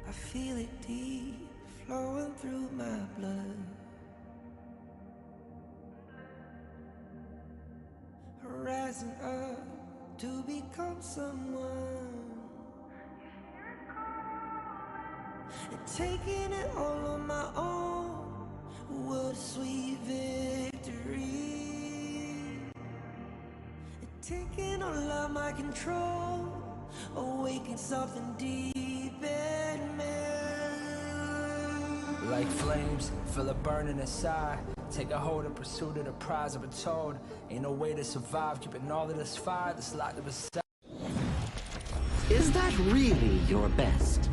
I feel it deep, flowing through my blood. Rising up to become someone, and taking it all on my own. What a sweet victory. And taking all of my control, awaken something deep in me. Like flames, feel it burning inside. Take a hold in pursuit of the prize. I've been told ain't no way to survive, keeping all of this fire that's locked up inside. Is that really your best?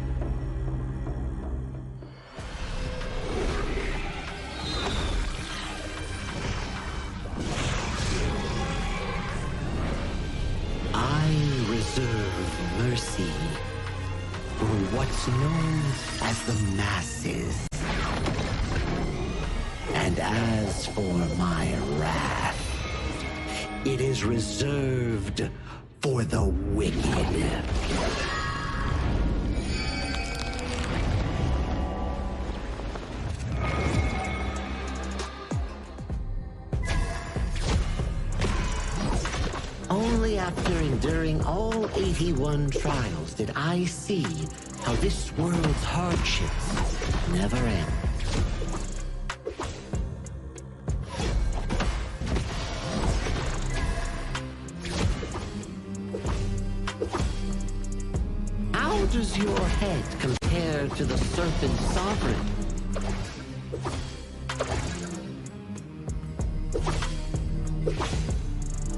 I reserve mercy for what's known as the masses. And as for my wrath, it is reserved for the wicked. Only after enduring all 81 trials did I see how this world's hardships never end. How does your head compare to the Serpent Sovereign?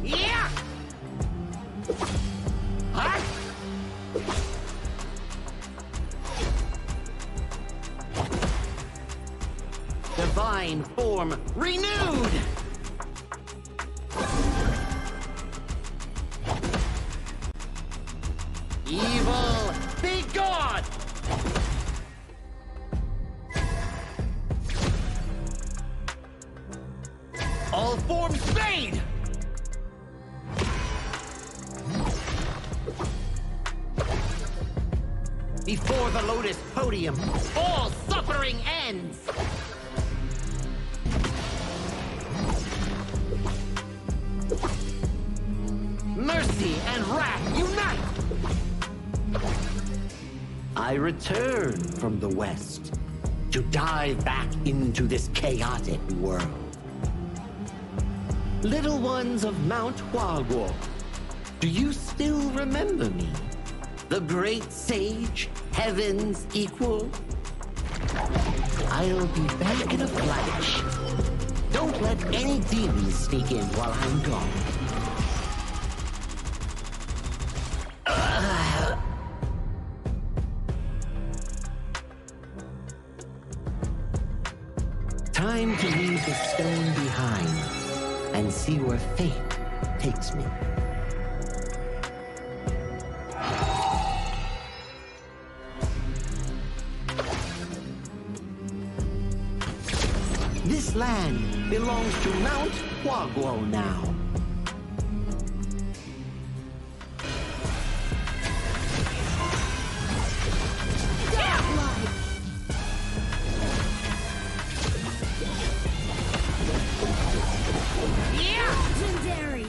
Yeah! Huh? Divine form renewed! Evil, be gone! All forms fade! Before the Lotus Podium, all suffering ends! Mercy and wrath unite! I return from the West to dive back into this chaotic world. Little ones of Mount Huaguo, do you still remember me? The great sage, heaven's equal? I'll be back in a flash. Don't let any demons sneak in while I'm gone. Time to leave the stone behind and see where fate takes me. This land belongs to Mount Huaguo now. Legendary!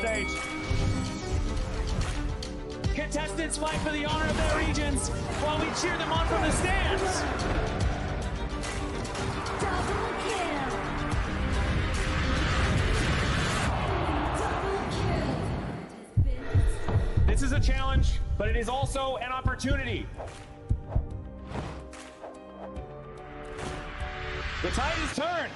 stage. Contestants fight for the honor of their regions while we cheer them on from the stands. Double kill. This is a challenge, but it is also an opportunity. The tide is turned.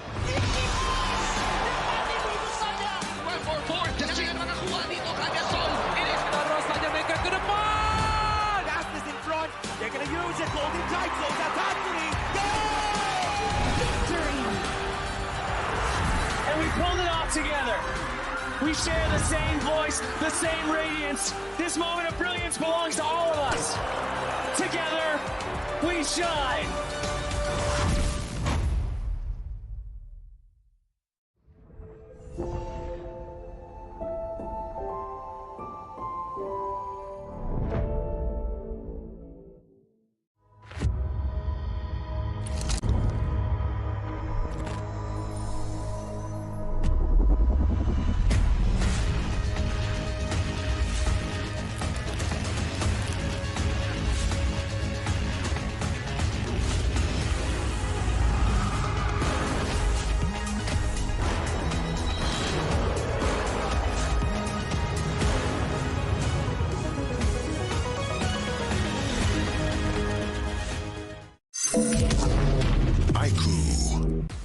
Astas in front. They're going to use it. Holding tight. Close out Anthony. Victory. And we pulled it off together. We share the same voice, the same radiance. This moment of brilliance belongs to all of us. Together, we shine.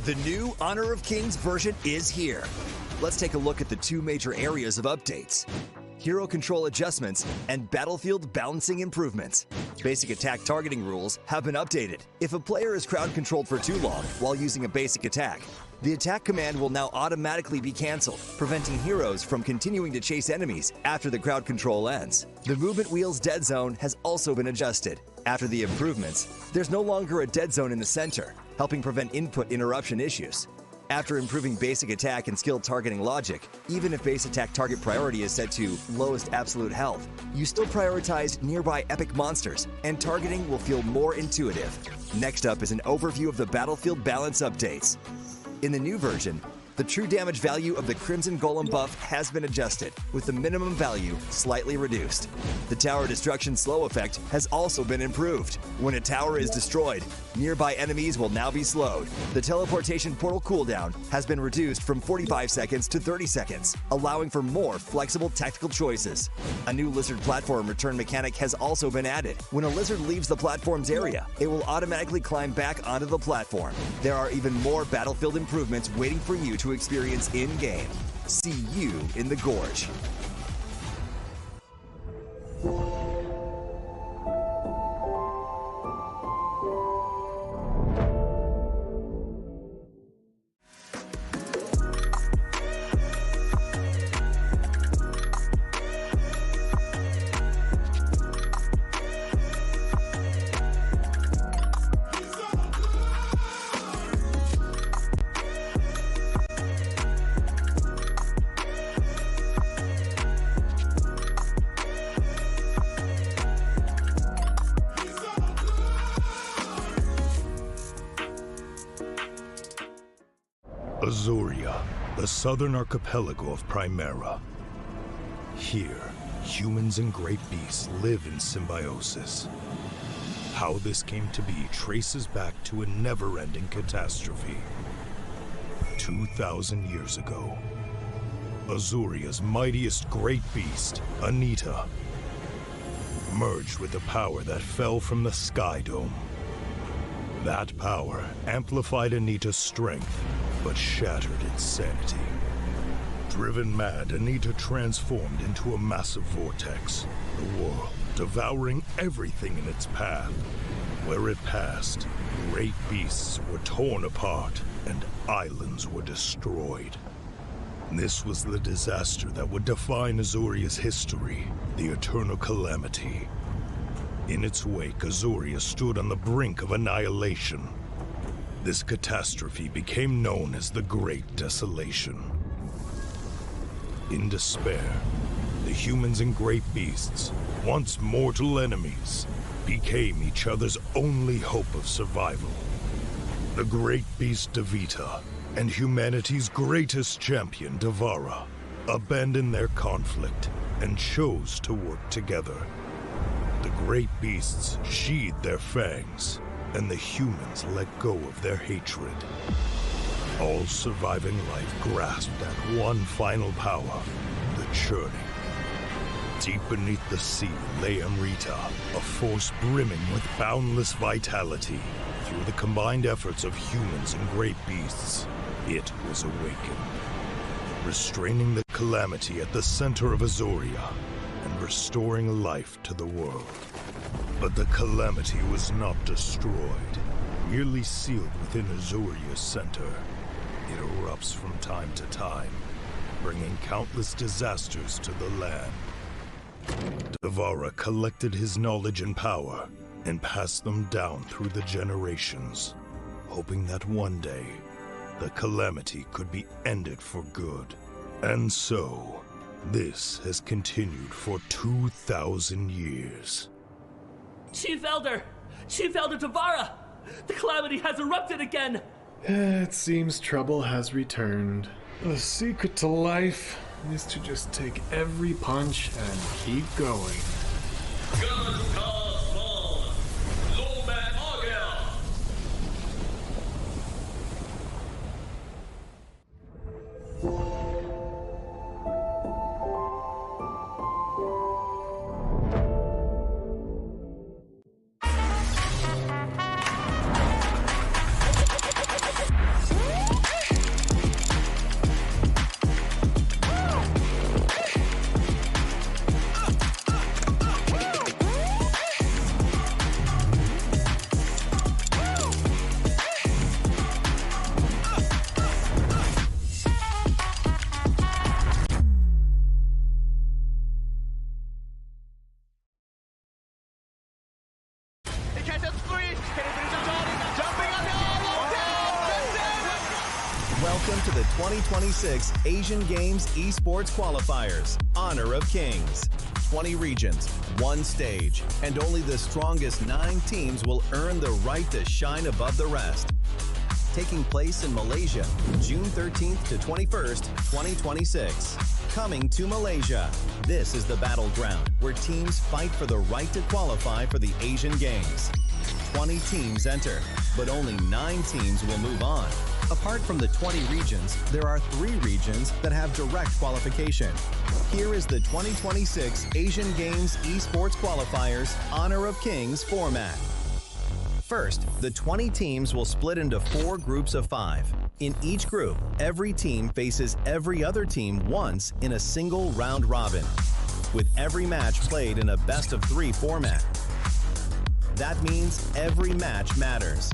The new Honor of Kings version is here. Let's take a look at the two major areas of updates: hero control adjustments and battlefield balancing improvements. Basic attack targeting rules have been updated. If a player is crowd controlled for too long while using a basic attack, the attack command will now automatically be cancelled, preventing heroes from continuing to chase enemies after the crowd control ends. The movement wheel's dead zone has also been adjusted. After the improvements, there's no longer a dead zone in the center, helping prevent input interruption issues. After improving basic attack and skill targeting logic, even if base attack target priority is set to lowest absolute health, you still prioritize nearby epic monsters, and targeting will feel more intuitive. Next up is an overview of the battlefield balance updates. In the new version, the true damage value of the Crimson Golem buff has been adjusted, with the minimum value slightly reduced. The tower destruction slow effect has also been improved. When a tower is destroyed, nearby enemies will now be slowed. The teleportation portal cooldown has been reduced from 45 seconds to 30 seconds, allowing for more flexible tactical choices. A new lizard platform return mechanic has also been added. When a lizard leaves the platform's area, it will automatically climb back onto the platform. There are even more battlefield improvements waiting for you to experience in-game. See you in the Gorge. Azuria, the southern archipelago of Primera. Here, humans and great beasts live in symbiosis. How this came to be traces back to a never-ending catastrophe. 2,000 years ago, Azuria's mightiest great beast, Anita, merged with the power that fell from the Sky Dome. That power amplified Anita's strength, but shattered its sanity. Driven mad, Anita transformed into a massive vortex, the world devouring everything in its path. Where it passed, great beasts were torn apart and islands were destroyed. This was the disaster that would define Azuria's history, the Eternal Calamity. In its wake, Azuria stood on the brink of annihilation. This catastrophe became known as the Great Desolation. In despair, the humans and great beasts, once mortal enemies, became each other's only hope of survival. The great beast Devita and humanity's greatest champion, Devara, abandoned their conflict and chose to work together. The great beasts sheathed their fangs, and the humans let go of their hatred. All surviving life grasped at one final power, the churning. Deep beneath the sea lay Amrita, a force brimming with boundless vitality. Through the combined efforts of humans and great beasts, it was awakened, restraining the calamity at the center of Azuria and restoring life to the world. But the calamity was not destroyed, merely sealed within Azuria's center. It erupts from time to time, bringing countless disasters to the land. Devara collected his knowledge and power and passed them down through the generations, hoping that one day the calamity could be ended for good. And so, this has continued for 2,000 years. Chief Elder Devara! The calamity has erupted again! It seems trouble has returned. The secret to life is to just take every punch and keep going. Welcome to the 2026 Asian Games Esports Qualifiers, Honor of Kings. 20 regions, one stage, and only the strongest 9 teams will earn the right to shine above the rest. Taking place in Malaysia, June 13th to 21st, 2026. Coming to Malaysia, this is the battleground where teams fight for the right to qualify for the Asian Games. 20 teams enter, but only 9 teams will move on. Apart from the 20 regions, there are 3 regions that have direct qualification. Here is the 2026 Asian Games Esports Qualifiers Honor of Kings format. First, the 20 teams will split into 4 groups of 5. In each group, every team faces every other team once in a single round robin, with every match played in a best-of-3 format. That means every match matters.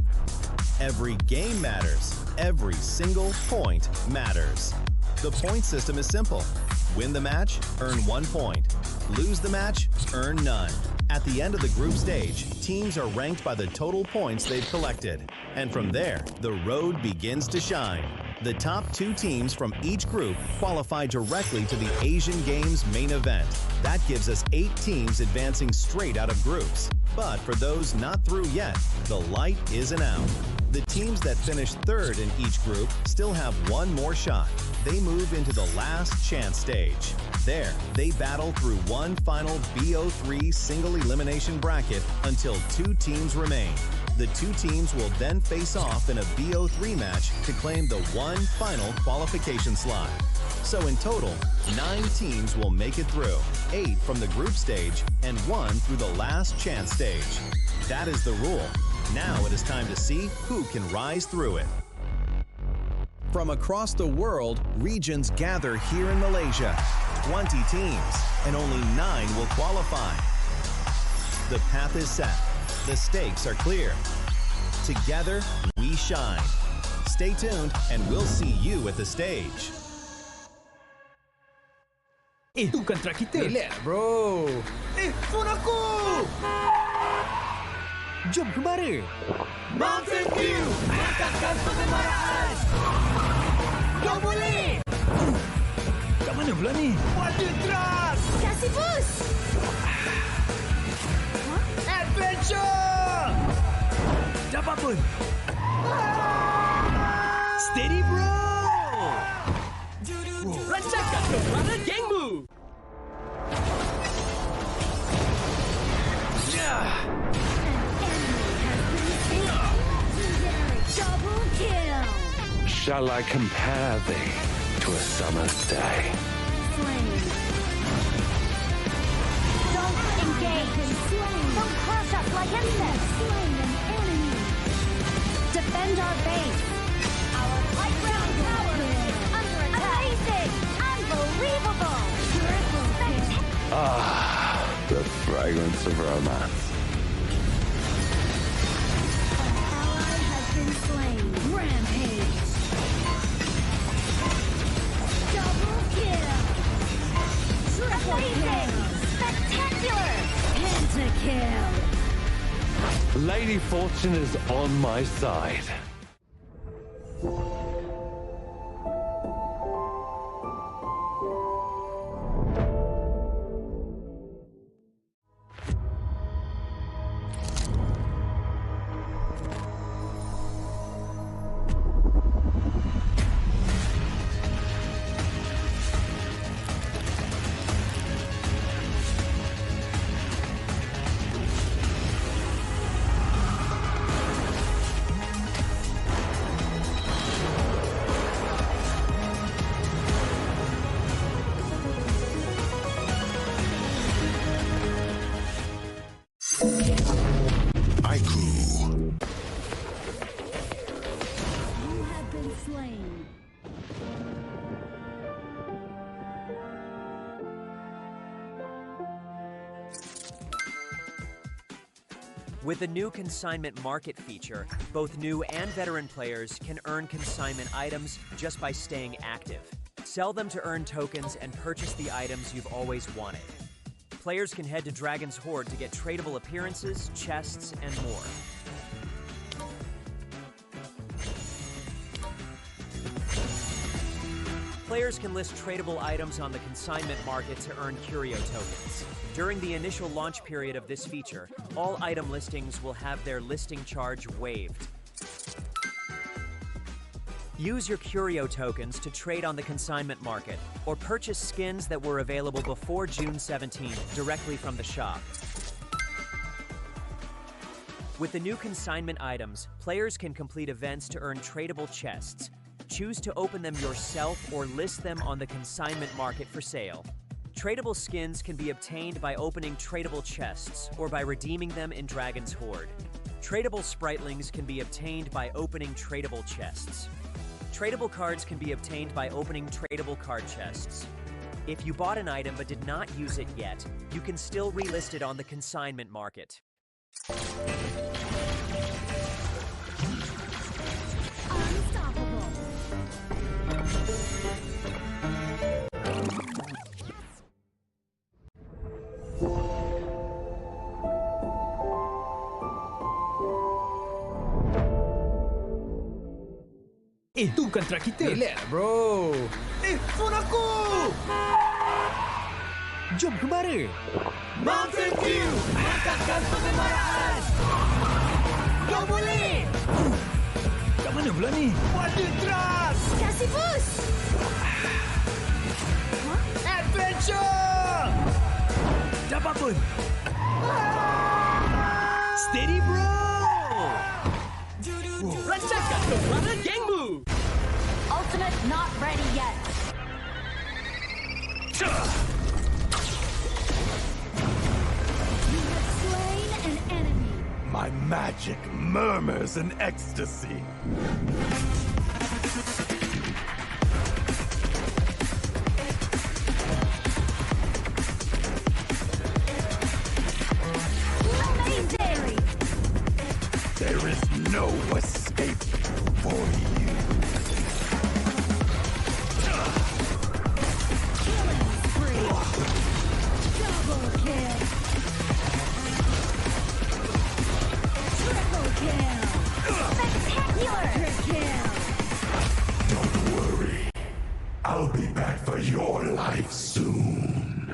Every game matters. Every single point matters. The point system is simple. Win the match, earn 1 point. Lose the match, earn none. At the end of the group stage, teams are ranked by the total points they've collected. And from there, the road begins to shine. The top 2 teams from each group qualify directly to the Asian Games main event. That gives us 8 teams advancing straight out of groups. But for those not through yet, the light isn't out. The teams that finish 3rd in each group still have 1 more shot. They move into the last chance stage. There, they battle through one final BO3 single elimination bracket until 2 teams remain. The 2 teams will then face off in a BO3 match to claim the one final qualification slot. So in total, 9 teams will make it through, 8 from the group stage and 1 through the last chance stage. That is the rule. Now it is time to see who can rise through it. From across the world, regions gather here in Malaysia. 20 teams, and only 9 will qualify. The path is set. The stakes are clear. Together, we shine. Stay tuned, and we'll see you at the stage. Itu kan track kita. Relax, bro. Phone aku! Jom kembali. Mountain View! Angkatkan pengemaraan! Kau boleh! Kat mana pula ni? Water Trust! Kasih boost! Adventure! Dapat pun. Steady, bro. Rancangan Soprano Gang Move! Double kill! Shall I compare thee to a summer's day? Flame. Don't engage! Don't crush us like insects! Slain an enemy! Defend our base! Our high ground tower is under attack! Amazing! Unbelievable! Ah, the fragrance of romance. Ally has been slain. Rampage! Double kill! Triple kill! Spectacular! Pentakill! Lady Fortune is on my side. You have been slain. With the new consignment market feature, both new and veteran players can earn consignment items just by staying active. Sell them to earn tokens and purchase the items you've always wanted. Players can head to Dragon's Hoard to get tradable appearances, chests, and more. Players can list tradable items on the consignment market to earn curio tokens. During the initial launch period of this feature, all item listings will have their listing charge waived. Use your curio tokens to trade on the consignment market, or purchase skins that were available before June 17th directly from the shop. With the new consignment items, players can complete events to earn tradable chests. Choose to open them yourself or list them on the consignment market for sale. Tradable skins can be obtained by opening tradable chests or by redeeming them in Dragon's Hoard. Tradable spritlings can be obtained by opening tradable chests. Tradable cards can be obtained by opening tradable card chests. If you bought an item but did not use it yet, you can still relist it on the consignment market. Unstoppable. Itu kan track kita. Relax, bro. Phone aku! Jom kemari. Mountain Dew! Mantapkan pengemaraan! Kau boleh! Kat mana pula ni? Water Trust! Kasih boost! Adventure! Dapat pun. Steady, bro. Lancarkan Soprano Gang Move! Ultimate not ready yet. You have slain an enemy. My magic murmurs in ecstasy. Legendary. There is no escape for you. Killing spree. Double kill. Triple kill. Spectacular kill. Don't worry. I'll be back for your life soon.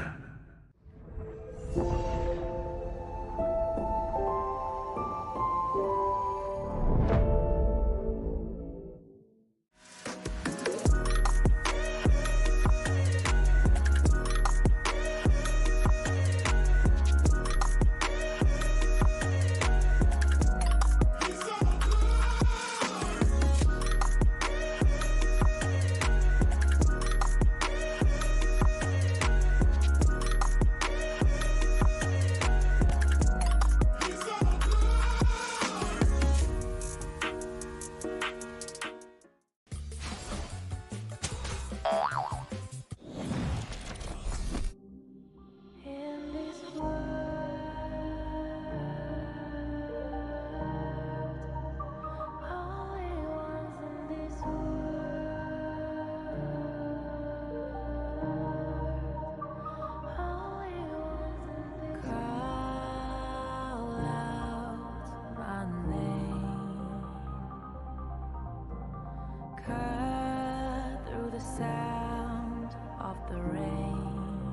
cut through the sound of the rain.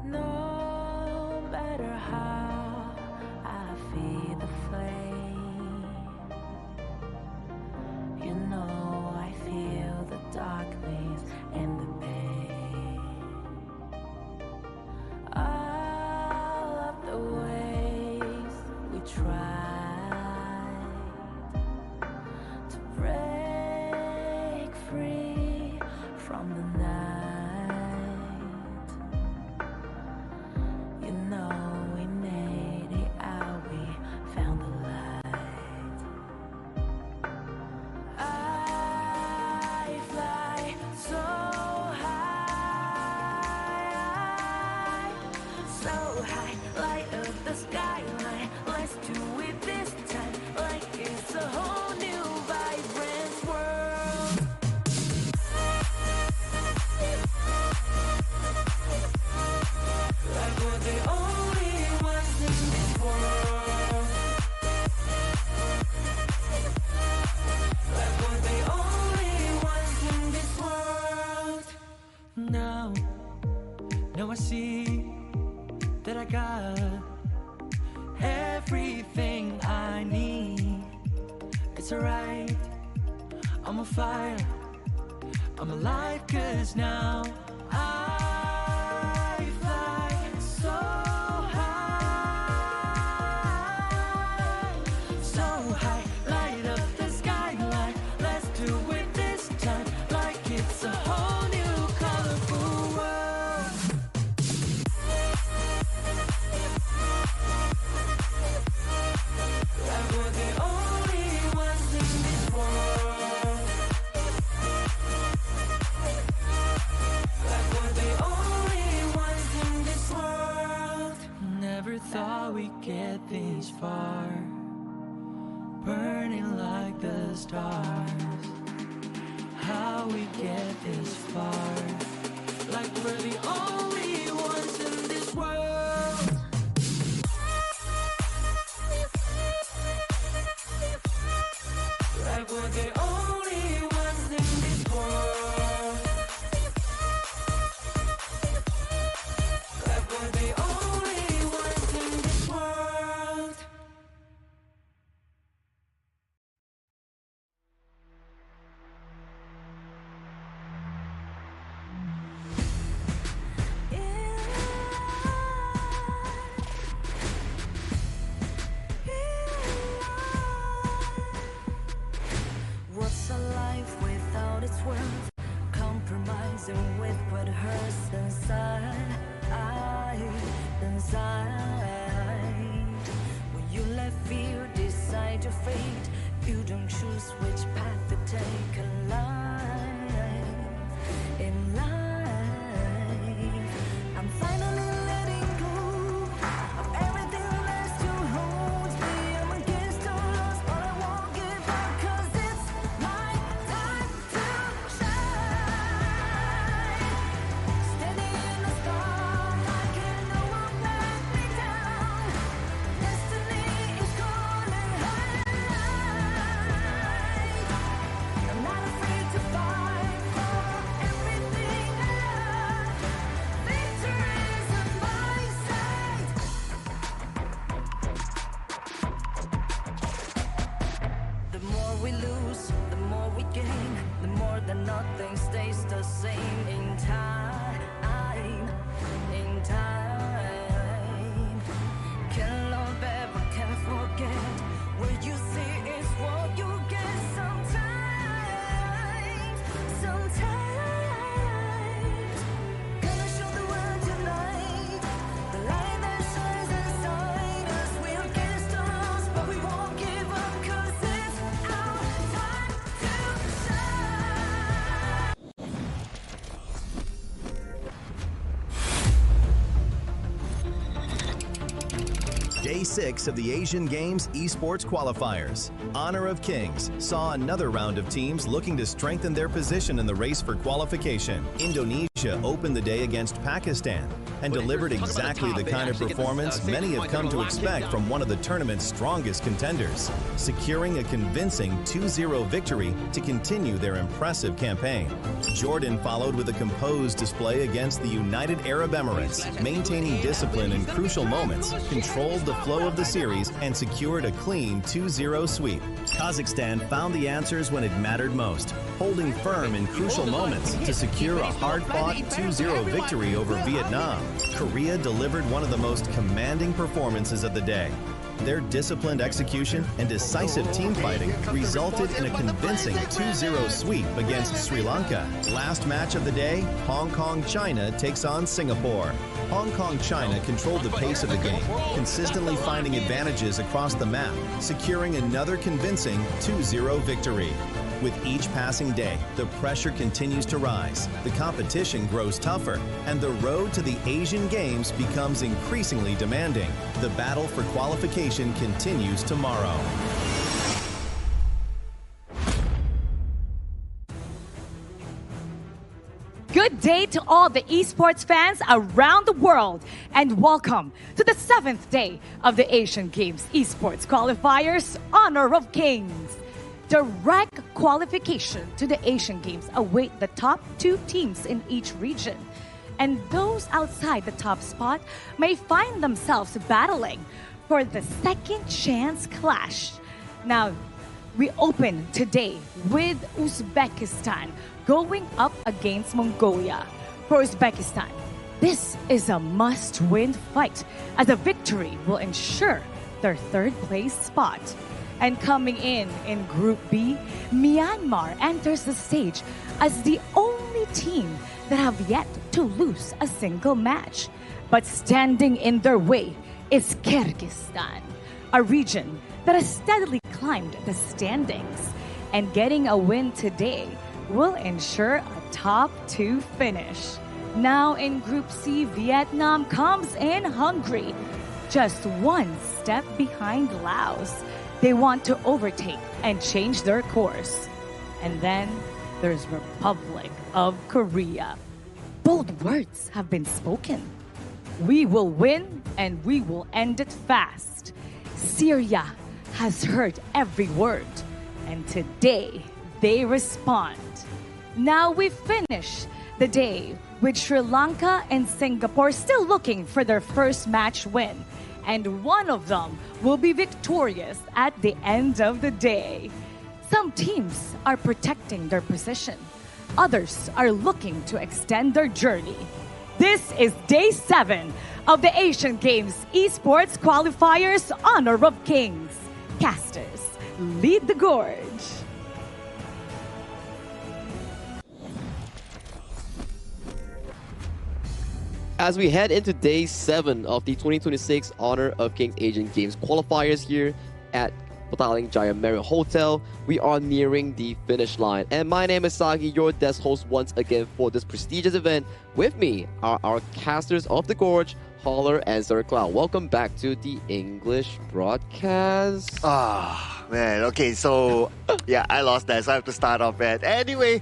No matter how I feed the flame, you know I feel the darkness and the pain. All of the ways we tried to break free from the night, you know we made it out, we found the light. I fly so high, light up the skyline. Let's do it this time, like it's a whole new vibrant world. Like we're the only ones in this world. Like we're the only ones in this world. Now I see that I got everything I need. It's alright, I'm on fire, I'm alive, 'cause now I fly so high, light up the skyline. Let's do it this time, like it's a whole new colorful world. Like we're the only ones in this world. Like we're the only ones in this world. Never thought we'd get this far, burning like the stars. How we get this far, like we're the only ones in this world. Like we're the only ones in this world. Like we're the only ones in this world. What's a life without its worth? Compromising with what hurts inside. When you let fear decide your fate, you don't choose which path to take in life. I'm finally letting go of everything that has to hold me. I'm against all odds, but I won't give up, 'cause it's my time to shine. Standing in the spotlight, can no one let me down. Destiny is calling high. I'm not afraid to fight for everything I love. Victory's on my side. The more we lose, the more we gain. The more that nothing stays the same. In time, can't love ever, can't forget. What you see is what you get. Sometimes gonna show the world tonight, the light that shines inside us. We're against the odds, but we won't give up, 'cause it's our time to shine. Day 6 of the Asian Games Esports Qualifiers. Honor of Kings saw another round of teams looking to strengthen their position in the race for qualification. Indonesia opened the day against Pakistan and delivered exactly the kind of performance many have come to expect from one of the tournament's strongest contenders, securing a convincing 2-0 victory to continue their impressive campaign. Jordan followed with a composed display against the United Arab Emirates, maintaining discipline in crucial moments, controlled the flow of the series, and secured a clean 2-0 sweep. Kazakhstan found the answers when it mattered most, holding firm in crucial moments to secure a hard-fought 2-0 victory over Vietnam. Korea delivered one of the most commanding performances of the day. Their disciplined execution and decisive team fighting resulted in a convincing 2-0 sweep against Sri Lanka. Last match of the day, Hong Kong-China takes on Singapore. Hong Kong-China controlled the pace of the game, consistently finding advantages across the map, securing another convincing 2-0 victory. With each passing day, the pressure continues to rise, the competition grows tougher, and the road to the Asian Games becomes increasingly demanding. The battle for qualification continues tomorrow. Good day to all the esports fans around the world, and welcome to the 7th day of the Asian Games Esports Qualifiers Honor of Kings. Direct qualification to the Asian Games await the top 2 teams in each region, and those outside the top spot may find themselves battling for the second chance clash. Now, we open today with Uzbekistan going up against Mongolia. For Uzbekistan, this is a must-win fight, as a victory will ensure their 3rd place spot. And coming in Group B, Myanmar enters the stage as the only team that have yet to lose a single match. But standing in their way is Kyrgyzstan, a region that has steadily climbed the standings. And getting a win today will ensure a top 2 finish. Now in Group C, Vietnam comes in hungry, just 1 step behind Laos. They want to overtake and change their course. And then there's Republic of Korea. Bold words have been spoken. We will win and we will end it fast. Syria has heard every word, and today they respond. Now we finish the day with Sri Lanka and Singapore still looking for their first match win, and one of them will be victorious at the end of the day. Some teams are protecting their position. Others are looking to extend their journey. This is Day 7 of the Asian Games Esports Qualifiers Honor of Kings. Casters, lead the gorge. As we head into Day 7 of the 2026 Honor of Kings Asian Games Qualifiers here at Petaling Jaya Marriott Hotel, we are nearing the finish line. And my name is Sagi, your desk host once again for this prestigious event. With me are our casters of the Gorge, Holler and Sir Cloud. Welcome back to the English broadcast. Man, okay, so yeah, I lost that, so I have to start off bad. Anyway,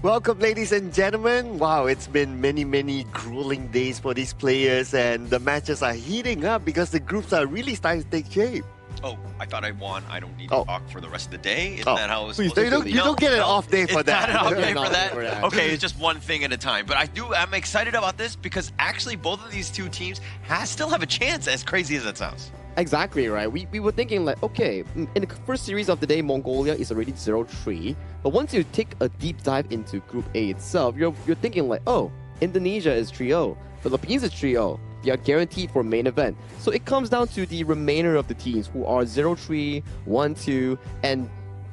welcome, ladies and gentlemen. Wow, it's been many grueling days for these players, and the matches are heating up because the groups are really starting to take shape. Oh, I thought I won. I don't need to talk for the rest of the day. Isn't that how it's Please, supposed to be? you don't get an off day for that. It's not an off day for that? Okay, it's just one thing at a time. But I'm excited about this because actually both of these 2 teams still have a chance, as crazy as that sounds. Exactly, right? We were thinking like, okay, in the first series of the day, Mongolia is already 0-3. But once you take a deep dive into Group A itself, you're thinking like, oh, Indonesia is 3-0, Philippines is 3-0. They are guaranteed for main event. So it comes down to the remainder of the teams who are 0-3, 1-2, and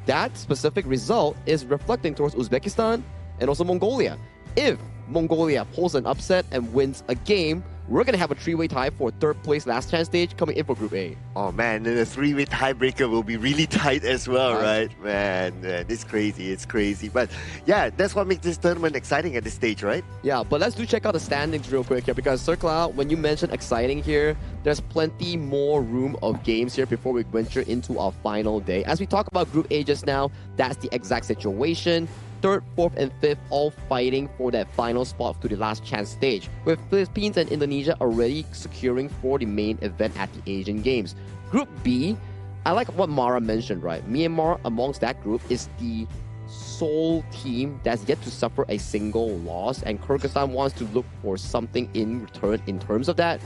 that specific result is reflecting towards Uzbekistan and also Mongolia. If Mongolia pulls an upset and wins a game, we're going to have a 3-way tie for 3rd place last chance stage coming in for Group A. Oh man, and the 3-way tiebreaker will be really tight as well, right? Man, it's crazy. But yeah, that's what makes this tournament exciting at this stage, right? Yeah, but let's check out the standings real quick here, because Sir Cloud, when you mentioned exciting here, there's plenty more room of games here before we venture into our final day. As we talk about Group A just now, that's the exact situation. 3rd, 4th, and 5th all fighting for that final spot to the last chance stage, with Philippines and Indonesia already securing for the main event at the Asian Games. Group B, I like what Mara mentioned, right? Myanmar amongst that group is the sole team that's yet to suffer a single loss, and Kyrgyzstan wants to look for something in return in terms of that.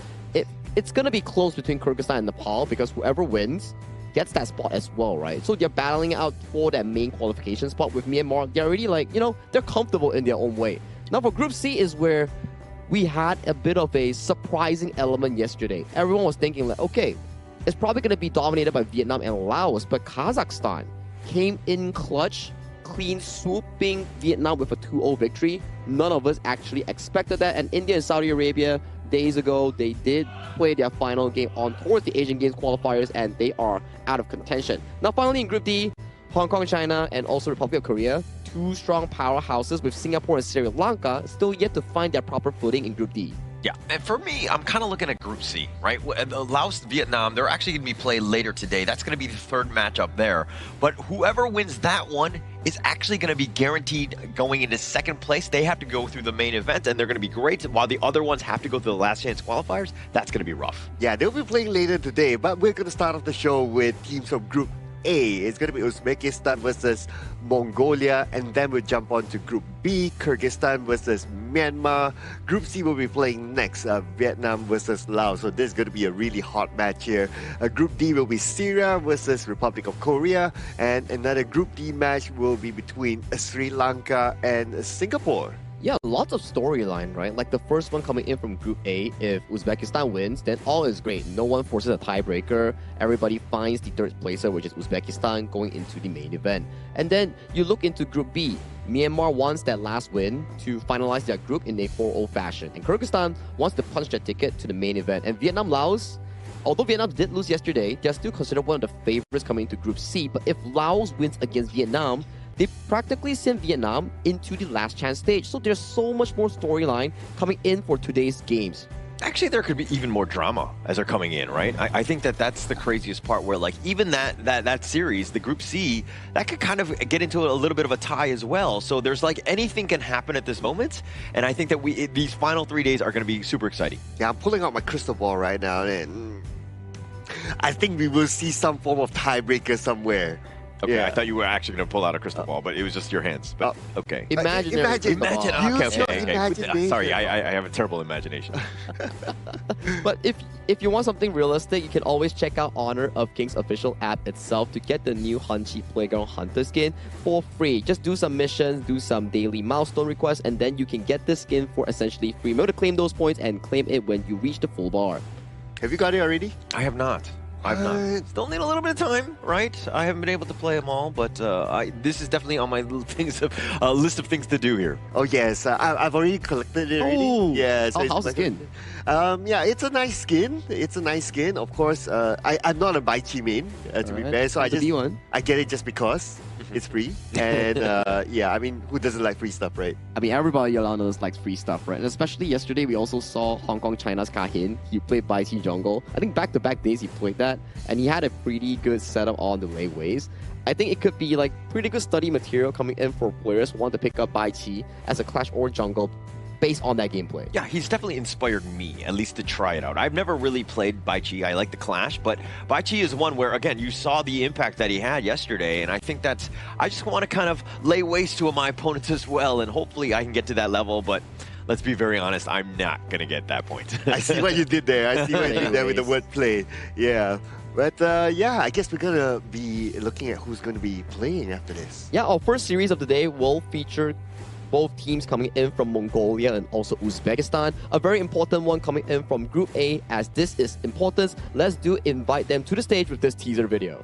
It's going to be close between Kyrgyzstan and Nepal because whoever wins gets that spot as well, right? So they're battling out for that main qualification spot with Myanmar. They're already they're comfortable in their own way. Now for Group C is where we had a bit of a surprising element yesterday. Everyone was thinking like, okay, it's probably going to be dominated by Vietnam and Laos, but Kazakhstan came in clutch, clean swooping Vietnam with a 2-0 victory. None of us actually expected that, and India and Saudi Arabia days ago, they did play their final game on towards the Asian Games qualifiers, and they are out of contention. Now, finally in Group D, Hong Kong, China, and also Republic of Korea, two strong powerhouses with Singapore and Sri Lanka still yet to find their proper footing in Group D. Yeah, and for me, I'm kind of looking at Group C, right? Laos, Vietnam, they're actually going to be played later today. That's going to be the 3rd matchup there. But whoever wins that one is actually going to be guaranteed going into 2nd place. They have to go through the main event, and they're going to be great. While the other ones have to go through the last chance qualifiers, that's going to be rough. Yeah, they'll be playing later today, but we're going to start off the show with teams from Group A. It's going to be Uzbekistan versus Mongolia, and then we'll jump on to Group B, Kyrgyzstan versus Myanmar. Group C will be playing next, Vietnam versus Laos. So this is going to be a really hot match here. Group D will be Syria versus Republic of Korea, and another Group D match will be between Sri Lanka and Singapore. Yeah, lots of storyline, right? Like the first one coming in from Group A, if Uzbekistan wins, then all is great. No one forces a tiebreaker. Everybody finds the 3rd placer, which is Uzbekistan, going into the main event. And then you look into Group B. Myanmar wants that last win to finalize their group in a 4-0 fashion. And Kyrgyzstan wants to punch their ticket to the main event. And Vietnam, Laos, although Vietnam did lose yesterday, they're still considered one of the favorites coming into Group C. But if Laos wins against Vietnam, they practically sent Vietnam into the last chance stage. So there's so much more storyline coming in for today's games. Actually, there could be even more drama as they're coming in, right? I think that's the craziest part, where like even that series, the Group C, that could kind of get into a little bit of a tie as well. So there's like anything can happen at this moment, and I think that these final 3 days are going to be super exciting. Yeah, I'm pulling out my crystal ball right now, and I think we will see some form of tiebreaker somewhere. Okay, Yeah. I thought you were actually going to pull out a crystal ball, but it was just your hands. But okay. Imagine. Okay. Imagination. Sorry, I have a terrible imagination. But if you want something realistic, you can always check out Honor of Kings official app itself to get the new Hunchi Playground Hunter skin for free. Just do some missions, do some daily milestone requests, and then you can get this skin for essentially free. Remember to claim those points and claim it when you reach the full bar. Have you got it already? I have not. I've not. Still need a little bit of time, right? I haven't been able to play them all, but this is definitely on my list of things to do here. Oh yes, I've already collected it already. Oh, yeah, so how's the skin? Yeah, it's a nice skin. It's a nice skin. Of course, I'm not a Baichi main, to be fair, so I get it just because it's free. And yeah, I mean, who doesn't like free stuff, right? I mean, everybody around us likes free stuff, right? And especially yesterday, we also saw Hong Kong China's Kahin. He played Baichi Jungle. I think back-to-back days he played that, and he had a pretty good setup on the laneways. I think it could be like pretty good study material coming in for players who want to pick up Baichi as a Clash or Jungle based on that gameplay. Yeah, he's definitely inspired me, at least to try it out. I've never really played Baichi. I like the Clash, but Baichi is one where, again, you saw the impact that he had yesterday, and I think I just want to kind of lay waste to my opponents as well, and hopefully I can get to that level, but let's be very honest, I'm not going to get that point. I see what you did there. I see what you did there with the wordplay. Yeah. But yeah, I guess we're going to be looking at who's going to be playing after this. Yeah, our first series of the day will feature both teams coming in from Mongolia and also Uzbekistan. A very important one coming in from Group A. As this is important, let's invite them to the stage with this teaser video.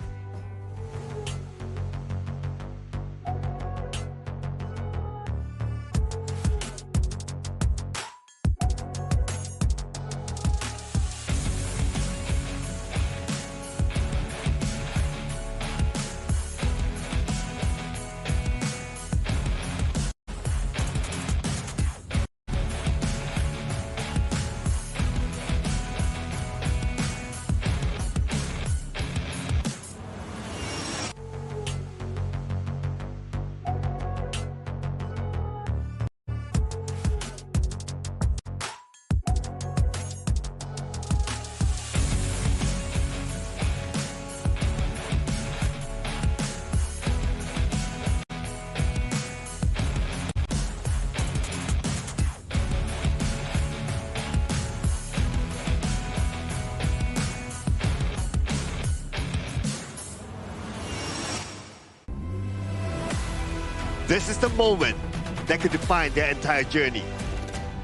This is the moment that could define their entire journey.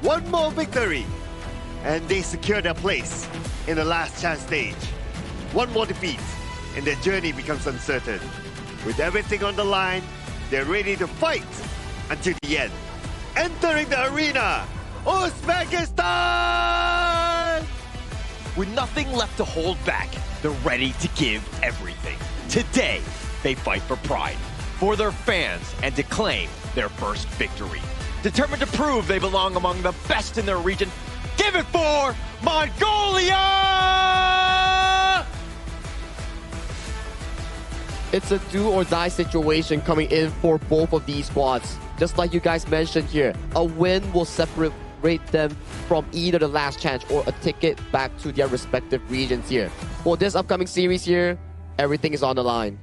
One more victory, and they secure their place in the last chance stage. One more defeat, and their journey becomes uncertain. With everything on the line, they're ready to fight until the end. Entering the arena, Uzbekistan! With nothing left to hold back, they're ready to give everything. Today, they fight for pride, for their fans, and to claim their first victory. Determined to prove they belong among the best in their region, give it for Mongolia! It's a do-or-die situation coming in for both of these squads. Just like you guys mentioned here, a win will separate them from either the last chance or a ticket back to their respective regions here. For this upcoming series here, everything is on the line.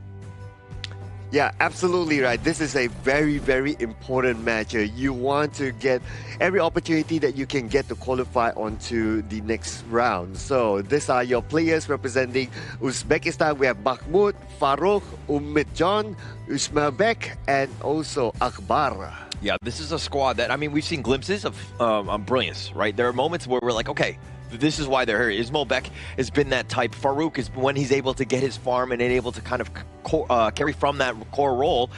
Yeah, absolutely right. This is a very, very important match. You want to get every opportunity that you can get to qualify onto the next round. So these are your players representing Uzbekistan. We have Mahmoud, Farouk, Ummitjon, Usmabek, and also Akbar. Yeah, this is a squad that, I mean, we've seen glimpses of brilliance, right? There are moments where we're like, okay, this is why they're here. Ismailbek has been that type. Farouk is when he's able to get his farm and able to kind of carry from that core role.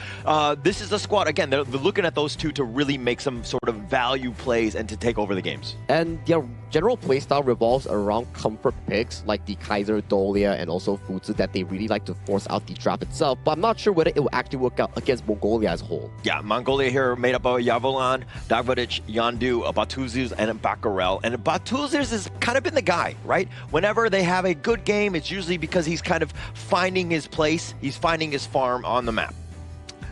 This is a squad, again, they're looking at those two to really make some sort of value plays and to take over the games. And their general playstyle revolves around comfort picks like the Kaiser, Dolia, and also Futsu that they really like to force out the draft itself. But I'm not sure whether it will actually work out against Mongolia as a whole. Yeah, Mongolia here made up of Yavolan, Dagvadic, Yandu, Batuzuz, and Bakarel. And Batuzuz has kind of been the guy, right? Whenever they have a good game, it's usually because he's kind of finding his place. He's finding his farm on the map.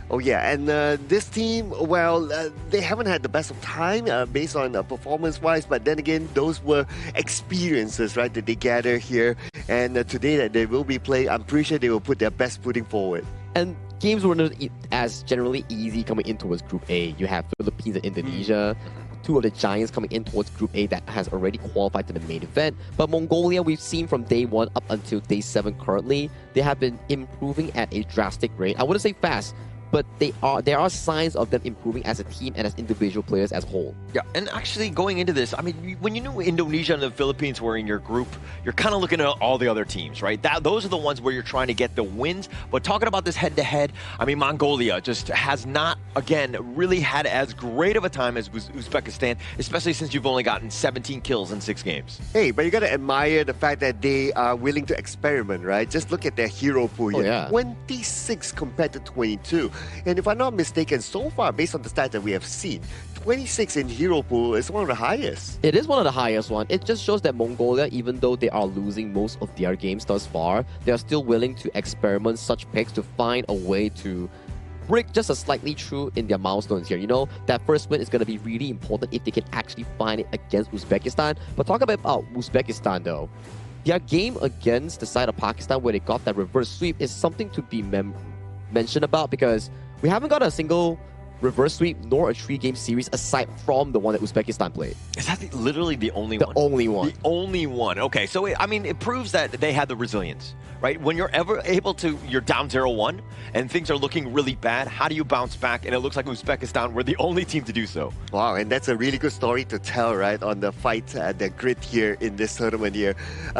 Oh yeah, and this team, well, they haven't had the best of time based on performance-wise, but then again, those were experiences, right, that they gather here. And today that they will be playing, I'm pretty sure they will put their best footing forward. And games were not as generally easy coming in towards Group A. You have Philippines and Indonesia, two of the giants coming in towards Group A that has already qualified to the main event. But Mongolia, we've seen from day 1 up until day 7 currently, they have been improving at a drastic rate. I wouldn't say fast, but there are signs of them improving as a team and as individual players as a whole. Yeah, and actually going into this, I mean, when you knew Indonesia and the Philippines were in your group, you're kind of looking at all the other teams, right? Those are the ones where you're trying to get the wins. But talking about this head-to-head, I mean, Mongolia just has not, again, really had as great of a time as Uzbekistan, especially since you've only gotten 17 kills in 6 games. Hey, but you got to admire the fact that they are willing to experiment, right? Just look at their hero pool here. Oh, yeah. 26 compared to 22. And if I'm not mistaken, so far, based on the stats that we have seen, 26 in hero pool is one of the highest. It is one of the highest one. It just shows that Mongolia, even though they are losing most of their games thus far, they are still willing to experiment such picks to find a way to break just a slightly through in their milestones here. You know, that first win is going to be really important if they can actually find it against Uzbekistan. But talk about Uzbekistan though. Their game against the side of Pakistan where they got that reverse sweep is something to be mentioned about, because we haven't got a single reverse sweep nor a 3-game series aside from the one that Uzbekistan played. Is that literally the only one? The only one. The only one. Okay, so I mean, it proves that they had the resilience, right? When you're ever able to, you're down 0-1 and things are looking really bad, how do you bounce back? And it looks like Uzbekistan were the only team to do so. Wow, and that's a really good story to tell, right, on the fight, the grit here in this tournament here.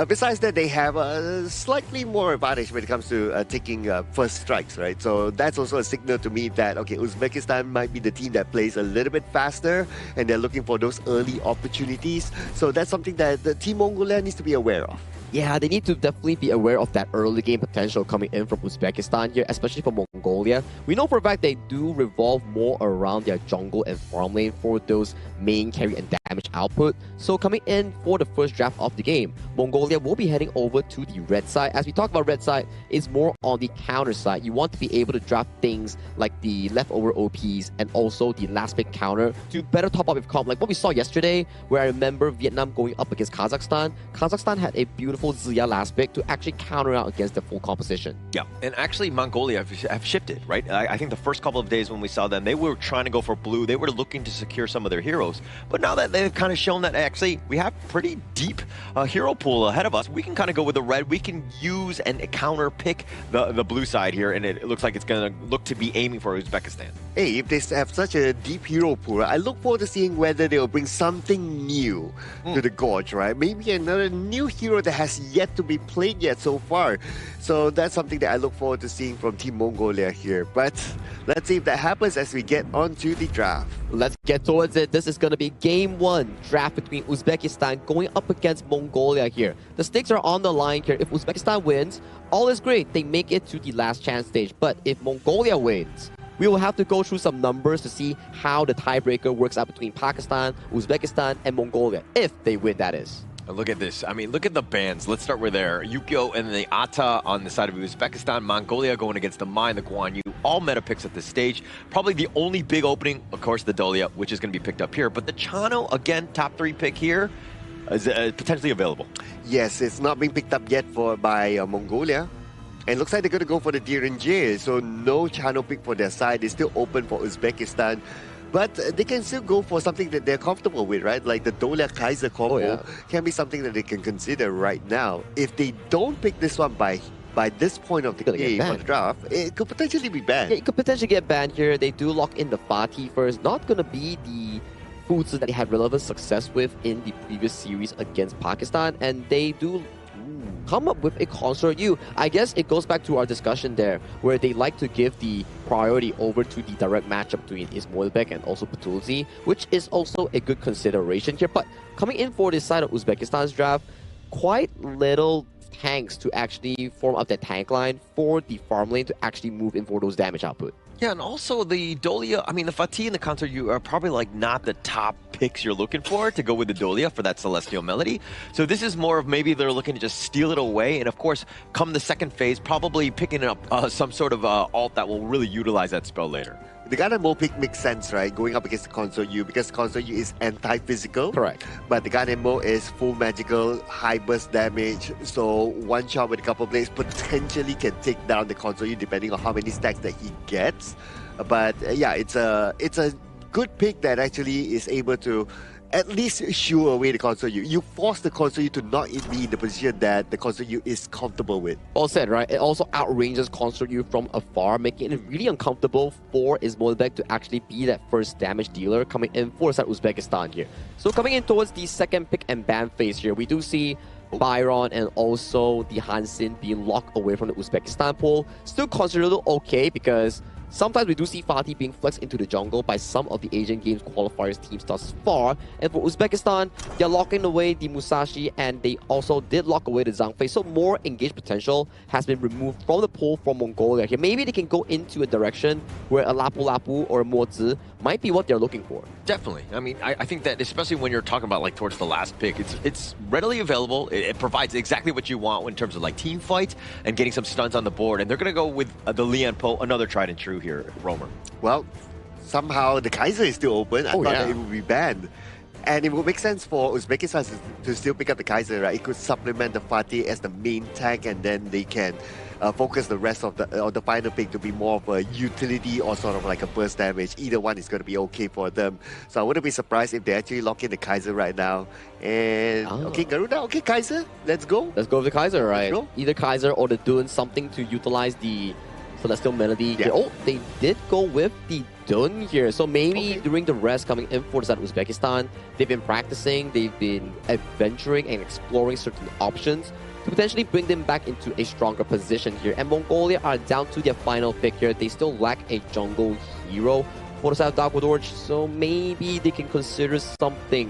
Besides that, they have a slightly more advantage when it comes to taking first strikes, right? So that's also a signal to me that, okay, Uzbekistan might be the team that plays a little bit faster and they're looking for those early opportunities. So that's something that the Team Mongolia needs to be aware of. Yeah, they need to definitely be aware of that early game potential coming in from Uzbekistan here, especially for Mongolia. We know for a fact they do revolve more around their jungle and farm lane for those main carry and damage output. So coming in for the first draft of the game, Mongolia will be heading over to the red side. As we talk about red side, it's more on the counter side. You want to be able to draft things like the leftover OPs and also the last pick counter to better top up with comp. Like what we saw yesterday, where I remember Vietnam going up against Kazakhstan. Kazakhstan had a beautiful Zia last pick to actually counter out against the full composition. Yeah, and actually Mongolia have shifted, right? I think the first couple of days when we saw them, they were trying to go for blue. They were looking to secure some of their heroes. But now that they've kind of shown that actually we have pretty deep hero pool ahead of us, we can kind of go with the red. We can use and counter pick the blue side here, and it looks like it's going to look to be aiming for Uzbekistan. Hey, if they have such a deep hero pool, I look forward to seeing whether they will bring something new to the Gorge, right? Maybe another new hero that has yet to be played yet so far. So that's something that I look forward to seeing from Team Mongolia here. But let's see if that happens as we get on to the draft. Let's get towards it. This is going to be game 1 draft between Uzbekistan going up against Mongolia here. The stakes are on the line here. If Uzbekistan wins, all is great. They make it to the last chance stage. But if Mongolia wins, we will have to go through some numbers to see how the tiebreaker works out between Pakistan, Uzbekistan, and Mongolia. If they win, that is. Look at this. I mean, look at the bands. Let's start with there. Yukio and the Ata on the side of Uzbekistan. Mongolia going against the Mai and the Guan Yu. All meta picks at this stage. Probably the only big opening, of course, the Dolia, which is going to be picked up here. But the Chano, again, top 3 pick here, is potentially available. Yes, it's not being picked up yet by Mongolia. And looks like they're going to go for the Direnjir, so no channel pick for their side. It's still open for Uzbekistan. But they can still go for something that they're comfortable with, right? Like the Dolia Kaiser combo can be something that they can consider right now. If they don't pick this one by this point of the game or the draft, it could potentially be banned. Yeah, it could potentially get banned here. They do lock in the Fatih first. Not going to be the foods that they had relevant success with in the previous series against Pakistan. And they do come up with a Consort U. I guess it goes back to our discussion there, where they like to give the priority over to the direct matchup between Ismoilbek and also Patulzi, which is also a good consideration here. But coming in for this side of Uzbekistan's draft, quite little tanks to actually form up that tank line for the farm lane to actually move in for those damage output. Yeah, and also the Dolia, I mean, the Fatih and the Consort U are probably like not the top picks you're looking for to go with the Dolia for that Celestial Melody. So this is more of maybe they're looking to just steal it away. And of course, come the second phase, probably picking up some sort of alt that will really utilize that spell later. The Ghanemo pick makes sense, right? Going up against the Consort U, because Consort U is anti-physical. Correct. But the Ghanemo is full magical, high burst damage. So one shot with a couple of blades potentially can take down the Consort U depending on how many stacks that he gets. But yeah, it's a good pick that actually is able to at least shoo away the Consort U. You force the Consort U to not be in the position that the Consort U is comfortable with. All said, right? It also outranges Consort U from afar, making it really uncomfortable for Ismoilbek to actually be that first damage dealer coming in for Uzbekistan here. So coming in towards the second pick and ban phase here, we do see Byron and also the Hansin being locked away from the Uzbekistan pool. Still considered okay because sometimes we do see Fatih being flexed into the jungle by some of the Asian Games qualifiers teams thus far. And for Uzbekistan, they're locking away the Musashi and they also did lock away the Zhang Fei. So more engaged potential has been removed from the pool from Mongolia here. Maybe they can go into a direction where a Lapu Lapu or a Mozi might be what they're looking for. Definitely. I mean, I think that especially when you're talking about like towards the last pick, it's readily available. It provides exactly what you want in terms of like team fights and getting some stuns on the board. And they're going to go with the Lian Po, another tried and true here, Romer. Well, somehow the Kaiser is still open. I thought that it would be banned. And it would make sense for Uzbekistan to still pick up the Kaiser, right? It could supplement the Fatih as the main tank, and then they can focus the rest of the final pick to be more of a utility or sort of like a burst damage. Either one is going to be okay for them. So I wouldn't be surprised if they actually lock in the Kaiser right now. And okay, Garuda, okay, Kaiser, let's go. Let's go with the Kaiser, right? Either Kaiser or the Dune, something to utilize the Celestial Melody. Yeah. Oh, they did go with the Dun here. So maybe during the rest coming in for Uzbekistan, they've been practicing, they've been adventuring and exploring certain options to potentially bring them back into a stronger position here. And Mongolia are down to their final pick here. They still lack a jungle hero for the side of Dagwadorj, so maybe they can consider something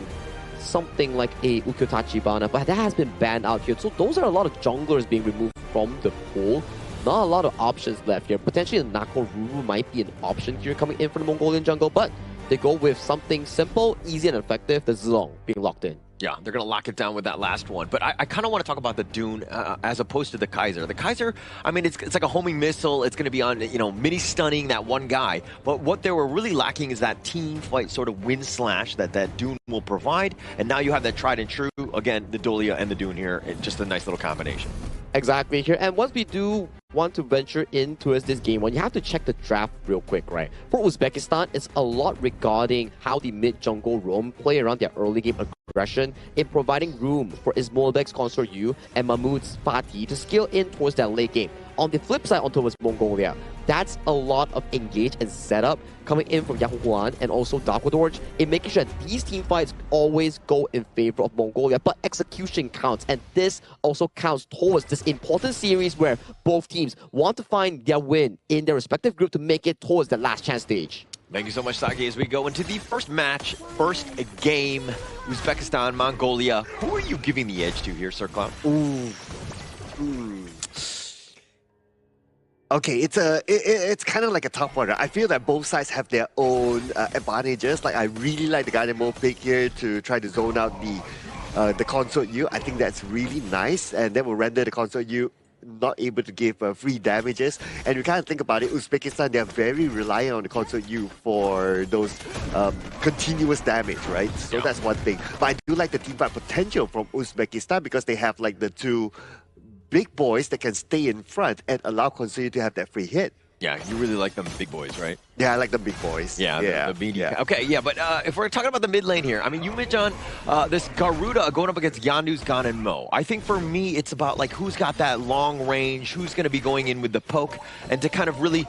like a Ukyotachibana, but that has been banned out here. So those are a lot of junglers being removed from the pool. Not a lot of options left here. Potentially the Nakoruru might be an option here coming in for the Mongolian jungle, but they go with something simple, easy and effective, the Zilong being locked in. Yeah, they're going to lock it down with that last one. But I kind of want to talk about the Dune as opposed to the Kaiser. The Kaiser, I mean, it's like a homing missile. It's going to be on, mini stunning that one guy. But what they were really lacking is that team fight sort of win slash that Dune will provide. And now you have that tried and true. Again, the Dolia and the Dune here. Just a nice little combination. Exactly here. And once we do want to venture in towards this game one, you have to check the draft real quick, right? For Uzbekistan, it's a lot regarding how the mid-jungle roam play around their early game aggression in providing room for Ismoilbek's Consort U and Mahmoud's Fatih to scale in towards their late game. On the flip side, on towards Mongolia, that's a lot of engage and setup coming in from Yahoo Huan and also Darkwadorj in making sure that these team fights always go in favor of Mongolia, but execution counts, and this also counts towards this important series where both teams want to find their win in their respective group to make it towards the last chance stage. Thank you so much, Saki. As we go into the first match, first game, Uzbekistan, Mongolia. Who are you giving the edge to here, Sir Cloud? Okay, it's kind of like a tough one. I feel that both sides have their own advantages. Like I really like the Dynamo pick here to try to zone out the Consort U. I think that's really nice, and that will render the Consort U not able to give free damages. And you kind of think about it, Uzbekistan, they're very reliant on the Consort U for those continuous damage, right? So that's one thing. But I do like the teamfight potential from Uzbekistan because they have like the two big boys that can stay in front and allow Consort to have that free hit. Yeah, you really like them big boys, right? Yeah, I like the big boys. Yeah, the meaty. Yeah. Okay, yeah, but if we're talking about the mid lane here, I mean, you mentioned this Garuda going up against Yandus, Gan, and Mo. I think for me, it's about like who's got that long range, who's going to be going in with the poke, and to kind of really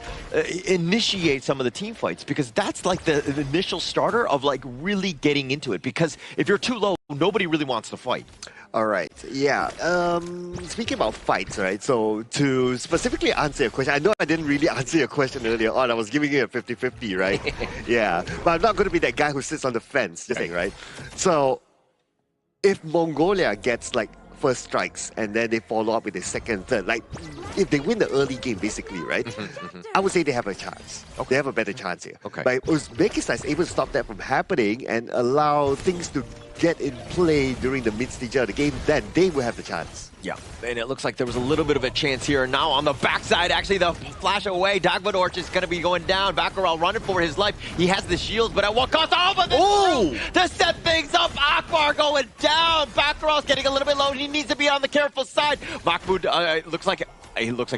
initiate some of the team fights, because that's like the initial starter of like really getting into it. Because if you're too low, nobody really wants to fight. All right, yeah. Speaking about fights, right? So to specifically answer your question, I know I didn't really answer your question earlier on. I was giving you a 50-50, right? Yeah, but I'm not going to be that guy who sits on the fence, just saying, right? So if Mongolia gets like first strikes and then they follow up with a second, third, like if they win the early game, basically, right? I would say they have a chance. They have a better chance here. Okay. But if Uzbekistan is able to stop that from happening and allow things to get in play during the mid-stage of the game, then they will have the chance. Yeah, and it looks like there was a little bit of a chance here. Now on the backside, actually, the flash away. Dagvadorch is going to be going down. Baccaral running for his life. He has the shields, but at what cost? Oh, but to set things up, Akbar going down. Baccaral's getting a little bit low. He needs to be on the careful side. Mahmoud, looks like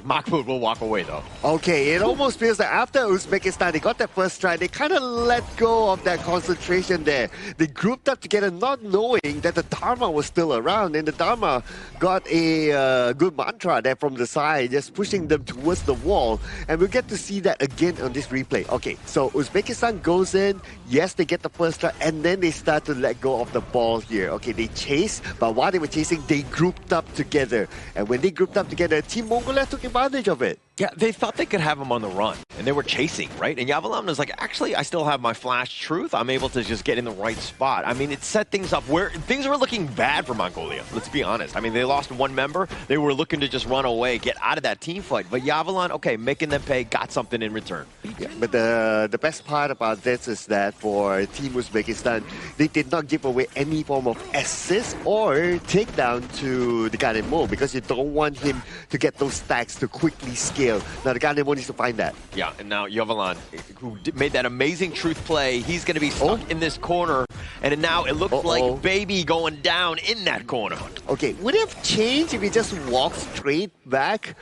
Mahmoud will walk away, though. Okay, it almost feels that after Uzbekistan, they got that first strike, they kind of let go of that concentration there. They grouped up together, not knowing that the Dharma was still around, and the Dharma got a good mantra there from the side, just pushing them towards the wall, and we'll get to see that again on this replay. Okay, so Uzbekistan goes in, yes, they get the first strike, and then they start to let go of the ball here. Okay, they chase, but while they were chasing, they grouped up together, and when they grouped up together, Team Mongolia took advantage of it. Yeah, they thought they could have him on the run, and they were chasing, right? And Yavalam was like, actually, I still have my flash truth. I'm able to just get in the right spot. I mean, it set things up where things were looking bad for Mongolia, let's be honest. I mean, they lost one member. They were looking to just run away, get out of that team fight. But Yavalan, okay, making them pay, got something in return. Yeah, but the best part about this is that for Team Uzbekistan, they did not give away any form of assist or takedown to the Ganemo, because you don't want him to get those stacks to quickly scale. Now the Ganemo needs to find that. Yeah, and now Yavalan, who made that amazing truth play, he's going to be stuck in this corner, and now it looks like Baby going down in that corner. Okay, would it have changed if he just walked straight back?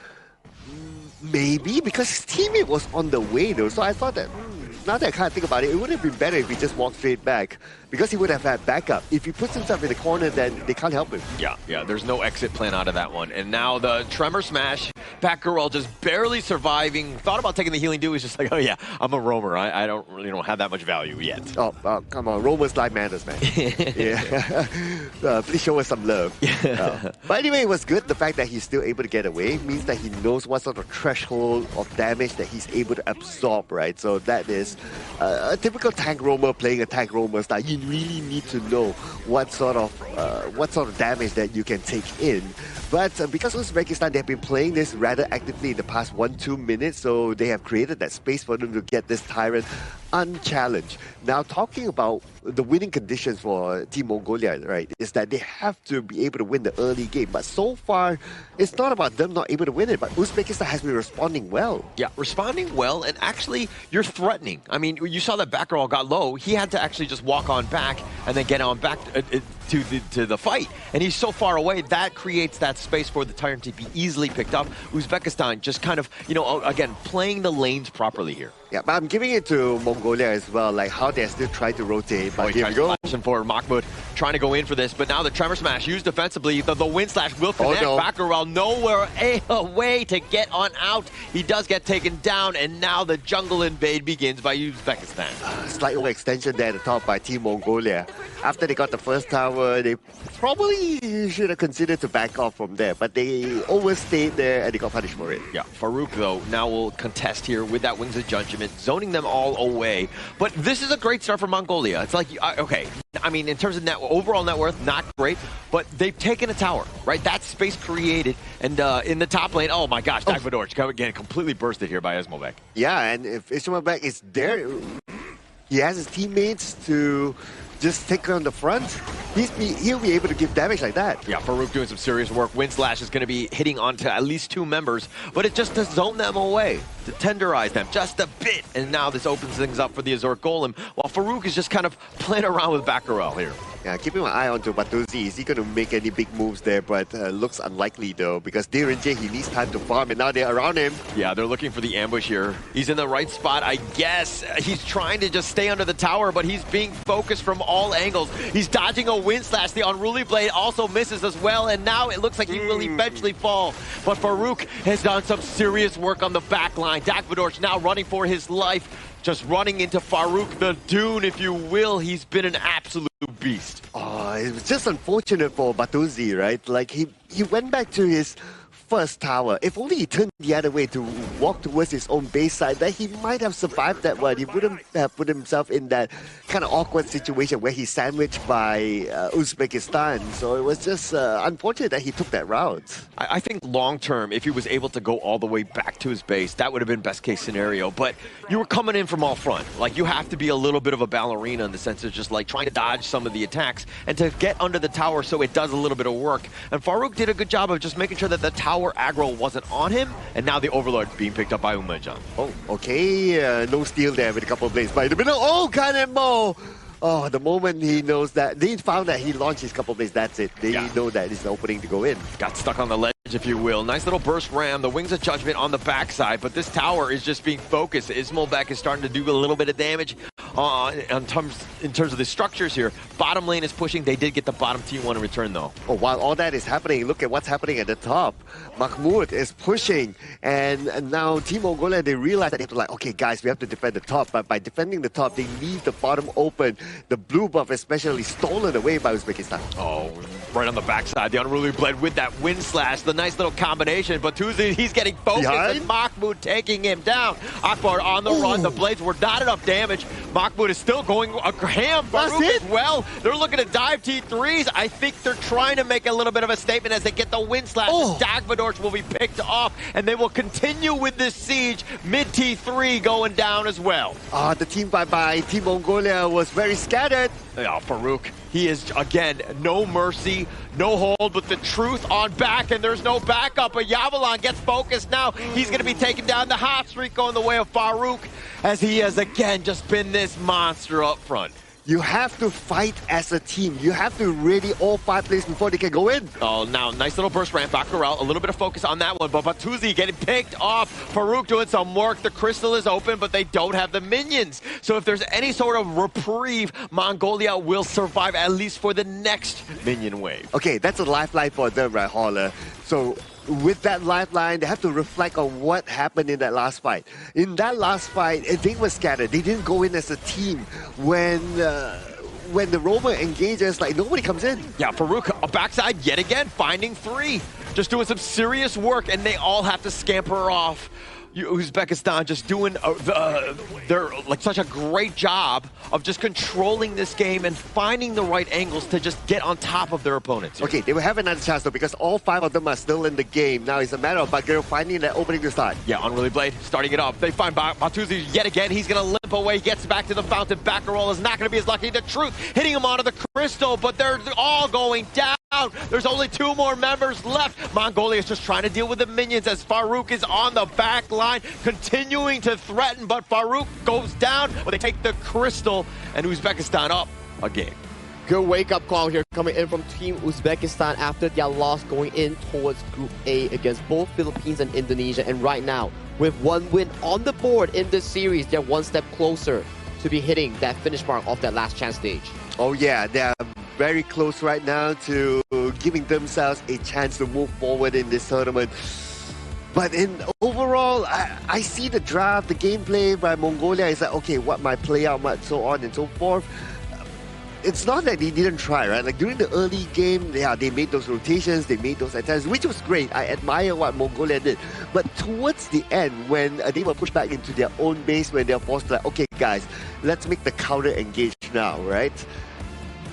Maybe, because his teammate was on the way though, so I thought that, now that I can't think about it, it would have been better if he just walked straight back, because he would have had backup. If he puts himself in the corner, then they can't help him. Yeah, there's no exit plan out of that one. And now the Tremor Smash, Batgirl just barely surviving. Thought about taking the healing dew, he's just like, oh yeah, I'm a roamer. I don't really have that much value yet. Oh, come on, roamers life matters, man. Yeah. Please show us some love. But anyway, it was good. The fact that he's still able to get away means that he knows what sort of threshold of damage that he's able to absorb, right? So that is a typical tank roamer playing a tank roamer style. You really need to know what sort of damage that you can take in. But because Uzbekistan, they have been playing this rather actively in the past 1-2 minutes, so they have created that space for them to get this Tyrant unchallenged. Now, talking about the winning conditions for Team Mongolia, right, is that they have to be able to win the early game. But so far, it's not about them not able to win it, but Uzbekistan has been responding well. Yeah, responding well, and actually, you're threatening. I mean, you saw that back roll got low. He had to actually just walk on back and then get on back to the fight. And he's so far away, that creates that space for the Tyrant to be easily picked up. Uzbekistan just kind of, you know, again, playing the lanes properly here. Yeah, but I'm giving it to Mongolia as well, like how they're still trying to rotate. But here we go. For Mahmoud, trying to go in for this, but now the Tremor Smash used defensively. The wind slash will connect. Bakarel nowhere a way to get on out. He does get taken down, and now the jungle invade begins by Uzbekistan. Slight overextension there at the top by Team Mongolia. After they got the first tower, they probably should have considered to back off from there, but they overstayed there and they got punished for it. Yeah, Farouk, though, now will contest here with that Wings of Judgment, zoning them all away. But this is a great start for Mongolia. It's like, okay, I mean, in terms of overall net worth, not great, but they've taken a tower, right? That space created, and in the top lane, oh my gosh, Dagvadorj again completely bursted here by Ismailbek. Yeah, and if Ismailbek is there, he has his teammates to just take on the front, he'll be able to give damage like that. Yeah, Farouk doing some serious work. Wind Slash is going to be hitting onto at least 2 members, but it just to zone them away, to tenderize them just a bit. And now this opens things up for the Azure Golem, while Farouk is just kind of playing around with Bakarel here. Yeah, keeping my eye on to Batuzi. Is he going to make any big moves there? But looks unlikely though, because Direnje, he needs time to farm, and now they're around him. Yeah, they're looking for the ambush here. He's in the right spot, I guess. He's trying to just stay under the tower, but he's being focused from all angles. He's dodging a Wind Slash. The Unruly Blade also misses as well, and now it looks like he will eventually fall. But Farouk has done some serious work on the back line. Dagvadorj now running for his life. Just running into Farouk the Dune, if you will. He's been an absolute beast. Oh, it was just unfortunate for Batuzi, right? Like, he went back to his first tower. If only he turned the other way to walk towards his own base side, then he might have survived that one. He wouldn't have put himself in that kind of awkward situation where he's sandwiched by Uzbekistan. So it was just unfortunate that he took that route. I think long term, if he was able to go all the way back to his base, that would have been best case scenario. But you were coming in from all front. Like, you have to be a little bit of a ballerina in the sense of just like trying to dodge some of the attacks and to get under the tower so it does a little bit of work. And Farouk did a good job of just making sure that the tower aggro wasn't on him, and now the Overlord being picked up by Umajan. Oh, okay. No steal there with a couple of blades by the middle. Oh, Kanemo! Oh, the moment he knows that, they found that he launched his couple of blades, that's it. They know that it's the opening to go in. Got stuck on the ledge, if you will. Nice little burst ram, the Wings of Judgment on the backside, but this tower is just being focused. Ismailbek is starting to do a little bit of damage in terms of the structures here. Bottom lane is pushing. They did get the bottom T1 in return, though. Oh, while all that is happening, look at what's happening at the top. Mahmoud is pushing, and now Team Mongolia, they realize that they have to, like, okay, guys, we have to defend the top, but by defending the top, they leave the bottom open. The blue buff especially stolen away by Uzbekistan. Oh, right on the backside. The Unruly Blade with that Wind Slash. The nice little combination. But Tuzi, he's getting focused, and Mahmoud taking him down. Akbar on the run. The blades were not enough damage. Mahmoud is still going ham. Farouk as well. They're looking to dive T3s. I think they're trying to make a little bit of a statement as they get the Wind Slash. Dagvadorj will be picked off, and they will continue with this siege. Mid T3 going down as well. The team by Team Mongolia was very scattered. Yeah, Farouk, he is, again, no mercy, no hold, but the truth on back, and there's no backup. But Yavalon gets focused now. He's going to be taking down the hot streak going the way of Farouk, as he has, again, just been this monster up front. You have to fight as a team. You have to ready all 5 plays before they can go in. Oh, now, nice little burst ramp. Bakarel, a little bit of focus on that one, but Batuzi getting picked off. Farouk doing some work. The crystal is open, but they don't have the minions. So if there's any sort of reprieve, Mongolia will survive at least for the next minion wave. Okay, that's a lifeline for them, right, Holler? So with that lifeline, they have to reflect on what happened in that last fight. In that last fight, they were scattered. They didn't go in as a team. When the Rover engages, like, nobody comes in. Yeah, Farouk, a backside yet again, finding 3. Just doing some serious work, and they all have to scamper off. Uzbekistan just doing they're like such a great job of just controlling this game and finding the right angles to just get on top of their opponents. Okay, they will have another chance though, because all 5 of them are still in the game. Now it's a matter of Bagheera finding that opening to start. Yeah, Unruly Blade starting it up. They find Batuzi yet again. He's going to away, gets back to the fountain. Baccarol is not going to be as lucky. The Truth hitting him onto the crystal, but they're all going down. There's only 2 more members left. Mongolia is just trying to deal with the minions as Farouk is on the back line, continuing to threaten, but Farouk goes down. Well, they take the crystal, and Uzbekistan up a game. Good wake-up call here coming in from Team Uzbekistan after their loss going in towards Group A against both Philippines and Indonesia. And right now, with 1 win on the board in this series, they're 1 step closer to be hitting that finish mark of that last chance stage. Oh yeah, they're very close right now to giving themselves a chance to move forward in this tournament. But overall, I see the draft, the gameplay by Mongolia is like, okay, what might play out, so on and so forth. It's not that they didn't try, right? Like during the early game, yeah, they made those rotations, they made those attempts, which was great. I admire what Mongolia did. But towards the end, when they were pushed back into their own base, when they're forced to like, okay, guys, let's make the counter engage now, right?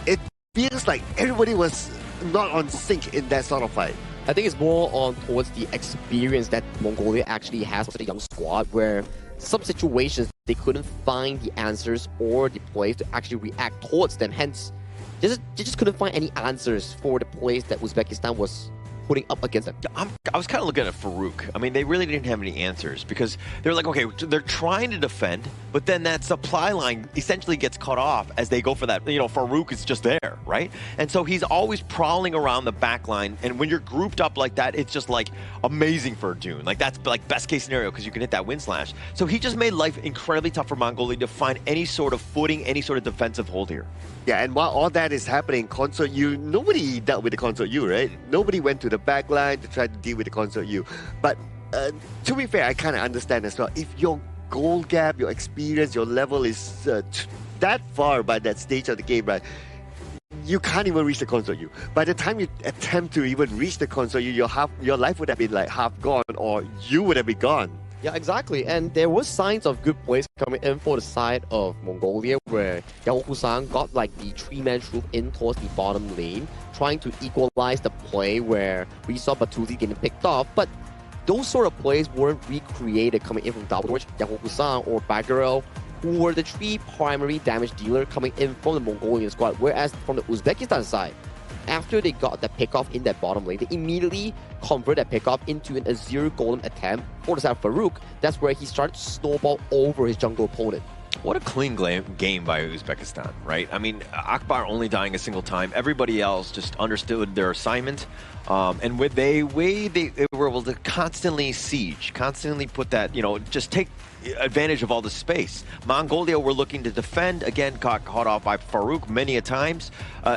It feels like everybody was not on sync in that sort of fight. I think it's more on towards the experience that Mongolia actually has with a young squad, where some situations they couldn't find the answers or the plays to actually react towards them. Hence, they just couldn't find any answers for the plays that Uzbekistan was putting up against them. I was kind of looking at Farouk. I mean, they really didn't have any answers because they're like, okay, they're trying to defend, but then that supply line essentially gets cut off as they go for that. You know, Farouk is just there, right? And so he's always prowling around the back line. And when you're grouped up like that, it's just like amazing for Dune. Like that's like best case scenario because you can hit that wind slash. So he just made life incredibly tough for Mongolia to find any sort of footing, any sort of defensive hold here. Yeah, and while all that is happening, Consort U, nobody dealt with the Consort U, right? Nobody went to the back line to try to deal with the Consort U. But to be fair, I kind of understand as well. If your goal gap, your experience, your level is that far by that stage of the game, right? You can't even reach the Consort U. By the time you attempt to even reach the Consort U, your life would have been like half gone, or you would have been gone. Yeah, exactly. And there was signs of good plays coming in for the side of Mongolia, where Yao Husang got like the 3-man troop in towards the bottom lane, trying to equalize the play where we saw Batuzi getting picked off. But those sort of plays weren't recreated coming in from Davidovich, Yao Husang, or Bagarel, who were the 3 primary damage dealer coming in from the Mongolian squad. Whereas from the Uzbekistan side, after they got that pickoff in that bottom lane, they immediately convert that pickoff into an Azir Golem attempt for the side of Farouk. That's where he started to snowball over his jungle opponent. What a clean game by Uzbekistan, right? I mean, Akbar only dying a single time. Everybody else just understood their assignment. And with they were able to constantly siege, constantly put that, you know, just take advantage of all the space. Mongolia were looking to defend, again, got caught off by Farouk many a times.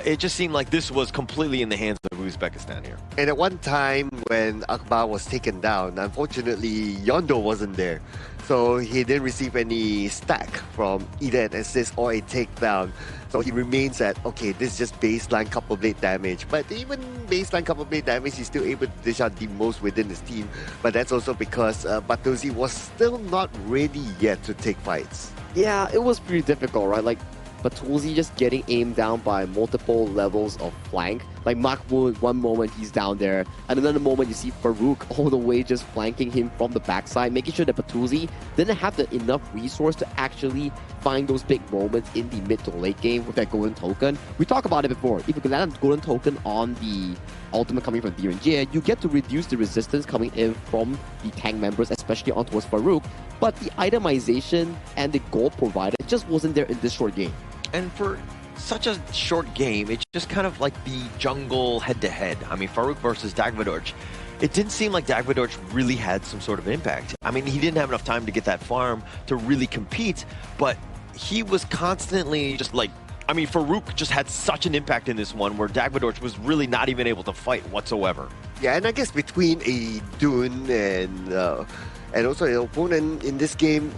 It just seemed like this was completely in the hands of Uzbekistan here. And at one time when Akbar was taken down, unfortunately, Yondo wasn't there. So he didn't receive any stack from either an assist or a takedown. So he remains at, okay, this is just baseline couple blade damage. But even baseline couple blade damage, he's still able to dish out the most within his team. But that's also because Batuzi was still not ready yet to take fights. Yeah, it was pretty difficult, right? Like, Batuzi just getting aimed down by multiple levels of flank. Like Mahmoud, one moment he's down there, and another moment you see Farouk all the way just flanking him from the backside, making sure that Batuzi didn't have the enough resource to actually find those big moments in the mid to late game with that golden token. We talked about it before. If you can land a golden token on the ultimate coming from Direnjie, you get to reduce the resistance coming in from the tank members, especially on towards Farouk. But the itemization and the gold provided just wasn't there in this short game. And for such a short game, it's just kind of like the jungle head-to-head. I mean, Farouk versus Dagvadorj. It didn't seem like Dagvadorj really had some sort of impact. I mean, he didn't have enough time to get that farm to really compete, but he was constantly just like, I mean, Farouk just had such an impact in this one where Dagvadorj was really not even able to fight whatsoever. Yeah, and I guess between a Dune and also an opponent in this game,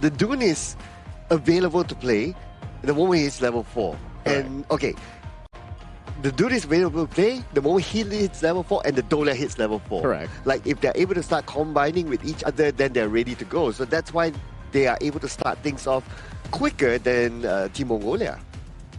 the Dune is available to play the moment he's level 4. Right. And okay, the Dune is available to play the moment he hits level 4 and the Dola hits level 4. Correct. Like if they're able to start combining with each other, then they're ready to go. So that's why they are able to start things off quicker than Team Mongolia.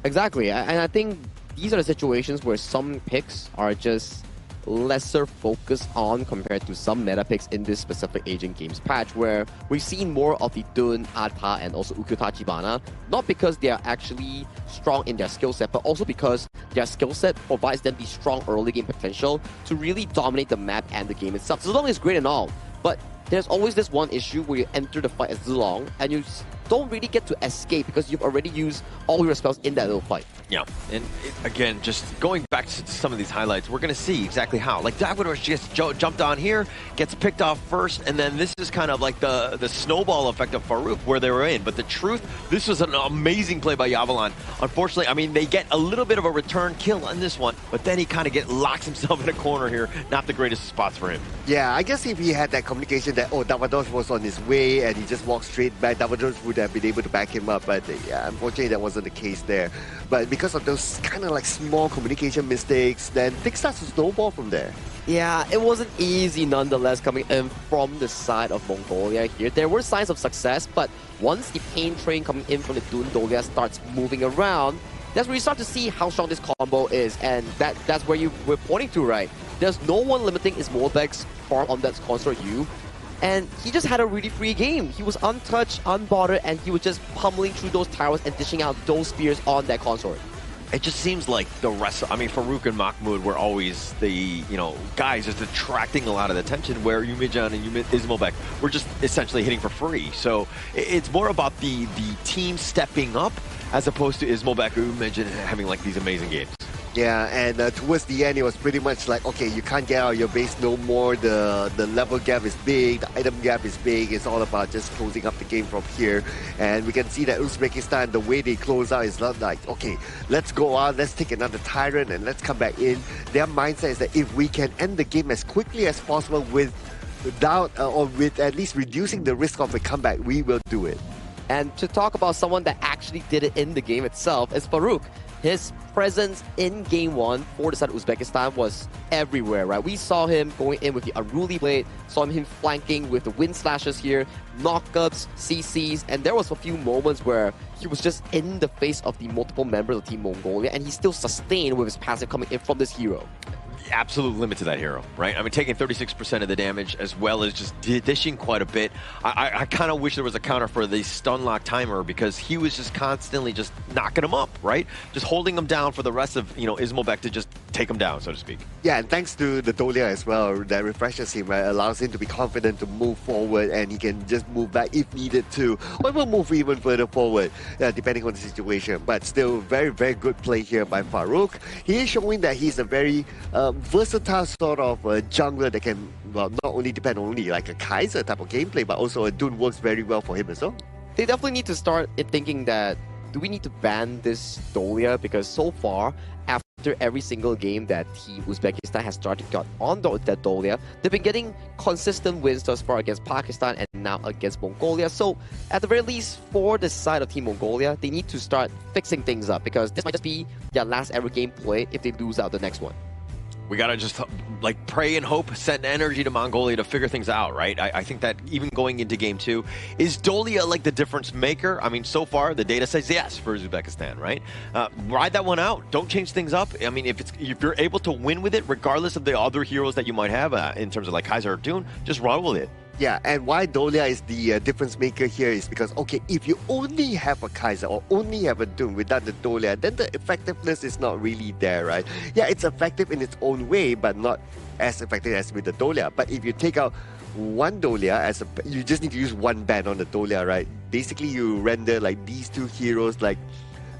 Exactly, and I think these are the situations where some picks are just lesser focus on compared to some meta picks in this specific Asian Games patch, where we've seen more of the Dun, Ata, and also Ukyota Tachibana, not because they are actually strong in their skill set, but also because their skill set provides them the strong early game potential to really dominate the map and the game itself. Zilong is great and all, but there's always this one issue where you enter the fight as Zilong and you don't really get to escape because you've already used all your spells in that little fight. Yeah, and again, just going back to some of these highlights, we're going to see exactly how. Like, Davidoff just jumped on here, gets picked off first, and then this is kind of like the snowball effect of Farouk where they were in. But the truth, this was an amazing play by Yavalan. Unfortunately, I mean, they get a little bit of a return kill on this one, but then he kind of locks himself in a corner here. Not the greatest spots for him. Yeah, I guess if he had that communication that, oh, Davidoff was on his way and he just walked straight back, Davidoff would have been able to back him up. But yeah, unfortunately, that wasn't the case there. But because of those kind of like small communication mistakes, then things start to snowball from there. Yeah, it wasn't easy nonetheless coming in from the side of Mongolia here. There were signs of success, but once the pain train coming in from the Dun Dolia starts moving around, that's where you start to see how strong this combo is, and that's where you were pointing to, right? There's no one limiting Ismolbek's farm on that consort U, and he just had a really free game. He was untouched, unbothered, and he was just pummeling through those towers and dishing out those spears on that consort. It just seems like the rest, I mean, Farouk and Mahmoud were always the, guys just attracting a lot of attention, where Yumijan and Ismolbek were just essentially hitting for free. So it's more about the team stepping up as opposed to Ismolbek or Yumijan having like these amazing games. Yeah, and towards the end, it was pretty much like, okay, you can't get out of your base no more. The level gap is big, the item gap is big. It's all about just closing up the game from here. And we can see that Uzbekistan, the way they close out is not like, okay, let's go out, let's take another Tyrant and let's come back in. Their mindset is that if we can end the game as quickly as possible without or with at least reducing the risk of a comeback, we will do it. And to talk about someone that actually did it in the game itself is Farouk. His presence in Game 1 for the side of Uzbekistan was everywhere, right? We saw him going in with the Unruly Blade, saw him flanking with the Wind Slashes here, knockups, CCs, and there was a few moments where he was just in the face of the multiple members of Team Mongolia, and he still sustained with his passive coming in from this hero. Absolute limit to that hero, right? I mean, taking 36% of the damage as well as just dishing quite a bit. I kind of wish there was a counter for the stun lock timer, because he was just constantly just knocking him up, right? Just holding him down for the rest of, Ismolbek to just take him down, so to speak. Yeah, and thanks to the Dolia as well, that refreshes him, right? Allows him to be confident to move forward, and he can just move back if needed to, or even move even further forward, depending on the situation. But still, very, very good play here by Farouk. He is showing that he's a very versatile sort of jungler that can, well, not only depend only like a Kaiser type of gameplay, but also a Dun works very well for him as well. They definitely need to start thinking that, do we need to ban this Dolia? Because so far, after every single game that Team Uzbekistan has started got on that Dolia, they've been getting consistent wins thus far against Pakistan and now against Mongolia. So at the very least, for the side of Team Mongolia, they need to start fixing things up, because this might just be their last ever game play if they lose out the next one. We gotta just like pray and hope, send energy to Mongolia to figure things out, right? I think that even going into Game 2, is Dolia like the difference maker? I mean, so far the data says yes for Uzbekistan, right? Ride that one out. Don't change things up. I mean, if you're able to win with it, regardless of the other heroes that you might have in terms of like Kaiser or Dune, just run with it. Yeah, and why Dolia is the difference maker here is because, okay, if you only have a Kaiser or only have a Doom without the Dolia, then the effectiveness is not really there, right? Yeah, it's effective in its own way, but not as effective as with the Dolia. But if you take out one Dolia, you just need to use one ban on the Dolia, right? Basically, you render like these two heroes like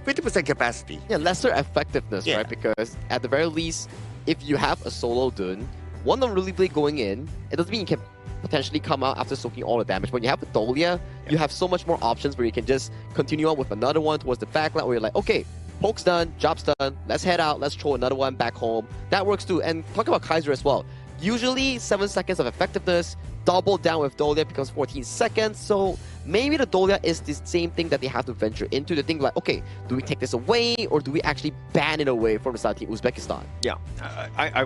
50% capacity. Yeah, lesser effectiveness, right? Because at the very least, if you have a solo Dun, one Unruly Blade going in, it doesn't mean you can potentially come out after soaking all the damage. When you have a Dolia, you have so much more options where you can just continue on with another one towards the backline, where you're like, okay, poke's done, job's done, let's head out, let's throw another one back home. That works too. And talk about Kaiser as well. Usually 7 seconds of effectiveness, doubled down with Dolia becomes 14 seconds, so maybe the Dolia is the same thing that they have to venture into. They think like, okay, do we take this away or do we actually ban it away from the side of Team Uzbekistan? Yeah,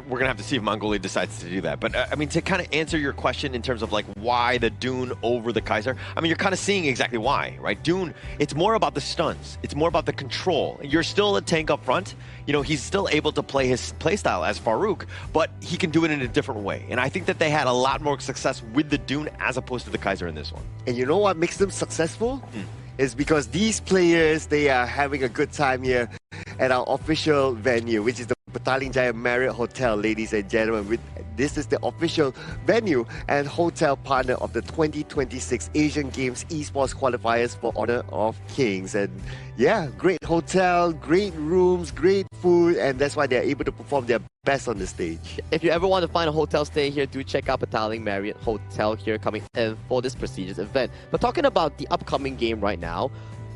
we're gonna have to see if Mongolia decides to do that. But I mean, to kind of answer your question in terms of like why the Dune over the Kaiser, I mean, you're kind of seeing exactly why, right? Dune, it's more about the stuns, it's more about the control. You're still a tank up front. You know, he's still able to play his playstyle as Farouk, but he can do it in a different way. And I think that they had a lot more success with the Dune as opposed to the Kaiser in this one. And you know what makes them successful? Is because these players, they are having a good time here at our official venue, which is the Petaling Jaya Marriott Hotel, ladies and gentlemen. This is the official venue and hotel partner of the 2026 Asian Games Esports Qualifiers for Honor of Kings. And yeah, great hotel, great rooms, great food, and that's why they're able to perform their best on the stage. If you ever want to find a hotel stay here, do check out Petaling Marriott Hotel here coming in for this prestigious event. But talking about the upcoming game right now,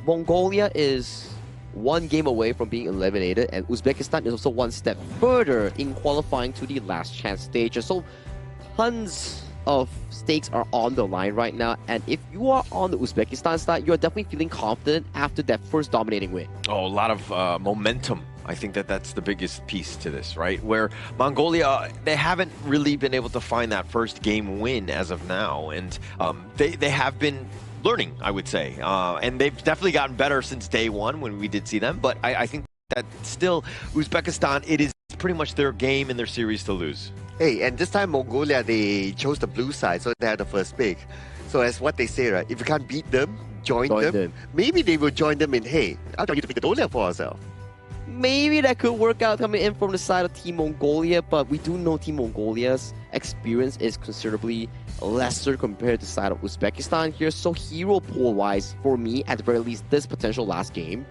Mongolia is one game away from being eliminated, and Uzbekistan is also one step further in qualifying to the last chance stage. So tons of stakes are on the line right now, and if you are on the Uzbekistan side, you're definitely feeling confident after that first dominating win. Oh, a lot of momentum. I think that that's the biggest piece to this, right? Where Mongolia, they haven't really been able to find that first game win as of now, and they have been learning, I would say. And they've definitely gotten better since day one when we did see them. But I think that still, Uzbekistan, it is pretty much their game and their series to lose. Hey, and this time Mongolia, they chose the blue side, so they had the first pick. So as what they say, right, if you can't beat them, join them. Maybe they will join them in, hey, I'll tell you to pick the Dolia for ourselves. Maybe that could work out coming in from the side of Team Mongolia, but we do know Team Mongolia's experience is considerably lesser compared to the side of Uzbekistan here. So hero pool-wise, for me, at the very least, this potential last game,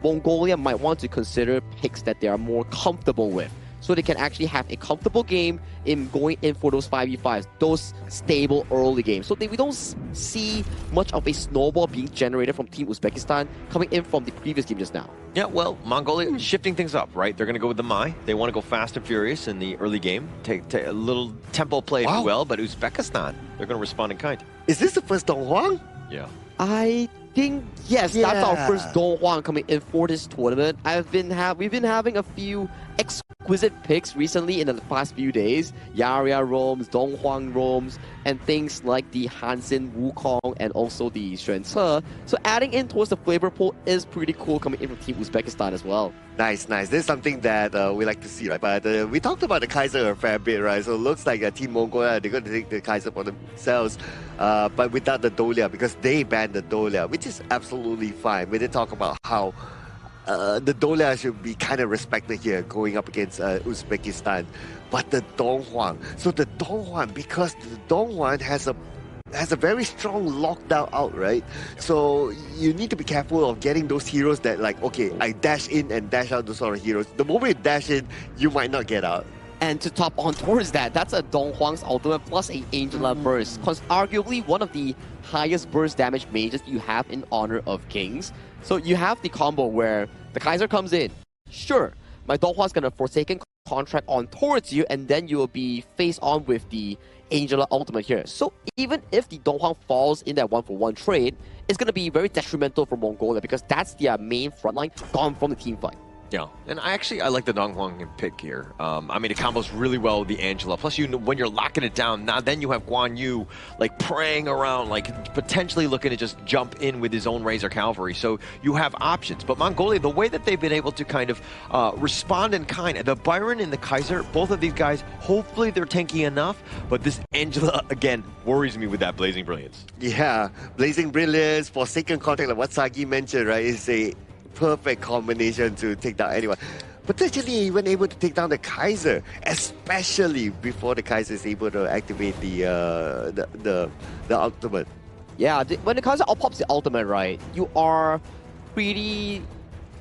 Mongolia might want to consider picks that they are more comfortable with, so they can actually have a comfortable game in going in for those 5v5s, those stable early games. So we don't see much of a snowball being generated from Team Uzbekistan coming in from the previous game just now. Yeah, well, Mongolia shifting things up, right? They're going to go with the Mai. They want to go fast and furious in the early game. Take a little tempo play, if you will, but Uzbekistan, they're going to respond in kind. Is this the first Donghuang? Yeah. I think, yes, that's our first Donghuang coming in for this tournament. We've been having a few exquisite picks recently in the past few days. Yaria roams, Donghuang roams, and things like the Hansen Wukong and also the Xuan Ce. So adding in towards the flavor pool is pretty cool coming in from Team Uzbekistan as well. Nice. This is something that we like to see, right? But we talked about the Kaiser a fair bit, right? So it looks like Team Mongolia, they're going to take the Kaiser for themselves, but without the Dolia, because they banned the Dolia, which is absolutely fine. We did talk about how the Dolia should be kind of respected here going up against Uzbekistan. But the Donghuang, so the Donghuang, because the Donghuang has a very strong lockdown out, right? So you need to be careful of getting those heroes that like, okay, I dash in and dash out those sort of heroes. The moment you dash in, you might not get out. And to top on towards that, that's a Donghuang's ultimate plus a Angela burst. Arguably one of the highest burst damage mages you have in Honor of Kings. So you have the combo where the Kaiser comes in. Sure, my Donghuang's gonna Forsaken contract on towards you, and then you will be face on with the Angela ultimate here. So even if the Donghuang falls in that 1-for-1 trade, it's gonna be very detrimental for Mongolia because that's their main frontline gone from the team fight. Yeah, and I like the Donghuang pick here. I mean, it combos really well with the Angela. Plus, when you're locking it down, now then you have Guan Yu like praying around, like potentially looking to just jump in with his own Razor Cavalry. So you have options. But Mongolia, the way that they've been able to kind of respond in kind, the Byron and the Kaiser, both of these guys, hopefully they're tanky enough. But this Angela, again, worries me with that Blazing Brilliance. Yeah, Blazing Brilliance, Forsaken Contract, like what Sagi mentioned, right, is a perfect combination to take down anyone. Potentially even able to take down the Kaiser, especially before the Kaiser is able to activate the ultimate. Yeah, when the Kaiser pops the ultimate, right, you are pretty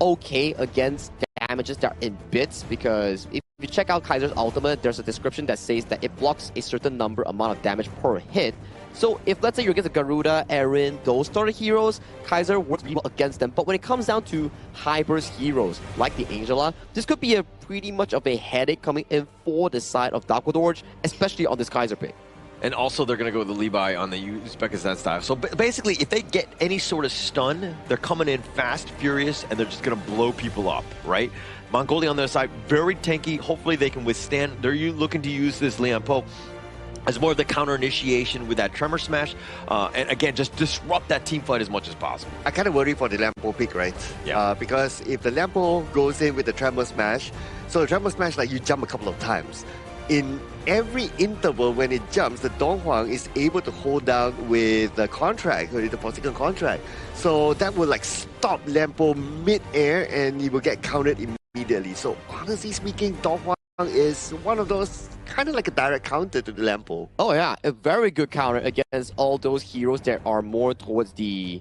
okay against damages that are in bits, because if you check out Kaiser's ultimate, there's a description that says that it blocks a certain amount of damage per hit. So if, let's say, you're against a Garuda, Eren, those sort of heroes, Kaiser works really well against them. But when it comes down to high burst heroes like the Angela, this could be a pretty much of a headache coming in for the side of Dark Dorj, especially on this Kaiser pick. And also, they're going to go with the Levi on the Uzbekistan style. So basically, if they get any sort of stun, they're coming in fast, furious, and they're just going to blow people up, right? Mongolia on their side, very tanky. Hopefully, they can withstand. They're looking to use this Lian Po as more of the counter initiation with that Tremor Smash. And again, just disrupt that team fight as much as possible. I kind of worry for the Lampo pick, right? Yeah. Because if the Lampo goes in with the Tremor Smash, so the Tremor Smash, like you jump a couple of times. In every interval when it jumps, the Donghuang is able to hold down with the contract, with the Forsaken contract. So that will like stop Lampo mid-air and he will get countered immediately. So honestly speaking, Donghuang is one of those kind of like a direct counter to the Lampo. Oh yeah, a very good counter against all those heroes that are more towards the,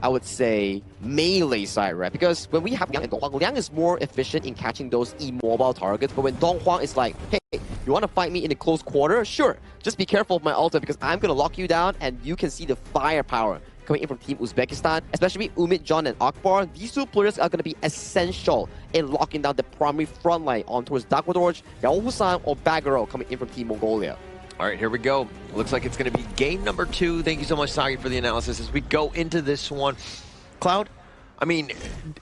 I would say, melee side, right? Because when we have Liang and Donghuang, Liang is more efficient in catching those immobile targets, but when Donghuang is like, hey, you want to fight me in a close quarter? Sure, just be careful of my ultimate because I'm going to lock you down and you can see the firepower coming in from Team Uzbekistan, especially Umit, John, and Akbar. These two players are going to be essential in locking down the primary front line on towards Dakwadorj, Yao Husan, or Bagaro coming in from Team Mongolia. All right, here we go. Looks like it's going to be game number 2. Thank you so much, Sagi, for the analysis as we go into this one. Cloud, I mean,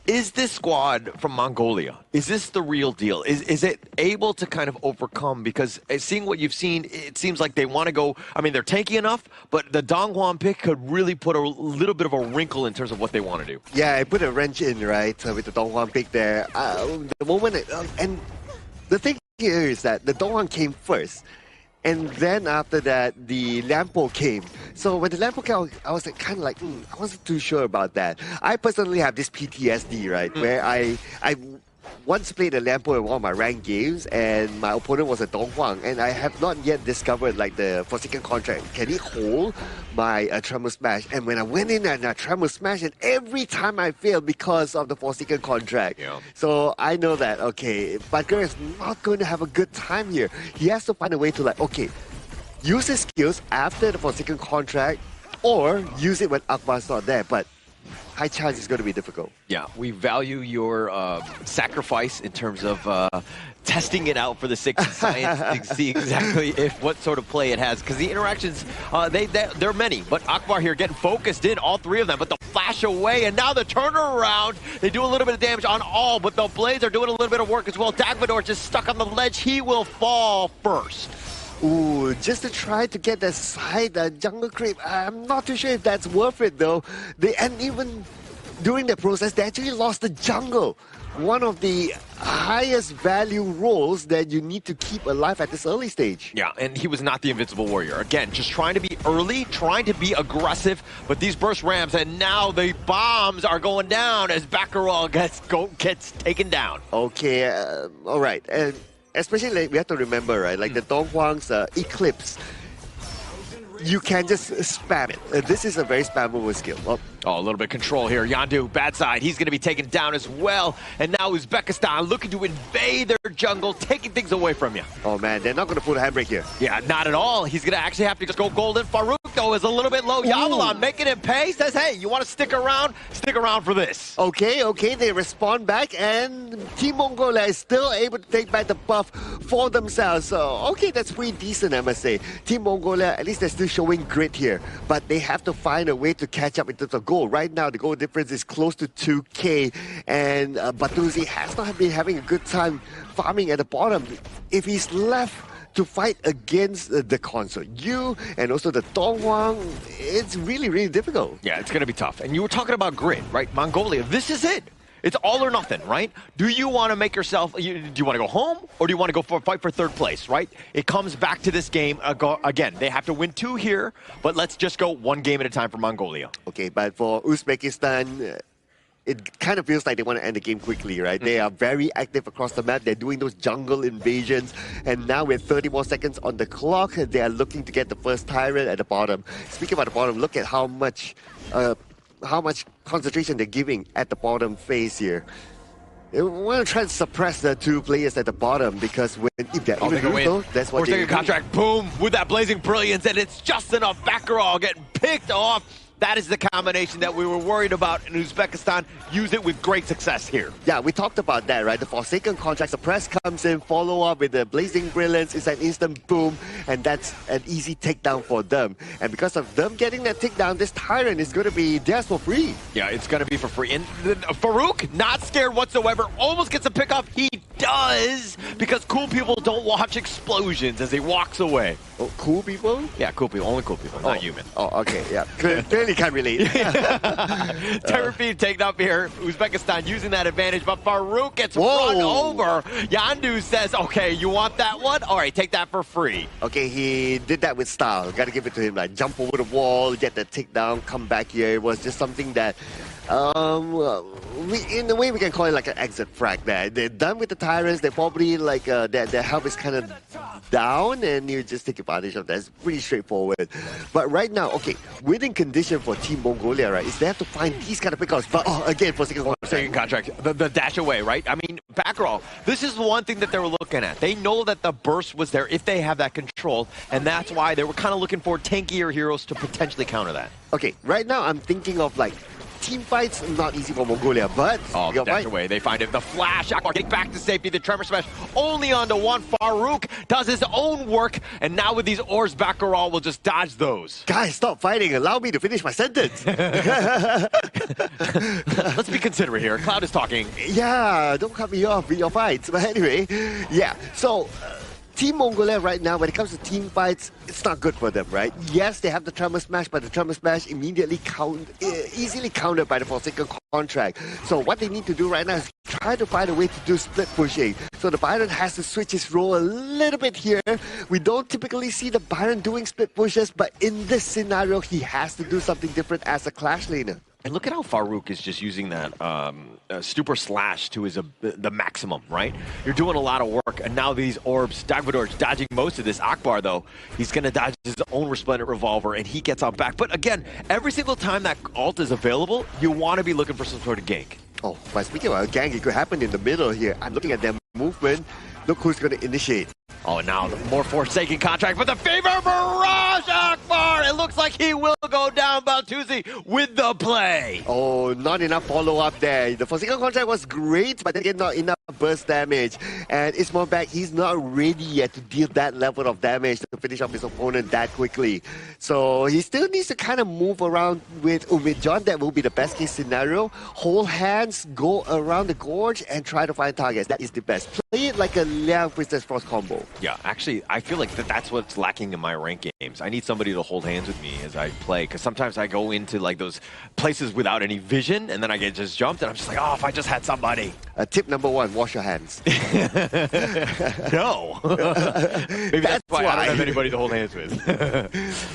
is this squad from Mongolia, is this the real deal? Is it able to kind of overcome? Because seeing what you've seen, it seems like they want to go, I mean, they're tanky enough, but the Donghuang pick could really put a little bit of a wrinkle in terms of what they want to do. Yeah, I put a wrench in, right, with the Donghuang pick there. The moment, and the thing here is that the Donghuang came first. And then after that, the Lampo came. So when the Lampo came, I was like, kind of like, I wasn't too sure about that. I personally have this PTSD, right, where I once played a Lampo in one of my ranked games, and my opponent was a Donghuang, and I have not yet discovered like the Forsaken contract. Can he hold my Tremor Smash? And when I went in and I Tremor Smash, and every time I failed because of the Forsaken contract. Yeah. So I know that, okay, Badger is not going to have a good time here. He has to find a way to like, okay, use his skills after the Forsaken contract, or use it when Akbar's not there. But high chance it's going to be difficult. Yeah, we value your sacrifice in terms of testing it out for the sake of science to see exactly what sort of play it has. Because the interactions, there are many, but Akbar here getting focused in, all 3 of them, but the flash away, and now the turnaround. They do a little bit of damage on all, but the Blades are doing a little bit of work as well. Dagvador just stuck on the ledge. He will fall first. Ooh, just to try to get that side jungle creep. I'm not too sure if that's worth it though. And even during the process, they actually lost the jungle. One of the highest value roles that you need to keep alive at this early stage. Yeah, and he was not the invincible warrior. Again, just trying to be early, trying to be aggressive, but these burst ramps, and now the bombs are going down as Baccarat gets taken down. Okay, all right. And especially, like, we have to remember, right? Like the Donghuang's Eclipse, you can just spam it. This is a very spammable skill. Well, oh, a little bit of control here. Yandu, bad side. He's going to be taken down as well. And now Uzbekistan looking to invade their jungle, taking things away from you. Oh, man, they're not going to put a handbrake here. Yeah, not at all. He's going to actually have to just go golden. Farouk, though, is a little bit low. Yavalon making him pay. Says, hey, you want to stick around? Stick around for this. Okay, they respond back, and Team Mongolia is still able to take back the buff for themselves. So, okay, that's pretty decent, I must say. Team Mongolia, at least they're still showing grit here, but they have to find a way to catch up in terms of goal. Right now, the goal difference is close to 2K, and Batuzi has not been having a good time farming at the bottom. If he's left to fight against the console, you and also the Donghuang, it's really, really difficult. Yeah, it's going to be tough. And you were talking about grit, right? Mongolia, this is it. It's all or nothing, right? Do you want to make yourself, do you want to go home, or do you want to go for a fight for 3rd place, right? It comes back to this game. Again, they have to win 2 here, but let's just go 1 game at a time for Mongolia. Okay, but for Uzbekistan, it kind of feels like they want to end the game quickly, right? They are very active across the map. They're doing those jungle invasions. And now with 30 more seconds on the clock, they are looking to get the first Tyrant at the bottom. Speaking about the bottom, look at how much concentration they're giving at the bottom phase here. They want to try to suppress the 2 players at the bottom, because if they're even though, that's what they do. Contract, boom, with that blazing brilliance, and it's just enough. Baccarat getting picked off. That is the combination that we were worried about in Uzbekistan. Use it with great success here. Yeah, we talked about that, right? The Forsaken contract, the press comes in, follow up with the Blazing Brilliance. It's an instant boom, and that's an easy takedown for them. And because of them getting that takedown, this Tyrant is going to be theirs for free. Yeah, it's going to be for free. And Farouk, not scared whatsoever, almost gets a pickoff. He does, because cool people don't watch explosions as he walks away. Oh, cool people? Yeah, cool people. Only cool people, not human. Oh, okay, yeah. Clearly can't relate. Terrafeed taken up here. Uzbekistan using that advantage, but Farouk gets run over. Yandu says, okay, you want that one? All right, take that for free. Okay, he did that with style. Got to give it to him. Like, jump over the wall, get the takedown, come back here. It was just something that, in a way, we can call it like an exit frag there. They're done with the Tyrants. They're probably like, their health is kind of down, and you just take advantage of that. It's pretty straightforward. But right now, okay, winning condition for Team Mongolia, right, is they have to find these kind of pickups. But again, for second contract, the dash away, right? I mean, back roll. This is one thing that they were looking at. They know that the burst was there if they have that control, and that's why they were kind of looking for tankier heroes to potentially counter that. Okay, right now I'm thinking of like team fights, not easy for Mongolia, but the dash away, they find it. The flash, Akbar getting back to safety. The tremor smash only onto one. Farouk does his own work, and now with these orbs, Baccarat will just dodge those. Guys, stop fighting. Allow me to finish my sentence. Let's be considerate here. Cloud is talking. Yeah, don't cut me off with your fights. But anyway, yeah. So, Team Mongolia right now, when it comes to team fights, it's not good for them, right? Yes, they have the Tremor Smash, but the Tremor Smash immediately easily countered by the Forsaken contract. So what they need to do right now is try to find a way to do split pushing. So the Byron has to switch his role a little bit here. We don't typically see the Byron doing split pushes, but in this scenario, he has to do something different as a Clash laner. And look at how Farouk is just using that Stupor Slash to the maximum, right? You're doing a lot of work, and now these orbs, Dagvador's dodging most of this. Akbar, though, he's going to dodge his own Resplendent Revolver, and he gets out back. But again, every single time that ult is available, you want to be looking for some sort of gank. Oh, but speaking about a gank, it could happen in the middle here. I'm looking at their movement. Look who's going to initiate. Oh, now the more Forsaken contract, but the Fever Barrage, Akbar! It looks like he will go down, Baltuzi, with the play. Oh, not enough follow-up there. The Forsaken contract was great, but again, not enough burst damage. And Ismail back, he's not ready yet to deal that level of damage to finish off his opponent that quickly. So he still needs to kind of move around with Umid John. That will be the best case scenario. Hold hands, go around the gorge, and try to find targets. That is the best. Play it like a Liang Princess Frost combo. Yeah, actually, I feel like that's what's lacking in my ranked games. I need somebody to hold hands with me as I play, because sometimes I go into like those places without any vision, and then I get just jumped, and I'm just like, oh, if I just had somebody. Tip number one, wash your hands. No. Maybe that's why I don't have anybody to hold hands with.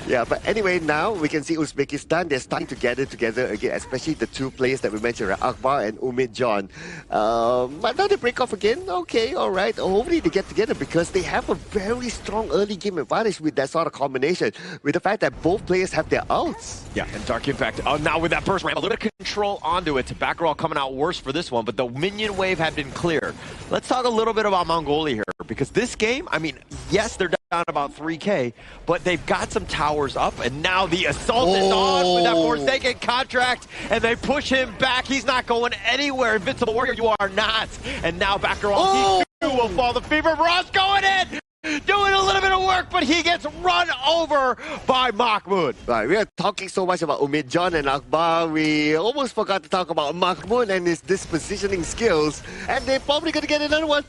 Yeah, but anyway, now we can see Uzbekistan, they're starting to gather together again, especially the two players that we mentioned, right? Akbar and Umid John. But now they break off again. Okay, all right. Hopefully they get together, because they have a very strong early game advantage with that sort of combination, with the fact that both players have their ults. Yeah, and Dark Impact, now with that burst ramp, a little bit of control onto it. Baccarat coming out worse for this one, but the minion wave had been cleared. Let's talk a little bit about Mongolia here, because this game, I mean, yes, they're down about 3K, but they've got some towers up, and now the assault is on with that Forsaken contract, and they push him back. He's not going anywhere. Invincible Warrior, you are not. And now Baccarat, he will fall. The Fever Barrage going in! Doing a little bit of work, but he gets run over by Mahmoud. Right, we are talking so much about Umid John and Akbar, we almost forgot to talk about Mahmoud and his dispositioning skills, and they're probably going to get another one.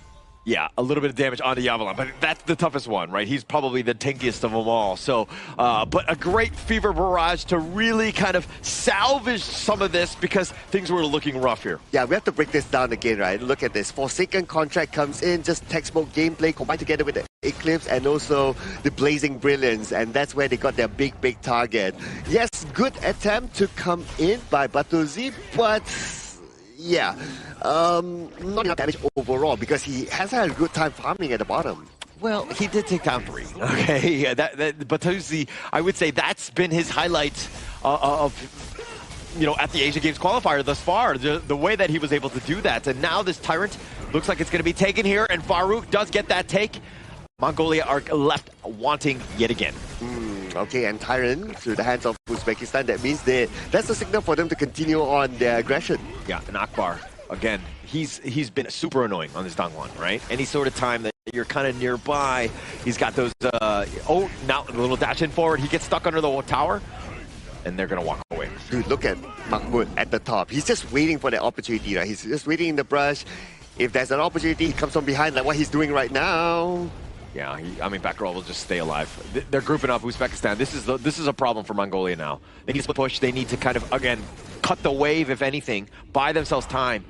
Yeah, a little bit of damage on the Yavalon, but that's the toughest one, right? He's probably the tankiest of them all. So, but a great Fever Barrage to really kind of salvage some of this, because things were looking rough here. Yeah, we have to break this down again, right? Look at this. Forsaken contract comes in, just textbook gameplay combined together with the Eclipse and also the Blazing Brilliance, and that's where they got their big target. Yes, good attempt to come in by Batuzi, but yeah, not enough damage overall, because he has had a good time farming at the bottom. Well, he did take down 3. Okay, yeah, Batuzi, I would say that's been his highlight of, you know, at the Asian Games qualifier thus far. The way that he was able to do that, and now this Tyrant looks like it's going to be taken here, and Farouk does get that take. Mongolia are left wanting yet again. Okay, and Tyrant to the hands of Uzbekistan. That means that's a signal for them to continue on their aggression. Yeah, and Akbar, again, he's been super annoying on this Dongwon, right? Any sort of time that you're kind of nearby, he's got those, now a little dash in forward, he gets stuck under the tower, and they're gonna walk away. Dude, look at Mahmoud at the top. He's just waiting for the opportunity, right? He's just waiting in the brush. If there's an opportunity, he comes from behind like what he's doing right now. Yeah, I mean, back row will just stay alive. They're grouping up Uzbekistan. This is a problem for Mongolia now. They need to split push. They need to kind of, again, cut the wave, if anything, buy themselves time.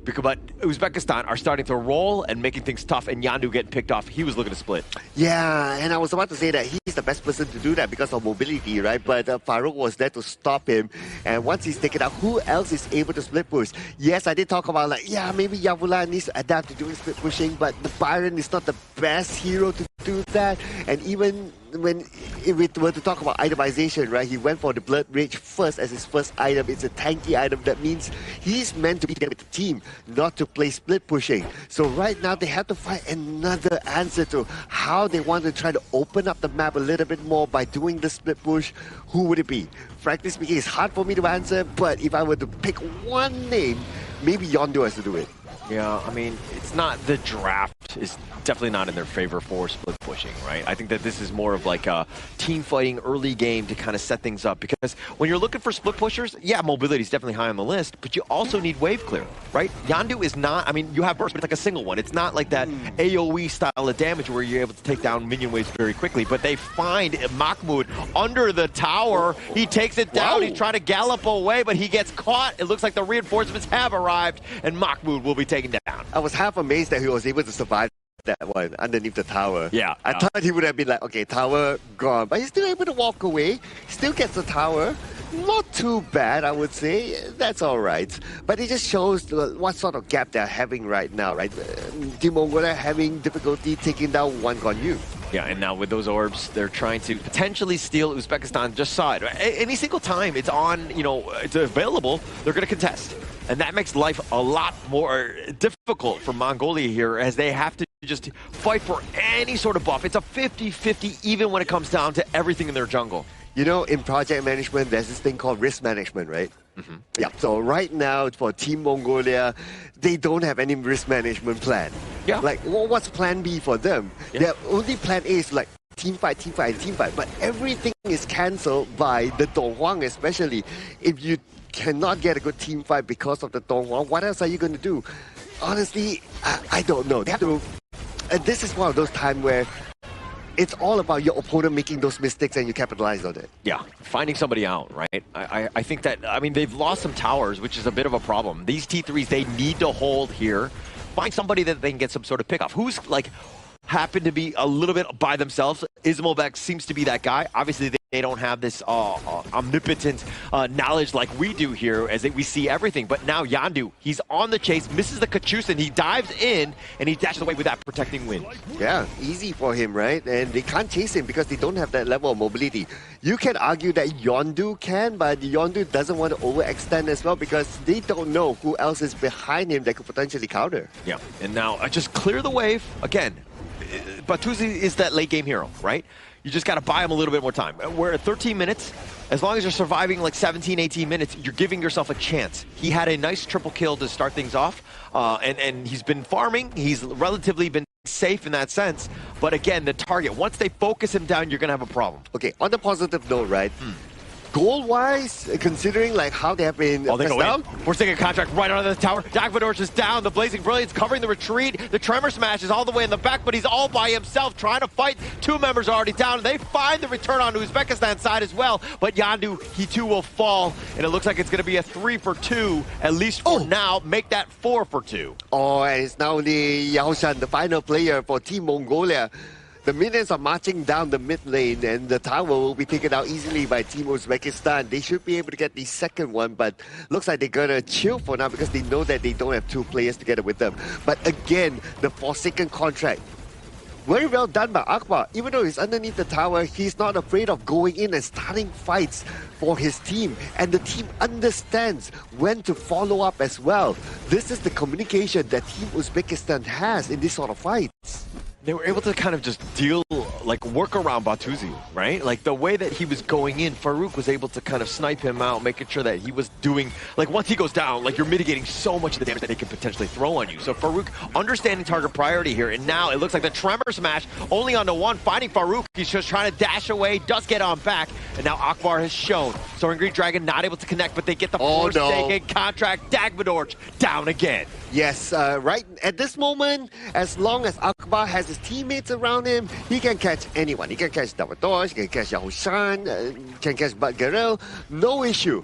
But Uzbekistan are starting to roll and making things tough, and Yandu getting picked off. He was looking to split. Yeah, and I was about to say that he's the best person to do that because of mobility, right? But Farouk was there to stop him. And once he's taken out, who else is able to split push? Yes, I did talk about maybe Yavula needs to adapt to doing split pushing, but the Byron is not the best hero to do that. And even if we were to talk about itemization, right, he went for the Blood Rage first as his first item. It's a tanky item. That means he's meant to be together with the team, not to play split pushing. So right now they have to find another answer to how they want to try to open up the map a little bit more by doing the split push. Who would it be? Frankly speaking, it's hard for me to answer, but if I were to pick one name, maybe Yondu has to do it. Yeah, I mean, it's not the draft is definitely not in their favor for split pushing, right? I think that this is more of like a team fighting early game to kind of set things up, because when you're looking for split pushers, yeah, mobility is definitely high on the list, but you also need wave clear, right? Yandu is not, I mean, you have burst, but it's like a single one. It's not like that AoE style of damage where you're able to take down minion waves very quickly, but they find Mahmoud under the tower. He takes it down. He's trying to gallop away, but he gets caught. It looks like the reinforcements have arrived, and Mahmoud will be taken down. I was half amazed that he was able to survive that one underneath the tower. Yeah. I thought he would have been like, okay, tower gone, but he's still able to walk away, still gets the tower. Not too bad, I would say. That's all right. But it just shows what sort of gap they're having right now, right? Team Mongolia having difficulty taking down one Gonyu. Yeah, and now with those orbs, they're trying to potentially steal Uzbekistan. Just saw it. Any single time it's on, it's available, they're going to contest. And that makes life a lot more difficult for Mongolia here, as they have to just fight for any sort of buff. It's a 50-50 even when it comes down to everything in their jungle. You know, in project management, there's this thing called risk management, right? Yeah, so right now for Team Mongolia, they don't have any risk management plan. Yeah. Like, what's plan B for them? Yeah. Their only plan A is like team fight, team fight, team fight. But everything is cancelled by the Donghuang, especially. If you cannot get a good team fight because of the Donghuang, what else are you going to do? Honestly, I don't know. They have to, this is one of those times where it's all about your opponent making those mistakes and you capitalize on it. Yeah, finding somebody out, right? I think that, I mean, they've lost some towers, which is a bit of a problem. These T3s, they need to hold here. Find somebody that they can get some sort of pick off. Who's, like, happen to be a little bit by themselves. Ismobek seems to be that guy. Obviously, they don't have this omnipotent knowledge like we do here, as we see everything. But now Yandu, he's on the chase, misses the Kachusa, and he dives in, and he dashes away with that protecting wind. Yeah, easy for him, right? And they can't chase him because they don't have that level of mobility. You can argue that Yondu can, but Yondu doesn't want to overextend as well because they don't know who else is behind him that could potentially counter. Yeah, and now just clear the wave. Again, Batuzi is that late game hero, right? You just got to buy him a little bit more time. We're at 13 minutes. As long as you're surviving like 17, 18 minutes, you're giving yourself a chance. He had a nice triple kill to start things off, and he's been farming. He's relatively been safe in that sense. But again, the target, once they focus him down, you're going to have a problem. Okay, on the positive note, right? Goal-wise, considering like how they have been they go down, forcing a contract right under the tower. Dagvador's is down. The Blazing Brilliance covering the retreat. The Tremor Smash is all the way in the back, but he's all by himself trying to fight. Two members are already down. They find the return on Uzbekistan's side as well, but Yandu, he too will fall, and it looks like it's going to be a 3 for 2, at least for now. Make that 4 for 2. Oh, and it's now only Yaoshan, the final player for Team Mongolia. The minions are marching down the mid lane, and the tower will be taken out easily by Team Uzbekistan. They should be able to get the second one, but looks like they're gonna chill for now because they know that they don't have two players together with them. But again, the Forsaken contract, very well done by Akbar. Even though he's underneath the tower, he's not afraid of going in and starting fights for his team. And the team understands when to follow up as well. This is the communication that Team Uzbekistan has in this sort of fights. They were able to kind of just deal like work around Batuzu, right? Like the way that he was going in, Farouk was able to kind of snipe him out, making sure that he was doing, like once he goes down, like you're mitigating so much of the damage that he can potentially throw on you. So Farouk understanding target priority here, and now it looks like the Tremor Smash only on the one, finding Farouk. He's just trying to dash away, does get on back, and now Akbar has shown. Soaring Green Dragon not able to connect, but they get the Forsaken contract. Dagmadorch down again. Yes, right at this moment, as long as Akbar has his teammates around him, he can catch anyone. He can catch Davadosh, he can catch Yao Shan, can catch Bud Garel, no issue.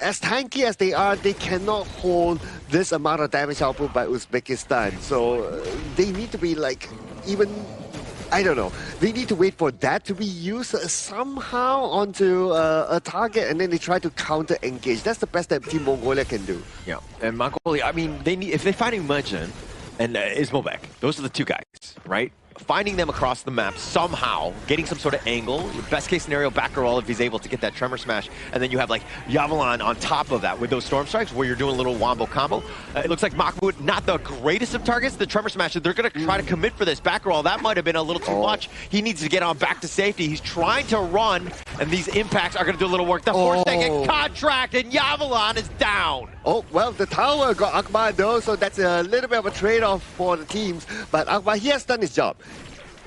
As tanky as they are, they cannot hold this amount of damage output by Uzbekistan. So they need to be like, even, I don't know, they need to wait for that to be used somehow onto a target, and then they try to counter engage. That's the best that Team Mongolia can do. Yeah, and Mongolia, I mean, they need, if they find Imagine and Ismobek, those are the two guys, right? Finding them across the map somehow, getting some sort of angle. Best case scenario, Baccarol if he's able to get that Tremor Smash, and then you have like Yavalan on top of that with those Storm Strikes where you're doing a little wombo combo. It looks like Mahmoud, not the greatest of targets. The Tremor Smash, they're going to try to commit for this. Baccarol, that might have been a little too much. He needs to get on back to safety. He's trying to run, and these impacts are going to do a little work. The Forsaken contract, and Yavalan is down. Oh, well, the tower got Akbar though, so that's a little bit of a trade-off for the teams. But Akbar, he has done his job.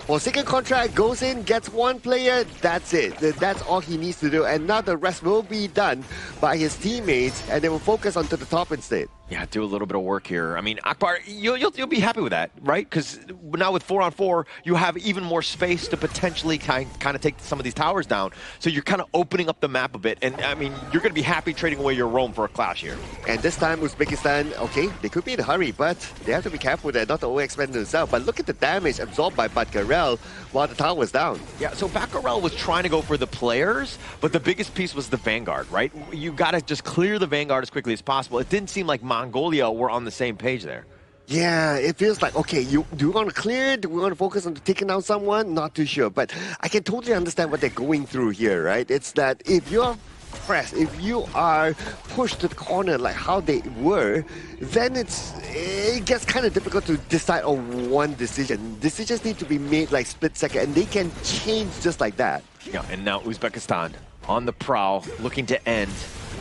Forsaken contract goes in, gets one player, that's it. That's all he needs to do. And now the rest will be done by his teammates, and they will focus onto the top instead. Yeah, do a little bit of work here. I mean, Akbar, you'll be happy with that, right? Because now with 4-on-4, you have even more space to potentially kind of take some of these towers down. So you're kind of opening up the map a bit. And, I mean, you're going to be happy trading away your roam for a clash here. And this time, Uzbekistan, okay, they could be in a hurry, but they have to be careful there, not to overexpend themselves. But look at the damage absorbed by Batgarel while the tower was down. Yeah, so Batgarel was trying to go for the players, but the biggest piece was the Vanguard, right? You got to just clear the Vanguard as quickly as possible. It didn't seem like Mongolia were on the same page there. Yeah, it feels like, okay, do you want to clear it? Do we want to focus on taking down someone? Not too sure, but I can totally understand what they're going through here, right? It's that if you're pressed, if you are pushed to the corner like how they were, then it gets kind of difficult to decide on one decision. Decisions need to be made like split second, and they can change just like that. Yeah, and now Uzbekistan on the prowl, looking to end.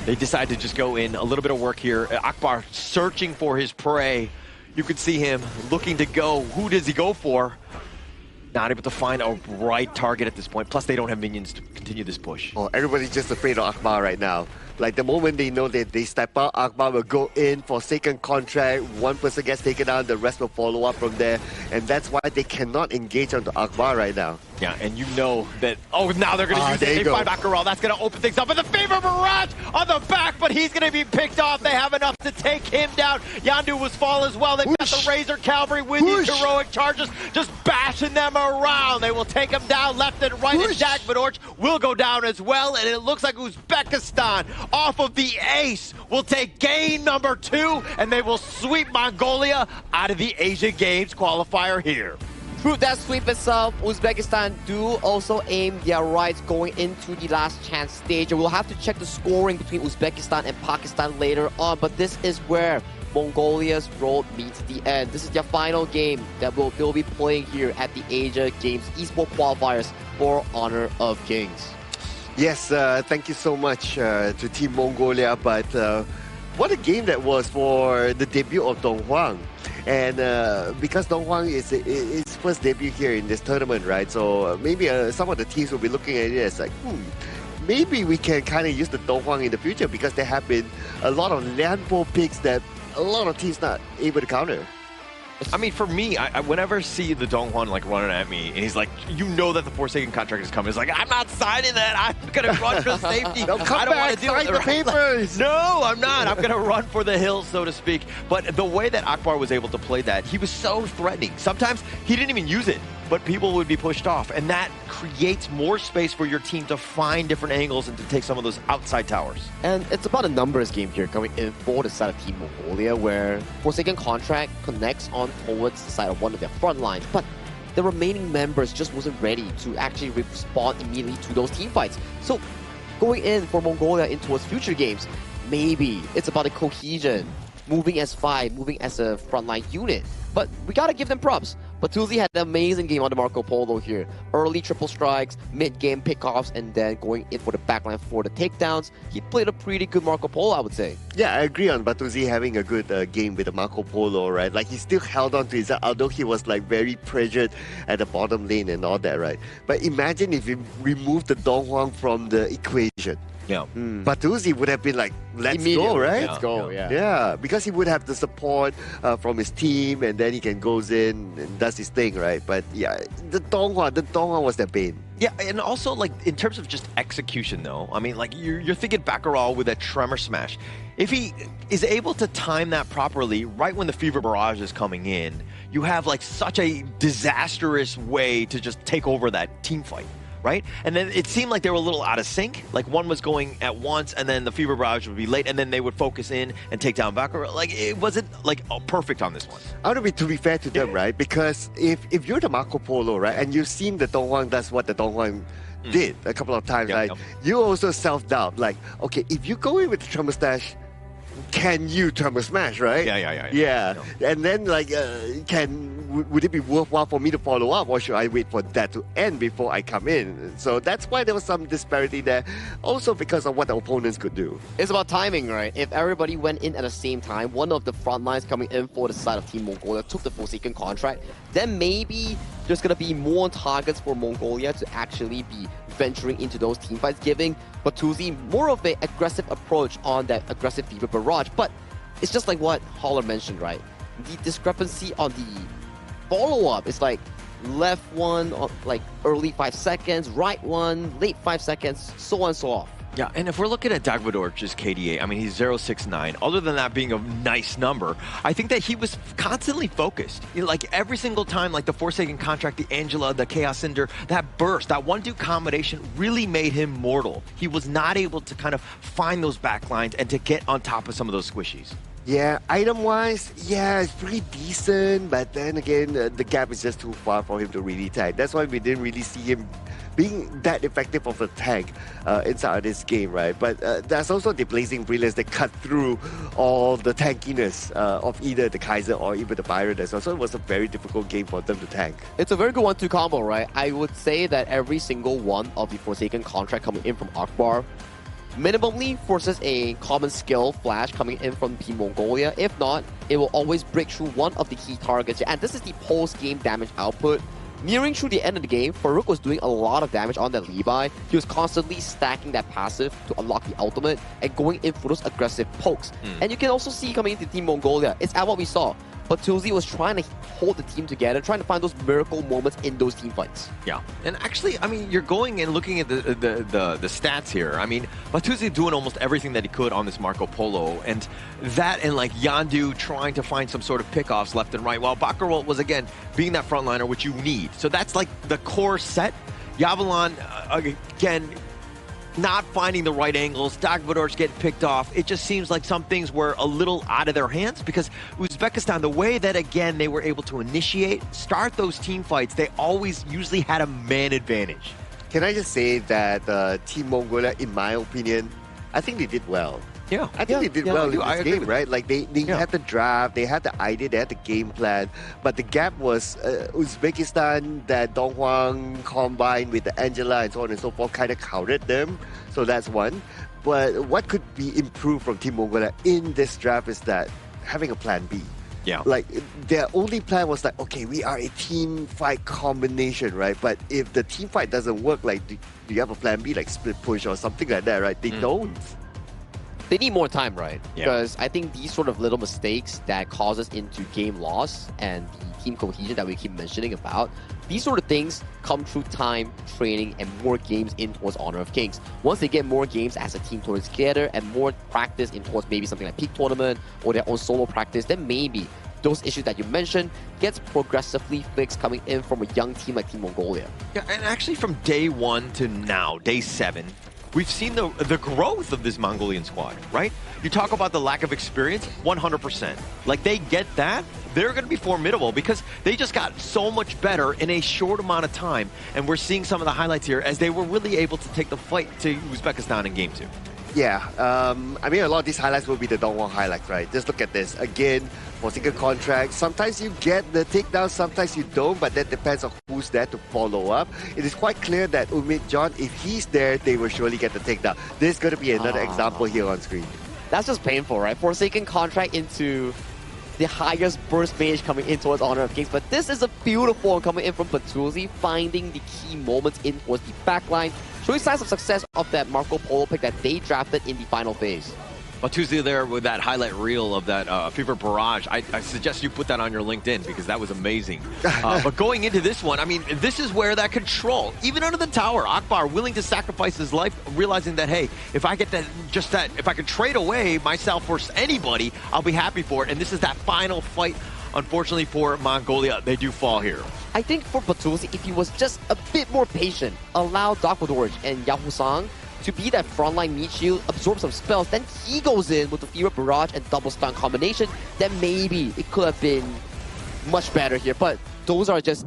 They decide to just go in, a little bit of work here. Akbar searching for his prey. You could see him looking to go. Who does he go for? Not able to find a right target at this point. Plus, they don't have minions to continue this push. Oh, everybody's just afraid of Akbar right now. Like, the moment they know that they step out, Akbar will go in for second contract. One person gets taken down, the rest will follow up from there. And that's why they cannot engage onto Akbar right now. Yeah, and you know that, oh, now they're going to use it. They find Baccarol. That's going to open things up. And the Fever Mirage on the back, but he's going to be picked off. They have enough to take him down. Yandu was fall as well. They've got the Razor Cavalry with these heroic charges, just bashing them around. They will take him down left and right, and Dagmadorch will go down as well. And it looks like Uzbekistan, off of the ace, will take game number 2, and they will sweep Mongolia out of the Asian Games qualifier here. Through that sweep itself, Uzbekistan do also aim their rights going into the last chance stage. We'll have to check the scoring between Uzbekistan and Pakistan later on, but this is where Mongolia's road meets the end. This is their final game that they'll be playing here at the Asia Games Esports Qualifiers for Honor of Kings. Yes, thank you so much to Team Mongolia, but what a game that was for the debut of Dong Huang. And because Dong Huang is his first debut here in this tournament, right? So maybe some of the teams will be looking at it as like, maybe we can kind of use the Dong Huang in the future, because there have been a lot of landfall picks that a lot of teams not able to counter. I mean, for me, I whenever I see the Dong Huan like running at me, and he's like, you know that the Forsaken contract is coming. It's like, I'm not signing that. I'm gonna run for safety. No, I don't want to deal with the papers. No, I'm not. I'm gonna run for the hills, so to speak. But the way that Akbar was able to play that, he was so threatening. Sometimes he didn't even use it, but people would be pushed off, and that creates more space for your team to find different angles and to take some of those outside towers. And it's about a numbers game here coming in for the side of Team Mongolia, where Forsaken contract connects on towards the side of one of their front lines, but the remaining members just wasn't ready to actually respond immediately to those team fights. So going in for Mongolia in towards future games, maybe it's about the cohesion, moving as 5, moving as a frontline unit. But we gotta give them props. Batuzzi had an amazing game on the Marco Polo here. Early triple strikes, mid-game pickoffs, and then going in for the backline for the takedowns. He played a pretty good Marco Polo, I would say. Yeah, I agree on Batuzzi having a good game with the Marco Polo, right? Like, he still held on to his, although he was like very pressured at the bottom lane and all that, right? But imagine if you remove the Dong Huang from the equation. Yeah. Batuzzi would have been like, let's go, right? Let's go, yeah. Yeah, because he would have the support from his team, and then he can goes in and does his thing, right? But yeah, the Dong Huang was their bane. Yeah, and also, like, in terms of just execution, though, I mean, like, you're thinking Baccarat with that Tremor Smash. If he is able to time that properly right when the Fever Barrage is coming in, you have, like, such a disastrous way to just take over that team fight. Right? And then it seemed like they were a little out of sync. Like, one was going at once, and then the Fever Barrage would be late, and then they would focus in and take down Baccarat. Like, it wasn't, like, perfect on this one. I want to be fair to them, right? Because if you're the Marco Polo, right, and you've seen the Dong Huang does what the Dong Huang did a couple of times, right? You also self-doubt. Like, okay, if you go in with the Tremor Stash, can you Tremor Smash, right? Yeah. And then, like, would it be worthwhile for me to follow up, or should I wait for that to end before I come in? So that's why there was some disparity there. Also because of what the opponents could do. It's about timing, right? If everybody went in at the same time, one of the front lines coming in for the side of Team Mongolia took the Forsaken contract, then maybe there's going to be more targets for Mongolia to actually be venturing into those team fights, giving Batuzzi more of an aggressive approach on that aggressive Fever Barrage. But it's just like what Holler mentioned, right? The discrepancy on the follow-up is like left one, like early 5 seconds, right one, late 5 seconds, so on and so off. Yeah, and if we're looking at Dagvador's KDA, I mean, he's 0.69. Other than that being a nice number, I think that he was constantly focused. You know, like, every single time, like the Forsaken contract, the Angela, the Chaos Cinder, that burst, that 1-2 combination really made him mortal. He was not able to kind of find those backlines and to get on top of some of those squishies. Yeah, item-wise, yeah, it's pretty decent, but then again, the gap is just too far for him to really tank. That's why we didn't really see him being that effective of a tank inside of this game, right? But there's also the Blazing Brilliance that cut through all the tankiness of either the Kaiser or even the Byron as well. So it was a very difficult game for them to tank. It's a very good 1-2 combo, right? I would say that every single one of the Forsaken contract coming in from Akbar minimally forces a common skill flash coming in from Team Mongolia. If not, it will always break through one of the key targets. And this is the post-game damage output. Nearing through the end of the game, Farouk was doing a lot of damage on that Levi. He was constantly stacking that passive to unlock the ultimate and going in for those aggressive pokes. And you can also see coming into Team Mongolia, it's at what we saw. Batuzzi was trying to hold the team together, trying to find those miracle moments in those team fights. Yeah, and actually, I mean, you're going and looking at the stats here. I mean, Batuzzi doing almost everything that he could on this Marco Polo, and that and like Yandu trying to find some sort of pickoffs left and right, while Baccarat was, again, being that frontliner, which you need. So that's like the core set. Yavalon, again, not finding the right angles, Dagvador's getting picked off. It just seems like some things were a little out of their hands because Uzbekistan, the way that, again, they were able to initiate, start those team fights, they always usually had a man advantage. Can I just say that Team Mongolia, in my opinion, I think they did well. Yeah. I think they did well in this game, right? Like, they had the draft, they had the idea, they had the game plan, but the gap was Uzbekistan, that Dong Huang combined with the Angela and so on and so forth kind of countered them. So that's one. But what could be improved from Team Mongolia in this draft is that having a plan B. Yeah. Like, their only plan was like, okay, we are a team fight combination, right? But if the team fight doesn't work, like, do you have a plan B, like split push or something like that, right? They don't. They need more time, right? Because I think these sort of little mistakes that causes into game loss and the team cohesion that we keep mentioning about, these sort of things come through time, training, and more games in towards Honor of Kings. Once they get more games as a team towards together and more practice in towards maybe something like Peak Tournament or their own solo practice, then maybe those issues that you mentioned gets progressively fixed coming in from a young team like Team Mongolia. Yeah, and actually from day 1 to now, day 7, we've seen the growth of this Mongolian squad, right? You talk about the lack of experience, 100%. Like, they get that, they're going to be formidable because they just got so much better in a short amount of time. And we're seeing some of the highlights here as they were really able to take the fight to Uzbekistan in Game 2. Yeah, I mean, a lot of these highlights will be the Dongwon highlights, right? Just look at this. Again, for single contract, sometimes you get the takedown, sometimes you don't, but that depends on who's there to follow up. It is quite clear that Umit John, if he's there, they will surely get the takedown. There's going to be another example here on screen. That's just painful, right? Forsaken contract into the highest burst mage coming in towards Honor of Kings, but this is a beautiful one coming in from Patuzzi, finding the key moments in towards the backline, showing signs of success of that Marco Polo pick that they drafted in the final phase. Tuesday there with that highlight reel of that Fever Barrage. I suggest you put that on your LinkedIn because that was amazing. But going into this one, I mean, this is where that control, even under the tower, Akbar willing to sacrifice his life, realizing that, hey, if I get that, if I could trade away myself for anybody, I'll be happy for it. And this is that final fight. Unfortunately for Mongolia, they do fall here. I think for Patuzzi, if he was just a bit more patient, allow Dokvodorj and Yahoo Sang to be that frontline meat shield, absorb some spells, then he goes in with the Fever Barrage and double stun combination, then maybe it could have been much better here. But those are just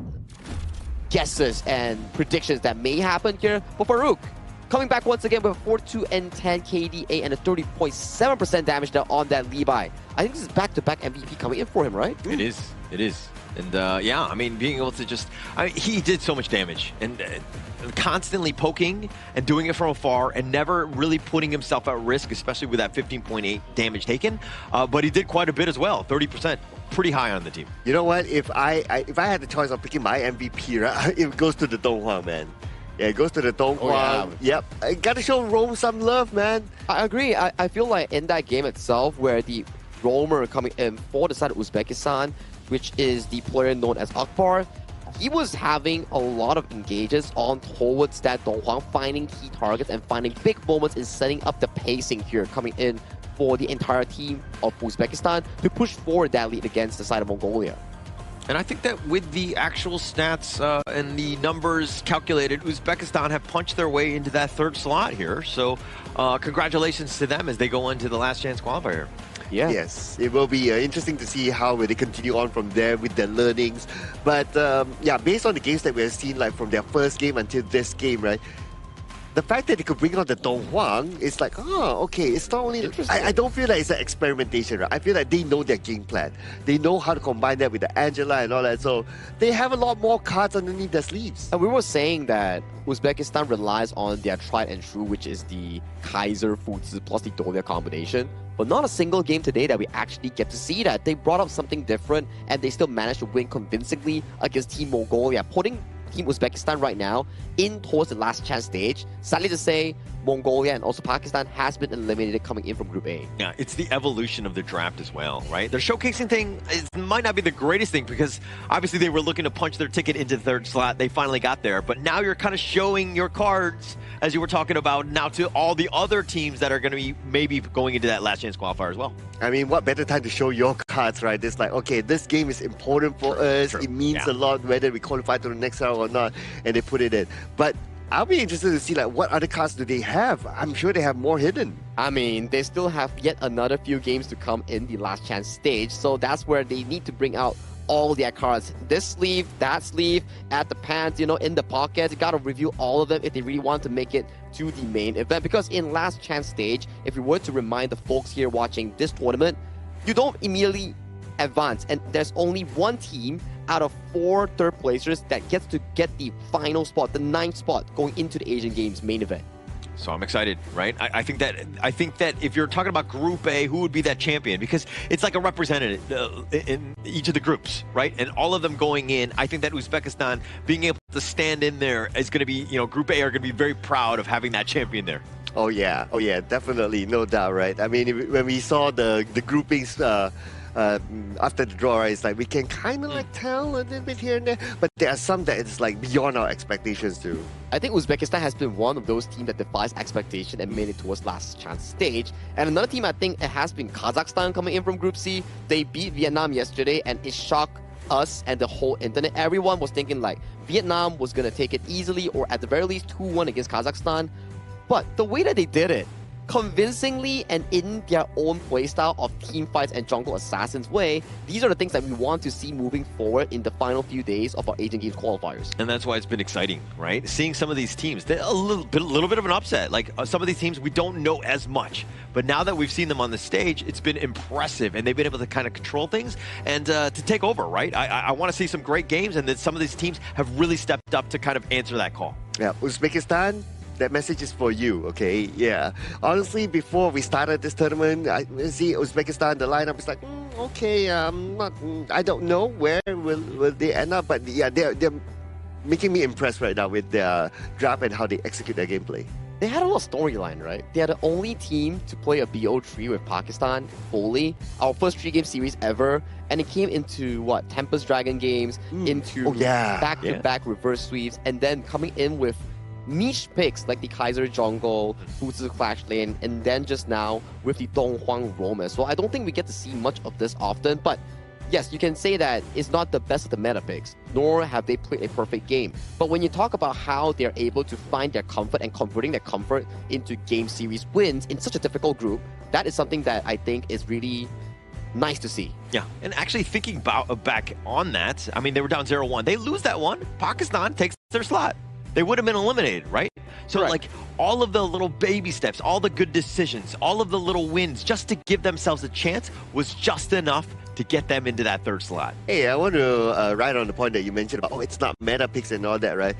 guesses and predictions that may happen here. But Farouk, coming back once again with a 4-2 and 10 KDA and a 30.7% damage there on that Levi. I think this is back-to-back MVP coming in for him, right? It is. It is. And yeah, I mean, being able to just, he did so much damage and constantly poking and doing it from afar and never really putting himself at risk, especially with that 15.8 damage taken. But he did quite a bit as well, 30%, pretty high on the team. You know what? If I had the choice of picking my MVP, right, it goes to the Donghua, man. Yeah, it goes to the Donghua. Oh, yeah. Yep, I gotta show Rome some love, man. I agree. I feel like in that game itself, where the roamer coming in for the side of Uzbekistan, which is the player known as Akbar, he was having a lot of engages on towards that Donghua, finding key targets and finding big moments in setting up the pacing here, coming in for the entire team of Uzbekistan to push forward that lead against the side of Mongolia. And I think that with the actual stats and the numbers calculated, Uzbekistan have punched their way into that third slot here. So congratulations to them as they go into the last chance qualifier. Yeah. Yes, it will be interesting to see how they continue on from there with their learnings. But yeah, based on the games that we have seen, like from their first game until this game, right? The fact that they could bring on the Donghua is like, oh, okay, it's not only... I don't feel like it's an experimentation, right? I feel like they know their game plan. They know how to combine that with the Angela and all that, so they have a lot more cards underneath their sleeves. And we were saying that Uzbekistan relies on their tried and true, which is the Kaiser Futsu plus the Dolia combination. But not a single game today that we actually get to see that. They brought up something different, and they still managed to win convincingly against Team Mongolia, putting Team Uzbekistan right now in towards the last chance stage. Sadly to say, Mongolia and also Pakistan has been eliminated coming in from Group A. Yeah, it's the evolution of the draft as well, right? Their showcasing thing might not be the greatest thing because obviously they were looking to punch their ticket into the third slot. They finally got there, but now you're kind of showing your cards, as you were talking about, now to all the other teams that are going to be maybe going into that last chance qualifier as well. I mean, what better time to show your cards, right? It's like, okay, this game is important for us. It means a lot whether we qualify to the next round or not, and they put it in. But I'll be interested to see like what other cards do they have. I'm sure they have more hidden. I mean, they still have yet another few games to come in the last chance stage, so that's where they need to bring out all their cards. This sleeve, that sleeve, at the pants, you know, in the pockets. You gotta review all of them if they really want to make it to the main event. Because in last chance stage, if we were to remind the folks here watching this tournament, you don't immediately advance, and there's only one team out of 4 third placers that gets to get the final spot, the 9th spot, going into the Asian Games main event. So I'm excited, right? I think that if you're talking about Group A, who would be that champion? Because it's like a representative in each of the groups, right? And all of them going in. I think that Uzbekistan being able to stand in there is going to be, you know, Group A are going to be very proud of having that champion there. Oh yeah, definitely, no doubt, right? I mean, when we saw the groupings after the draw, right, it's like we can kind of like tell a little bit here and there, but there are some that it's like beyond our expectations too. I think Uzbekistan has been one of those teams that defies expectation and made it towards last chance stage. And another team, I think it has been Kazakhstan coming in from Group C. They beat Vietnam yesterday, and it shocked us and the whole internet. Everyone was thinking like Vietnam was going to take it easily, or at the very least 2-1 against Kazakhstan. But the way that they did it, convincingly and in their own playstyle of team fights and jungle assassins way, these are the things that we want to see moving forward in the final few days of our Asian Games qualifiers. And that's why it's been exciting, right? Seeing some of these teams, they're a little bit of an upset. Like some of these teams, we don't know as much. But now that we've seen them on the stage, it's been impressive. And they've been able to kind of control things and to take over, right? I want to see some great games, and that some of these teams have really stepped up to kind of answer that call. Yeah, Uzbekistan, that message is for you, okay? Yeah. Honestly, before we started this tournament, I see Uzbekistan, the lineup is like, okay, I don't know where will they end up, but yeah, they're making me impressed right now with their draft and how they execute their gameplay. They had a lot of storyline, right? They are the only team to play a BO3 with Pakistan fully, our first 3-game series ever, and it came into what, Tempest Dragon games, into back-to-back reverse sweeps, and then coming in with niche picks like the Kaiser Jungle, Fuzi Clash Lane, and then just now with the Donghuang Roam as well. I don't think we get to see much of this often, but yes, you can say that it's not the best of the meta picks, nor have they played a perfect game. But when you talk about how they're able to find their comfort and converting their comfort into game series wins in such a difficult group, that is something that I think is really nice to see. Yeah, and actually thinking back on that, I mean, they were down 0-1. They lose that one. Pakistan takes their slot. They would have been eliminated, right? So like all of the little baby steps, all the good decisions, all of the little wins, just to give themselves a chance was just enough to get them into that third slot. Hey, I want to ride on the point that you mentioned about, it's not meta picks and all that, right?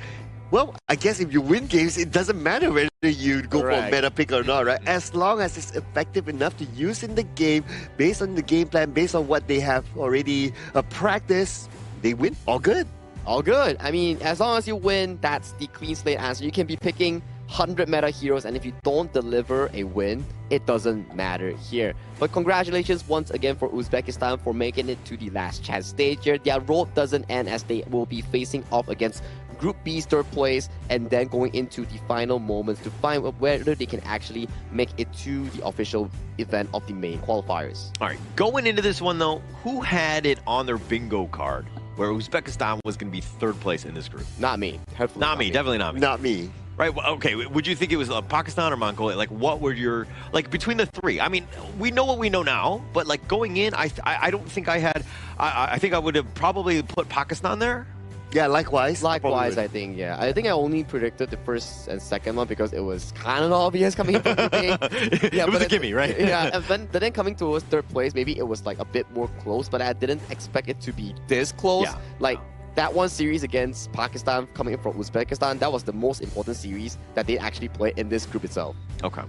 Well, I guess if you win games, it doesn't matter whether you go for a meta pick or not, right? As long as it's effective enough to use in the game, based on the game plan, based on what they have already practiced, they win. All good. All good. I mean, as long as you win, that's the clean slate answer. You can be picking 100 meta heroes, and if you don't deliver a win, it doesn't matter here. But congratulations once again for Uzbekistan for making it to the last chance stage here. Their road doesn't end, as they will be facing off against Group B's third place, and then going into the final moments to find whether they can actually make it to the official event of the main qualifiers. All right, going into this one though, who had it on their bingo card where Uzbekistan was going to be third place in this group? Not me. Not me. Definitely not me. Not me. Right, well, okay, would you think it was Pakistan or Mongolia? Like, what were your, like, between the three? I mean, we know what we know now, but, like, going in, I don't think I had, I think I would have probably put Pakistan there. Yeah, likewise. Likewise, I think, yeah. I think I only predicted the first and second one because it was kind of obvious coming from the day. Yeah, it was a gimme, right? Yeah, and then coming towards third place, maybe it was, like, a bit more close, but I didn't expect it to be this close. Yeah. Like, that one series against Pakistan coming in from Uzbekistan, that was the most important series that they actually played in this group itself. Okay.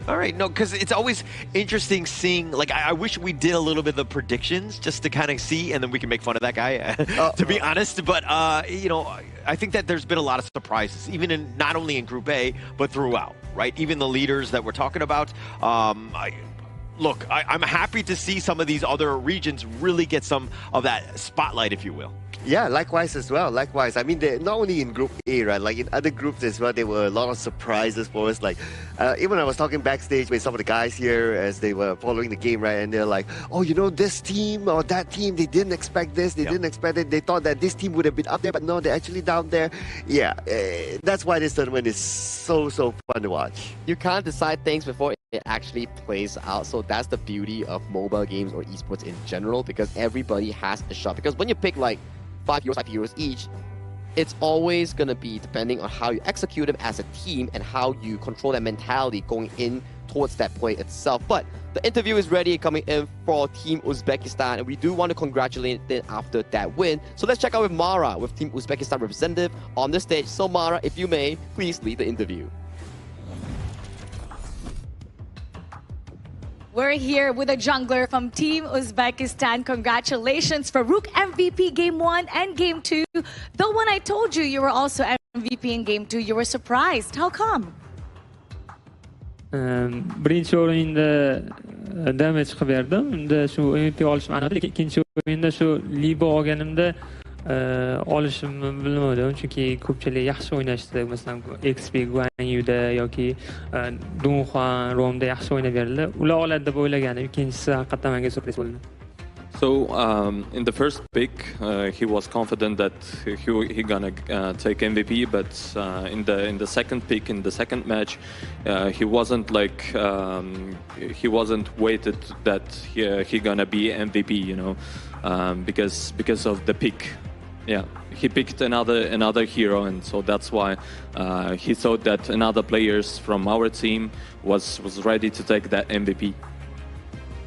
All right. No, because it's always interesting seeing, like, I wish we did a little bit of the predictions just to kind of see, and then we can make fun of that guy, to be honest. But, you know, I think that there's been a lot of surprises, even in not only in Group A, but throughout, right? Even the leaders that we're talking about. Look, I'm happy to see some of these other regions really get some of that spotlight, if you will. Yeah, likewise as well. Likewise. I mean, not only in Group A, right? Like in other groups as well, there were a lot of surprises for us. Like, even I was talking backstage with some of the guys here as they were following the game, right? And they're like, oh, you know, this team or that team, they didn't expect this. They didn't expect it. They thought that this team would have been up there, but no, they're actually down there. Yeah, that's why this tournament is so fun to watch. You can't decide things before it actually plays out. So that's the beauty of mobile games or esports in general, because everybody has a shot. Because when you pick like 5 heroes each, it's always going to be depending on how you execute them as a team and how you control that mentality going in towards that play itself. But the interview is ready coming in for Team Uzbekistan, and we do want to congratulate them after that win. So let's check out with Mara, with Team Uzbekistan representative on the stage. So Mara, if you may, please lead the interview. We're here with a jungler from Team Uzbekistan. Congratulations for Rook MVP Game 1 and Game 2. Though when I told you you were also MVP in Game 2, you were surprised. How come? Birinchi o'yinda damage qilib berdim. Unda shu MVP olishim aniq edi. Ikkinchi o'yinda shu Libo olganimda olishimni bilmadim, chunki ko'pchilik yaxshi o'ynashdi. Masalan, XP Guanyuda yoki Donghuang Romda yaxshi o'ynab berdilar. Ular oladi deb o'ylaganim, ikkinchisi haqiqatan menga surpriz bo'ldi. So in the first pick, he was confident that he gonna take MVP, but in the second pick, in the second match, he wasn't like he wasn't weighted that he gonna be MVP, you know, because of the pick. Yeah, he picked another hero, and so that's why he thought that another players from our team was ready to take that MVP.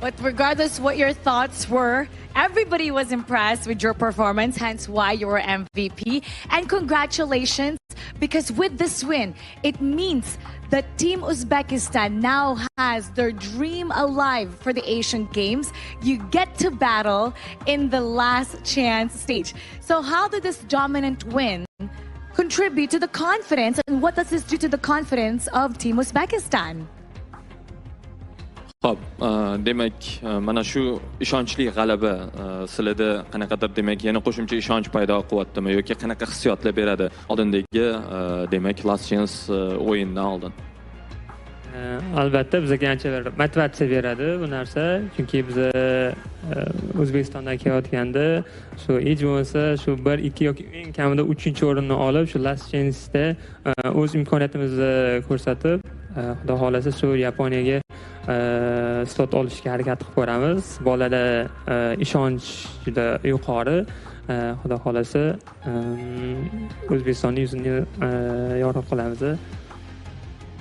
But regardless what your thoughts were, everybody was impressed with your performance, hence why you were MVP. And congratulations, because with this win, it means that Team Uzbekistan now has their dream alive for the Asian Games. You get to battle in the last chance stage. So how did this dominant win contribute to the confidence, and what does this do to the confidence of Team Uzbekistan? Xo'p, demak, mana shu ishonchli g'alaba sizlarda qanaqadir demak yana qo'shimcha ishonch paydo qilyaptimi yoki qanaqa hissiyotlar beradi oldindagi demak Last Chance o'yindan oldin? Albatta bizga ancha bir motivatsiya beradi bu narsa, chunki biz O'zbekistondan kelayotganda shu hech bo'lmasa shu 1, 2 yoki eng kamida 3-o'rinni olib, shu Last Chance'da o'z imkoniyatimizni ko'rsatib, xudo xolasa shu Yaponiyaga slot olishga harakat qilib ko'ramiz. Bolada ishonch juda yuqori. Xudo xolasa O'zbekistonning yuzini yorug' qilamiz.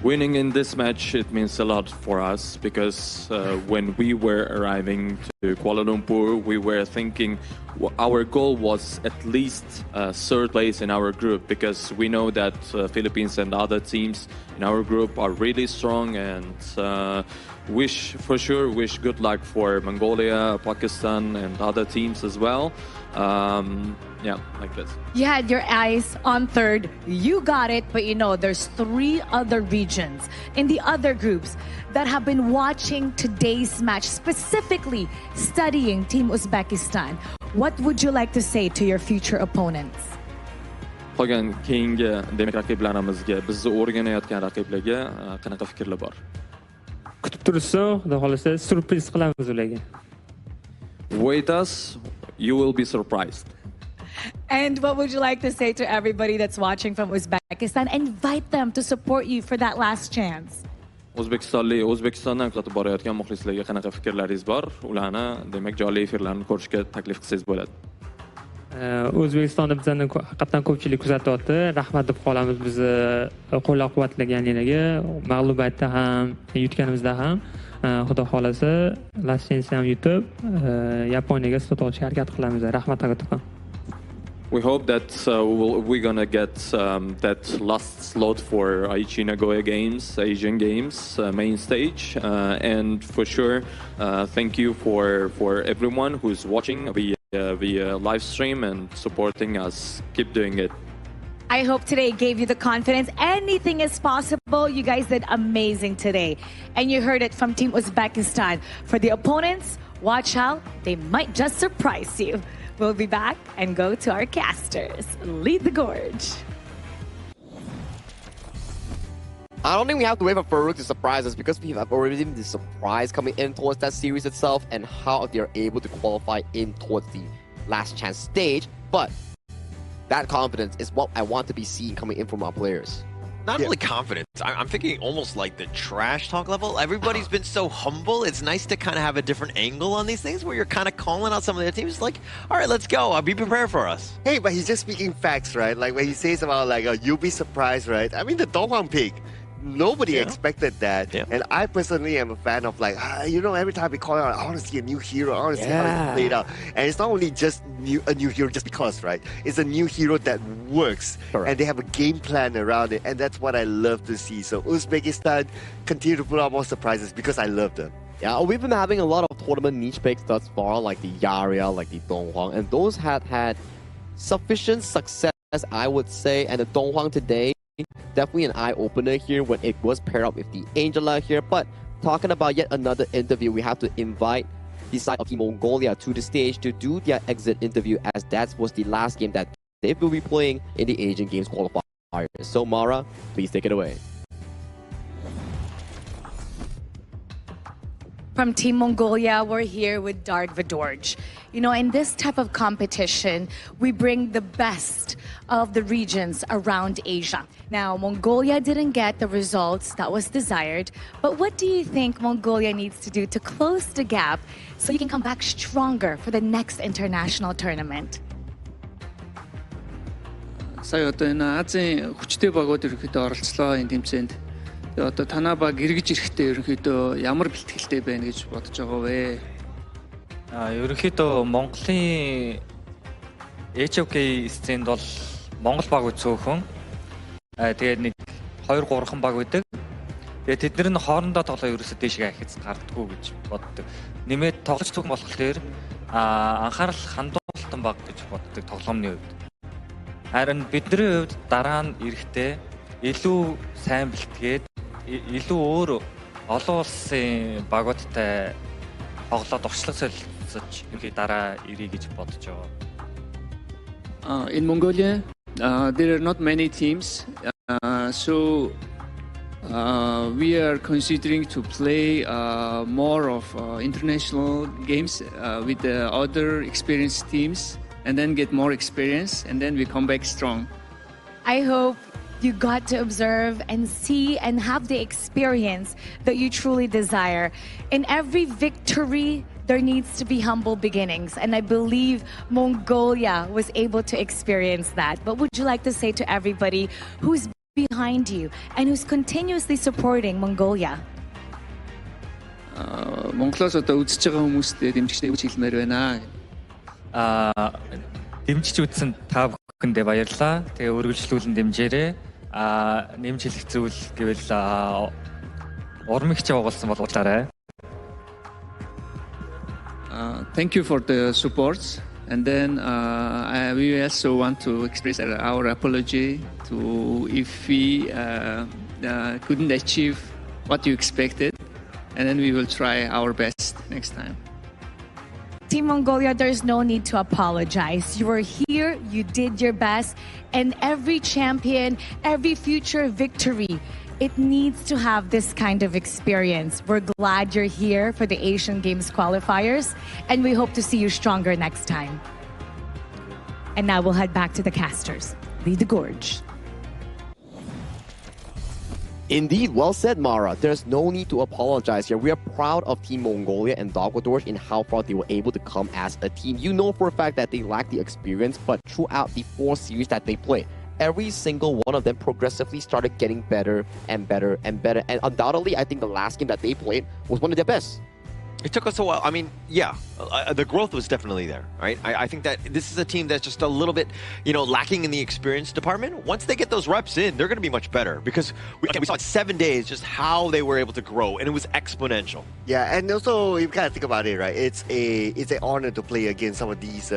Winning in this match, it means a lot for us because when we were arriving to Kuala Lumpur, we were thinking our goal was at least third place in our group because we know that Philippines and other teams in our group are really strong and wish good luck for Mongolia, Pakistan and other teams as well. Yeah, like this. You had your eyes on third, you got it, but you know there's 3 other regions in the other groups that have been watching today's match, specifically studying Team Uzbekistan. What would you like to say to your future opponents? Qolgan keyingi demak raqiblarimizga, bizni o'rganayotgan raqiblarga qanaqa fikrlar bor? Kutib tursin, xudo xolasa surpriz qilamiz ularga. Wait us, you will be surprised. And what would you like to say to everybody that's watching from Uzbekistan? Invite them to support you for that last chance. O'zbekistondan kuzatib borayotgan muxlislarga qanaqa fikrlaringiz bor? Ularni demak jonli efirlarni ko'rishga taklif qilsangiz bo'ladi. O'zbekistonda bizani haqiqatan ko'pchilik kuzatyapti. Rahmat deb qolamiz bizni qo'llab-quvvatlaganligiga, mag'lubiyatda ham, yutganimizda ham. Xudo xolasa Last Chance ham yutib, Yaponiyaga slot olishga harakat qilamiz. Rahmat agato'pam. We hope that we're gonna get that last slot for Aichi Nagoya Games, Asian Games main stage, and for sure, thank you for everyone who's watching via live stream and supporting us. Keep doing it. I hope today gave you the confidence. Anything is possible. You guys did amazing today. And you heard it from Team Uzbekistan. For the opponents, watch out. They might just surprise you. We'll be back and go to our casters. Lead the gorge. I don't think we have to wait for Farouk to surprise us because we have already seen the surprise coming in towards that series itself and how they're able to qualify in towards the last chance stage. But that confidence is what I want to be seeing coming in from our players. Not really confidence. I'm thinking almost like the trash talk level. Everybody's been so humble. It's nice to kind of have a different angle on these things where you're kind of calling out some of their teams. Like, all right, let's go. Be prepared for us. Hey, but he's just speaking facts, right? Like when he says about like, you'll be surprised, right? I mean, the Donghwan pick. Nobody expected that. Yeah. And I personally am a fan of like, every time we call out, I want to see a new hero. I want to see how it's played out. And it's not only just a new hero just because, right? It's a new hero that works. Correct. And they have a game plan around it. And that's what I love to see. So Uzbekistan continue to put out more surprises because I love them. Yeah, we've been having a lot of tournament niche picks thus far, like the Yaria, like the Donghwan. And those had sufficient success, I would say. And the Donghwan today, definitely an eye-opener here when it was paired up with the Angela here. But talking about yet another interview, we have to invite the side of Team Mongolia to the stage to do their exit interview, as that was the last game that they will be playing in the Asian Games Qualifiers. So Mara, please take it away. From Team Mongolia, we're here with Dark Vidorj. You know, in this type of competition, we bring the best of the regions around Asia. Now, Mongolia didn't get the results that was desired, but what do you think Mongolia needs to do to close the gap so you can come back stronger for the next international tournament? Сая одоо энэ Азийн хүчтэй багууд ерөнхийдөө оролцлоо энэ тэмцээнд. Тэгээ одоо танаа баг эргэж ирэхдээ ерөнхийдөө ямар бэлтгэлтэй байна гэж бодож байгаа вэ? Ерөнхийдөө Монголын HOK сценд бол Монгол баг цөөхөн. Тэгээд нэг 2-3хан баг байдаг. Тэгээд тэд нар нь хоорондоо тоглоо ерөөсөө дэшгээ ахиц гардггүй гэж боддог. Нэмээд тоглож цөөхөн болохоор анхаарал хандуулалтан баг гэж боддог тоглоомны хувьд. Харин бидний хувьд дараа нь эрэхтэй илүү сайн бэлтгээд илүү өөр олон улсын багуудтай тоглоод орчлог солилцож ингээ дараа ирэх гэж бодож байгаа. In Mongolia, there are not many teams, so we are considering to play more of international games with the other experienced teams. And then get more experience, and then we come back strong. I hope you got to observe and see and have the experience that you truly desire. In every victory, there needs to be humble beginnings, and I believe Mongolia was able to experience that. But would you like to say to everybody who's behind you and who's continuously supporting Mongolia? Монголоос одоо үзэж байгаа хүмүүстээ дэмжигчтэй үгч хэлмээр байна. Дэмжиж үзсэн та бүхэндээ баярлалаа. Тэгээ үргэлжлүүлэн дэмжээрэй. Нэмж хэлэх зүйл гэвэл урам их явуулсан бол уулаарай. Thank you for the support. And then we also want to express our apology to if we couldn't achieve what you expected. And then we will try our best next time. Team Mongolia, there's no need to apologize. You were here, you did your best, and every champion, every future victory, it needs to have this kind of experience. We're glad you're here for the Asian Games qualifiers, and we hope to see you stronger next time. And now we'll head back to the casters. Lead the gorge. Indeed, well said, Mara. There's no need to apologize here. We are proud of Team Mongolia and Dark Vidorj in how far they were able to come as a team. You know for a fact that they lack the experience, but throughout the 4 series that they played, every single one of them progressively started getting better and better and better. And undoubtedly, I think the last game that they played was one of their best. It took us a while. I mean, yeah, the growth was definitely there, right? I think that this is a team that's just a little bit, lacking in the experience department. Once they get those reps in, they're going to be much better because we saw in 7 days just how they were able to grow, and it was exponential. Yeah, and also you gotta think about it, right? It's an honor to play against some of these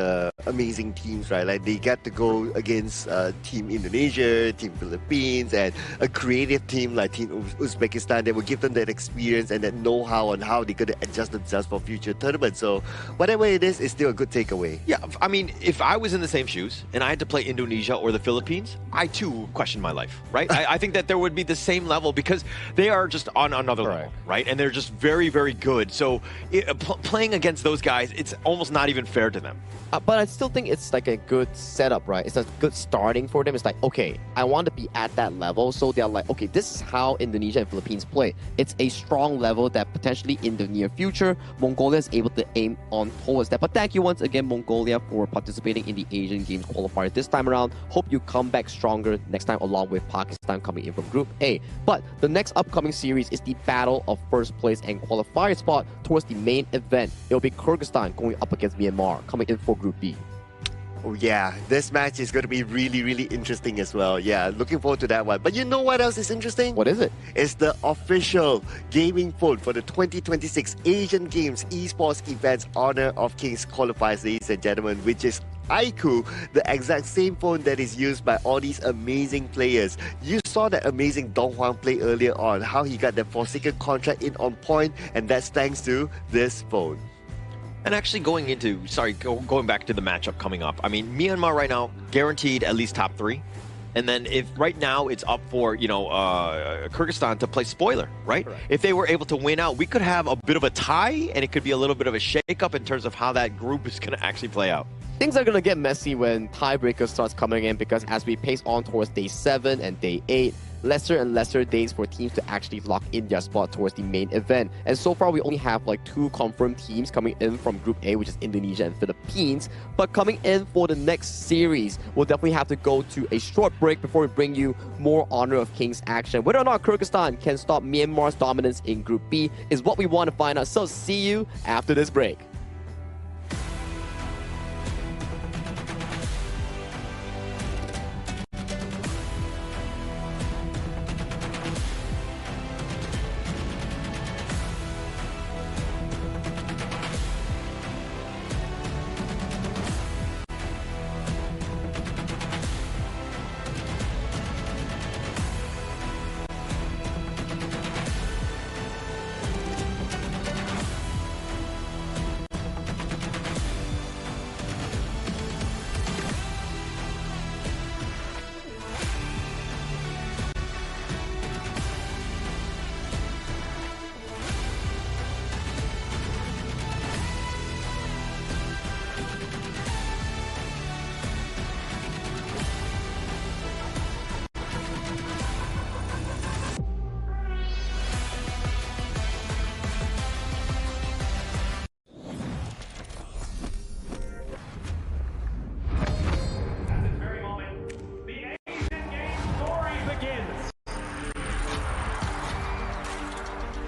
amazing teams, right? Like they get to go against Team Indonesia, Team Philippines, and a creative team like Team Uzbekistan. They will give them that experience and that know-how on how they're going to adjust themselves for future tournaments. So whatever it is, it's still a good takeaway. Yeah, I mean, if I was in the same shoes and I had to play Indonesia or the Philippines, I too would question my life, right? I think that there would be the same level because they are just on another level, right? And they're just very, very good. So playing against those guys, it's almost not even fair to them. But I still think it's like a good setup, right? It's a good starting for them. It's like, okay, I want to be at that level. So they're like, okay, this is how Indonesia and Philippines play. It's a strong level that potentially in the near future, Mongolia is able to aim on towards that. But thank you once again, Mongolia, for participating in the Asian Games qualifier this time around. Hope you come back stronger next time along with Pakistan coming in from Group A. But the next upcoming series is the battle of first place and qualifier spot towards the main event. It'll be Kyrgyzstan going up against Myanmar, coming in for Group B. Oh yeah, this match is going to be really, really interesting as well. Yeah, looking forward to that one. But you know what else is interesting? What is it? It's the official gaming phone for the 2026 Asian Games Esports Events Honor of Kings qualifiers, ladies and gentlemen, which is iQOO, the exact same phone that is used by all these amazing players. You saw that amazing Dong Huang play earlier on, how he got that Forsaken contract in on point, and that's thanks to this phone. And actually going back to the matchup coming up, I mean, Myanmar right now, guaranteed at least top 3. And then if right now it's up for, Kyrgyzstan to play spoiler, right? Correct. If they were able to win out, we could have a bit of a tie, and it could be a little bit of a shake-up in terms of how that group is going to actually play out. Things are going to get messy when tiebreaker starts coming in, because as we pace on towards day 7 and day 8, lesser and lesser days for teams to actually lock in their spot towards the main event. And so far, we only have like 2 confirmed teams coming in from Group A, which is Indonesia and Philippines. But coming in for the next series, we'll definitely have to go to a short break before we bring you more Honor of Kings action. Whether or not Kyrgyzstan can stop Myanmar's dominance in Group B is what we want to find out. So see you after this break.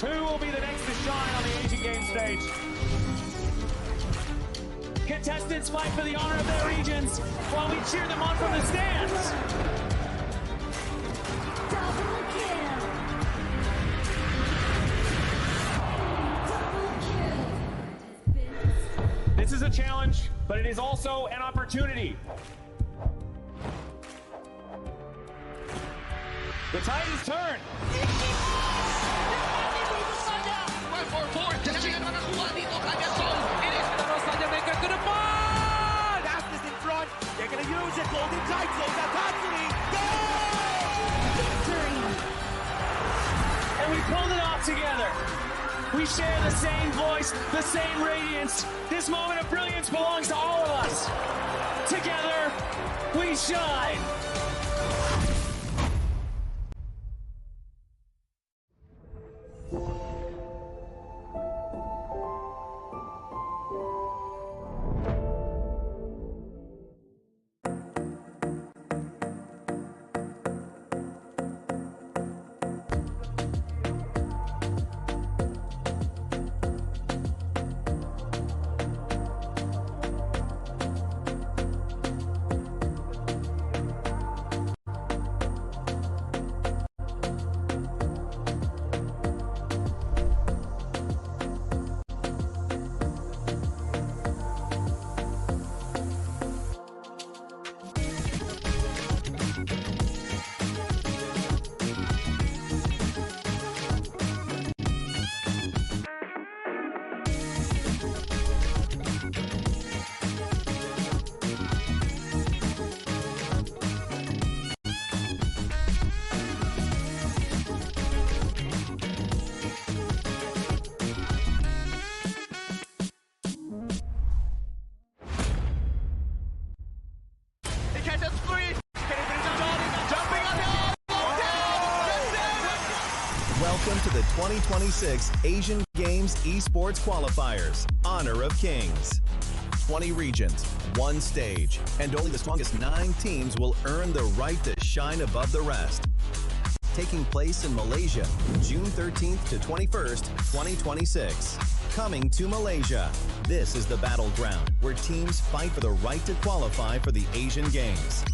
Who will be the next to shine on the Asian Games stage? Contestants fight for the honor of their regions while we cheer them on from the stands. This is a challenge, but it is also an opportunity. The tide is turned. Aspas in front. They're going to use it. Golden titles. Attack. And we pulled it off together. We share the same voice, the same radiance. This moment of brilliance belongs to all of us. Together, we shine. Welcome to the 2026 Asian Games Esports Qualifiers, Honor of Kings. 20 regions, 1 stage, and only the strongest 9 teams will earn the right to shine above the rest. Taking place in Malaysia, June 13th to 21st, 2026. Coming to Malaysia, this is the battleground where teams fight for the right to qualify for the Asian Games.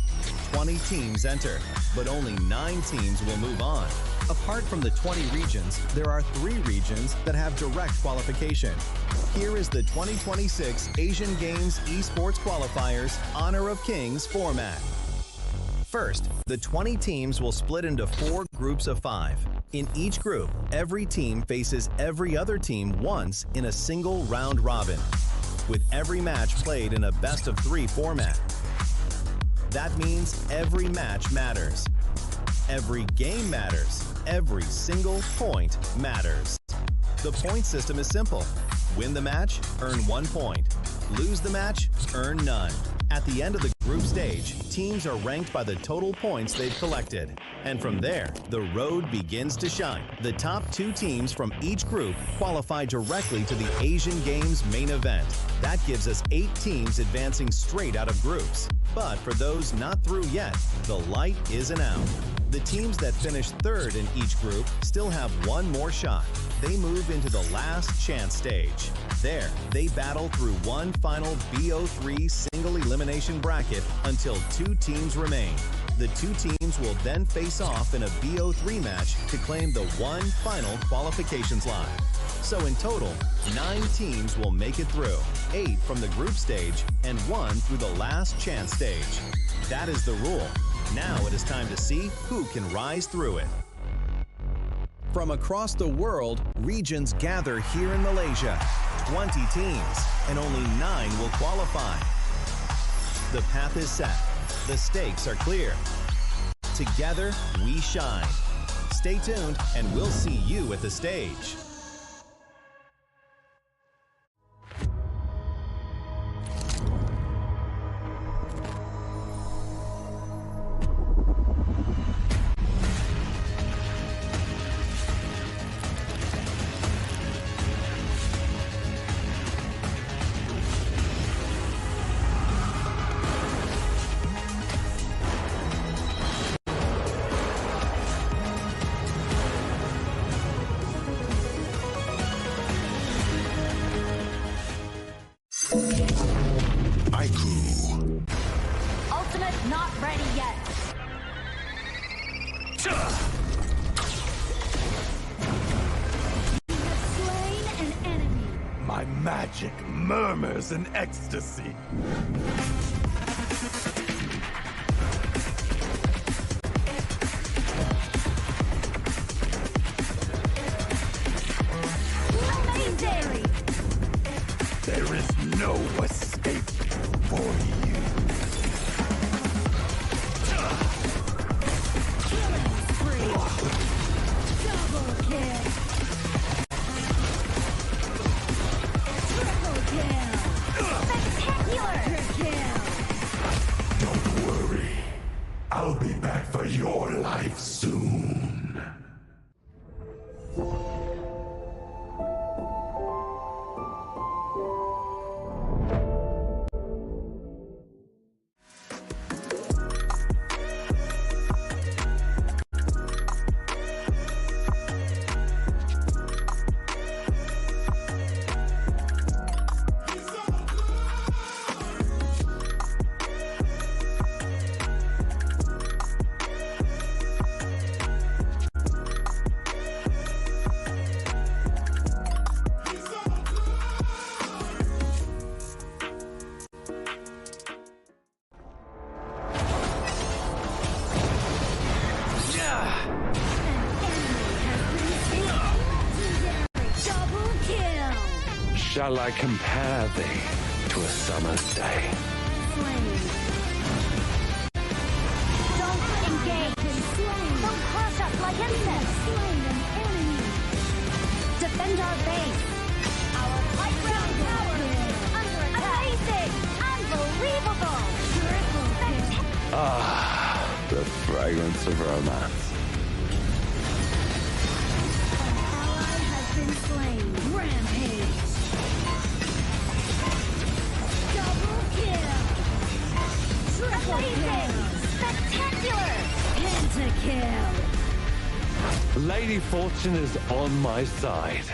20 teams enter, but only 9 teams will move on. Apart from the 20 regions, there are 3 regions that have direct qualification. Here is the 2026 Asian Games Esports Qualifiers Honor of Kings format. First, the 20 teams will split into 4 groups of 5. In each group, every team faces every other team once in a single round robin, with every match played in a best-of-3 format. That means every match matters. Every game matters. Every single point matters. The point system is simple. Win the match, earn 1 point. Lose the match, earn none. At the end of the group stage, teams are ranked by the total points they've collected. And from there, the road begins to shine. The top 2 teams from each group qualify directly to the Asian Games main event. That gives us 8 teams advancing straight out of groups. But for those not through yet, the light isn't out. The teams that finish third in each group still have one more shot. They move into the last chance stage. There, they battle through one final BO3 single elimination bracket until 2 teams remain. The 2 teams will then face off in a BO3 match to claim the one final qualification slot. So in total, 9 teams will make it through, 8 from the group stage and 1 through the last chance stage. That is the rule. Now it is time to see who can rise through it. From across the world, regions gather here in Malaysia. 20 teams, and only 9 will qualify. The path is set. The stakes are clear. Together, we shine. Stay tuned, and we'll see you at the stage. Ultimate not ready yet. You have slain an enemy. My magic murmurs in ecstasy. Amazing! There is no escape for you. Killing spree. Double kill. Triple kill. Spectacular kill. Don't worry. I'll be back for your life soon. Double kill. Shall I compare thee to a summer's day? Slain. Don't engage. Slain. Don't crush us like insects. Slain an enemy. Defend our base. Our high ground tower is under attack. Amazing. Unbelievable. Triple kill. Ah, the fragrance of romance. Ally has been slain. Rampage. Double kill. Triple kill. Spectacular. Pentakill. Lady Fortune is on my side.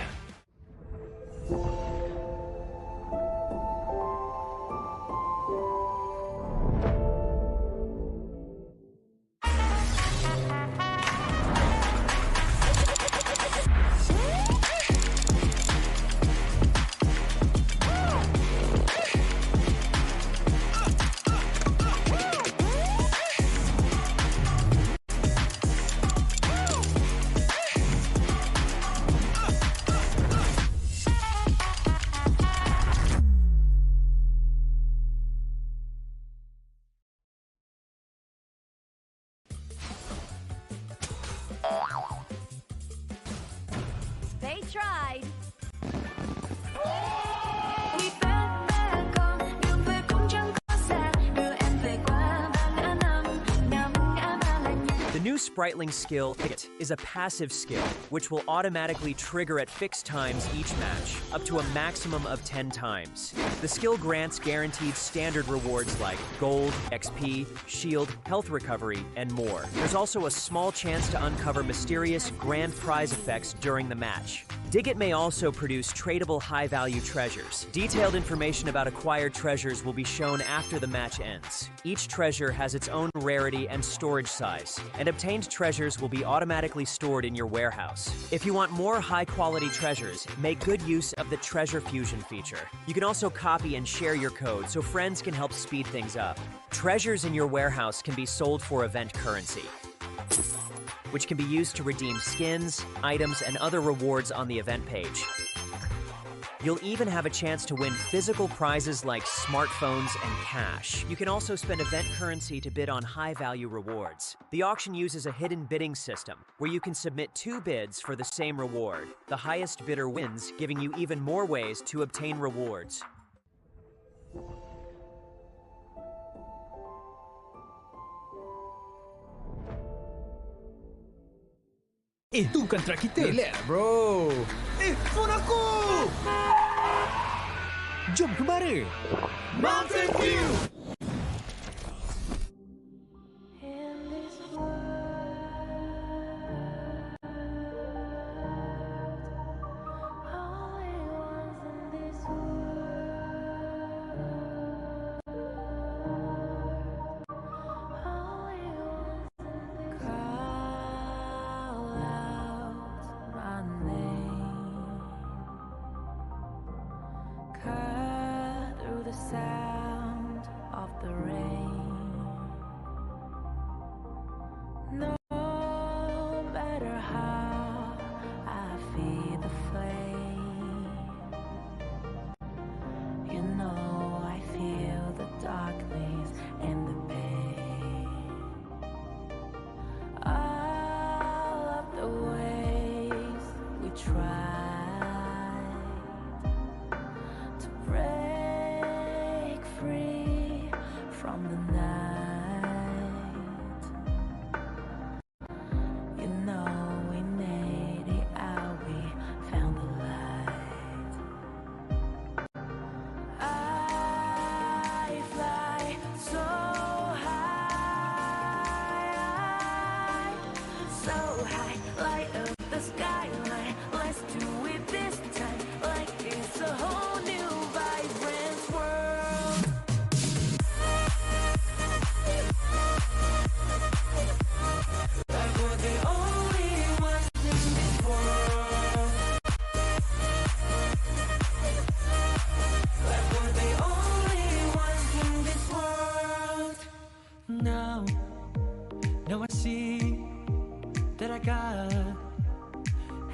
tried. The new Spritling skill is a passive skill, which will automatically trigger at fixed times each match, up to a maximum of 10 times. The skill grants guaranteed standard rewards like gold, XP, shield, health recovery, and more. There's also a small chance to uncover mysterious grand prize effects during the match. Digit may also produce tradable high-value treasures. Detailed information about acquired treasures will be shown after the match ends. Each treasure has its own rarity and storage size, and obtained treasures will be automatically stored in your warehouse. If you want more high-quality treasures, make good use of the Treasure Fusion feature. You can also copy and share your code so friends can help speed things up. Treasures in your warehouse can be sold for event currency, which can be used to redeem skins, items, and other rewards on the event page. You'll even have a chance to win physical prizes like smartphones and cash. You can also spend event currency to bid on high-value rewards. The auction uses a hidden bidding system, where you can submit 2 bids for the same reward. The highest bidder wins, giving you even more ways to obtain rewards. Itu kontra kita. Relax, bro. Phone aku! Jom kemana? Mountain View! Sound of the rain. No matter how I feed the flame, you know I feel the darkness and the pain. All of the ways we tried to break free from the night. You know we made it out, we found the light. I fly so high, light up the skyline. Let's do it this time, like it's a whole new vibrant world. Like we're the only ones in this world. Like we're the only ones in this world. Now I see that I got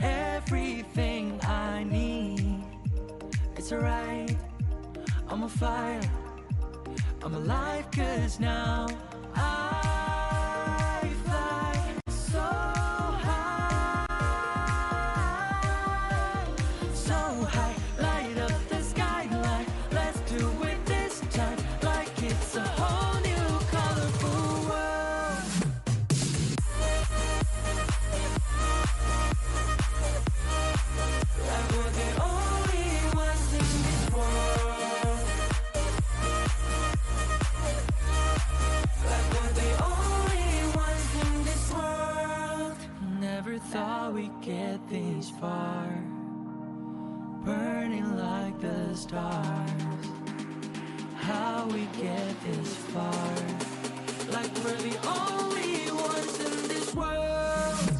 everything I need. It's alright, I'm on fire, I'm alive, 'cause now I fly so high, light up the skyline. Let's do it this time, like it's a whole new colorful world. Like we're the only ones in this world. Like we're the only ones in this world. Never thought we'd get this far, burning like the stars. How we get this far? Like we're the only ones in this world.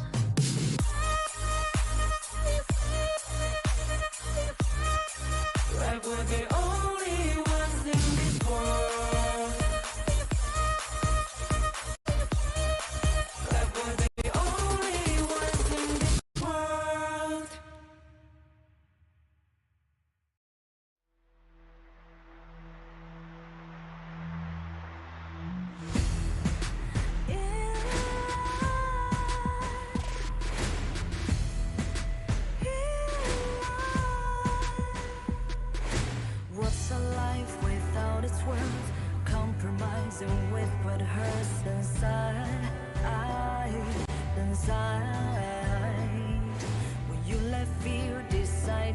Like we're the only ones in this world. Like we're the only ones in this world.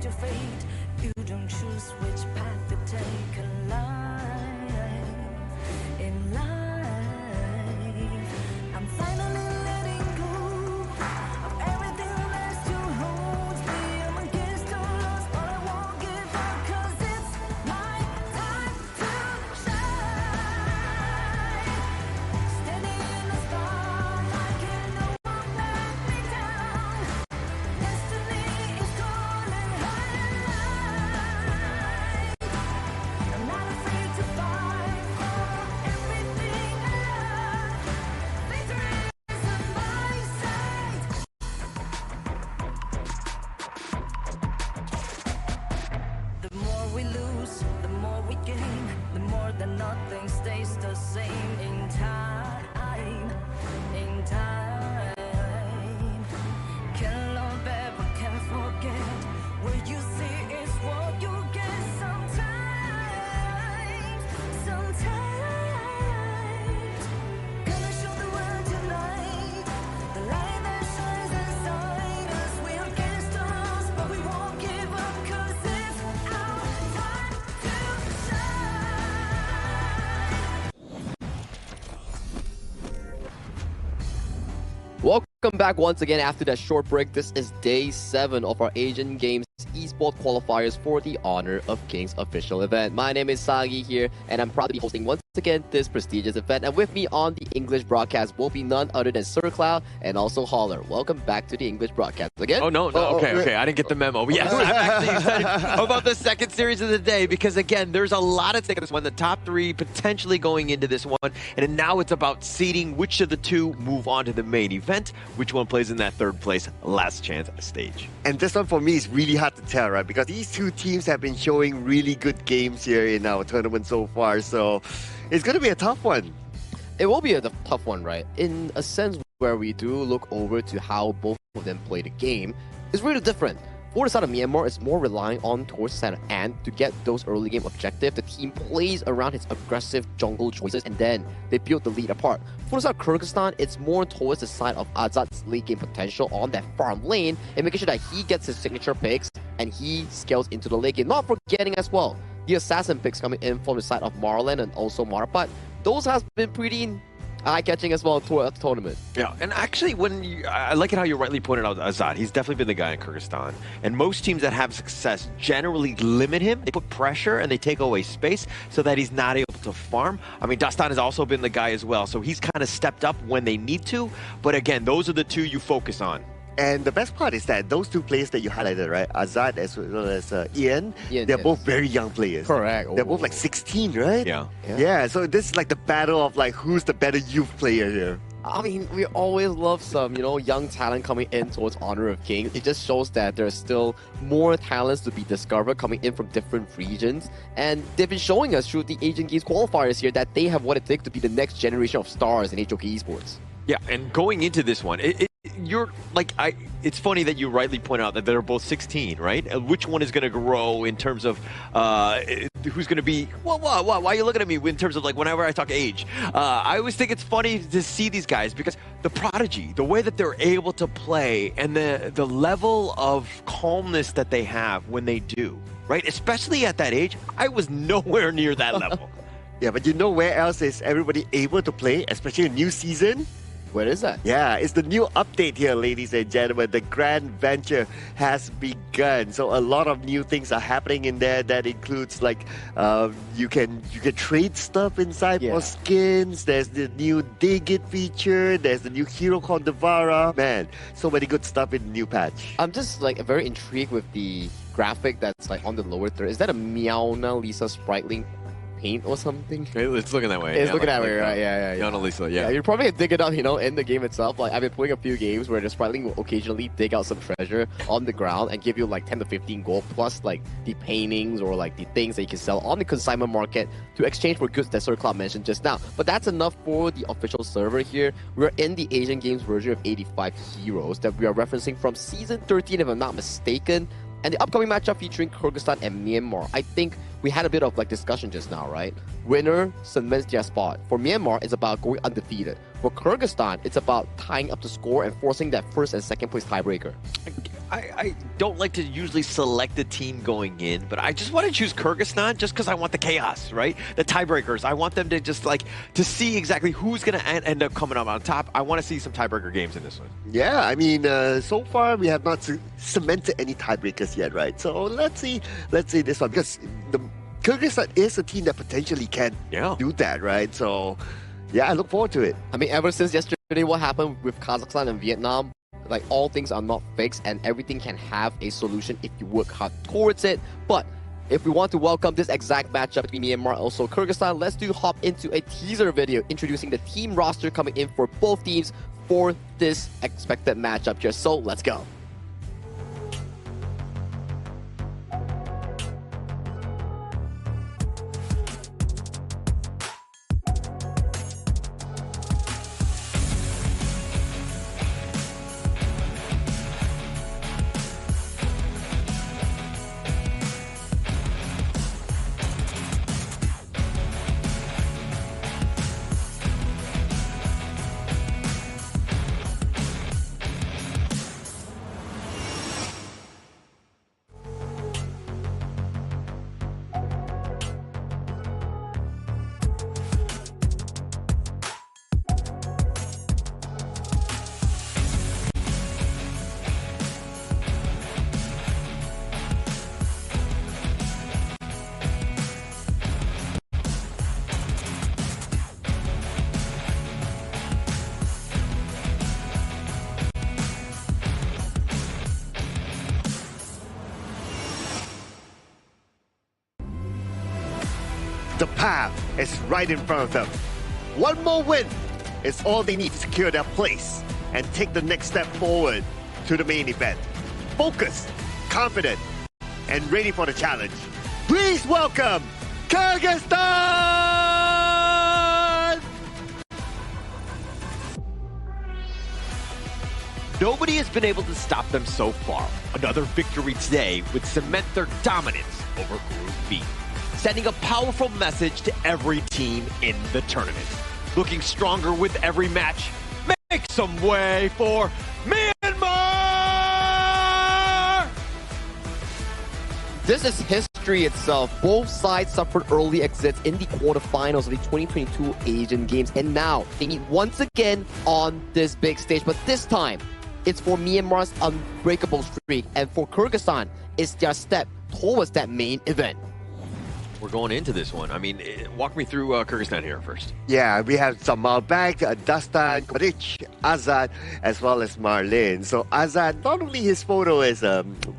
decide your fate. You don't choose which path to take alive. In life, I'm finally letting go of everything that still holds me. I'm against all odds, but I won't give up, 'cause it's my time to shine. Standing in the spotlight, can no one let me down. Destiny is calling high. I'm not afraid to fight for everything I love. Victory is on my side. The more we lose, the more we gain. The more that nothing stays the same. In time, in time. Can't love ever, can't forget. What you see is what you get. Sometimes, gonna show the world tonight. The light that shines inside us. We're against the odds, but we won't give up, 'cause it's our time to shine. Welcome back once again after that short break. This is day 7 of our Asian Games Esports Qualifiers for the Honor of Kings official event. My name is Sagi here, and I'm proud to be hosting once again this prestigious event. And with me on the English broadcast will be none other than Sir Cloud and also Holler. Welcome back to the English broadcast again. Oh, no. Okay. I didn't get the memo. But yes, I'm actually excited about the second series of the day because, again, there's a lot at stake in this one. The top 3 potentially going into this one. And now it's about seeding which of the 2 move on to the main event, which one plays in that third place last chance stage. And this one for me is really hard to tell, right? Because these two teams have been showing really good games here in our tournament so far. So it's going to be a tough one. It will be a tough one, right? In a sense where we do look over to how both of them play the game, it's really different. For the side of Myanmar, it's more relying on towards the side of Ant to get those early game objectives. The team plays around his aggressive jungle choices and then they build the lead apart. For the side of Kyrgyzstan, it's more towards the side of Azad's late game potential on that farm lane and making sure that he gets his signature picks and he scales into the late game. Not forgetting as well, the assassin picks coming in from the side of Marlon and also Marapat. Those has been pretty eye-catching as well throughout the tournament. Yeah, and actually, I like it how you rightly pointed out Azad. He's definitely been the guy in Kyrgyzstan. And most teams that have success generally limit him. They put pressure and they take away space so that he's not able to farm. I mean, Dastan has also been the guy as well. So he's kind of stepped up when they need to. But again, those are the two you focus on. And the best part is that those two players that you highlighted, right? Azad as well as Ian, they're both very young players. Correct. They're both like 16, right? Yeah. So this is like the battle of like who's the better youth player here. I mean, we always love some, young talent coming in towards Honor of Kings. It just shows that there's still more talents to be discovered coming in from different regions. And they've been showing us through the Asian Games qualifiers here that they have what it takes to be the next generation of stars in HOK esports. Yeah, and going into this one, it's funny that you rightly point out that they're both 16, right? Which one is going to grow in terms of who's going to be? Why are you looking at me in terms of like whenever I talk age? I always think it's funny to see these guys because the prodigy, the way that they're able to play, and the level of calmness that they have when they do, right? Especially at that age, I was nowhere near that level. Yeah, but you know where else is everybody able to play, especially a new season? Where is that? Yeah, it's the new update here, ladies and gentlemen. The grand venture has begun. So a lot of new things are happening in there. That includes like you can trade stuff inside for skins. There's the new Dig It feature. There's the new hero called Devara. Man, so many good stuff in the new patch. I'm just like very intrigued with the graphic that's like on the lower third. Is that a Meowna Lisa Spriteling paint or something? It's looking that way. It's looking that way, right? Yeah. Meowna Lisa, yeah. You probably dig it up, in the game itself. Like I've been playing a few games where the Spriteling will occasionally dig out some treasure on the ground and give you like 10 to 15 gold plus like the paintings or like the things that you can sell on the consignment market to exchange for goods that Sir Cloud mentioned just now. But that's enough for the official server here. We're in the Asian Games version of 85 heroes that we are referencing from season 13 if I'm not mistaken. And the upcoming matchup featuring Kyrgyzstan and Myanmar. I think we had a bit of like discussion just now, right? Winner cements their spot. For Myanmar, it's about going undefeated. For Kyrgyzstan, it's about tying up the score and forcing that first and second place tiebreaker. I don't like to usually select a team going in, but I just want to choose Kyrgyzstan just because I want the chaos, right? The tiebreakers. I want them to just to see exactly who's going to end up coming up on top. I want to see some tiebreaker games in this one. Yeah, I mean, so far we have not cemented any tiebreakers yet, right? So let's see this one, because the Kyrgyzstan is a team that potentially can do that, right? So yeah, I look forward to it. I mean, ever since yesterday, what happened with Kazakhstan and Vietnam, like all things are not fixed and everything can have a solution if you work hard towards it. But if we want to welcome this exact matchup between Myanmar and also Kyrgyzstan, let's hop into a teaser video introducing the team roster coming in for both teams for this expected matchup here. So let's go. The path is right in front of them. One more win is all they need to secure their place and take the next step forward to the main event. Focused, confident, and ready for the challenge. Please welcome Kyrgyzstan! Nobody has been able to stop them so far. Another victory today would cement their dominance over Group B, sending a powerful message to every team in the tournament. Looking stronger with every match. Make some way for Myanmar! This is history itself. Both sides suffered early exits in the quarterfinals of the 2022 Asian Games, and now they meet once again on this big stage. But this time, it's for Myanmar's unbreakable streak, and for Kyrgyzstan, it's their step towards that main event. We're going into this one. I mean, walk me through Kyrgyzstan here first. Yeah, we have Zamalbek, Dastan, Koric, Azad, as well as Marlin. So Azad, not only his photo is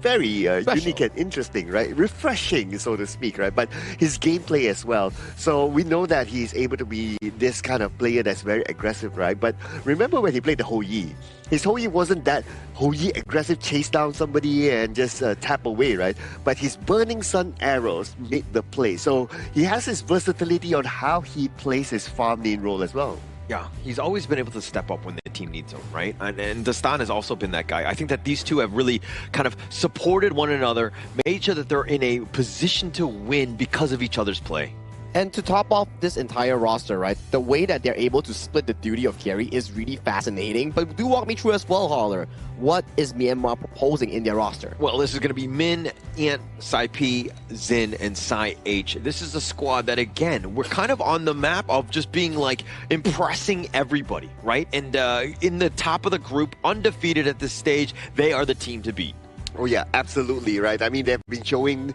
very unique and interesting, right? Refreshing, so to speak, right? But his gameplay as well. So we know that he's able to be this kind of player that's very aggressive, right? But remember when he played the Hou-Yi? His Hou-Yi wasn't that Hou-Yi aggressive, chase down somebody and just tap away, right? But his Burning Sun arrows made the play. So he has his versatility on how he plays his farm lane role as well. Yeah, he's always been able to step up when the team needs him, right? And Dastan has also been that guy. I think that these two have really kind of supported one another, made sure that they're in a position to win because of each other's play. And to top off this entire roster, right, the way that they're able to split the duty of carry is really fascinating. But do walk me through as well, Holler. What is Myanmar proposing in their roster? Well, this is going to be Min, Ant, Sai P, Zin, and Sai H. This is a squad that, again, we're kind of on the map of just being like impressing everybody, right? And in the top of the group, undefeated at this stage, they are the team to beat. Oh yeah, absolutely, right? I mean, they've been showing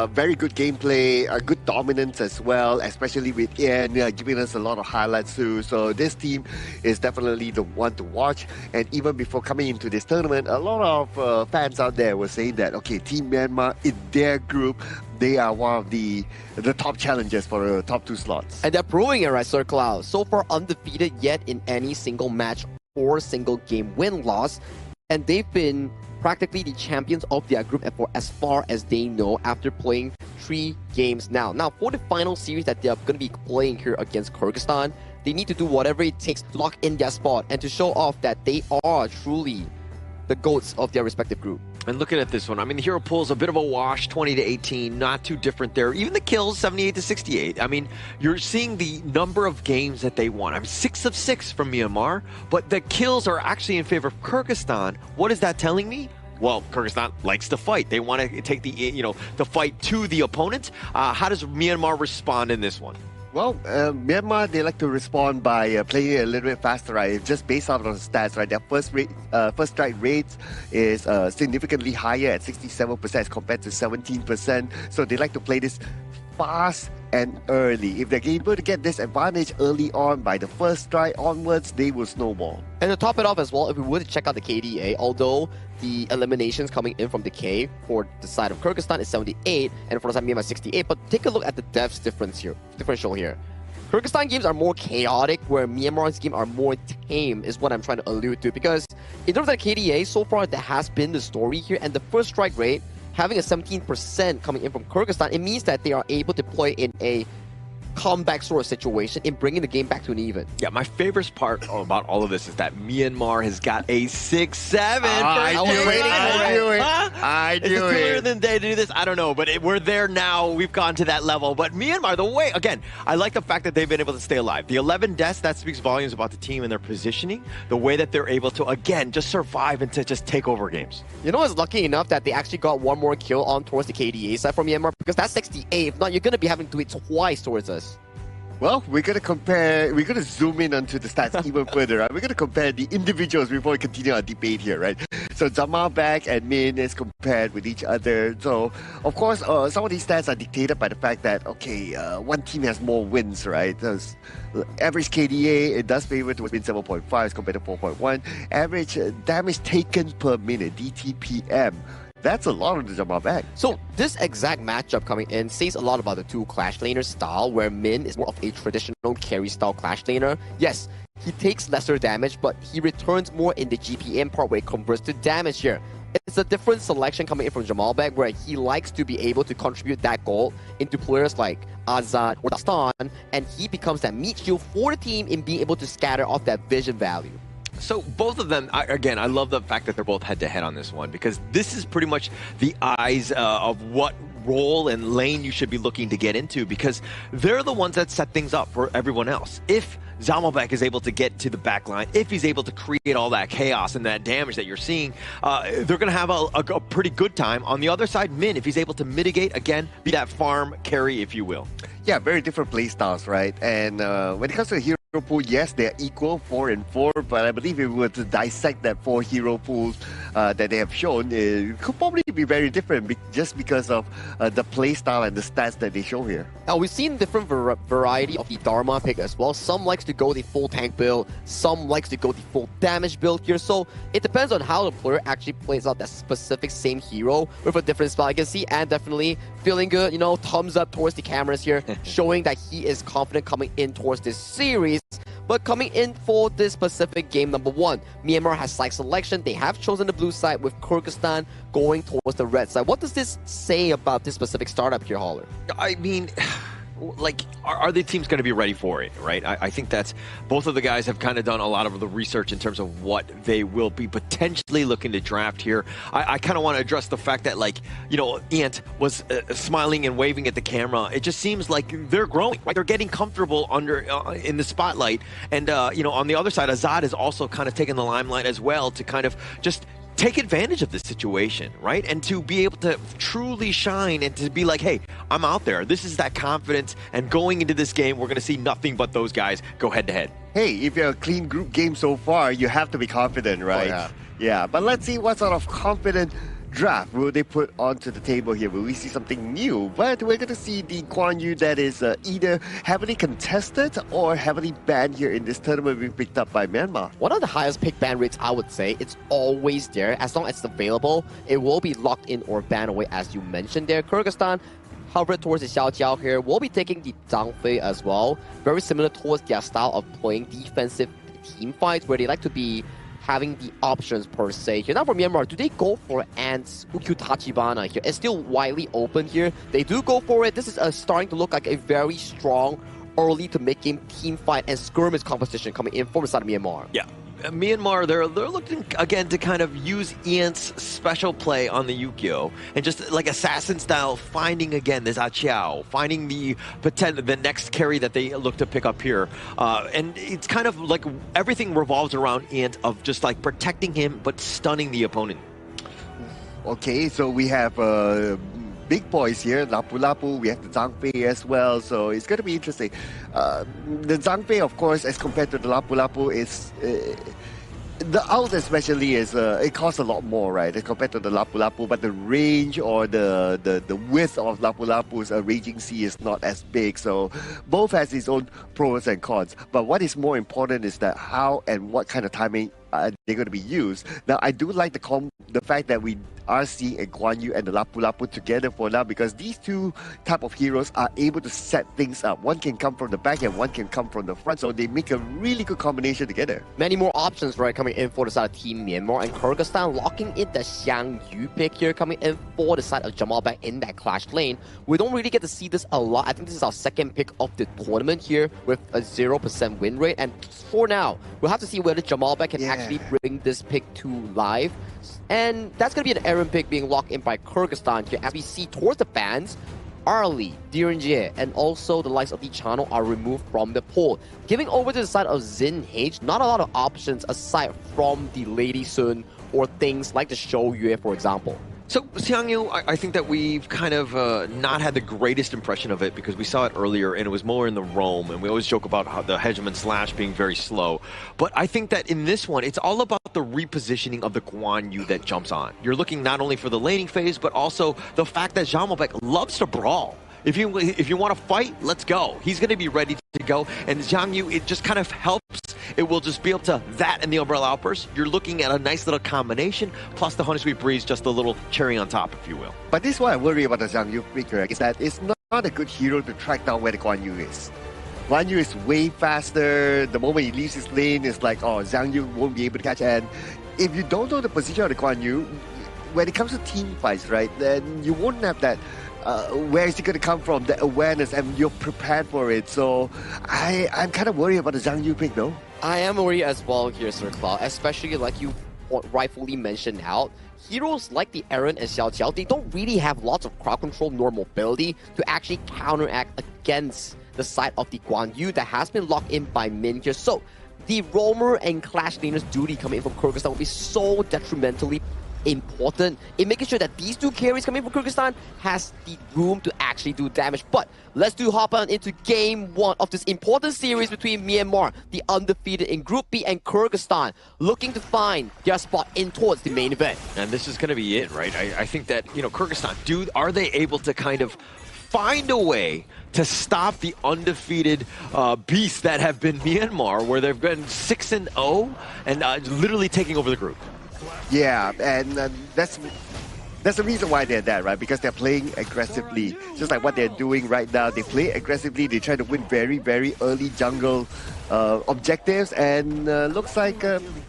very good gameplay, good dominance as well, especially with Ian giving us a lot of highlights too. So this team is definitely the one to watch. And even before coming into this tournament, a lot of fans out there were saying that, okay, Team Myanmar in their group, they are one of the top challengers for the top 2 slots. And they're proving it, right, Sir Cloud? So far undefeated yet in any single match or single game win-loss. And they've been practically the champions of their group for as far as they know after playing 3 games now. Now, for the final series that they're going to be playing here against Kyrgyzstan, they need to do whatever it takes to lock in their spot and to show off that they are truly the GOATs of their respective group. And looking at this one, I mean, the hero pool is a bit of a wash, 20-18, not too different there. Even the kills, 78-68. I mean, you're seeing the number of games that they won. I mean, 6 of 6 from Myanmar, but the kills are actually in favor of Kyrgyzstan. What is that telling me? Well, Kyrgyzstan likes to fight. They want to take the fight to the opponent. How does Myanmar respond in this one? Well, Myanmar, they like to respond by playing a little bit faster, right? Just based off of the stats, right? Their first strike rate is significantly higher at 67% as compared to 17%. So they like to play this fast and early. If they're able to get this advantage early on by the first strike onwards, they will snowball. And to top it off as well, if we were to check out the KDA, although the eliminations coming in from the K for the side of Kyrgyzstan is 78 and for the side of Myanmar 68, but take a look at the deaths differential here. Kyrgyzstan games are more chaotic, where Myanmar's games are more tame, is what I'm trying to allude to. Because in terms of the KDA, so far that has been the story here, and the first strike rate having a 17% coming in from Kyrgyzstan, it means that they are able to play in a comeback sort of situation in bringing the game back to an even. Yeah, my favorite part about all of this is that Myanmar has got a 6-7. I knew Is it cooler than they do this? I don't know, but we're there now. We've gone to that level. But Myanmar, the way, again, I like the fact that they've been able to stay alive. The 11 deaths, that speaks volumes about the team and their positioning. The way that they're able to, again, just survive and to just take over games. You know, it's lucky enough that they actually got one more kill on towards the KDA side from Myanmar, because that's 68. If not, you're going to be having to do it twice towards us. Well, we're going to zoom in onto the stats even further, right? We're going to compare the individuals before we continue our debate here, right? So Zamalbek and Min is compared with each other. So, of course, some of these stats are dictated by the fact that, okay, one team has more wins, right? There's average KDA, it does favor to win 7.5 as compared to 4.1. Average damage taken per minute, DTPM. That's a lot of the Zamalbek. So this exact matchup coming in says a lot about the two Clash Laner style, where Min is more of a traditional carry style Clash Laner. Yes, he takes lesser damage, but he returns more in the GPM part where it converts to damage here. It's a different selection coming in from Zamalbek, where he likes to be able to contribute that gold into players like Azad or Dastan, and he becomes that meat shield for the team in being able to scatter off that vision value. So both of them, again, I love the fact that they're both head-to-head on this one, because this is pretty much the eyes of what role and lane you should be looking to get into, because they're the ones that set things up for everyone else. If Zamalbek is able to get to the back line, if he's able to create all that chaos and that damage that you're seeing, they're going to have a pretty good time. On the other side, Min, if he's able to mitigate, again, be that farm carry, if you will. Yeah, very different play styles, right? And when it comes to the hero pool, yes, they're equal, 4 and 4, but I believe if we were to dissect that 4 hero pools that they have shown, it could probably be very different just because of the play style and the stats that they show here. Now, we've seen different variety of the Dharma pick as well. Some likes to go the full tank build, some likes to go the full damage build here, so it depends on how the player actually plays out that specific same hero with a different spell. I can see and definitely feeling good, you know, thumbs up towards the cameras here, showing that he is confident coming in towards this series. But coming in for this specific game number 1, Myanmar has side selection. They have chosen the blue side with Kyrgyzstan going towards the red side. What does this say about this specific startup here, Holler? I mean, like, are the teams going to be ready for it, right? I think that's, both of the guys have kind of done a lot of the research in terms of what they will be potentially looking to draft here. I kind of want to address the fact that, like, you know, Ant was smiling and waving at the camera. It just seems like they're growing, right? They're getting comfortable under in the spotlight. And, you know, on the other side, Azad is also kind of taking the limelight as well to kind of just take advantage of this situation, right? And to be able to truly shine and to be like, hey, I'm out there. This is that confidence. And going into this game, we're going to see nothing but those guys go head-to-head. Hey, if you're a clean group game so far, you have to be confident, right? Oh, yeah, but let's see what sort of confident draft will they put onto the table here. Will we see something new? But we're going to see the Guan Yu that is either heavily contested or heavily banned here in this tournament being picked up by Myanmar. One of the highest pick ban rates, I would say. It's always there. As long as it's available, it will be locked in or banned away, as you mentioned there. Kyrgyzstan hovered towards the Xiao Jiao here. We'll be taking the Zhang Fei as well. Very similar towards their style of playing defensive team fights, where they like to be having the options per se here. Now for Myanmar, do they go for Ant's Ukyu Tachibana here? It's still widely open here. They do go for it. This is starting to look like a very strong early to mid-game team fight and skirmish competition coming in from the side of Myanmar. Yeah. Myanmar, they're looking again to kind of use Ian's special play on the Yukio and just like assassin style, finding again this Aqiao, finding the next carry that they look to pick up here, and it's kind of like everything revolves around Ant of just like protecting him but stunning the opponent. okay, so we have big boys here, Lapu Lapu, we have the Zhang Fei as well, so it's going to be interesting. The Zhang Fei, of course, as compared to the Lapu Lapu, is... the ult especially is, it costs a lot more, right, as compared to the Lapu Lapu, but the range or the width of Lapu Lapu's Raging Sea is not as big, so both has its own pros and cons. But what is more important is that how and what kind of timing they're going to be used. Now, I do like the fact that we are seeing a Guan Yu and the Lapu Lapu together for now, because these two type of heroes are able to set things up. One can come from the back and one can come from the front, so they make a really good combination together. Many more options, right, coming in for the side of Team Myanmar, and Kyrgyzstan locking in the Xiang Yu pick here, coming in for the side of Jamal back in that clash lane. We don't really get to see this a lot. I think this is our second pick of the tournament here with a 0% win rate, and for now, we'll have to see whether Jamal back can actually bring this pick to life. And that's going to be an Aaron pick being locked in by Kyrgyzstan here, as we see towards the fans, Arlie, Direnjie, and also the likes of the channel are removed from the pool. Giving over to the side of Xin H, not a lot of options aside from the Lady Sun or things like the Shou Yue, for example. So, Xiang Yu, I think that we've kind of not had the greatest impression of it because we saw it earlier and it was more in the roam, and we always joke about how the Hegemon Slash being very slow. But I think that in this one, it's all about the repositioning of the Guan Yu that jumps on. You're looking not only for the laning phase, but also the fact that Zhamobek loves to brawl. If you want to fight, let's go. He's going to be ready to go. And Xiang Yu, it just kind of helps. It will just be able to that and the Umbrella Outburst. You're looking at a nice little combination, plus the Honey Sweet Breeze, just a little cherry on top, if you will. But this is what I worry about the Xiang Yu pick, is that it's not a good hero to track down where the Guan Yu is. Guan Yu is way faster. The moment he leaves his lane, it's like, oh, Xiang Yu won't be able to catch. And if you don't know the position of the Guan Yu, when it comes to team fights, right, then you won't have that where is he going to come from, the awareness, and you're prepared for it. So I'm kind of worried about the Xiang Yu pick, though. I am worried as well here, Sir Cloud, especially like you rightfully mentioned out. Heroes like the Aaron and Xiao Qiao, they don't really have lots of crowd control nor mobility to actually counteract against the side of the Guan Yu that has been locked in by Min here. So the roamer and clash laner's duty coming in from Kyrgyzstan will be so detrimentally important in making sure that these two carries coming from Kyrgyzstan has the room to actually do damage. But let's hop on into game one of this important series between Myanmar, the undefeated in Group B, and Kyrgyzstan, looking to find their spot in towards the main event. And this is going to be it, right? I think that, Kyrgyzstan, are they able to kind of find a way to stop the undefeated beasts that have been Myanmar, where they've been 6-0 and literally taking over the group? Yeah, and that's the reason why they're there, right? Because they're playing aggressively, just like what they're doing right now. They play aggressively. They try to win very, very early jungle objectives, and looks like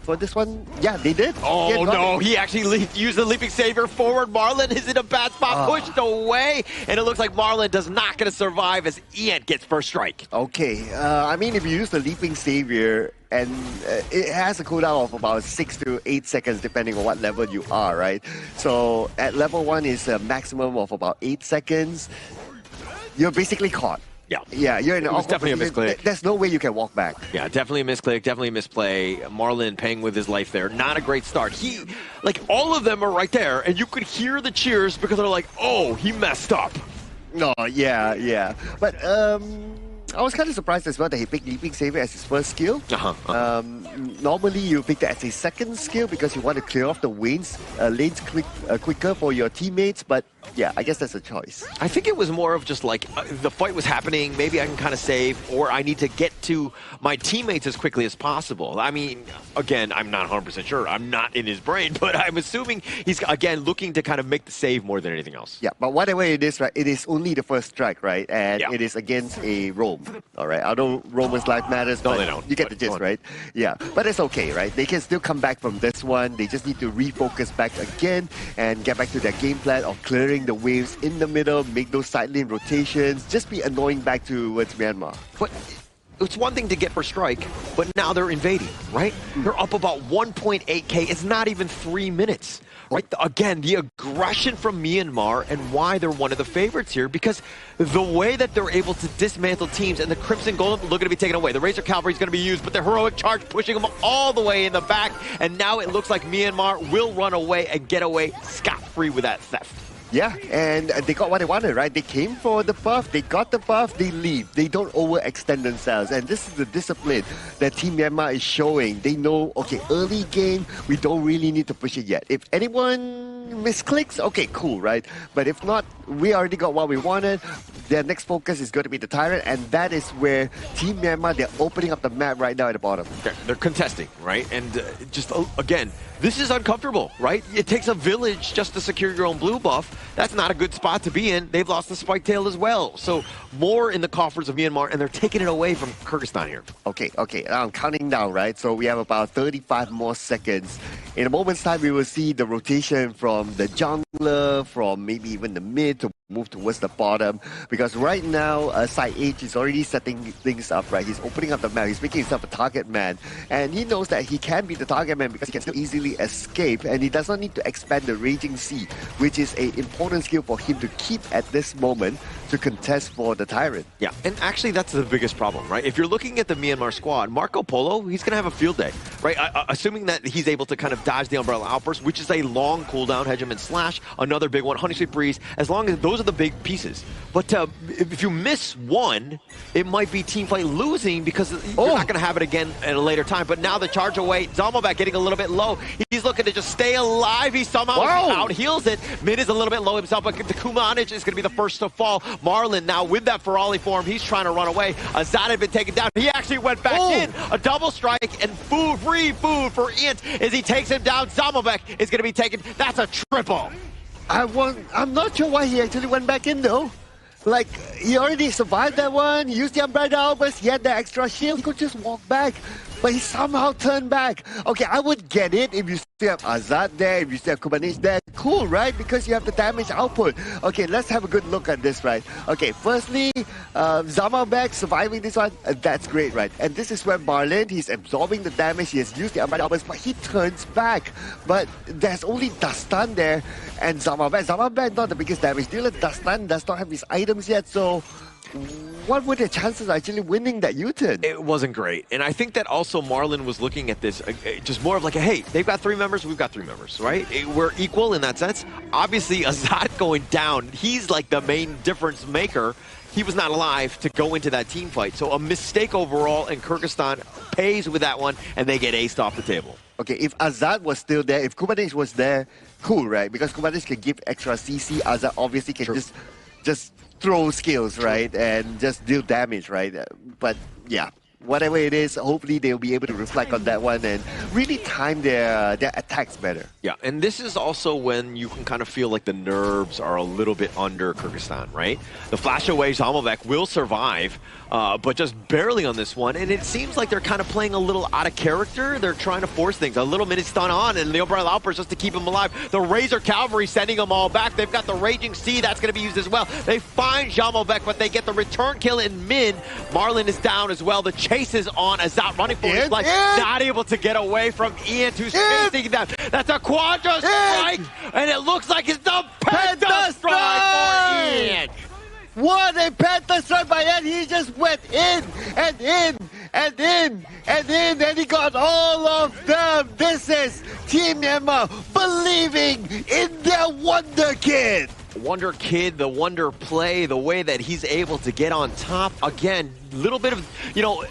for this one, yeah, they did. Oh no, he actually used the Leaping Savior forward. Marlon is in a bad spot, pushed away, and it looks like Marlon does not going to survive as Ian gets first strike. Okay, I mean, if you use the Leaping Savior, and it has a cooldown of about 6 to 8 seconds depending on what level you are, right? So at level 1 is a maximum of about 8 seconds. You're basically caught. Yeah, you're in an awkward definitely a misclick. There's no way you can walk back. Yeah, definitely a misclick, definitely a misplay. Marlon paying with his life there. Not a great start. All of them are right there, and you could hear the cheers because they're like, oh, he messed up. No, yeah. But, I was kind of surprised as well that he picked Leaping Savior as his first skill. Normally, you pick that as a second skill because you want to clear off the lanes quicker for your teammates, but yeah, I guess that's a choice. I think it was more of just like the fight was happening, maybe I can kind of save, or I need to get to my teammates as quickly as possible. I mean, again, I'm not 100% sure. I'm not in his brain, but I'm assuming he's, again, looking to kind of make the save more than anything else. Yeah, but whatever it is, right, it is only the first strike, right? And it is against a roam, all right? I know Roman's life matters, but they don't. You get the gist, right? Yeah, but it's okay, right? They can still come back from this one. They just need to refocus back again and get back to their game plan of clearing the waves in the middle, make those side lane rotations, just be annoying back towards Myanmar. But it's one thing to get for strike, but now they're invading, right? They're up about 1.8k. It's not even 3 minutes. Right, again, the aggression from Myanmar and why they're one of the favorites here, because the way that they're able to dismantle teams, and the Crimson Golem looking to be taken away. The Razor Cavalry is going to be used, but the Heroic Charge pushing them all the way in the back, and now it looks like Myanmar will run away and get away scot-free with that theft. Yeah, and they got what they wanted, right? They came for the buff, they got the buff, they leave. They don't overextend themselves. And this is the discipline that Team Myanmar is showing. They know, okay, early game, we don't really need to push it yet. If anyone misclicks, okay, cool, right? But if not, we already got what we wanted. Their next focus is going to be the Tyrant, and that is where Team Myanmar, they're opening up the map right now at the bottom. They're contesting, right? And just, again, this is uncomfortable, right? It takes a village just to secure your own blue buff. That's not a good spot to be in. They've lost the Spike Tail as well. So more in the coffers of Myanmar, and they're taking it away from Kyrgyzstan here. Okay, I'm counting down, right? So we have about 35 more seconds. In a moment's time, we will see the rotation from the jungler, from maybe even the mid to move towards the bottom. Because right now, Side H is already setting things up, right? He's opening up the map. He's making himself a target man. And he knows that he can be the target man because he can still easily escape. And he does not need to expand the Raging Sea, which is an important skill for him to keep at this moment to contest for the Tyrant. Yeah, and actually that's the biggest problem, right? If you're looking at the Myanmar squad, Marco Polo, he's going to have a field day, right? Assuming that he's able to kind of dodge the Umbrella Outburst, which is a long cooldown, Hegemon Slash, another big one, Honey Sweet Breeze, as long as those are the big pieces. But if you miss one, it might be teamfight losing because you're not going to have it again at a later time. But now the charge away, Zamovac getting a little bit low. He's looking to just stay alive. He somehow out heals it. Mid is a little bit low himself, but the Kumanich is going to be the first to fall. Marlon now with that Ferali form, he's trying to run away. Azad had been taken down. He actually went back in. A double strike and free food for Int as he takes him down. Zamovac is going to be taken. That's a triple. I'm not sure why he actually went back in though. Like, he already survived that one, he used the Umbrella Outburst, he had the extra shield, he could just walk back. But he somehow turned back. Okay, I would get it if you still have Azad there, if you still have Kubanich there. Cool, right? Because you have the damage output. Okay, let's have a good look at this, right? Okay, firstly, Zamovac surviving this one, that's great, right? And this is where Marlon, he's absorbing the damage, he has used the Umbrella Outburst, but he turns back. But there's only Dastan there, and Zamovac not the biggest damage dealer. Dastan does not have his items yet, so what were the chances of actually winning that U-turn? It wasn't great. And I think that also Marlon was looking at this just more of like, hey, they've got 3 members, we've got 3 members, right? We're equal in that sense. Obviously, Azad going down, he's like the main difference maker. He was not alive to go into that team fight. So a mistake overall, and Kyrgyzstan pays with that one, and they get aced off the table. Okay, if Azad was still there, if Kubanich was there, cool, right? Because Kubanich can give extra CC, Azad obviously can just throw skills, right? And just deal damage, right? But yeah, whatever it is, hopefully they'll be able to reflect on that one and really time their attacks better. Yeah, and this is also when you can kind of feel like the nerves are a little bit under Kyrgyzstan, right? The flash away Zamovac will survive, but just barely on this one. And it seems like they're kind of playing a little out of character. They're trying to force things. A little minute stun on, and the Umbrella Outburst just to keep him alive. The Razor Cavalry sending them all back. They've got the Raging Sea. That's going to be used as well. They find Zamovac, but they get the return kill in mid. Marlon is down as well. The chase is on. Azat running for his life. Not able to get away from Ian, who's chasing them. That's a Quadra Strike, and it looks like it's the Penta Strike for Ian. What a Penta Strike by Ian. He just went in and in and in and in, and he got all of them. This is Team Myanmar believing in their Wonder Kid. Wonder Kid, the Wonder Play, the way that he's able to get on top. Again, little bit of, you know,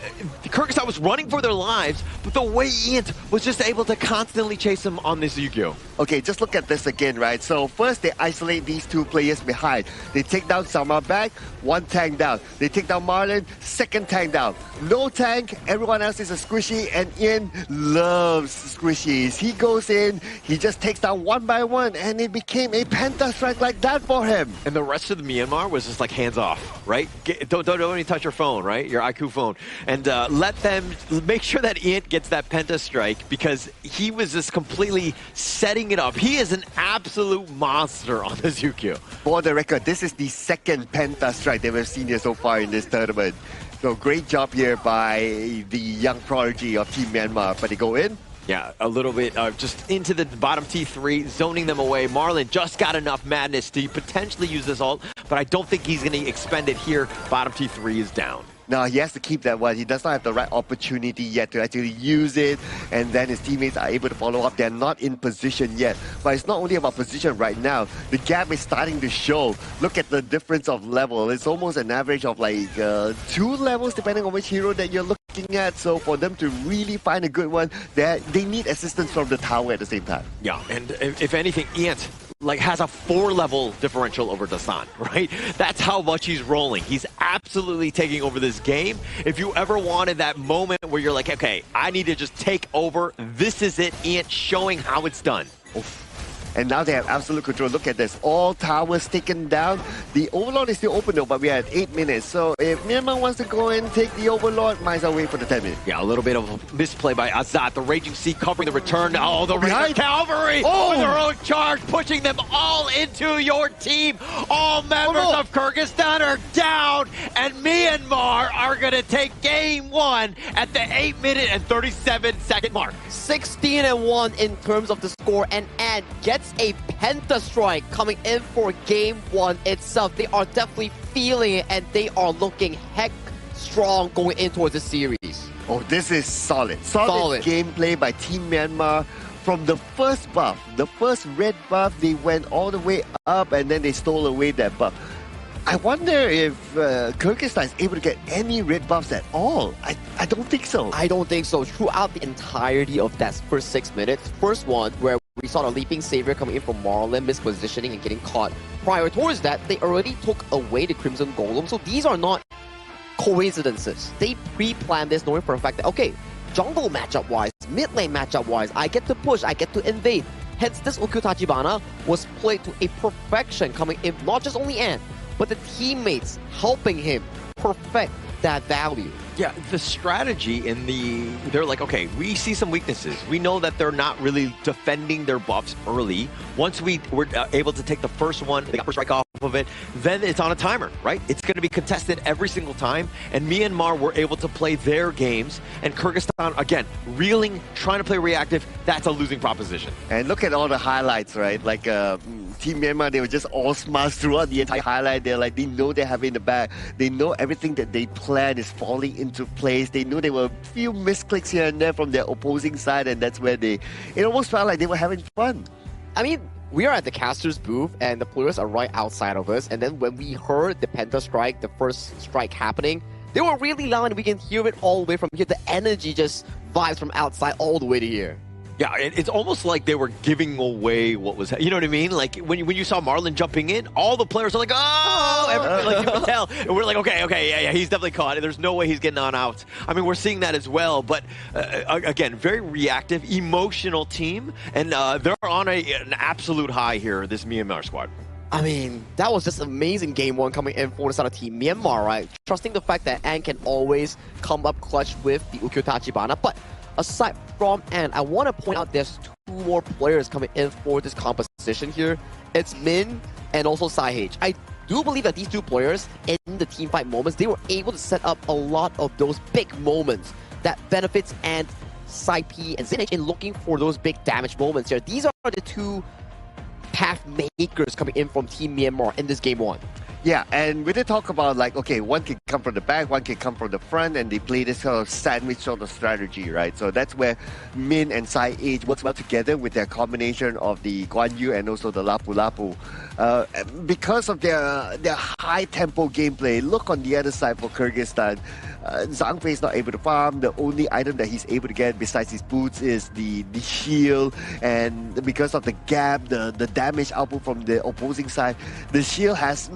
Kyrgyzstan was running for their lives, but the way Ian was just able to constantly chase him on this Yu-Gi-Oh! Okay, just look at this again, right? So first they isolate these 2 players behind. They take down Zamovac, 1 tank down. They take down Marlon, 2nd tank down. No tank, everyone else is a squishy, and Ian loves squishies. He goes in, he just takes down 1 by 1, and it became a Penta Strike like that for him. And the rest of the Myanmar was just like hands off, right? Don't even touch your phone, right? Your IQ phone. And let them make sure that Ian gets that Penta Strike, because he was just completely setting it up. He is an absolute monster on this Yu-Gi-Oh! For the record, this is the 2nd Penta Strike that we've seen here so far in this tournament. So great job here by the young prodigy of Team Myanmar. But they go in, Yeah, a little bit just into the bottom T3, zoning them away. Marlon just got enough madness to potentially use this ult, but I don't think he's going to expend it here. Bottom T3 is down. No, he has to keep that one. He does not have the right opportunity yet to actually use it, and then his teammates are able to follow up. They're not in position yet. But it's not only about position right now. The gap is starting to show. Look at the difference of level. It's almost an average of like 2 levels depending on which hero that you're looking at. So for them to really find a good one, they need assistance from the tower at the same time. Yeah, and if anything, Ant has a 4-level differential over Dasan, right? That's how much he's rolling. He's absolutely taking over this game. If you ever wanted that moment where you're like, okay, I need to just take over, this is it, Ant showing how it's done. Oof. And now they have absolute control. Look at this. All towers taken down. The Overlord is still open though, but we are at 8 minutes. So if Myanmar wants to go and take the Overlord, might as well wait for the 10 minutes. Yeah, a little bit of a misplay by Azat. The Raging Sea covering the return. Oh, the Behind. Cavalry with their own charge, pushing them all into your team. All members of Kyrgyzstan are down, and Myanmar are going to take game 1 at the 8-minute and 37-second mark. 16-1 in terms of the score, and gets a Penta Strike coming in for game 1 itself. They are definitely feeling it, and they are looking heck strong going in towards the series. Oh, this is solid. Solid gameplay by Team Myanmar. From the first buff, the first red buff, they went all the way up and then they stole away that buff. I wonder if Kyrgyzstan is able to get any red buffs at all. I don't think so. I don't think so. Throughout the entirety of that first 6 minutes, first one where we saw the Leaping Savior coming in from Marlon, mispositioning and getting caught. Prior towards that, they already took away the Crimson Golem. So these are not coincidences. They pre-planned this knowing for a fact that, okay, jungle matchup-wise, mid lane matchup-wise, I get to push, I get to invade. Hence, this Ukyu Tachibana was played to a perfection coming in, not just only Ant, but the teammates helping him perfect that value. Yeah, the strategy in they're like, okay, we see some weaknesses. We know that they're not really defending their buffs early. Once we're able to take the first one, they got first strike off of it, then it's on a timer, right? It's going to be contested every single time, and Myanmar were able to play their games, and Kyrgyzstan, again, reeling, trying to play reactive, that's a losing proposition. And look at all the highlights, right? Like Team Myanmar, they were just all smart throughout the entire highlight. They're like, they know they have in the bag. They know everything that they plan is falling into place. They knew there were a few misclicks here and there from their opposing side, and that's where it almost felt like they were having fun. I mean, we are at the caster's booth, and the players are right outside of us. And then when we heard the Penta Strike, the first strike happening, they were really loud, and we can hear it all the way from here. The energy just vibes from outside all the way to here. Yeah, it's almost like they were giving away what was, you know what I mean? Like when you saw Marlon jumping in, all the players are like, oh, like you can tell. And we're like, okay, yeah, he's definitely caught. There's no way he's getting on out. I mean, we're seeing that as well. But again, very reactive, emotional team, and they're on an absolute high here, this Myanmar squad. I mean, that was just amazing game 1 coming in for the side of Team Myanmar, right? Trusting the fact that Ant can always come up clutch with the Ukyu Tachibana, but aside from Ant, I want to point out there's 2 more players coming in for this composition here. It's Min and also Sahage. I do believe that these 2 players, in the teamfight moments, they were able to set up a lot of those big moments that benefits Ant, Saipi, and Zinich in looking for those big damage moments here. These are the 2 path makers coming in from Team Myanmar in this game 1. Yeah, and we did talk about like, okay, one can come from the back, one can come from the front, and they play this sort of sandwich sort of strategy, right? So that's where Min and Sai Age works well together with their combination of the Guan Yu and also the Lapu Lapu. Because of their high tempo gameplay, look on the other side for Kyrgyzstan. Zhang Fei is not able to farm. The only item that he's able to get besides his boots is the shield, and because of the gap, the damage output from the opposing side, the shield has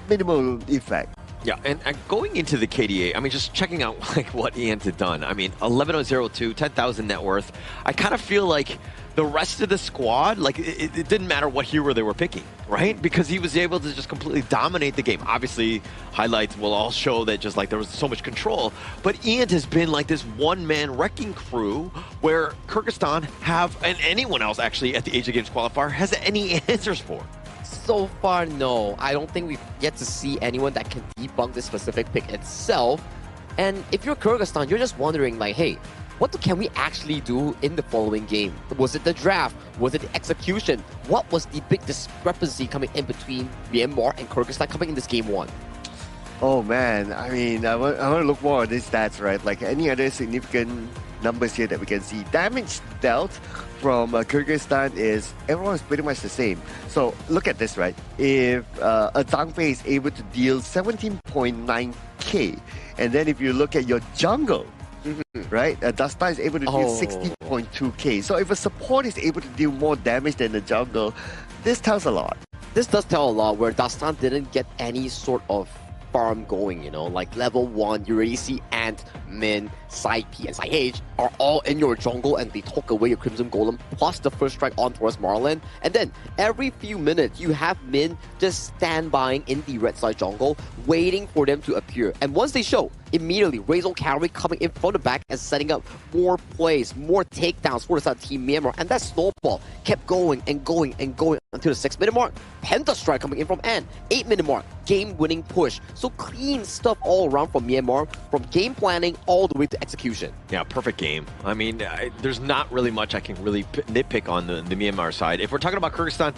minimal effect. Yeah, and going into the KDA, I mean, just checking out like what Ant had done. I mean, 11,002, 10,000 net worth. I kind of feel like the rest of the squad, like it didn't matter what hero they were picking, right? Because he was able to just completely dominate the game. Obviously, highlights will all show that just like there was so much control. But Ant has been like this one-man wrecking crew where Kyrgyzstan have, and anyone else actually at the Asian Games Qualifier, has any answers for. So far, no. I don't think we've yet to see anyone that can debunk this specific pick itself. And if you're Kyrgyzstan, you're just wondering like, hey, what can we actually do in the following game? Was it the draft? Was it the execution? What was the big discrepancy coming in between Myanmar and Kyrgyzstan coming in this game 1? Oh man, I mean, I want to look more at these stats, right? Like any other significant numbers here that we can see. Damage dealt from Kyrgyzstan is, everyone is pretty much the same. So look at this, right? If a Zhang Fei is able to deal 17.9k, and then if you look at your jungle, right? Dasta is able to deal 16.2k. So if a support is able to deal more damage than the jungle, this tells a lot. This does tell a lot, where Dastan didn't get any sort of farm going, you know, like level 1, you already see Ant, Min, Side P, and Side H are all in your jungle, and they took away your Crimson Golem, plus the first strike on towards Marlin. And then every few minutes, you have Min just standbying in the red side jungle, waiting for them to appear. And once they show, immediately Razor Cavalry coming in from the back and setting up more plays, more takedowns for the side of Team Myanmar. And that snowball kept going and going and going until the 6-minute mark. Penta Strike coming in from Ant, 8-minute mark, game-winning push. So clean stuff all around from Myanmar, from game planning all the way to execution. Yeah, perfect game. I mean, there's not really much I can really nitpick on the Myanmar side. If we're talking about Kyrgyzstan,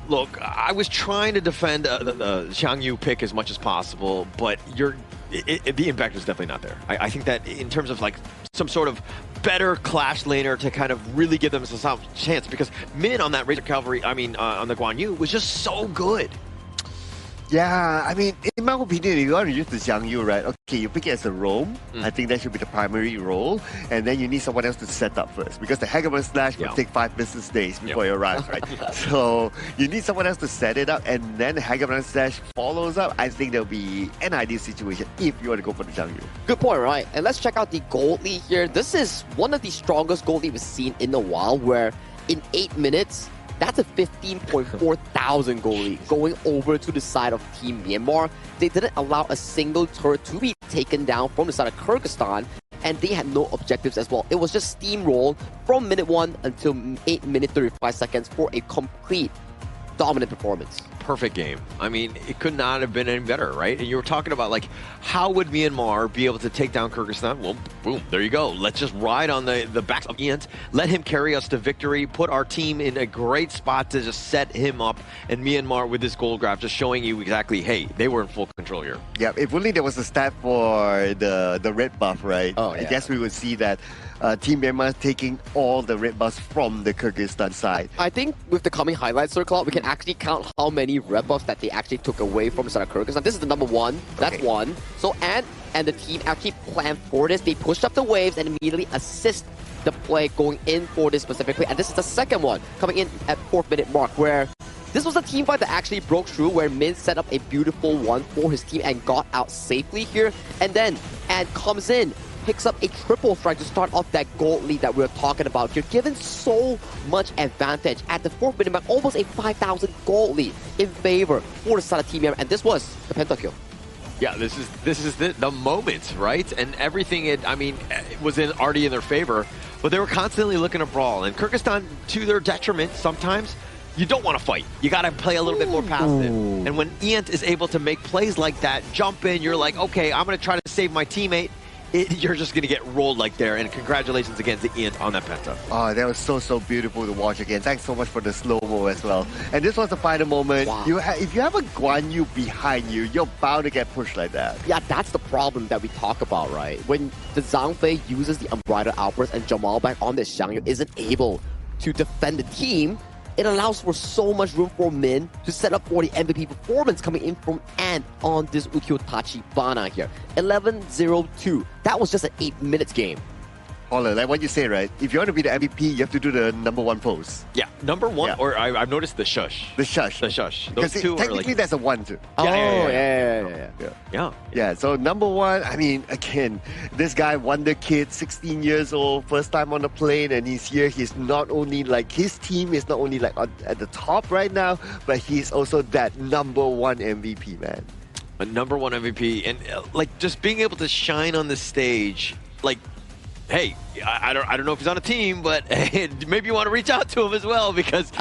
look, I was trying to defend the Xiang Yu pick as much as possible, but the impact was definitely not there. I think that in terms of like some sort of better clash laner to kind of really give them some chance, because Min on that Razor Cavalry, I mean, on the Guan Yu was just so good. Yeah, I mean, in my opinion, if you want to use the Xiang Yu, right? Okay, you pick it as a roam. I think that should be the primary role. And then you need someone else to set up first, because the Hegemon Slash will take 5 business days before it arrives, right? So you need someone else to set it up, and then the Hegemon Slash follows up. I think there'll be an ideal situation if you want to go for the Xiang Yu. Good point, right? And let's check out the gold lead here. This is one of the strongest gold lead we've seen in a while, where in 8 minutes, that's a 15.4 thousand goal lead going over to the side of Team Myanmar. They didn't allow a single turret to be taken down from the side of Kyrgyzstan, and they had no objectives as well. It was just steamroll from minute 1 until 8 minutes 35 seconds for a complete dominant performance. Perfect game. I mean, it could not have been any better, right? And you were talking about, like, how would Myanmar be able to take down Kyrgyzstan? Well, boom, there you go. Let's just ride on the backs of Ient, let him carry us to victory, put our team in a great spot to just set him up, and Myanmar with this gold graph just showing you exactly, hey, they were in full control here. Yeah, if only there was a stat for the red buff, right? Oh, I guess we would see that Team Myanmar taking all the red buffs from the Kyrgyzstan side. I think with the coming highlights circle, we can actually count how many red buffs that they actually took away from the side of Kyrgyzstan. This is the number 1. That's 1. So Ant and the team actually planned for this. They pushed up the waves and immediately assist the play going in for this specifically. And this is the second one coming in at 4th minute mark, where this was a team fight that actually broke through, where Min set up a beautiful one for his team and got out safely here. And then Ant comes in, picks up a triple strike to start off that gold lead that we're talking about here, given so much advantage at the 4th minute mark, almost a 5,000 gold lead in favor for the side of Team Myanmar, and this was the pentakill. Yeah, this is the moment, right? And everything, it was already in their favor, but they were constantly looking to brawl. And Kyrgyzstan, to their detriment, sometimes you don't want to fight. You got to play a little bit more passive. And when Ient is able to make plays like that, jump in, you're like, okay, I'm going to try to save my teammate. You're just going to get rolled like there, and congratulations again to Ian on that penta. Oh, that was so beautiful to watch again. Thanks so much for the slow-mo as well. And this was the final moment. Wow. If you have a Guan Yu behind you, you're bound to get pushed like that. Yeah, that's the problem that we talk about, right? When the Zhang Fei uses the Unbridled Outburst and Jamal back on this Xiang Yu isn't able to defend the team, it allows for so much room for Min to set up for the MVP performance coming in from Ant on this Ukyo-Tachi Bana here. 11-0-2. That was just an 8 minutes game. Holler, like what you say, right? If you want to be the MVP, you have to do the number 1 pose. Yeah, number 1, or I've noticed the shush. The shush. The shush. Because Those two technically are like... that's a 1 too. Yeah. So number 1, I mean, again, this guy, Wonder Kid, 16 years old, first time on the plane, and he's here. He's not only like, his team is not only like at the top right now, but he's also that number 1 MVP, man. A number 1 MVP, and like just being able to shine on the stage, like, hey, I don't know if he's on a team, but maybe you want to reach out to him as well, because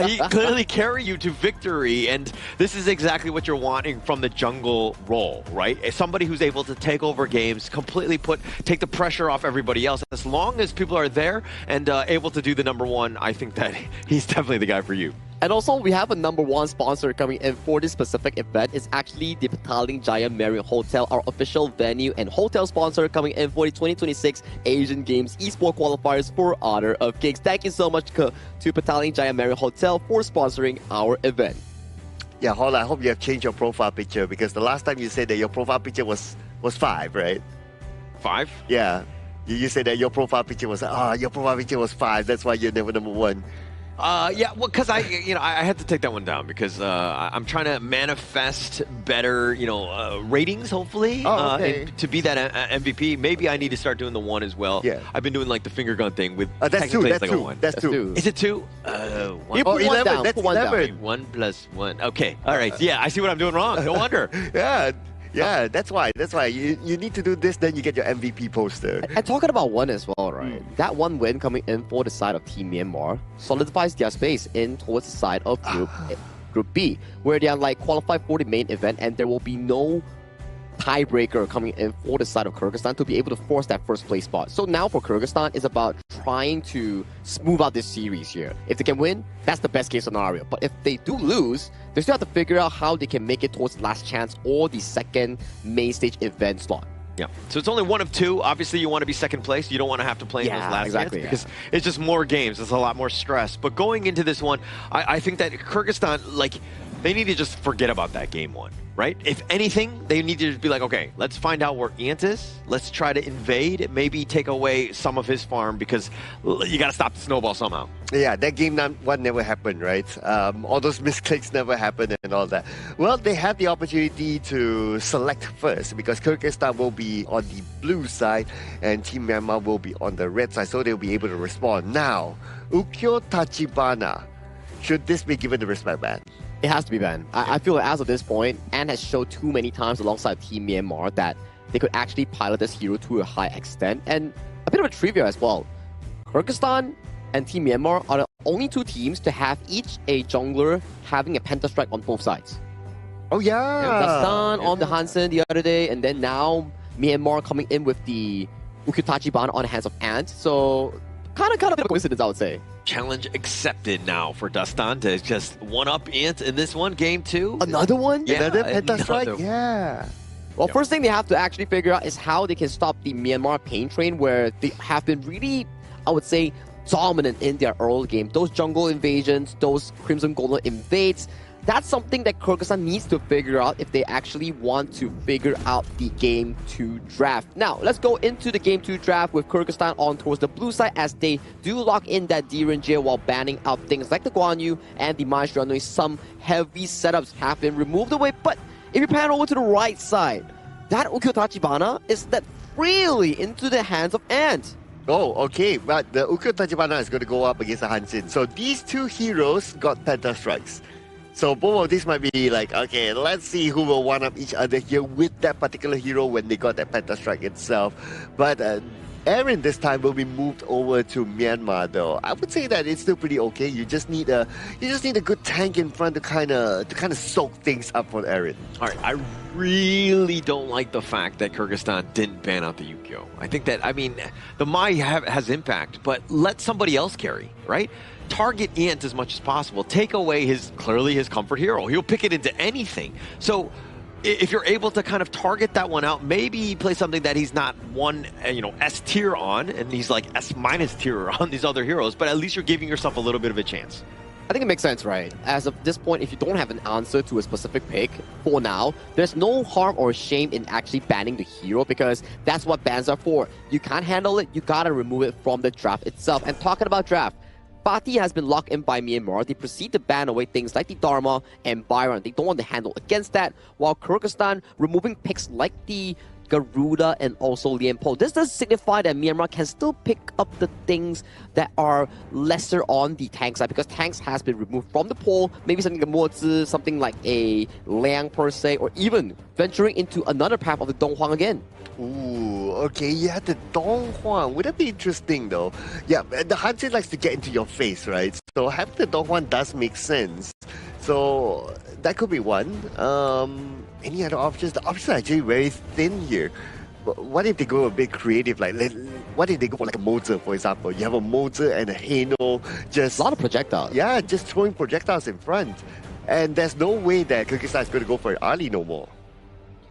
he clearly carry you to victory, and this is exactly what you're wanting from the jungle role, right? Somebody who's able to take over games, completely take the pressure off everybody else. As long as people are there and able to do the number one, I think that he's definitely the guy for you. And also, we have a number one sponsor coming in for this specific event. It's actually the Petaling Jaya Marriott Hotel, our official venue and hotel sponsor coming in for the 2026 Asian Games Esports Qualifiers for Honor of Kings. Thank you so much to Petaling Jaya Marriott Hotel for sponsoring our event. Yeah, Hall, I hope you have changed your profile picture, because the last time you said that your profile picture was 5, right? 5? Yeah. You said that your profile picture was 5. That's why you're never number one. Yeah, well, because I had to take that one down because I'm trying to manifest better, ratings, hopefully, and to be that MVP. Maybe I need to start doing the 1 as well. Yeah. I've been doing like the finger gun thing with. That's 2. That's 2. That's 2. Is it 2? 1. Oh, 11. That's 11. 1 plus 1. Okay. All right. Yeah, I see what I'm doing wrong. No wonder. Yeah, that's why. You need to do this, then you get your MVP poster. And talking about 1 as well, right? That 1 win coming in for the side of Team Myanmar solidifies their space in towards the side of Group B, where they are like qualified for the main event, and there will be no tiebreaker coming in for the side of Kyrgyzstan to be able to force that first place spot. So now for Kyrgyzstan, it's about trying to smooth out this series here. If they can win, that's the best case scenario. But if they do lose, they still have to figure out how they can make it towards last chance or the second main stage event slot. Yeah, so it's only 1 of 2. Obviously, you want to be second place. You don't want to have to play in those last games because it's just more games. It's a lot more stress. But going into this one, I think that Kyrgyzstan, they need to just forget about that game 1, right? If anything, they need to just be like, okay, let's find out where Ant is. Let's try to invade, maybe take away some of his farm, because you got to stop the snowball somehow. Yeah, that game 1 never happened, right? All those misclicks never happened and all that. Well, they have the opportunity to select first, because Kyrgyzstan will be on the blue side and Team Myanmar will be on the red side, so they'll be able to respond. Now, Ukyo Tachibana, should this be given the respect ban? It has to be banned. I feel like as of this point, Ant has showed too many times alongside Team Myanmar that they could actually pilot this hero to a high extent. And a bit of a trivia as well. Kyrgyzstan and Team Myanmar are the only 2 teams to have each a jungler having a Penta Strike on both sides. Oh yeah! Dastan on the Hansen the other day, and then now Myanmar coming in with the Ukyo Ban on the hands of Ant. So kind of a bit of a coincidence, I would say. Challenge accepted now for Dastan to just one-up Ant in this one, game 2. Another one? Yeah, another Penta Strike? Yeah. Well, first thing they have to actually figure out is how they can stop the Myanmar pain train, where they have been really, I would say, dominant in their early game. Those jungle invasions, those Crimson Golem invades, that's something that Kyrgyzstan needs to figure out if they actually want to figure out the Game 2 draft. Now, let's go into the Game 2 draft with Kyrgyzstan on towards the blue side, as they do lock in that D-Ranger while banning out things like the Guan Yu and the Maestro. Some heavy setups have been removed away, but if you pan over to the right side, that Ukyo Tachibana is that freely into the hands of Ant. Oh, okay, but the Ukyo Tachibana is going to go up against the Hansin. So these 2 heroes got Penta Strikes. So both of these might be like, okay, let's see who will one-up each other here with that particular hero when they got that Penta Strike itself. But Aaron this time will be moved over to Myanmar though. I would say that it's still pretty okay. You just need a good tank in front to kind of soak things up for Aaron. All right, I really don't like the fact that Kyrgyzstan didn't ban out the Ukyo. I think that, the Mai has impact, but let somebody else carry, right? Target Ant as much as possible. Take away clearly his comfort hero. He'll pick it into anything. So if you're able to kind of target that one out, maybe play something that he's not S tier on, and he's like S- tier on these other heroes, but at least you're giving yourself a little bit of a chance. I think it makes sense, right? As of this point, if you don't have an answer to a specific pick, for now, there's no harm or shame in actually banning the hero, because that's what bans are for. You can't handle it, you gotta remove it from the draft itself. And talking about draft, Fatih has been locked in by Myanmar. They proceed to ban away things like the Dharma and Byron. They don't want to handle against that, while Kyrgyzstan removing picks like the Garuda, and also Lian Po. This does signify that Myanmar can still pick up the things that are lesser on the tank side, because tanks has been removed from the pool. Maybe something like Mozi, something like a Liang per se, or even venturing into another path of the Donghuang again. Ooh, okay, yeah, the Donghuang. Would that be interesting though? Yeah, the Hansen likes to get into your face, right? So having the Donghuang does make sense. So that could be one. Any other options? The options are actually very thin here. What if they go a bit creative? Like, what if they go for like a Mozi, for example? You have a Mozi and a Haino, just a lot of projectiles. Yeah, just throwing projectiles in front, and there's no way that Kyrgyzstan is going to go for Ali no more.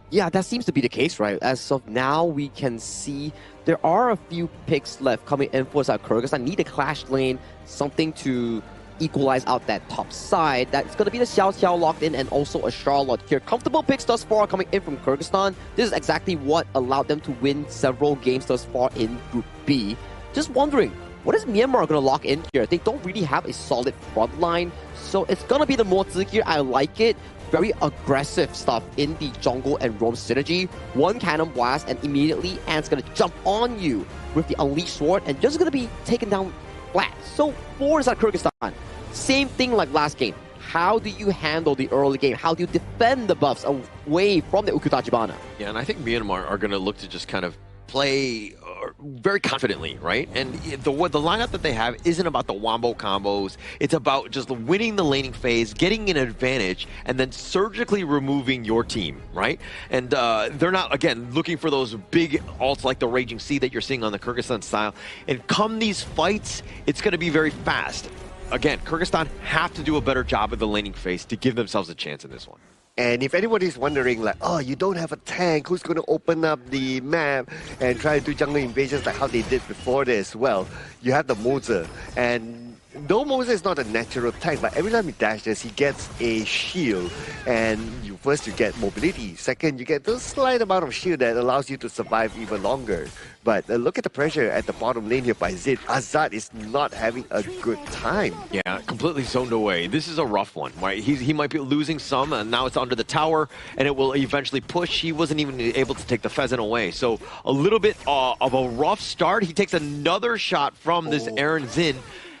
Yeah, that seems to be the case, right? As of now, we can see there are a few picks left coming in for Kyrgyzstan. Need a clash lane, something to equalize out that top side. That's going to be the Xiao Xiao locked in, and also a Charlotte here. Comfortable picks thus far coming in from Kyrgyzstan. This is exactly what allowed them to win several games thus far in Group B. Just wondering, what is Myanmar going to lock in here? They don't really have a solid front line, so it's going to be the Mozi here. I like it. Very aggressive stuff in the jungle and roam synergy. One cannon blast, and immediately Ant's going to jump on you with the Unleashed Sword, and just going to be taken down flat. So for Kyrgyzstan, same thing like last game. How do you handle the early game? How do you defend the buffs away from the Ukutachibana? Yeah, and I think Myanmar are going to look to just kind of play very confidently, right? And the lineup that they have isn't about the wombo combos. It's about just winning the laning phase, getting an advantage, and then surgically removing your team, right? And they're not, again, looking for those big ults like the Raging Sea that you're seeing on the Kyrgyzstan style. And come these fights, it's going to be very fast. Again, Kyrgyzstan have to do a better job of the laning phase to give themselves a chance in this one. And if anybody's wondering, like, oh, you don't have a tank, who's going to open up the map and try to do jungle invasions like how they did before this? Well, you have the Mozi. And though Mozi is not a natural tank, but every time he dashes, he gets a shield. And first, you get mobility. Second, you get the slight amount of shield that allows you to survive even longer. But look at the pressure at the bottom lane here by Zid. Azad is not having a good time. Yeah, completely zoned away. This is a rough one, right? He might be losing some, and now it's under the tower, and it will eventually push. He wasn't even able to take the pheasant away. So a little bit of a rough start. He takes another shot from this Aaron Zin,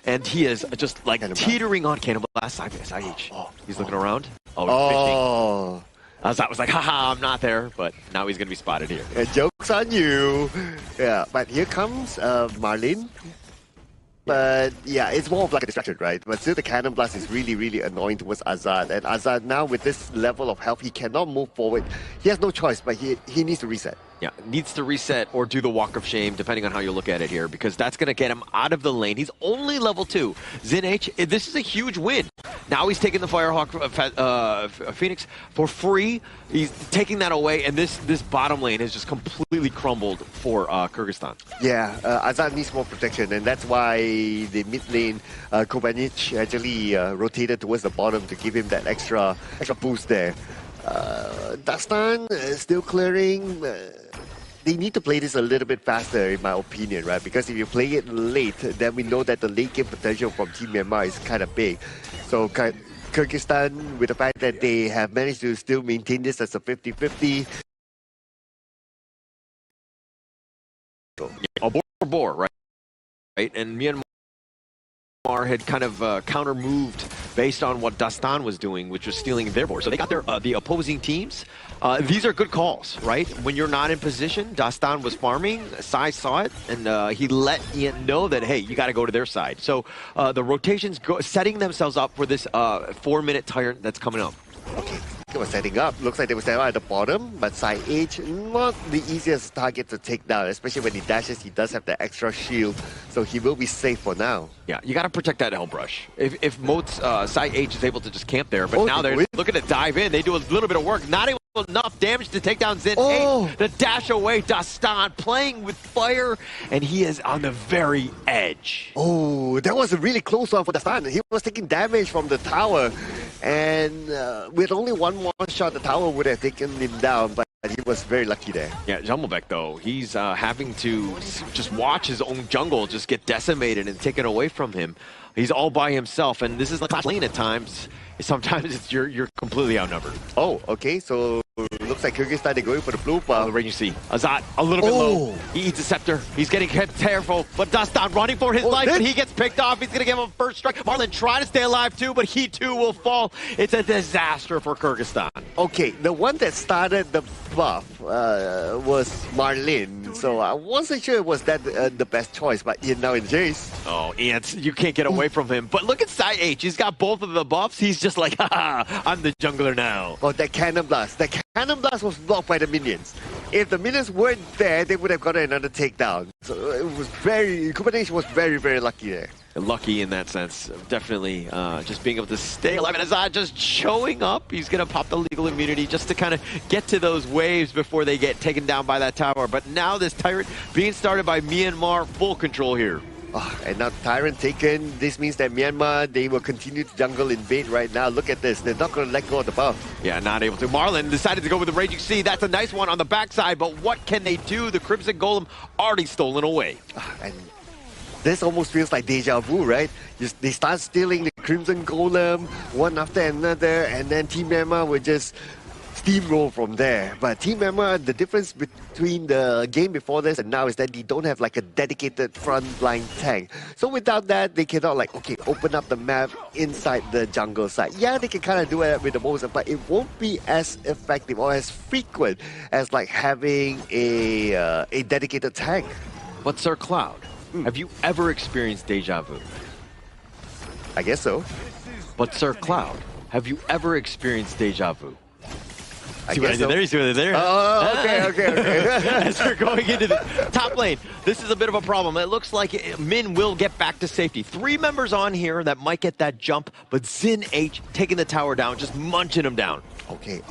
and he is just like teetering on Cannon Blast. He's looking around. Fishing. Azad was like, haha, I'm not there, but now he's going to be spotted here. And joke's on you. Yeah, but here comes Marlin. But yeah, it's more of like a distraction, right? But still the Cannon Blast is really, really annoying towards Azad. And Azad now with this level of health, he cannot move forward. He has no choice, but he needs to reset. Yeah, needs to reset or do the Walk of Shame, depending on how you look at it here, because that's going to get him out of the lane. He's only level 2. Zin H, this is a huge win. Now he's taking the Firehawk Phoenix for free. He's taking that away, and this bottom lane has just completely crumbled for Kyrgyzstan. Yeah, Azad needs more protection, and that's why the mid lane, Kobanic actually rotated towards the bottom to give him that extra boost there. Dastan still clearing. They need to play this a little bit faster, in my opinion, right? Because if you play it late, then we know that the late game potential from Team Myanmar is kind of big. So Kyrgyzstan, with the fact that they have managed to still maintain this as a 50-50. A bore, right? And Myanmar had kind of counter-moved based on what Dastan was doing, which was stealing their board. So they got the opposing teams. These are good calls, right? When you're not in position, Dastan was farming, Sai saw it, and he let Ian know that, hey, you got to go to their side. So the rotations setting themselves up for this 4-minute tyrant that's coming up. Okay, they were setting up. Looks like they were setting up at the bottom, but Sai H, not the easiest target to take down, especially when he dashes. He does have the extra shield, so he will be safe for now. Yeah, you got to protect that Hellbrush. If Moat's Sai H is able to just camp there, but now they're looking to dive in. They do a little bit of work, not able enough damage to take down Zin H. The dash away, Dastan playing with fire, and he is on the very edge. Oh, that was a really close one for Dastan. He was taking damage from the tower, and with only one more shot, the tower would have taken him down, but he was very lucky there. Yeah, Jumblebeck, though, he's having to just watch his own jungle just get decimated and taken away from him. He's all by himself, and this is the clash lane at times. Sometimes it's you're completely outnumbered. Oh, okay, so looks like Kyrgyzstan, they're going for the blue buff. The Raging Sea. Azat, a little bit low. He eats a scepter. He's getting hit careful, but Dastan running for his life, but he gets picked off. He's going to give him a first strike. Marlin trying to stay alive too, but he too will fall. It's a disaster for Kyrgyzstan. Okay, the one that started the buff was Marlin, so I wasn't sure it was that the best choice, but Ian now in chase. Oh, Ian, you can't get away from him. But look at Sai H. He's got both of the buffs. He's just like, haha, I'm the jungler now. Oh, that cannon blast. That cannon blast was blocked by the minions. If the minions weren't there, they would have gotten another takedown. So it was Kubernetes was very, very lucky there. Lucky in that sense. Definitely just being able to stay alive. And Azad just showing up. He's going to pop the legal immunity just to kind of get to those waves before they get taken down by that tower. But now this Tyrant being started by Myanmar, full control here. Oh, and now Tyrant taken. This means that Myanmar, they will continue to jungle invade right now. Look at this. They're not going to let go of the buff. Yeah, not able to. Marlin decided to go with the Raging Sea. That's a nice one on the backside, but what can they do? The Crimson Golem already stolen away. And this almost feels like deja vu, right? They start stealing the Crimson Golem one after another, and then Team Myanmar will just steamroll from there. But Team Myanmar, the difference between the game before this and now is that they don't have like a dedicated frontline tank. So without that, they cannot like, okay, open up the map inside the jungle side. Yeah, they can kind of do it with the Moses, but it won't be as effective or as frequent as like having a dedicated tank. But Sir Cloud, have you ever experienced deja vu? I guess so. But Sir Cloud, have you ever experienced deja vu? See what I did there? You see what I did there? Oh, okay. As we're going into the top lane, this is a bit of a problem. It looks like Min will get back to safety. 3 members on here that might get that jump, but Zin H taking the tower down, just munching him down. Okay.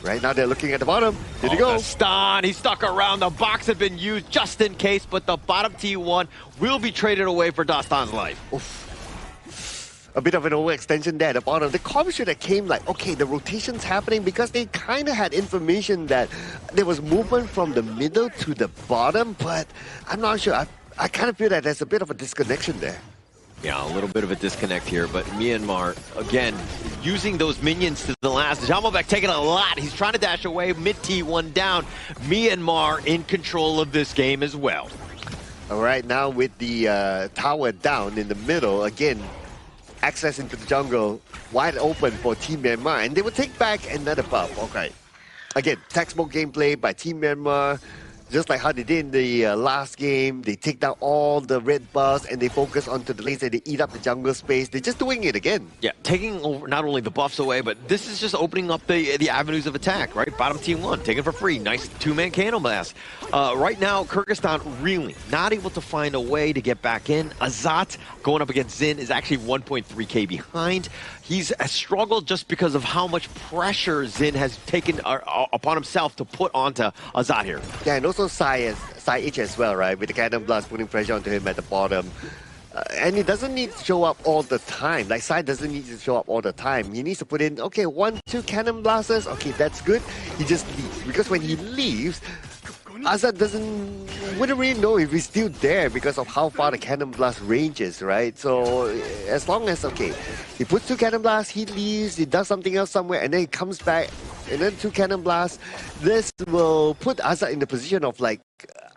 Right now they're looking at the bottom. Here he goes. Stan, he's stuck around. The box had been used just in case, but the bottom T1 will be traded away for Dastan's life. Oof. A bit of an overextension there at the bottom. The comp should have came like, okay, the rotation's happening because they kind of had information that there was movement from the middle to the bottom, but I'm not sure. I kind of feel that there's a bit of a disconnection there. Yeah, a little bit of a disconnect here, but Myanmar, again, using those minions to the last. Jamalbek taking a lot. He's trying to dash away, mid T1 down. Myanmar in control of this game as well. All right, now with the tower down in the middle, again, access into the jungle wide open for Team Myanmar, and they will take back another buff. Okay. Again, textbook gameplay by Team Myanmar. Just like how they did in the last game, they take down all the red buffs and they focus onto the lanes and they eat up the jungle space. They're just doing it again. Yeah, taking over not only the buffs away, but this is just opening up the avenues of attack, right? Bottom team 1, taking for free. Nice 2-man candle blast. Right now, Kyrgyzstan really not able to find a way to get back in. Azat going up against Zin is actually 1.3k behind. He's struggled just because of how much pressure Zin has taken upon himself to put onto Azat here. Yeah, and also Sai H as well, right? With the Cannon Blast putting pressure onto him at the bottom. And he doesn't need to show up all the time. Like, Sai doesn't need to show up all the time. He needs to put in, okay, 1, 2 Cannon Blasters. Okay, that's good. He just leaves. Because when he leaves, Azat wouldn't really know if he's still there because of how far the Cannon Blast ranges, right? So as long as, okay, he puts 2 Cannon Blasts, he leaves, he does something else somewhere, and then he comes back, and then 2 Cannon Blasts, this will put Azat in the position of like,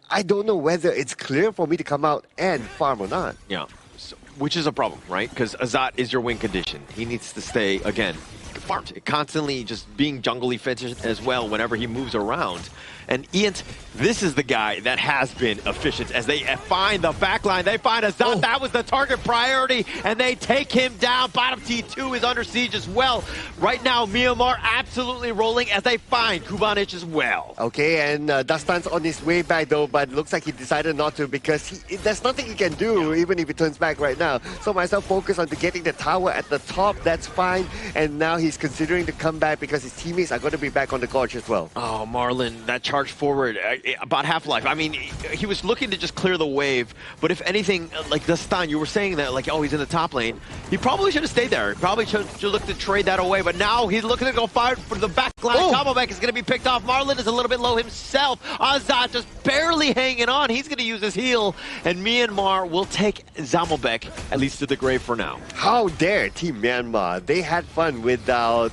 I don't know whether it's clear for me to come out and farm or not. Yeah, so, which is a problem, right? Because Azat is your win condition. He needs to stay, again, farmed, constantly just being jungle efficient as well whenever he moves around. And Ian, this is the guy that has been efficient as they find the backline. They find Azat. That was the target priority, and they take him down. Bottom T2 is under siege as well. Right now, Myanmar absolutely rolling as they find Kubanich as well. Okay, and Dastan's on his way back though, but it looks like he decided not to because there's nothing he can do even if he turns back right now. So myself focus on getting the tower at the top. That's fine. And now he's considering to come back because his teammates are going to be back on the gorge as well. Oh, Marlin, that charge forward about Half-Life. I mean, he was looking to just clear the wave, but if anything, like Dastan, you were saying that, like, oh, he's in the top lane. He probably should have stayed there. He probably should look to trade that away, but now he's looking to go fire for the back line. Zamalbek is going to be picked off. Marlin is a little bit low himself. Azat just barely hanging on. He's going to use his heal, and Myanmar will take Zamalbek, at least to the grave for now. How dare Team Myanmar? They had fun without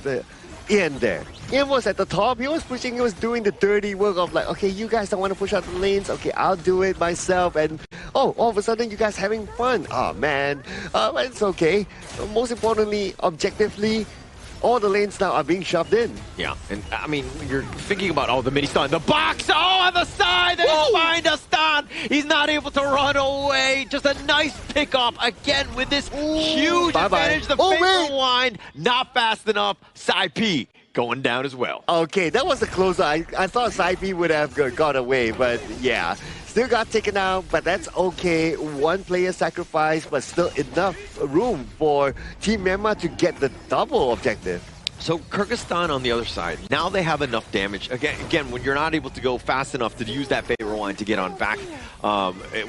Ian there. Ian was at the top. He was pushing. He was doing the dirty work of like, okay, you guys don't want to push out the lanes. Okay, I'll do it myself. And all of a sudden, you guys having fun. Oh man, it's okay. Most importantly, objectively, all the lanes now are being shoved in. Yeah, and I mean, you're thinking about, the mini stun, the box, on the side, they find a stun. He's not able to run away. Just a nice pickup again with this huge advantage. The favorite wind, not fast enough. Side P going down as well. Okay, that was a closer. I thought Side P would have got away, but yeah. Still got taken out, but that's okay. One player sacrifice, but still enough room for Team Myanmar to get the double objective. So Kyrgyzstan on the other side, now they have enough damage. Again, when you're not able to go fast enough to use that Fate Rewind to get on back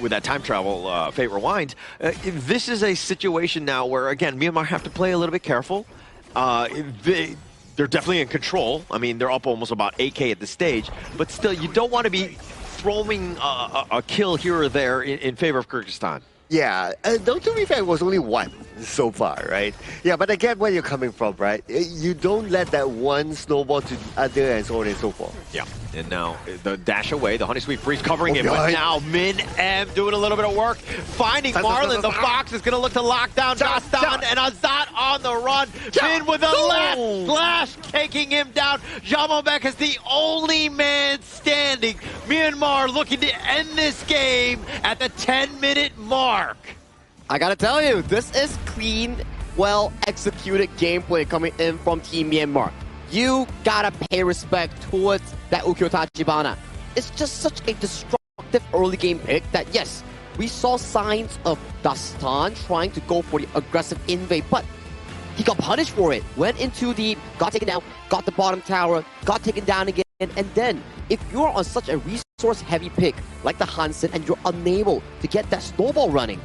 with that time travel Fate Rewind, this is a situation now where, again, Myanmar have to play a little bit careful. They're definitely in control. I mean, they're up almost about 8K at this stage, but still, you don't want to be throwing a kill here or there in favor of Kyrgyzstan. Yeah, though to be fair, it was only one so far, right? Yeah, but I get where you're coming from, right? You don't let that one snowball to the other and so on and so forth. Yeah, and now the dash away, the Honey Sweet Freeze covering it, but now Min M doing a little bit of work, finding Marlon. The Fox is going to look to lock down Dastan and Azat on the run. Min with a left slash, taking him down. Jamobek is the only man standing. Myanmar looking to end this game at the 10-minute mark. I gotta tell you, this is clean, well-executed gameplay coming in from Team Myanmar. You gotta pay respect towards that Ukyo Tachibana. It's just such a destructive early game pick that, yes, we saw signs of Dastan trying to go for the aggressive invade, but he got punished for it. Went into deep, got taken down, got the bottom tower, got taken down again, and then if you're on such a resource-heavy pick like the Hansen and you're unable to get that snowball running,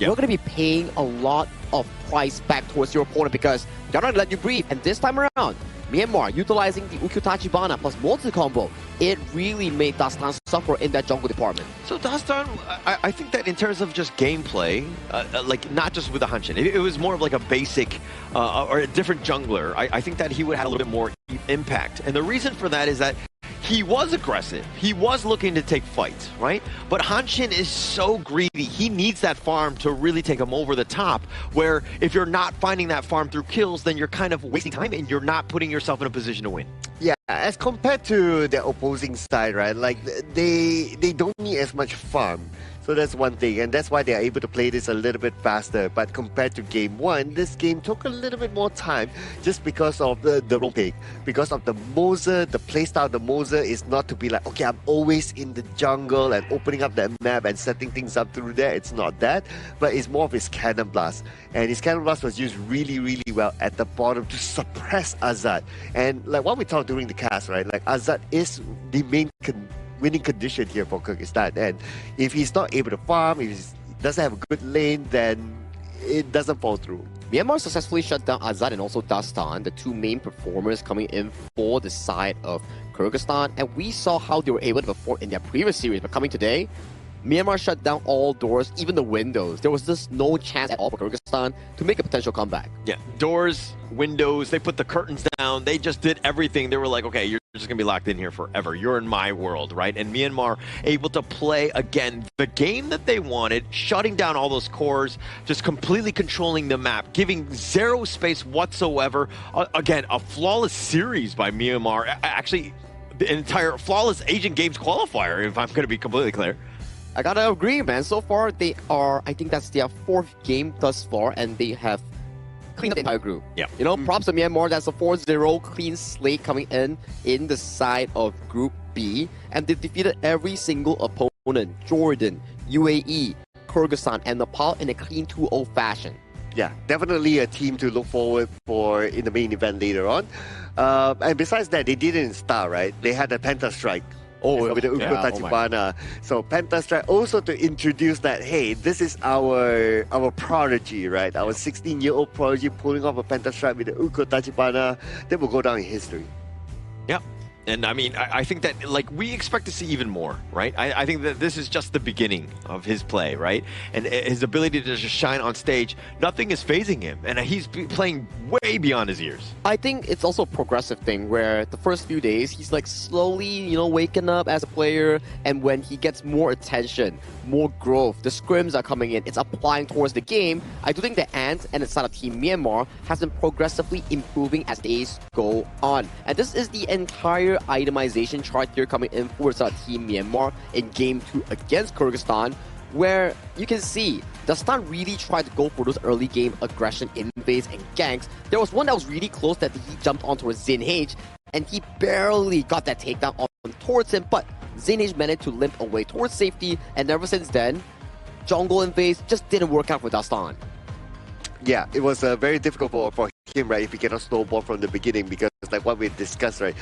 you're going to be paying a lot of price back towards your opponent because they're not going to let you breathe. And this time around, Myanmar utilizing the Ukyo Tachibana plus multi-combo, it really made Dastan suffer in that jungle department. So Dastan, I think that in terms of just gameplay, like not just with the Hanshin, it was more of like a basic or a different jungler. I think that he would have a little bit more impact. And the reason for that is that he was aggressive. He was looking to take fights, right? But Hanshin is so greedy. He needs that farm to really take him over the top, where if you're not finding that farm through kills, then you're kind of wasting time and you're not putting yourself in a position to win. Yeah, as compared to the opposing side, right? Like, they don't need as much farm. So that's one thing, and that's why they're able to play this a little bit faster. But compared to game one, this game took a little bit more time just because of the role pick. Because of the Moser, the playstyle of the Moser is not to be like, okay, I'm always in the jungle and opening up that map and setting things up through there. It's not that, but it's more of his Cannon Blast. And his Cannon Blast was used really, really well at the bottom to suppress Azad. And like what we talked during the cast, right? Like Azad is the main winning condition here for Kyrgyzstan, and if he's not able to farm, if he doesn't have a good lane, then it doesn't fall through. Myanmar successfully shut down Azad and also Dastan, the two main performers coming in for the side of Kyrgyzstan, and we saw how they were able to perform in their previous series, but coming today, Myanmar shut down all doors, even the windows. There was just no chance at all for Kyrgyzstan to make a potential comeback. Yeah, doors, windows, they put the curtains down, they just did everything. They were like, okay, you're just gonna be locked in here forever. You're in my world, right? And Myanmar able to play, again, the game that they wanted, shutting down all those cores, just completely controlling the map, giving zero space whatsoever. Again, a flawless series by Myanmar. Actually, the entire flawless Asian Games qualifier, if I'm gonna be completely clear. I gotta agree, man. So far, they are, I think that's their fourth game thus far, and they have cleaned up the entire group. Yeah. You know, props to Myanmar. That's a 4-0 clean slate coming in the side of Group B, and they've defeated every single opponent: Jordan, UAE, Kyrgyzstan, and Nepal in a clean 2-0 fashion. Yeah, definitely a team to look forward for in the main event later on. And besides that, they didn't start, right? They had a Penta Strike. With the Ukyo Tachibana. So Penta Strike also to introduce that, hey, this is our prodigy, right? Our 16-year-old prodigy pulling off a Penta Strike with the Ukyo Tachibana. That will go down in history. Yeah. And I mean, I think that, like, we expect to see even more, right? I think that this is just the beginning of his play, right? And his ability to just shine on stage, nothing is phasing him. And he's playing way beyond his years. I think it's also a progressive thing where the first few days, he's like slowly, you know, waking up as a player. And when he gets more attention, more growth, the scrims are coming in, it's applying towards the game. I do think the Ant and the side of Team Myanmar has been progressively improving as days go on. And this is the entire itemization chart here coming in for Team Myanmar in Game 2 against Kyrgyzstan, where you can see Dastan really tried to go for those early game aggression invades and ganks. There was one that was really close that he jumped onto a Zinhage, and he barely got that takedown on towards him, but Zinhage managed to limp away towards safety, and ever since then, jungle invades just didn't work out for Dastan. Yeah, it was very difficult for him, right, if he cannot snowball from the beginning, because like what we discussed, right,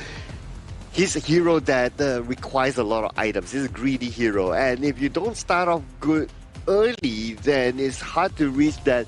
he's a hero that requires a lot of items. He's a greedy hero, and if you don't start off good early, then it's hard to reach that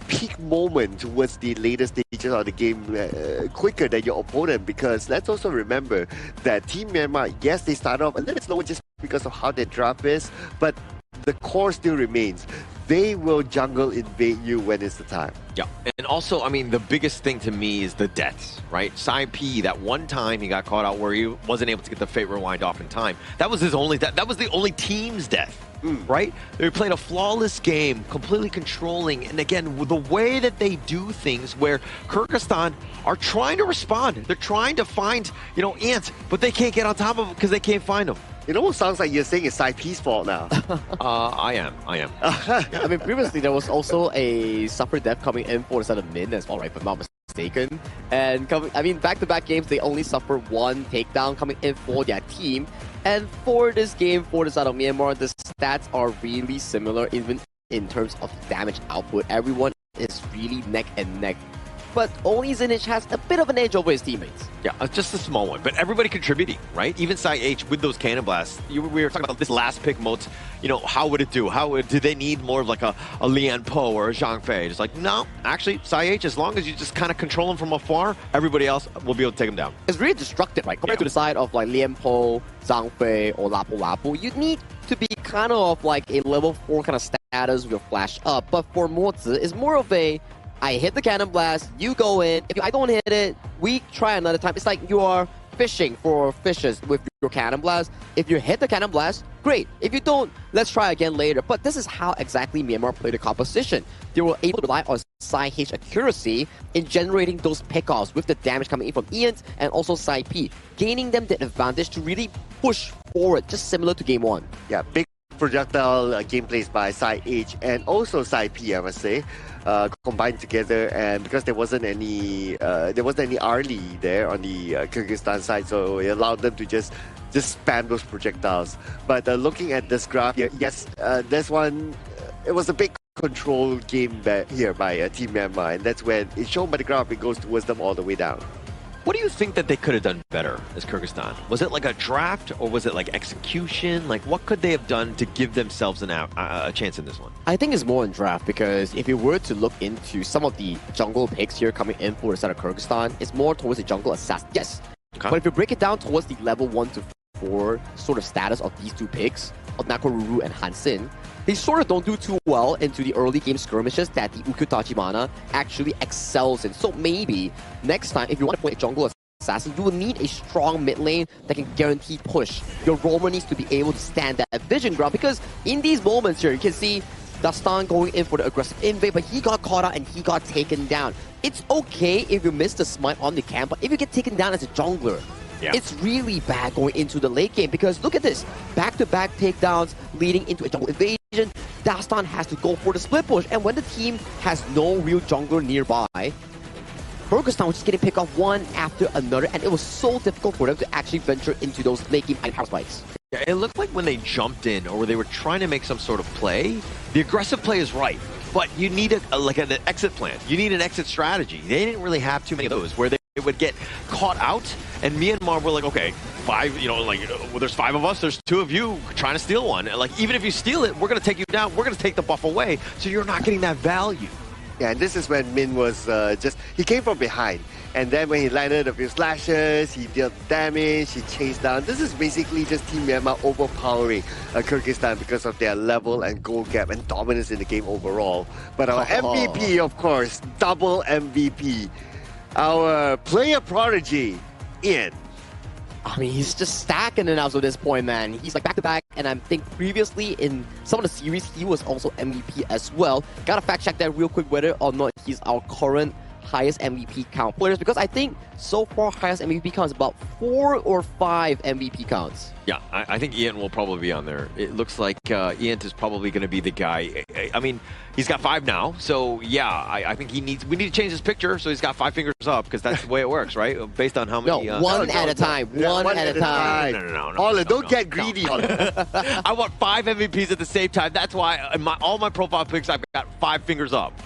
peak moment towards the later stages of the game quicker than your opponent, because let's also remember that Team Myanmar, yes, they start off a little bit slower just because of how their draft is, but the core still remains. They will jungle invade you when it's the time. Yeah, and also, I mean, the biggest thing to me is the deaths, right? Sai P, that one time he got caught out where he wasn't able to get the Fate Rewind off in time. That was his only death. That was the only team's death, right? They played a flawless game, completely controlling. And again, with the way that they do things, where Kyrgyzstan are trying to respond. They're trying to find, you know, Ant, but they can't get on top of him because they can't find him. It almost sounds like you're saying it's Sai P's fault now. I am. I mean, previously there was also a suffer death coming in for the side of Min as well, right? If I'm not mistaken. And I mean, back-to-back games, they only suffer one takedown coming in for their team. And for this game, for the side of Myanmar, the stats are really similar, even in terms of damage output. Everyone is really neck and neck. But only Zinhage has a bit of an edge over his teammates. Yeah, just a small one, but everybody contributing, right? Even Sai H with those cannon blasts. We were talking about this last pick mode. You know, how would it do? Do they need more of like a Lian Po or a Zhang Fei? It's like, no, actually, Sai H, as long as you just kind of control him from afar, everybody else will be able to take him down. It's really destructive, right? Compared to the side of like Lian Po, Zhang Fei, or Lapu Lapu, you need to be kind of like a level 4 kind of status with your flash up. But for Mozi, it's more of a, I hit the cannon blast, you go in. If I don't hit it, we try another time. It's like you are fishing for fishes with your cannon blast. If you hit the cannon blast, great. If you don't, let's try again later. But this is how exactly Myanmar played the composition. They were able to rely on Sai H accuracy in generating those pickoffs with the damage coming in from Iant and also Sai P, gaining them the advantage to really push forward, just similar to game 1. Yeah, big projectile gameplays by Sai H and also Sai P, I must say, combined together, and because there wasn't any Arlie there on the Kyrgyzstan side, so it allowed them to just spam those projectiles. But looking at this graph here, yes, there's one. It was a big control game here by Team Myanmar, and that's when it's shown by the graph. It goes towards them all the way down. What do you think that they could have done better as Kyrgyzstan? Was it like a draft, or was it like execution? Like, what could they have done to give themselves a chance in this one? I think it's more in draft, because if you were to look into some of the jungle picks here coming in for the side of Kyrgyzstan, it's more towards the jungle assassin. Yes, okay. But if you break it down towards the level 1 to 4 sort of status of these two picks, of Nakoruru and Hansin, they sort of don't do too well into the early game skirmishes that the Ukyu Tachibana actually excels in. So maybe next time, if you want to play a jungle assassin, you will need a strong mid lane that can guarantee push. Your roamer needs to be able to stand that vision ground, because in these moments here, you can see Dastan going in for the aggressive invade, but he got caught out and he got taken down. It's okay if you miss the smite on the camp, but if you get taken down as a jungler, it's really bad going into the late game, because look at this. Back-to-back takedowns leading into a jungle invasion. Dastan has to go for the split push, and when the team has no real jungler nearby, Kyrgyzstan was just getting picked off one after another, and it was so difficult for them to actually venture into those late game power spikes. Yeah, it looked like when they jumped in, or they were trying to make some sort of play, the aggressive play is right, but you need like an exit plan. You need an exit strategy. They didn't really have too many of those, where they would get caught out, and Myanmar were like, okay, well, there's 5 of us, there's 2 of you trying to steal one. And like, even if you steal it, we're going to take you down, we're going to take the buff away, so you're not getting that value. Yeah, and this is when Min was he came from behind. And then when he landed a few slashes, he dealt damage, he chased down. This is basically just Team Myanmar overpowering Kyrgyzstan because of their level and goal gap and dominance in the game overall. But our MVP, of course, double MVP, our player prodigy, Ian. I mean, he's just stacking it up to this point, man. He's like back-to-back, and I think previously in some of the series, he was also MVP as well. Gotta fact-check that real quick whether or not he's our current highest MVP count players, because I think so far highest MVP count is about 4 or 5 MVP counts. Yeah, I think Ian will probably be on there. It looks like Ian is probably going to be the guy. I mean, he's got 5 now, so yeah, I think we need to change his picture so he's got 5 fingers up, because that's the way it works, right? Based on how many. No, one at a time. One at a time. No. Ola, don't get greedy. I want 5 MVPs at the same time. That's why in all my profile pics I've got 5 fingers up.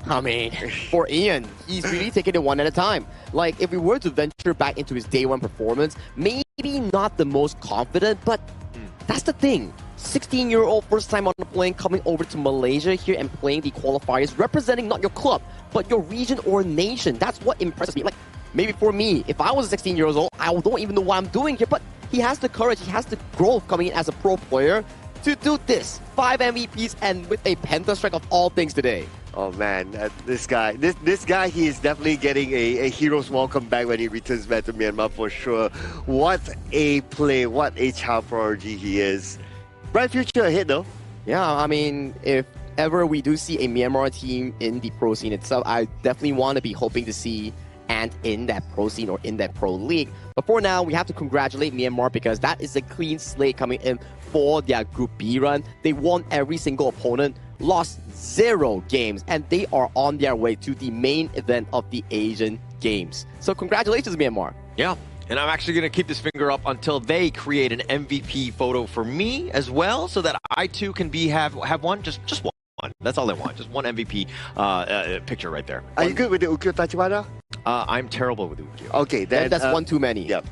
I mean, for Ian, he's really taking it one at a time. Like, if we were to venture back into his day one performance, maybe not the most confident, but that's the thing. 16-year-old first time on the plane coming over to Malaysia here and playing the qualifiers, representing not your club, but your region or nation. That's what impresses me. Like, maybe for me, if I was 16 years old, I don't even know what I'm doing here, but he has the courage, he has the growth coming in as a pro player to do this. 5 MVPs and with a Penta strike of all things today. Oh man, this guy, he is definitely getting a hero's welcome back when he returns back to Myanmar for sure. What a play, what a child prodigy he is. Bright future ahead though. Yeah, I mean, if ever we do see a Myanmar team in the pro scene itself, I definitely want to be hoping to see Ant in that pro scene or in that pro league. But for now, we have to congratulate Myanmar because that is a clean slate coming in for their Group B run. They won every single opponent, lost 0 games, and they are on their way to the main event of the Asian Games. So congratulations, Myanmar. Yeah, and I'm actually going to keep this finger up until they create an MVP photo for me as well, so that I too can have one, just one. That's all I want, just one MVP picture right there. Are you good with the Ukyo Tachibana? I'm terrible with Ukyo. Okay, then that's one too many. Yep.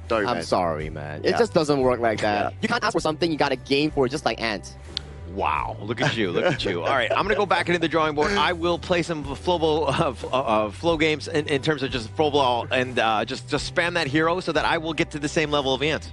Sorry, I'm man. sorry, man. It just doesn't work like that. Yeah. You can't ask for something you got to game for, just like Ant. Wow, look at you, look at you. All right, I'm going to go back into the drawing board. I will play some flow games in terms of just flow ball and just spam that hero so that I will get to the same level of Ant.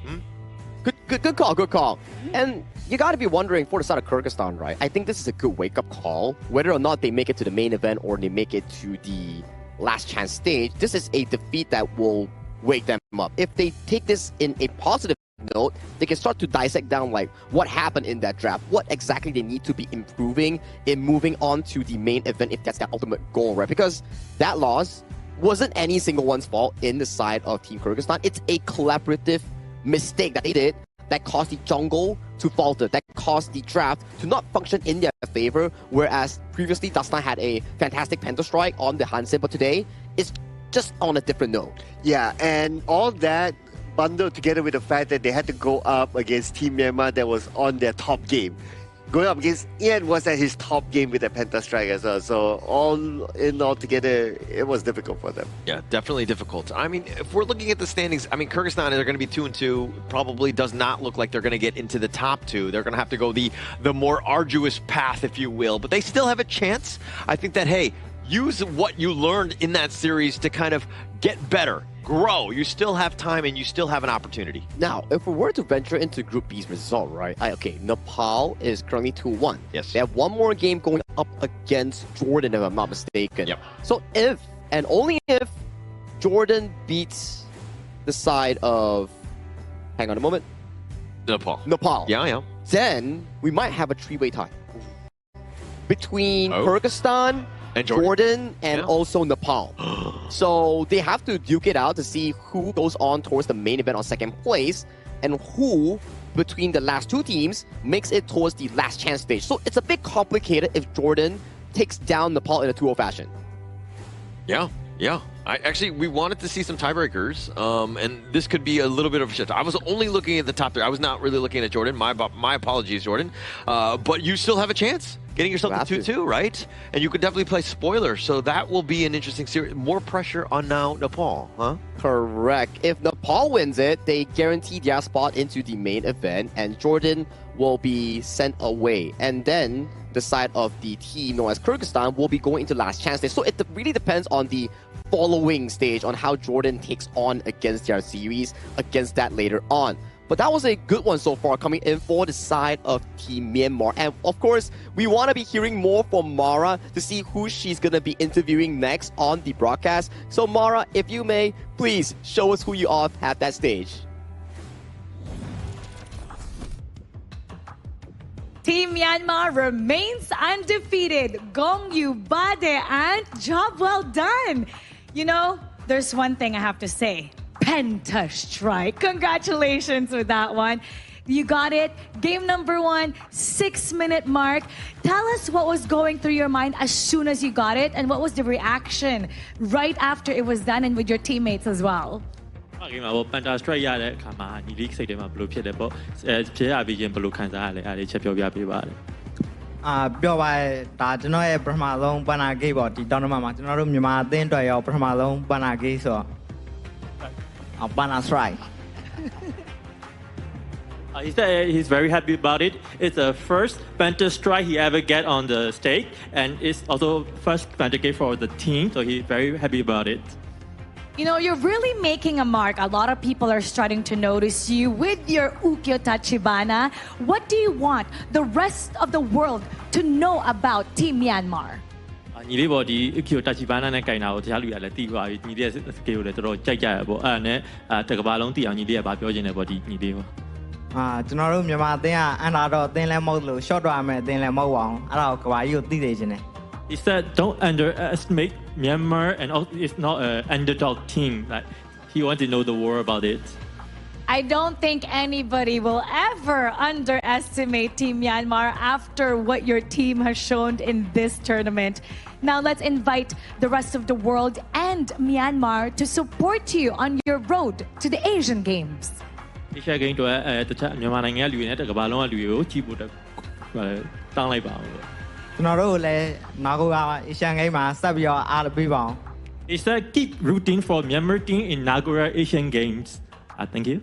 Good call. And you got to be wondering for the side of Kyrgyzstan, right? I think this is a good wake-up call. Whether or not they make it to the main event or they make it to the last chance stage, this is a defeat that will wake them up. If they take this in a positive note, they can start to dissect down like what happened in that draft, what exactly they need to be improving in moving on to the main event if that's their ultimate goal, right? Because that loss wasn't any single one's fault in the side of Team Kyrgyzstan. It's a collaborative mistake that they did that caused the jungle to falter, that caused the draft to not function in their favor, whereas previously Dastan had a fantastic Penta strike on the Hansen, but today it's just on a different note. Yeah, and all that bundled together with the fact that they had to go up against Team Myanmar that was on their top game. Going up against Ian was at his top game with the Penta strike as well. So all together, it was difficult for them. Yeah, definitely difficult. I mean, if we're looking at the standings, I mean, Kyrgyzstan, they're going to be 2-2. Probably does not look like they're going to get into the top 2. They're going to have to go the more arduous path, if you will. But they still have a chance. I think that, hey, use what you learned in that series to kind of get better, grow. You still have time and you still have an opportunity. Now, if we were to venture into Group B's result, right? Okay, Nepal is currently 2-1. Yes. They have one more game going up against Jordan, if I'm not mistaken. Yep. So if, and only if, Jordan beats the side of, hang on a moment. Nepal. Yeah. Then we might have a 3-way tie between Kyrgyzstan, and Jordan and also Nepal. So they have to duke it out to see who goes on towards the main event on second place and who between the last 2 teams makes it towards the last chance stage. So it's a bit complicated if Jordan takes down Nepal in a 2-0 fashion. Yeah. We wanted to see some tiebreakers, and this could be a little bit of a shift. I was only looking at the top 3. I was not really looking at Jordan. My apologies, Jordan. But you still have a chance. Getting yourself to 2-2, right? And you could definitely play spoiler, so that will be an interesting series. More pressure on now Nepal, huh? Correct. If Nepal wins it, they guarantee their spot into the main event, and Jordan will be sent away. And then the side of the team known as Kyrgyzstan will be going into last chance stage. So it really depends on the following stage, on how Jordan takes on against their series, against that later on. But that was a good one so far, coming in for the side of Team Myanmar. And of course, we want to be hearing more from Mara to see who she's going to be interviewing next on the broadcast. So Mara, if you may, please show us who you are at that stage. Team Myanmar remains undefeated. Gong Yu Bade, and job well done. You know, there's one thing I have to say. Penta strike. Congratulations with that one. You got it. Game number 1, 6-minute mark. Tell us what was going through your mind as soon as you got it, and what was the reaction right after it was done and with your teammates as well. Penta strike ရတဲ့အခါမှာညီလေးစိတ်ထဲမှာဘယ်လိုဖြစ်တယ်ပေါ့ဖြစ်ရပြီးရင်ဘယ်လိုခံစားရလဲအဲ့ဒီချက်ပြောပြပေးပါလေပြောပါဒါကျွန်တော်ရဲ့ပထမဆုံးပန်နာဂိတ်ပေါ့ဒီ tournament မှာကျွန်တော်တို့မြန်မာအသင်းအတွက်ရောပထမဆုံးပန်နာဂိတ်ဆိုတော့Penta strike. He said he's very happy about it. It's the first Penta strike he ever get on the stage, and it's also first Penta game for the team, so he's very happy about it. You know, you're really making a mark. A lot of people are starting to notice you with your Ukyo Tachibana. What do you want the rest of the world to know about Team Myanmar? ညီလေးပေါ့ဒီ Ukyo Tachibana နဲ့ကင်တာကိုတခြားလူတွေကလည်းသိပါပြီညီလေးရဲ့ skill ကိုလည်းတော်တော်ကြိုက်ကြရပေါ့အဲ့ဒါနဲ့တကဘာလုံးသိအောင်ညီလေးကဗာပြောချင်တယ်ပေါ့ဒီညီလေးပေါ့ကျွန်တော်တို့မြန်မာအသင်းကအန်တာတော့အသင်းလည်းမဟုတ်လို့ short တော့အမယ်အသင်းလည်းမဟုတ်ပါဘူးအဲ့ဒါကိုကဘာကြီးကိုသိစေချင်တယ် He said don't underestimate Myanmar, and it's not an underdog team. Like he wants to know the world about it. I don't think anybody will ever underestimate Team Myanmar after what your team has shown in this tournament. Now let's invite the rest of the world and Myanmar to support you on your road to the Asian Games. Asia Games တော့တခြားမြန်မာနိုင်ငံကလူတွေနဲ့တကမ္ဘာလုံးကလူတွေကိုကြည့်ဖို့တောင်းလိုက်ပါဦး ကျွန်တော်တို့လည်းနောက်က Asian Games မှာဆက်ပြီးတော့အားပေးပါအောင် He said keep rooting for Myanmar team in Nagora Asian Games. Thank you.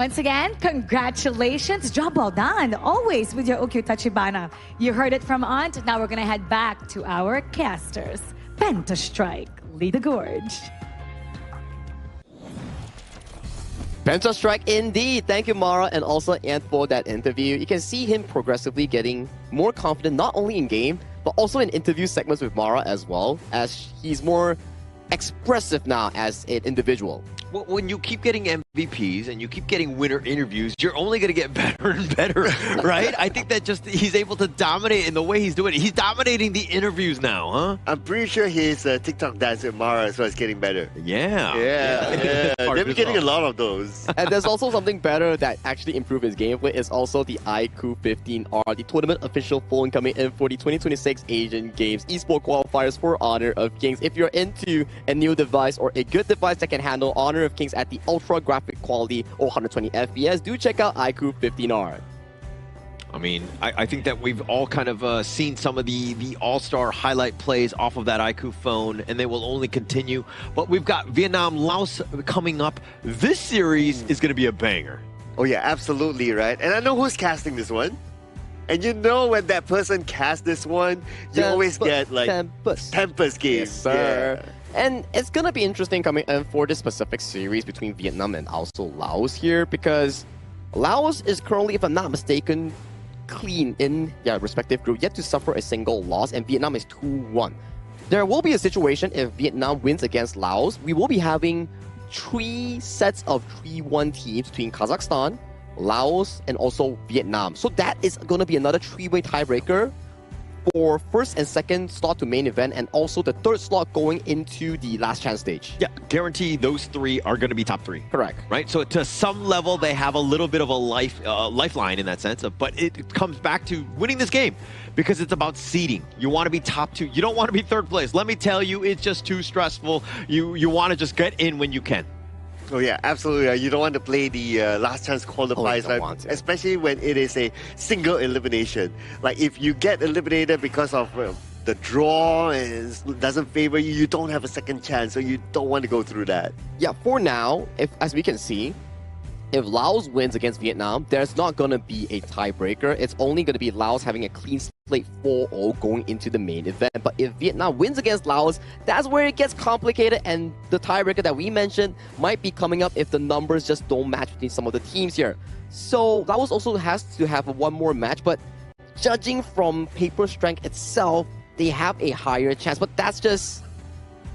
Once again, congratulations. Job well done. Always with your Ukyo Tachibana. You heard it from Aunt. Now we're going to head back to our casters. Penta strike. Lead the gorge. Penta strike indeed. Thank you, Mara, and also Ant for that interview. You can see him progressively getting more confident, not only in game, but also in interview segments with Mara as well, as he's more expressive now as an individual. Well, when you keep getting MVPs and you keep getting winner interviews, you're only going to get better and better, right? I think that just he's able to dominate in the way he's doing it. He's dominating the interviews now, huh? I'm pretty sure his TikTok dance with Mara as well is getting better. Yeah. They've been getting a lot of those. And there's also something better that actually improved his gameplay is also the IQ 15R, the tournament official phone coming in for the 2026 Asian Games Esports Qualifiers for Honor of Kings. If you're into a new device or a good device that can handle Honor of Kings at the ultra graphic quality or 120 FPS, do check out IQ 15R. I mean, I think that we've all kind of seen some of the all-star highlight plays off of that IQ phone, and they will only continue. But we've got Vietnam, Laos coming up. This series is going to be a banger. Oh yeah, absolutely, right? And I know who's casting this one. And you know when that person casts this one, you always get like Tempest games. Yes, sir. Yeah. And it's going to be interesting coming in for this specific series between Vietnam and also Laos here, because Laos is currently, if I'm not mistaken, clean in their respective group, yet to suffer a single loss, and Vietnam is 2-1. There will be a situation if Vietnam wins against Laos, we will be having 3 sets of 3-1 teams between Kazakhstan, Laos, and also Vietnam. So that is going to be another 3-way tiebreaker for first and second slot to main event, and also the third slot going into the last chance stage. Yeah, guarantee those 3 are going to be top 3. Correct. Right? So to some level, they have a little bit of a lifeline in that sense, but it comes back to winning this game because it's about seeding. You want to be top 2. You don't want to be third place. Let me tell you, it's just too stressful. You want to just get in when you can. Oh yeah, absolutely. You don't want to play the last chance qualifiers, especially when it is a single elimination. Like if you get eliminated because of the draw and it doesn't favor you, you don't have a second chance, so you don't want to go through that. Yeah, for now, as we can see, if Laos wins against Vietnam, there's not going to be a tiebreaker. It's only going to be Laos having a clean played 4-0 going into the main event. But if Vietnam wins against Laos, that's where it gets complicated, and the tiebreaker that we mentioned might be coming up if the numbers just don't match between some of the teams here. So Laos also has to have one more match, but judging from paper strength itself, they have a higher chance. But that's just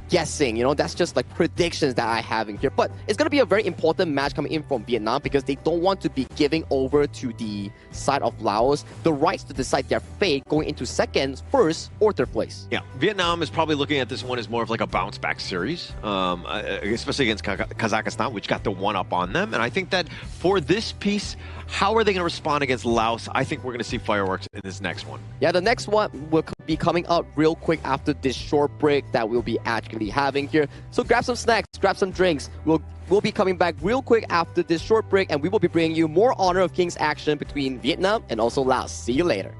guessing, that's just like predictions that I have in here. But it's going to be a very important match coming in from Vietnam because they don't want to be giving over to the side of Laos the rights to decide their fate going into second, first, or third place. Yeah, Vietnam is probably looking at this one as more of like a bounce back series, especially against Kazakhstan, which got the one up on them. And I think that for this piece, how are they going to respond against Laos? I think we're going to see fireworks in this next one. Yeah, the next one will be coming out real quick after this short break that we'll be actually having here. So grab some snacks, grab some drinks. We'll be coming back real quick after this short break, and we will be bringing you more Honor of Kings action between Vietnam and also Laos. See you later.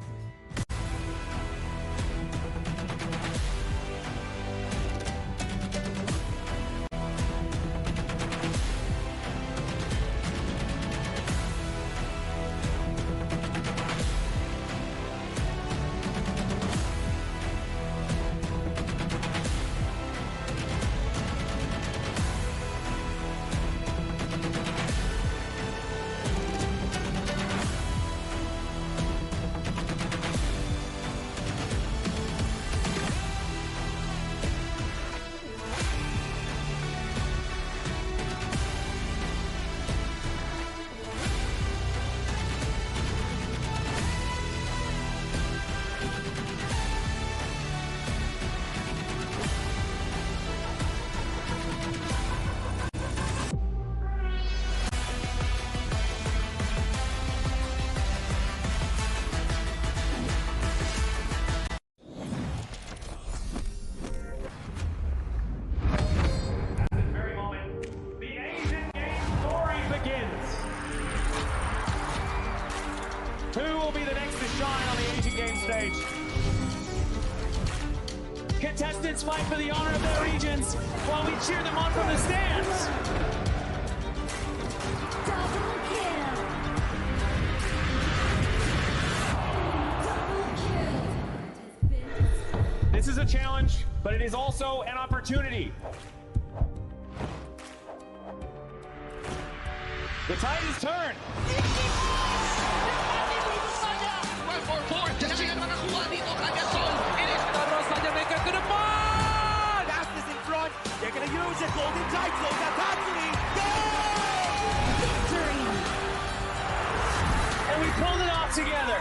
Who will be the next to shine on the Asian Games stage? Contestants fight for the honor of their regions while we cheer them on from the stands. This is a challenge, but it is also an opportunity. The tide is turned. Fastest in front. They're going to use it. Golden titles. Victory! And we pulled it off together.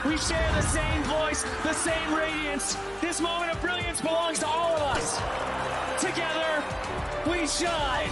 We share the same voice, the same radiance. This moment of brilliance belongs to all of us. Together, we shine.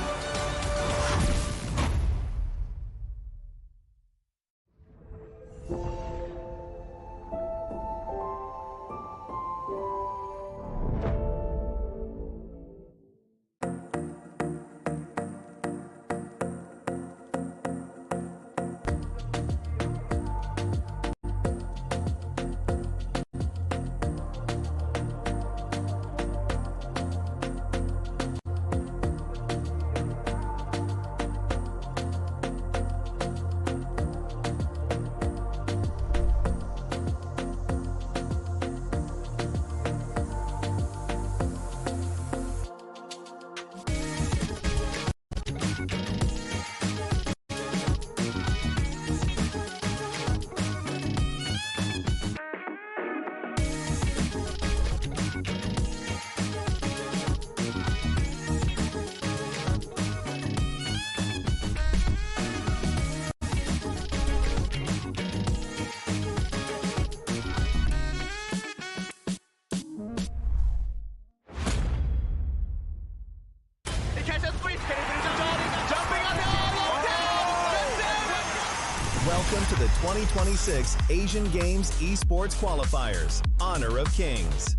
Welcome to the 2026 Asian Games Esports Qualifiers, Honor of Kings.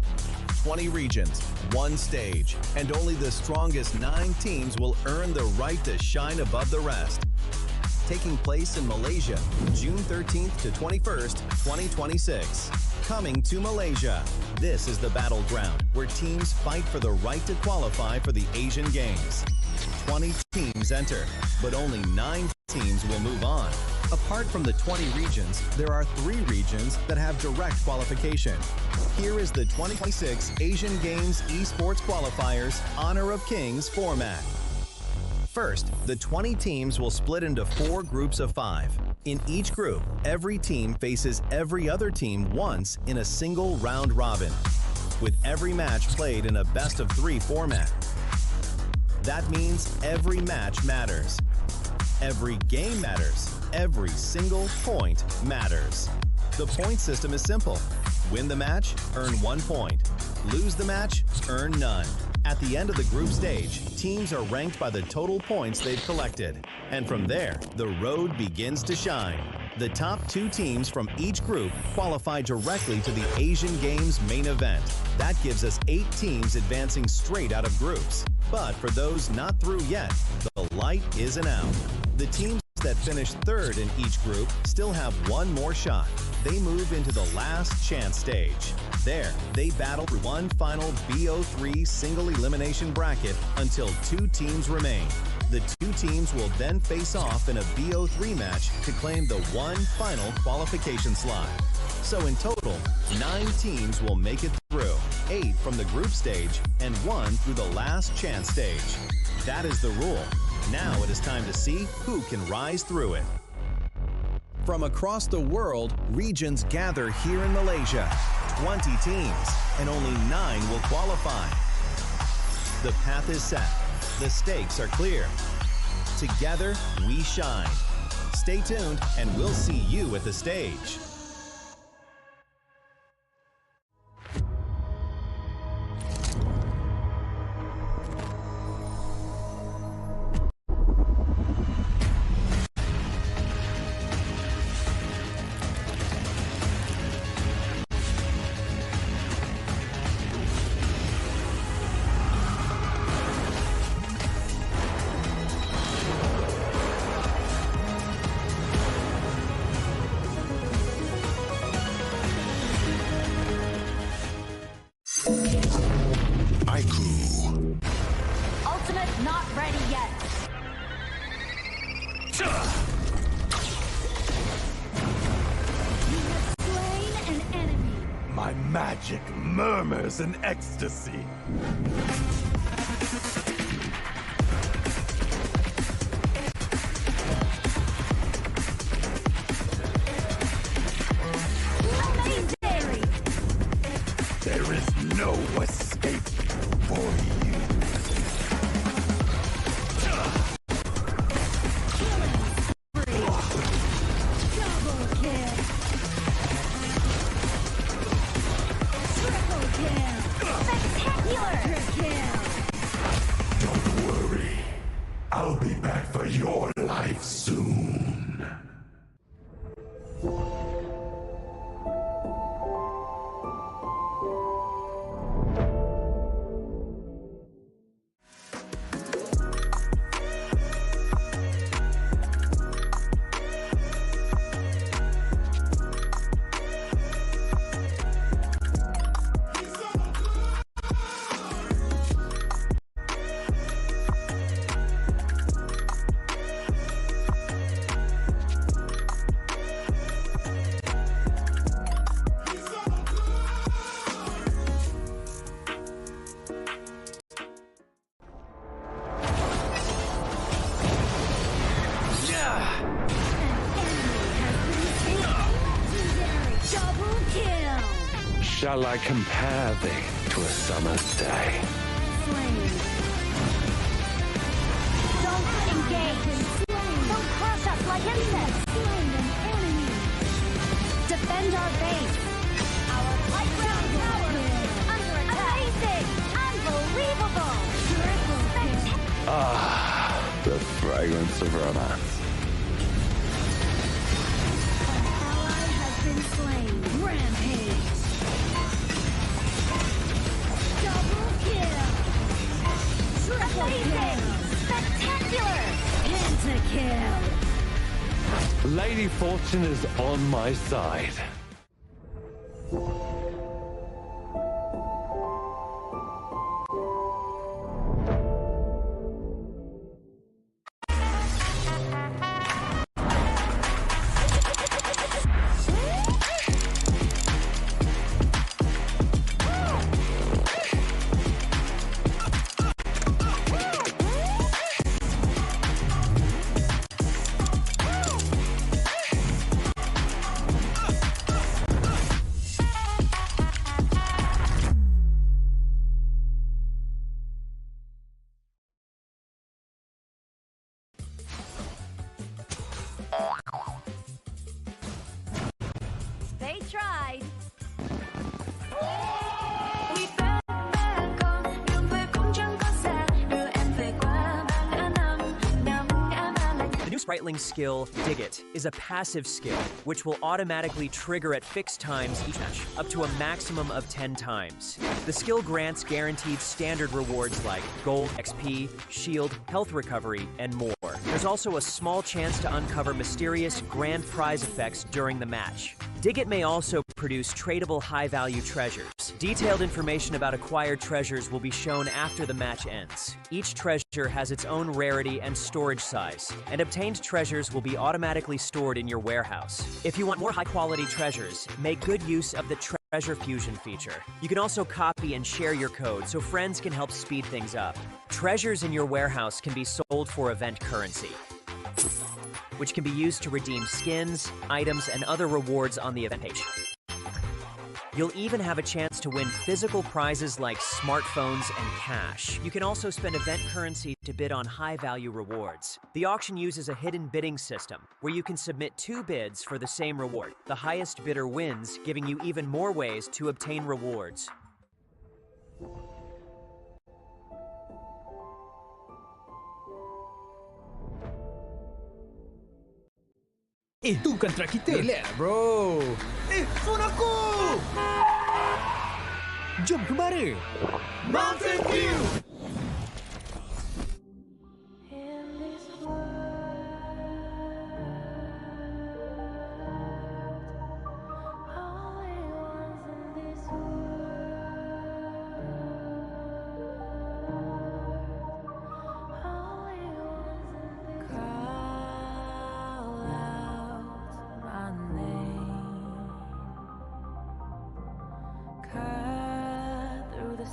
20 regions, one stage, and only the strongest 9 teams will earn the right to shine above the rest. Taking place in Malaysia, June 13th to 21st, 2026. Coming to Malaysia, this is the battleground where teams fight for the right to qualify for the Asian Games. 20 teams enter, but only 9 teams will move on. Apart from the 20 regions, there are 3 regions that have direct qualification. Here is the 2026 Asian Games Esports Qualifiers Honor of Kings format. First, the 20 teams will split into 4 groups of 5. In each group, every team faces every other team once in a single round robin, with every match played in a best-of-3 format. That means every match matters. Every game matters. Every single point matters. The point system is simple. Win the match, earn 1 point. Lose the match, earn none. At the end of the group stage, teams are ranked by the total points they've collected. And from there, the road begins to shine. The top 2 teams from each group qualify directly to the Asian Games main event. That gives us 8 teams advancing straight out of groups. But for those not through yet, the light isn't out. The teams that finish 3rd in each group still have 1 more shot. They move into the last chance stage. There, they battle for one final BO3 single elimination bracket until 2 teams remain. The 2 teams will then face off in a BO3 match to claim the one final qualification slot. So in total, 9 teams will make it through, 8 from the group stage and 1 through the last chance stage. That is the rule. Now it is time to see who can rise through it. From across the world, regions gather here in Malaysia. 20 teams, and only 9 will qualify. The path is set. The stakes are clear. Together, we shine. Stay tuned, and we'll see you at the stage. Ultimate not ready yet. You have slain an enemy. My magic murmurs in ecstasy. There is no escape for you. Double kill. Triple kill. Spectacular kill. Don't worry. I'll be back for your life soon. Double kill. Shall I compare thee to a summer's day? Slain. Don't engage. Don't crush us like insects. Slain an enemy. Defend our base. Our playground tower is under attack. Amazing. Unbelievable. Triple kill. Ah, the fragrance of romance. Ally has been slain. Rampage. Double kill. Triple kill. Spectacular. Pentakill. Lady Fortune is on my side. Unsightling skill, Dig It, is a passive skill, which will automatically trigger at fixed times each match, up to a maximum of 10 times. The skill grants guaranteed standard rewards like gold, XP, shield, health recovery, and more. There's also a small chance to uncover mysterious grand prize effects during the match. Dig It may also produce tradable high-value treasures. Detailed information about acquired treasures will be shown after the match ends. Each treasure has its own rarity and storage size, and obtained treasures will be automatically stored in your warehouse. If you want more high-quality treasures, make good use of the Treasure Fusion feature. You can also copy and share your code so friends can help speed things up. Treasures in your warehouse can be sold for event currency, which can be used to redeem skins, items, and other rewards on the event page. You'll even have a chance to win physical prizes like smartphones and cash. You can also spend event currency to bid on high-value rewards. The auction uses a hidden bidding system, where you can submit 2 bids for the same reward. The highest bidder wins, giving you even more ways to obtain rewards. Itu kan track kita. Relax, bro. Phone aku! Jom kemara. Mountain View!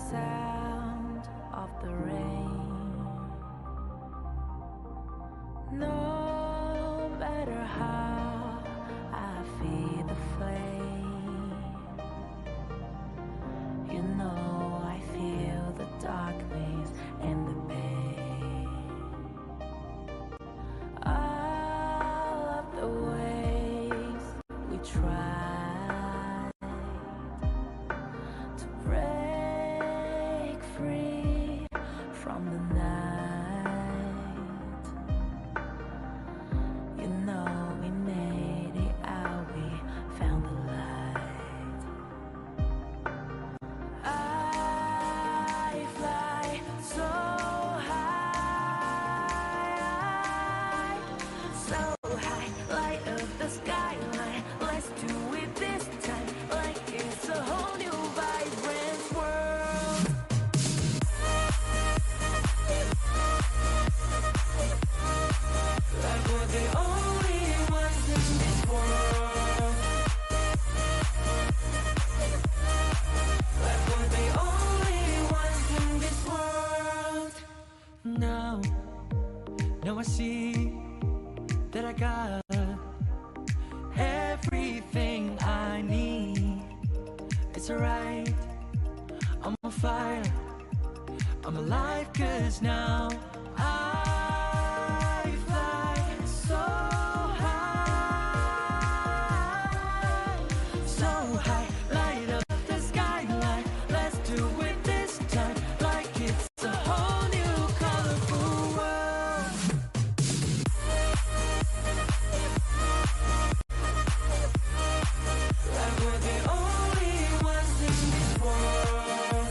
Sound of the rain. No matter how I feed the flame, you know I feel the darkness and the pain. All of the ways we try to break free from the night. You know we made it out, we found the light. I fly so high, light up the skyline. Let's do it this time, like it's a whole new vibrant world. Like we're the only ones in this world. Like we're the only ones in this world. Now I see that I got everything I need. It's alright, I'm on fire, I'm alive, 'cause now I fly so high, light up the skyline. Let's do it this time, like it's a whole new colorful world. Like we're the only ones in this world.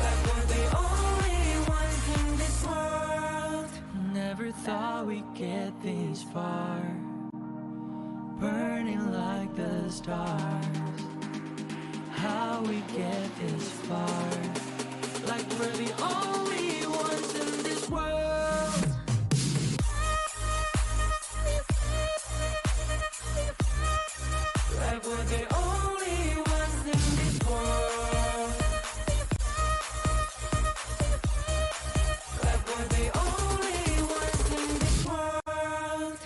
Like we're the only ones in this world. Never thought we'd get this far, burning like the stars. How we get this far, like we're the only ones in this world. Like we're the only ones in this world. Like we're the only ones in this world.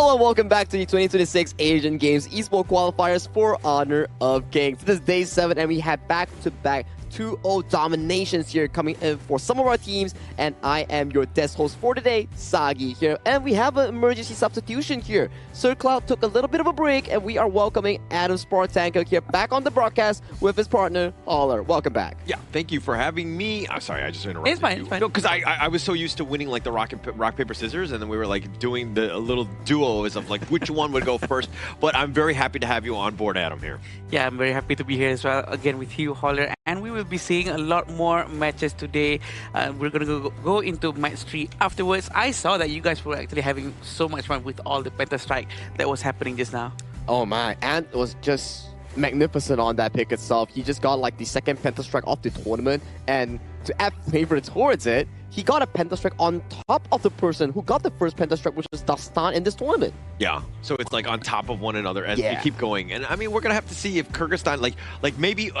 Hello and welcome back to the 2026 Asian Games Esports Qualifiers for Honor of Kings. This is day 7 and we had back-to-back 2-0 dominations here coming in for some of our teams, and I am your desk host for today, Sagi here, and we have an emergency substitution here. Sir Cloud took a little bit of a break and we are welcoming Adam Spartanko here back on the broadcast with his partner, Holler. Welcome back. Yeah, thank you for having me. I'm sorry, I just interrupted It's fine, you. it's fine. No, because I was so used to winning like the rock, paper, scissors, and then we were like doing a little duos of like which one would go first. But I'm very happy to have you on board, Adam, here. Yeah, I'm very happy to be here as well, again with you, Holler, and we will be seeing a lot more matches today. We're going to go into match 3 afterwards. I saw that you guys were actually having so much fun with all the Penta Strike that was happening just now. Oh my, Ant was just magnificent on that pick itself. He just got like the second Pentastrike off the tournament, and to add flavor towards it, he got a Pentastrike on top of the person who got the first Pentastrike, which was Dastan in this tournament. Yeah, so it's like on top of one another as we Yeah. keep going. And I mean, we're going to have to see if Kyrgyzstan, like maybe,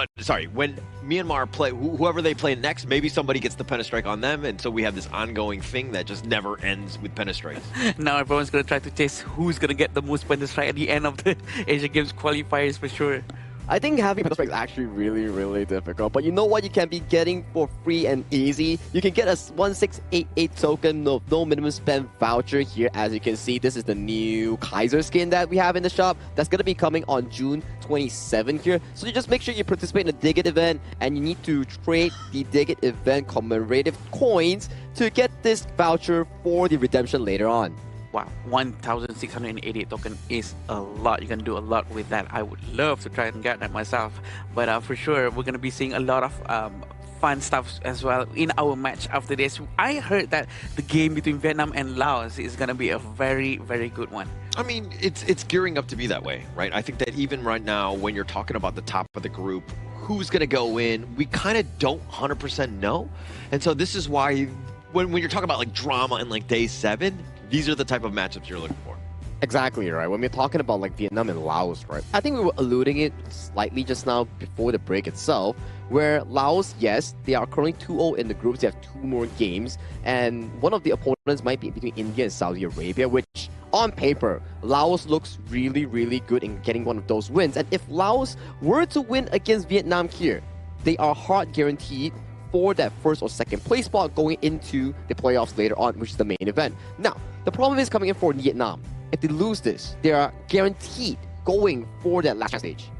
when Myanmar play, whoever they play next, maybe somebody gets the Pentastrike on them. And so we have this ongoing thing that just never ends with Pentastrikes. Now everyone's going to try to chase who's going to get the most Penta Strike at the end of the Asian Games qualifiers for sure. I think having Pentastrike is actually really, really difficult. But you know what you can be getting for free and easy? You can get a 1688 token, no minimum spend voucher here. As you can see, this is the new Kaiser skin that we have in the shop. That's going to be coming on June 27 here. So you just make sure you participate in the Dig It event, and you need to trade the Dig It event commemorative coins to get this voucher for the redemption later on. Wow, 1,688 token is a lot. You can do a lot with that. I would love to try and get that myself. But for sure, we're going to be seeing a lot of fun stuff as well in our match after this. I heard that the game between Vietnam and Laos is going to be a very, very good one. I mean, it's gearing up to be that way, right? I think that even right now, when you're talking about the top of the group, who's going to go in, we kind of don't 100% know. And so this is why when you're talking about like drama in like day 7, these are the type of matchups you're looking for. Exactly, right? When we're talking about like Vietnam and Laos, right? I think we were alluding it slightly just now before the break itself, where Laos, yes, they are currently 2-0 in the groups. They have 2 more games, and one of the opponents might be between India and Saudi Arabia, which on paper, Laos looks really, really good in getting one of those wins. And if Laos were to win against Vietnam here, they are hard guaranteed for that first or second place spot going into the playoffs later on, which is the main event. Now, the problem is coming in for Vietnam. If they lose this, they are guaranteed going for that last stage.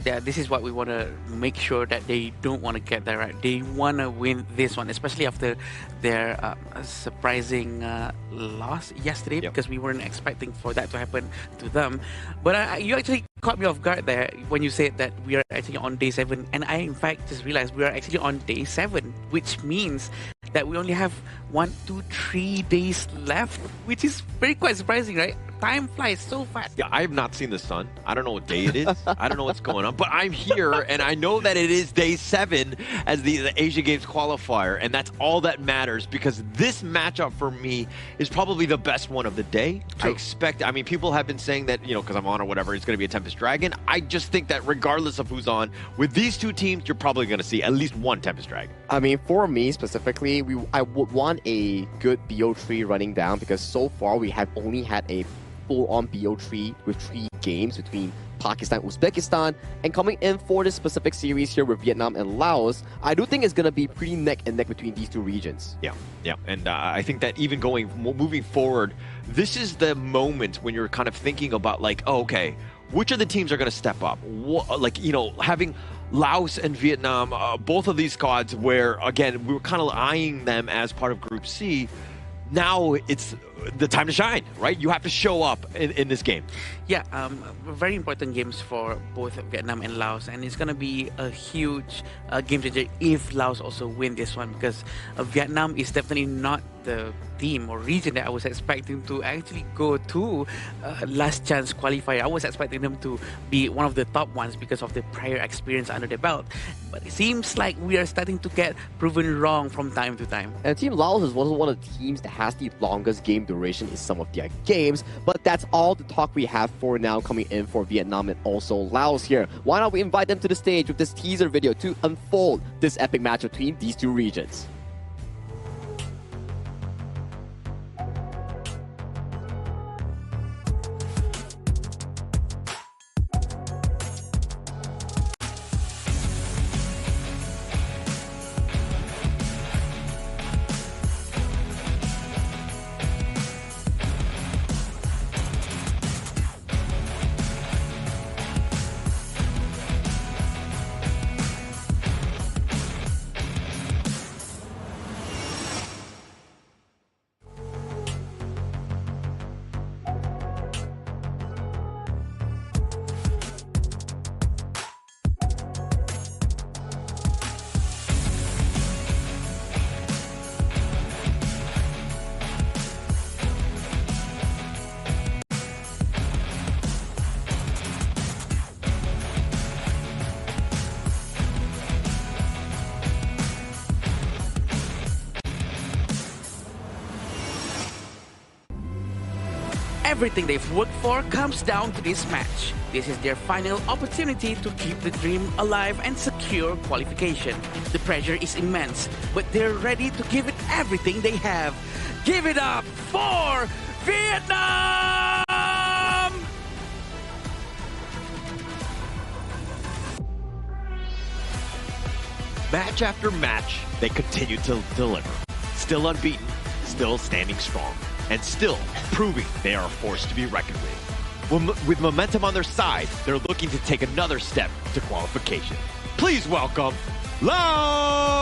Yeah, this is what we want to make sure that they don't want to get that right. They want to win this one, especially after their surprising loss yesterday, because we weren't expecting for that to happen to them. But you actually caught me off guard there when you said that we are actually on day 7, and I in fact just realized we are actually on day 7, which means that we only have 1, 2, 3 days left, which is very quite surprising, right? Time flies so fast. Yeah, I have not seen the sun. I don't know what day it is. I don't know what's going on, but I'm here and I know that it is day 7 as the Asia Games qualifier, and that's all that matters because this matchup for me is probably the best one of the day. True. I mean, people have been saying that, because I'm on or whatever, it's going to be a Tempest Dragon. I just think that regardless of who's on, with these 2 teams, you're probably going to see at least one Tempest Dragon. I mean, for me specifically, I would want a good BO3 running down because so far we have only had a full-on BO3 with 3 games between Pakistan, Uzbekistan, and coming in for this specific series here with Vietnam and Laos, I do think it's going to be pretty neck and neck between these 2 regions. Yeah, and I think that even moving forward, this is the moment when you're kind of thinking about like, oh, okay, which of the teams are going to step up? Having Laos and Vietnam, both of these squads where, again, we were kind of eyeing them as part of Group C. Now it's the time to shine, right? You have to show up in this game. Yeah, very important games for both Vietnam and Laos, and it's going to be a huge game changer if Laos also win this one, because Vietnam is definitely not the team or region that I was expecting to actually go to last chance qualifier. I was expecting them to be one of the top ones because of the prior experience under their belt, but it seems like we are starting to get proven wrong from time to time. And Team Laos is one of the teams that has the longest game duration in some of their games, but that's all the talk we have for now coming in for Vietnam and also Laos here. Why not we invite them to the stage with this teaser video to unfold this epic match between these 2 regions. everything they've worked for comes down to this match. This is their final opportunity to keep the dream alive and secure qualification. The pressure is immense, but they're ready to give it everything they have. Give it up for Vietnam! Match after match, they continue to deliver. Still unbeaten, still standing strong, and still proving they are a force to be reckoned with. With momentum on their side, they're looking to take another step to qualification. Please welcome Laos!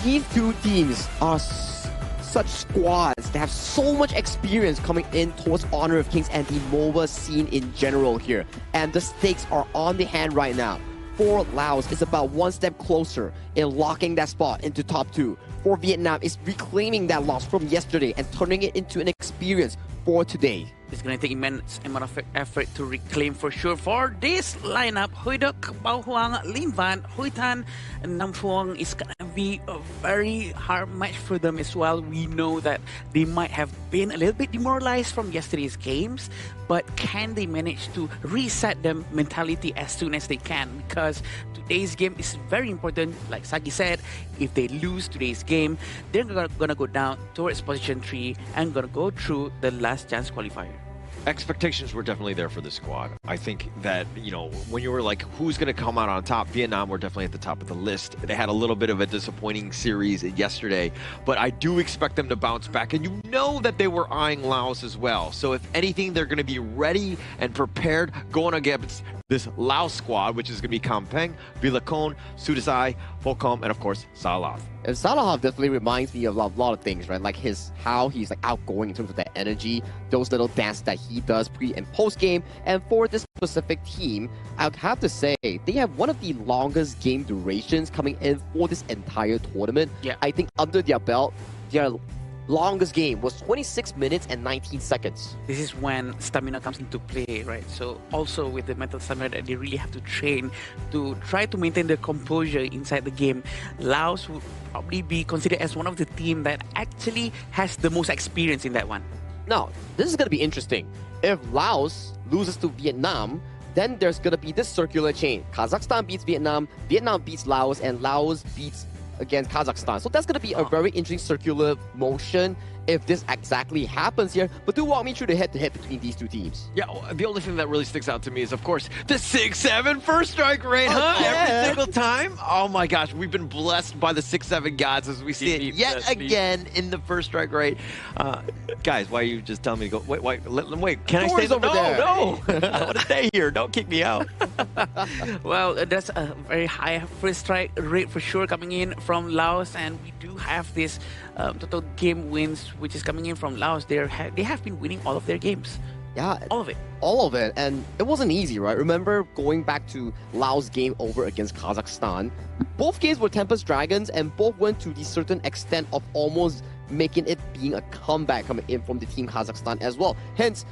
These two teams are such squads. They have so much experience coming in towards Honor of Kings and the MOBA scene in general here. And the stakes are on the hand right now. For Laos, it's about one step closer in locking that spot into top 2. For Vietnam, it's reclaiming that loss from yesterday and turning it into an experience for today. It's going to take immense amount of effort to reclaim for sure. For this lineup, Huy Duc, Bao Huang, Linh Van, Huy Tan, and Nam Phuong is going to be a very hard match for them as well. We know that they might have been a little bit demoralized from yesterday's games, but can they manage to reset their mentality as soon as they can? Because today's game is very important. Like Sagi said, if they lose today's game, they're going to go down towards position 3 and going to go through the last chance qualifier. Expectations were definitely there for this squad. I think that, you know, when you were like, who's going to come out on top? Vietnam were definitely at the top of the list. They had a little bit of a disappointing series yesterday, but I do expect them to bounce back. And you know that they were eyeing Laos as well. So if anything, they're going to be ready and prepared going against this Laos squad, which is going to be Kampeng, Vilacon, Sudasai, Volcom, and of course, Salav. And Salav definitely reminds me of a lot of things, right? Like how he's like outgoing in terms of that energy, those little dances that he does pre and post game. And for this specific team, I would have to say they have one of the longest game durations coming in for this entire tournament. Yeah. I think under their belt, their longest game was 26 minutes and 19 seconds. This is when stamina comes into play, right? So also with the mental stamina that they really have to train to try to maintain their composure inside the game. Laos would probably be considered as one of the team that actually has the most experience in that one. Now, this is going to be interesting. If Laos loses to Vietnam, then there's going to be this circular chain. Kazakhstan beats Vietnam, Vietnam beats Laos, and Laos beats against Kazakhstan. So that's going to be a very interesting circular motion if this exactly happens here. But do walk me through the head-to-head between these two teams. Yeah, the only thing that really sticks out to me is, of course, the 6-7 first strike rate, huh? Yeah. Every single time. Oh my gosh, we've been blessed by the 6-7 gods as we see it yet again in the first strike rate. Guys, why are you just telling me to go? Wait, can I stay over there? No, I don't want to stay here. Don't kick me out. Well, that's a very high first strike rate for sure coming in from Laos, and we do have this total game wins which is coming in from Laos. They have been winning all of their games. Yeah, all of it. All of it, and it wasn't easy, right? Remember going back to Laos' game over against Kazakhstan. Both games were Tempest Dragons, and both went to the certain extent of almost making it being a comeback coming in from the team Kazakhstan as well. Hence,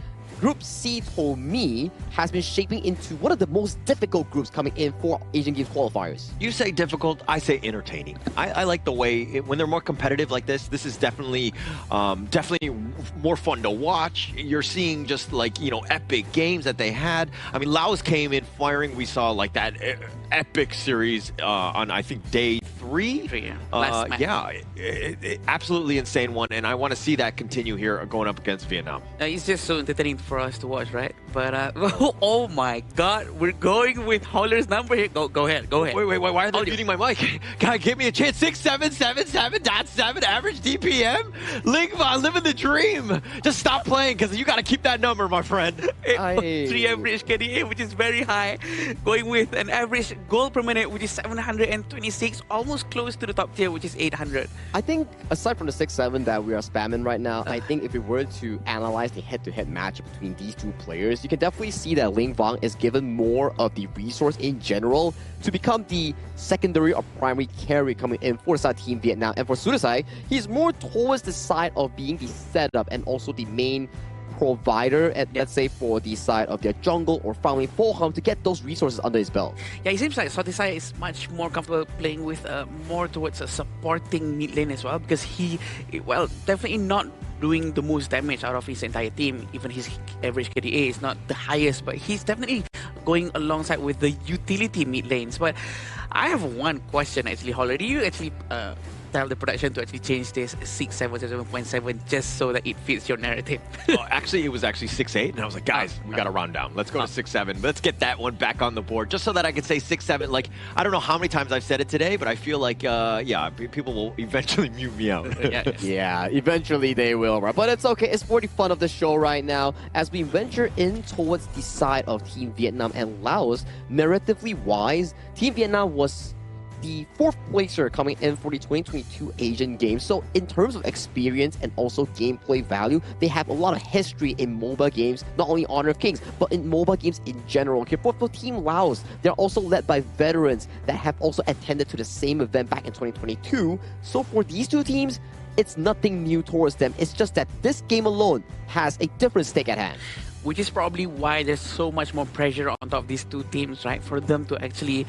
Group C, to me, has been shaping into one of the most difficult groups coming in for Asian Games qualifiers. You say difficult, I say entertaining. I like the way, when they're more competitive like this is definitely more fun to watch. You're seeing just like, you know, epic games that they had. I mean, Laos came in firing. We saw like that epic series on, I think, day 3. Last match. Yeah, absolutely insane one. And I want to see that continue here going up against Vietnam. It's just so entertaining for us to watch, right? But oh my God, we're going with Howler's number here. Go ahead. Wait, why are they muting my mic? God, give me a chance. 6777.7 average DPM. Lingva, living the dream. Just stop playing because you got to keep that number, my friend. 3 average KDA, which is very high. Going with an average goal per minute, which is 726, almost close to the top tier, which is 800. I think aside from the 6-7 that we are spamming right now, I think if we were to analyze the head-to-head match between these two players, you can definitely see that Ling Vang is given more of the resource in general to become the secondary or primary carry coming in for the team Vietnam. And for Sudasai, he's more towards the side of being the setup and also the main provider, and let's say for the side of their jungle or farming Fulham to get those resources under his belt. Yeah, it seems like Sotisai is much more comfortable playing with more towards a supporting mid lane as well, because he, well, definitely not doing the most damage out of his entire team. Even his average KDA is not the highest, but he's definitely going alongside with the utility mid lanes. But I have one question actually, Holler. Do you actually tell the production to actually change this 6.7 to 7.7 just so that it fits your narrative? Actually, it was actually 6.8, and I was like, guys, we got to round down. Let's go to 6.7. Let's get that one back on the board, just so that I can say 6.7. Like, I don't know how many times I've said it today, but I feel like, yeah, people will eventually mute me out. Yeah, eventually they will, right? But it's okay. It's for the fun of the show right now as we venture in towards the side of Team Vietnam and Laos. Narratively wise, Team Vietnam was the 4th placer coming in for the 2022 Asian Games. So in terms of experience and also gameplay value, they have a lot of history in MOBA games, not only Honor of Kings, but in MOBA games in general. Okay, for Team Laos, they're also led by veterans that have also attended to the same event back in 2022. So for these two teams, it's nothing new towards them. It's just that this game alone has a different stake at hand. Which is probably why there's so much more pressure on top of these two teams, right? For them to actually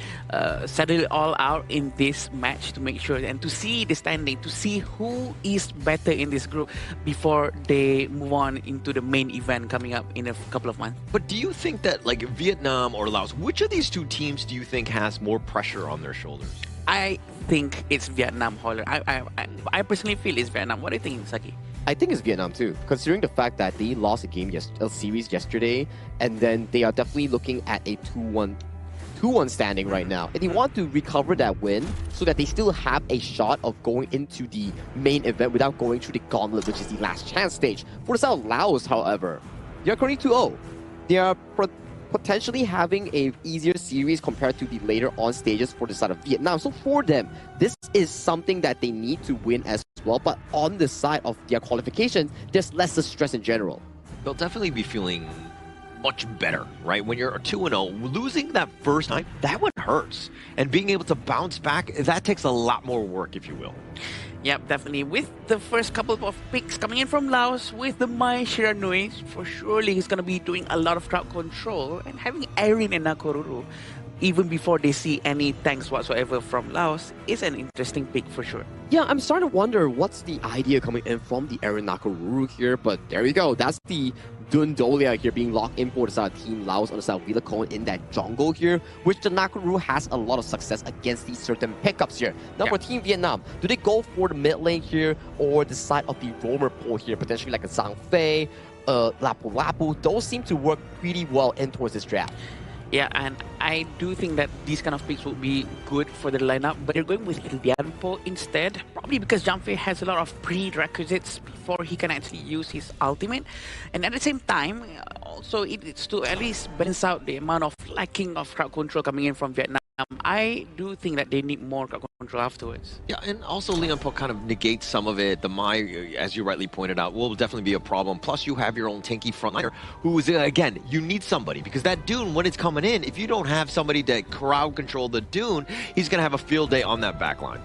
settle it all out in this match to make sure and to see the standing, to see who is better in this group before they move on into the main event coming up in a couple of months. But do you think that, like, Vietnam or Laos, which of these two teams do you think has more pressure on their shoulders? I think it's Vietnam, Holler. I personally feel it's Vietnam. What do you think, Saki? I think it's Vietnam too, considering the fact that they lost a series yesterday, and then they are definitely looking at a 2-1 standing right now. And they want to recover that win so that they still have a shot of going into the main event without going through the gauntlet, which is the last chance stage. For the side of Laos, however, they are currently 2-0. They are potentially having a easier series compared to the later on stages for the side of Vietnam. So for them, this is something that they need to win as well. But on the side of their qualification, there's less stress in general. They'll definitely be feeling much better, right? When you're 2-0, losing that first time, that one hurts. And being able to bounce back, that takes a lot more work, if you will. Yep, definitely. With the first couple of picks coming in from Laos, with the Mai Shiranui, for surely he's going to be doing a lot of crowd control and having Erin and Nakoruru, even before they see any tanks whatsoever from Laos, is an interesting pick for sure. Yeah, I'm starting to wonder what's the idea coming in from the Erin Nakoruru here, but there you go. That's the Dundolia here being locked in for the side of Team Laos on the side of Villacon in that jungle here, which the Nakoruru has a lot of success against these certain pickups here. Now for Team Vietnam, do they go for the mid lane here or the side of the roamer pool here, potentially like a Zhang Fei, Lapu Lapu? Those seem to work pretty well in towards this draft. Yeah, and I do think that these kind of picks would be good for the lineup, but they're going with Lianpo instead, probably because Zhang Fei has a lot of prerequisites before he can actually use his ultimate. And at the same time, also it's to at least balance out the amount of lacking of crowd control coming in from Vietnam. I do think that they need more crowd control afterwards. Yeah, and also Lianpo kind of negates some of it. The Mai, as you rightly pointed out, will definitely be a problem. Plus, you have your own tanky frontliner, who is, again, you need somebody. Because that Dune, when it's coming in, if you don't have somebody to crowd control the Dune, he's going to have a field day on that backline.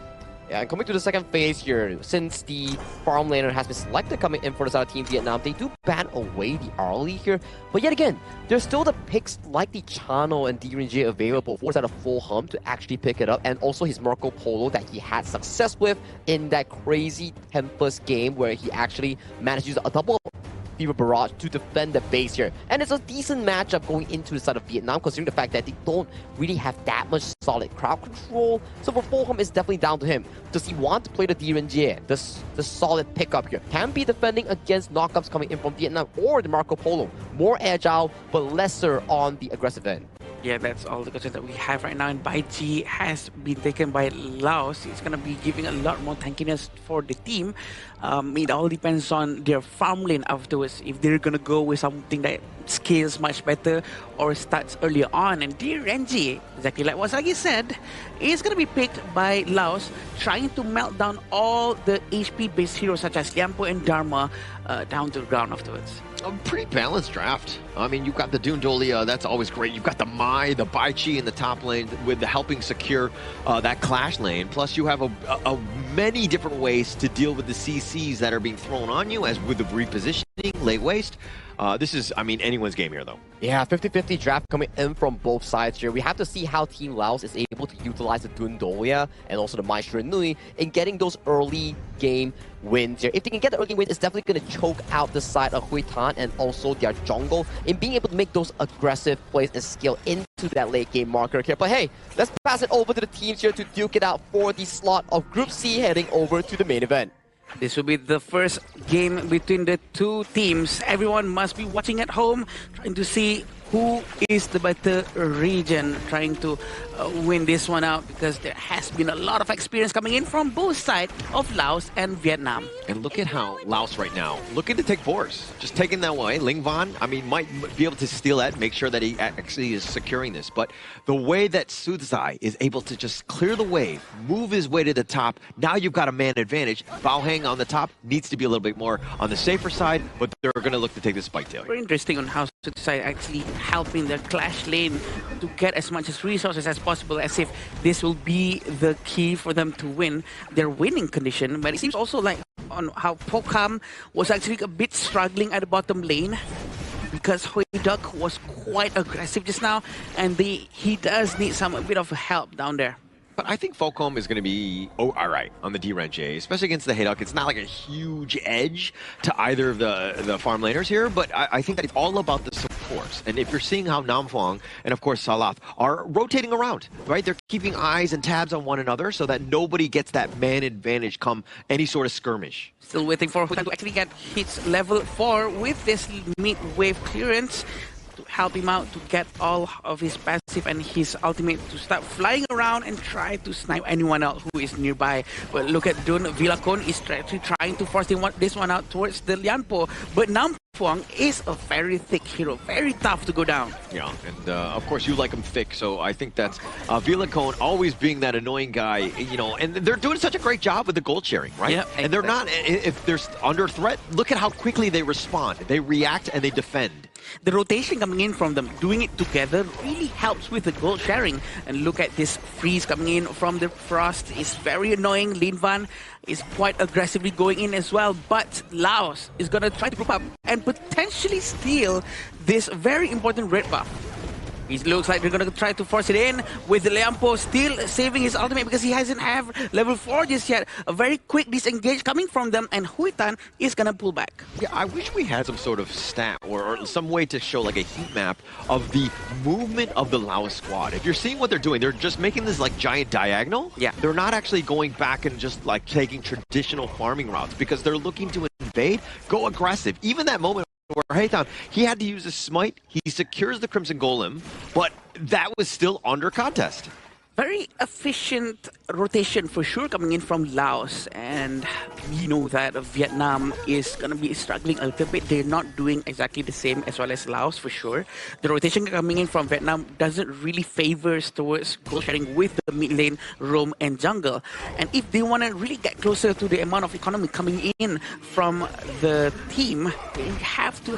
Yeah, and coming to the second phase here, since the farm laner has been selected coming in for the side of Team Vietnam, they do ban away the early here. But yet again, there's still the picks like the Chano and DRNG available for the side of Fulham to actually pick it up, and also his Marco Polo that he had success with in that crazy Tempest game where he actually managed to use a double Fever Barrage to defend the base here. And it's a decent matchup going into the side of Vietnam, considering the fact that they don't really have that much solid crowd control. So for Fulham, it's definitely down to him. Does he want to play the DRNG, the solid pickup here? Can be defending against knockups coming in from Vietnam, or the Marco Polo. More agile, but lesser on the aggressive end. Yeah, that's all the questions that we have right now. And Baiji has been taken by Laos. It's going to be giving a lot more tankiness for the team. It all depends on their farm lane afterwards. If they're going to go with something that scales much better or starts earlier on. And dear Renji, exactly like what Sagi said, is going to be picked by Laos, trying to melt down all the HP-based heroes such as Lianpo and Dharma down to the ground afterwards. A pretty balanced draft. I mean, you've got the Dundolia, that's always great. You've got the Mai, the Baichi in the top lane with the helping secure that clash lane. Plus, you have a many different ways to deal with the CCs that are being thrown on you, as with the repositioning, late waste. This is, I mean, anyone's game here, though. Yeah, 50-50 draft coming in from both sides here. We have to see how Team Laos is able to utilize the Dundolia and also the Maestro Nui in getting those early game wins here. If they can get the early game wins, it's definitely going to choke out the side of Hui Tan and also their jungle in being able to make those aggressive plays and scale into that late game marker here. But hey, let's pass it over to the teams here to duke it out for the slot of Group C heading over to the main event. This will be the first game between the two teams. Everyone must be watching at home, trying to see who is the better region, trying to win this one out, because there has been a lot of experience coming in from both sides of Laos and Vietnam. And look at how Laos right now, looking to take fours. Just taking that way. Ling Van, I mean, might be able to steal that, make sure that he actually is securing this. But the way that Sudzai is able to just clear the wave, move his way to the top, now you've got a man advantage. Bao Heng on the top needs to be a little bit more on the safer side, but they're going to look to take this spike tail. Very interesting on how Sudzai actually helping the clash lane to get as much as resources as possible, as if this will be the key for them to win their winning condition. But it seems also like on how Pokam was actually a bit struggling at the bottom lane, because Hui Duck was quite aggressive just now, and he does need a bit of help down there. But I think Folcom is going to be all right on the D-Range, especially against the Hayduck. It's not like a huge edge to either of the farm laners here, but I think that it's all about the supports. And if you're seeing how Nam Phuong and, of course, Salath are rotating around, right? They're keeping eyes and tabs on one another so that nobody gets that man advantage come any sort of skirmish. Still waiting for Hui to actually get hits level 4 with this mid-wave clearance, to help him out to get all of his passive and his ultimate to start flying around and try to snipe anyone else who is nearby. But look at Dun Villacon is actually trying to force this one out towards the Lianpo. But Nam Phuong is a very thick hero, very tough to go down. Yeah, and of course you like him thick, so I think that's Villacon always being that annoying guy, you know, and they're doing such a great job with the gold sharing, right? Yep, and they're not, if they're under threat, look at how quickly they respond. They react and they defend. The rotation coming in from them, doing it together, really helps with the gold sharing. And look at this freeze coming in from the Frost. It's very annoying. Lin Van is quite aggressively going in as well. But Laos is going to try to group up and potentially steal this very important red buff. It looks like they're going to try to force it in, with Lianpo still saving his ultimate because he hasn't have level 4 just yet. A very quick disengage coming from them, and Hui Tan is going to pull back. Yeah, I wish we had some sort of stat or some way to show like a heat map of the movement of the Laos squad. If you're seeing what they're doing, they're just making this like giant diagonal. Yeah. They're not actually going back and just like taking traditional farming routes, because they're looking to invade, go aggressive. Even that moment where Haytham, he had to use a smite, he secures the Crimson Golem, but that was still under contest. Very efficient rotation for sure coming in from Laos, and we know that Vietnam is going to be struggling a little bit. They're not doing exactly the same as well as Laos for sure. The rotation coming in from Vietnam doesn't really favors towards gold sharing with the mid lane, roam and jungle. And if they want to really get closer to the amount of economy coming in from the team, they have to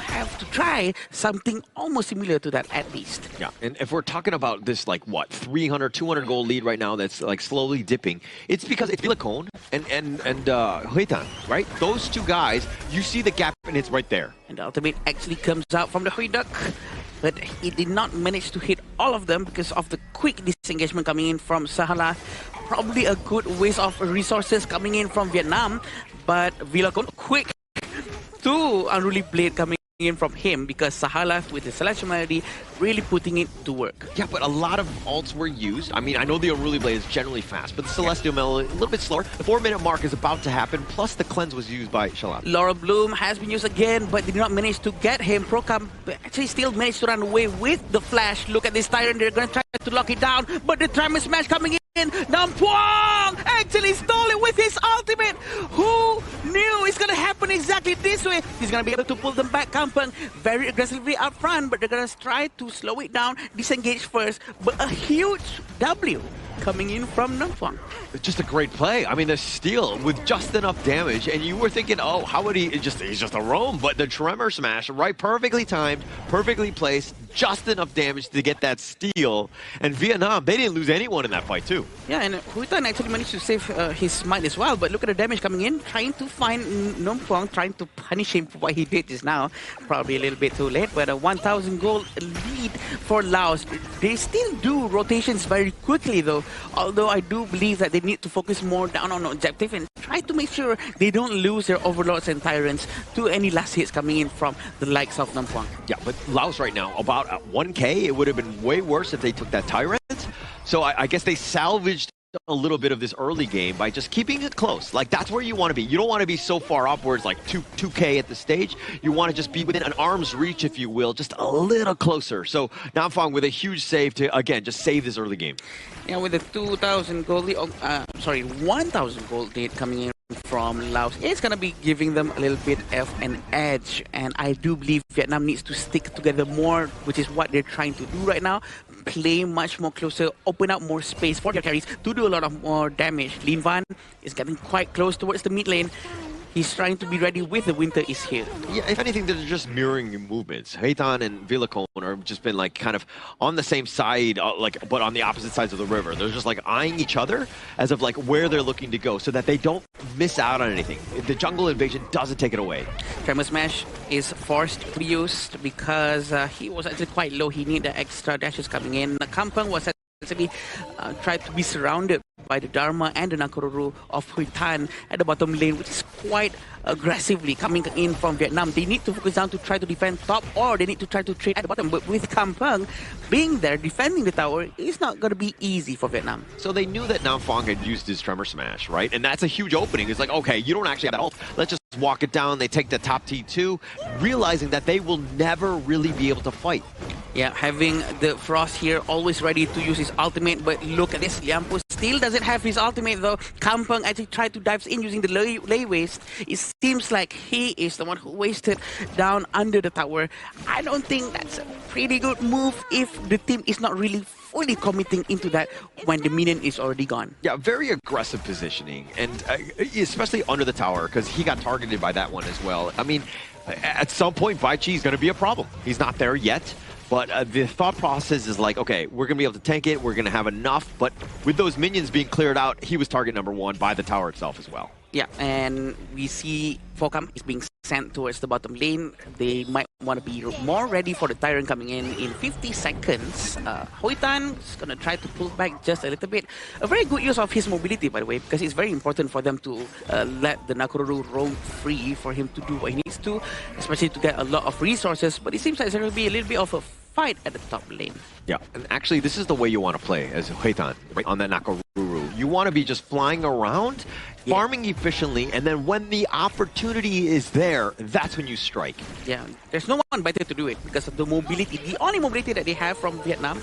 try something almost similar to that at least. Yeah, and if we're talking about this like what, 300, 200 goal lead right now that's like slowly dipping, it's because it's Villacon and Hui Tan, right? Those two guys, you see the gap and it's right there. And the ultimate actually comes out from the Hui Duck, but he did not manage to hit all of them because of the quick disengagement coming in from Sahala. Probably a good waste of resources coming in from Vietnam, but Villacon quick to Unruly Blade coming in from him, because Sahala with the Celestial Melody really putting it to work. Yeah, but a lot of ults were used. I mean, I know the Unruly Blade is generally fast, but the Celestial Melody a little bit slower. The 4-minute mark is about to happen, plus the cleanse was used by Shalat. Laura Bloom has been used again, but did not manage to get him. Procam actually still managed to run away with the flash. Look at this Tyrant, they're going to try to lock it down, but the Tremor Smash coming in. Nam Phuong actually stole it with his ultimate. Who knew it's going to happen exactly this way? He's going to be able to pull them back. Kampung very aggressively up front, but they're going to try to slow it down, disengage first. But a huge W coming in from Namfang. Just a great play. I mean, the steal with just enough damage, and you were thinking, oh, how would he's just a roam, but the Tremor Smash, right, perfectly timed, perfectly placed, just enough damage to get that steal. And Vietnam, they didn't lose anyone in that fight too. Yeah, and Huitan actually managed to save his mind as well, but look at the damage coming in, trying to find Namfang, trying to punish him for what he did just now. Probably a little bit too late, but a 1,000 gold lead for Laos. They still do rotations very quickly though, although I do believe that they need to focus more down on objective and try to make sure they don't lose their overlords and tyrants to any last hits coming in from the likes of Namfang. Yeah, but Laos right now, about 1K, it would have been way worse if they took that tyrant. So I guess they salvaged a little bit of this early game by just keeping it close. Like, that's where you want to be. You don't want to be so far upwards, like 2K at the stage. You want to just be within an arm's reach, if you will, just a little closer. So Namfang with a huge save to, again, just save this early game. Yeah, with the 2,000 gold lead, 1,000 gold lead coming in from Laos, it's going to be giving them a little bit of an edge. And I do believe Vietnam needs to stick together more, which is what they're trying to do right now. Play much more closer, open up more space for their carries to do a lot of more damage. Lin Van is getting quite close towards the mid lane. He's trying to be ready with the winter is here. Yeah, if anything, they're just mirroring your movements. Heitan and Villacone are just been like kind of on the same side, but on the opposite sides of the river. They're just like eyeing each other as of like where they're looking to go so that they don't miss out on anything. The jungle invasion doesn't take it away. Tremor Smash is forced to be used because he was actually quite low. He needed the extra dashes coming in. Kampang was actually tried to be surrounded by the Dharma and the Nakoruru of Huitan at the bottom lane, which is quite aggressively coming in from Vietnam. They need to focus down to try to defend top, or they need to try to trade at the bottom. But with Kampang being there, defending the tower, it's not going to be easy for Vietnam. So they knew that Namfang had used his Tremor Smash, right? And that's a huge opening. It's like, okay, you don't actually have that ult. Let's just walk it down. They take the top T2, realizing that they will never really be able to fight. Yeah, having the Frost here always ready to use his ultimate, but look at this. Liampo still doesn't have his ultimate though. Kampang actually tried to dive in using the lay waste. It seems like he is the one who wasted down under the tower. I don't think that's a pretty good move if the team is not really fully committing into that when the minion is already gone. Yeah, very aggressive positioning, and especially under the tower, because he got targeted by that one as well. I mean, at some point, Bai Chi is going to be a problem. He's not there yet. But the thought process is like, okay, we're going to be able to tank it, we're going to have enough, but with those minions being cleared out, he was target number one by the tower itself as well. Yeah, and we see Focam is being sent towards the bottom lane. They might want to be more ready for the Tyrant coming in 50 seconds. Huitan is going to try to pull back just a little bit. A very good use of his mobility, by the way, because it's very important for them to let the Nakoruru roam free for him to do what he needs to, especially to get a lot of resources. But it seems like it's going to be a little bit of a fight at the top lane. Yeah, and actually this is the way you want to play as Heitan, right? On that Nakoruru. You want to be just flying around, farming efficiently, and then when the opportunity is there, that's when you strike. Yeah, there's no one better to do it because of the mobility. The only mobility that they have from Vietnam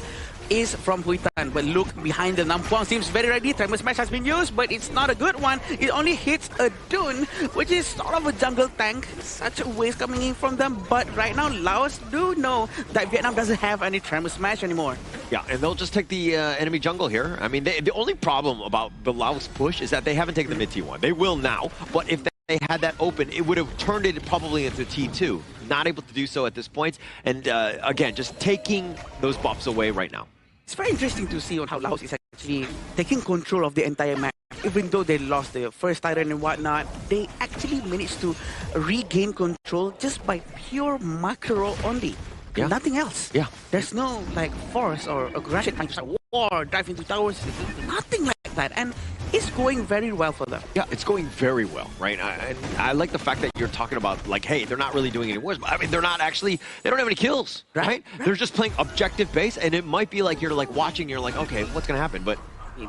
is from Huitan. But look behind the Namfang, seems very ready. Tremor Smash has been used, but it's not a good one. It only hits a Dune, which is sort of a jungle tank. Such a waste coming in from them. But right now, Laos do know that Vietnam doesn't have any Tremor Smash anymore. Yeah, and they'll just take the enemy jungle here. I mean, the only problem about the Laos push is that they haven't taken the mid T1. They will now, but if they had that open, it would have turned it probably into T2. Not able to do so at this point. And again, just taking those buffs away right now. It's very interesting to see on how Laos is actually taking control of the entire map. Even though they lost the first Tyrant and whatnot, they actually managed to regain control just by pure macro only. Yeah. Nothing else. Yeah. There's no like force or aggression trying to start war, drive into towers. Nothing like that. And it's going very well for them. Yeah, it's going very well, right? I like the fact that you're talking about like, hey, they're not really doing any wars. I mean, they're not actually, they don't have any kills, right? They're just playing objective base, and it might be like you're like watching, you're like, okay, what's gonna happen? But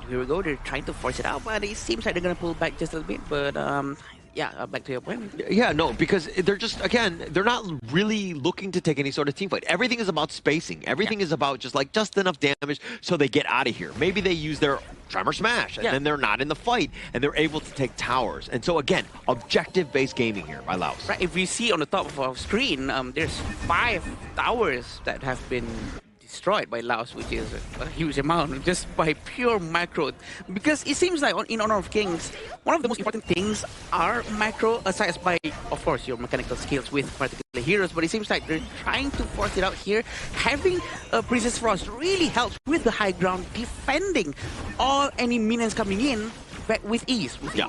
here we go. They're trying to force it out, but it seems like they're gonna pull back just a little bit. But yeah, back to your point. Yeah, no, because they're just, again, they're not really looking to take any sort of team fight. Everything is about spacing. Everything is about just enough damage so they get out of here. Maybe they use their Tremor Smash, and then they're not in the fight, and they're able to take towers. And so, again, objective-based gaming here by Laos. Right, if we see on the top of our screen, there's 5 towers that have been destroyed by Laos, which is a huge amount, just by pure macro. Because it seems like in Honor of Kings, one of the most important things are macro, aside by, of course, your mechanical skills with particular heroes, but it seems like they're trying to force it out here. Having Princess Frost really helps with the high ground, defending all any minions coming in with ease. Yeah.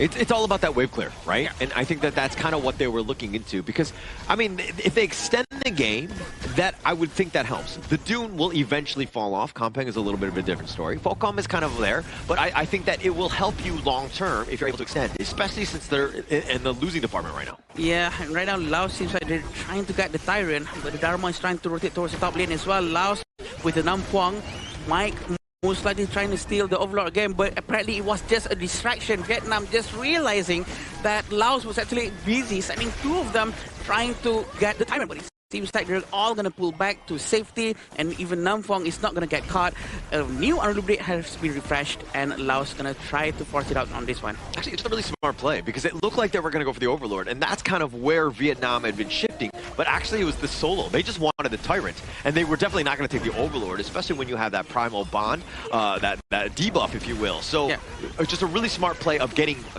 It's all about that wave clear, right? Yeah. And I think that that's kind of what they were looking into, because, I mean, if they extend the game, that I would think that helps. The Dune will eventually fall off. Kompeng is a little bit of a different story. Falcom is kind of there, but I think that it will help you long term if you're able to extend, especially since they're in the losing department right now. Yeah, and right now Laos seems like they're trying to get the Tyrant, but the Dharma is trying to rotate towards the top lane as well. Laos with the Nampuang, Mike most likely trying to steal the Overlord again, but apparently it was just a distraction. Vietnam just realizing that Laos was actually busy, sending two of them trying to get the Tyrant, but it seems like they're all going to pull back to safety, and even Namphong is not going to get caught. A new Unruly has been refreshed, and Laos going to try to force it out on this one. Actually, it's a really smart play, because it looked like they were going to go for the Overlord, and that's kind of where Vietnam had been shifting, but actually it was the solo. They just wanted the Tyrant, and they were definitely not going to take the Overlord, especially when you have that Primal Bond, that debuff, if you will. So it's just a really smart play of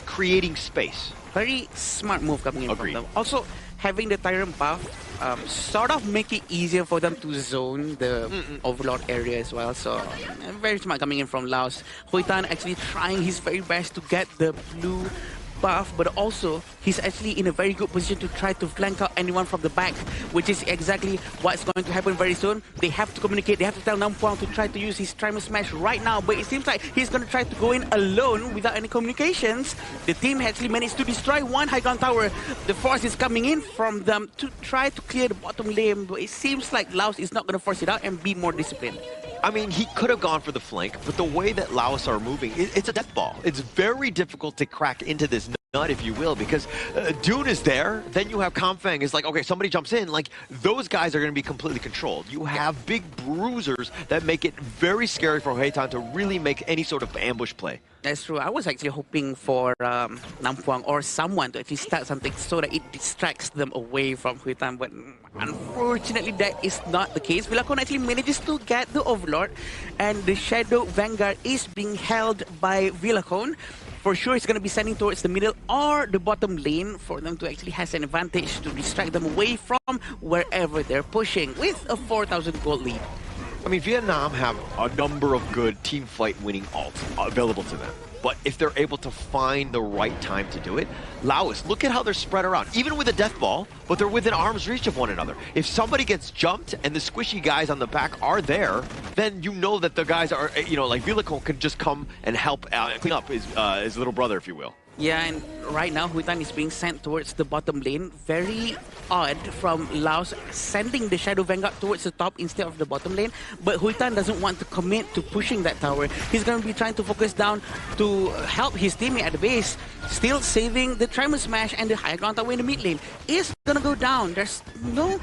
creating space. Very smart move coming in from them. Also, having the Tyrant buff sort of make it easier for them to zone the Overlord area as well. So very smart coming in from Laos. Hui Tan actually trying his very best to get the blue buff, but also he's actually in a very good position to try to flank out anyone from the back, which is exactly what's going to happen very soon. They have to communicate, they have to tell Nampuang to try to use his Trimer Smash right now, but it seems like he's going to try to go in alone without any communications. The team actually managed to destroy one high ground tower. The force is coming in from them to try to clear the bottom lane, but it seems like Laos is not going to force it out and be more disciplined. I mean, he could have gone for the flank, but the way that Laos are moving, it's a death ball. It's very difficult to crack into this nut, if you will, because Dune is there, then you have Kompeng. It's like, okay, somebody jumps in, like, those guys are going to be completely controlled. You have big bruisers that make it very scary for Heitan to really make any sort of ambush play. That's true. I was actually hoping for Nampuang or someone to actually start something so that it distracts them away from Hui Tan, but unfortunately that is not the case. Villacon actually manages to get the Overlord, and the Shadow Vanguard is being held by Villacon. For sure, it's going to be sending towards the middle or the bottom lane for them to actually have an advantage to distract them away from wherever they're pushing with a 4,000 gold lead. I mean, Vietnam have a number of good team fight winning ults available to them. But if they're able to find the right time to do it, Laos, look at how they're spread around, even with a death ball, but they're within arm's reach of one another. If somebody gets jumped and the squishy guys on the back are there, then you know that the guys are, you know, like Villacon can just come and help clean up his little brother, if you will. Yeah, and right now Hui Tan is being sent towards the bottom lane. Very odd from Laos sending the Shadow Vanguard towards the top instead of the bottom lane. But Hui Tan doesn't want to commit to pushing that tower. He's going to be trying to focus down to help his teammate at the base. Still saving the Trimer Smash, and the high ground tower in the mid lane is going to go down. There's no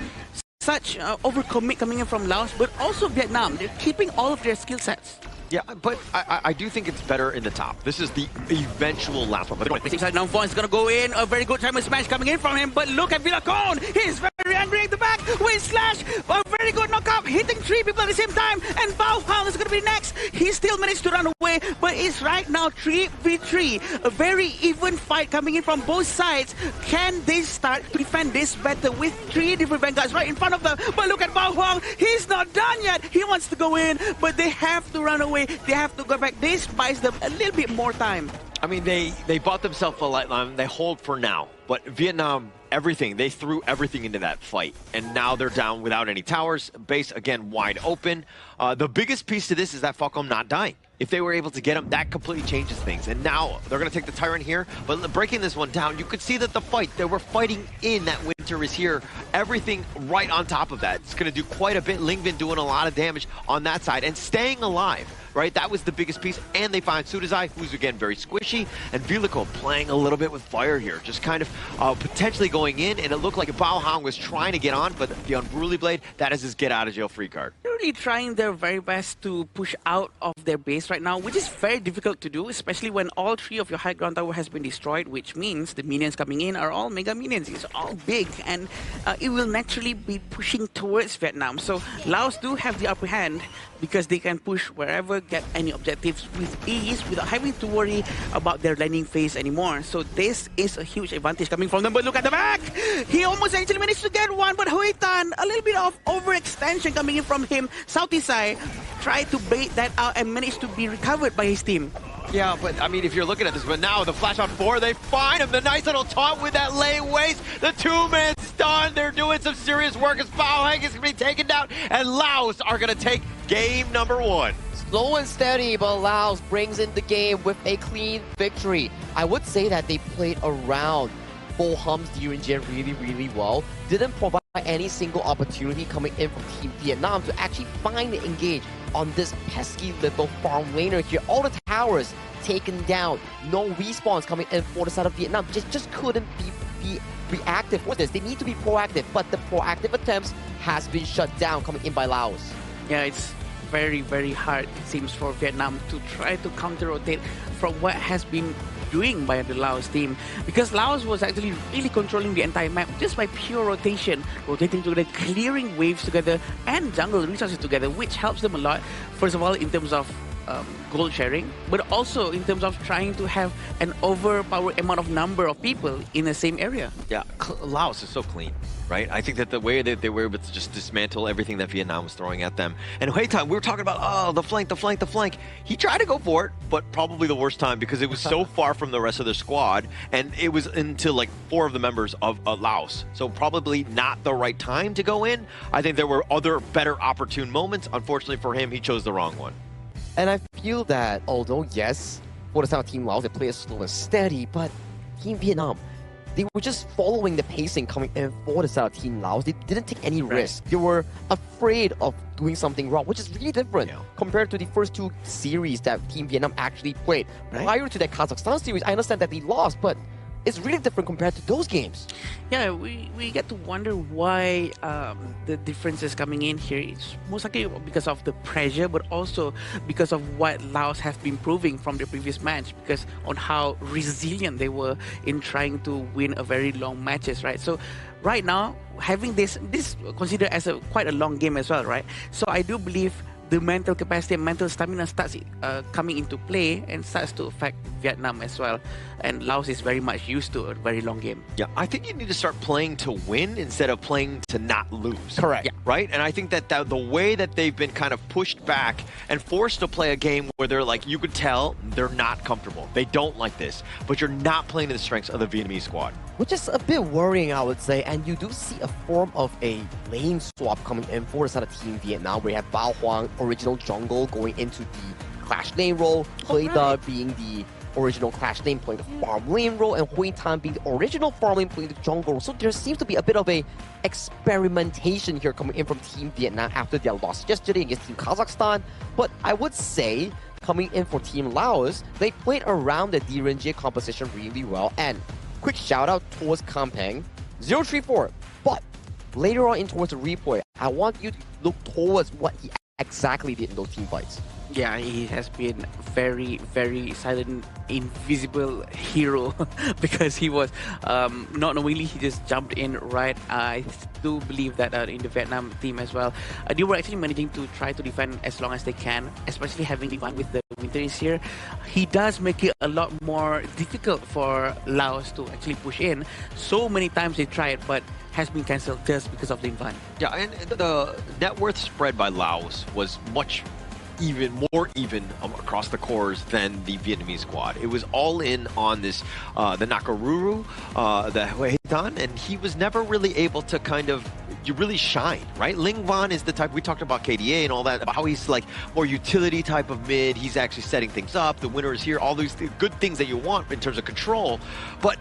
such overcommit coming in from Laos, but also Vietnam. They're keeping all of their skill sets. Yeah, but I do think it's better in the top. This is the eventual last one. It seems like Namphong is going to go in. A very good Trimer Smash coming in from him, but look at Villacon. He's very angry at the back with Slash. A very good knockup, hitting 3 people at the same time, and Bao Hao is going to be next. He still managed to run away, but it's right now 3v3. A very even fight coming in from both sides. Can they start to defend this better with 3 different Vanguards right in front of them? But look at Bao Hao. He's not done yet. He wants to go in, but they have to run away. They have to go back. This buys them a little bit more time. I mean, they bought themselves a lifeline. They hold for now. But Vietnam, everything. They threw everything into that fight. And now they're down without any towers. Base, again, wide open. The biggest piece to this is that Falcom not dying. If they were able to get him, that completely changes things. And now they're going to take the Tyrant here. But breaking this one down, you could see that the fight, they were fighting in that Winter is here. Everything right on top of that. It's going to do quite a bit. Lingvin doing a lot of damage on that side and staying alive. Right, that was the biggest piece, and they find Sudazai, who's again very squishy, and Villacon playing a little bit with fire here, just kind of potentially going in, and it looked like Bao Hao was trying to get on, but the Unruly Blade, that is his get-out-of-jail-free card. They're really trying their very best to push out of their base right now, which is very difficult to do, especially when all 3 of your high ground tower has been destroyed, which means the minions coming in are all mega minions. It's all big. and it will naturally be pushing towards Vietnam. So Laos do have the upper hand because they can push wherever, get any objectives with ease without having to worry about their landing phase anymore. So this is a huge advantage coming from them. But look at the back! He almost actually managed to get one, but Hui Tan, a little bit of overextension coming in from him. Southeastside tried to bait that out and managed to be recovered by his team. Yeah, but I mean, if you're looking at this, but now the flash on 4, they find him. The nice little taunt with that lay waist. The 2-man stun. They're doing some serious work as Bao Heng is going to be taken down, and Laos are going to take game number 1. Slow and steady, but Laos brings in the game with a clean victory. I would say that they played around Bo Hum's Direnjie really, really well. Didn't provide any single opportunity coming in from Team Vietnam to actually find and engage on this pesky little farm laner here. All the towers taken down. No respawns coming in for the side of Vietnam. Just couldn't be reactive with this. They need to be proactive, but the proactive attempts has been shut down coming in by Laos. Yeah, it's very, very hard, it seems, for Vietnam to try to counter-rotate from what has been doing by the Laos team, because Laos was actually really controlling the entire map just by pure rotation, rotating together, clearing waves together and jungle resources together, which helps them a lot. First of all, in terms of gold sharing, but also in terms of trying to have an overpowered amount of number of people in the same area. Yeah, Laos is so clean, right? I think that the way that they were able to just dismantle everything that Vietnam was throwing at them. And Hui Tan, we were talking about, oh, the flank. He tried to go for it, but probably the worst time because it was so far from the rest of their squad, and it was into like 4 of the members of Laos. So probably not the right time to go in. I think there were other better opportune moments. Unfortunately for him, he chose the wrong one. And I feel that although, yes, for the side of Team Laos, they play slow and steady, but Team Vietnam, they were just following the pacing coming in for the side of Team Laos. They didn't take any risk. They were afraid of doing something wrong, which is really different compared to the first 2 series that Team Vietnam actually played. Prior to that Kazakhstan series, I understand that they lost, but it's really different compared to those games. Yeah, we get to wonder why the difference is coming in here. It's most likely because of the pressure, but also because of what Laos have been proving from the previous match, because on how resilient they were in trying to win a very long matches, right? So right now, having this considered as quite a long game as well, right? So I do believe the mental capacity and mental stamina starts coming into play and starts to affect Vietnam as well. And Laos is very much used to a very long game. Yeah, I think you need to start playing to win instead of playing to not lose. Correct. Yeah. Right? And I think that the way that they've been kind of pushed back and forced to play a game where they're like, you could tell they're not comfortable. They don't like this, but you're not playing to the strengths of the Vietnamese squad. Which is a bit worrying, I would say. And you do see a form of a lane swap coming in for the side of Team Vietnam, where you have Bao Huang, original jungle, going into the Clash lane role, Hui Da being the original Clash lane playing the farm lane role, and Hui Tan being the original farm lane playing the jungle role. So there seems to be a bit of a experimentation here coming in from Team Vietnam after their loss yesterday against Team Kazakhstan. But I would say, coming in for Team Laos, they played around the Direnjie composition really well. And quick shout out towards Kampeng 034. But later on in towards the replay, I want you to look towards what he exactly did in those team fights. Yeah, he has been very, very silent, invisible hero because he was not knowingly, he just jumped in right. I do believe that in the Vietnam team as well, they were actually managing to try to defend as long as they can, especially having the one with the winter is here. He does make it a lot more difficult for Laos to actually push in. So many times they tried, but has been cancelled just because of the invite. Yeah, and the net worth spread by Laos was much more even across the cores than the Vietnamese squad. It was all in on this, the Nakaruru, the Hui Tan, and he was never really able to kind of really shine, right? Ling Van is the type, we talked about KDA and all that, about how he's like more utility type of mid. He's actually setting things up. The winner is here, all these good things that you want in terms of control, but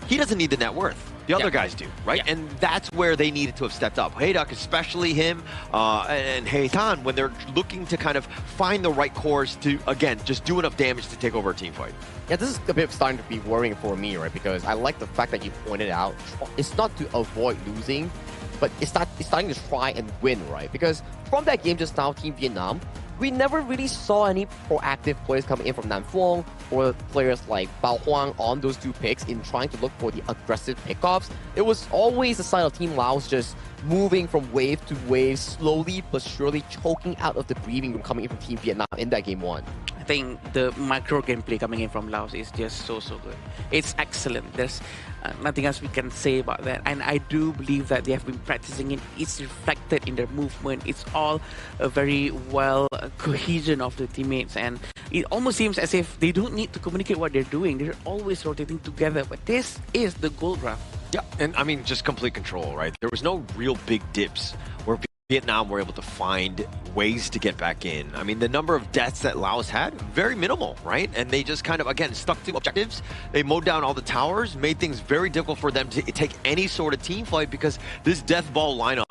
he doesn't need the net worth. The other guys do, right? And that's where they needed to have stepped up. Hayduk, especially him, and Heitan, when they're looking to kind of find the right cores to, again, just do enough damage to take over a team fight. Yeah, this is a bit starting to be worrying for me, right? Because I like the fact that you pointed out, it's not to avoid losing, but it's starting to try and win, right? Because from that game just now, Team Vietnam we never really saw any proactive players coming in from Nam Phuong or players like Bao Huang on those two picks in trying to look for the aggressive pickoffs. It was always the side of Team Laos just moving from wave to wave, slowly but surely choking out of the breathing room coming in from Team Vietnam in that game one. I think the micro gameplay coming in from Laos is just so good. It's excellent. There's nothing else we can say about that. And I do believe that they have been practicing it. It's reflected in their movement. It's all a very well cohesion of the teammates. And it almost seems as if they don't need to communicate what they're doing. They're always rotating together. But this is the gold graph. Yeah, and I mean, just complete control, right? There was no real big dips where Vietnam were able to find ways to get back in. I mean, the number of deaths that Laos had, very minimal, right? And they just kind of, again, stuck to objectives. They mowed down all the towers, made things very difficult for them to take any sort of team fight because this death ball lineup,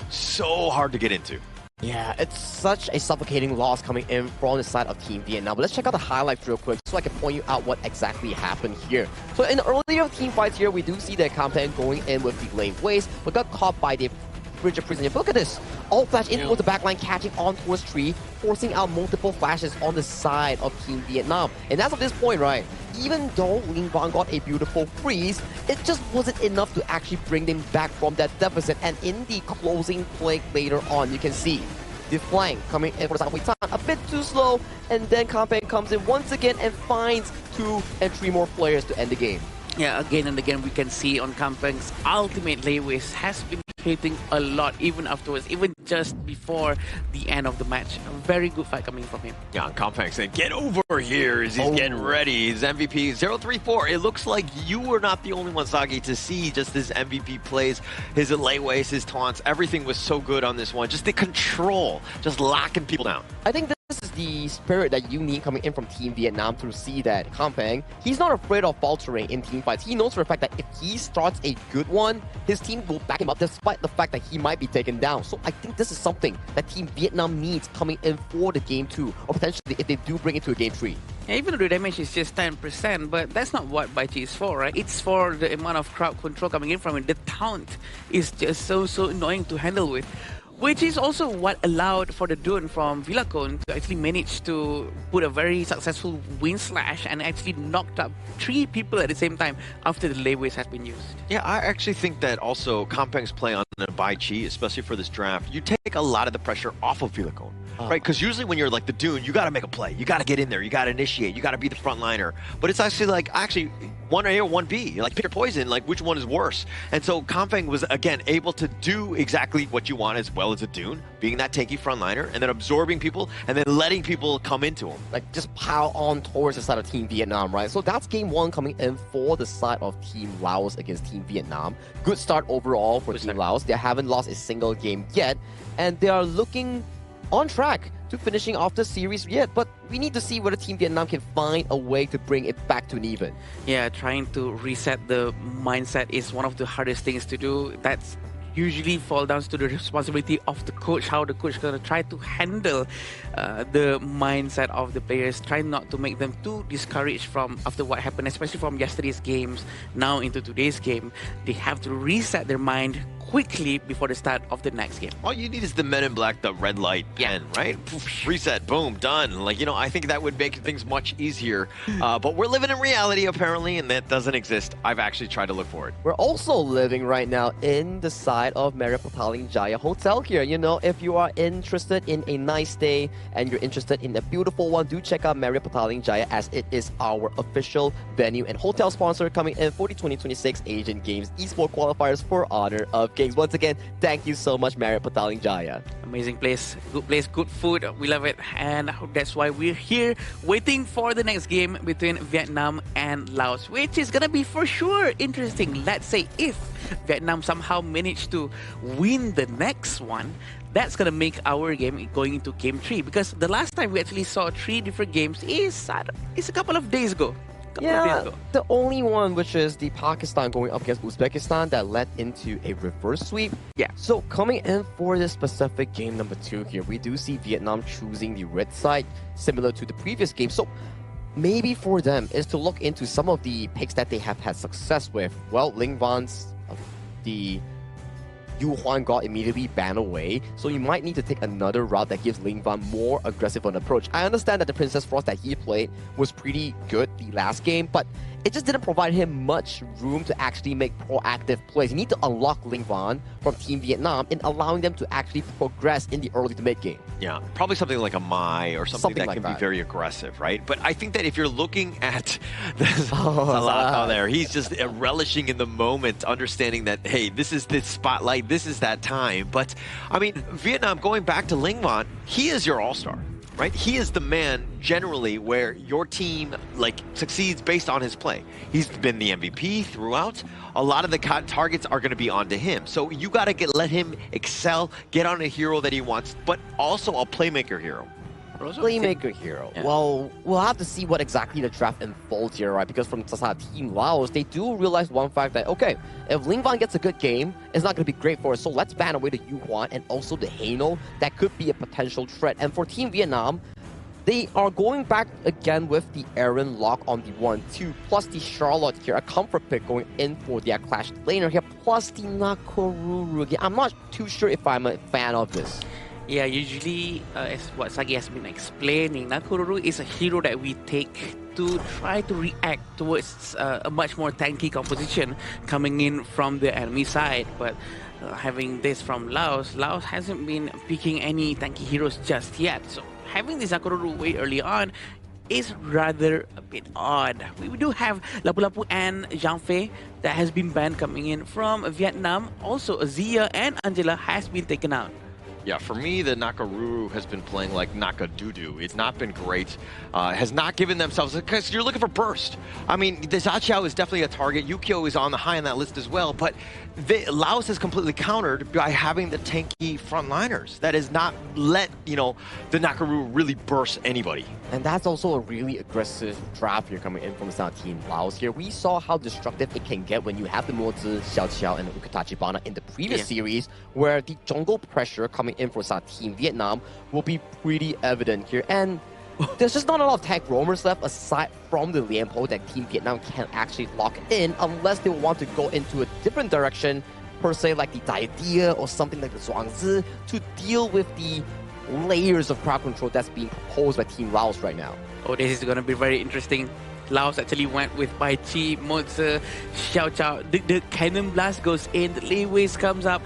so hard to get into. Yeah, it's such a suffocating loss coming in from the side of Team Vietnam. But let's check out the highlights real quick so I can point you out what exactly happened here. So in the earlier team fights here, we do see their campaign going in with the lane waste, but got caught by the Bridge of Prison. Look at this. All flash in towards the backline, catching on towards Tree, forcing out multiple flashes on the side of Team Vietnam. And as of this point, right, even though Ling Bang got a beautiful freeze, it just wasn't enough to actually bring them back from that deficit. And in the closing play later on, you can see the flank coming in for the side of Wei Tan, a bit too slow, and then Kampeng comes in once again and finds 2 and 3 more players to end the game. Yeah, again and again we can see on Kampeng's ultimate laneways has been hitting a lot even afterwards, even just before the end of the match. A very good fight coming from him. Yeah, Kampeng saying, get over here as he's getting ready. His MVP 034. It looks like you were not the only one, Sagi, to see just his MVP plays, his laneways, his taunts. Everything was so good on this one. Just the control, just locking people down. I think this is the spirit that you need coming in from Team Vietnam to see that Kampeng, he's not afraid of faltering in team fights. He knows for a fact that if he starts a good one, his team will back him up despite the fact that he might be taken down. So I think this is something that Team Vietnam needs coming in for the game 2, or potentially if they do bring it to a game 3. Yeah, even though the damage is just 10%, but that's not what Baichi is for, right? It's for the amount of crowd control coming in from it. The taunt is just so annoying to handle with. Which is also what allowed for the Dune from Villacon to actually manage to put a very successful wind slash and actually knocked up 3 people at the same time after the laneways has been used. Yeah, I actually think that also Kampeng's play on a Baichi, especially for this draft, you take a lot of the pressure off of Villacon. Right, because usually when you're like the Dune, you got to make a play. You got to get in there. You got to initiate. You got to be the front liner. But it's actually like, 1A or 1B. You're like, pick your poison. Like, which one is worse? And so Kampeng was, again, able to do exactly what you want as well as a Dune, being that tanky front liner, and then absorbing people, and then letting people come into him. Like, just pile on towards the side of Team Vietnam, right? So that's game 1 coming in for the side of Team Laos against Team Vietnam. Good start overall for Team Laos. They haven't lost a single game yet, and they are looking on track to finishing off the series yet, but we need to see whether Team Vietnam can find a way to bring it back to an even. Yeah, trying to reset the mindset is one of the hardest things to do. That's usually fall down to the responsibility of the coach, how the coach is going to try to handle the mindset of the players, try not to make them too discouraged from after what happened, especially from yesterday's games now into today's game. They have to reset their mind quickly before the start of the next game. All you need is the Men in Black, the red light pen, right? Reset, boom, done. Like, I think that would make things much easier. But we're living in reality, apparently, and that doesn't exist. I've actually tried to look for it. We're also living right now in the side of Marriott Petaling Jaya Hotel here. If you are interested in a nice stay and you're interested in a beautiful one, do check out Marriott Petaling Jaya, as it is our official venue and hotel sponsor coming in for the 2026 Asian Games Esports Qualifiers for Honor of Kings. Once again, thank you so much, Marriott Petaling Jaya. Amazing place, good food. We love it, and that's why we're here waiting for the next game between Vietnam and Laos, which is gonna be for sure interesting. Let's say if Vietnam somehow manage to win the next one, that's gonna make our game going into game 3, because the last time we actually saw 3 different games is a couple of days ago. Yeah, the only one, which is the Pakistan going up against Uzbekistan, that led into a reverse sweep. Yeah. So coming in for this specific game number 2 here, we do see Vietnam choosing the red side, similar to the previous game. So maybe for them is to look into some of the picks that they have had success with. Well, Ling Van's the Yu Huan got immediately banned away, so you might need to take another route that gives Ling Van more aggressive on approach. I understand that the Princess Frost that he played was pretty good the last game, but it just didn't provide him much room to actually make proactive plays. You need to unlock Ling Van from Team Vietnam in allowing them to actually progress in the early to mid game. Yeah, probably something like a Mai or something that like can that. be very aggressive, right? But I think that if you're looking at Salah there, he's just relishing in the moment, understanding that, hey, this is the spotlight, this is that time. But, I mean, Vietnam, going back to Ling Van, he is your all-star, right? He is the man generally where your team succeeds based on his play. He's been the MVP throughout. A lot of the targets are going to be onto him. So you got to let him excel, get on a hero that he wants, but also a playmaker hero. Playmaker hero. Yeah. Well, we'll have to see what exactly the draft unfolds here, right? Because from Team Laos, they do realize one fact that, okay, if Ling Van gets a good game, it's not going to be great for us. So let's ban away the Yu Huan and also the Haino. That could be a potential threat. And for Team Vietnam, they are going back again with the Aaron lock on the 1-2, plus the Charlotte here, a comfort pick going in for the Clash laner here, plus the Nakoruru. I'm not too sure if I'm a fan of this. Yeah, usually, as what Sagi has been explaining, Nakoruru is a hero that we take to try to react towards a much more tanky composition coming in from the enemy side. But having this from Laos hasn't been picking any tanky heroes just yet. So having this Nakoruru way early on is rather a bit odd. We do have Lapu-Lapu and Zhang Fei that has been banned coming in from Vietnam. Also, Azia and Angela has been taken out. Yeah, for me, the Nakaruru has been playing like Nakadudu. It's not been great. Has not given themselves, because you're looking for burst. I mean, the Zaqiao is definitely a target. Yukio is on the high on that list as well, but Laos is completely countered by having the tanky frontliners. That has not let, the Nakaruru really burst anybody. And that's also a really aggressive draft here coming in from Team Laos here. We saw how destructive it can get when you have the Mozi, Xiao Qiao, and Ukatachi in the previous series, where the jungle pressure coming in for Team Vietnam will be pretty evident here. And there's just not a lot of tank roamers left aside from the Lianpo that Team Vietnam can actually lock in unless they want to go into a different direction, per se like the Daidia or something like the Zhuangzi, to deal with the layers of crowd control that's being proposed by Team Laos right now. Oh, this is going to be very interesting. Laos actually went with Bai Chi, Mozi, Xiao Qiao. The Cannon Blast goes in, the Lei Wei's comes up.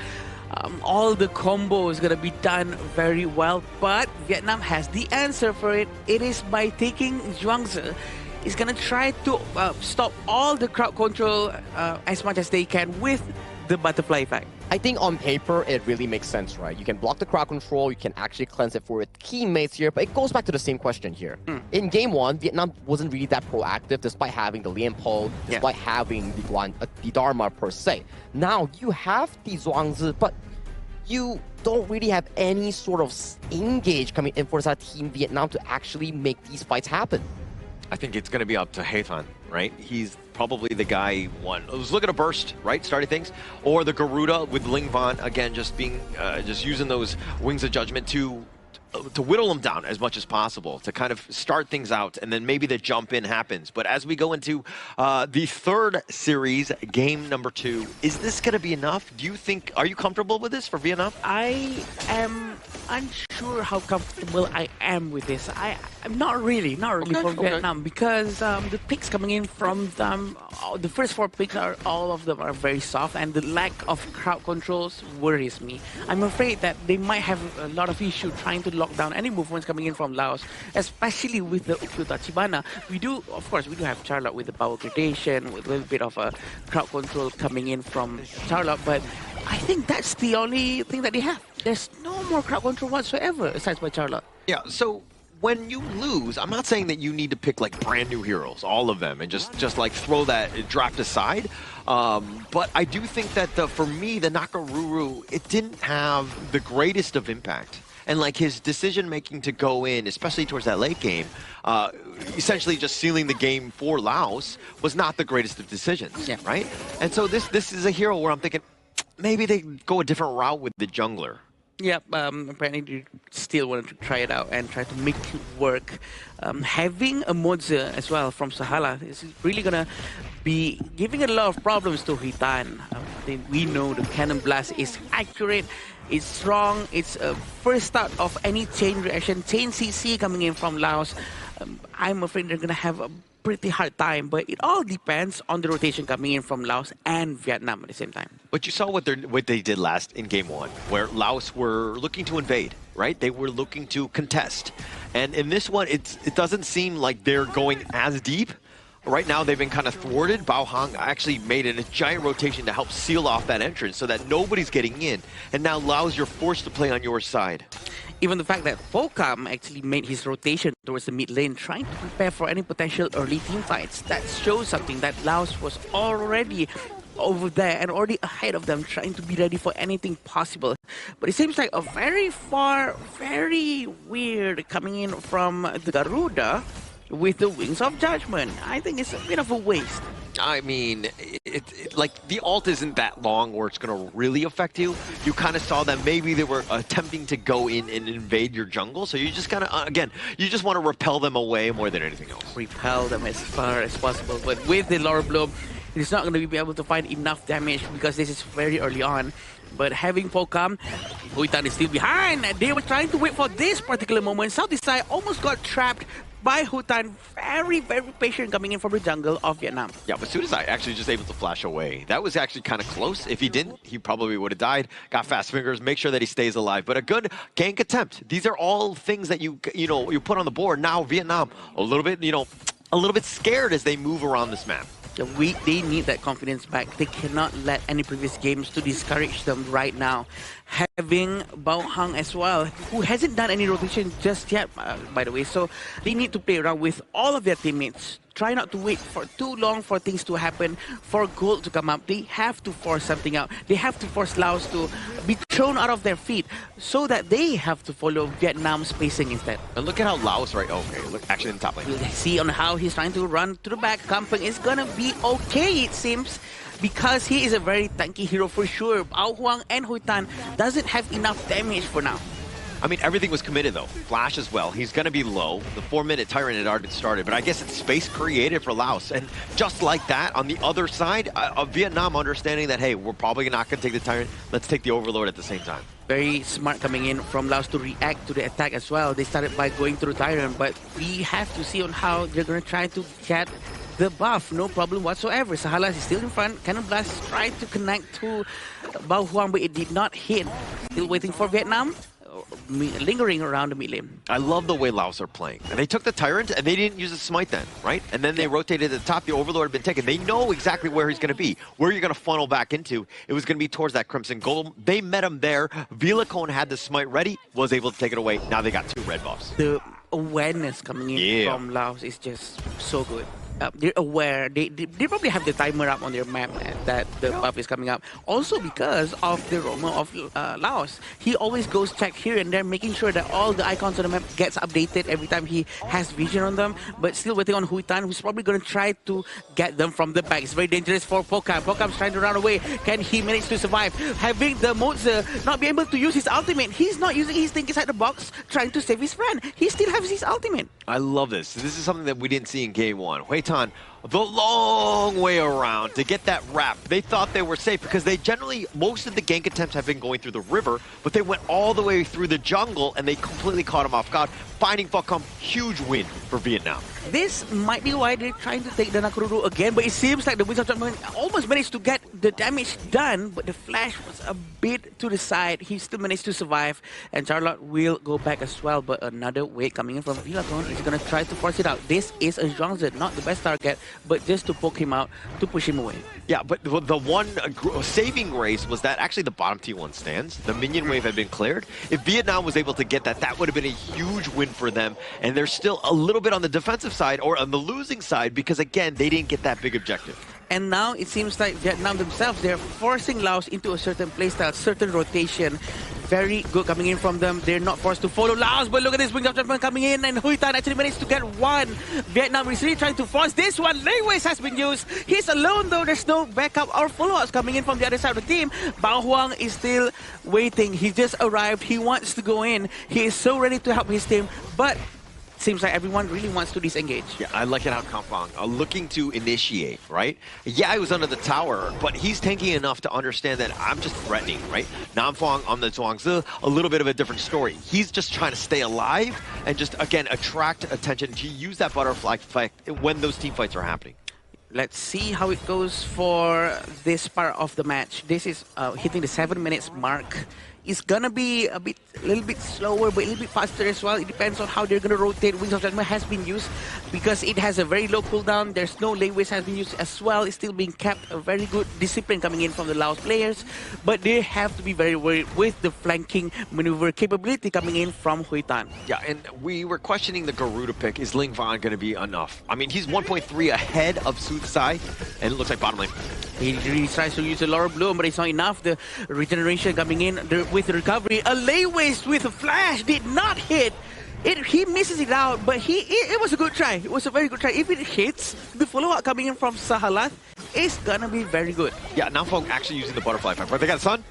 All the combo is going to be done very well, but Vietnam has the answer for it. It is by taking Zhuangzi. It's going to try to stop all the crowd control as much as they can with the butterfly effect. I think on paper, it really makes sense, right? You can block the crowd control, you can actually cleanse it for its teammates here, but it goes back to the same question here. In game one, Vietnam wasn't really that proactive despite having the Lianpo, despite having the Dharma per se. Now, you have the Zhuangzi, but you don't really have any sort of engage coming in for Team Vietnam to actually make these fights happen. I think it's going to be up to Hathon, right? He's probably the guy who's looking to burst, right? Starting things. Or the Garuda with Ling Van, again, just being, just using those Wings of Judgment to whittle them down as much as possible, to kind of start things out, and then maybe the jump in happens. But as we go into the third series, game number 2, is this going to be enough? Do you think, are you comfortable with this for Vietnam? I am unsure how comfortable I am with this. I'm not really for Vietnam, because the picks coming in from them, the first 4 picks all of them are very soft, and the lack of crowd controls worries me. I'm afraid that they might have a lot of issue trying to lock down any movements coming in from Laos, especially with the Ukyo-Tachibana. We do have Charlotte with the power gradation, with a little bit of a crowd control coming in from Charlotte, but I think that's the only thing that they have. There's no more crowd control whatsoever aside by Charlotte. Yeah, so when you lose, I'm not saying that you need to pick like brand new heroes, all of them, and just like throw that draft aside. But I do think that for me, the Nakaruru, it didn't have the greatest of impact. And like his decision making to go in, especially towards that late game, essentially just sealing the game for Laos, was not the greatest of decisions, right? And so this is a hero where I'm thinking maybe they go a different route with the jungler. Yeah, apparently they still wanted to try it out and try to make it work. Having a Moza as well from Sahala is really gonna be giving a lot of problems to Hitan. We know the Cannon Blast is accurate, it's strong, it's a first start of any chain reaction. Chain CC coming in from Laos. I'm afraid they're gonna have a pretty hard time, but it all depends on the rotation coming in from Laos and Vietnam at the same time. But you saw what they did last in game one, where Laos were looking to invade, right? They were looking to contest. And in this one, it doesn't seem like they're going as deep. Right now, they've been kind of thwarted. Bao Hang actually made a giant rotation to help seal off that entrance so that nobody's getting in. And now Laos, you're forced to play on your side. Even the fact that Focam actually made his rotation towards the mid lane, trying to prepare for any potential early team fights, that shows something that Laos was already over there and already ahead of them, trying to be ready for anything possible. But it seems like a very weird coming in from the Garuda with the Wings of Judgment. I think it's a bit of a waste. I mean, like the ult isn't that long where it's going to really affect you. You kind of saw that maybe they were attempting to go in and invade your jungle. So you just kind of, again, you just want to repel them away more than anything else. Repel them as far as possible. But with the Laura Bloom, it's not going to be able to find enough damage because this is very early on. But having Focam, Huitan is still behind. They were trying to wait for this particular moment. Southeast side almost got trapped by Hutan, very patient coming in from the jungle of Vietnam. Yeah, but Sudazai actually just able to flash away. That was actually kind of close. If he didn't, he probably would have died. Got fast fingers, make sure that he stays alive. But a good gank attempt. These are all things that you put on the board. Now Vietnam a little bit scared as they move around this map. They need that confidence back. They cannot let any previous games to discourage them right now. Having Bao Hang as well, who hasn't done any rotation just yet, by the way. So they need to play around with all of their teammates. Try not to wait for too long for things to happen, for gold to come up. They have to force something out. They have to force Laos to be thrown out of their feet so that they have to follow Vietnam's pacing instead. And look at how Laos, right? Okay, look, actually in the top lane. We'll see on how he's trying to run to the back. Kampeng is gonna be okay, it seems, because he is a very tanky hero for sure. Bao Huang and Huitan doesn't have enough damage for now. I mean, everything was committed, though. Flash as well. He's going to be low. The 4-minute Tyrant had already started, but I guess it's space created for Laos. And just like that, on the other side of Vietnam, understanding that, hey, we're probably not going to take the Tyrant. Let's take the Overlord at the same time. Very smart coming in from Laos to react to the attack as well. They started by going through Tyrant, but we have to see on how they're going to try to get the buff. No problem whatsoever. Sahala is still in front. Cannon Blast tried to connect to Bao Huang, but it did not hit. Still waiting for Vietnam. Lingering around the mid lane. I love the way Laos are playing. And they took the Tyrant and they didn't use the Smite then, right? And then they rotated at the top. The Overlord had been taken. They know exactly where he's going to be, where you're going to funnel back into. It was going to be towards that Crimson Golem. They met him there. Vilacone had the Smite ready, was able to take it away. Now they got 2 red buffs. The awareness coming in from Laos is just so good. They're aware. They probably have the timer up on their map that the buff is coming up. Also because of the roamer of Laos. He always goes check here and there, making sure that all the icons on the map gets updated every time he has vision on them. But still waiting on Huitan, who's probably going to try to get them from the back. It's very dangerous for Pokam. Pokam's trying to run away. Can he manage to survive? Having the Moza not be able to use his ultimate. He's not using his thing inside the box, trying to save his friend. He still has his ultimate. I love this. This is something that we didn't see in game one. Huitan, the long way around to get that wrap. They thought they were safe because they generally, most of the gank attempts have been going through the river, but they went all the way through the jungle and they completely caught him off guard. Finding Focam, huge win for Vietnam. This might be why they're trying to take the Nakururu again, but it seems like the Wings of Judgment almost managed to get the damage done, but the flash was a bit to the side. He still managed to survive, and Charlotte will go back as well, but another wave coming in from Vilacone is going to try to force it out. This is a Zhuangzi, not the best target, but just to poke him out, to push him away. Yeah, but the one saving grace was that actually the bottom T1 stands. The minion wave had been cleared. If Vietnam was able to get that, that would have been a huge win for them, and they're still a little bit on the defensive side or on the losing side because, again, they didn't get that big objective. And now it seems like Vietnam themselves, they're forcing Laos into a certain playstyle, certain rotation. Very good coming in from them. They're not forced to follow Laos, but look at this Wings of Judgment coming in, and Huy Tan actually managed to get one. Vietnam is really trying to force this one. Lei has been used. He's alone though. There's no backup or follow-ups coming in from the other side of the team. Bao Huang is still waiting. He just arrived. He wants to go in. He is so ready to help his team, but seems like everyone really wants to disengage. Yeah, I like it how Kampong looking to initiate, right? Yeah, he was under the tower, but he's tanky enough to understand that I'm just threatening, right? Nam Fong on the Zhuangzi, a little bit of a different story. He's just trying to stay alive and just, again, attract attention to use that butterfly effect when those team fights are happening. Let's see how it goes for this part of the match. This is hitting the 7 minutes mark. It's gonna be a little bit slower, but a little bit faster as well. It depends on how they're gonna rotate. Wings of Judgment has been used because it has a very low cooldown. There's no Lei has been used as well. It's still being kept. A very good discipline coming in from the Laos players, but they have to be very worried with the flanking maneuver capability coming in from Huy Tan. Yeah, and we were questioning the Garuda pick. Is Ling Van going to be enough? I mean, he's 1.3 ahead of Sutsai, and it looks like bottom lane. He really tries to use the Laurel Bloom, but it's not enough. The regeneration coming in with the recovery. A Lei with a flash did not hit. He misses it out, but it was a good try. It was a very good try. If it hits, the follow-up coming in from Sahalat is gonna be very good. Yeah, now Fong actually using the butterfly effect. Right, they got Sun.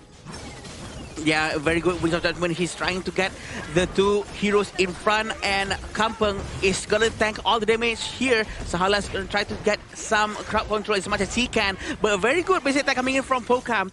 Yeah, very good Wings of Judgment. He's trying to get the two heroes in front, and Kampeng is gonna tank all the damage here. Sahala's gonna try to get some crowd control as much as he can, but a very good basic attack coming in from Pokam.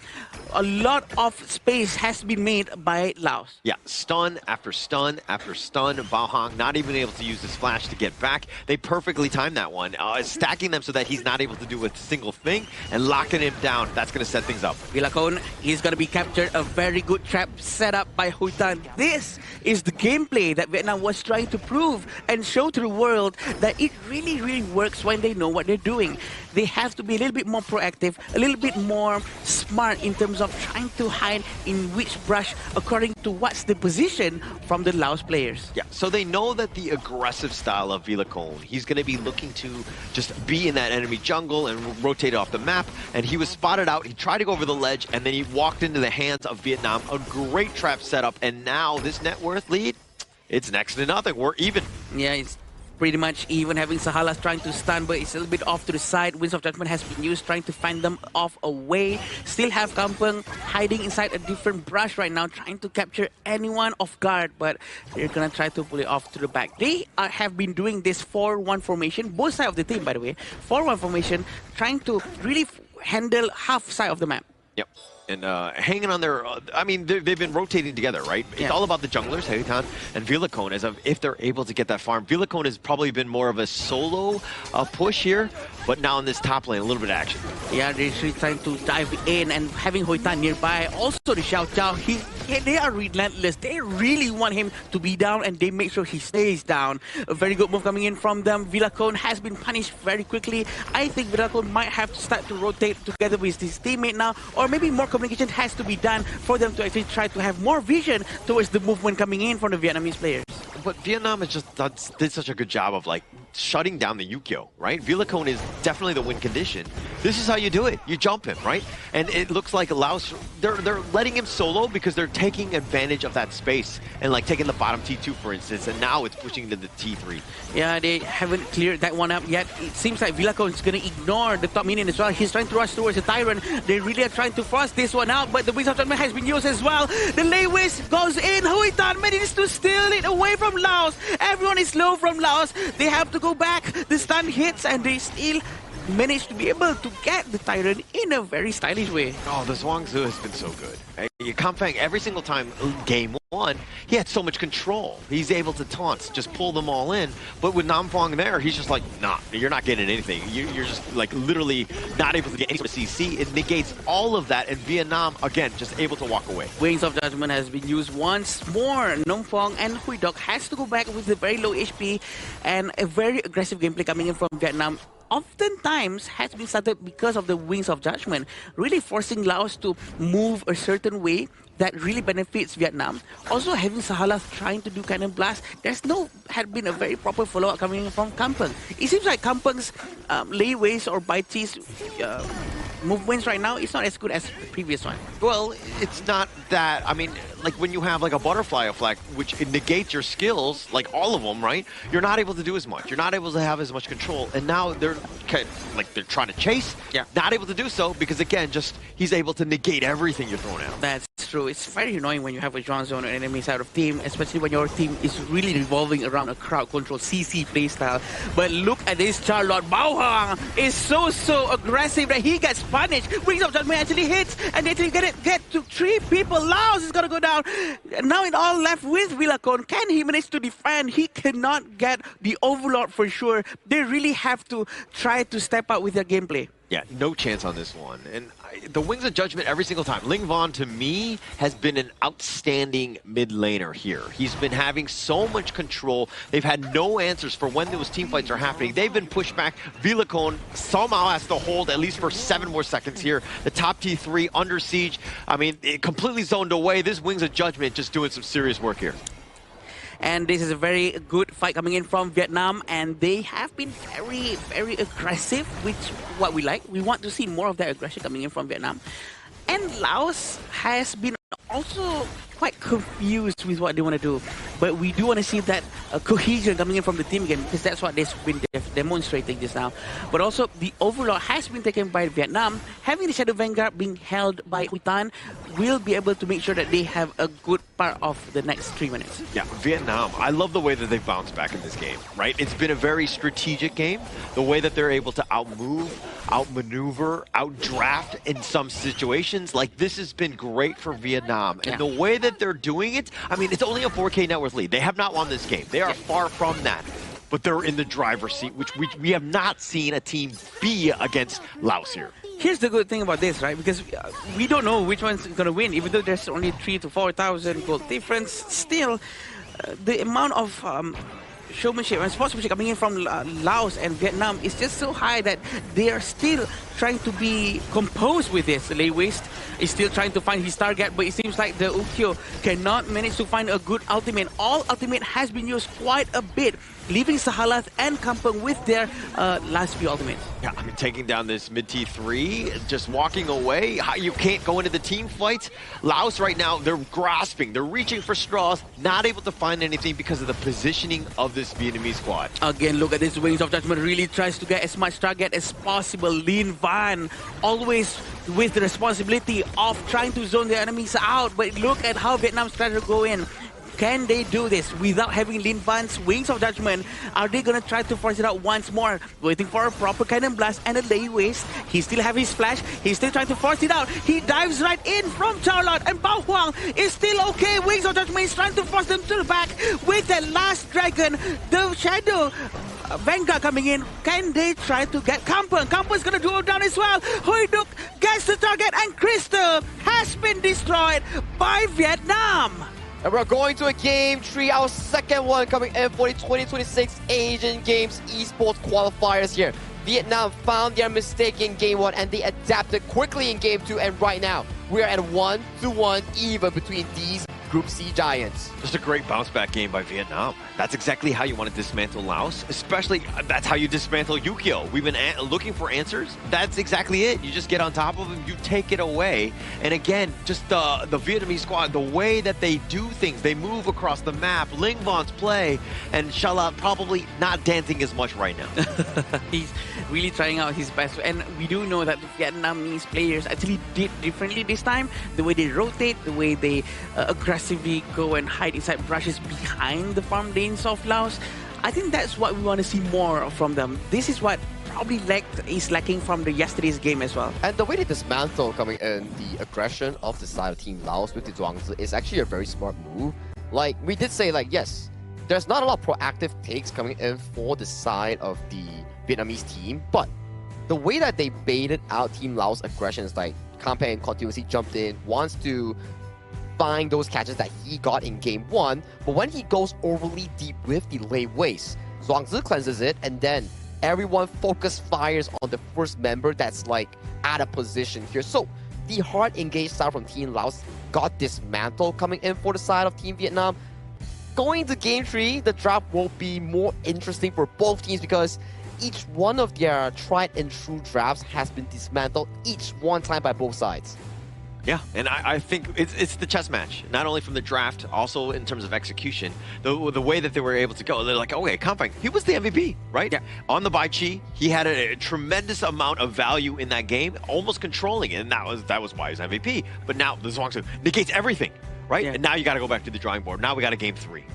A lot of space has been made by Laos. Yeah, stun after stun after stun. Bao Hong not even able to use his flash to get back. They perfectly timed that one, stacking them so that he's not able to do a single thing and locking him down. That's going to set things up. Vilacon is going to be captured. A very good trap set up by Huy Tan. This is the gameplay that Vietnam was trying to prove and show to the world that it really, really works when they know what they're doing. They have to be a little bit more proactive, a little bit more smart in terms of trying to hide in which brush according to what's the position from the Laos players. Yeah, so they know that the aggressive style of Vilacon, he's going to be looking to just be in that enemy jungle and rotate off the map, and he was spotted out. He tried to go over the ledge, and then he walked into the hands of Vietnam. A great trap setup, and now this net worth lead, it's next to nothing. We're even. Yeah, it's pretty much even, having Sahalas trying to stun, but it's a little bit off to the side. Winds of Judgment has been used, trying to find them off away. Still have Kampeng hiding inside a different brush right now, trying to capture anyone off guard, but they're gonna try to pull it off to the back. They have been doing this 4-1 formation, both sides of the team, by the way. 4-1 formation, trying to really handle half side of the map. Yep. And hanging on their, I mean, they've been rotating together, right? It's all about the junglers, Heitan and Vilacon, as of if they're able to get that farm. Vilacon has probably been more of a solo push here, but now in this top lane, a little bit of action. Yeah, they're actually trying to dive in, and having Huy Tan nearby. Also the Xiao Zhao, they are relentless. They really want him to be down, and they make sure he stays down. A very good move coming in from them. Vilacon has been punished very quickly. I think Vilacon might have to start to rotate together with his teammate now, or maybe more communication has to be done for them to actually try to have more vision towards the movement coming in from the Vietnamese players. But Vietnam has just did such a good job of like shutting down the Yukio, right? Vilacon is definitely the win condition. This is how you do it. You jump him, right? And it looks like Laos, they're letting him solo because they're taking advantage of that space and like taking the bottom T2, for instance, and now it's pushing to the T3. Yeah, they haven't cleared that one up yet. It seems like Vilacon is going to ignore the top minion as well. He's trying to rush towards the Tyrant. They really are trying to force this one out, but the Wings of Judgment has been used as well. The Lei goes in. Huy Tan manages to steal it away from Laos. Everyone is low from Laos. They have to go back. The stun hits, and they still managed to be able to get the Tyrant in a very stylish way. Oh, the Zhuangzi has been so good. Kampeng, every single time game one, he had so much control. He's able to taunt, just pull them all in. But with Nam Fong there, he's just like, nah, you're not getting anything. You're just like literally not able to get any sort of CC. It negates all of that, and Vietnam, again, just able to walk away. Wings of Judgment has been used once more. Nam Fong and Huy Dok has to go back with a very low HP and a very aggressive gameplay coming in from Vietnam. Oftentimes has been started because of the Wings of Judgment, really forcing Laos to move a certain way, that really benefits Vietnam. Also, having Sahalas trying to do cannon blast, had been a very proper follow-up coming in from Kampung. It seems like Kampung's layways or bites movements right now is not as good as the previous one. Well, it's not that. I mean, like when you have like a butterfly effect, which it negates your skills, like all of them, right? You're not able to do as much. You're not able to have as much control. And now they're they're trying to chase. Yeah. Not able to do so because again, he's able to negate everything you're throwing at him. That's true. It's very annoying when you have a Juan Zone or enemy side of team, especially when your team is really revolving around a crowd control CC playstyle. But look at this Charlotte. Bao Hang is so aggressive that he gets punished. Wings of Judgment actually hits, and they get to 3 people. Laos is gonna go down. Now it all left with Villacon. Can he manage to defend? He cannot get the Overlord for sure. They really have to try to step up with their gameplay. Yeah, no chance on this one. And the Wings of Judgment every single time. Ling Von, to me, has been an outstanding mid laner here. He's been having so much control. They've had no answers for when those team fights are happening. They've been pushed back. Villacon somehow has to hold at least for 7 more seconds here. The top T3 under siege. I mean, it completely zoned away. This Wings of Judgment just doing some serious work here. And this is a very good fight coming in from Vietnam, and they have been very aggressive, which what we like. We want to see more of that aggression coming in from Vietnam. And Laos has been also quite confused with what they want to do. But we do want to see that cohesion coming in from the team again, because that's what they've been demonstrating just now. But also, the Overlord has been taken by Vietnam. Having the Shadow Vanguard being held by Hutan will be able to make sure that they have a good part of the next 3 minutes. Yeah, Vietnam, I love the way that they've bounced back in this game, right? It's been a very strategic game. The way that they're able to outmove, outmaneuver, outdraft in some situations. Like, this has been great for Vietnam. And the way that they're doing it, I mean, it's only a 4K net worth lead. They have not won this game. They are far from that. But they're in the driver's seat, which we have not seen a team be against Laos here. Here's the good thing about this, right? Because we don't know which one's going to win. Even though there's only 3,000 to 4,000 gold difference, still, the amount of showmanship and sportsmanship coming in from Laos and Vietnam is just so high that they are still trying to be composed with this. Lei Waste is still trying to find his target, but it seems like the Ukyo cannot manage to find a good ultimate. All ultimate has been used quite a bit, leaving Sahalat and Kampung with their last few ultimates. Yeah, I mean, taking down this mid T3, just walking away. You can't go into the team fights. Laos right now, they're grasping. They're reaching for straws, not able to find anything because of the positioning of this Vietnamese squad. Again, look at this. Wings of Judgment really tries to get as much target as possible. Lin Van, always with the responsibility of trying to zone the enemies out. But look at how Vietnam's trying to go in. Can they do this without having Lin Van's Wings of Judgment? Are they going to try to force it out once more? Waiting for a proper cannon blast and a Lei Waste. He still have his flash. He's still trying to force it out. He dives right in from Charlotte, and Bao Huang is still okay. Wings of Judgment is trying to force them to the back with that last dragon. The Shadow Vanguard coming in. Can they try to get Kampung? Kampung's going to go down as well. Hoi Duk gets the target, and Crystal has been destroyed by Vietnam. And we're going to a Game 3, our second one coming in for the 2026 Asian Games Esports Qualifiers here. Vietnam found their mistake in Game 1 and they adapted quickly in Game 2, and right now we are at 1-1 even between these Group C giants. Just a great bounce back game by Vietnam. That's exactly how you want to dismantle Laos, especially that's how you dismantle Yukio. We've been looking for answers. That's exactly it. You just get on top of them, you take it away. And again, just the Vietnamese squad, the way that they do things, they move across the map, Ling Von's play, and Shala probably not dancing as much right now. He's really trying out his best, and we do know that the Vietnamese players actually did differently this time. The way they rotate, the way they aggressively go and hide inside brushes behind the farm lanes of Laos. I think that's what we want to see more from them. This is what probably is lacking from the yesterday's game as well. And the way they dismantle coming in, the aggression of the side of Team Laos with the Zhuangzi is actually a very smart move. Like, we did say, like, yes, there's not a lot of proactive takes coming in for the side of the Vietnamese team, but the way that they baited out Team Laos' aggression is like, Campaign continuously jumped in, wants to find those catches that he got in Game 1, but when he goes overly deep with the Lei Waste, Zhuangzi cleanses it, and then everyone focus fires on the first member that's like at a position here. So the hard engaged style from Team Laos got dismantled coming in for the side of Team Vietnam. Going to Game 3, the draft will be more interesting for both teams because each one of their tried and true drafts has been dismantled each one time by both sides. Yeah, and I think it's the chess match, not only from the draft, also in terms of execution. The way that they were able to go, they're like, okay, Kampang, he was the MVP, right? Yeah. On the Bai Chi, he had a tremendous amount of value in that game, almost controlling it, and that was why he's MVP. But now the Zhuangzi negates everything, right? Yeah. And now you got to go back to the drawing board. Now we got a Game 3.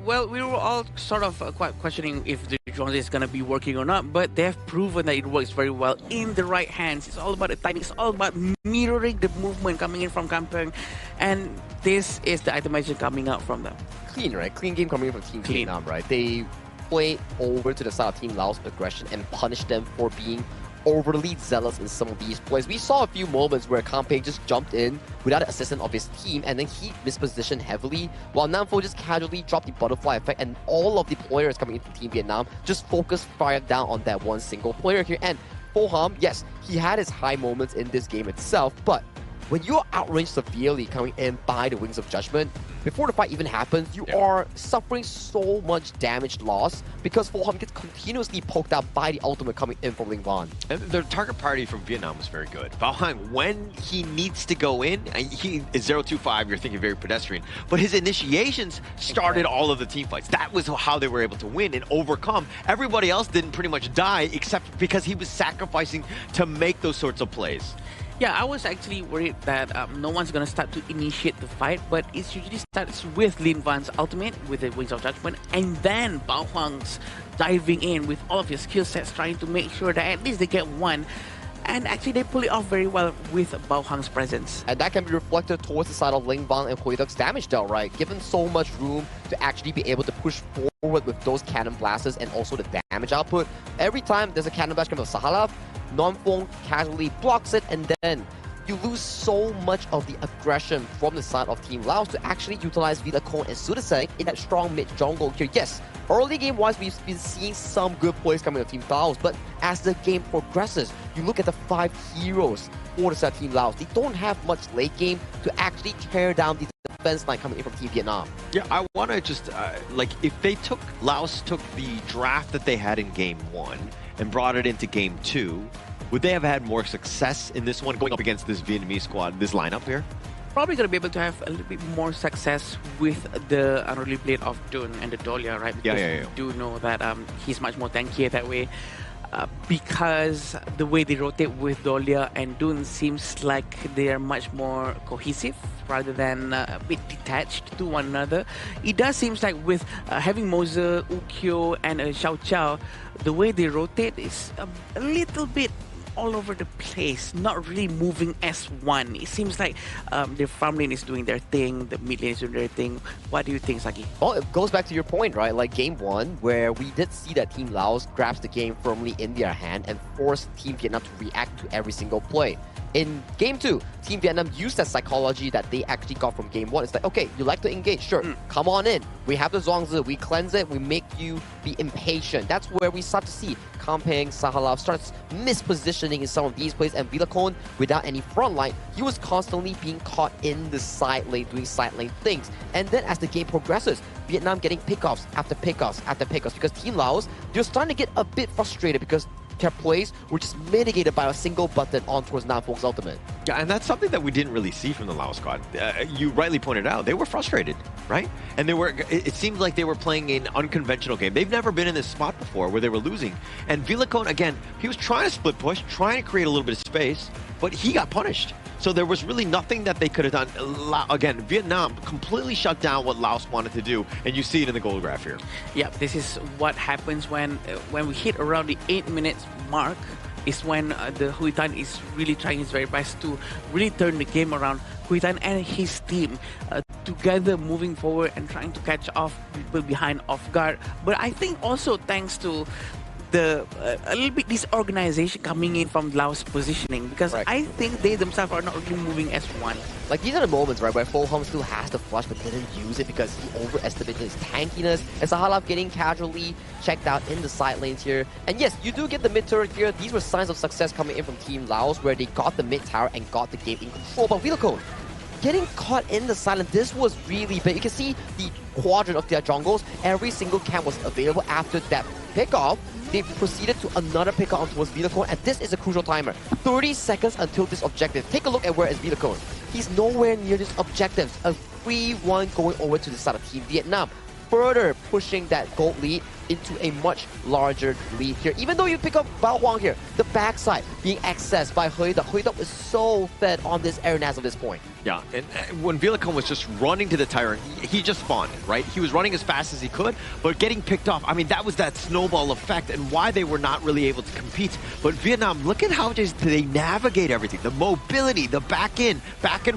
Well, we were all sort of questioning if the Zhuangzi is going to be working or not, but they have proven that it works very well in the right hands. It's all about the timing. It's all about mirroring the movement coming in from Kampang, and this is the itemization coming out from them. Clean, right? Clean game coming in from Team Vietnam, right? They play over to the side of Team Laos aggression and punish them for being overly zealous in some of these plays. We saw a few moments where Kampang just jumped in without the assistance of his team, and then he mispositioned heavily, while Nam Pho just casually dropped the butterfly effect, and all of the players coming into Team Vietnam just focused fire down on that one single player here. And Pho Ham, yes, he had his high moments in this game itself, but when you're outranged severely coming in by the Wings of Judgment, before the fight even happens, you are suffering so much damage loss because Pho Ham gets continuously poked out by the ultimate coming in from Ling Van. And the target party from Vietnam was very good. Bao Hang, when he needs to go in, he is 0-2-5, you're thinking very pedestrian, but his initiations started all of the team fights. That was how they were able to win and overcome. Everybody else didn't pretty much die except because he was sacrificing to make those sorts of plays. Yeah, I was actually worried that no one's going to start to initiate the fight, but it usually starts with Lin Van's ultimate, with the Wings of Judgment, and then Bao Huang's diving in with all of his skill sets, trying to make sure that at least they get one. And actually, they pull it off very well with Bao Hang's presence. And that can be reflected towards the side of Ling Van and Hui Duck's damage dealt, right? Given so much room to actually be able to push forward with those cannon blasters and also the damage output. Every time there's a cannon blast coming from Sahalaf, Nam Pho casually blocks it, and then you lose so much of the aggression from the side of Team Laos to actually utilize Villacon and Sudasek in that strong mid jungle here. Yes, early game-wise, we've been seeing some good plays coming from Team Laos, but as the game progresses, you look at the 5 heroes for the side of Team Laos. They don't have much late game to actually tear down the defense line coming in from Team Vietnam. Yeah, I want to just, like, if they Laos took the draft that they had in Game 1 and brought it into Game 2, would they have had more success in this one going up against this Vietnamese squad, this lineup here? Probably going to be able to have a little bit more success with the unruly blade of Dun and the Dahlia, right? Because we do know that he's much more tankier that way. Because the way they rotate with Dahlia and Dun seems like they are much more cohesive rather than a bit detached to one another. It does seem like with having Moser, Ukyo and Xiao Chao, the way they rotate is a little bit all over the place, not really moving as one. It seems like the farm lane is doing their thing, the mid lane is doing their thing. What do you think, Saki? Well, it goes back to your point, right? Like Game 1, where we did see that Team Laos grabs the game firmly in their hand and forced Team Vietnam to react to every single play. In Game 2, Team Vietnam used that psychology that they actually got from Game 1. It's like, okay, you like to engage, sure, come on in. We have the Zhuangzi, we cleanse it, we make you be impatient. That's where we start to see Kampang, Sahalaf starts mispositioning in some of these plays, and Villacon, without any front line, he was constantly being caught in the side lane, doing side lane things. And then as the game progresses, Vietnam getting pickoffs after pickoffs after pickoffs, because Team Laos, they're starting to get a bit frustrated because their plays were just mitigated by a single button on towards Nam Pho's ultimate. Yeah, and that's something that we didn't really see from the Laos squad. You rightly pointed out, they were frustrated, right? And it seemed like they were playing an unconventional game. They've never been in this spot before where they were losing. And Villacon, again, he was trying to split push, trying to create a little bit of space, but he got punished. So there was really nothing that they could have done. Again, Vietnam completely shut down what Laos wanted to do, and you see it in the goal graph here. Yeah, this is what happens when we hit around the 8 minutes mark, is when the Huitan is really trying his very best to really turn the game around. Huitan and his team together moving forward and trying to catch off people behind off guard. But I think also thanks to a little bit disorganization coming in from Laos positioning, because I think they themselves are not really moving as one. Like, these are the moments, right, where Pho Ham still has the flush but didn't use it because he overestimated his tankiness, and Sahalaf getting casually checked out in the side lanes here. And yes, you do get the mid turret here. These were signs of success coming in from Team Laos, where they got the mid tower and got the game in control. But Villacon, getting caught in the silence, this was really big. You can see the quadrant of their jungles. Every single camp was available after that pickoff. They proceeded to another pickoff towards Vilacone, and this is a crucial timer. 30 seconds until this objective. Take a look at where is Vilacone. He's nowhere near this objective. A 3-1 going over to the side of Team Vietnam, further pushing that gold lead into a much larger lead here. Even though you pick up Bao Huang here, the backside being accessed by Huiduk. Huiduk is so fed on this area as of this point. Yeah, and when Vilacone was just running to the Tyrant, he just spawned, right? He was running as fast as he could, but getting picked off. I mean, that was that snowball effect and why they were not really able to compete. But Vietnam, look at how just they navigate everything. The mobility, the back and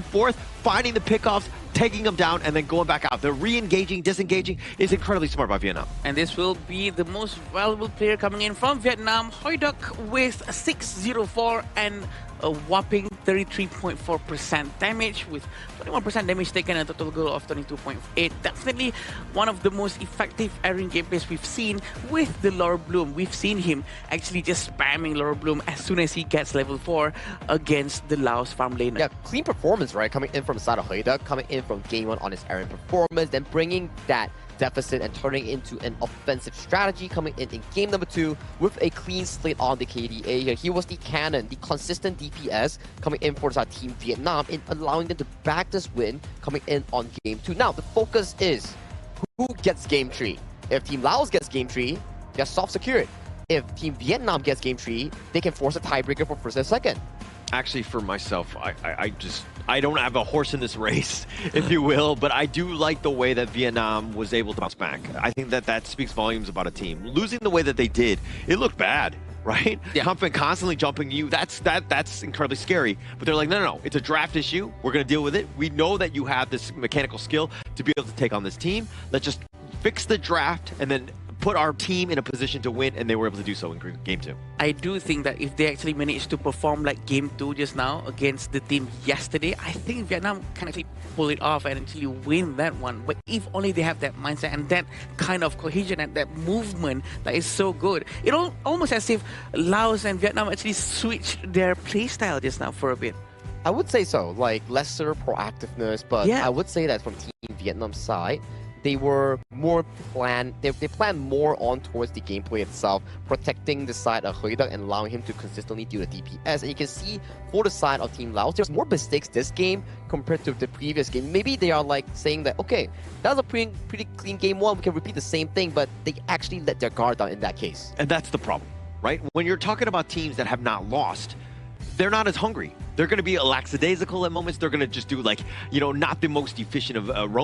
forth, finding the pickoffs, taking them down, and then going back out. The re-engaging, disengaging is incredibly smart by Vietnam. And this will be the most valuable player coming in from Vietnam, Huiduk, with 604 and a whopping 33.4% damage with 21% damage taken and a total goal of 22.8. Definitely one of the most effective airing gameplays we've seen with the Laura Bloom. We've seen him actually just spamming Laura Bloom as soon as he gets level 4 against the Laos farm laner. Yeah, clean performance, right? Coming in from Sada Huiduk, coming in from game 1 on his airing performance, then bringing that deficit and turning into an offensive strategy, coming in game number 2 with a clean slate on the KDA here. He was the cannon, the consistent DPS coming in for Team Vietnam in allowing them to back this win coming in on game 2. Now, the focus is who gets game 3. If Team Laos gets game 3, they're soft secured. If Team Vietnam gets game 3, they can force a tiebreaker for first and second. Actually, for myself, I don't have a horse in this race, if you will, but I do like the way that Vietnam was able to bounce back. I think that speaks volumes about a team. Losing the way that they did, it looked bad, right? Yeah. Constantly jumping you, that's incredibly scary. But they're like, no, it's a draft issue. We're going to deal with it. We know that you have this mechanical skill to be able to take on this team. Let's just fix the draft and then put our team in a position to win, and they were able to do so in game 2. I do think that if they actually managed to perform like game 2 just now against the team yesterday, I think Vietnam can actually pull it off and actually win that one. But if only they have that mindset and that kind of cohesion and that movement that is so good. It almost as if Laos and Vietnam actually switched their playstyle just now for a bit. I would say so, like lesser proactiveness, but yeah. I would say that from Team Vietnam's side, they were more planned. They planned more on towards the gameplay itself, protecting the side of Huiduk and allowing him to consistently do the DPS. And you can see for the side of Team Laos, there's more mistakes this game compared to the previous game. Maybe they are like saying that, okay, that was a pretty clean game 1. We can repeat the same thing, but they actually let their guard down in that case. And that's the problem, right? When you're talking about teams that have not lost, they're not as hungry. They're going to be lackadaisical at moments. They're going to just do not the most efficient of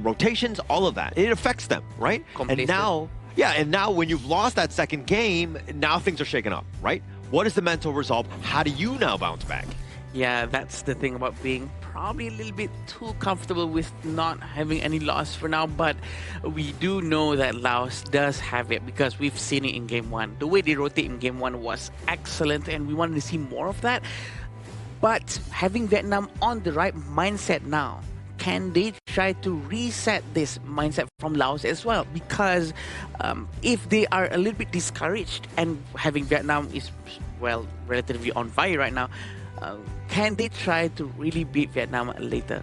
rotations, all of that. It affects them, right? Complacent. And now when you've lost that second game, now things are shaken up, right? What is the mental resolve? How do you now bounce back? Yeah, that's the thing about being probably a little bit too comfortable with not having any loss for now, but we do know that Laos does have it because we've seen it in game 1. The way they rotate in game 1 was excellent and we wanted to see more of that. But having Vietnam on the right mindset now, can they try to reset this mindset from Laos as well? Because if they are a little bit discouraged and having Vietnam is, well, relatively on fire right now, can they try to really beat Vietnam later?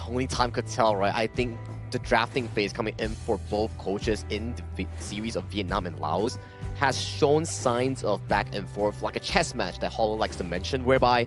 Only time could tell, right? I think the drafting phase coming in for both coaches in the series of Vietnam and Laos has shown signs of back and forth, like a chess match that Hollow likes to mention, whereby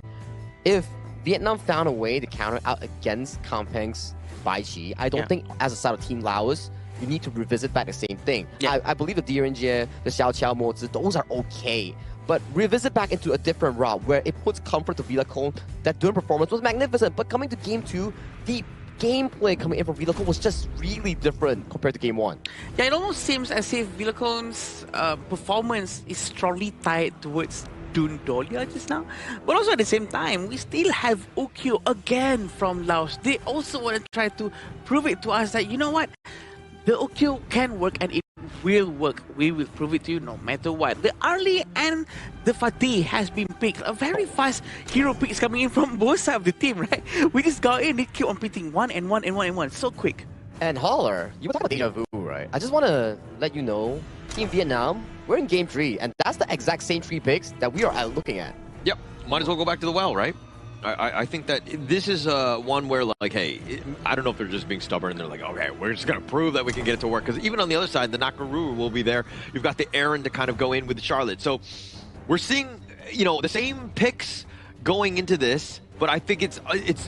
if Vietnam found a way to counter out against Kampang's Bai Chi, I don't think as a side of Team Laos, you need to revisit back the same thing. Yeah. I believe the Direnjie, the Xiao Qiao Mo Zi, those are okay. But revisit back into a different route where it puts comfort to Vilacone. That during performance was magnificent, but coming to game 2, the gameplay coming in from Vilacone was just really different compared to game 1. Yeah, it almost seems as if Vilacone's performance is strongly tied towards Dun Dolia just now. But also at the same time, we still have Okyo again from Laos. They also want to try to prove it to us that, you know what? The Okyo can work and it will work. We will prove it to you no matter what. The Arlie and the Fatih has been picked. A very fast hero pick is coming in from both sides of the team, right? We just got in, they keep on picking 1 and 1 and 1 and 1. So quick. And Holler, you were talking about deja vu, right? I just want to let you know, Team Vietnam, we're in game 3, and that's the exact same 3 picks that we are looking at. Yep. Might as well go back to the well, right? I think that this is one where, like, hey, I don't know if they're just being stubborn. They're like, okay, we're just going to prove that we can get it to work. Because even on the other side, the Nakaruru will be there. You've got the Aaron to kind of go in with Charlotte. So we're seeing, you know, the same picks going into this. But I think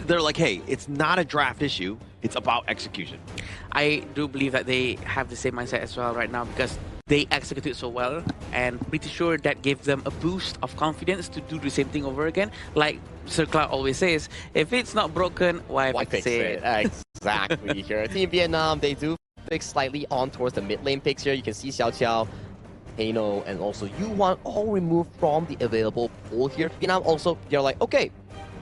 they're like, hey, it's not a draft issue. It's about execution. I do believe that they have the same mindset as well right now because they executed so well, and pretty sure that gave them a boost of confidence to do the same thing over again. Like Sir Clark always says, if it's not broken, why fix it? Exactly. Here, Team Vietnam, they do fix slightly on towards the mid lane picks here. You can see Xiao Qiao, Hano, and also Yuan all removed from the available pool here. Vietnam also, they're like, okay,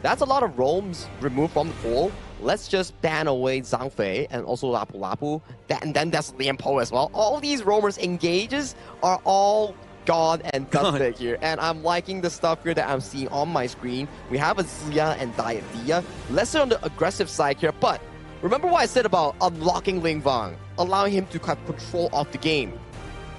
that's a lot of roams removed from the pool. Let's just ban away Zhang Fei and also Lapu Lapu. And then there's Lian Po as well. All these roamers engages are all gone and dusted here. And I'm liking the stuff here that I'm seeing on my screen. We have a Zia and Diadia. Let's say on the aggressive side here. But remember what I said about unlocking Ling Vang, allowing him to have control of the game.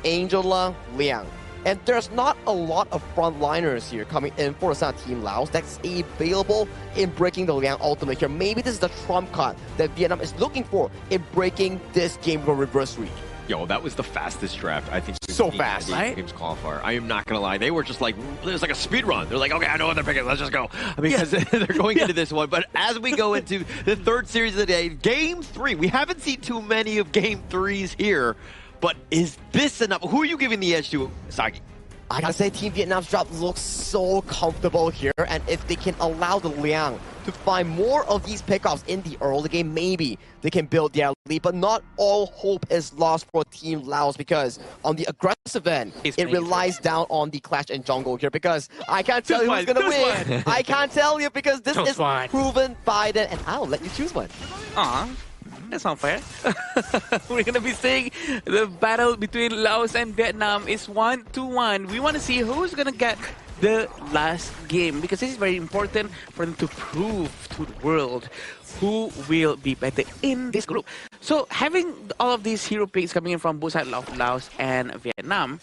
Angela, Liang. And there's not a lot of frontliners here coming in for the Team Laos that's available in breaking the Liang ultimate here. Maybe this is the trump card that Vietnam is looking for in breaking this game for reverse reach. Yo, that was the fastest draft I think. So fast, right? Games qualifier. I am not gonna lie, they were just like, it was like a speed run. They're like, okay, I know what they're picking. Let's just go. I mean, because they're going into this one. But as we go into the third series of the day, Game 3. We haven't seen too many of Game 3s here. But is this enough? Who are you giving the edge to, Sagi? I gotta say, Team Vietnam's drop looks so comfortable here, and if they can allow the Liang to find more of these pickoffs in the early game, maybe they can build their lead, but not all hope is lost for Team Laos, because on the aggressive end, it relies down on the clash in jungle here, because I can't tell you who's gonna win. I can't tell you, because this is proven by them, and I'll let you choose one. That's not fair. We're going to be seeing the battle between Laos and Vietnam is 1-1. We want to see who's going to get the last game, because this is very important for them to prove to the world who will be better in this group. So having all of these hero picks coming in from both sides of Laos and Vietnam,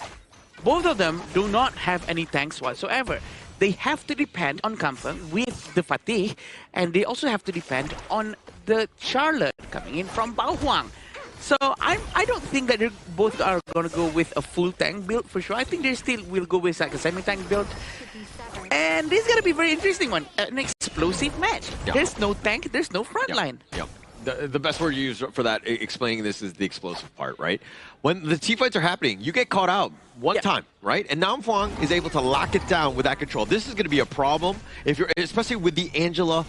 both of them do not have any tanks whatsoever. They have to depend on comfort with the Fatih, and they also have to depend on the Charlotte coming in from Bao Huang. So I don't think that they both are going to go with a full tank build for sure. I think they still will go with like a semi-tank build. And this is going to be a very interesting one. An explosive match. Yeah. There's no tank, there's no front line. Yep. The best word you use for that, explaining this, is the explosive part, right? When the teamfights are happening, you get caught out one time, right? And Nam Phuong is able to lock it down with that control. This is going to be a problem, if you're, especially with the Angela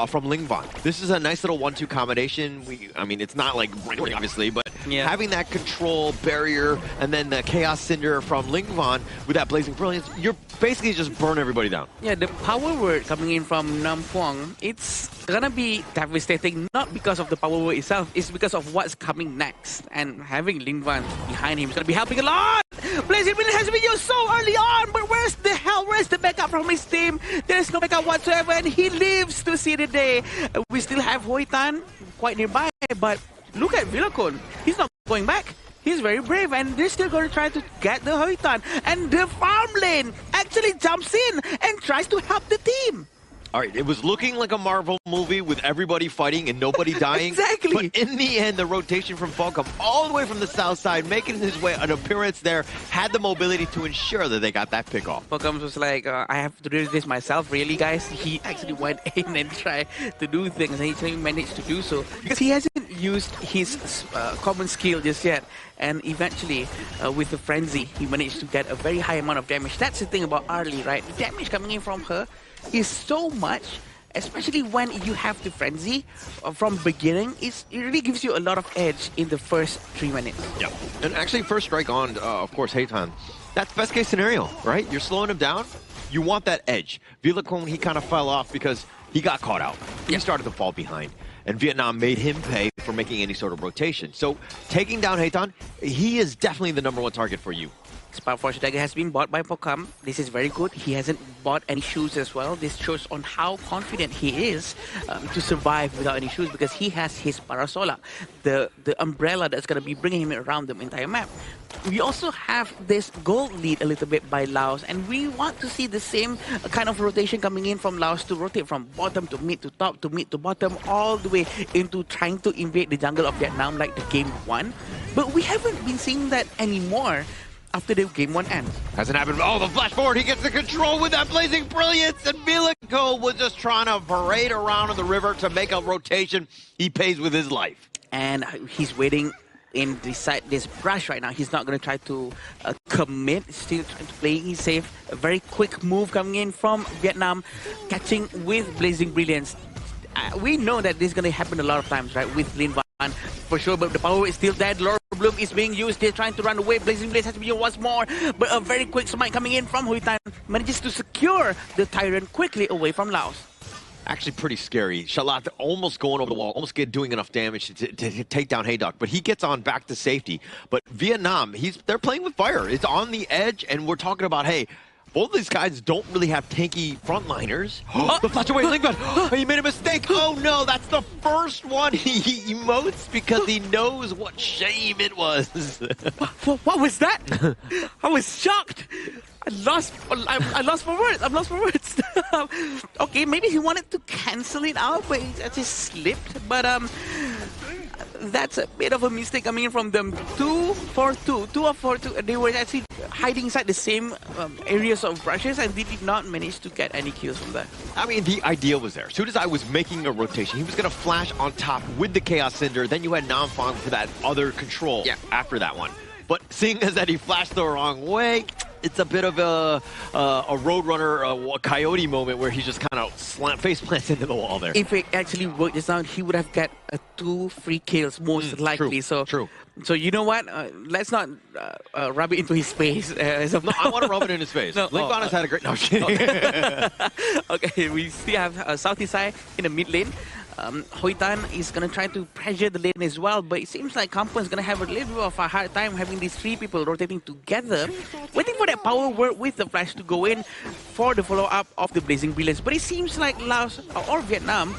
from Ling Van. This is a nice little 1-2 combination. I mean, it's not like winning, obviously, but having that control barrier and then the Chaos Cinder from Ling Van with that Blazing Brilliance, you're basically just burn everybody down. Yeah, the power word coming in from Nam Phuong, it's gonna be devastating, not because of the power word itself, it's because of what's coming next. And having Ling Van behind him is gonna be helping a lot. Blazing Brilliance has been used so early on, but where's the backup from his team? There's no backup whatsoever, and he lives to see the day. We still have Hoi Tan quite nearby, but look at Villacon. He's not going back. He's very brave, and they're still going to try to get the Hoi Tan. And the farm lane actually jumps in and tries to help the team. All right, it was looking like a Marvel movie with everybody fighting and nobody dying. Exactly. But in the end, the rotation from Falcom all the way from the south side, making his way an appearance there, had the mobility to ensure that they got that pick off. Falcom was like, I have to do this myself, really, guys. He actually went in and tried to do things, and he actually managed to do so. Because he hasn't used his common skill just yet. And eventually, with the Frenzy, he managed to get a very high amount of damage. That's the thing about Arlie, right? The damage coming in from her is so much, especially when you have the Frenzy from beginning. It really gives you a lot of edge in the first 3 minutes. Yep. And actually, first strike on, of course, Heitan. That's best case scenario, right? You're slowing him down. You want that edge. Villacon, he kind of fell off because he got caught out. He started to fall behind. And Vietnam made him pay for making any sort of rotation. So taking down Heitan, he is definitely the #1 target for you. Spark Force Dagger has been bought by Falcom. This is very good. He hasn't bought any shoes as well. This shows on how confident he is to survive without any shoes, because he has his Parasola, the umbrella that's going to be bringing him around the entire map. we also have this goal lead a little bit by Laos, and we want to see the same kind of rotation coming in from Laos to rotate from bottom to mid to top to mid to bottom, all the way into trying to invade the jungle of Vietnam like the game 1. But we haven't been seeing that anymore after the game 1 ends. Hasn't happened. Oh, the flash forward. He gets the control with that blazing brilliance. And Vilaco was just trying to parade around in the river to make a rotation. He pays with his life. And he's waiting in beside this brush right now. He's not going to try to commit. Still trying to play it safe. A very quick move coming in from Vietnam, catching with blazing brilliance. We know that this is going to happen a lot of times, right, with Lin Van for sure, but the power is still dead. Lord Bloom is being used. They're trying to run away. Blazing Blaze has to be used once more, but a very quick smite coming in from Huy Tan manages to secure the Tyrant quickly away from Laos. Actually pretty scary. Shalat almost going over the wall, almost doing enough damage to take down Haydock, but he gets on back to safety. But Vietnam, they're playing with fire. It's on the edge, and we're talking about, hey, both of these guys don't really have tanky frontliners. The flash away, Lingman. He made a mistake. Oh no, that's the first one he emotes because he knows what shame it was. What was that? I was shocked. I lost for words. I'm lost for words. Okay, maybe he wanted to cancel it out, but it just slipped. But that's a bit of a mistake coming in from them. 2 for 2. 2 of 4. They were actually hiding inside the same areas of brushes, and they did not manage to get any kills from that. I mean, the idea was there. As soon as I was making a rotation, he was going to flash on top with the Chaos Cinder. Then you had Namfang for that other control after that one. But seeing as that he flashed the wrong way, it's a bit of a Roadrunner Coyote moment where he just kind of face plants into the wall there. If it actually worked this out, he would have got 2 free kills most likely. True. So you know what? Let's not rub it into his face. No, I want to rub it in his face. No, Link has had a great... No, I'm kidding. Okay, we still have Southeast Side in the mid lane. Huy Tan is going to try to pressure the lane as well, but it seems like Kampan is going to have a little bit of a hard time having these 3 people rotating together, waiting for that power word with the flash to go in for the follow-up of the Blazing Brilliance. But it seems like Laos or Vietnam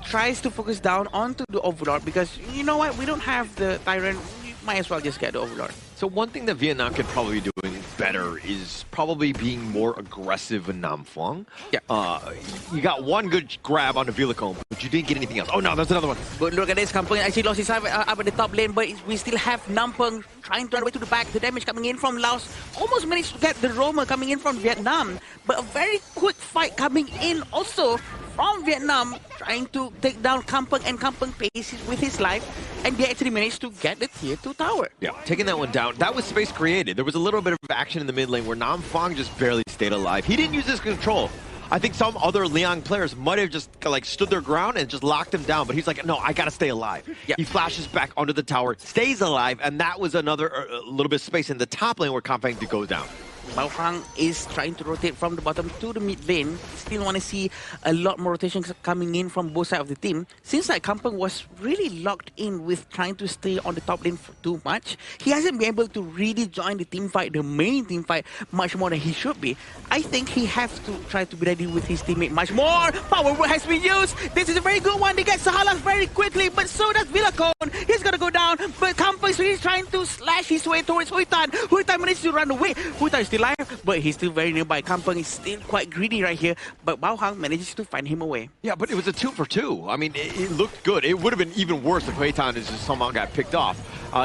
tries to focus down onto the Overlord because, you know what, we don't have the Tyrant, we might as well just get the Overlord. So one thing that Vietnam could probably be doing better is probably being more aggressive in Namfang. Yeah. You got one good grab on the Vilicombe, but you didn't get anything else. Oh no, that's another one. But look at this, Kampung actually lost his side up at the top lane, but we still have Nampeng trying to run away to the back. The damage coming in from Laos. Almost managed to get the Roma coming in from Vietnam, but a very quick fight coming in also from Vietnam, trying to take down Kampung, and Kampung pays with his life, and they actually managed to get the tier 2 tower. Yeah, taking that one down. That was space created. There was a little bit of action in the mid lane where Namfang just barely stayed alive. He didn't use his control. I think some other Liang players might have just like stood their ground and just locked him down, but he's like, no, I gotta stay alive. Yeah. He flashes back onto the tower, stays alive, and that was another little bit of space in the top lane where Kampang goes down. Bao Fang is trying to rotate from the bottom to the mid lane. Still want to see a lot more rotations coming in from both sides of the team. Since like Kampung was really locked in with trying to stay on the top lane for too much, he hasn't been able to really join the team fight, the main team fight, much more than he should be. I think he has to try to be ready with his teammate much more. Power word has been used. This is a very good one. They get Sahalas very quickly, but so does Villacone. He's gonna go down, but Kampung is really trying to slash his way towards Huy Tan. Huy Tan managed to run away. Huy Tan is still alive, but he's still very nearby. Kampung is still quite greedy right here, but Bao Hang manages to find him away. Yeah, but it was a 2 for 2. I mean, it looked good. It would have been even worse if Huy Tan somehow got picked off.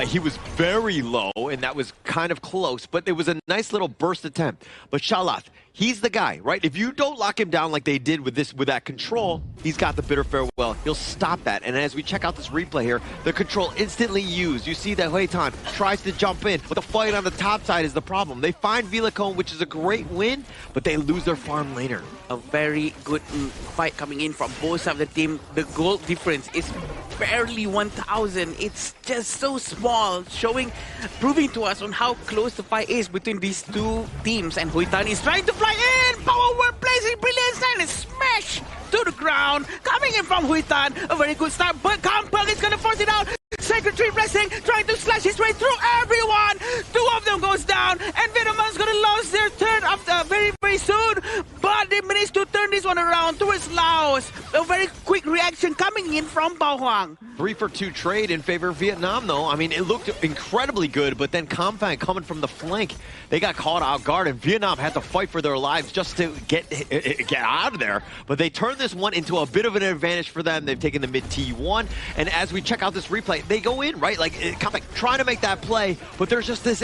He was very low, and that was kind of close, but it was a nice little burst attempt. But Shalath, he's the guy, right? If you don't lock him down like they did with that control, he's got the bitter farewell. He'll stop that. And as we check out this replay here, the control instantly used. You see that Huy Tan tries to jump in, but the fight on the top side is the problem. They find Villacone, which is a great win, but they lose their farm laner. A very good fight coming in from both sides of the team. The goal difference is barely 1,000. It's just so small, proving to us on how close the fight is between these two teams. And Huy Tan is trying to fly in. Power word blazing brilliance and smash to the ground. Coming in from Huy Tan, a very good start, but Kampung is gonna force it out. Secretary Blessing trying to slash his way through everyone. 2 of them goes down, and Vietnam's gonna lose their turn after very, very soon. But they managed to turn this one around towards Laos. A very quick reaction coming in from Bao Huang. 3-for-2 trade in favor of Vietnam, though. I mean, it looked incredibly good, but then Comfang coming from the flank, they got caught out guard, and Vietnam had to fight for their lives just to get out of there. But they turned this one into a bit of an advantage for them. They've taken the mid T1, and as we check out this replay, they go in, right? Like, Comfang trying to make that play, but there's just this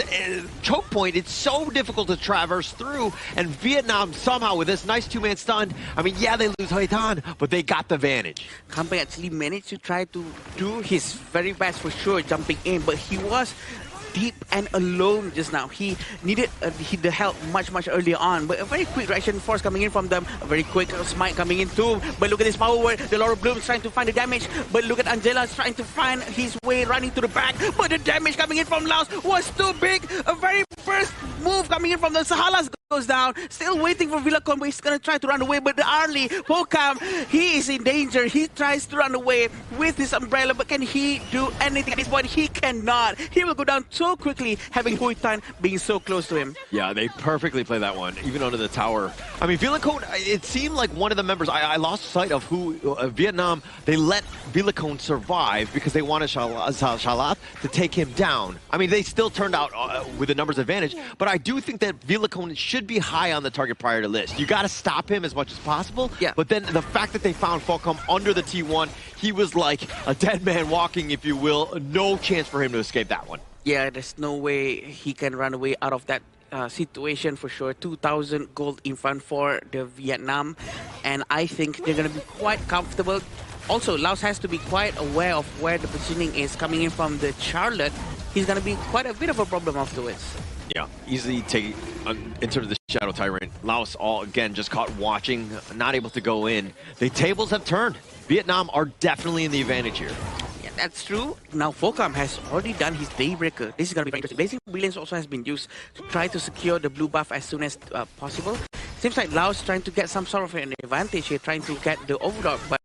choke point. It's so difficult to traverse through, and Vietnam somehow with this nice two-man stun, I mean, yeah, they lose Hoi Tan, but they got the advantage. Kampai actually managed to try to do his very best for sure jumping in, but he was deep and alone just now. He needed the help much earlier on, but a very quick reaction force coming in from them, a very quick smite coming in too. But look at this power word, the Laura Bloom is trying to find the damage, but look at Angela's trying to find his way running to the back, but the damage coming in from Laos was too big. A very first move coming in from the Sahalas goes down, still waiting for Villacon, but he's gonna try to run away, but the Arlie, Pokam, he is in danger. He tries to run away with his umbrella, but can he do anything at this point? He cannot. He will go down so quickly, having Hoi Tan being so close to him. Yeah, they perfectly play that one, even under the tower. I mean, Villacon, it seemed like one of the members, I lost sight of who, Vietnam, they let Villacon survive because they wanted Shalat to take him down. I mean, they still turned out with a numbers advantage, but I do think that Villacon should be high on the target priority list. You got to stop him as much as possible, but then the fact that they found Falcom under the T1, he was like a dead man walking, if you will. No chance for him to escape that one. Yeah, there's no way he can run away out of that situation for sure. 2,000 gold in front for the Vietnam, and I think they're going to be quite comfortable. Also, Laos has to be quite aware of where the positioning is coming in from the Charlotte. He's going to be quite a bit of a problem afterwards. Yeah, easily take into the Shadow Tyrant. Laos all again just caught watching, not able to go in. The tables have turned. Vietnam are definitely in the advantage here. Yeah, that's true. Now Focam has already done his Daybreaker. This is going to be very interesting. Blazing Brilliance also has been used to try to secure the blue buff as soon as possible. Seems like Laos trying to get some sort of an advantage here, trying to get the overlord, but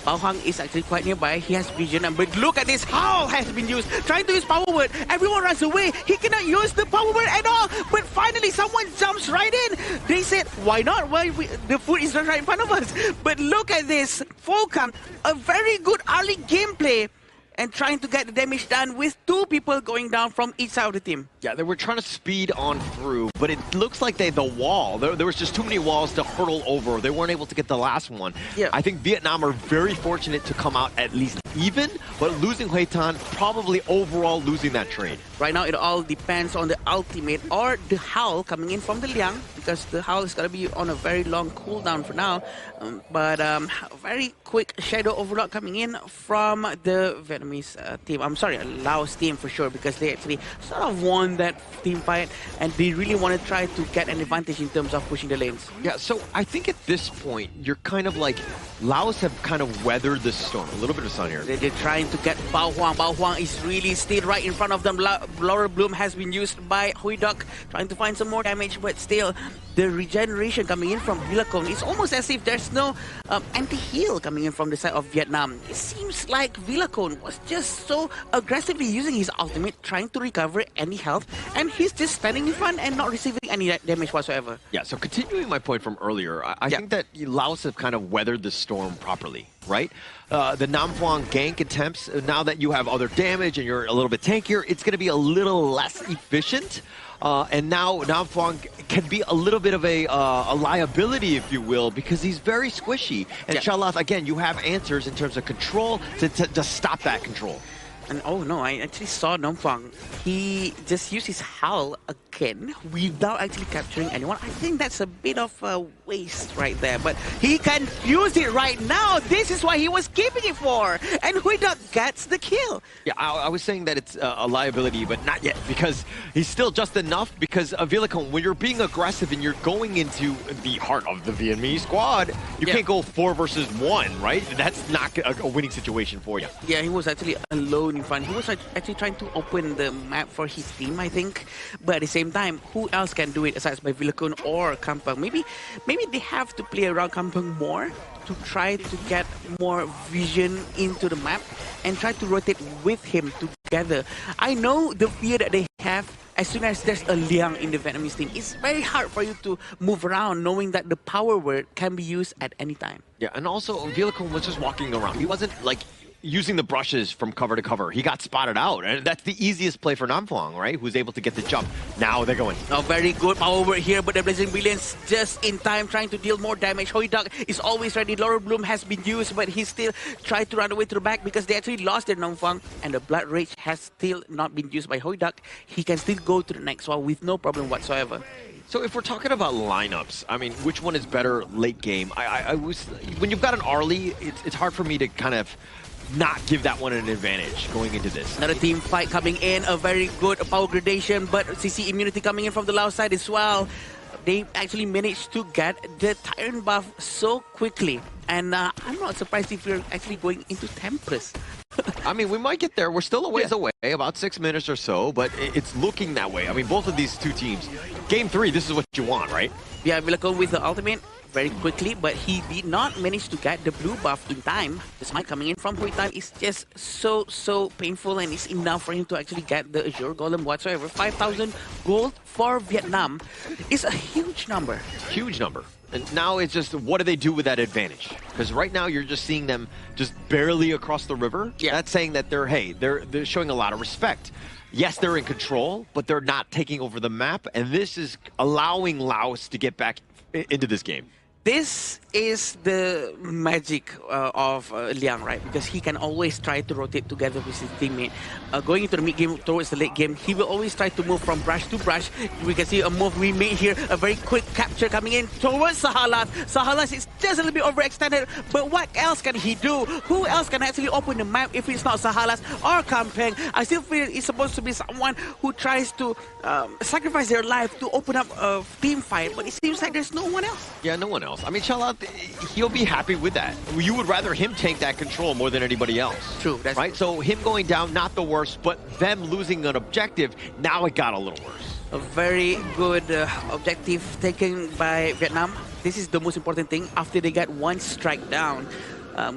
Bao Huang is actually quite nearby. He has vision, but look at this, Howl has been used, trying to use power word. Everyone runs away. He cannot use the power word at all, but finally someone jumps right in. They said, why not? Well, the food is right in front of us. But look at this, Focam, a very good early gameplay, and trying to get the damage done with two people going down from each side of the team. Yeah, they were trying to speed on through, but it looks like the wall, there was just too many walls to hurdle over. They weren't able to get the last one. Yeah. I think Vietnam are very fortunate to come out at least even, but losing Hoi Tan, probably overall losing that trade. Right now, it all depends on the ultimate or the Howl coming in from the Liang, because the Howl is going to be on a very long cooldown for now. But very quick Shadow Overlord coming in from the Vietnamese team. I'm sorry, Laos team for sure, because they actually sort of won that team fight, and they really want to try to get an advantage in terms of pushing the lanes. Yeah, so I think at this point, you're kind of like, Laos have kind of weathered the storm. A little bit of sun here. They're trying to get Bao Huang. Bao Huang is really still right in front of them. Laura Bloom has been used by Hui Duck, trying to find some more damage, but still, the regeneration coming in from Villacon, it's almost as if there's no anti-heal coming in from the side of Vietnam. It seems like Villacon was just so aggressively using his ultimate, trying to recover any health, and he's just standing in front and not receiving any damage whatsoever. Yeah, so continuing my point from earlier, I think that Laos have kind of weathered the storm properly, right? The Nam Phuong gank attempts, now that you have other damage and you're a little bit tankier, it's going to be a little less efficient. And now Nam Phuong can be a little bit of a liability, if you will, because he's very squishy. And Shalath, again, you have answers in terms of control to stop that control. And oh no, I actually saw Nam Phuong. He just used his Howl again without actually capturing anyone. I think that's a bit of a waste right there, but he can use it right now. This is what he was keeping it for. And Hui Duck gets the kill. Yeah, I was saying that it's a liability, but not yet, because he's still just enough, because Villacon, when you're being aggressive and you're going into the heart of the Vietnamese squad, you can't go 4 versus 1, right? That's not a winning situation for you. Yeah, he was actually alone in front. He was actually trying to open the map for his team, I think. But at the same time, who else can do it aside by Villacon or Kampang? Maybe they have to play around Kampang more to try to get more vision into the map and try to rotate with him together. I know the fear that they have as soon as there's a Liang in the Vietnamese team. It's very hard for you to move around knowing that the power word can be used at any time. Yeah, and also Villicum was just walking around. He wasn't like using the brushes from cover to cover. He got spotted out, and that's the easiest play for Namfang, right? Who's able to get the jump. Now they're going. A very good power word here, but the Blazing Brilliance just in time trying to deal more damage. Hoidak is always ready. Laurel Bloom has been used, but he still tried to run away to the back because they actually lost their Namfang, and the Blood Rage has still not been used by Hoidak. He can still go to the next one with no problem whatsoever. So if we're talking about lineups, I mean, which one is better late game? I was when you've got an Arlie, it's hard for me to kind of not give that one an advantage going into this. Another team fight coming in, a very good power gradation, but CC immunity coming in from the Laos side as well. They actually managed to get the Tyrant buff so quickly. And I'm not surprised if we're actually going into Tempest. I mean, we might get there. We're still a ways away, about 6 minutes or so, but it's looking that way. I mean, both of these two teams, Game 3, this is what you want, right? Yeah, Villicum with the ultimate very quickly, but he did not manage to get the blue buff in time. The smite coming in from Huitan is just so painful, and it's enough for him to actually get the Azure Golem whatsoever. 5,000 gold for Vietnam is a huge number. Huge number. And now it's just, what do they do with that advantage? Because right now you're just seeing them just barely across the river. Yeah. That's saying that they're showing a lot of respect. Yes, they're in control, but they're not taking over the map, and this is allowing Laos to get back into this game. This is the magic of Liang, right? Because he can always try to rotate together with his teammate. Going into the mid game towards the late game, he will always try to move from brush to brush. We can see a move we made here, a very quick capture coming in towards Sahalas. Sahalas is just a little bit overextended, but what else can he do? Who else can actually open the map if it's not Sahalas or Kampeng? I still feel it's supposed to be someone who tries to sacrifice their life to open up a team fight, but it seems like there's no one else. Yeah, no one else. I mean, Shalat, he'll be happy with that. You would rather him take that control more than anybody else. True, that's right. So him going down, not the worst, but them losing an objective, now it got a little worse. A very good objective taken by Vietnam. This is the most important thing. After they get one strike down,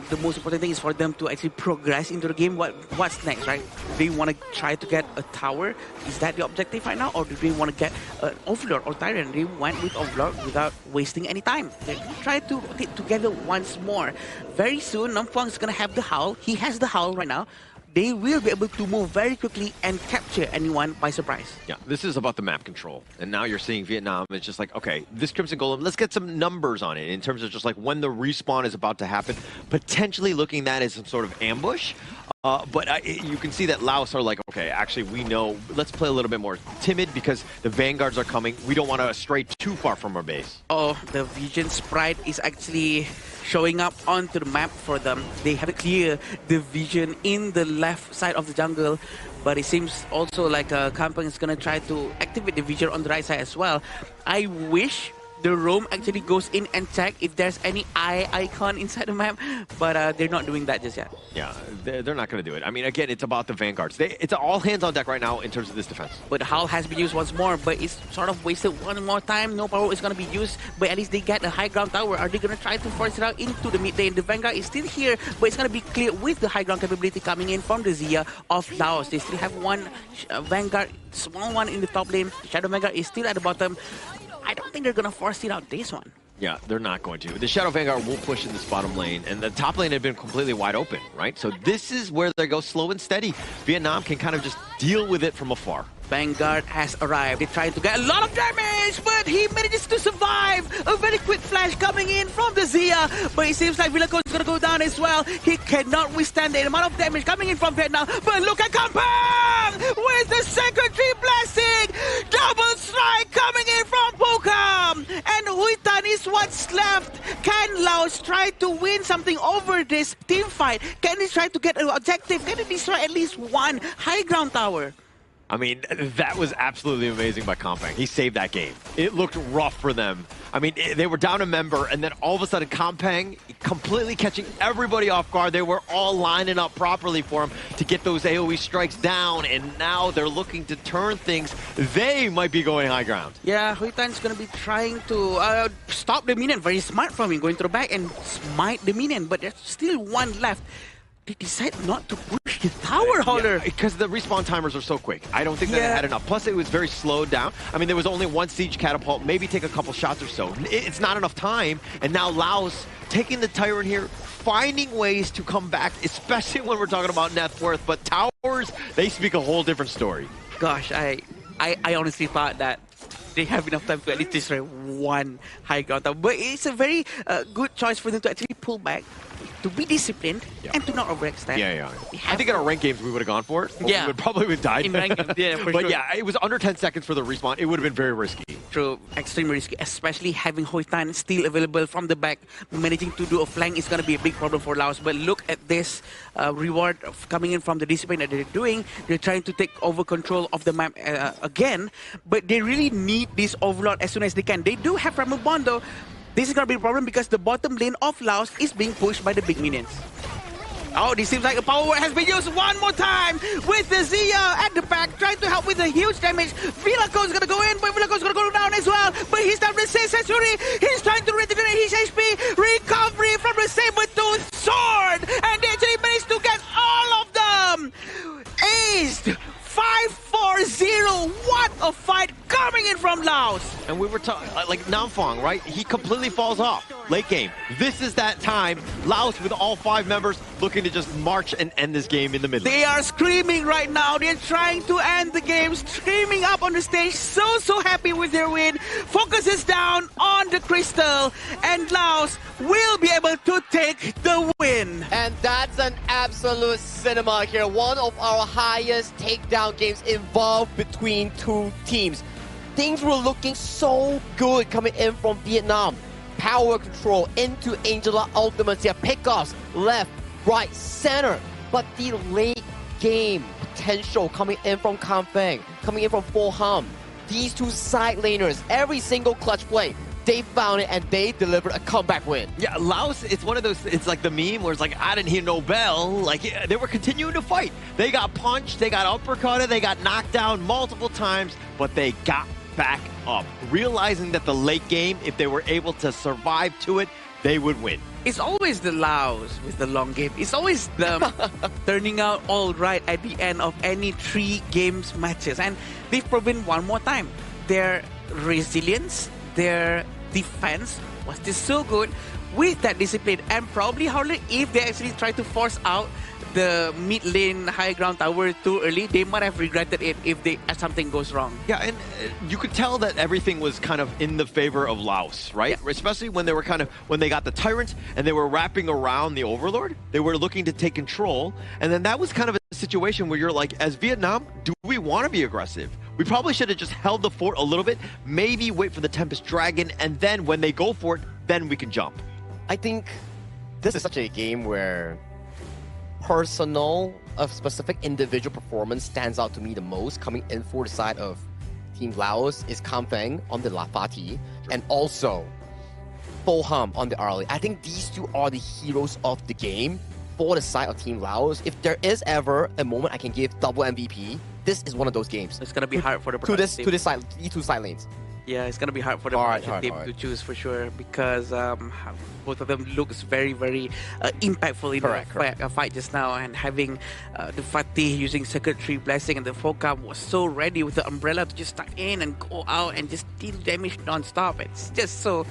the most important thing is for them to actually progress into the game. What's next, right? Do they want to try to get a tower? Is that the objective right now? Or do they want to get an Overlord or Tyrant? They went with Overlord without wasting any time. They try to rotate together once more. Very soon, Namfang is going to have the Howl. He has the Howl right now. They will be able to move very quickly and capture anyone by surprise. Yeah, this is about the map control. And now you're seeing Vietnam, it's just like, okay, this Crimson Golem, let's get some numbers on it in terms of just like when the respawn is about to happen, potentially looking at that as some sort of ambush. But you can see that Laos are like, okay, actually, we know, let's play a little bit more timid because the Vanguards are coming. We don't want to stray too far from our base. Oh, the Vision Sprite is actually showing up onto the map for them. They have to clear the Vision in the left side of the jungle, but it seems also like Kampeng is going to try to activate the Vision on the right side as well. I wish the roam actually goes in and check if there's any eye icon inside the map, but they're not doing that just yet. Yeah, they're not going to do it. I mean, again, it's about the Vanguards. It's all hands on deck right now in terms of this defense. But Howl has been used once more, but it's sort of wasted one more time. No power is going to be used, but at least they get a high ground tower. Are they going to try to force it out into the mid lane? The Vanguard is still here, but it's going to be clear with the high ground capability coming in from the Zia of Laos. They still have one Vanguard, small one in the top lane. Shadow Vanguard is still at the bottom. I don't think they're going to force it out this one. Yeah, they're not going to. The Shadow Vanguard will push in this bottom lane, and the top lane had been completely wide open, right? So this is where they go slow and steady. Vietnam can kind of just deal with it from afar. Vanguard has arrived. They tried to get a lot of damage, but he manages to survive. A very quick flash coming in from the Zia, but it seems like Villicum is going to go down as well. He cannot withstand the amount of damage coming in from Vietnam, but look at Kampeng with the secondary blessing. Double strike coming in from Pokam, and Huitan is what's left. Can Laos try to win something over this team fight? Can they try to get an objective? Can they destroy at least one high ground tower? I mean, that was absolutely amazing by Compang. He saved that game. It looked rough for them. I mean, they were down a member, and then all of a sudden, Compang completely catching everybody off guard. They were all lining up properly for him to get those AoE strikes down, and now they're looking to turn things. They might be going high ground. Yeah, Huitan's going to be trying to stop the minion. Very smart from him, going to the back and smite the minion, but there's still one left. They decide not to push the tower holder. Because the respawn timers are so quick. I don't think that it had enough. Plus, it was very slowed down. I mean, there was only one siege catapult, maybe take a couple shots or so. It's not enough time. And now Laos taking the Tyrant here, finding ways to come back, especially when we're talking about net worth. But towers, they speak a whole different story. Gosh, I honestly thought that they have enough time to at least destroy one high ground tower. But it's a very good choice for them to actually pull back, to be disciplined, and to not overextend. Yeah. I think in our ranked games, we would have gone for it. Yeah. We would probably have died. In ranked games, yeah, for but sure. yeah, it was under 10 seconds for the respawn. It would have been very risky. True, extremely risky, especially having Hoitan still available from the back. Managing to do a flank is going to be a big problem for Laos. But look at this reward of coming in from the discipline that they're doing. They're trying to take over control of the map again, but they really need this overlord as soon as they can. They do have Ramubon though. This is going to be a problem because the bottom lane of Laos is being pushed by the big minions. Oh, this seems like a power word has been used one more time with the Zia at the back, trying to help with the huge damage. Villaco is going to go in, but Villaco is going to go down as well. But he's down to Sensuri. He's trying to regenerate his HP. Recovery from the Saber-Tooth Sword. And they actually managed to get all of them. Aced. 5-4-0. What a fight coming in from Laos. And we were talking, like Namfong, right? He completely falls off. Late game. This is that time. Laos with all 5 members looking to just march and end this game in the middle. They are screaming right now. They're trying to end the game, screaming up on the stage. So happy with their win. Focus is down on the crystal. And Laos will be able to take the win. And that's an absolute cinema here. One of our highest takedown games involved between two teams. Things were looking so good coming in from Vietnam. Power control into Angela Ultimates here. Pickoffs left, right, center. But the late game potential coming in from Kampeng, coming in from Foham. These two side laners, every single clutch play, they found it and they delivered a comeback win. Yeah, Laos, it's one of those, it's like the meme where it's like, I didn't hear no bell. Like, they were continuing to fight. They got punched, they got uppercutted, they got knocked down multiple times, but they got back up, realizing that the late game, if they were able to survive to it, they would win. It's always the Laos with the long game. It's always them turning out all right at the end of any 3 games matches. And they've proven one more time their resilience, their defense was just so good with that discipline. And probably, Howler, if they actually try to force out the mid lane high ground tower too early, they might have regretted it if something goes wrong. Yeah, and you could tell that everything was kind of in the favor of Laos, right? Yeah. Especially when they were when they got the Tyrant and they were wrapping around the Overlord. They were looking to take control. And then that was kind of a situation where you're like, as Vietnam, do we want to be aggressive? We probably should have just held the fort a little bit, maybe wait for the Tempest Dragon, and then when they go for it, then we can jump. I think this is such a game where a specific individual performance stands out to me the most. Coming in for the side of Team Laos is Kampeng on the Lafati, and also Foham on the Arlie. I think these two are the heroes of the game for the side of Team Laos. If there is ever a moment I can give double MVP, this is one of those games. It's gonna be hard for the to this side, these two side lanes. Yeah, it's gonna be hard for the team to choose for sure, because both of them looks very impactful in the fight just now. And having the Fatih using Circuitry Blessing and the Fokam was so ready with the umbrella to just start in and go out and just deal damage non-stop. It's just so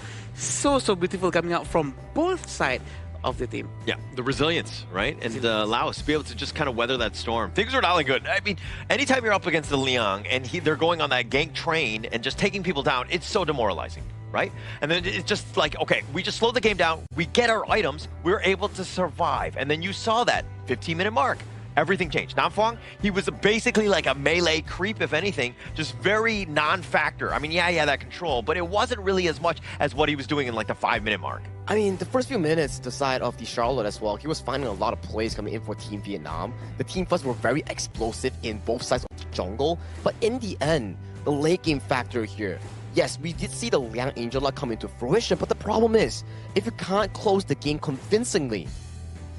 beautiful coming out from both sides of the team. Yeah, the resilience, right? And Laos to be able to just kind of weather that storm. Things are not good. I mean, anytime you're up against the Liang and they're going on that gank train and just taking people down, it's so demoralizing, right? And then it's just like, okay, we just slow the game down, we get our items, we're able to survive. And then you saw that 15-minute mark. Everything changed. Namfang, he was basically like a melee creep, if anything, just very non-factor. I mean, yeah, he had that control, but it wasn't really as much as what he was doing in like the 5-minute mark. I mean, the first few minutes, the side of the Charlotte as well, he was finding a lot of plays coming in for Team Vietnam. The Team First were very explosive in both sides of the jungle, but in the end, the late game factor here, yes, we did see the Liang Angel Lock come into fruition, but the problem is, if you can't close the game convincingly,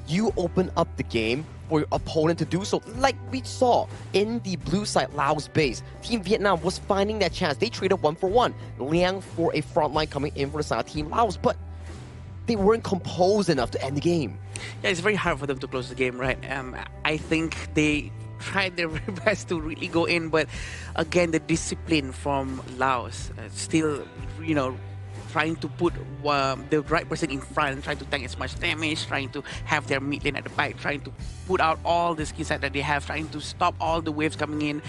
you open up the game for your opponent to do so. Like we saw in the blue side Laos base, Team Vietnam was finding that chance. They traded 1-for-1. Liang for a front line coming in for the side of Team Laos, but they weren't composed enough to end the game. Yeah, it's very hard for them to close the game, right? I think they tried their very best to really go in, but again, the discipline from Laos still, you know, trying to put the right person in front, trying to tank as much damage, trying to have their mid lane at the back, trying to put out all the skill set that they have, trying to stop all the waves coming in.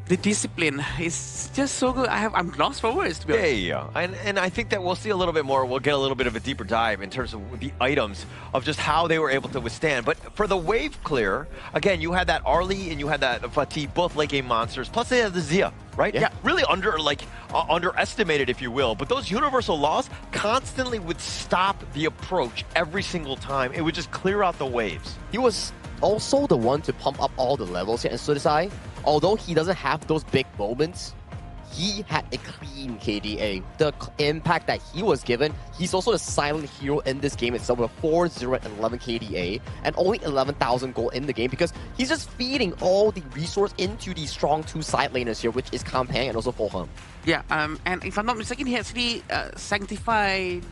The discipline is just so good. I'm lost for words, to be honest. Yeah. And I think that we'll see a little bit more. We'll get a little bit of a deeper dive in terms of the items of just how they were able to withstand. But for the wave clear, again, you had that Arlie and you had that Fatih, both late game monsters. Plus they had the Zia, right? Yeah. Really underestimated, if you will. But those universal laws constantly would stop the approach every single time. It would just clear out the waves. He was also the one to pump up all the levels here in Sudisai. Although he doesn't have those big moments, he had a clean KDA. The impact that he was given, he's also the silent hero in this game itself with 4-0 and 11 KDA and only 11,000 gold in the game because he's just feeding all the resource into the strong two side laners here, which is Kampang and also Foham. Yeah, and if I'm not mistaken, he actually sanctified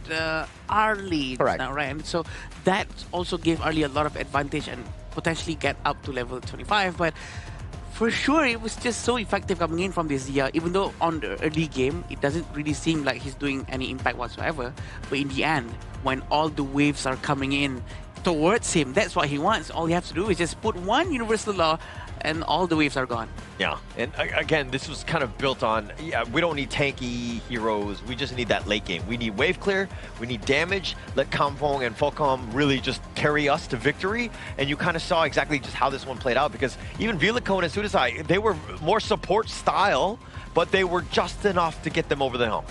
Arlie now, right? And so that also gave Arlie a lot of advantage and potentially get up to level 25, but for sure, it was just so effective coming in from this Zia, even though on the early game, it doesn't really seem like he's doing any impact whatsoever. But in the end, when all the waves are coming in towards him, that's what he wants. All you have to do is just put one universal law and all the waves are gone. Yeah, and again, this was kind of built on, we don't need tanky heroes, we just need that late game. We need wave clear, we need damage, let Kampong and Folcom really just carry us to victory, and you kind of saw exactly just how this one played out, because even Vilacone and Sudasai, they were more support style, but they were just enough to get them over the hump.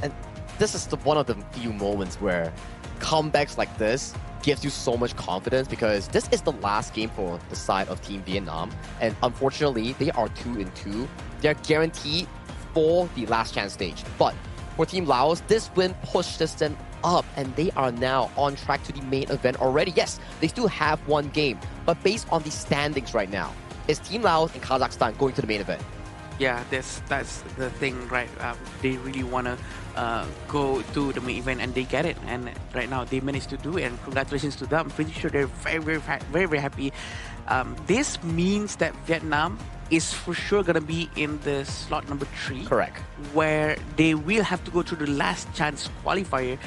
And this is one of the few moments where comebacks like this gives you so much confidence because this is the last game for the side of Team Vietnam, and unfortunately they are 2-2. They're guaranteed for the last chance stage. But for Team Laos, this win pushed them up and they are now on track to the main event already. Yes, they still have one game, but based on the standings right now, is Team Laos and Kazakhstan going to the main event? Yeah, that's the thing, right? They really want to go to the main event and they get it. And right now they managed to do it, and congratulations to them. I'm pretty sure they're very happy. This means that Vietnam is for sure going to be in the slot number 3. Correct. Where they will have to go through the last chance qualifier,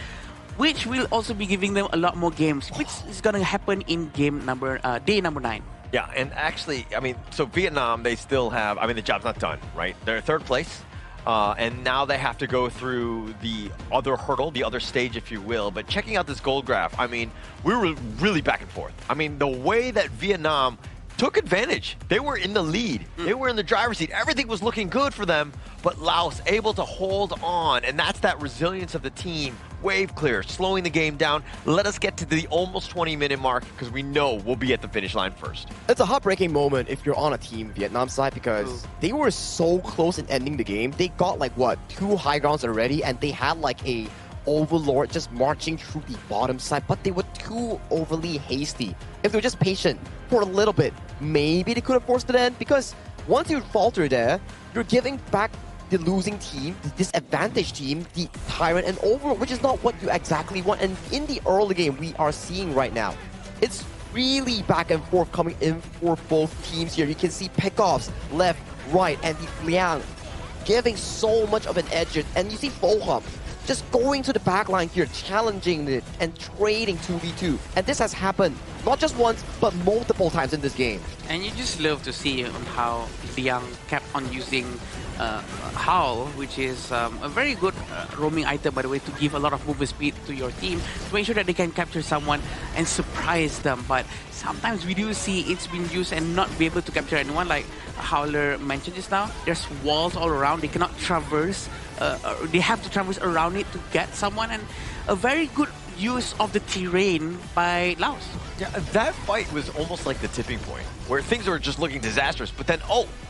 which will also be giving them a lot more games, which is going to happen in game number day number 9. Yeah, and actually, I mean, so Vietnam, they still have, I mean, the job's not done, right? They're third place, and now they have to go through the other hurdle, the other stage, if you will. But checking out this gold graph, I mean, we were really back and forth. I mean, the way that Vietnam took advantage, they were in the lead. They were in the driver's seat. Everything was looking good for them, but Laos able to hold on, and that's that resilience of the team. Wave clear, slowing the game down. Let us get to the almost 20-minute mark because we know we'll be at the finish line first. It's a heartbreaking moment if you're on a Team Vietnam side because they were so close in ending the game. They got like, what, 2 high grounds already, and they had like a Overlord just marching through the bottom side, but they were too overly hasty. If they were just patient for a little bit, maybe they could have forced it in, because once you falter there, you're giving back the losing team, the disadvantaged team, the Tyrant and Overlord, which is not what you exactly want. And in the early game we are seeing right now, it's really back and forth coming in for both teams here. You can see pickoffs left, right, and the Liang giving so much of an edge. And you see Foham just going to the back line here, challenging it and trading 2v2. And this has happened not just once, but multiple times in this game. And you just love to see how Liang kept on using Howl, which is a very good roaming item, by the way, to give a lot of movement speed to your team to make sure that they can capture someone and surprise them. But sometimes we do see it's been used and not be able to capture anyone, like Howler mentioned just now. There's walls all around. They cannot traverse. They have to traverse around it to get someone, and a very good use of the terrain by Laos. Yeah, that fight was almost like the tipping point, where things were just looking disastrous, but then,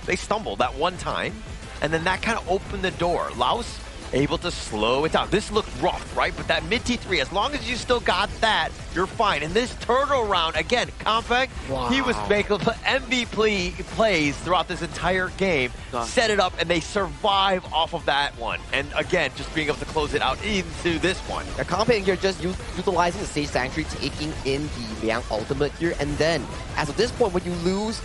they stumbled that one time, and then that kind of opened the door. Laos able to slow it down. This looked rough, right? But that mid T3, as long as you still got that, you're fine. And this turtle round, again, Compang, he was making MVP plays throughout this entire game, set it up, and they survive off of that one. And again, just being able to close it out into this one. Yeah, Compang here just utilizing the Sage Sanctuary, taking in the Liang ultimate here, and then, as of this point, when you lose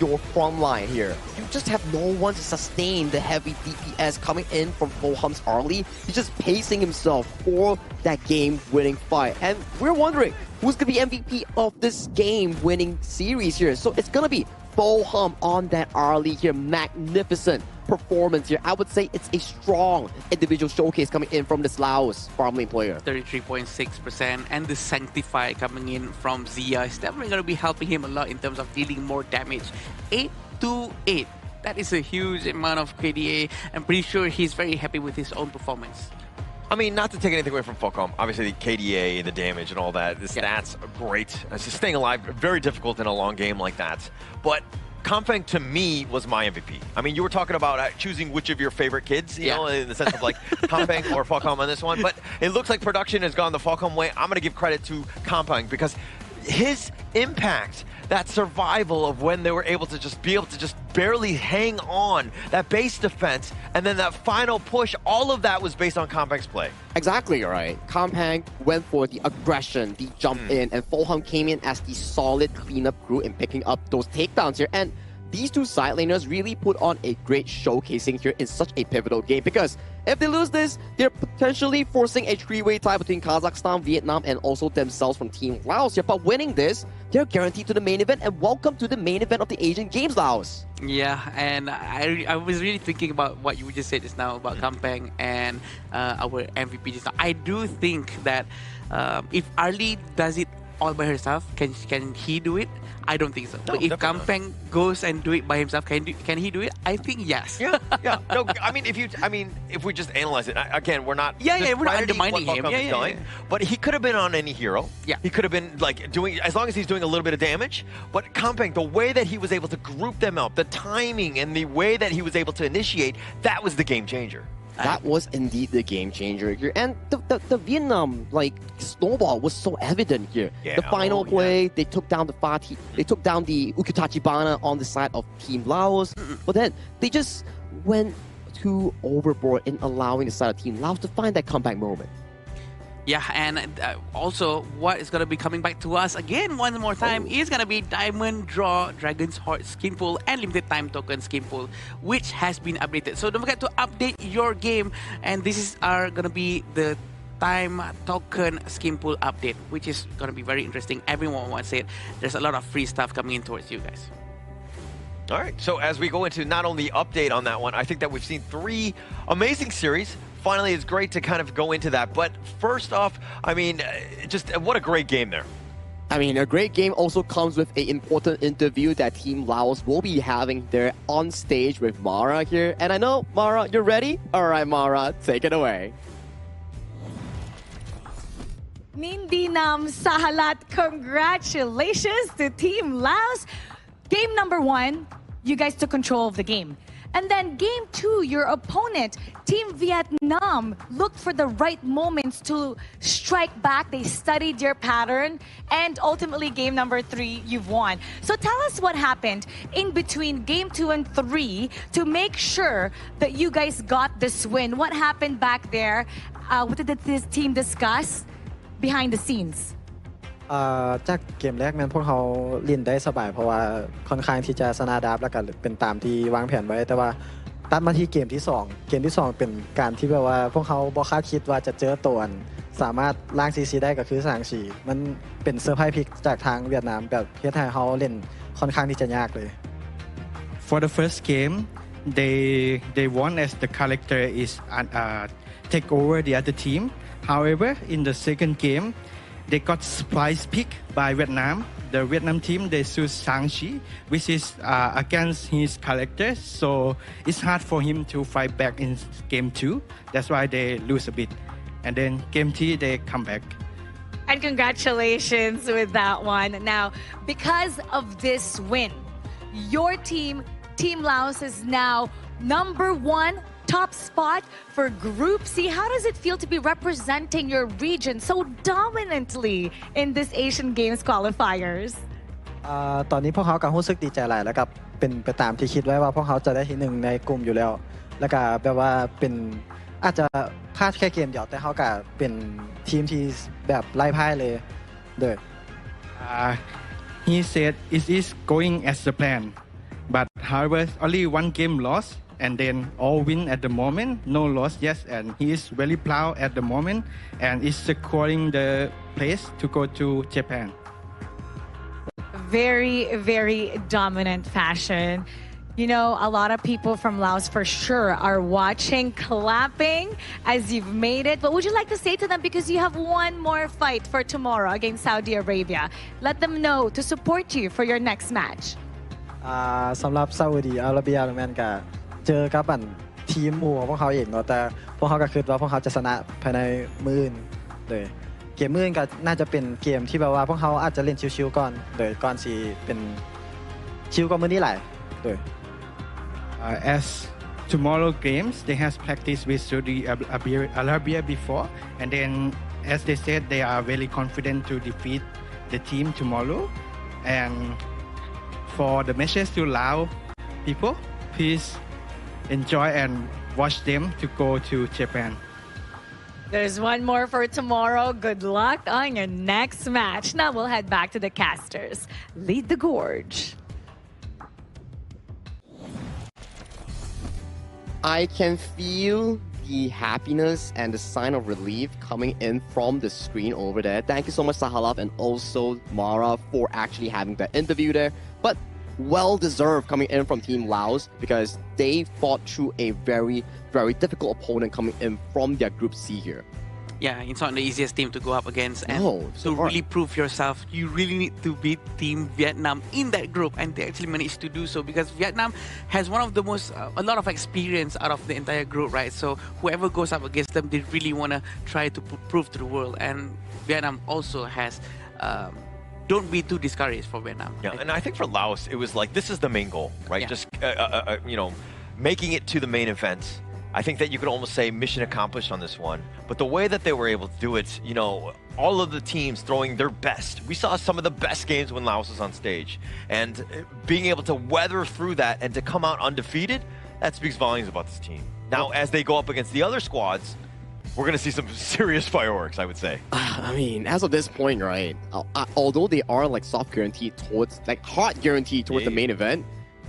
your front line here, you just have no one to sustain the heavy DPS coming in from Foham's early. He's just pacing himself for that game-winning fight. And we're wondering, who's going to be MVP of this game-winning series here? So it's going to be Foham on that early here. Magnificent performance here. I would say it's a strong individual showcase coming in from this Laos farm lane player. 33.6%, and the Sanctify coming in from Zia is definitely going to be helping him a lot in terms of dealing more damage. 8-8. That is a huge amount of KDA. I'm pretty sure he's very happy with his own performance. I mean, not to take anything away from Falcom, obviously the KDA, the damage and all that, the stats are great. It's just staying alive, very difficult in a long game like that. But Compang, to me, was my MVP. I mean, you were talking about choosing which of your favorite kids, you know, in the sense of like Compang or Falcom on this one. But it looks like production has gone the Falcom way. I'm going to give credit to Compang because his impact, that survival of when they were able to just barely hang on, that base defense, and then that final push, all of that was based on Compang's play. Exactly right. Compang went for the aggression, the jump in, and Foham came in as the solid cleanup crew in picking up those takedowns here. And these two side laners really put on a great showcasing here in such a pivotal game, because if they lose this, they're potentially forcing a three-way tie between Kazakhstan, Vietnam, and also themselves from Team Laos here. But winning this, they're guaranteed to the main event, and welcome to the main event of the Asian Games, Laos. Yeah, and I was really thinking about what you just said just now about Compang and our MVP just now. I do think that if Arlie does it all by herself, can he do it? I don't think so. No, but if Compang goes and do it by himself, can he do it? I think yes. Yeah. No, I mean, if we just analyze it, again, we're not we're not undermining him. But he could have been on any hero. Yeah. He could have been like doing, as long as he's doing a little bit of damage. But Compang, the way that he was able to group them up, the timing and the way that he was able to initiate, that was the game changer. That was indeed the game changer here. And the Vietnam snowball was so evident here. Yeah, the final play, they took down the Fatih, they took down the Ukutachibana on the side of Team Laos. But then they just went too overboard in allowing the side of Team Laos to find that comeback moment. Yeah, and also what is going to be coming back to us again one more time is going to be Diamond Draw, Dragon's Heart skin pool, and Limited Time Token skin pool, which has been updated. So don't forget to update your game, and this is going to be the Time Token skin pool update, which is going to be very interesting. Everyone wants it. There's a lot of free stuff coming in towards you guys. All right, so as we go into not only update on that one, I think that we've seen 3 amazing series. Finally, it's great to kind of go into that. But first off, I mean, just what a great game there. I mean, a great game also comes with an important interview that Team Laos will be having there on stage with Mara here. And I know, Mara, you're ready? All right, Mara, take it away. Nindinam Sahalat, congratulations to Team Laos. Game number 1, you guys took control of the game. And then game 2, your opponent, Team Vietnam, looked for the right moments to strike back. They studied your pattern. And ultimately, game number 3, you've won. So tell us what happened in between game 2 and 3 to make sure that you guys got this win. What happened back there? What did this team discuss behind the scenes? จากเกมแรกนั้นพวกเขาเล่นได้สบายเพราะว่าค่อนข้างที่จะสนาดับและก็เป็นตามที่วางแผนไว้แต่ว่าตัดมาที่เกมที่2เป็นการที่แบบว่าพวกเขาบ่คาดคิดว่าจะเจอตัว สามารถล้าง CC ได้ก็คือสางฉีมันเป็นเซอร์ไพรส์พิกจากทางเวียดนามแบบเฮ็ดให้เฮาเล่นค่อนข้างที่จะยากเลย For the first game, they won as the character is take over the other team. However, in the second game, they got surprise pick by Vietnam. The Vietnam team they choose Sang-chi, which is against his character, so it's hard for him to fight back in game 2. That's why they lose a bit. And then game 3 they come back. And congratulations with that one. Now, because of this win, your team, Team Laos, is now #1 top spot for Group C. How does it feel to be representing your region so dominantly in this Asian Games qualifiers? ตอนนี้พวกเขาก็รู้สึกดีใจหลายแล้วก็เป็นไปตามที่คิดไว้ว่าพวกเขาจะได้ที่1ในกลุ่มอยู่แล้วแล้วก็แบบว่าเป็นอาจจะพลาดแค่เกมเดียวแต่เขาก็เป็นทีมที่แบบไล่พ่ายเลยเด้อ He said it is going as the plan, but however only one game lost and then all win at the moment, no loss yet, and he is very proud at the moment and is securing the place to go to Japan. Very, very dominant fashion. You know, a lot of people from Laos for sure are watching, clapping as you've made it. What would you like to say to them? Because you have one more fight for tomorrow against Saudi Arabia. Let them know to support you for your next match. สำหรับซาอุดีอาระเบียแม่นก็เจอกับทีมหมู่ของพวกเขาเองเนาะแต่พวกเขาก็คิดว่าพวกเขาจะชนะภายในมื้ออื่นเลยเกมมื้ออื่นก็น่าจะเป็นเกมที่แบบว่าพวกเขาอาจจะเล่นชิวๆก่อนเลยก่อนสิเป็นชิวกว่ามื้อนี้หลายเลย As tomorrow games, they has practiced with Saudi Arabia before, and then as they said, they are very confident to defeat the team tomorrow. And for the message to Lao people, please enjoy and watch them to go to Japan. There's one more for tomorrow. Good luck on your next match. Now we'll head back to the casters. Lead the gorge. I can feel the happiness and the sign of relief coming in from the screen over there. Thank you so much, Sahalaf, and also Mara for actually having that interview there. But well-deserved coming in from Team Laos because they fought through a very, very difficult opponent coming in from their Group C here. Yeah, it's not the easiest team to go up against. And so to really prove yourself, you really need to beat Team Vietnam in that group. And they actually managed to do so because Vietnam has one of the most, a lot of experience out of the entire group, right? So whoever goes up against them, they really want to try to prove to the world. And Vietnam also has, don't be too discouraged for Vietnam. Yeah, and I think for Laos, it was like, this is the main goal, right? Yeah. Just, you know, making it to the main event. I think that you could almost say mission accomplished on this one. But the way that they were able to do it, you know, all of the teams throwing their best. We saw some of the best games when Laos was on stage. And being able to weather through that and to come out undefeated, that speaks volumes about this team. Now, as they go up against the other squads, we're going to see some serious fireworks, I would say. I mean, as of this point, right, although they are like soft guaranteed towards, like hard guaranteed towards the main event,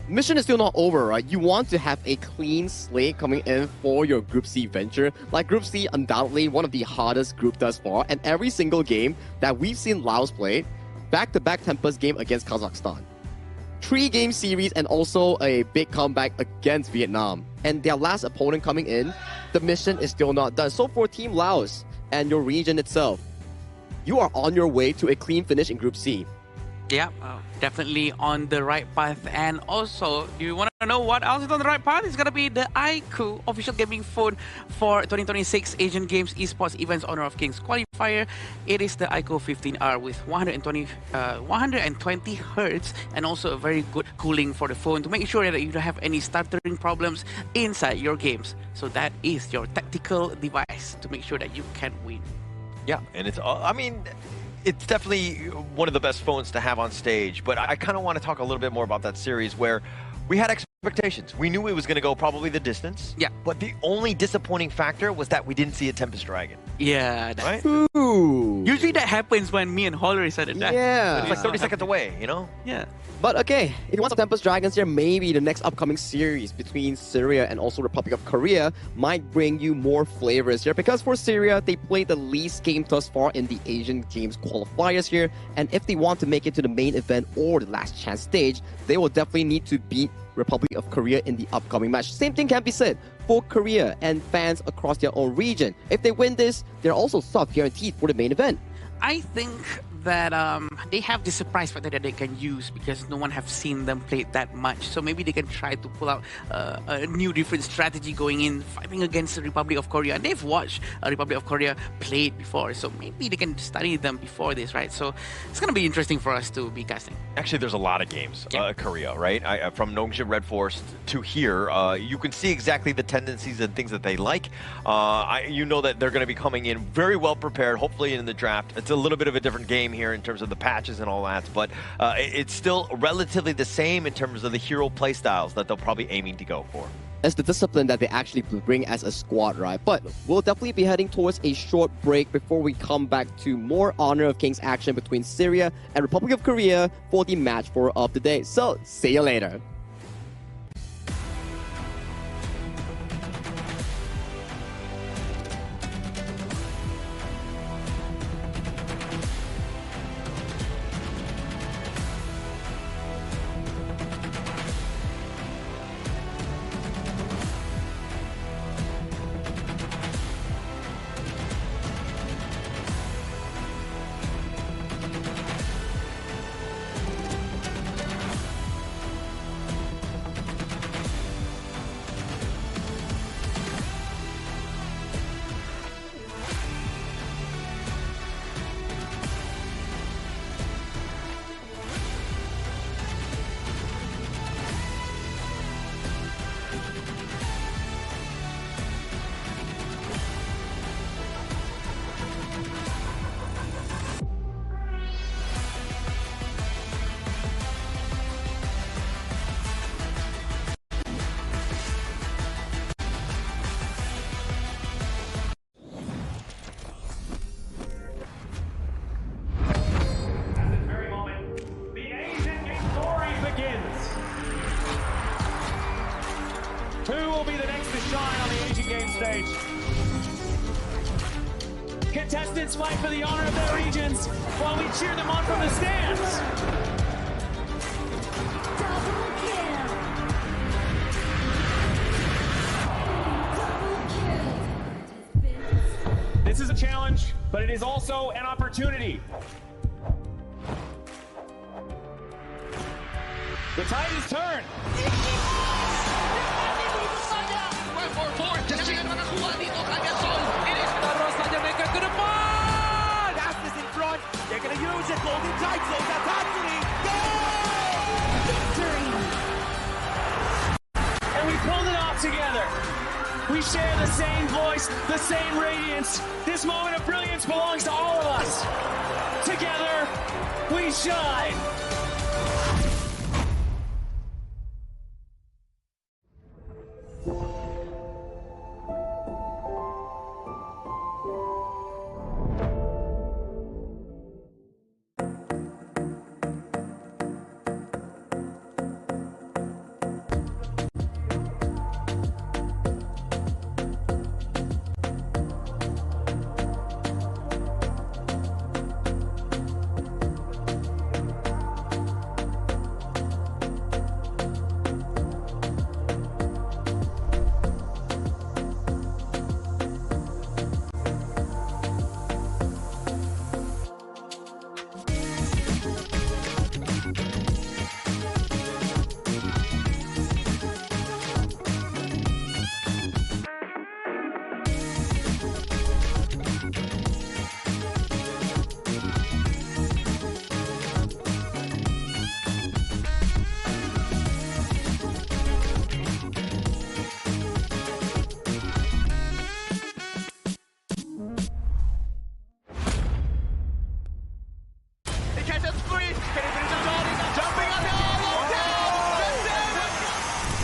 mission is still not over, right? You want to have a clean slate coming in for your Group C venture. Like Group C, undoubtedly one of the hardest group thus far, and every single game that we've seen Laos play, back-to-back Tempest game against Kazakhstan. 3-game series and also a big comeback against Vietnam. And their last opponent coming in, the mission is still not done. So for Team Laos and your region itself, you are on your way to a clean finish in Group C. Yeah, definitely on the right path. And also, do you want to know what else is on the right path? It's going to be the iQOO official gaming phone for 2026 Asian Games Esports Events Honor of Kings Qualifier. It is the iQOO 15R with 120 Hertz and also a very good cooling for the phone to make sure that you don't have any stuttering problems inside your games. So that is your tactical device to make sure that you can win. Yeah, and it's, I mean, it's definitely one of the best phones to have on stage, but I kind of want to talk a little bit more about that series where we had expectations. We knew it was going to go probably the distance. Yeah. But the only disappointing factor was that we didn't see a Tempest Dragon. Yeah. Right? Usually that happens when me and Holler is at the deck. Yeah. It's like 30 seconds away, you know? Yeah. But okay, if you want some Tempest Dragons here, maybe the next upcoming series between Syria and also Republic of Korea might bring you more flavors here. Because for Syria, they played the least game thus far in the Asian Games qualifiers here. And if they want to make it to the main event or the last chance stage, they will definitely need to beat Republic of Korea in the upcoming match. Same thing can be said for Korea and fans across their own region. If they win this, they're also soft guaranteed for the main event. I think that they have the surprise factor that they can use because no one have seen them play that much. So maybe they can try to pull out a new different strategy going in, fighting against the Republic of Korea. And they've watched Republic of Korea play it before, so maybe they can study them before this, right? So it's going to be interesting for us to be casting. Actually, there's a lot of games, Korea, right? From Nongshim Red Forest to here, you can see exactly the tendencies and things that they like. You know that they're going to be coming in very well prepared, hopefully in the draft. It's a little bit of a different game here in terms of the patches and all that, but it's still relatively the same in terms of the hero playstyles that they'll probably aiming to go for. It's the discipline that they actually bring as a squad, right? But we'll definitely be heading towards a short break before we come back to more Honor of Kings action between Syria and Republic of Korea for the match 4 of the day. So, see you later. Who will be the next to shine on the Asian Games stage? Contestants fight for the honor of their regions while we cheer them on from the stands. This is a challenge, but it is also an opportunity. The tide is turned. Fastness in front. They're going to use it. Golden Title. That's happening. And we pulled it off together. We share the same voice, the same radiance. This moment of brilliance belongs to all of us. Together, we shine.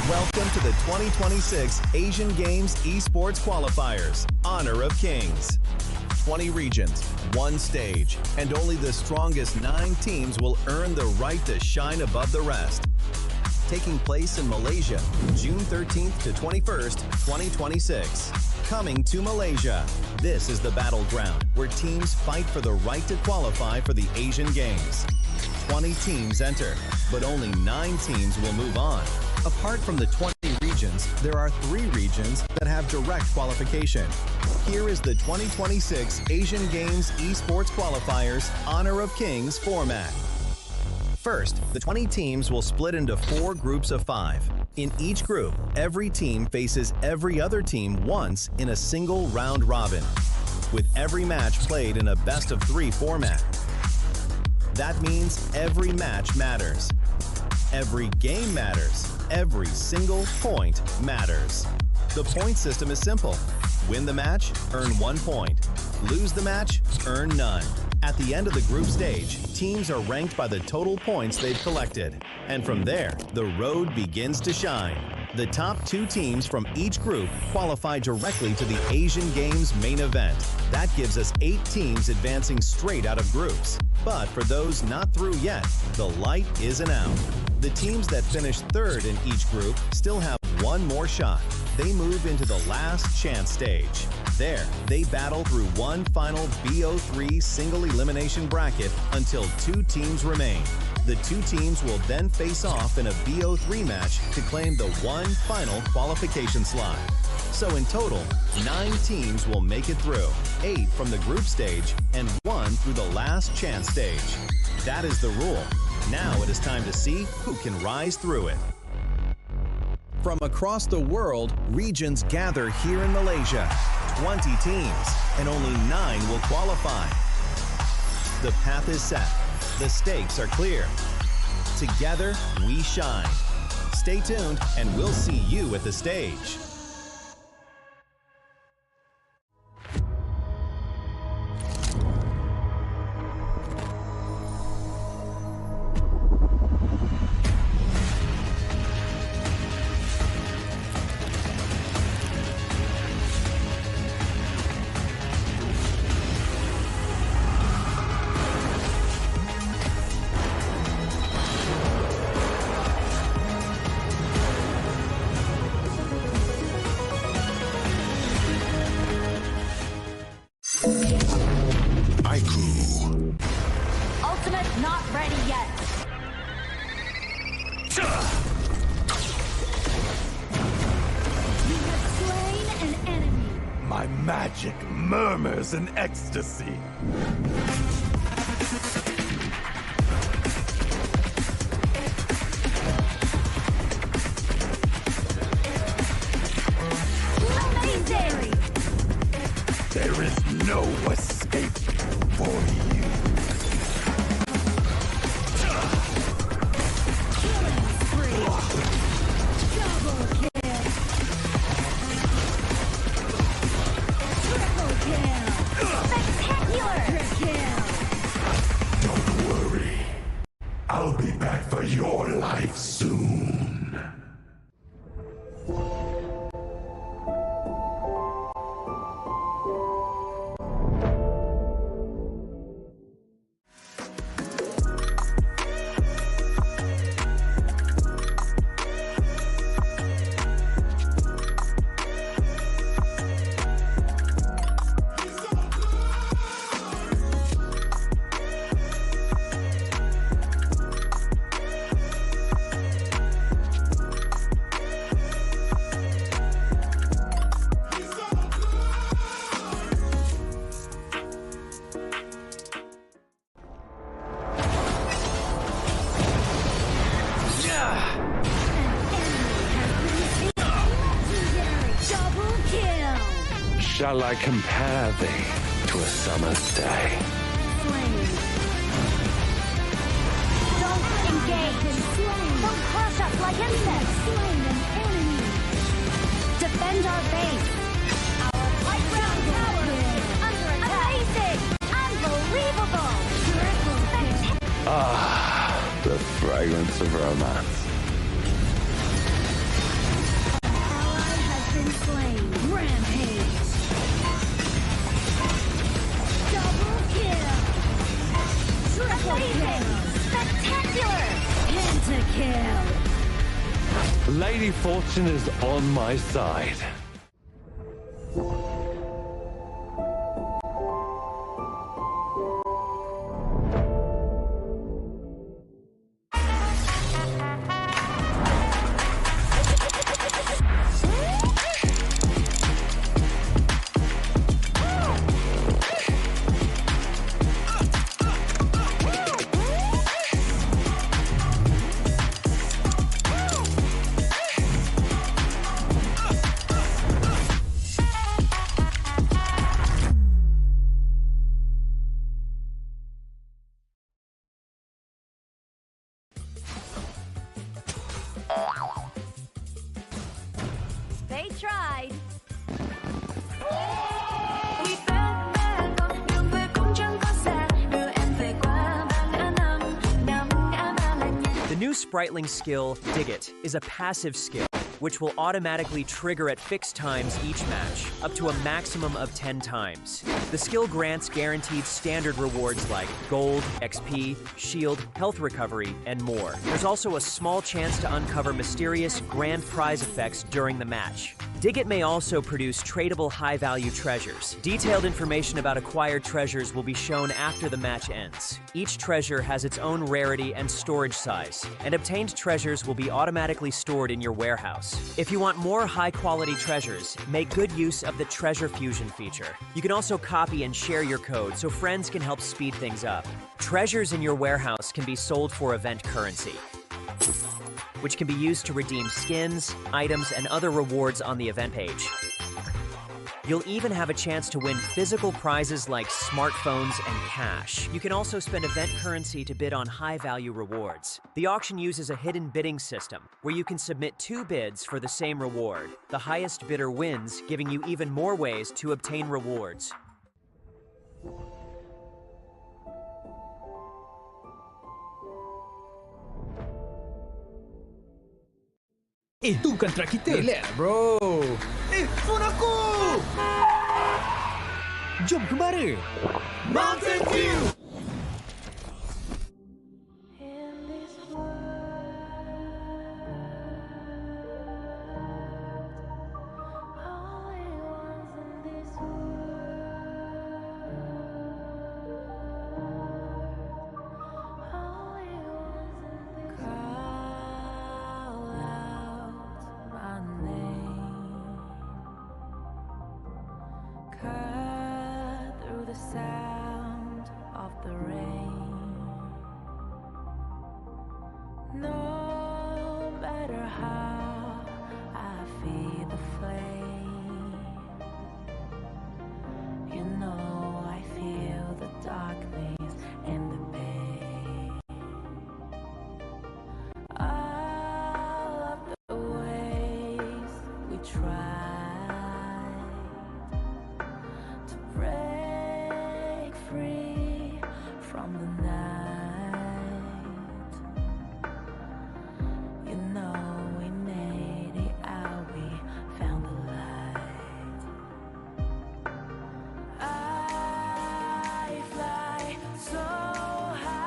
Welcome to the 2026 Asian Games Esports Qualifiers, Honor of Kings. 20 regions, one stage, and only the strongest 9 teams will earn the right to shine above the rest. Taking place in Malaysia, June 13th to 21st, 2026. Coming to Malaysia, this is the battleground where teams fight for the right to qualify for the Asian Games. 20 teams enter, but only 9 teams will move on. Apart from the 20 regions, there are 3 regions that have direct qualification. Here is the 2026 Asian Games Esports Qualifiers Honor of Kings format. First, the 20 teams will split into 4 groups of 5. In each group, every team faces every other team once in a single round robin, with every match played in a best-of-3 format. That means every match matters. Every game matters. Every single point matters. The point system is simple. Win the match, earn 1 point. Lose the match, earn none. At the end of the group stage, teams are ranked by the total points they've collected. And from there, the road begins to shine. The top 2 teams from each group qualify directly to the Asian Games main event. That gives us 8 teams advancing straight out of groups. But for those not through yet, the light isn't out. The teams that finish 3rd in each group still have 1 more shot. They move into the last chance stage. There, they battle through one final BO3 single elimination bracket until 2 teams remain. The 2 teams will then face off in a BO3 match to claim the one final qualification slot. So in total, 9 teams will make it through, 8 from the group stage and 1 through the last chance stage. That is the rule. Now it is time to see who can rise through it. From across the world, regions gather here in Malaysia. 20 teams, and only 9 will qualify. The path is set. The stakes are clear. Together, we shine. Stay tuned, and we'll see you at the stage. Ultimate not ready yet. You have slain an enemy. My magic murmurs in ecstasy. Amazing! There is no escape for you. Killing spree. Double kill. Triple kill. Spectacular kill. Don't worry. I'll be back for your life soon. Double kill. Shall I compare thee to a summer's day? Slain. Don't engage. Slain. Don't crush us like insects. Slain an enemy. Defend our base. Our high ground tower is under attack. Amazing. Unbelievable. Triple kill. Ah, the fragrance of romance. Ally has been slain. Rampage. Fortune is on my side. They tried. The new Spritling skill, Dig It, is a passive skill which will automatically trigger at fixed times each match, up to a maximum of 10 times. The skill grants guaranteed standard rewards like gold, XP, shield, health recovery, and more. There's also a small chance to uncover mysterious grand prize effects during the match. Dig It may also produce tradable high-value treasures. Detailed information about acquired treasures will be shown after the match ends. Each treasure has its own rarity and storage size, and obtained treasures will be automatically stored in your warehouse. If you want more high-quality treasures, make good use of the Treasure Fusion feature. You can also copy and share your code so friends can help speed things up. Treasures in your warehouse can be sold for event currency, which can be used to redeem skins, items, and other rewards on the event page. You'll even have a chance to win physical prizes like smartphones and cash. You can also spend event currency to bid on high-value rewards. The auction uses a hidden bidding system, where you can submit 2 bids for the same reward. The highest bidder wins, giving you even more ways to obtain rewards. Itu bukan truck kita. Relax, bro. Phone aku! Jom kembara. Mountain Dew! Sound of the rain. No matter how I feed the flame, you know I feel the darkness and the pain. All of the ways we tried to break free from the night. You know we made it out, we found the light. I fly so high,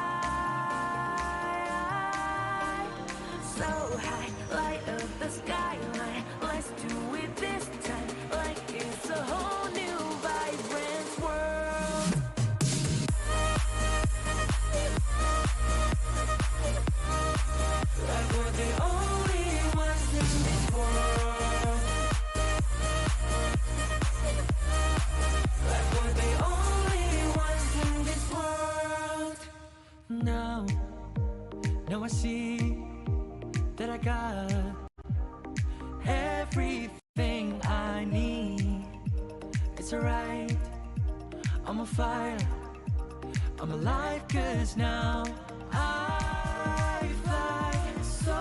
light up the skyline. Let's do it this time, like it's a whole new vibrant world. Like we're the only ones in this world. Like we're the only ones in this world. Now I see that I got everything I need. It's alright, I'm on fire, I'm alive, 'cause now I fly so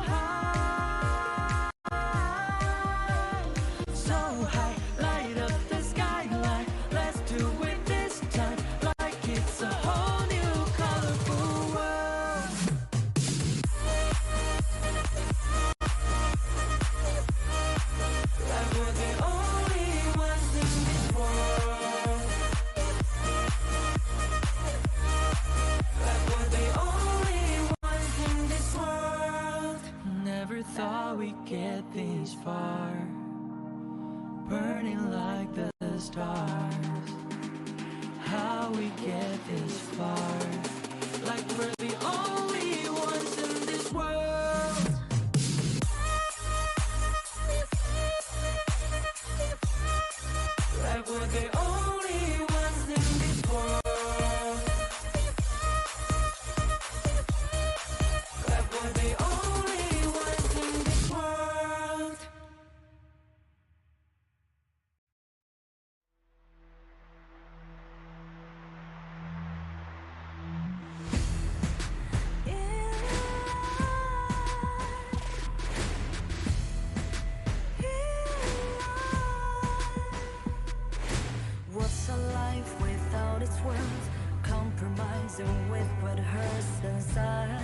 high, so high, light up the skyline. Let's do it this time, like it's a whole new colorful world. Like we're the only ones in this world. Like we're the only stars. How we get this far, like we're the only ones in this world. Like we're the only ones in this world. Like we're the only ones in this world. What's a life without its worth? Compromising with what hurts inside.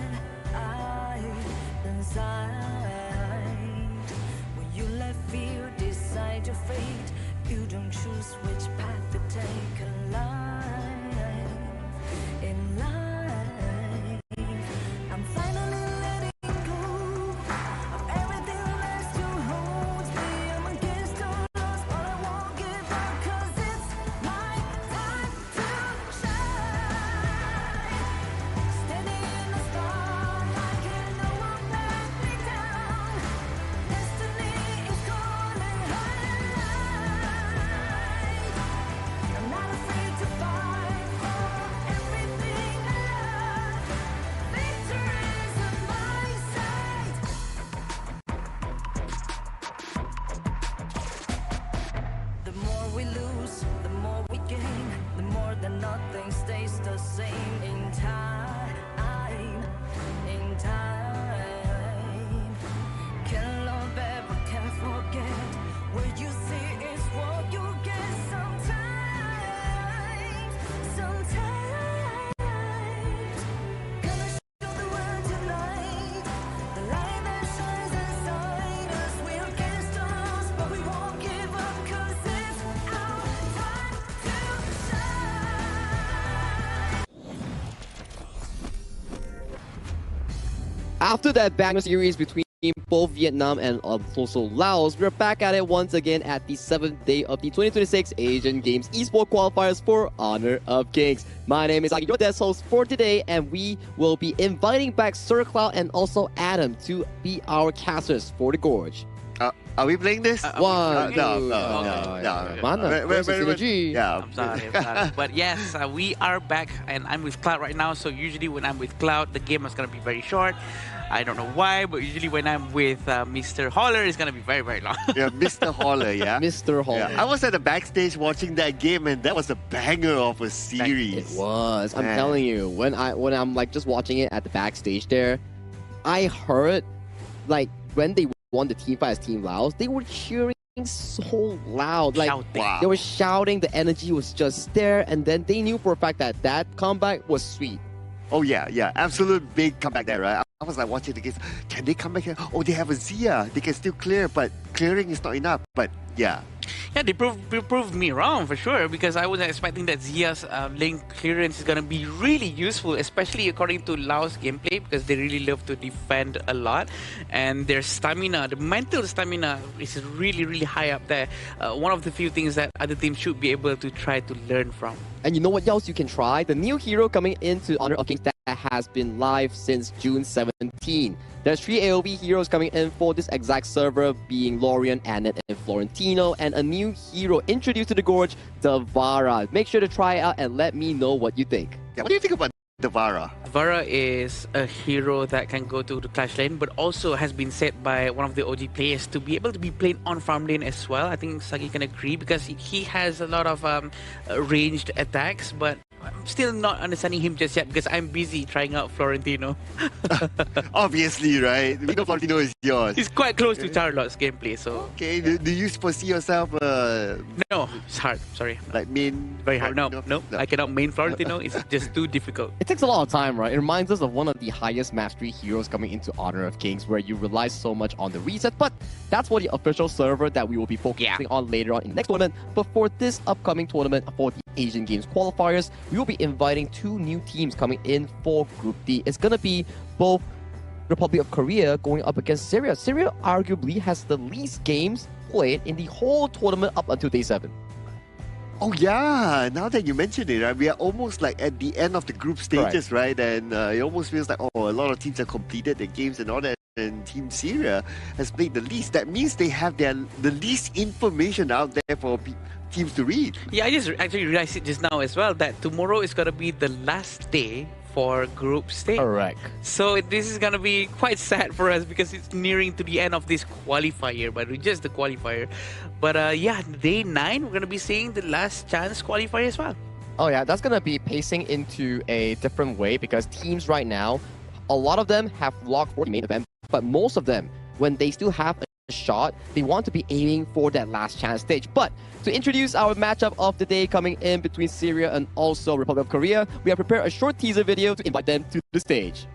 When you let fear decide your fate, you don't choose which path to take in life. In life, I'm finally letting go of everything that still holds me. I'm against all odds, but I won't give up, 'cause it's my time to shine. Standing in the spotlight, and no one let me down. Destiny is calling I'm not afraid to fight for everything I love. Victory's on my side. The more we lose, the more we gain. The more that nothing stays the same. In time, can love ever, can forget. What you see is what you get. Sometimes, gonna show the world tonight. The light that shines inside us. We're against the odds, but we won't give up, 'cause it's our time to shine. After that banger series between both Vietnam and also Laos, we're back at it once again at the 7th day of the 2026 Asian Games Esports Qualifiers for Honor of Kings. My name is Aki, your desk host for today, and we will be inviting back Sir Cloud and also Adam to be our casters for the Gorge. Are we playing this? No. Mana? Where's the synergy? Yeah. I'm sorry. But yes, we are back, and I'm with Cloud right now. So usually when I'm with Cloud, the game is gonna be very short. I don't know why, but usually when I'm with Mr. Holler, it's gonna be very, very long. Yeah, Mr. Holler, yeah. Mr. Holler. Yeah. I was at the backstage watching that game, and that was a banger of a series. It was. I'm Man. telling you, when I'm like just watching it at the backstage there, I heard like when they won the team fight as Team Laos, they were cheering so loud. Like Shouting. they were shouting, the energy was just there, and then they knew for a fact that that comeback was sweet. Oh yeah, absolute big comeback there, right? I was like watching the games. Can they come back here? Oh, they have a Zia. They can still clear, but clearing is not enough. But yeah. Yeah, they proved me wrong for sure, because I wasn't expecting that Zia's lane clearance is gonna be really useful, especially according to Laos gameplay, because they really love to defend a lot, and their stamina, the mental stamina, is really, really high up there. One of the few things that other teams should be able to try to learn from. And you know what else you can try? The new hero coming into Honor of Kings that has been live since June 17. There's 3 AoE heroes coming in for this exact server, being Lorian, Annette, and Florentino, and a new hero introduced to the Gorge, Davara. Make sure to try it out and let me know what you think. Yeah, what do you think about Davara? Davara is a hero that can go to the Clash lane, but also has been set by one of the OG players to be able to be played on farm lane as well. I think Sagi can agree, because he has a lot of ranged attacks, but I'm still not understanding him just yet, because I'm busy trying out Florentino. Obviously, right? We know Florentino is yours. He's quite close to Charlotte's gameplay, so... Okay, do you foresee yourself... No, it's hard. Sorry. Like main... Very hard. No, I cannot main Florentino. It's just too difficult. It takes a lot of time, right? It reminds us of one of the highest mastery heroes coming into Honor of Kings, where you rely so much on the reset, but that's for the official server that we will be focusing on later on in the next tournament. But for this upcoming tournament, for the Asian Games Qualifiers, we will be inviting 2 new teams coming in for Group D. It's gonna be both Republic of Korea going up against Syria. Syria arguably has the least games played in the whole tournament up until day 7. Oh yeah, now that you mention it, right, we are almost like at the end of the group stages, right? And it almost feels like, oh, a lot of teams have completed their games and all that, and Team Syria has played the least. That means they have the least information out there for teams to read. Yeah, I just actually realized it just now as well that tomorrow is going to be the last day for group stage. Correct. So this is going to be quite sad for us because it's nearing to the end of this qualifier, but just the qualifier. But yeah, day 9, we're going to be seeing the last chance qualifier as well. Oh yeah, that's going to be pacing into a different way because teams right now, a lot of them have locked for the main event, but most of them, when they still have a shot, they want to be aiming for that last chance stage. But to introduce our matchup of the day coming in between Syria and also Republic of Korea, we have prepared a short teaser video to invite them to the stage.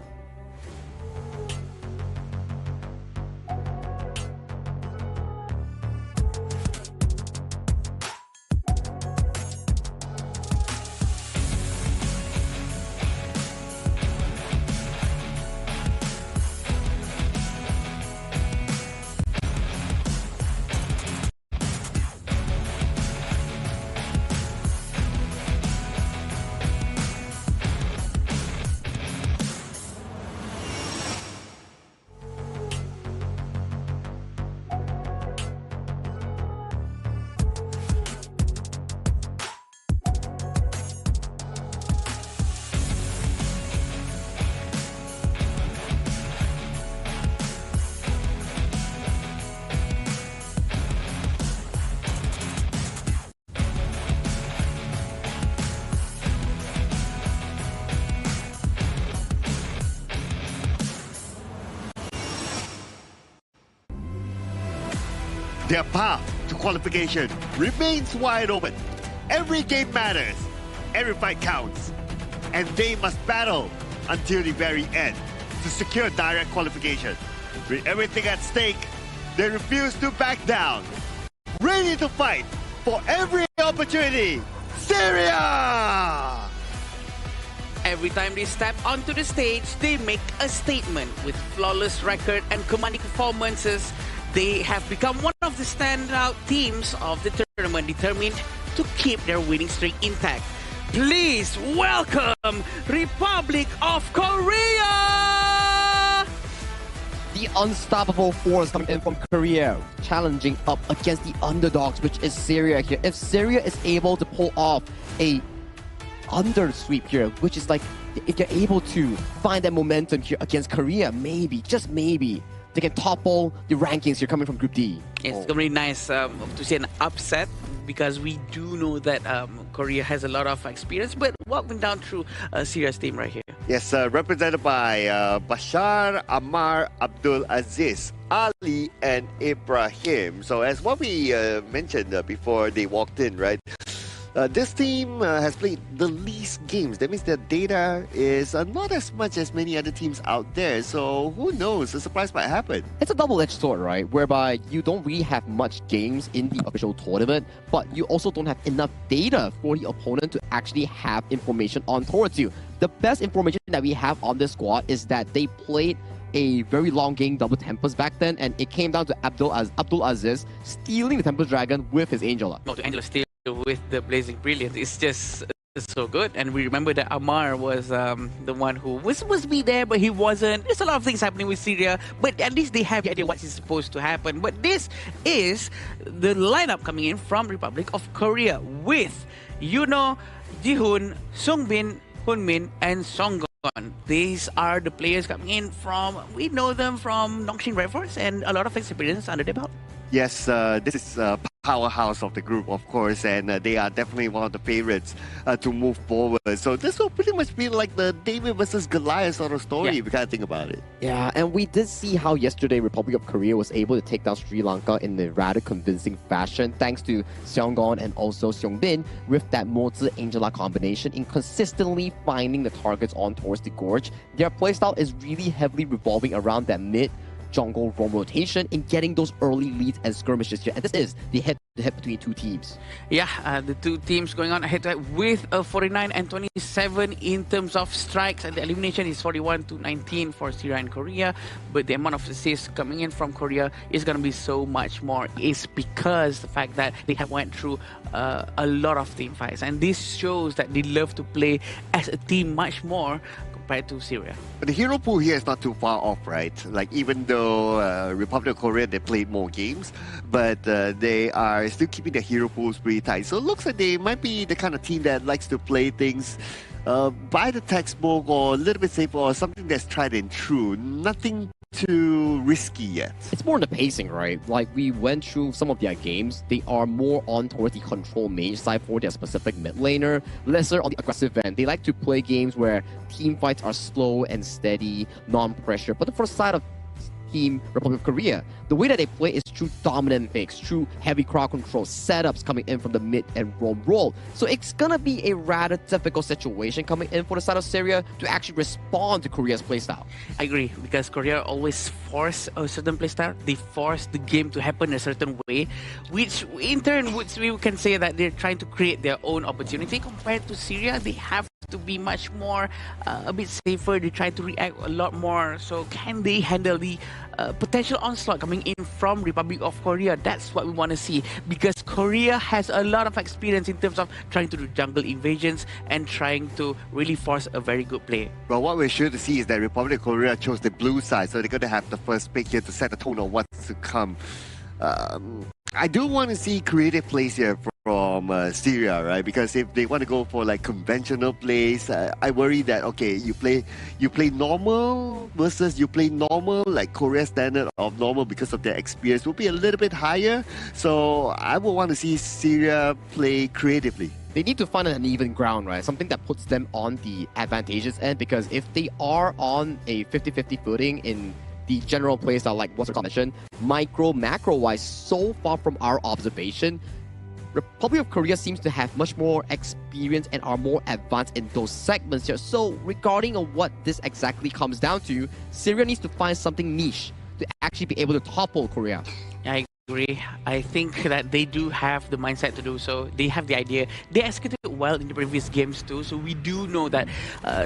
Their path to qualification remains wide open. Every game matters. Every fight counts. And they must battle until the very end to secure direct qualification. With everything at stake, they refuse to back down. Ready to fight for every opportunity. Syria! Every time they step onto the stage, they make a statement. With flawless record and commanding performances, they have become one of the standout teams of the tournament, determined to keep their winning streak intact. Please welcome Republic of Korea! The unstoppable force coming in from Korea, challenging up against the underdogs, which is Syria here. If Syria is able to pull off a under sweep here, which is like, if they're able to find that momentum here against Korea, maybe, just maybe, they can topple the rankings here coming from Group D. It's going to be nice to see an upset because we do know that Korea has a lot of experience, but walking down through Syria's team right here. Yes, represented by Bashar, Ammar, Abdul Aziz, Ali, and Ibrahim. So as what we mentioned before they walked in, right? This team has played the least games. That means their data is not as much as many other teams out there. So who knows? A surprise might happen. It's a double-edged sword, right? Whereby you don't really have much games in the official tournament, but you also don't have enough data for the opponent to actually have information on towards you. The best information that we have on this squad is that they played a very long game double Tempest back then, and it came down to Abdul Aziz stealing the Tempest Dragon with his Angela. No, the Angela steal with the Blazing Brilliance. It's just so good. And we remember that Ammar was the one who was supposed to be there, but he wasn't. There's a lot of things happening with Syria, but at least they have the idea what is supposed to happen. But this is the lineup coming in from Republic of Korea with Yuno, Jihoon, Sungbin, Hunmin, and Songgon. These are the players coming in from, we know them from Nongshim Red Force and a lot of experience under their belt. Yes, this is powerhouse of the group, of course, and they are definitely one of the favorites to move forward. So this will pretty much be like the David versus Goliath sort of story, if you kind of think about it. Yeah, and we did see how yesterday Republic of Korea was able to take down Sri Lanka in a rather convincing fashion, thanks to Seonggon and also Seongbin with that Mozi Angela combination in consistently finding the targets on towards the gorge. Their playstyle is really heavily revolving around that mid jungle roam rotation in getting those early leads and skirmishes here. And this is the head-to-head between two teams. Yeah, the two teams going on head-to-head with a 49 and 27 in terms of strikes, and the elimination is 41 to 19 for Syria and Korea. But the amount of assists coming in from Korea is going to be so much more. It's because the fact that they have went through a lot of team fights, and this shows that they love to play as a team much more compared to Syria. But the hero pool here is not too far off, right? Like, even though Republic of Korea, they played more games, but they are still keeping their hero pools pretty tight. So it looks like they might be the kind of team that likes to play things by the textbook, or a little bit safer, or something that's tried and true. Nothing too risky yet. It's more in the pacing, right? Like, we went through some of their games. They are more on towards the control mage side for their specific mid laner, lesser on the aggressive end. They like to play games where team fights are slow and steady, non-pressure. But for the side of Team Republic of Korea, the way that they play is through dominant picks, through heavy crowd control, setups coming in from the mid and roam role. So it's gonna be a rather difficult situation coming in for the side of Syria to actually respond to Korea's playstyle. I agree, because Korea always force a certain playstyle. They force the game to happen a certain way, which in turn we can say that they're trying to create their own opportunity. Compared to Syria, they have to be much more a bit safer. They try to react a lot more. So can they handle the potential onslaught coming in from Republic of Korea? That's what we want to see, because Korea has a lot of experience in terms of trying to do jungle invasions and trying to really force a very good play. Well, what we're sure to see is that Republic of Korea chose the blue side, so they're going to have the first pick here to set the tone of what's to come. I do want to see creative plays here from Syria, right? Because if they want to go for like conventional plays, I worry that, okay, you play normal versus you play normal, like Korea's standard of normal because of their experience will be a little bit higher. So I would want to see Syria play creatively. They need to find an even ground, right? Something that puts them on the advantageous end, because if they are on a 50-50 footing in the general playstyle, like what's the mentioned, macro-wise, so far from our observation, Republic of Korea seems to have much more experience and are more advanced in those segments here. So regarding on what this exactly comes down to, Syria needs to find something niche to actually be able to topple Korea. I agree. I think that they do have the mindset to do so. They have the idea. They executed well in the previous games too. So we do know that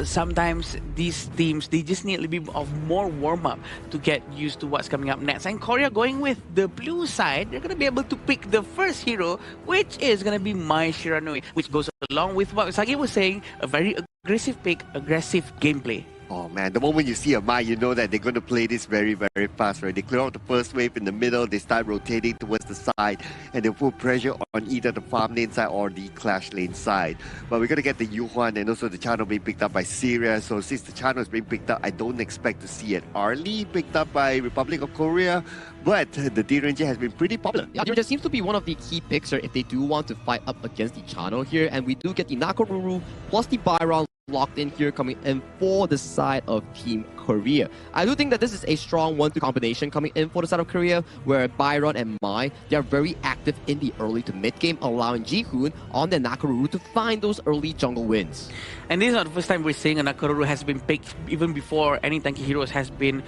sometimes these teams, they just need a little bit of more warm-up to get used to what's coming up next. And Korea going with the blue side, they're going to be able to pick the first hero, which is going to be Mai Shiranui, which goes along with what Sagi was saying, a very aggressive pick, aggressive gameplay. Oh man, the moment you see a Mai, you know that they're going to play this very, very fast, right? They clear out the first wave in the middle, they start rotating towards the side, and they put pressure on either the farm lane side or the clash lane side. But we're going to get the Yuhuan and also the channel being picked up by Syria. So since the channel is being picked up, I don't expect to see it early picked up by Republic of Korea. But the D-Ranger has been pretty popular. Yeah, D-Ranger seems to be one of the key picks if they do want to fight up against the channel here. And we do get the Nakoruru plus the Byron locked in here coming in for the side of Team Korea. I do think that this is a strong 1-2 combination coming in for the side of Korea, where Byron and Mai, they are very active in the early to mid game, allowing Jihoon on the Nakoruru to find those early jungle wins. And this is not the first time we're seeing a Nakoruru has been picked, even before any tanky heroes has been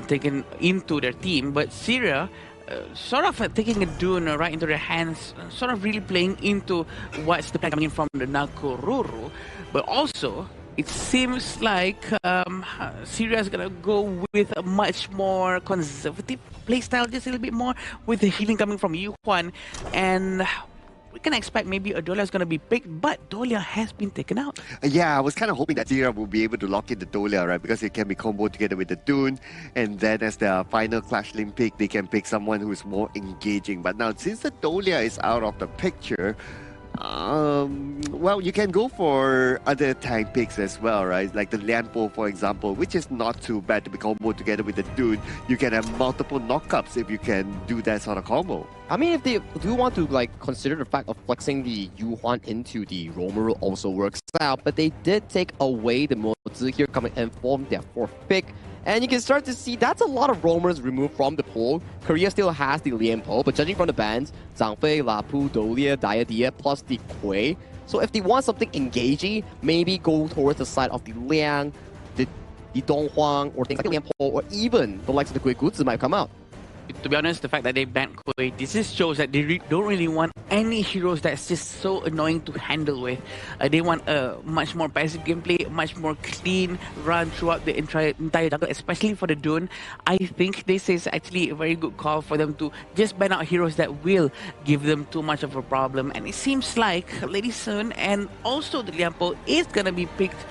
taken into their team. But Syria sort of taking a Dune right into their hands, sort of really playing into what's the plan coming in from the Nakoruru. But also, it seems like Syria is going to go with a much more conservative playstyle, just a little bit more, with the healing coming from Yuhuan. And we can expect maybe a Dolia is going to be picked, but Dolia has been taken out. Yeah, I was kind of hoping that Syria will be able to lock in the Dolia, right? Because it can be comboed together with the Dune, and then as the final Clash Lane pick, they can pick someone who's more engaging. But now, since the Dolia is out of the picture, well, you can go for other tank picks as well, right? Like the Lianpo, for example, which is not too bad to be comboed together with the Dune. You can have multiple knockups if you can do that sort of combo. I mean, if they do want to consider the fact of flexing the Yuhuan into the roamer also works out, but they did take away the Mozi here coming in from their fourth pick. And you can start to see that's a lot of roamers removed from the pool. Korea still has the Lianpo, but judging from the bans, Zhangfei, Lapu, Dolia, Diadia, plus the Kui. So if they want something engaging, maybe go towards the side of the Liang, the the Dong Huang or things like Lian Po or even the likes of the Gui Guzi might come out. To be honest, the fact that they banned Kui, this just shows that they don't really want any heroes that's just so annoying to handle with. They want a much more passive gameplay, much more clean run throughout the entire jungle, especially for the Dune. I think this is actually a very good call for them to just ban out heroes that will give them too much of a problem. And it seems like Lady Sun and also the Lian Po is gonna be picked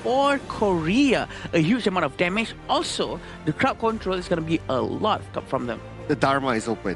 for Korea. A huge amount of damage. Also, the crowd control is going to be a lot from them. The Dharma is open.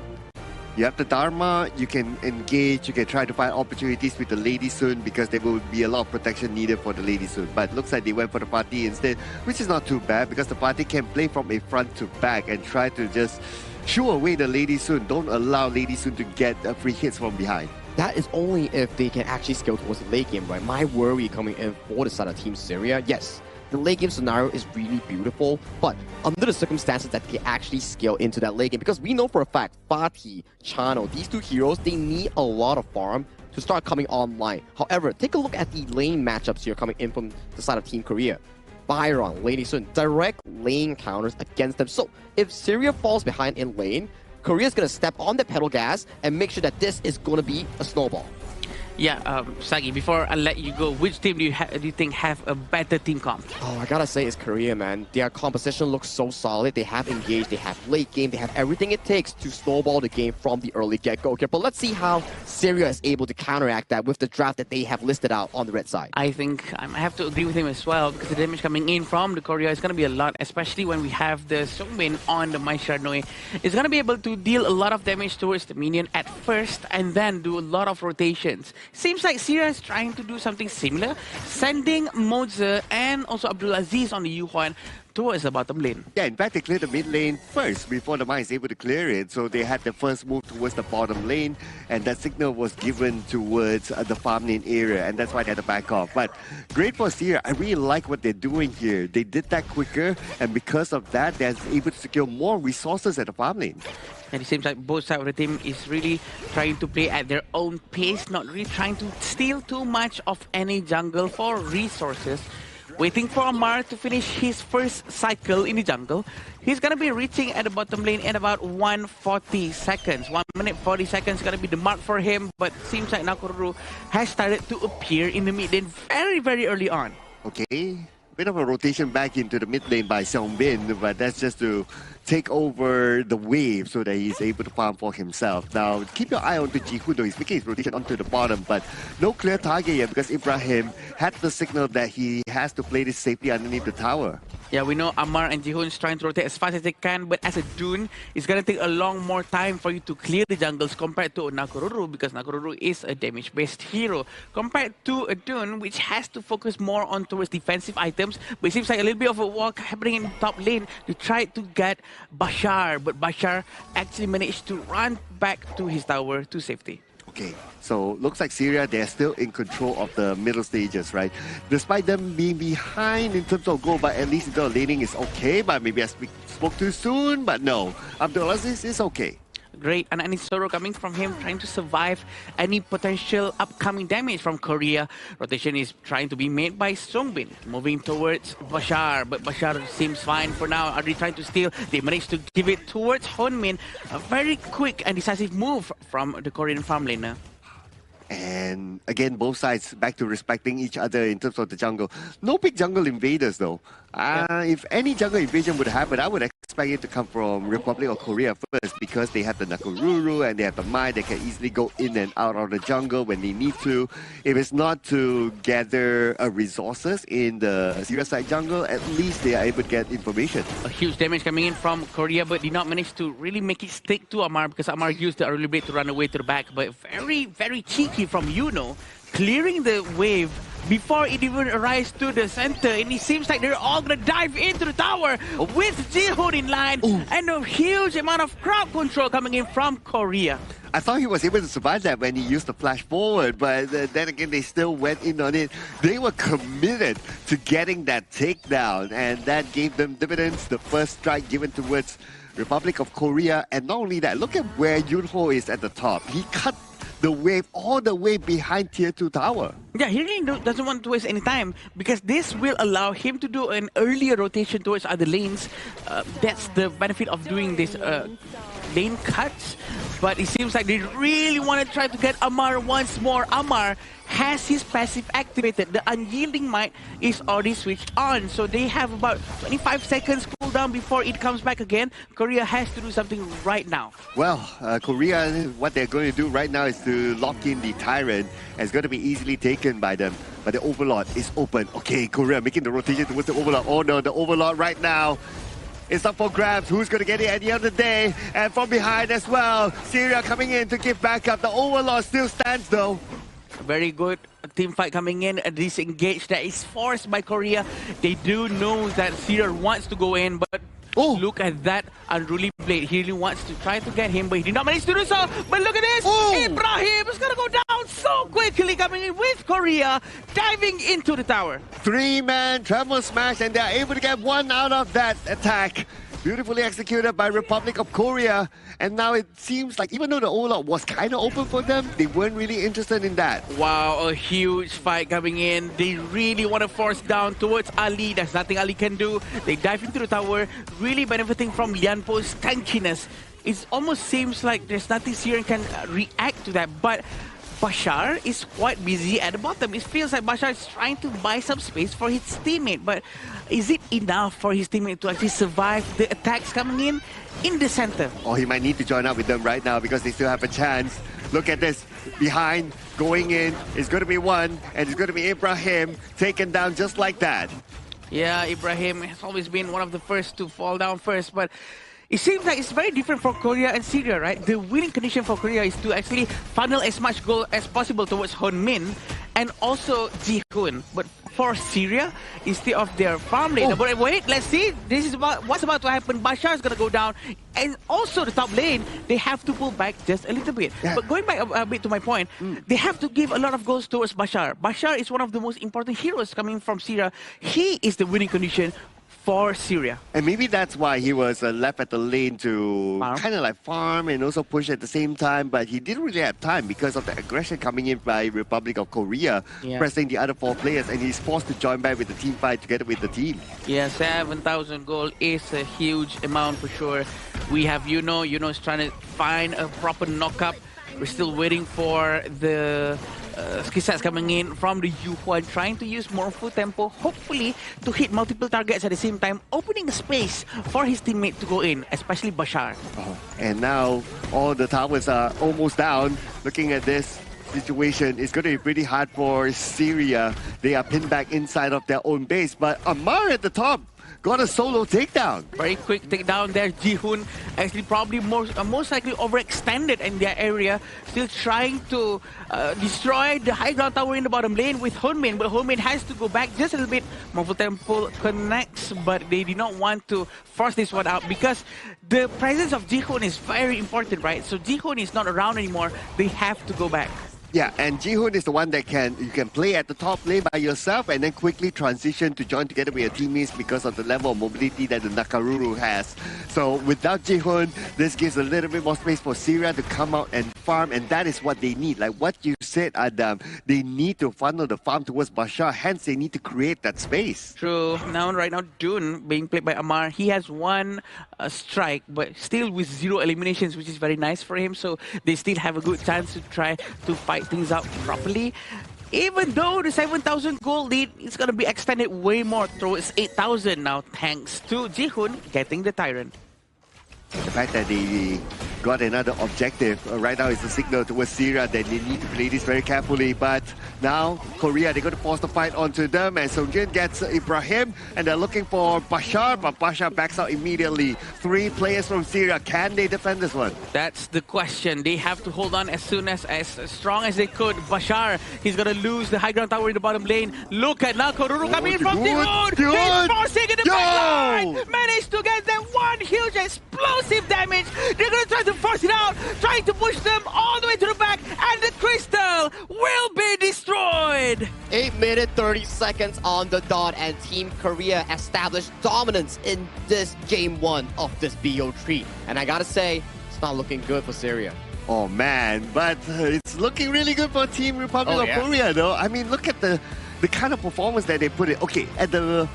You have the Dharma, you can engage, you can try to find opportunities with the Lady Sun because there will be a lot of protection needed for the Lady Sun. But it looks like they went for the party instead, which is not too bad because the party can play from a front to back and try to just shoo away the Lady Sun. Don't allow Lady Sun to get free hits from behind. That is only if they can actually scale towards the late game, right? My worry coming in for the side of Team Syria, yes, the late game scenario is really beautiful, but under the circumstances that they actually scale into that late game, because we know for a fact, Fatih, Chano, these two heroes, they need a lot of farm to start coming online. However, take a look at the lane matchups here coming in from the side of Team Korea. Byron, Lady Sun, direct lane counters against them. So if Syria falls behind in lane, Korea's going to step on the pedal gas and make sure that this is going to be a snowball. Yeah, Sagi, before I let you go, which team do you think have a better team comp? Oh, I gotta say it's Korea, man. Their composition looks so solid. They have engaged, they have late game, they have everything it takes to snowball the game from the early get-go. Okay, but let's see how Syria is able to counteract that with the draft that they have listed out on the red side. I think I have to agree with him as well because the damage coming in from the Korea is going to be a lot, especially when we have the Songbin on the Mai Sharnoy. It's going to be able to deal a lot of damage towards the minion at first and then do a lot of rotations. Seems like Syria is trying to do something similar, sending Moza and also Abdulaziz on the Yuhuan towards the bottom lane. Yeah, in fact, they cleared the mid lane first before the Mai is able to clear it. So they had the first move towards the bottom lane, and that signal was given towards the farm lane area, and that's why they had to back off. But great for Syria. I really like what they're doing here. They did that quicker, and because of that, they're able to secure more resources at the farm lane. And it seems like both sides of the team is really trying to play at their own pace, not really trying to steal too much of any jungle for resources. Waiting for Amar to finish his first cycle in the jungle. He's going to be reaching at the bottom lane in about 140 seconds. 1 minute 40 seconds is going to be the mark for him. But seems like Nakoruru has started to appear in the mid lane very, very early on. Okay. Bit of a rotation back into the mid lane by Seongbin, but that's just to take over the wave so that he's able to farm for himself. Now, keep your eye on to Jihoon though. He's making his rotation onto the bottom, but no clear target yet because Ibrahim had the signal that he has to play this safely underneath the tower. Yeah, we know Amar and Jihoon is trying to rotate as fast as they can, but as a Dune, it's going to take a long more time for you to clear the jungles compared to Nakoruru because Nakoruru is a damage-based hero. Compared to a Dune, which has to focus more on towards defensive items, but it seems like a little bit of a walk happening in the top lane to try to get Bashar, but Bashar actually managed to run back to his tower to safety. Okay, so looks like Syria, they're still in control of the middle stages, right? Despite them being behind in terms of goal, but at least the laning is okay. But maybe I spoke too soon, but no. Abdulaziz is okay. Great, and any sorrow coming from him, trying to survive any potential upcoming damage from Korea. Rotation is trying to be made by Songbin, moving towards Bashar, but Bashar seems fine for now. Are they trying to steal? They managed to give it towards Honmin. A very quick and decisive move from the Korean farm laner. And again, both sides back to respecting each other in terms of the jungle. No big jungle invaders though. If any jungle invasion would happen, I would expect it to come from Republic of Korea first because they have the Nakoruru and they have the Mai that can easily go in and out of the jungle when they need to. If it's not to gather resources in the Syria side jungle, at least they are able to get information. A huge damage coming in from Korea, but did not manage to really make it stick to Amar because Amar used the early blade to run away to the back. But very, very cheeky from Yuno, clearing the wave before it even arrives to the center, and it seems like they're all gonna dive into the tower with Jihoon in line. And a huge amount of crowd control coming in from Korea. I thought he was able to survive that when he used the flash forward, but then again, they still went in on it. They were committed to getting that takedown, and that gave them dividends. The first strike given towards Republic of Korea, and not only that, look at where Yunho is at the top. He cut the wave all the way behind tier 2 tower. Yeah, he really doesn't want to waste any time because this will allow him to do an earlier rotation towards other lanes. That's the benefit of doing this lane cuts. But it seems like they really want to try to get Amar once more. Amar has his passive activated. The Unyielding Might is already switched on. So they have about 25 seconds cooldown before it comes back again. Korea has to do something right now. Well, Korea, what they're going to do right now is to lock in the Tyrant. And it's going to be easily taken by them. But the Overlord is open. Okay, Korea making the rotation towards the Overlord. Oh no, the Overlord right now. It's up for grabs. Who's going to get it at the end of the day? And from behind as well, Syria coming in to give backup. The Overlord still stands though. Very good team fight coming in. A disengage that is forced by Korea. They do know that Syria wants to go in, but look at that Unruly Blade. He really wants to try to get him, but he did not manage to do so. But look at this! Ibrahim is going to go down so quickly, coming in with Korea, diving into the tower. 3-man Tremor Smash, and they're able to get one out of that attack. Beautifully executed by Republic of Korea. And now it seems like even though the Overlord was kind of open for them, they weren't really interested in that. Wow, a huge fight coming in. They really want to force down towards Ali. There's nothing Ali can do. They dive into the tower, really benefiting from Lianpo's tankiness. It almost seems like there's nothing Siren can react to that, but Bashar is quite busy at the bottom. It feels like Bashar is trying to buy some space for his teammate, but is it enough for his teammate to actually survive the attacks coming in the center? Oh, he might need to join up with them right now because they still have a chance. Look at this. Behind, going in, is going to be one, and it's going to be Ibrahim taken down just like that. Yeah, Ibrahim has always been one of the first to fall down first, but it seems like it's very different for Korea and Syria, right? The winning condition for Korea is to actually funnel as much goal as possible towards Honmin and also Jihoon. But for Syria, instead of their farm lane, but wait, let's see. This is what's about to happen. Bashar is going to go down. And also the top lane, they have to pull back just a little bit. Yeah. But going back a bit to my point, they have to give a lot of goals towards Bashar. Bashar is one of the most important heroes coming from Syria. He is the winning condition for Syria. And maybe that's why he was left at the lane to kind of like farm and also push at the same time, but he didn't really have time because of the aggression coming in by Republic of Korea, pressing the other 4 players, and he's forced to join back with the team fight together with the team. Yeah, 7,000 gold is a huge amount for sure. We have Yuno is trying to find a proper knock-up. We're still waiting for the skill sets coming in from the Yuhuan, trying to use more full tempo, hopefully to hit multiple targets at the same time, opening a space for his teammate to go in, especially Bashar. And now all the towers are almost down. Looking at this situation, it's going to be pretty hard for Syria. They are pinned back inside of their own base, but Amar at the top got a solo takedown. Very quick takedown there. Jihoon actually probably most likely overextended in their area, still trying to destroy the high ground tower in the bottom lane with Honmin, but Honmin has to go back just a little bit. Marvel Temple connects, but they did not want to force this one out because the presence of Jihoon is very important, right? So Jihoon is not around anymore. They have to go back. Yeah, and Jihoon is the one that you can play at the top lane by yourself and then quickly transition to join together with your teammates because of the level of mobility that the Nakaruru has. So without Jihoon, this gives a little bit more space for Syria to come out and farm, and that is what they need. Like what you said, Adam, they need to funnel the farm towards Bashar, hence they need to create that space. True. Right now, Dune being played by Amar, he has one strike, but still with 0 eliminations, which is very nice for him. So they still have a good chance to try to fight things out properly. Even though the 7,000 gold lead is going to be extended way more towards 8,000 now, thanks to Jihoon getting the Tyrant. The fact that they got another objective right now is a signal towards Syria that they need to play this very carefully. But now, Korea, they're going to force the fight onto them, and Songjin gets Ibrahim, and they're looking for Bashar, but Bashar backs out immediately. 3 players from Syria, can they defend this one? That's the question. They have to hold on as strong as they could. Bashar, he's going to lose the high ground tower in the bottom lane. Look at now, Koruru coming in from Jihoon. He's forcing in the backline. Managed to get them one huge explosive damage. They're going to try to force it out, trying to push them all the way to the back, and the crystal will be destroyed. 8 minutes 30 seconds on the dot, and Team Korea established dominance in this game 1 of this BO3. And I gotta say, it's not looking good for Syria. Oh man, but it's looking really good for Team Republic of Korea, though. I mean, look at the kind of performance that they put in. Okay, at the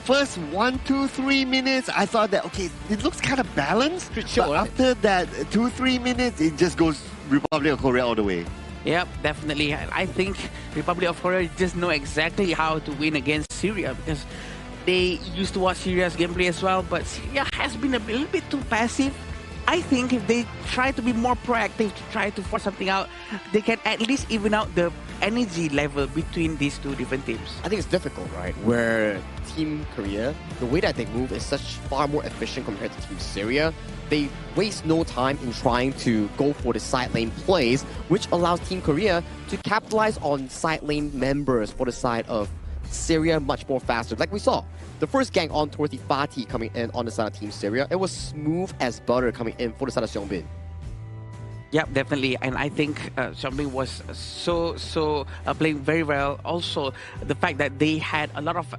first 1, 2, 3 minutes, I thought that, okay, it looks kind of balanced. But after that 2, 3 minutes, it just goes Republic of Korea all the way. Yep, definitely. I think Republic of Korea just know exactly how to win against Syria because they used to watch Syria's gameplay as well, but Syria has been a little bit too passive. I think if they try to be more proactive, to try to force something out, they can at least even out the energy level between these two different teams. I think it's difficult, right? Where Team Korea, the way that they move is such far more efficient compared to Team Syria. They waste no time in trying to go for the side lane plays, which allows Team Korea to capitalize on side lane members for the side of Syria much more faster. Like we saw, the first gang on towards the Fatih coming in on the side of Team Syria, it was smooth as butter coming in for the side of Seongbin. Yep, definitely. And I think Seongbin was playing very well. Also, the fact that they had a lot of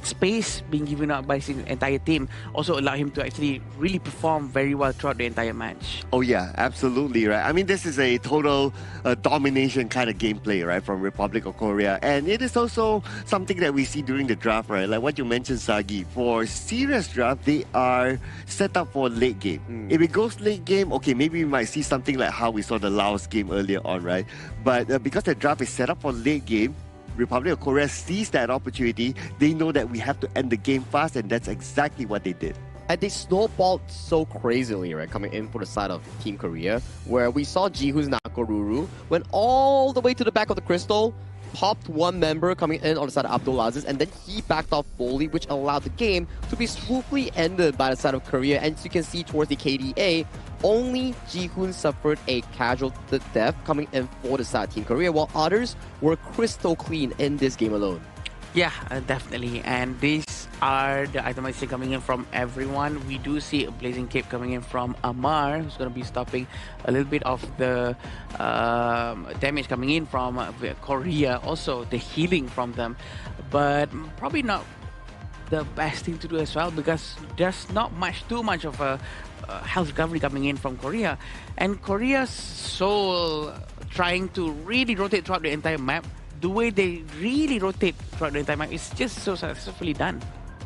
space being given out by his entire team also allowed him to actually really perform very well throughout the entire match. Oh yeah, absolutely, right? I mean, this is a total domination kind of gameplay, right, from Republic of Korea. And it is also something that we see during the draft, right? Like what you mentioned, Sagi. For serious draft, they are set up for late game. If it goes late game, okay, maybe we might see something like how we saw the Laos game earlier on, right? But because the draft is set up for late game, Republic of Korea sees that opportunity. They know that we have to end the game fast, and that's exactly what they did. And they snowballed so crazily, right, coming in for the side of Team Korea, where we saw Jihoon's Nakoruru went all the way to the back of the crystal, popped one member coming in on the side of Abdulaziz, and then he backed off fully, which allowed the game to be smoothly ended by the side of Korea. And as you can see towards the KDA, only Jihoon suffered a casual death coming in for the side of Team Korea, while others were crystal clean in this game alone. Yeah, definitely. And these are the itemization coming in from everyone. We do see a Blazing Cape coming in from Amar, who's going to be stopping a little bit of the damage coming in from Korea. Also, the healing from them. But probably not the best thing to do as well, because there's not too much of a health recovery coming in from Korea. And Korea's soul trying to really rotate throughout the entire map. The way they really rotate throughout the entire map is just so successfully done.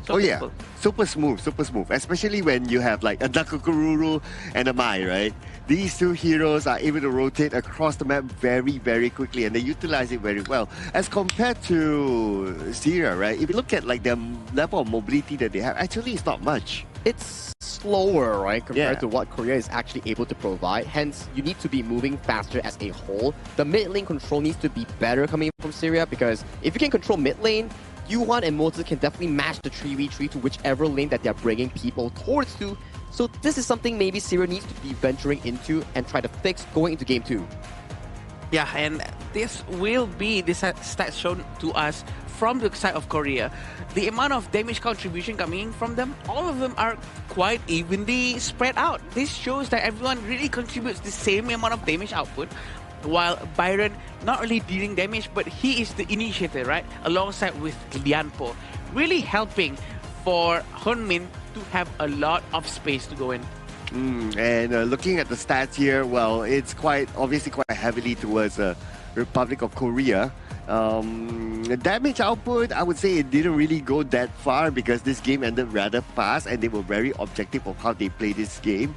So yeah, super smooth, especially when you have like a Nakoruru and a Mai, right? These two heroes are able to rotate across the map very, very quickly, and they utilize it very well. As compared to Syria, right? If you look at like the level of mobility that they have, actually it's not much. It's slower, right, compared to what Korea is actually able to provide. Hence, you need to be moving faster as a whole. The mid lane control needs to be better coming from Syria, because if you can control mid lane, Yuan and Moses can definitely match the 3v3 to whichever lane that they're bringing people towards to. So this is something maybe Syria needs to be venturing into and try to fix going into game 2. Yeah, and this will be the stats shown to us from the side of Korea. The amount of damage contribution coming in from them, all of them are quite evenly spread out. This shows that everyone really contributes the same amount of damage output, while Byron not only dealing damage, but he is the initiator, right? Alongside with Lianpo, really helping for Hunmin to have a lot of space to go in. And looking at the stats here, well, it's obviously quite heavily towards Republic of Korea. The damage output, I would say it didn't really go that far, because this game ended rather fast and they were very objective of how they play this game.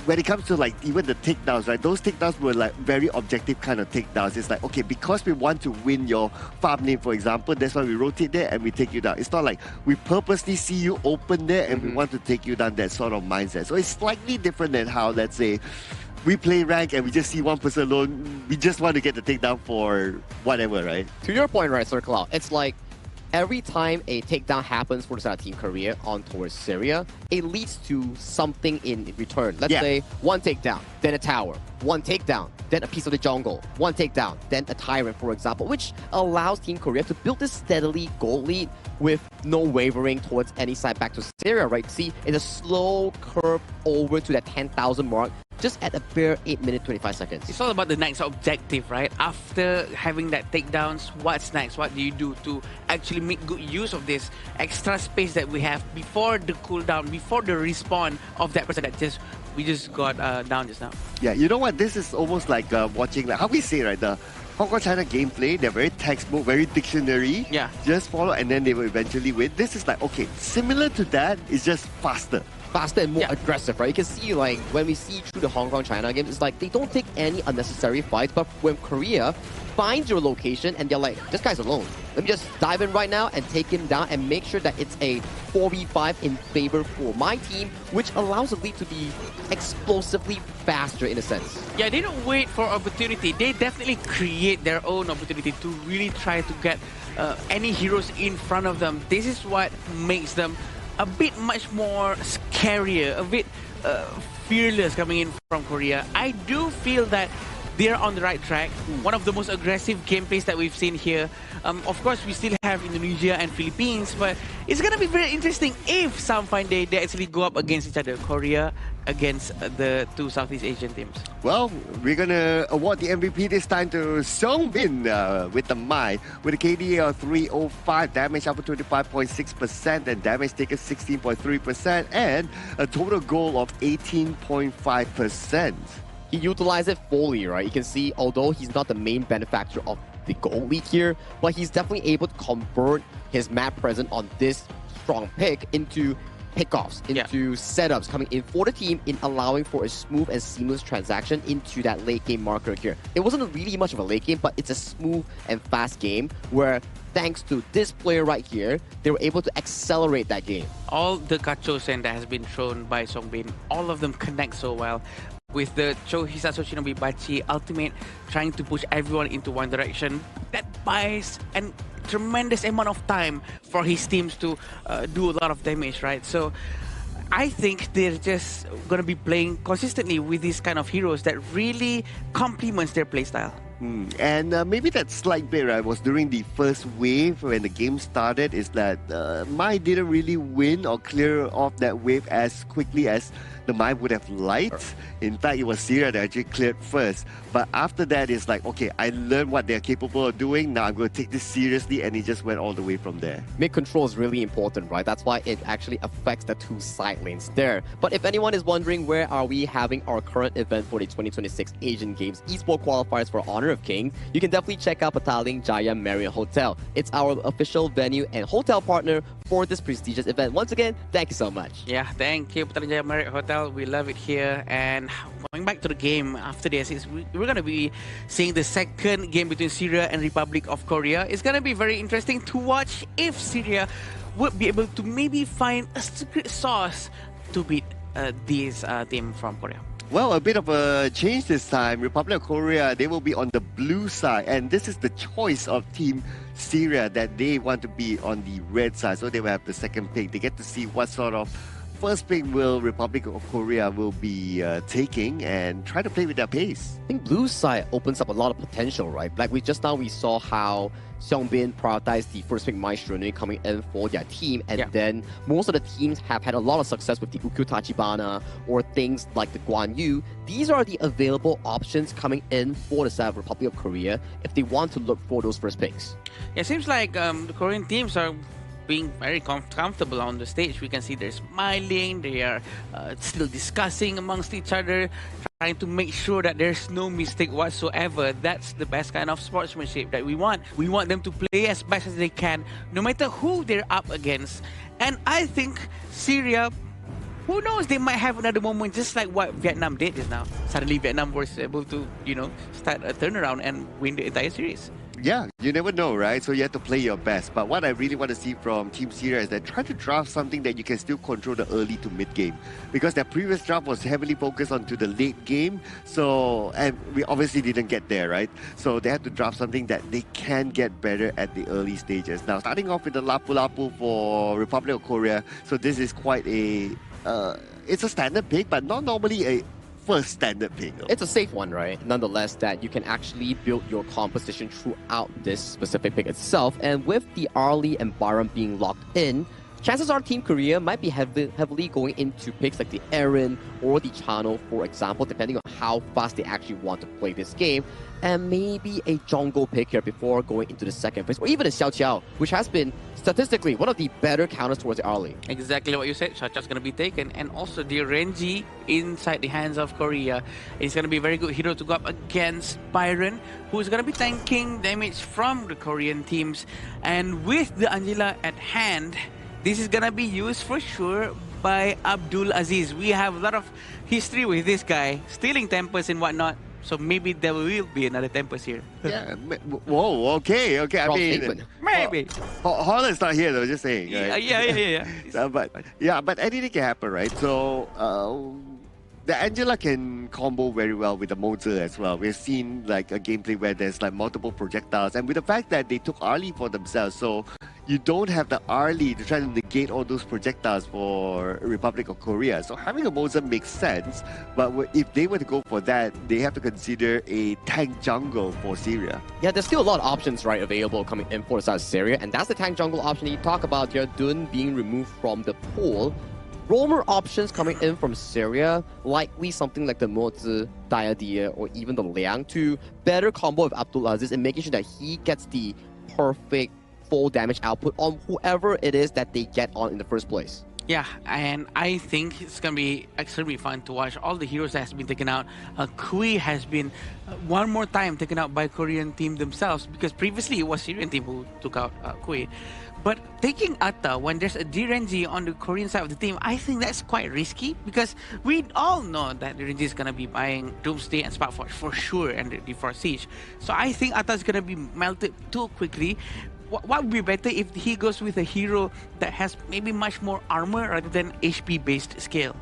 When it comes to like even the takedowns, right? Those takedowns were like very objective kind of takedowns. It's like, okay, because we want to win your farm lane, for example, that's why we rotate there and we take you down. It's not like we purposely see you open there and we want to take you down, that sort of mindset. So it's slightly different than how, let's say, we play rank and we just see one person alone. We just want to get the takedown for whatever, right? To your point, right, Sir Cloud, it's like every time a takedown happens for the side of Team Korea on towards Syria, it leads to something in return. Let's say one takedown, then a tower, one takedown, then a piece of the jungle, one takedown, then a tyrant, for example, which allows Team Korea to build this steadily gold lead with no wavering towards any side back to Syria, right? See, it's a slow curve over to that 10,000 mark, just at a bare 8 minutes 25 seconds. It's all about the next objective, right? After having that takedowns, what's next? What do you do to actually make good use of this extra space that we have before the cooldown, before the respawn of that person that just we just got down just now. Yeah, you know what? This is almost like watching, like how we say, right? The Hong Kong China gameplay, they're very textbook, very dictionary. Yeah. Just follow and then they will eventually win. This is like, okay, similar to that, it's just faster. Faster and more aggressive, right? You can see, like, when we see through the Hong Kong China games, it's like they don't take any unnecessary fights, but when Korea finds your location and they're like, this guy's alone, let me just dive in right now and take him down and make sure that it's a 4v5 in favor for my team, which allows the lead to be explosively faster in a sense. Yeah, they don't wait for opportunity. They definitely create their own opportunity to really try to get any heroes in front of them. This is what makes them a bit much more scarier, a bit fearless coming in from Korea. I do feel that they're on the right track. One of the most aggressive gameplays that we've seen here. Of course, we still have Indonesia and Philippines, but it's gonna be very interesting if some fine day they actually go up against each other. Korea against the two Southeast Asian teams. Well, we're gonna award the MVP this time to Songbin with the Mai, with a KDA of 305, damage up to 25.6%, and damage taken 16.3%, and a total goal of 18.5%. He utilized it fully, right? You can see, although he's not the main benefactor of the goal lead here, but he's definitely able to convert his map presence on this strong pick into pickoffs, into setups coming in for the team, in allowing for a smooth and seamless transaction into that late game marker here. It wasn't really much of a late game, but it's a smooth and fast game where, thanks to this player right here, they were able to accelerate that game. All the Kachosen that has been thrown by Songbin, all of them connect so well. With the Cho Hisato Shinobi Bachi ultimate trying to push everyone into one direction, that buys a tremendous amount of time for his teams to do a lot of damage, right? So I think they're just going to be playing consistently with these kind of heroes that really complements their playstyle. And maybe that slight bit, right, was during the first wave when the game started, is that Mai didn't really win or clear off that wave as quickly as the Mai would have liked. In fact, it was Syria that actually cleared first. But after that, it's like, okay, I learned what they're capable of doing. Now I'm going to take this seriously, and it just went all the way from there. Mid control is really important, right? That's why it actually affects the two side lanes there. But if anyone is wondering where are we having our current event for the 2026 Asian Games Esports Qualifiers for Honor of Kings, you can definitely check out Petaling Jaya Marriott Hotel. It's our official venue and hotel partner for this prestigious event. Once again, thank you so much. Yeah, thank you, Petaling Jaya Marriott Hotel. We love it here. And going back to the game after this, we're going to be seeing the second game between Syria and Republic of Korea. It's going to be very interesting to watch if Syria would be able to maybe find a secret sauce to beat this team from Korea. Well, a bit of a change this time. Republic of Korea, they will be on the blue side, and this is the choice of Team Syria that they want to be on the red side, so they will have the second pick. They get to see what sort of first pick will Republic of Korea will be taking and try to play with their pace. I think blue side opens up a lot of potential, right? Like we saw how Seongbin prioritized the first pick Maestro coming in for their team, and then most of the teams have had a lot of success with the Ukyu Tachibana or things like the Guan Yu. These are the available options coming in for the side of Republic of Korea if they want to look for those first picks. Yeah, it seems like the Korean teams are being very comfortable on the stage. We can see they're smiling, they are still discussing amongst each other, trying to make sure that there's no mistake whatsoever. That's the best kind of sportsmanship that we want. We want them to play as best as they can, no matter who they're up against. And I think Syria, who knows, they might have another moment just like what Vietnam did just now. Suddenly Vietnam was able to, start a turnaround and win the entire series. Yeah, you never know, right? So you have to play your best. But what I really want to see from Team Syria is that try to draft something that you can still control the early to mid game. Because their previous draft was heavily focused onto the late game. So, and we obviously didn't get there, right? So they had to draft something that they can get better at the early stages. Now, starting off with the Lapu Lapu for Republic of Korea. So this is quite a, it's a standard pick, but not normally a first standard pick. It's a safe one, right? Nonetheless, that you can actually build your composition throughout this specific pick itself. And with the Arlie and Byron being locked in, chances are Team Korea might be heavily going into picks like the Aaron or the Chano, for example, depending on how fast they actually want to play this game. And maybe a jungle pick here before going into the second phase, or even a Xiao Qiao, which has been statistically one of the better counters towards the early. Exactly what you said. Xiao Qiao's going to be taken, and also the Renji inside the hands of Korea is going to be a very good hero to go up against Byron, who's going to be tanking damage from the Korean teams. And with the Angela at hand, this is going to be used for sure by Abdul Aziz. We have a lot of history with this guy, stealing tempers and whatnot. So maybe there will be another tempers here. Yeah. Whoa, okay. I mean, maybe. Holland's not here though, just saying. Right? Yeah. But anything can happen, right? So the Angela can combo very well with the Mozer as well. We've seen like a gameplay where there's like multiple projectiles, and with the fact that they took Arlie for themselves, so you don't have the Arlie to try to negate all those projectiles for Republic of Korea. So having a Mozer makes sense, but if they were to go for that, they have to consider a tank jungle for Syria. Yeah, there's still a lot of options, right, available coming in for the side of Syria, and that's the tank jungle option you talk about here, Dun being removed from the pool. Roamer options coming in from Syria, likely something like the Mozi, Diadia, or even the Liang to better combo with Abdul Aziz and making sure that he gets the perfect full damage output on whoever it is that they get on in the first place. Yeah, and I think it's going to be extremely fun to watch all the heroes that has been taken out. Kui has been one more time taken out by Korean team themselves, because previously it was Syrian team who took out Kui. But taking Atta when there's a DRNG on the Korean side of the team, I think that's quite risky, because we all know that DRNG is going to be buying Doomsday and Sparkforge for sure and the Force Siege. So I think Atta is going to be melted too quickly. What would be better if he goes with a hero that has maybe much more armor rather than HP based scale?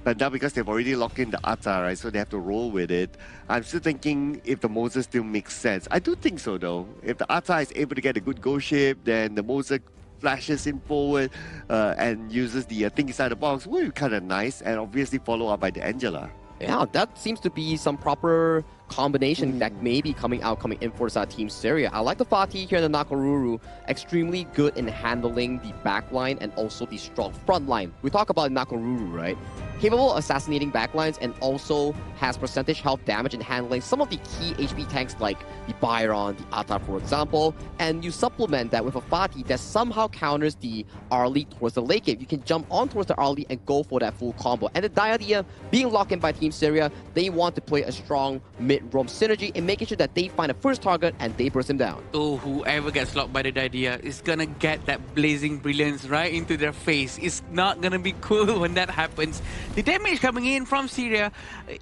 But now because they've already locked in the Atta, right, so they have to roll with it. I'm still thinking if the Mozer still makes sense. I do think so though. If the Atta is able to get a good go ship, then the Mozer flashes in forward and uses the thing inside the box, will be kind of nice, and obviously follow up by the Angela. Yeah, that seems to be some proper combination that may be coming in for Team Syria. I like the Fatih here in the Nakoruru. Extremely good in handling the backline and also the strong front line. We talk about Nakoruru, right? Capable of assassinating backlines and also has percentage health damage in handling some of the key HP tanks like the Byron, the Atta, for example. And you supplement that with a Fatih that somehow counters the Arlie towards the late game. You can jump on towards the Arlie and go for that full combo. And the Diadia being locked in by Team Syria, they want to play a strong mid-roam synergy and making sure that they find a first target and they burst him down. So whoever gets locked by the Diadia is gonna get that blazing brilliance right into their face. It's not gonna be cool when that happens. The damage coming in from Syria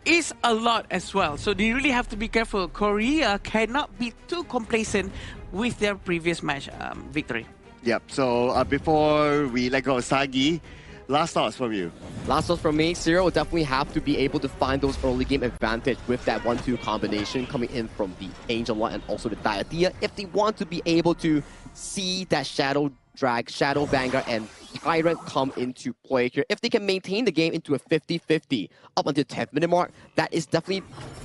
is a lot as well, so they really have to be careful. Korea cannot be too complacent with their previous match victory. Yep, so before we let go of Sagi, last thoughts from you. Last thoughts from me, Syria will definitely have to be able to find those early game advantage with that 1-2 combination coming in from the Angel and also the Diadia if they want to be able to see that Shadow Drag, Shadow Vanguard, and Tyrant come into play here. If they can maintain the game into a 50-50 up until the 10th minute mark, that is definitely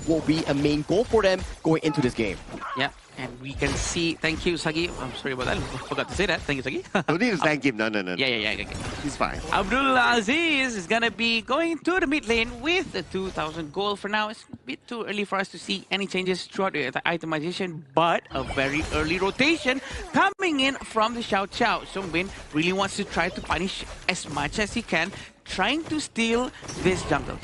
will be a main goal for them going into this game. Yeah, and we can see, thank you, Sagi. I'm sorry about that, I forgot to say that. Thank you, Sagi. Don't need to thank him, no. Yeah. Okay. He's fine. Abdul Aziz is gonna be going to the mid lane with the 2,000 gold. For now, it's a bit too early for us to see any changes throughout the itemization, but a very early rotation coming in from the Xiao Qiao. Songbin really wants to try to punish as much as he can, trying to steal this jungle.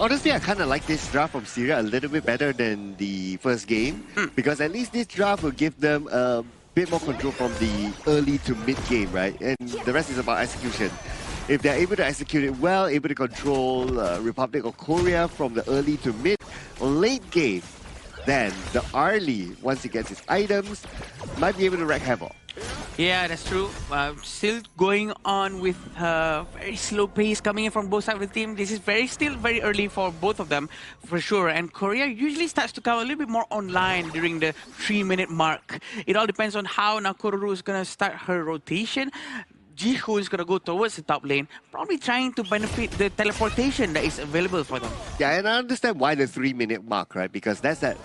Honestly, I kind of like this draft from Syria a little bit better than the first game, because at least this draft will give them a bit more control from the early to mid game, right? And the rest is about execution. If they're able to execute it well, able to control Republic of Korea from the early to mid or late game, then the Arlie, once he gets his items, might be able to wreak havoc. Yeah, that's true. Still going on with very slow pace coming in from both sides of the team. This is still very early for both of them, for sure. And Korea usually starts to come a little bit more online during the 3-minute mark. It all depends on how Nakoruru is going to start her rotation. Jihu is going to go towards the top lane, probably trying to benefit the teleportation that is available for them. Yeah, and I understand why the 3-minute mark, right? Because that's that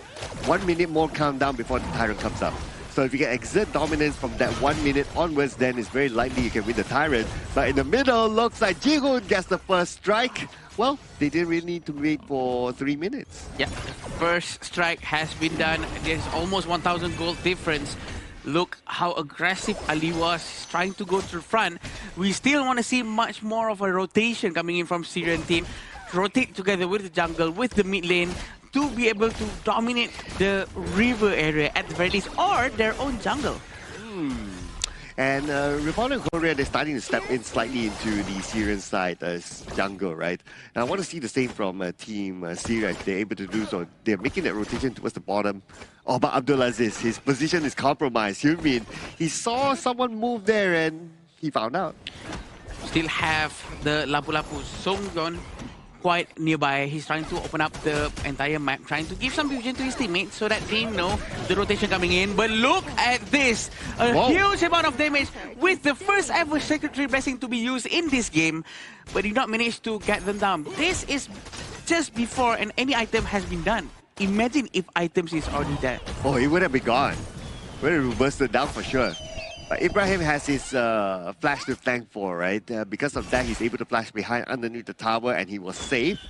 1 minute more countdown before the Tyrant comes up. So if you can exert dominance from that 1 minute onwards, then it's very likely you can win the Tyrant. But in the middle, looks like Jihoon gets the first strike. Well, they didn't really need to wait for 3 minutes. Yeah, first strike has been done. There's almost 1,000 gold difference. Look how aggressive Ali was trying to go to the front. We still want to see much more of a rotation coming in from Syrian team. Rotate together with the jungle, with the mid lane, to be able to dominate the river area at the very least, or their own jungle. And Republic of Korea, they're starting to step in slightly into the Syrian side as jungle, right? And I want to see the same from Team Syria if they're able to do so. They're making that rotation towards the bottom. Oh, but Abdulaziz, his position is compromised. Hyunmin, he saw someone move there and he found out. Still have the Lapu-Lapu Songyeon quite nearby. He's trying to open up the entire map, trying to give some vision to his teammates so that they know the rotation coming in. But look at this! A huge amount of damage with the first ever Secretary Blessing to be used in this game, but did not manage to get them down. This is just before any item has been done. Imagine if items is already there. Oh, he would have been gone. Would have bursted down for sure. But Ibrahim has his flash to thank for, right? Because of that, he's able to flash behind underneath the tower and he was safe.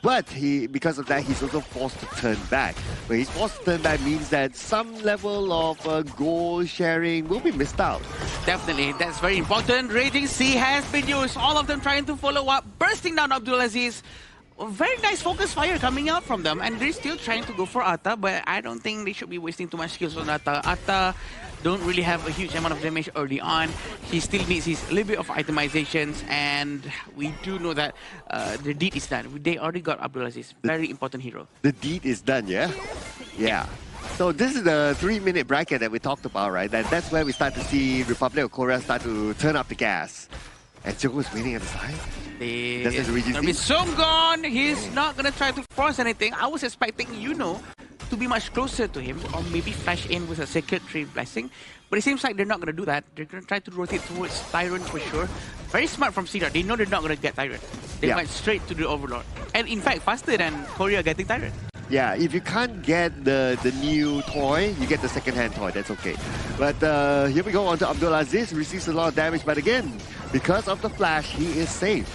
But because of that, he's also forced to turn back. When he's forced to turn back means that some level of goal sharing will be missed out. Definitely, that's very important. Raging Sea has been used. All of them trying to follow up, bursting down Abdulaziz. Very nice focus fire coming out from them, and they're still trying to go for Atta, but I don't think they should be wasting too much skills on Atta. Atta don't really have a huge amount of damage early on. He still needs his little bit of itemizations, and we do know that the deed is done. They already got Abdulaziz, very important hero. The deed is done, yeah? Yeah. So this is the 3-minute bracket that we talked about, right? That's where we start to see Republic of Korea start to turn up the gas. And Joko is waiting at the side. That's gonna be Songyeon. He's not gonna try to force anything. I was expecting to be much closer to him, or maybe flash in with a Secretary Blessing. But it seems like they're not gonna do that. They're gonna try to rotate towards Tyrant for sure. Very smart from Syria. They know they're not gonna get Tyrant. They went straight to the Overlord. And in fact, faster than Korea getting Tyrant. Yeah, if you can't get the new toy, you get the second-hand toy. That's okay. But here we go on to Abdulaziz. Receives a lot of damage, but again, because of the flash, he is safe.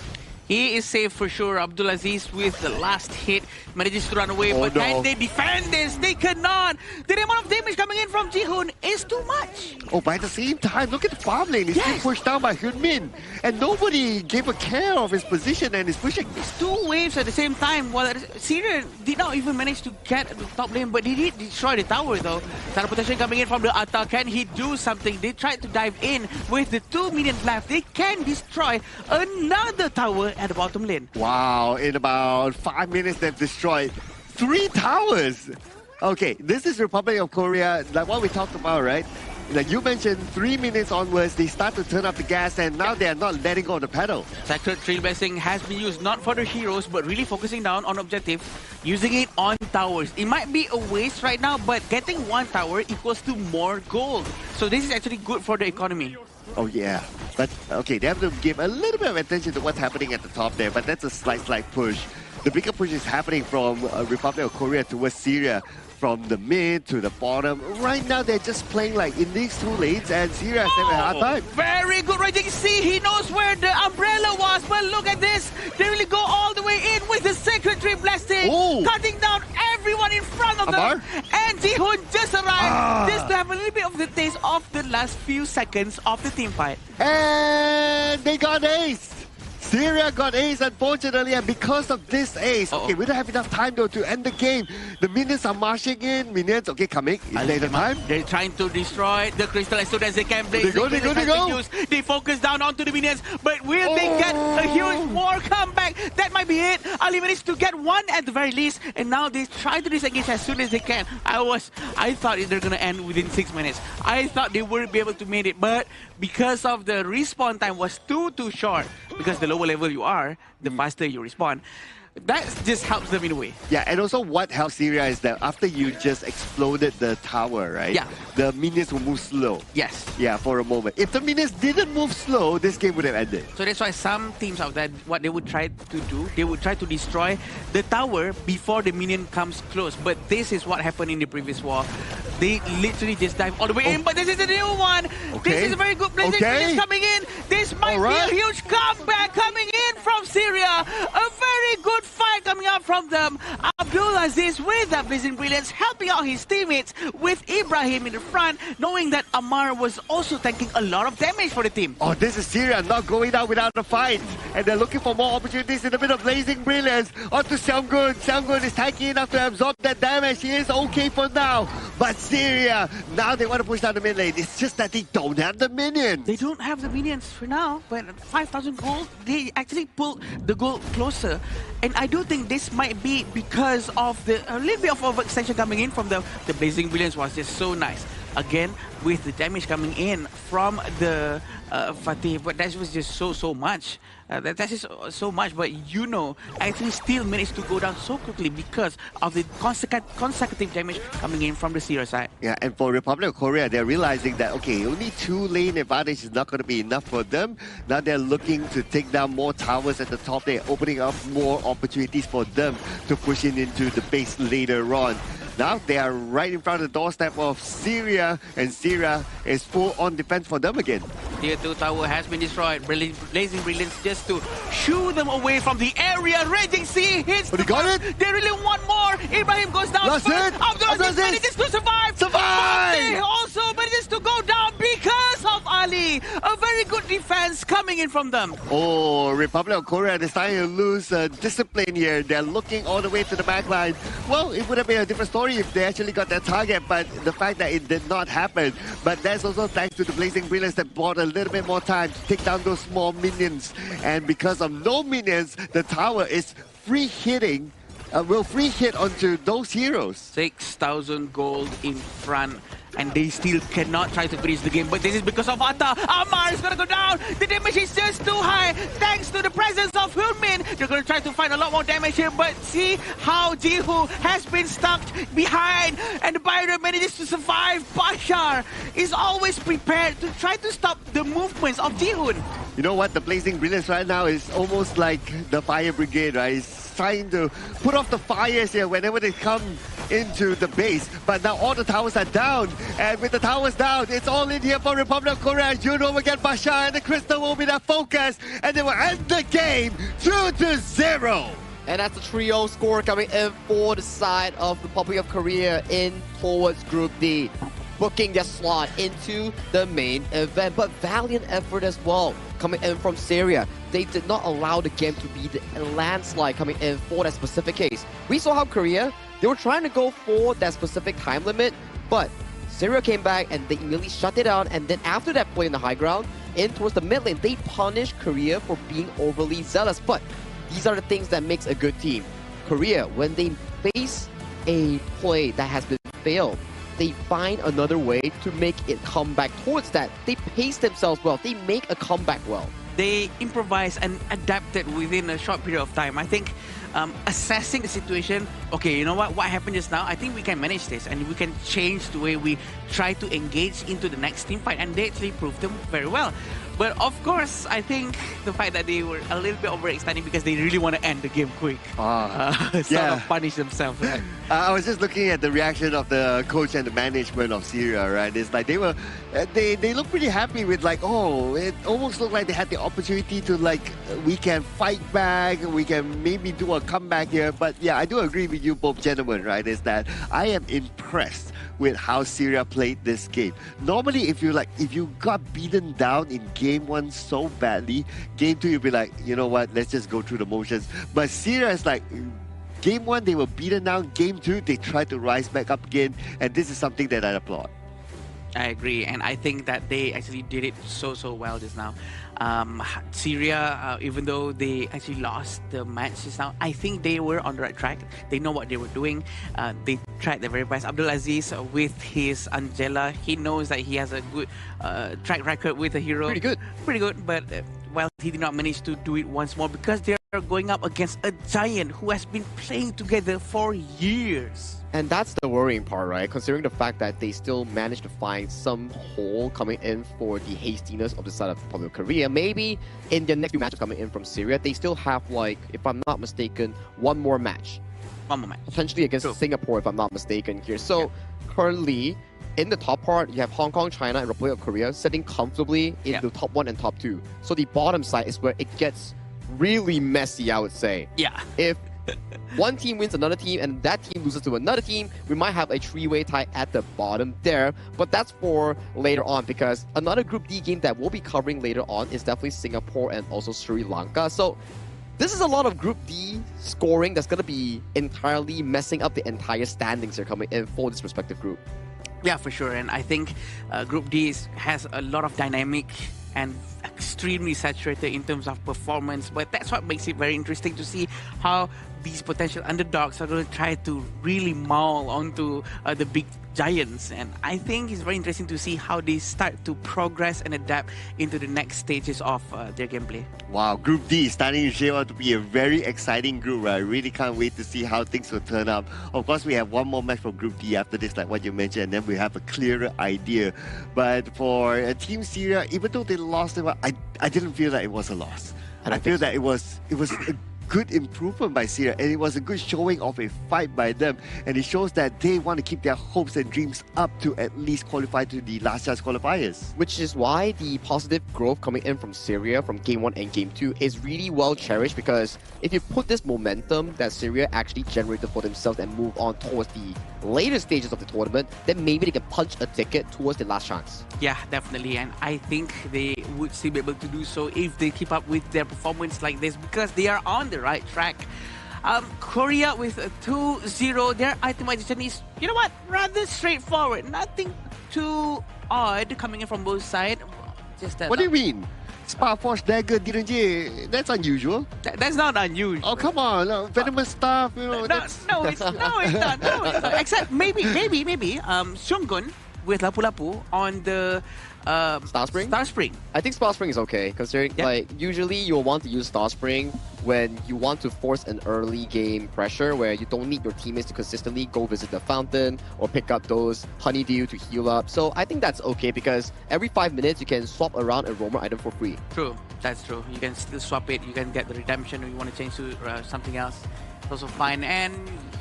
He is safe for sure. Abdulaziz with the last hit manages to run away, but can they defend this? They cannot. The amount of damage coming in from Jihoon is too much. Oh, but at the same time, look at the farm lane. He's being pushed down by Hyunmin, and nobody gave a care of his position and his pushing. It's two waves at the same time. While Syria did not even manage to get the top lane, but he did destroy the tower though. Teleportation coming in from the Atta. Can he do something? They tried to dive in with the 2 minions left. They can destroy another tower at the bottom lane. Wow, in about 5 minutes they've destroyed 3 towers. Okay, this is Republic of Korea, like what we talked about, right? Like you mentioned, 3 minutes onwards, they start to turn up the gas and now they are not letting go of the pedal. Secretary Blessing has been used not for the heroes, but really focusing down on objective, using it on towers. It might be a waste right now, but getting 1 tower equals to more gold. So this is actually good for the economy. Oh yeah, but okay, they have to give a little bit of attention to what's happening at the top there, but that's a slight push. The bigger push is happening from Republic of Korea towards Syria, from the mid to the bottom. Right now, they're just playing like in these 2 lanes, and Syria has having a hard time. Very good Raging Sea. He knows where the umbrella was, but look at this. They really go all the way in with the Secretary Blessing, cutting down everyone in front of them. And Jihoon just arrived just to have a little bit of the taste of the last few seconds of the team fight. And they got ace. Syria got ace, unfortunately, and because of this ace, okay, we don't have enough time though to end the game. The minions are marching in. Minions, okay, coming. Is there the time? They're trying to destroy the crystal as soon as they can. They go. They focus down onto the minions, but will they get a huge war comeback? That might be it. Ali managed to get 1 at the very least, and now they try to disengage as soon as they can. I thought they're gonna end within 6 minutes. I thought they wouldn't be able to make it, but because of the respawn time was too short, because the lower level you are, the faster you respawn. That just helps them in a way. Yeah, and also what helps Syria is that after you just exploded the tower, right? Yeah. The minions will move slow. Yes. Yeah, for a moment. If the minions didn't move slow, this game would have ended. So that's why some teams out there, what they would try to do, they would try to destroy the tower before the minion comes close. But this is what happened in the previous war. They literally just dive all the way in, but this is a new one. This is a very good blazing brilliance coming in. This might be a huge comeback coming in from Syria. A very good fight coming out from them. Abdulaziz with that blazing brilliance, helping out his teammates with Ibrahim in the front, knowing that Ammar was also tanking a lot of damage for the team. Oh, this is Syria not going down without a fight. And they're looking for more opportunities in the middle of blazing brilliance. On to Seunggun. Seunggun is tanking enough to absorb that damage. He is okay for now. But Syria, now they want to push down the mid lane. It's just that they don't have the minions. They don't have the minions for now, but 5,000 gold, they actually pulled the goal closer. And I do think this might be because of a little bit of overextension coming in from the blazing brilliance was just so nice. Again, with the damage coming in from the Fatih, but that was just so much. That is so much, but actually still managed to go down so quickly because of the consecutive damage coming in from the Syria side. Yeah, and for Republic of Korea, they're realizing that, okay, only 2 lane advantage is not going to be enough for them. Now they're looking to take down more towers at the top. They're opening up more opportunities for them to push into the base later on. Now they are right in front of the doorstep of Syria, and Syria is full on defense for them again. Tier 2 tower has been destroyed. Blazing Brilliance just to shoo them away from the area. Raging Sea hits the got it? They really want more. Ibrahim goes down Last first. hit. Abdulaziz manages to survive. Fatih also manages to go down because of Ali. A very good defense coming in from them. Oh, Republic of Korea is starting to lose discipline here. They're looking all the way to the back line. Well, it would have been a different story if they actually got their target, but the fact that it did not happen. But that's also thanks to the Blazing Brilliance that bought a little bit more time to take down those small minions. And because of no minions, the tower is free hitting, will free hit onto those heroes. 6,000 gold in front, and they still cannot try to finish the game. But this is because of Atta. Ammar is gonna go down. The damage is just too high. Thanks to the presence of Hulmin, they're gonna try to find a lot more damage here. But see how Jihu has been stuck behind, and the Byron manages to survive. Bashar is always prepared to try to stop the movements of Jihun. You know what? The Blazing Brilliance right now is almost like the Fire Brigade, right? It's trying to put off the fires here whenever they come into the base. But now all the towers are down. And with the towers down, it's all in here for Republic of Korea. Juno will get Bashar, and the Crystal will be their focus. And they will end the game 2-0. And that's the trio score coming in for the side of the Republic of Korea in towards Group D, booking their slot into the main event. But valiant effort as well coming in from Syria. They did not allow the game to be a landslide coming in for that specific case. We saw how Korea, they were trying to go for that specific time limit, but Syria came back and they immediately shut it down. And then after that play in the high ground, in towards the mid lane, they punished Korea for being overly zealous. But these are the things that makes a good team. Korea, when they face a play that has been failed, they find another way to make it come back towards that. They pace themselves well. They make a comeback well. They improvised and adapted within a short period of time. I think assessing the situation, okay, you know what happened just now? I think we can manage this and we can change the way we try to engage into the next team fight, and they actually proved them very well. But of course, I think the fact that they were a little bit overextending because they really want to end the game quick. Sort of punish themselves, right? I was just looking at the reaction of the coach and the management of Syria, right? It's like they look pretty happy with like, oh, it almost looked like they had the opportunity to like, we can fight back, we can maybe do a comeback here. But yeah, I do agree with you both gentlemen, right? Is that I am impressed with how Syria played this game. Normally, if you got beaten down in game 1 so badly, game 2 you'll be like, you know what, let's just go through the motions. But Syria is like, game 1 they were beaten down, game 2 they tried to rise back up again, and this is something that I applaud. I agree, and I think that they actually did it so well just now. Syria, even though they actually lost the match just now, I think they were on the right track. They know what they were doing. They tried their very best. Abdulaziz with his Angela, he knows that he has a good track record with a hero. Pretty good, but well, he did not manage to do it once more because they are going up against a giant who has been playing together for years. And that's the worrying part, right? Considering the fact that they still managed to find some hole coming in for the hastiness of the side of Republic of Korea. Maybe in the next few matches coming in from Syria, they still have, like, if I'm not mistaken, one more match. One more match. Potentially against Singapore, if I'm not mistaken here. So currently in the top part, you have Hong Kong, China, and Republic of Korea sitting comfortably in the top 1 and top 2. So the bottom side is where it gets really messy, I would say. Yeah. If one team wins another team and that team loses to another team, we might have a three-way tie at the bottom there. But that's for later on, because another Group D game that we'll be covering later on is definitely Singapore and also Sri Lanka. So this is a lot of Group D scoring that's going to be entirely messing up the entire standings here coming in for this respective group. Yeah, for sure. And I think Group D has a lot of dynamic and extremely saturated in terms of performance. But that's what makes it very interesting to see how these potential underdogs are going to try to really maul onto the big giants. And I think it's very interesting to see how they start to progress and adapt into the next stages of their gameplay. Wow, Group D is starting to shape out to be a very exciting group. I really can't wait to see how things will turn out. Of course, we have one more match from Group D after this, like what you mentioned, and then we have a clearer idea. But for Team Syria, even though they lost, I didn't feel that it was a loss. And I feel that it was a good improvement by Syria, and it was a good showing of a fight by them, and it shows that they want to keep their hopes and dreams up to at least qualify to the last chance qualifiers. Which is why the positive growth coming in from Syria from Game 1 and Game 2 is really well cherished, because if you put this momentum that Syria actually generated for themselves and move on towards the later stages of the tournament, then maybe they can punch a ticket towards the last chance. Yeah, definitely. And I think they would still be able to do so if they keep up with their performance like this, because they are on the right track. Korea with a 2-0, their itemization is, you know what, rather straightforward. Nothing too odd coming in from both sides. Just What do you mean? Spark Force Dagger DNJ, that's unusual. That's not unusual. Oh, come on. Venomous stuff, you know. No, it's not. Except maybe Shungun with Lapu Lapu on the Star Spring? I think Star Spring is okay, considering like usually you'll want to use Star Spring when you want to force an early game pressure where you don't need your teammates to consistently go visit the fountain or pick up those honeydew to heal up. So I think that's okay, because every 5 minutes you can swap around a roamer item for free. True, that's true. You can still swap it. You can get the redemption if you want to change to something else. It's also fine. And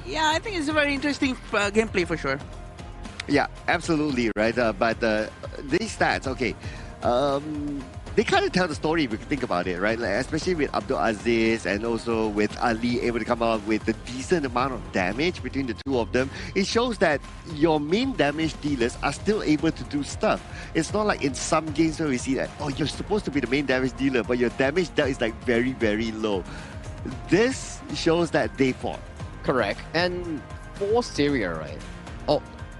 yeah, I think it's a very interesting gameplay for sure. Yeah, absolutely, right? But these stats, okay, they kind of tell the story if you think about it, right? Like, especially with Abdul Aziz and also with Ali able to come out with a decent amount of damage between the two of them. It shows that your main damage dealers are still able to do stuff. It's not like in some games where we see that, oh, you're supposed to be the main damage dealer, but your damage dealt is like very, very low. This shows that they fought. Correct. And for Syria, right?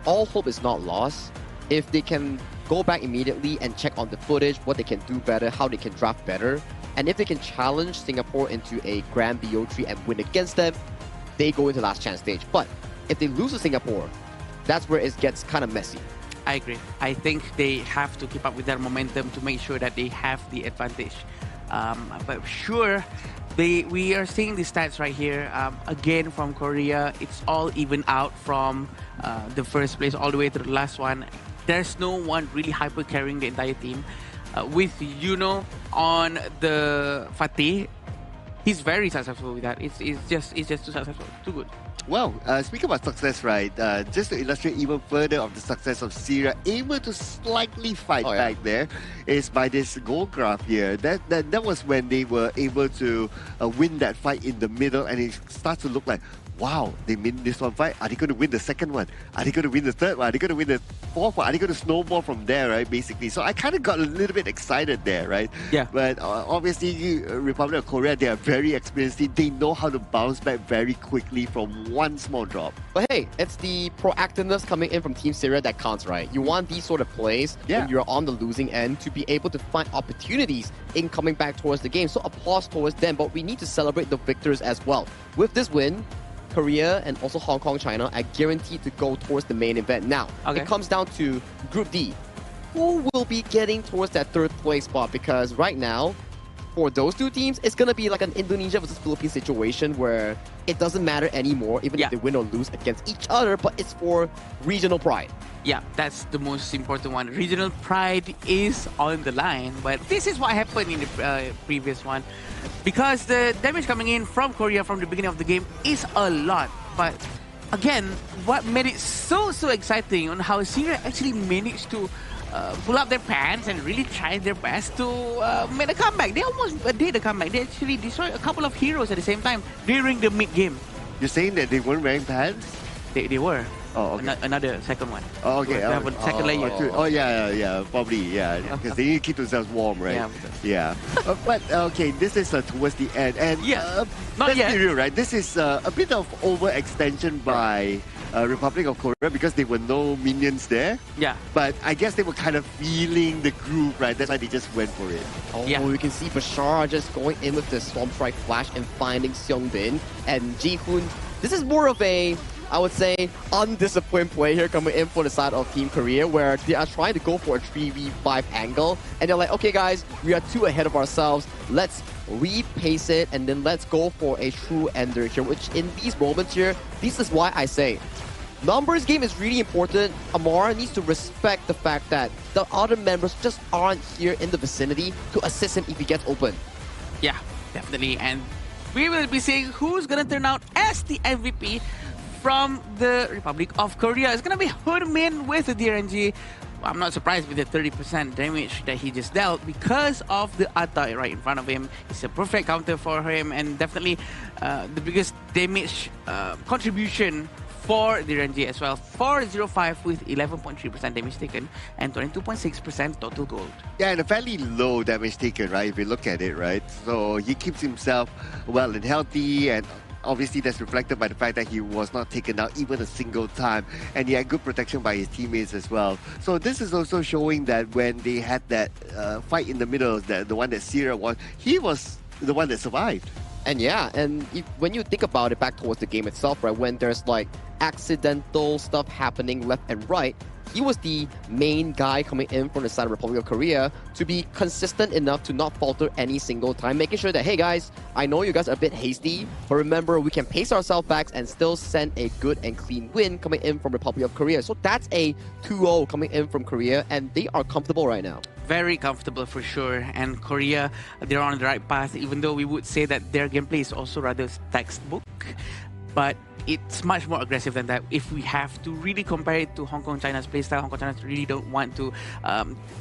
All hope is not lost. If they can go back immediately and check on the footage, what they can do better, how they can draft better, and if they can challenge Singapore into a Grand BO3 and win against them, they go into last chance stage. But if they lose to Singapore, that's where it gets kind of messy. I agree. I think they have to keep up with their momentum to make sure that they have the advantage. But sure, we are seeing the stats right here. Again, from Korea, it's all even out from the first place all the way to the last one. There's no one really hyper carrying the entire team. With Yuno on the Fatih, he's very successful with that. It's just too successful, too good. Well, speaking about success, right, just to illustrate even further of the success of Syria, able to slightly fight back there is by this goal graph here. That was when they were able to win that fight in the middle, and it starts to look like, wow, they win this one fight. Are they going to win the second one? Are they going to win the third one? Are they going to win the fourth one? Are they going to snowball from there, right, basically? So I kind of got a little bit excited there, right? Yeah. But obviously, Republic of Korea, they are very experienced. They know how to bounce back very quickly from one small drop. But hey, it's the proactiveness coming in from Team Syria that counts, right? You want these sort of plays when you're on the losing end to be able to find opportunities in coming back towards the game. So applause towards them, but we need to celebrate the victors as well. With this win, Korea and also Hong Kong, China are guaranteed to go towards the main event. Now, it comes down to Group D. Who will be getting towards that third place spot? Because right now, for those two teams, it's going to be like an Indonesia versus Philippines situation where it doesn't matter anymore, even if they win or lose against each other, but it's for regional pride. Yeah, that's the most important one. Regional pride is on the line, but this is what happened in the previous one. Because the damage coming in from Korea from the beginning of the game is a lot, but again, what made it so exciting on how Syria actually managed to pull up their pants and really try their best to make a comeback. They almost did a comeback. They actually destroyed a couple of heroes at the same time during the mid-game. You're saying that they weren't wearing pants? They were. Oh, okay. Another second one. Oh, okay. They have a second layer. Oh, yeah, probably, yeah. Because they need to keep themselves warm, right? Yeah. But, okay, this is towards the end. And not let's yet. be real, right? This is a bit of overextension by Republic of Korea because there were no minions there. Yeah. But I guess they were kind of feeling the group, right? That's why they just went for it. Oh, you can see Bashar just going in with the Storm Strike Flash and finding Seongbin. And Ji-hoon, this is more of a, I would say, undisciplined play here coming in for the side of Team Korea, where they are trying to go for a 3v5 angle. And they're like, okay, guys, we are 2 ahead of ourselves. Let's repace it, and then let's go for a true ender here, which in these moments here, this is why I say, numbers game is really important. Amara needs to respect the fact that the other members just aren't here in the vicinity to assist him if he gets open. Yeah, definitely. And we will be seeing who's going to turn out as the MVP from the Republic of Korea. It's going to be Hoodmin with the DRNG. I'm not surprised with the 30% damage that he just dealt because of the Atai right in front of him. It's a perfect counter for him, and definitely the biggest damage contribution for the DRNG as well. 405 with 11.3% damage taken and 22.6% total gold. Yeah, and a fairly low damage taken, right? If you look at it, right? So he keeps himself well and healthy, and obviously that's reflected by the fact that he was not taken out even a single time, and he had good protection by his teammates as well. So this is also showing that when they had that fight in the middle, the one that Syria won, he was the one that survived. And yeah, and when you think about it back towards the game itself, right, when there's like accidental stuff happening left and right, he was the main guy coming in from the side of Republic of Korea to be consistent enough to not falter any single time, making sure that, hey guys, I know you guys are a bit hasty, but remember, we can pace ourselves back and still send a good and clean win coming in from Republic of Korea. So that's a 2-0 coming in from Korea, and they are comfortable right now. Very comfortable for sure. And Korea, they're on the right path, even though we would say that their gameplay is also rather textbook. But it's much more aggressive than that. If we have to really compare it to Hong Kong China's playstyle, Hong Kong China really don't want to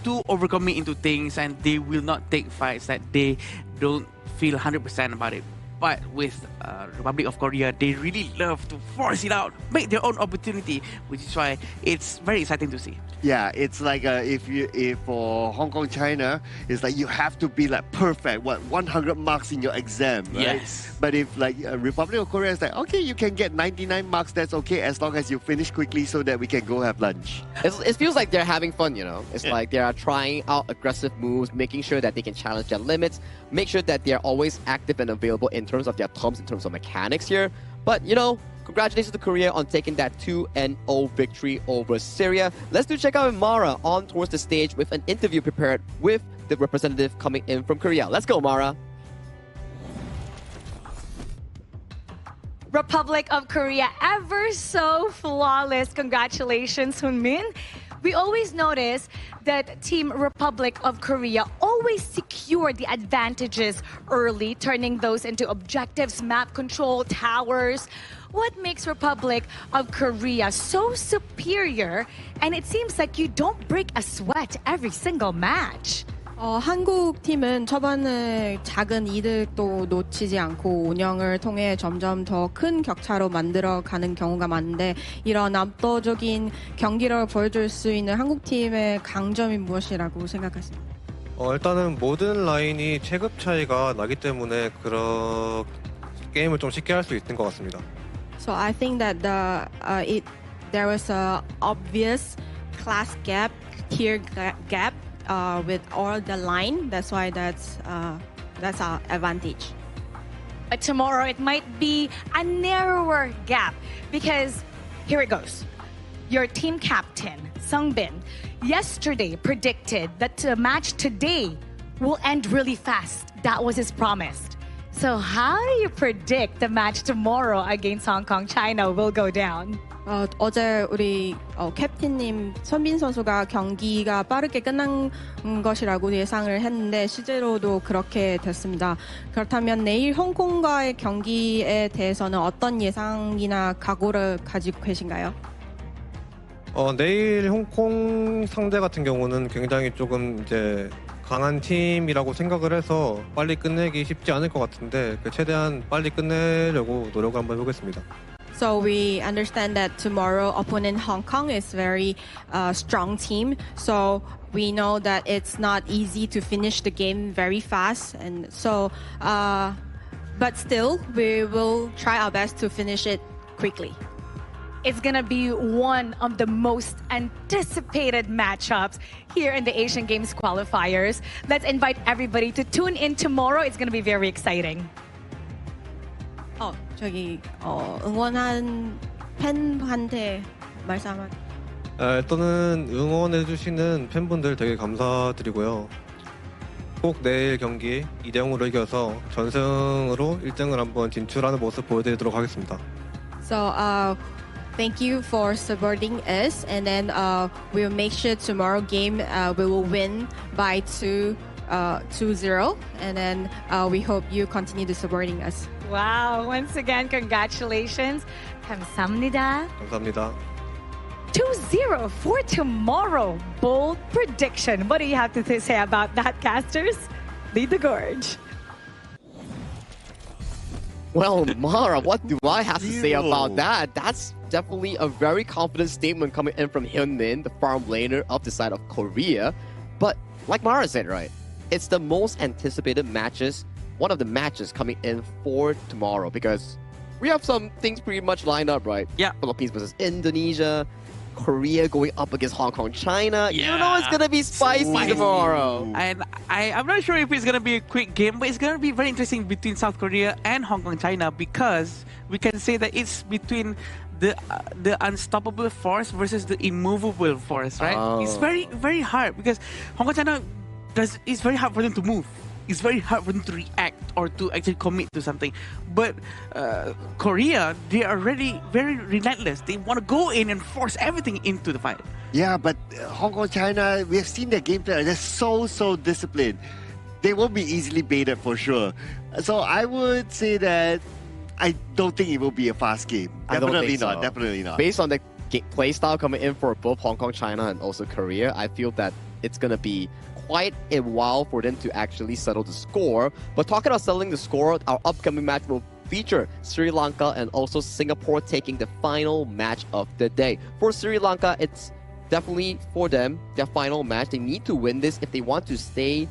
overcommit into things, and they will not take fights that they don't feel 100% about it. But with Republic of Korea, they really love to force it out, make their own opportunity, which is why it's very exciting to see. Yeah, it's like if for Hong Kong China, it's like you have to be like perfect, 100 marks in your exam, right? Yes. But if like Republic of Korea is like, okay, you can get 99 marks, that's okay, as long as you finish quickly so that we can go have lunch. It feels like they're having fun, you know? It's like they are trying out aggressive moves, making sure that they can challenge their limits, make sure that they're always active and available in terms of their terms, in terms of mechanics here. But, you know, congratulations to Korea on taking that 2-0 victory over Syria. Let's check out Mara on towards the stage with an interview prepared with the representative coming in from Korea. Let's go, Mara. Republic of Korea, ever so flawless. Congratulations, Hoon-min. We always notice that Team Republic of Korea always secure the advantages early, turning those into objectives, map control, towers. What makes Republic of Korea so superior? And it seems like you don't break a sweat every single match. 한국 팀은 초반에 작은 이득도 놓치지 않고 운영을 통해 점점 더 큰 격차로 만들어가는 경우가 많은데, 이런 압도적인 경기력을 보여줄 수 있는 한국 팀의 강점이 무엇이라고 생각하십니까? 일단은 모든 라인이 체급 차이가 나기 때문에 그런 게임을 좀 쉽게 할 수 있는 것 같습니다. So I think that there was a obvious class gap, tier gap. With all the line, that's why that's our advantage. But tomorrow it might be a narrower gap, because here it goes. Your team captain, Sungbin, yesterday predicted that the match today will end really fast. That was his promise. So how do you predict the match tomorrow against Hong Kong China will go down? 어제 우리 캡틴님 선빈 선수가 경기가 빠르게 끝난 것이라고 예상을 했는데 실제로도 그렇게 됐습니다. 그렇다면 내일 홍콩과의 경기에 대해서는 어떤 예상이나 각오를 가지고 계신가요? 내일 홍콩 상대 같은 경우는 굉장히 조금 이제 강한 팀이라고 생각을 해서 빨리 끝내기 쉽지 않을 것 같은데 최대한 빨리 끝내려고 노력을 한번 해보겠습니다. So we understand that tomorrow opponent Hong Kong is very strong team. So we know that it's not easy to finish the game very fast, and so but still we will try our best to finish it quickly. It's going to be one of the most anticipated matchups here in the Asian Games qualifiers. Let's invite everybody to tune in tomorrow. It's going to be very exciting. 응원한 팬한테 말씀 일단은 응원해주시는 팬분들 되게 감사드리고요. 꼭 내일 경기 2대0으로 이겨서 전승으로 1등을 한번 진출하는 모습 보여드리도록 하겠습니다. So thank you for supporting us, and then we'll make sure tomorrow game we will win by 2-0, and then we hope you continue to supporting us. Wow, once again, congratulations. 감사합니다. 감사합니다. 2-0 for tomorrow. Bold prediction. What do you have to say about that, casters? Lead the gorge. Well, Mara, what do I have to say about that? That's definitely a very confident statement coming in from Hyun-min, the farm laner of the side of Korea. But like Mara said, right, it's the most anticipated matches, one of the matches coming in for tomorrow, because we have some things pretty much lined up, right? Yeah. Philippines versus Indonesia, Korea going up against Hong Kong, China. Yeah. You know it's gonna be spicy tomorrow. And I'm not sure if it's gonna be a quick game, but it's gonna be very interesting between South Korea and Hong Kong, China, because we can say that it's between the unstoppable force versus the immovable force, right? It's very, very hard because Hong Kong, China it's very hard for them to move. It's very hard for them to react or to actually commit to something. But Korea, they are really very relentless. They want to go in and force everything into the fight. Yeah, but Hong Kong, China, we have seen their gameplay. They're so disciplined. They won't be easily baited for sure. So I would say that I don't think it will be a fast game. Definitely not. Definitely not. Based on the play style coming in for both Hong Kong, China, and also Korea, I feel that it's gonna be quite a while for them to actually settle the score. But talking about settling the score, our upcoming match will feature Sri Lanka and also Singapore taking the final match of the day. For Sri Lanka, it's definitely for them their final match. They need to win this if they want to stay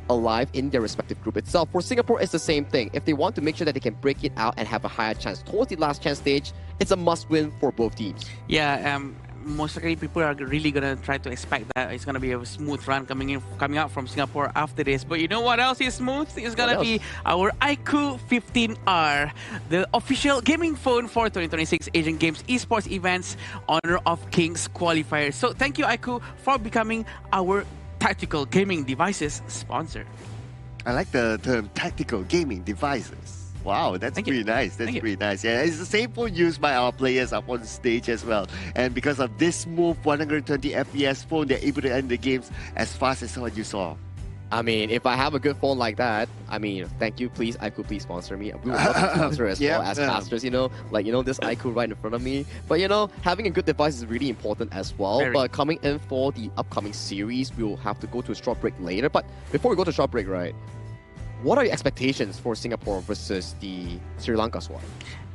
alive in their respective group itself. For Singapore, it's the same thing. If they want to make sure that they can break it out and have a higher chance towards the last chance stage, it's a must-win for both teams. Yeah, most likely people are really gonna try to expect that it's gonna be a smooth run coming out from Singapore after this. But you know what else is smooth? It's gonna be our iQOO 15R, the official gaming phone for 2026 Asian Games Esports Events Honor of Kings qualifier. So thank you iQOO for becoming our tactical gaming devices sponsor. I like the term tactical gaming devices. Wow, that's pretty nice. That's pretty nice. Yeah, it's the same phone used by our players up on stage as well. And because of this smooth 120 FPS phone, they're able to end the games as fast as what you saw. I mean, if I have a good phone like that, I mean, thank you, please, iQOO, please sponsor me. We would love to sponsor as well as casters, you know, like, you know, this iQOO right in front of me. But, you know, having a good device is really important as well. But coming in for the upcoming series, we'll have to go to a short break later. But before we go to short break, right, what are your expectations for Singapore versus the Sri Lanka squad?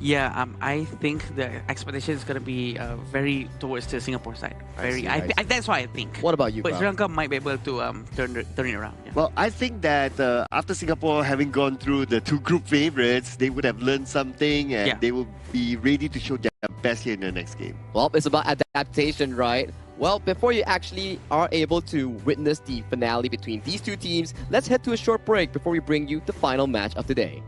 Yeah, I think the expectation is going to be very towards the Singapore side. That's why I think. What about you, But Bob? Sri Lanka might be able to turn it around. Yeah. Well, I think that after Singapore having gone through the two group favorites, they would have learned something and they will be ready to show their best here in the next game. Well, it's about adaptation, right? Well, before you actually are able to witness the finale between these two teams, let's head to a short break before we bring you the final match of the day.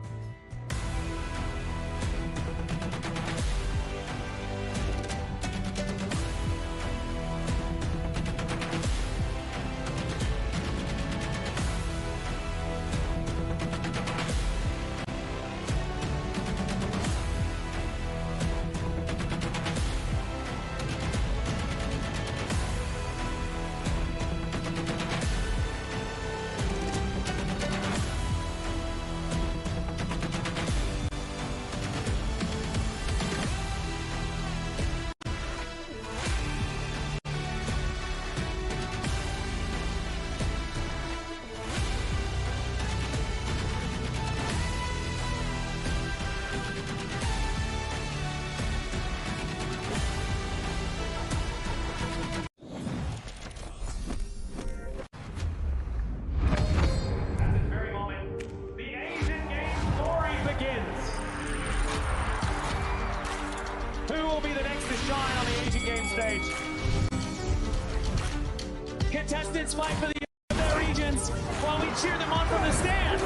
Contestants fight for their regions while we cheer them on from the stands.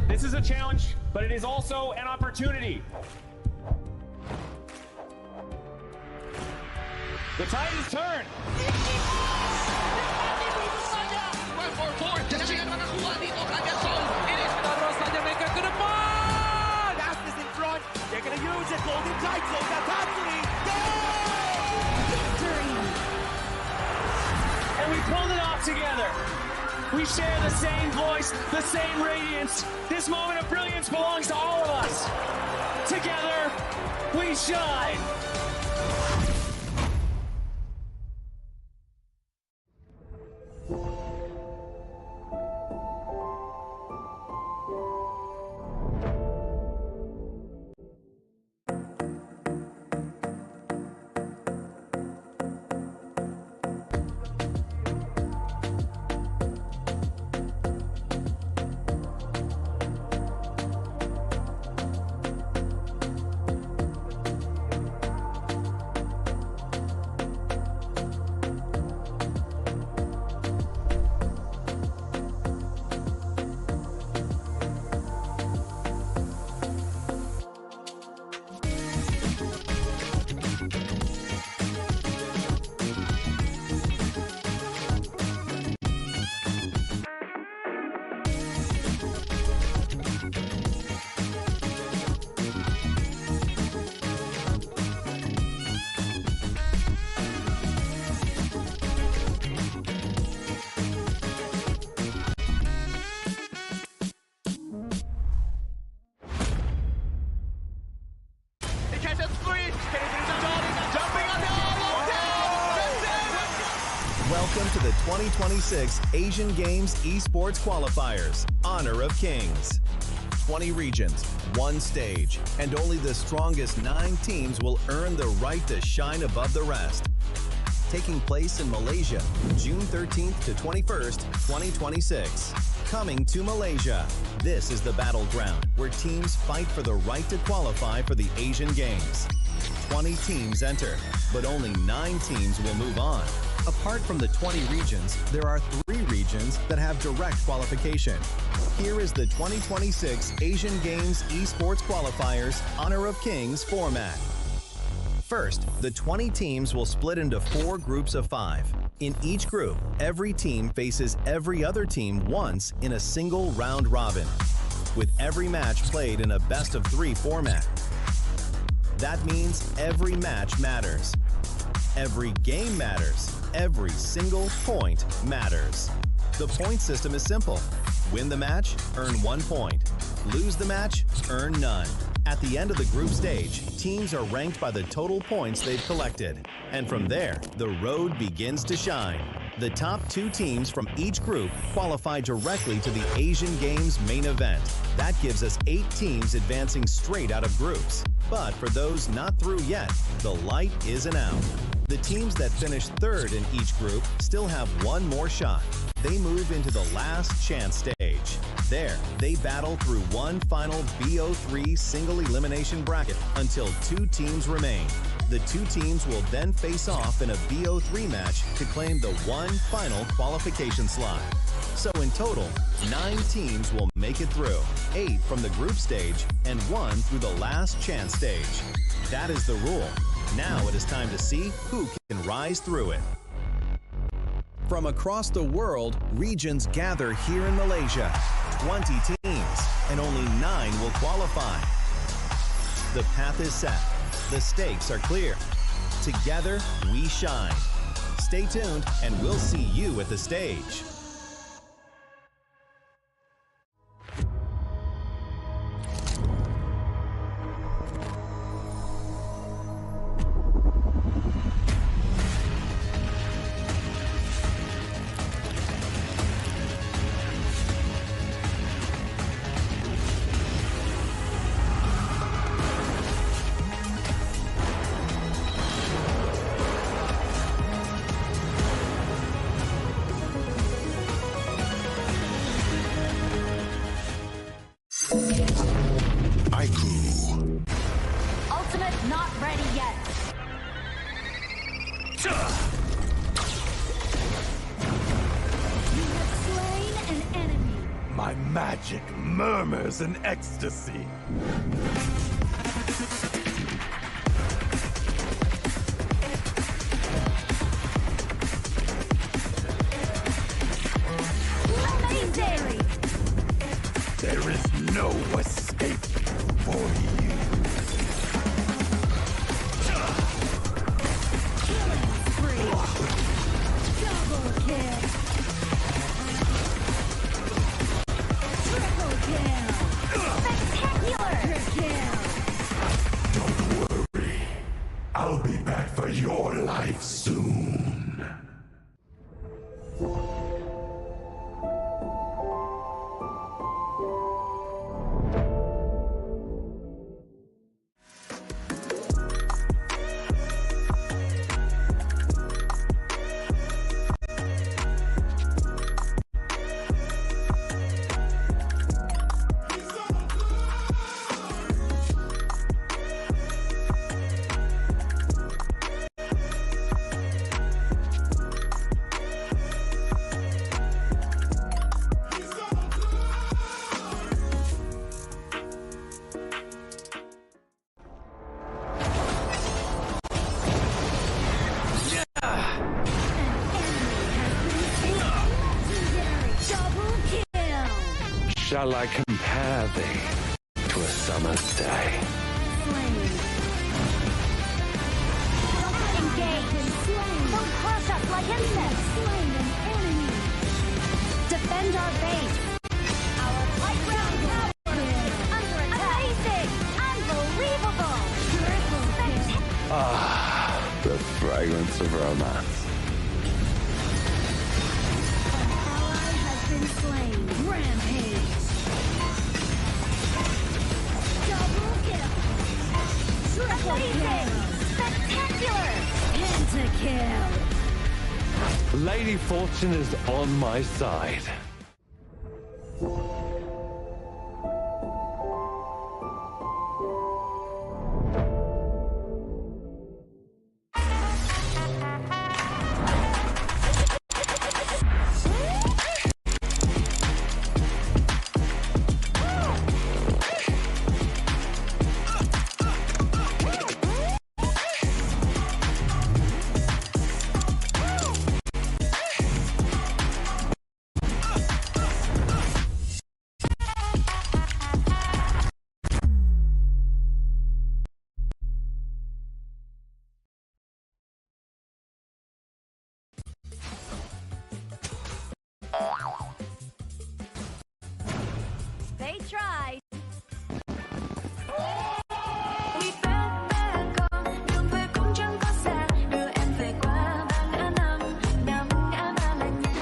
This is a challenge, but it is also an opportunity. The tide has turned. Fastness in front. They're going to use it. Golden tight zones. Attack. And we pulled it off together. We share the same voice, the same radiance. This moment of brilliance belongs to all of us. Together, we shine. Welcome to the 2026 Asian Games Esports Qualifiers, Honor of Kings. 20 regions, one stage, and only the strongest 9 teams will earn the right to shine above the rest. Taking place in Malaysia, June 13th to 21st, 2026. Coming to Malaysia, this is the battleground where teams fight for the right to qualify for the Asian Games. 20 teams enter, but only 9 teams will move on. Apart from the 20 regions, there are 3 regions that have direct qualification. Here is the 2026 Asian Games Esports Qualifiers Honor of Kings format. First, the 20 teams will split into 4 groups of 5. In each group, every team faces every other team once in a single round robin, with every match played in a best-of-3 format. That means every match matters. Every game matters. Every single point matters. The point system is simple. Win the match, earn 1 point. Lose the match, earn none. At the end of the group stage, teams are ranked by the total points they've collected. And from there, the road begins to shine. The top 2 teams from each group qualify directly to the Asian Games main event. That gives us 8 teams advancing straight out of groups. But for those not through yet, the light isn't out. The teams that finish 3rd in each group still have 1 more shot. They move into the last chance stage. There, they battle through one final BO3 single elimination bracket until 2 teams remain. The 2 teams will then face off in a BO3 match to claim the one final qualification slot. So in total, 9 teams will make it through, 8 from the group stage and 1 through the last chance stage. That is the rule. Now it is time to see who can rise through it. From across the world, regions gather here in Malaysia. 20 teams, and only 9 will qualify. The path is set. The stakes are clear. Together, we shine. Stay tuned, and we'll see you at the stage. ultimate not ready yet. You have slain an enemy. My magic murmurs in ecstasy. Legendary. There is no escape for you. Killing spree. Double kill. Triple kill. Spectacular. Kill. I'll be back for your life soon. Shall I compare thee to a summer's day? Engage and slain. Don't crush us like insects. Slain an enemy. Defend our base. Our high ground tower is under attack. Amazing. Unbelievable. Triple Ah, the fragrance of romance. ally has been slain. Rampage. Double kill. Triple kill. Spectacular. Pentakill. Lady Fortune is on my side. They tried.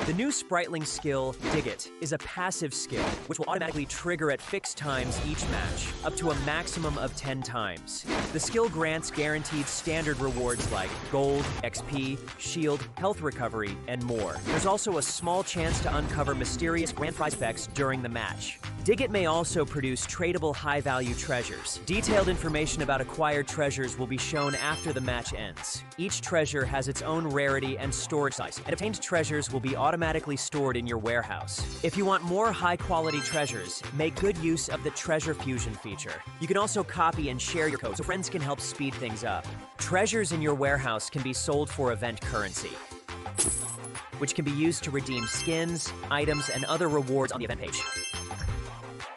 The new Spritling skill, Dig It, is a passive skill which will automatically trigger at fixed times each match, up to a maximum of 10 times. The skill grants guaranteed standard rewards like gold, XP, shield, health recovery, and more. There's also a small chance to uncover mysterious grand prize specs during the match. Dig It may also produce tradable high-value treasures. Detailed information about acquired treasures will be shown after the match ends. Each treasure has its own rarity and storage size, and obtained treasures will be automatically stored in your warehouse. If you want more high-quality treasures, make good use of the Treasure Fusion feature. You can also copy and share your code so friends can help speed things up. Treasures in your warehouse can be sold for event currency, which can be used to redeem skins, items, and other rewards on the event page.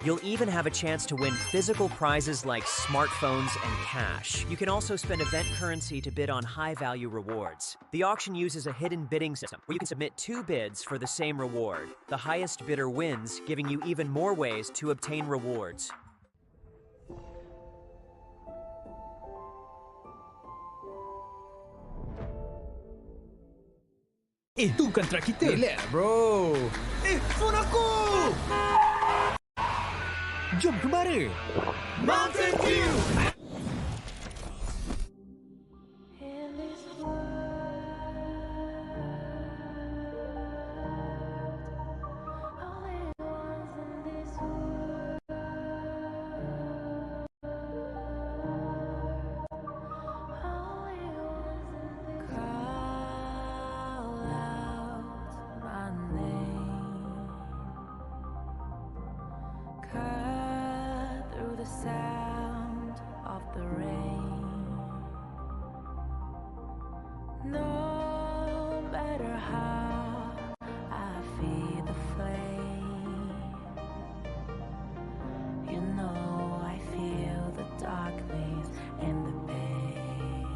You'll even have a chance to win physical prizes like smartphones and cash. You can also spend event currency to bid on high-value rewards. The auction uses a hidden bidding system where you can submit 2 bids for the same reward. The highest bidder wins, giving you even more ways to obtain rewards. Itu bukan track kita. Relax, bro. Phone aku! Jom ke mana? Mountain Dew! sound of the rain. No matter how I feel the flame, you know I feel the darkness and the pain.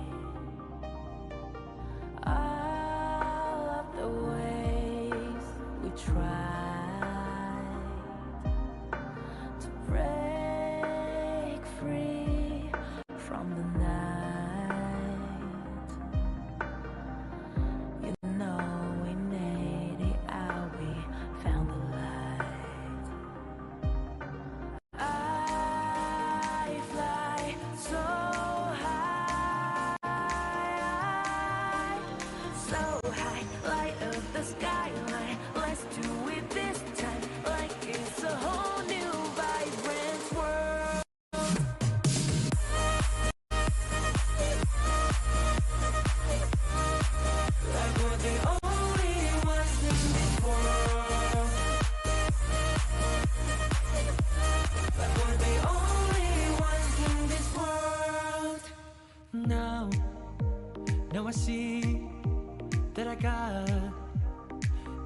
All of the ways we tried to break free from the night, you know we made it out, we found the light. I fly so high, light up the skyline. Let's do it this time, like it's a whole new vibrant world. Like we're the only ones in this world. Like we're the only ones in this world. Now I see that I got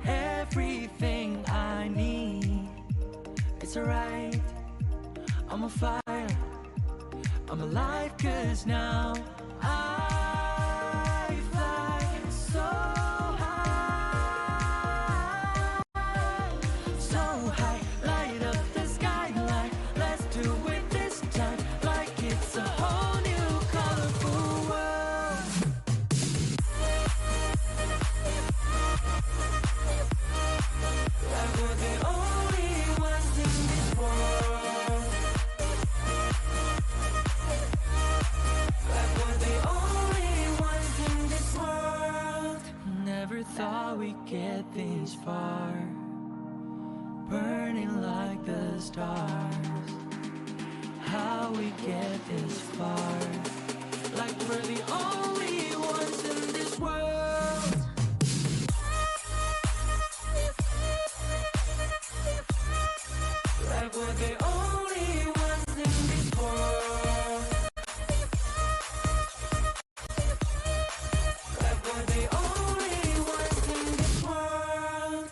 everything I need. It's alright, I'm on fire, I'm alive, 'cause now I fly so high, light up the skyline. Let's do it this time, like it's a whole new colorful world. Like we're the only ones in this world. Like we're the only ones in this world. Never thought we'd get this far, burning like the stars. How we get this far, like we're the only ones in this world. Like we're the only ones in this world. Like we're the only ones in this world.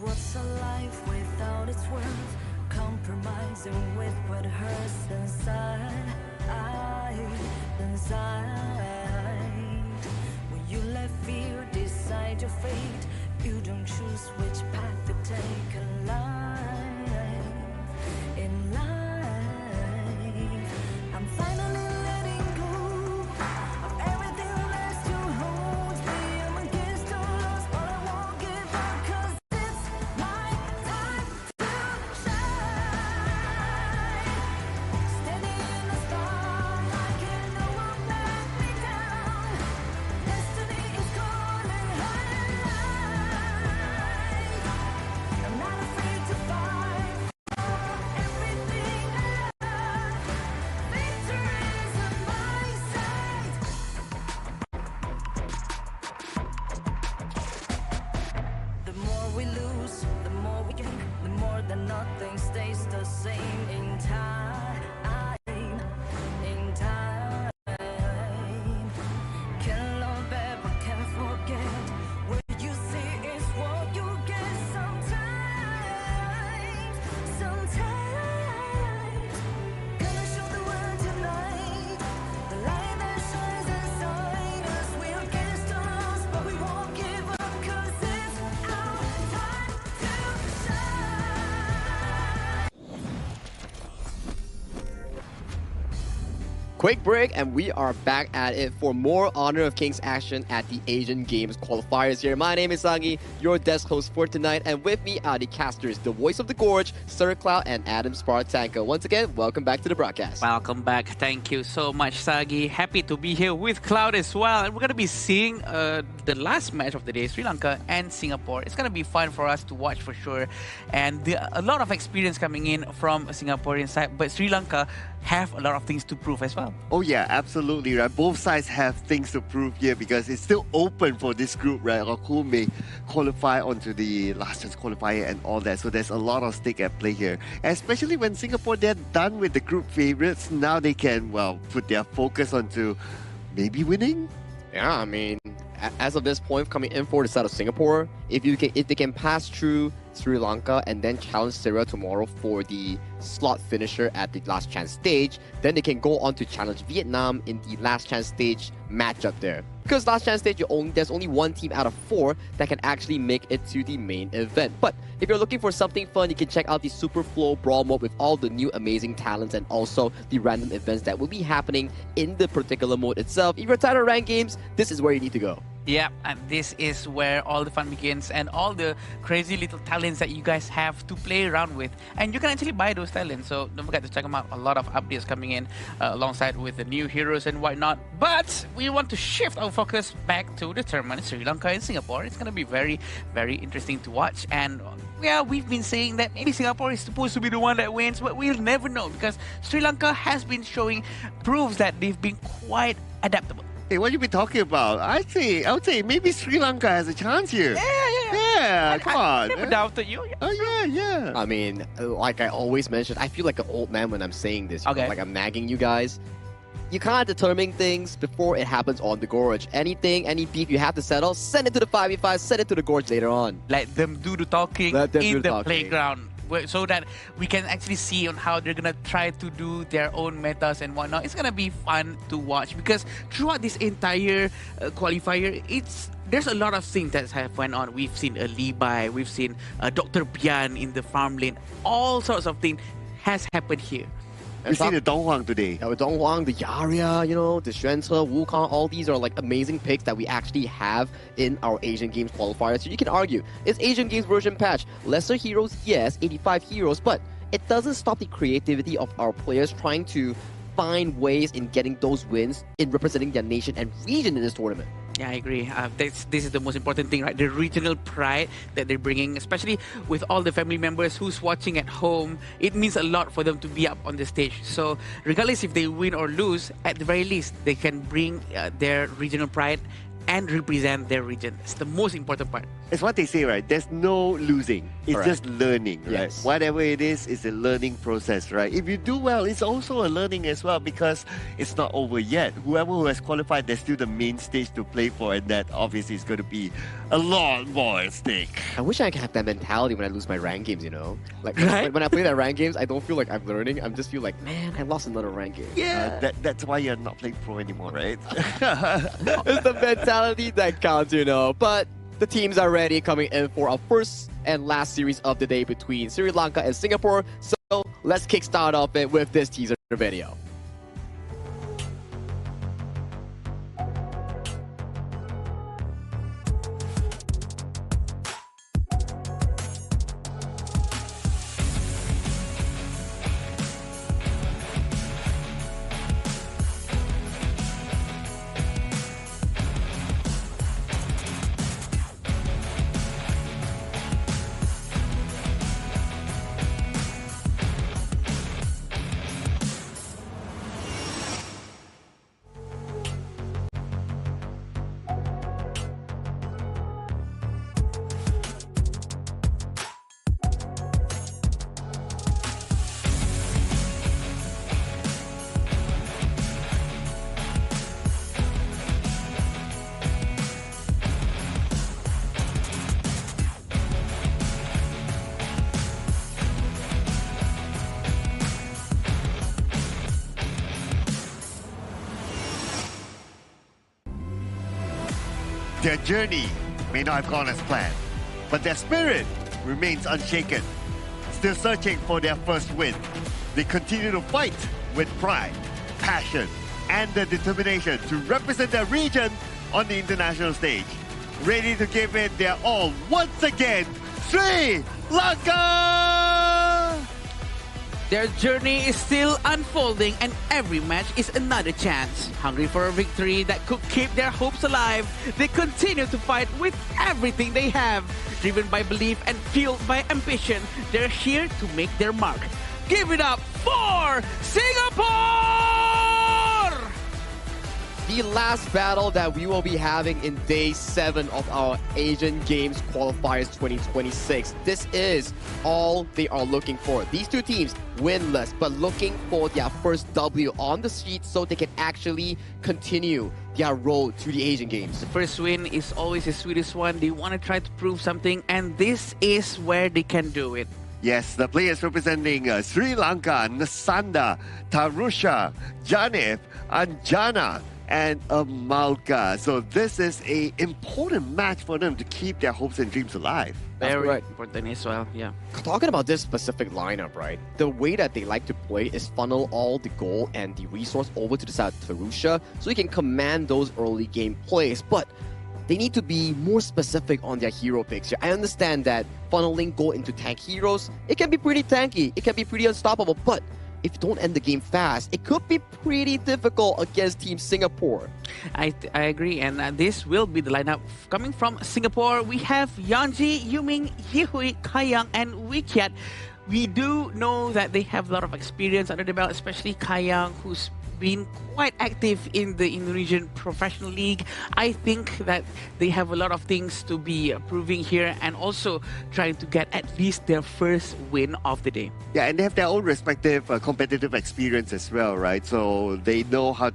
What's a life without its worth? Compromising with what hurts inside. When you let fear decide your fate, you don't choose which path to take in life. I'm finally letting go of everything that still holds me. I'm against all odds, but I won't give up, 'cause it's my time to shine. Standing in the spotlight, can no one let me down. Destiny is calling high. I'm not afraid to fight for everything I love. Victory is on my side. The more we lose, the more we gain, the more that nothing stays the same in time. Can't love ever, can't forget. What you see is what you get sometimes. Gonna show the world tonight, the light that shines inside us. We're against all odds, but we won't give up, 'cause it's our time to shine. quick break, and we are back at it for more Honor of Kings action at the Asian Games Qualifiers here. My name is Sangi, your desk host for tonight, and with me are the casters, the voice of the Gorge, Sir Cloud, and Adam Spartanko. Once again, welcome back to the broadcast. Welcome back. Thank you so much, Sagi. Happy to be here with Cloud as well. And we're going to be seeing the last match of the day, Sri Lanka and Singapore. It's going to be fun for us to watch for sure. And a lot of experience coming in from Singaporean side, but Sri Lanka have a lot of things to prove as well. Oh yeah, absolutely, right? Both sides have things to prove here because it's still open for this group, right? Or who may qualify onto the last chance qualifier and all that. So there's a lot of stake at play here. Especially when Singapore, they're done with the group favorites. Now they can, well, put their focus onto maybe winning. Yeah, I mean, as of this point, coming in for the side of Singapore, if they can pass through Sri Lanka and then challenge Syria tomorrow for the slot finisher at the last chance stage, then they can go on to challenge Vietnam in the last chance stage matchup there. Because last chance stage, there's only one team out of 4 that can actually make it to the main event. But if you're looking for something fun, you can check out the Super Flow Brawl mode with all the new amazing talents and also the random events that will be happening in the particular mode itself. If you're tired of ranked games, this is where you need to go. Yeah, and this is where all the fun begins and all the crazy little talents that you guys have to play around with. And you can actually buy those talents, so don't forget to check them out. A lot of updates coming in alongside with the new heroes and whatnot. But we want to shift our focus back to the tournament in Sri Lanka and Singapore. It's going to be very, very interesting to watch. And yeah, we've been saying that maybe Singapore is supposed to be the one that wins, but we'll never know because Sri Lanka has been showing proofs that they've been quite adaptable. Hey, what you been talking about? I would say maybe Sri Lanka has a chance here. Yeah, come on. I never doubted you. Oh, yeah. I mean, like I always mentioned, I feel like an old man when I'm saying this. You know, like I'm nagging you guys. You can't determine things before it happens on the Gorge. Any beef you have to settle, send it to the 5v5, send it to the Gorge later on. Let them do the talking in the playground, so that we can actually see on how they're gonna try to do their own metas and whatnot. It's gonna be fun to watch because throughout this entire qualifier, there's a lot of things that have went on. We've seen a Levi, we've seen Dr. Bian in the farm lane. All sorts of things has happened here. We've seen the Dong Huang today. Yeah, with Dong Huang, the Yaria, you know, the Xuan Ce, Wukong, all these are like amazing picks that we actually have in our Asian Games qualifiers. So you can argue, it's Asian Games version patch. Lesser heroes, yes, 85 heroes, but it doesn't stop the creativity of our players trying to find ways in getting those wins in representing their nation and region in this tournament. Yeah, I agree. This is the most important thing, right? The regional pride that they're bringing, especially with all the family members who's watching at home. It means a lot for them to be up on the stage. So regardless if they win or lose, at the very least, they can bring their regional pride and represent their region. It's the most important part. It's what they say, right? There's no losing. It's just learning, right? Yes. Whatever it is, it's a learning process, right? If you do well, it's also a learning as well because it's not over yet. Whoever who has qualified, there's still the main stage to play for, and that obviously is going to be a lot more at stake. I wish I could have that mentality when I lose my rank games, you know? Like, right? when I play that rank games, I don't feel like I'm learning. I just feel like, man, I lost another rank game. Yeah. That's why you're not playing pro anymore, right? It's the mentality that counts, you know? But the teams are ready, coming in for our first and last series of the day between Sri Lanka and Singapore. So let's kickstart off it with this teaser video. Their journey may not have gone as planned, but their spirit remains unshaken. Still searching for their first win, they continue to fight with pride, passion, and the determination to represent their region on the international stage. Ready to give it their all once again, Sri Lanka! Their journey is still unfolding and every match is another chance. Hungry for a victory that could keep their hopes alive, they continue to fight with everything they have. Driven by belief and fueled by ambition, they're here to make their mark. Give it up for Singapore! The last battle that we will be having in day 7 of our Asian Games Qualifiers 2026. This is all they are looking for. These two teams winless, but looking for their first W on the street so they can actually continue their road to the Asian Games. The first win is always the sweetest one. They want to try to prove something, and this is where they can do it. Yes, the players representing Sri Lanka, Nasanda, Tarusha, Janif, Anjana, and Amalka. So this is an important match for them to keep their hopes and dreams alive. Very important as well, yeah. Talking about this specific lineup, right? The way that they like to play is funnel all the goal and the resource over to the side of Tarusha so he can command those early game plays. But they need to be more specific on their hero picks here. I understand that funneling goal into tank heroes, it can be pretty tanky, it can be pretty unstoppable, but if you don't end the game fast, it could be pretty difficult against Team Singapore. I agree, and this will be the lineup coming from Singapore. We have Yeonji, Yuming, Yihui, Kayang, and Wikiat. We do know that they have a lot of experience under the belt, especially Kayang, who's been quite active in the Indonesian professional league. I think that they have a lot of things to be proving here and also trying to get at least their first win of the day. Yeah, and they have their own respective competitive experience as well, right? So they know how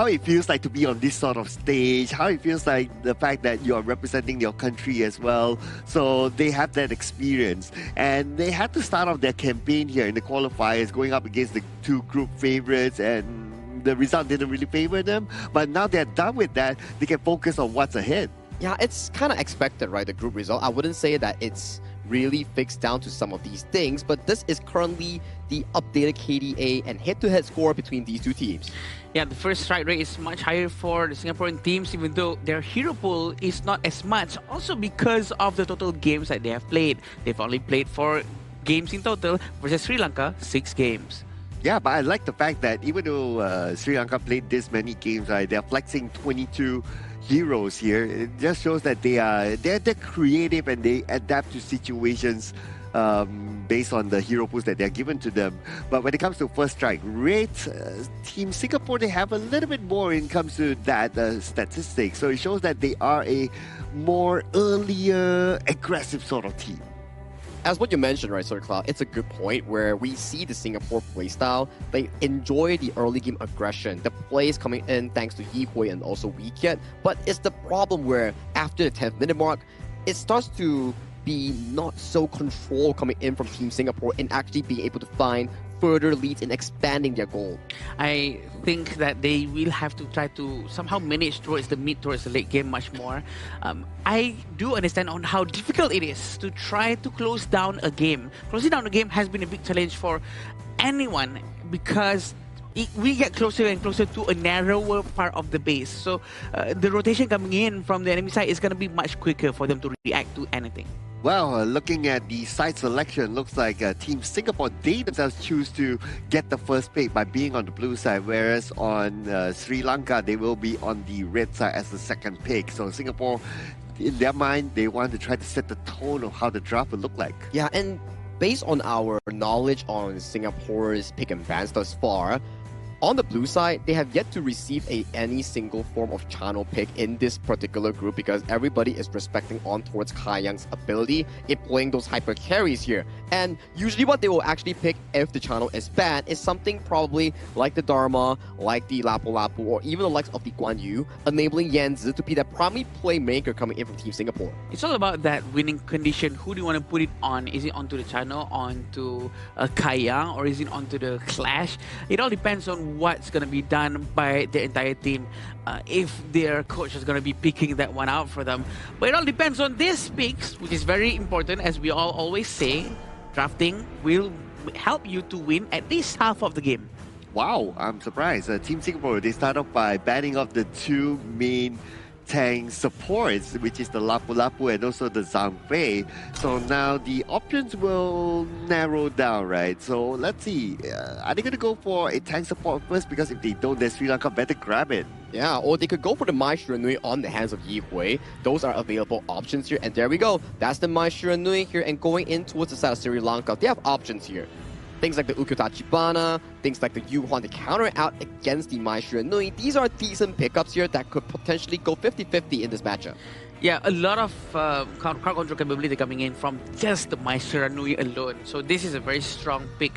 it feels like to be on this sort of stage, how it feels like the fact that you're representing your country as well. So they have that experience. And they had to start off their campaign here in the qualifiers, going up against the two group favorites, and the result didn't really favor them. But now they're done with that, they can focus on what's ahead. Yeah, it's kind of expected, right, the group result. I wouldn't say that it's really fixed down to some of these things, but this is currently the updated KDA and head-to-head score between these two teams. Yeah, the first strike rate is much higher for the Singaporean teams, even though their hero pool is not as much. Also because of the total games that they have played. They've only played 4 games in total versus Sri Lanka, 6 games. Yeah, but I like the fact that even though Sri Lanka played this many games, right, they're flexing 22 heroes here. It just shows that they're creative and they adapt to situations based on the hero pools that they're given to them. But when it comes to first strike rate, Team Singapore, they have a little bit more when it comes to that statistic. So it shows that they are a more earlier, aggressive sort of team. As what you mentioned, right, Sir Cloud, it's a good point where we see the Singapore playstyle. They enjoy the early game aggression, the plays coming in thanks to Yihui and also Wikiat. But it's the problem where after the 10th minute mark, it starts to be not so controlled coming in from Team Singapore and actually being able to find further leads in expanding their goal. I think that they will have to try to somehow manage towards the mid, towards the late game much more. I do understand on how difficult it is to try to close down a game. Closing down a game has been a big challenge for anyone because we get closer and closer to a narrower part of the base. So the rotation coming in from the enemy side is going to be much quicker for them to react to anything. Well, looking at the side selection, looks like Team Singapore, they themselves choose to get the first pick by being on the blue side, whereas on Sri Lanka, they will be on the red side as the second pick. So Singapore, in their mind, they want to try to set the tone of how the draft will look like. Yeah, and based on our knowledge on Singapore's pick and bans thus far, on the blue side, they have yet to receive any single form of channel pick in this particular group because everybody is respecting on towards Kayang's ability in playing those hyper carries here. And usually what they will actually pick if the channel is banned is something probably like the Dharma, like the Lapu Lapu, or even the likes of the Guan Yu, enabling Yanzi to be the primary playmaker coming in from Team Singapore. It's all about that winning condition. Who do you want to put it on? Is it onto the channel, onto Kayang, or is it onto the Clash? It all depends on what's going to be done by the entire team, if their coach is going to be picking that one out for them. But it all depends on these picks, which is very important. As we all always say, drafting will help you to win at least half of the game. wow, I'm surprised. Team Singapore, they start off by banning off the two main tank supports, which is the Lapu Lapu and also the Zhang. So now the options will narrow down, right? So let's see. Are they going to go for a tank support first? Because if they don't, then Sri Lanka better grab it. Yeah, or they could go for the Mai Shiranui on the hands of Yi Hui. Those are available options here. And there we go. That's the Mai Shiranui here. And going in towards the side of Sri Lanka, they have options here. Things like the Ukyo Tachibana, things like the Yuhuan to counter out against the Mai Shiranui. These are decent pickups here that could potentially go 50-50 in this matchup. Yeah, a lot of crowd control capability coming in from just the Mai Shiranui alone. So this is a very strong pick.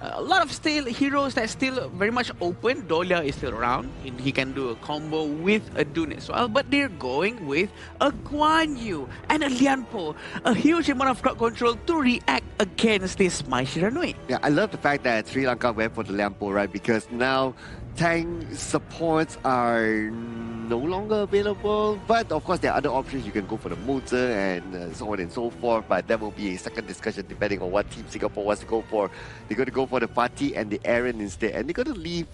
A lot of still heroes that still very much open. Dolia is still around. He can do a combo with a Dune as well. But they're going with a Guan Yu and a Lianpo. A huge amount of crowd control to react against this Mai Shiranui. Yeah, I love the fact that Sri Lanka went for the Lianpo, right? Because now tank supports are no longer available. But of course, there are other options. You can go for the Moza and so on and so forth. But that will be a second discussion depending on what Team Singapore wants to go for. They're going to go for the Fatih and the Aaron instead. And they're going to leave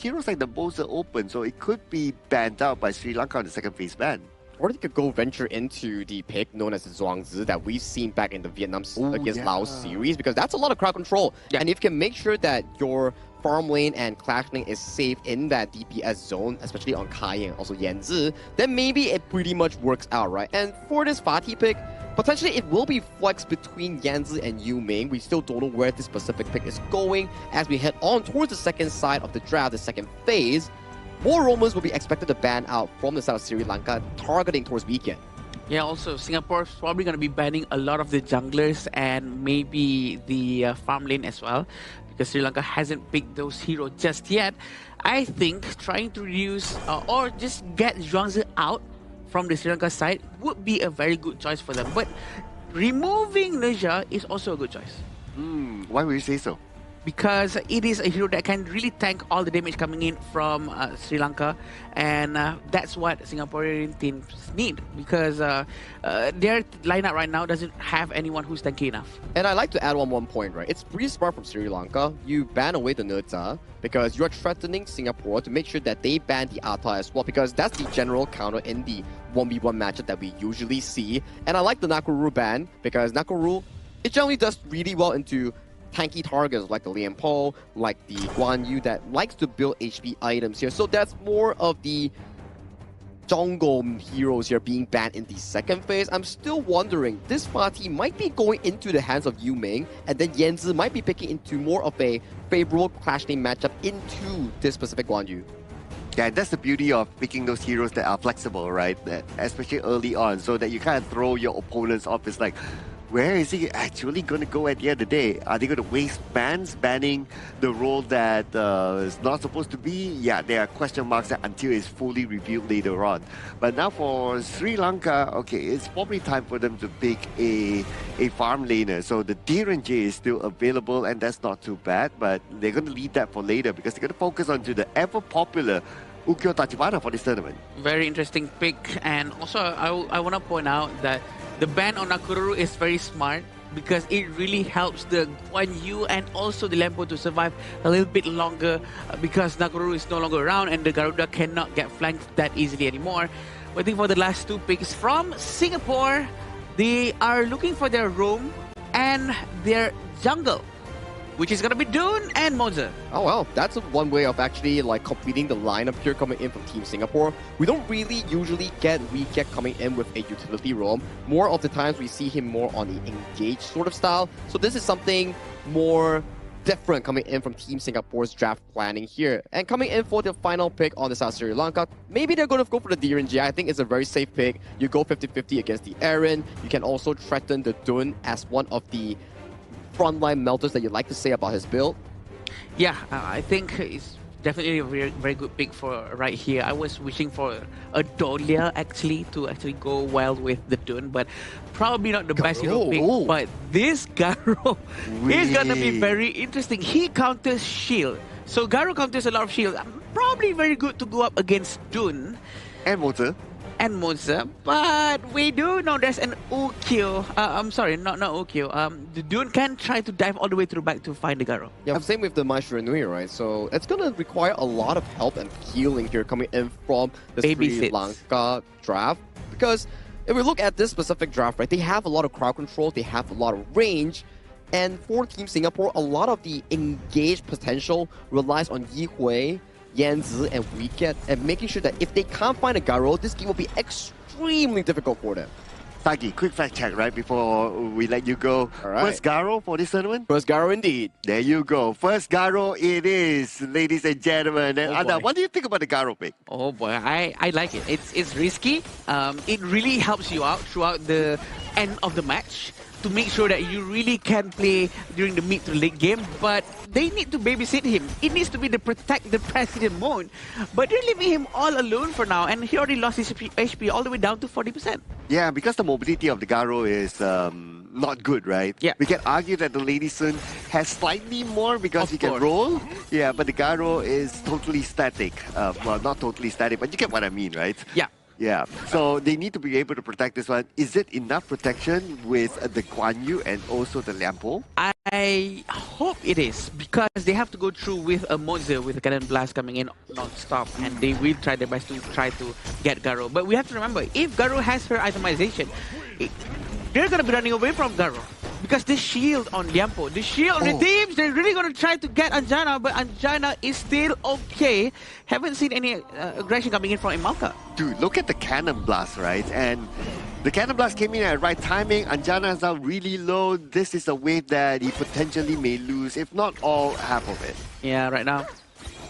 heroes like the Moza open. So it could be banned out by Sri Lanka on the second phase ban. Or they could go venture into the pick known as the Zhuangzi that we've seen back in the Vietnam against Laos series, because that's a lot of crowd control. And if you can make sure that your farm lane and clash lane is safe in that DPS zone, especially on Kai and also Yanzi, then maybe it pretty much works out, right? And for this Fatih pick, potentially it will be flexed between Yanzi and Yu Ming. We still don't know where this specific pick is going as we head on towards the second side of the draft, the second phase. More rumors will be expected to ban out from the side of Sri Lanka, targeting towards weekend. Yeah, also Singapore's probably going to be banning a lot of the junglers and maybe the farm lane as well, because Sri Lanka hasn't picked those heroes just yet. I think trying to reduce or just get Zhuangzi out from the Sri Lanka side would be a very good choice for them. But removing Neja is also a good choice. Why would you say so? Because it is a hero that can really tank all the damage coming in from Sri Lanka, and that's what Singaporean teams need, because their lineup right now doesn't have anyone who's tanky enough. And I'd like to add one point, right? It's pretty smart from Sri Lanka. You ban away the Nerza because you're threatening Singapore to make sure that they ban the Ata as well, because that's the general counter in the 1v1 matchup that we usually see. And I like the Nakoruru ban because Nakoruru, it generally does really well into tanky targets like the Lian Po, like the Guan Yu that likes to build HP items here. So that's more of the jungle heroes here being banned in the second phase. I'm still wondering, this party might be going into the hands of Yu Ming, and then Yanzi might be picking into more of a favorable clash name matchup into this specific Guan Yu. Yeah, that's the beauty of picking those heroes that are flexible, right? That, especially early on, so that you can't throw your opponents off. It's like, where is he actually going to go at the end of the day? Are they going to waste bans banning the role that is not supposed to be? Yeah, there are question marks until it's fully revealed later on. But now for Sri Lanka, okay, it's probably time for them to pick a farm laner. So the Dhiren J is still available, and that's not too bad, but they're going to leave that for later because they're going to focus onto the ever-popular Ukyo Tachibana for this tournament. Very interesting pick, and also I want to point out that the ban on Nakoruru is very smart because it really helps the Guan Yu and also the Lempo to survive a little bit longer because Nakoruru is no longer around and the Garuda cannot get flanked that easily anymore. Waiting for the last two picks from Singapore. They are looking for their roam and their jungle, which is going to be Dune and Moza. Oh well, that's one way of actually like completing the lineup here coming in from Team Singapore. We don't really usually get Weekek coming in with a utility roam. More of the times we see him more on the engaged sort of style. So this is something more different coming in from Team Singapore's draft planning here. And coming in for the final pick on the South Sri Lanka, maybe they're going to go for the Dhiren J. I think it's a very safe pick. You go 50-50 against the Aaron. You can also threaten the Dune as one of the frontline melters that you'd like to say about his build? Yeah, I think it's definitely a very, very good pick for right here. I was wishing for a Dolia to actually go well with the Dune, but probably not the best hero pick. But this Garo is gonna be very interesting. He counters shield, so Garo counters a lot of shield. Probably very good to go up against Dune and Moza. and Moza, but we do know there's an Ukyo. I'm sorry, not Ukyo. The Dune can try to dive all the way through back to find the Garo. Yeah, same with the Maestro Nui, right? So it's gonna require a lot of help and healing here coming in from the Sri Lanka draft. Because if we look at this specific draft, right, they have a lot of crowd control, they have a lot of range, and for Team Singapore, a lot of the engaged potential relies on Yi Hui, Yan Zi, and Wicket, and making sure that if they can't find a Garo, this game will be extremely difficult for them. Taki, quick fact check right before we let you go. All right. First Garo for this tournament? First Garo indeed. There you go. First Garo it is, ladies and gentlemen. And Anna, what do you think about the Garo pick? Oh boy, I like it. It's risky. It really helps you out throughout the end of the match to make sure that you really can play during the mid to late game, but they need to babysit him. It needs to be the protect the president mode, but they're leaving him all alone for now, and he already lost his HP all the way down to 40%. Yeah, because the mobility of the Garo is not good, right? Yeah. We can argue that the Lady Sun has slightly more because he can roll. Yeah, but the Garo is totally static. Well, not totally static, but you get what I mean, right? Yeah. Yeah, so they need to be able to protect this one. Is it enough protection with the Guan Yu and also the Liampo? I hope it is, because they have to go through with a Moza with a Cannon Blast coming in non-stop, and they will try their best to get Garo. But we have to remember, if Garo has her itemization, they're going to be running away from Garo. Because the shield on Liampo, the shield redeems, they're really going to try to get Anjana, but Anjana is still okay. Haven't seen any aggression coming in from Imalka. Dude, look at the Cannon Blast, right? And the Cannon Blast came in at the right timing. Anjana is now really low. This is a wave that he potentially may lose, if not all, half of it. Yeah, right now,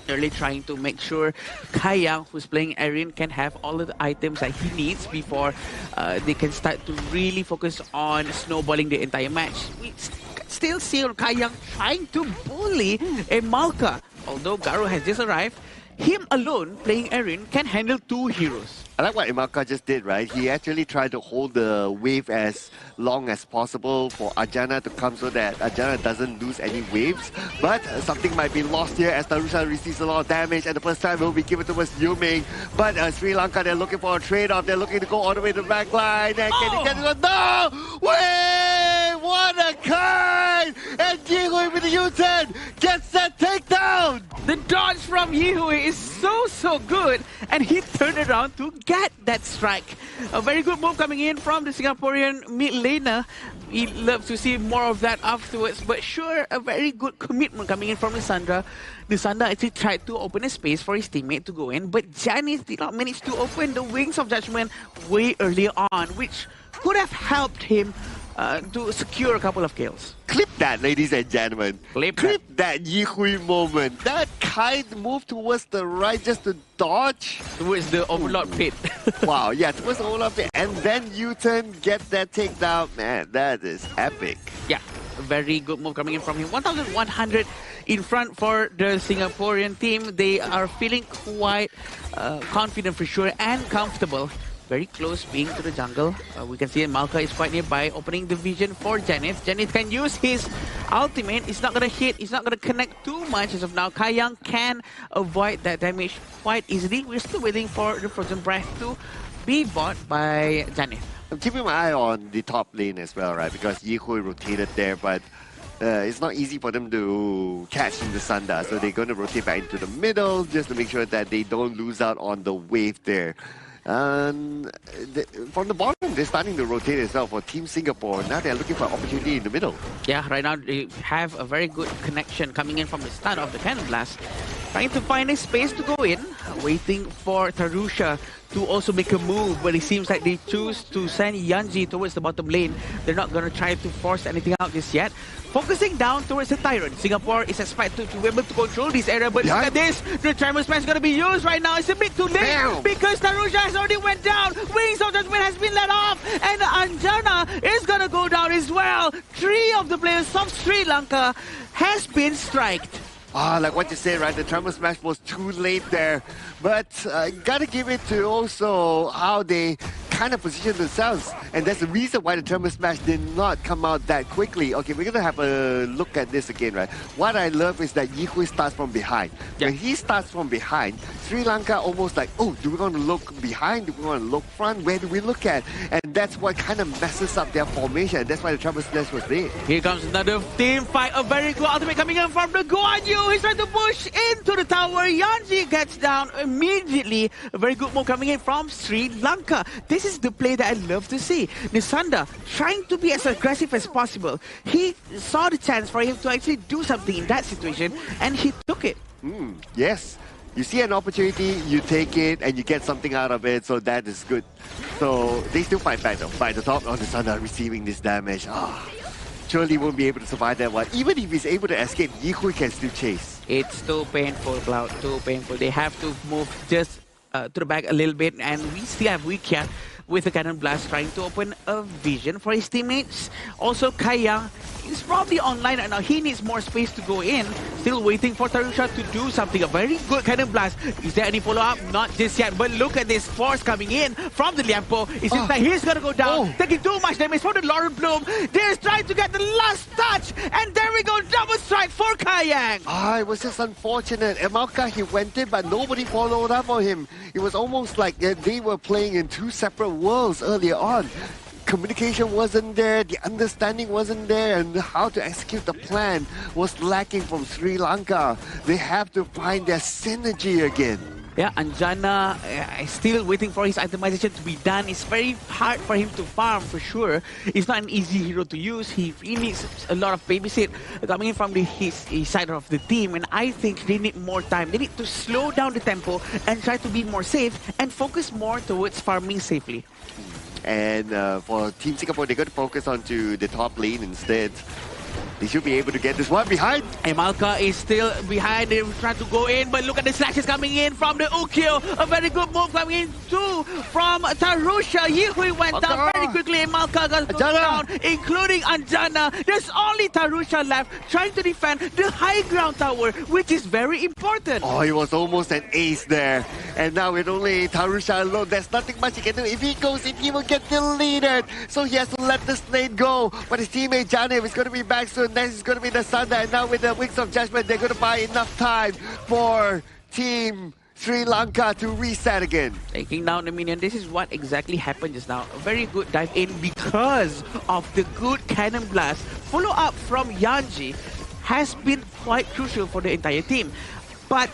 they're really trying to make sure Kai Yang, who's playing Erin, can have all of the items that he needs before they can start to really focus on snowballing the entire match. We still see Kai Yang trying to bully Imalka. Although Garo has just arrived, him alone playing Erin can handle two heroes. I like what Imalka just did, right? He actually tried to hold the wave as long as possible for Anjana to come so that Anjana doesn't lose any waves. But something might be lost here as Tarusha receives a lot of damage, and the first time will be given towards Yuming. But Sri Lanka, they're looking for a trade-off. They're looking to go all the way to the back line. And can they get it? No! Wait! What a kind! And Yihui with the U-turn gets that takedown! The dodge from Yihui is so good, and he turned around to get that strike. A very good move coming in from the Singaporean mid laner. We love to see more of that afterwards, but sure, a very good commitment coming in from Lissandra. Lissandra actually tried to open a space for his teammate to go in, but Janice did not manage to open the Wings of Judgment way early on, which could have helped him to secure a couple of kills. Clip that, ladies and gentlemen. Clip that Yihui moment. That kind move towards the right just to dodge. Towards the Overlord pit. Wow, yeah, towards the Overlord pit. And then U-turn, get that takedown. Man, that is epic. Yeah, a very good move coming in from him. 1,100 in front for the Singaporean team. They are feeling quite confident for sure and comfortable. Very close being to the jungle. We can see Malka is quite nearby, opening the vision for Janith. Janith can use his ultimate. It's not going to hit. It's not going to connect too much as of now. Kai Yang can avoid that damage quite easily. We're still waiting for the Frozen Breath to be bought by Janith. I'm keeping my eye on the top lane as well, right? Because Yihui rotated there, but it's not easy for them to catch in the Sunda. So they're going to rotate back into the middle just to make sure that they don't lose out on the wave there. And from the bottom, they're starting to rotate as well for Team Singapore. Now they're looking for an opportunity in the middle. Yeah, right now they have a very good connection coming in from the start of the Cannon Blast. Trying to find a space to go in, waiting for Tarusha to also make a move, but it seems like they choose to send Yanji towards the bottom lane. They're not going to try to force anything out just yet. Focusing down towards the Tyrant. Singapore is expected to be able to control this area, but look at this. The Tremor Smash is going to be used right now. It's a bit too late because Tarusha has already went down. Wings of Judgment has been let off, and Anjana is going to go down as well. 3 of the players of Sri Lanka has been striked. Like what you said, right? The Tremor Smash was too late there. But gotta give it to also how they kind of positioned themselves. And that's the reason why the Tremor Smash did not come out that quickly. Okay, we're going to have a look at this again, right? What I love is that Yihui starts from behind. When he starts from behind, Sri Lanka almost like, oh, do we want to look behind? Do we want to look front? Where do we look at? And that's what kind of messes up their formation. That's why the Tremor Smash was there. Here comes another team fight. A very good ultimate coming in from the Guan Yu. He's trying to push into the tower. Yanji gets down immediately. A very good move coming in from Sri Lanka. This is the play that I love to see. Nisanda trying to be as aggressive as possible. He saw the chance for him to actually do something in that situation, and he took it. Yes. You see an opportunity, you take it, and you get something out of it, so that is good. So they still fight back though. By the top, Nisanda receiving this damage. Surely won't be able to survive that one. Even if he's able to escape, Yihui can still chase. It's too painful, Cloud. Too painful. They have to move just to the back a little bit, and we still have Wikia with the Cannon Blast trying to open a vision for his teammates. Also, Kaya is probably online right now. He needs more space to go in. Still waiting for Tarusha to do something. A very good Cannon Blast. Is there any follow-up? Not just yet. But look at this force coming in from the Liampo. It seems like he's going to go down. Taking too much damage from the Lauren Bloom. They're trying to get the last touch. And there we go. Double strike for Kayang. It was just unfortunate. Emalka, he went in, but nobody followed up on him. It was almost like they were playing in two separate worlds earlier on. Communication wasn't there, the understanding wasn't there, and how to execute the plan was lacking from Sri Lanka. They have to find their synergy again. Yeah, Anjana is still waiting for his itemization to be done. It's very hard for him to farm, for sure. It's not an easy hero to use. He really needs a lot of babysit coming in from his side of the team. And I think they need more time. They need to slow down the tempo and try to be more safe and focus more towards farming safely. And for Team Singapore, they're going to focus onto the top lane instead. They should be able to get this one behind. Emalka is still behind. They're trying to go in, but look at the slashes coming in from the Ukyo. A very good move coming in too from Tarusha. Yihui went down very quickly. Emalka got down, including Anjana. There's only Tarusha left trying to defend the high ground tower, which is very important. It was almost an ace there. And now with only Tarusha alone, there's nothing much he can do. If he goes in, he will get deleted. So he has to let this lane go. But his teammate Janev is going to be back soon. Next is going to be the Thunder. And now with the Wings of Judgment, they're going to buy enough time for Team Sri Lanka to reset again. Taking down the minion. This is what exactly happened just now. A very good dive in because of the good Cannon Blast. Follow up from Yanji has been quite crucial for the entire team. But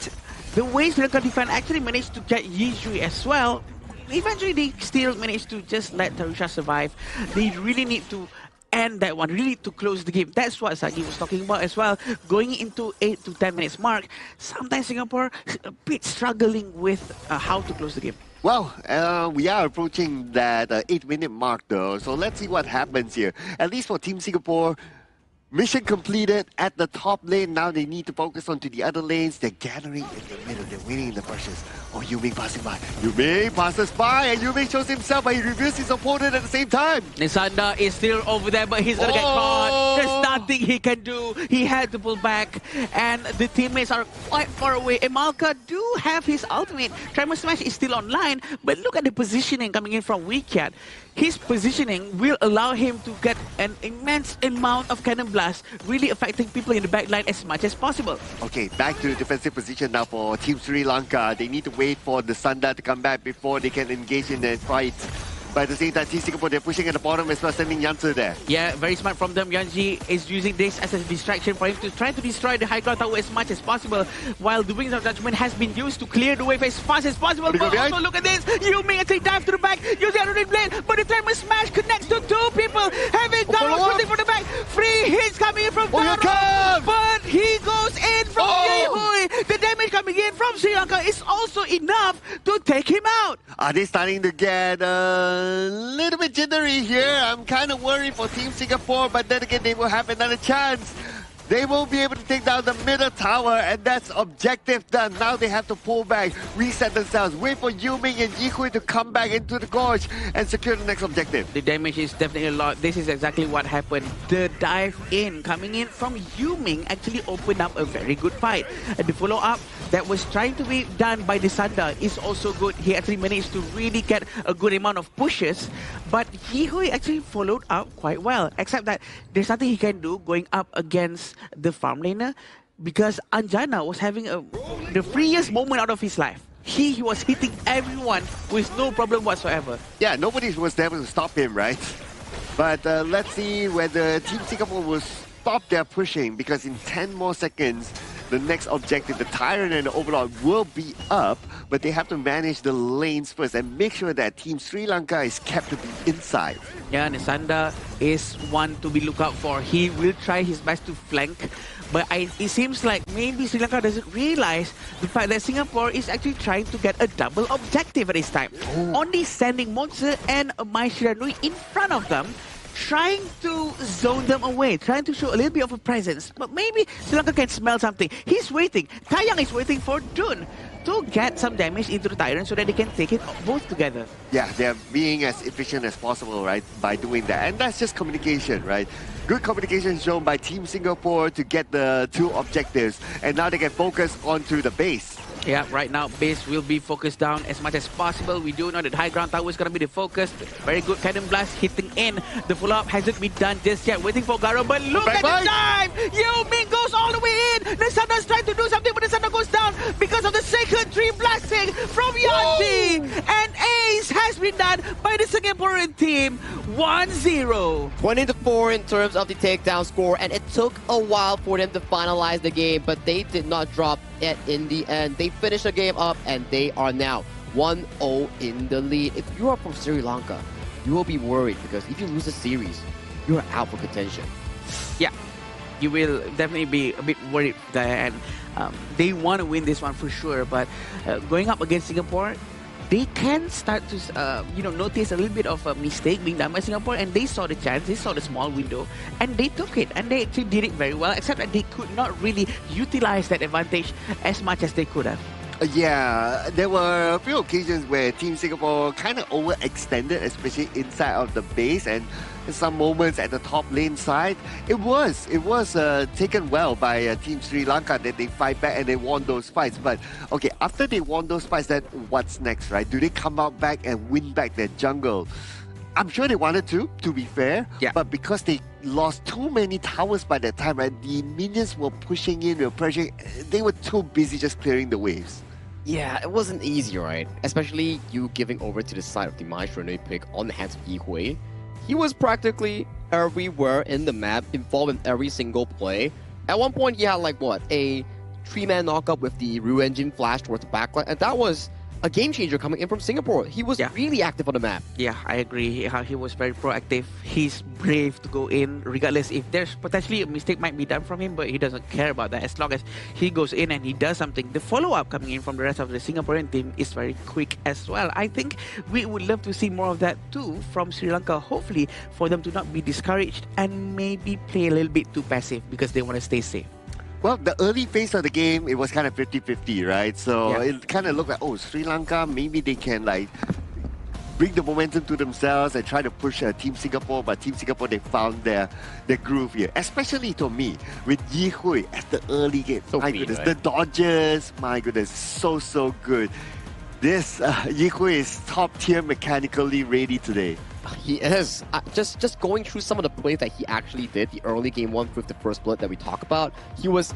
the way Sri Lanka defense actually managed to get Yizhui as well, eventually they still managed to just let Tarusha survive. They really need to end that one, really to close the game. That's what Sagi was talking about as well. Going into 8 to 10 minutes mark, sometimes Singapore a bit struggling with how to close the game. Well, we are approaching that 8-minute mark though, so let's see what happens here. At least for Team Singapore, mission completed at the top lane. Now they need to focus on to the other lanes. They're gathering in the middle. They're waiting in the bushes. Yuming passing by. Yuming passes by, and Yuming shows himself, but he reveals his opponent at the same time. Nisanda is still over there, but he's gonna get caught. There's nothing he can do. He had to pull back, and the teammates are quite far away. Emalka do have his ultimate. Tremor Smash is still online, but look at the positioning coming in from Wikiat. His positioning will allow him to get an immense amount of Cannon Blast, really affecting people in the backline as much as possible. Okay, back to the defensive position now for Team Sri Lanka. They need to wait for the Sanda to come back before they can engage in the fight. But at the same time, Team Singapore, they're pushing at the bottom as well, sending Yanzi there. Yeah, very smart from them. Yanji is using this as a distraction for him to try to destroy the high ground tower as much as possible, while the Wings of Judgment has been used to clear the wave as fast as possible. But also look at this, Yuming and dive to the back, using a ring blade, but the Tremor Smash connects to two people, having Garo shooting for the back, free hits coming in from Garo, but he goes in from Yehui. The damage coming in from Sri Lanka is also enough to take him out. Are they starting to get a little bit jittery here? I'm kind of worried for Team Singapore, but then again, they will have another chance. They won't be able to take down the middle tower, and that's objective done. Now they have to pull back, reset themselves, wait for Yuming and Yihui to come back into the gorge and secure the next objective. The damage is definitely a lot. This is exactly what happened. The dive in coming in from Yuming actually opened up a very good fight. And the follow-up that was trying to be done by the Sanda is also good. He actually managed to really get a good amount of pushes, but Yihui actually followed up quite well, except that there's nothing he can do going up against the farm laner because Anjana was having the freest moment out of his life. He was hitting everyone with no problem whatsoever. Yeah, nobody was there to stop him, right? But let's see whether Team Singapore will stop their pushing, because in 10 more seconds, the next objective, the Tyrant and the Overlord, will be up, but they have to manage the lanes first and make sure that Team Sri Lanka is kept to be inside. Yeah, Nisanda is one to be looked out for. He will try his best to flank, but it seems like maybe Sri Lanka doesn't realize the fact that Singapore is actually trying to get a double objective at this time. Only sending Monster and Mai Shiranui in front of them, trying to zone them away, trying to show a little bit of a presence. But maybe Sri Lanka can smell something. He's waiting. Taeyang is waiting for Dun to get some damage into the Tyrant so that they can take it both together. Yeah, they're being as efficient as possible, right, by doing that. And that's just communication, right? Good communication shown by Team Singapore to get the two objectives. And now they can focus onto the base. Yeah, right now base will be focused down as much as possible. We do know that high ground tower is going to be the focus. Very good cannon blast hitting in. The follow-up hasn't been done just yet. Waiting for Garo, but look at the time! Yuming goes all the way in! Nisanda's trying to do something, but Nisanda goes down because of the Sacred Tree blasting from Yanti! And ace has been done by the Singaporean team. 1-0. 20-4 in terms of the takedown score, and it took a while for them to finalize the game, but they did not drop it in the end. They finished the game up, and they are now 1-0 in the lead. If you are from Sri Lanka, you will be worried, because if you lose the series, you're out for contention. Yeah, you will definitely be a bit worried there, and they want to win this one for sure, but going up against Singapore, they can start to notice a little bit of a mistake being done by Singapore, and they saw the chance, they saw the small window, and they took it, and they actually did it very well, except that they could not really utilize that advantage as much as they could have. Yeah, there were a few occasions where Team Singapore kind of overextended, especially inside of the base, and some moments at the top lane side. It was taken well by Team Sri Lanka that they fight back and they won those fights. But okay, after they won those fights, then what's next, right? Do they come out back and win back their jungle? I'm sure they wanted to be fair, but because they lost too many towers by that time, right, the minions were pushing in, they were pressuring, they were too busy just clearing the waves. Yeah, it wasn't easy, right? Especially you giving over to the side of the Mai Shiranui pick on the hands of Yihui. He was practically everywhere in the map, involved in every single play. At one point, he had like, what, a 3-man knockup with the Rue Engine flash towards the backline, and that was a game changer coming in from Singapore. He was really active on the map. Yeah, I agree. He was very proactive. He's brave to go in, regardless if there's potentially a mistake might be done from him, but he doesn't care about that. As long as he goes in and he does something, the follow-up coming in from the rest of the Singaporean team is very quick as well. I think we would love to see more of that too from Sri Lanka, hopefully for them to not be discouraged and maybe play a little bit too passive because they want to stay safe. Well, the early phase of the game, it was kind of 50-50, right? So it kind of looked like, oh, Sri Lanka, maybe they can like bring the momentum to themselves and try to push Team Singapore. But Team Singapore, they found their groove here. Especially to me, with Yihui at the early game. So my clean, goodness, right? the dodges, my goodness, so good. This Yihui is top tier mechanically ready today. He is. Just going through some of the plays that he actually did, the early game one with the first blood that we talk about, he was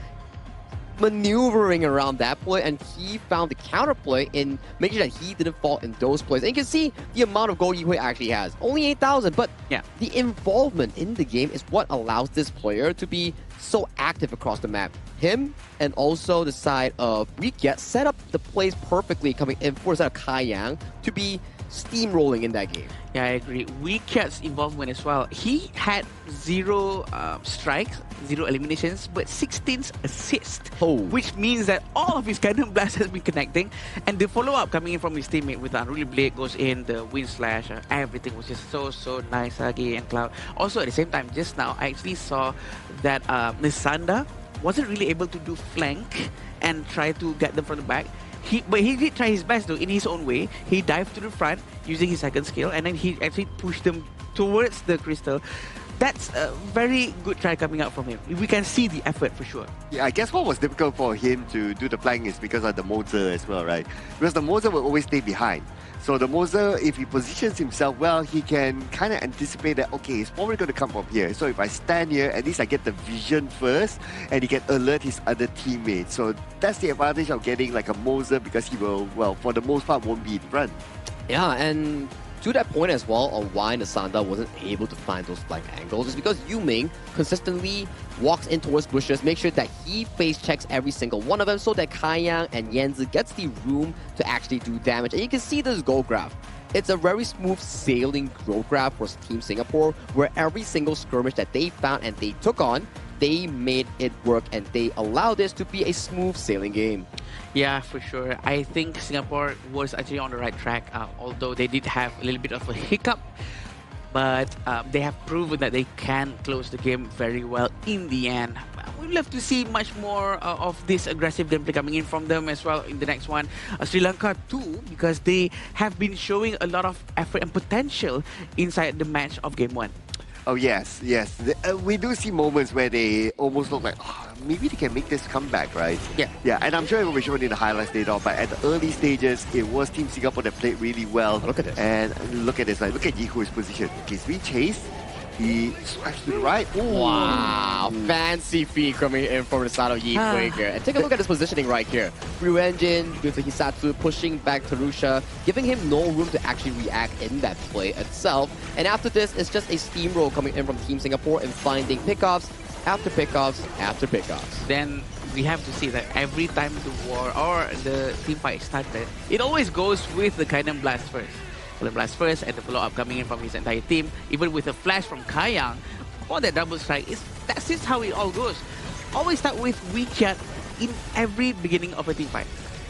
maneuvering around that play, and he found the counterplay in making sure that he didn't fall in those plays. And you can see the amount of gold Yihui actually has. Only 8,000, but the involvement in the game is what allows this player to be so active across the map. Him and also the side of Weekyet set up the plays perfectly coming in for the side of Kai Yang to be steamrolling in that game. Yeah, I agree. Weekiat's involvement as well. He had 0 strikes, 0 eliminations, but 16 assists. Which means that all of his cannon blasts has been connecting. And the follow-up coming in from his teammate with the Unruly Blade goes in, the Wind Slash, everything was just so nice, Sagi and Cloud. Also, at the same time, just now, I actually saw that Nisanda wasn't really able to do flank and try to get them from the back. But he did try his best though, in his own way. He dived to the front using his second skill, and then he actually pushed them towards the crystal. That's a very good try coming out from him. We can see the effort for sure. Yeah, I guess what was difficult for him to do the flank is because of the Moser as well, right? Because the Moser will always stay behind. So the Moser, if he positions himself well, he can kind of anticipate that, okay, it's probably going to come from here. So if I stand here, at least I get the vision first, and he can alert his other teammates. So that's the advantage of getting like a Moser, because he will, well, for the most part, won't be in front. Yeah, and to that point as well, on why Nasanda wasn't able to find those flank angles is because Yuming consistently walks in towards bushes, make sure that he face checks every single one of them so that Kaiyang and Yanzi gets the room to actually do damage. And you can see this goal graph. It's a very smooth sailing growth graph for Team Singapore, where every single skirmish that they found and they took on, they made it work and they allowed this to be a smooth sailing game. Yeah, for sure. I think Singapore was actually on the right track, although they did have a little bit of a hiccup. But they have proven that they can close the game very well in the end. We'd love to see much more of this aggressive gameplay coming in from them as well in the next one. Sri Lanka too, because they have been showing a lot of effort and potential inside the match of Game 1. Oh, yes. We do see moments where they almost look like, oh, maybe they can make this comeback, right? Yeah, and I'm sure it will be shown in the highlights later on, but at the early stages, it was Team Singapore that played really well. Look at this. And look at this, like, look at Yihu's position. Okay, so we chase. He swipes to the right. Ooh. Wow, fancy feed coming in from the side of Yi Hui. And take a look at his positioning right here. Blue Engine, due to Hisatsu pushing back Tarusha, giving him no room to actually react in that play itself. And after this, it's just a steamroll coming in from Team Singapore and finding pickoffs after pickoffs after pickoffs. Then we have to see that every time the war or the team fight started, it always goes with the Cannon Blast first. Blast first and the follow-up coming in from his entire team, even with a flash from Kaiyang for that double strike. That's just how it all goes. Always start with Weekiat in every beginning of a team fight.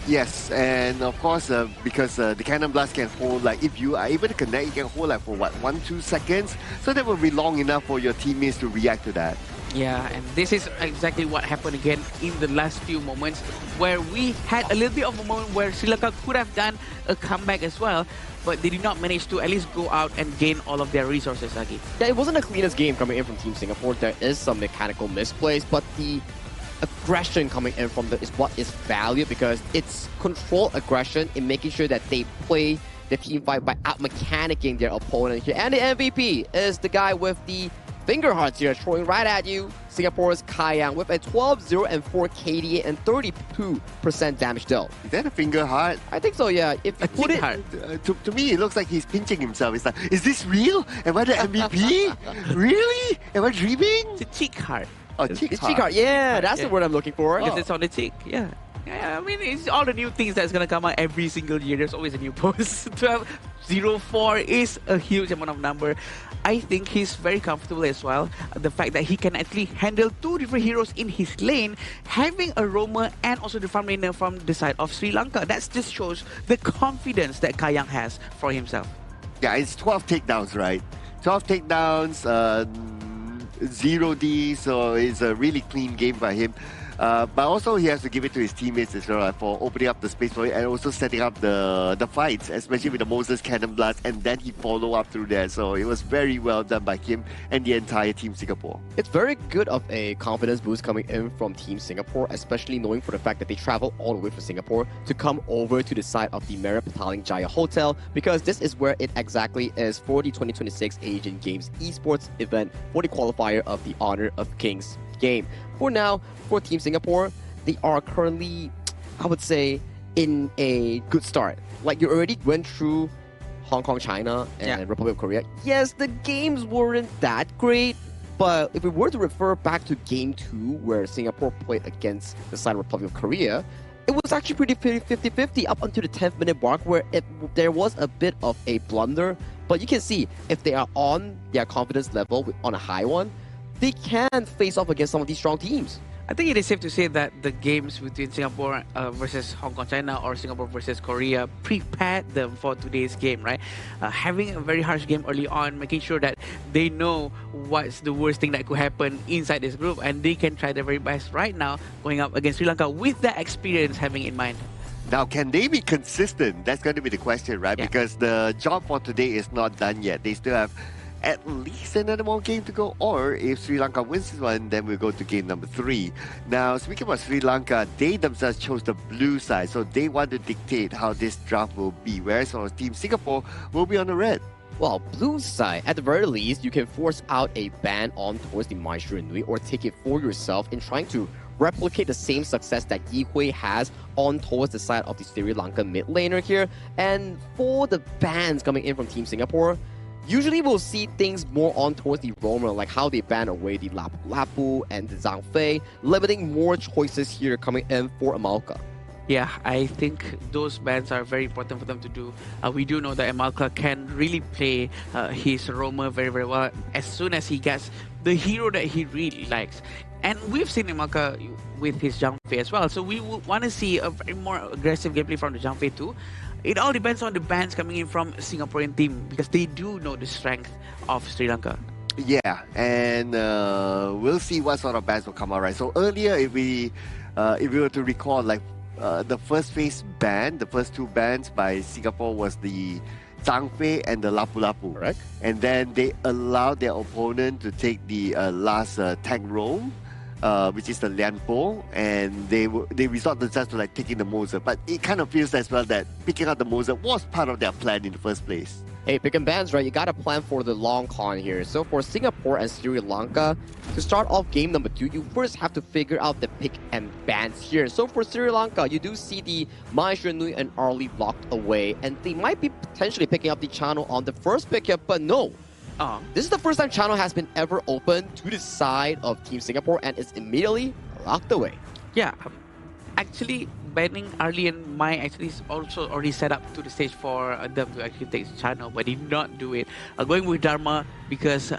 Yes, and of course, because the Cannon Blast can hold, like, if you are able to connect, you can hold like for what, 1-2 seconds? So that will be long enough for your teammates to react to that. Yeah, and this is exactly what happened again in the last few moments, where we had a little bit of a moment where Sri Lanka could have done a comeback as well, but they did not manage to at least go out and gain all of their resources, Agi. Yeah, it wasn't the cleanest game coming in from Team Singapore. There is some mechanical misplays, but the aggression coming in from them is what is valued, because it's controlled aggression in making sure that they play the team fight by out-mechanicking their opponent here. And the MVP is the guy with the finger hearts here, throwing right at you. Singapore's Kaiyang with a 12-0 and 4 KDA and 32% damage dealt. Is that a finger heart? I think so, yeah. If you put it, to me, it looks like he's pinching himself. It's like, is this real? Am I the MVP? Really? Am I dreaming? It's a cheek heart. Oh, cheek cheek heart. Yeah, that's the word I'm looking for. Because it's on the cheek, yeah. Yeah, I mean, it's all the new things that's going to come out every single year. There's always a new post. 12-0-4 is a huge amount of number. I think he's very comfortable as well. The fact that he can actually handle 2 different heroes in his lane, having a roamer and also the farm laner from the side of Sri Lanka. That just shows the confidence that Kaiyang has for himself. Yeah, it's 12 takedowns, right? 12 takedowns, 0D, so it's a really clean game by him. But also he has to give it to his teammates as well, for opening up the space for it and also setting up the fights, especially with the Moses Cannon Blast, and then he follow up through there. So it was very well done by him and the entire Team Singapore. It's very good of a confidence boost coming in from Team Singapore, especially knowing for the fact that they travel all the way from Singapore to come over to the side of the Marriott Petaling Jaya Hotel, because this is where it exactly is for the 2026 Asian Games Esports event for the qualifier of the Honor of Kings game. For now, for Team Singapore, they are currently, I would say, in a good start. Like, you already went through Hong Kong, China, and Republic of Korea. Yes, the games weren't that great, but if we were to refer back to Game 2, where Singapore played against the side of Republic of Korea, it was actually pretty 50-50 up until the 10th minute mark where there was a bit of a blunder. But you can see if they are on their confidence level on a high one, they can face off against some of these strong teams. I think it is safe to say that the games between Singapore versus Hong Kong, China, or Singapore versus Korea prepared them for today's game, right? Having a very harsh game early on, making sure that they know what's the worst thing that could happen inside this group, and they can try their very best right now going up against Sri Lanka with that experience having in mind. Now, can they be consistent? That's going to be the question, right? Yeah. Because the job for today is not done yet. They still have at least another more game to go, or if Sri Lanka wins this one, then we'll go to game number 3. Now, speaking about Sri Lanka, they themselves chose the blue side, so they want to dictate how this draft will be, whereas our team Singapore will be on the red. Well, blue side, at the very least, you can force out a ban on towards the Maestro Nui or take it for yourself in trying to replicate the same success that Yi Hui has on towards the side of the Sri Lankan mid laner here. And for the bans coming in from Team Singapore, usually we'll see things more on towards the roamer, like how they ban away the Lapu Lapu and the Zhang Fei, limiting more choices here coming in for Amalka. Yeah, I think those bans are very important for them to do. We do know that Amalka can really play his roamer very, very well as soon as he gets the hero that he really likes. And we've seen Amalka with his Zhang Fei as well, so we would want to see a very more aggressive gameplay from the Zhang Fei too. It all depends on the bans coming in from Singaporean team because they do know the strength of Sri Lanka. Yeah, and we'll see what sort of bans will come out, right? So earlier, if we were to recall, like the first phase ban, the first 2 bans by Singapore was the Zhang Fei and the Lapu Lapu. Correct. And then they allowed their opponent to take the last tank roam, which is the Lian Po, and they resort themselves to like taking the Moser. But it kind of feels as well that picking up the Moser was part of their plan in the first place. Hey, pick and bans, right? You gotta plan for the long con here. So for Singapore and Sri Lanka, to start off game number 2, you first have to figure out the pick and bans here. So for Sri Lanka, you do see the Maestro Nui and Arlie locked away, and they might be potentially picking up the channel on the first pick here, but no. This is the first time channel has been ever opened to the side of Team Singapore, and it's immediately locked away. Yeah, actually banning Arlie and Mai actually is also already set up to the stage for them to actually take the channel, but did not do it. Going with Dharma because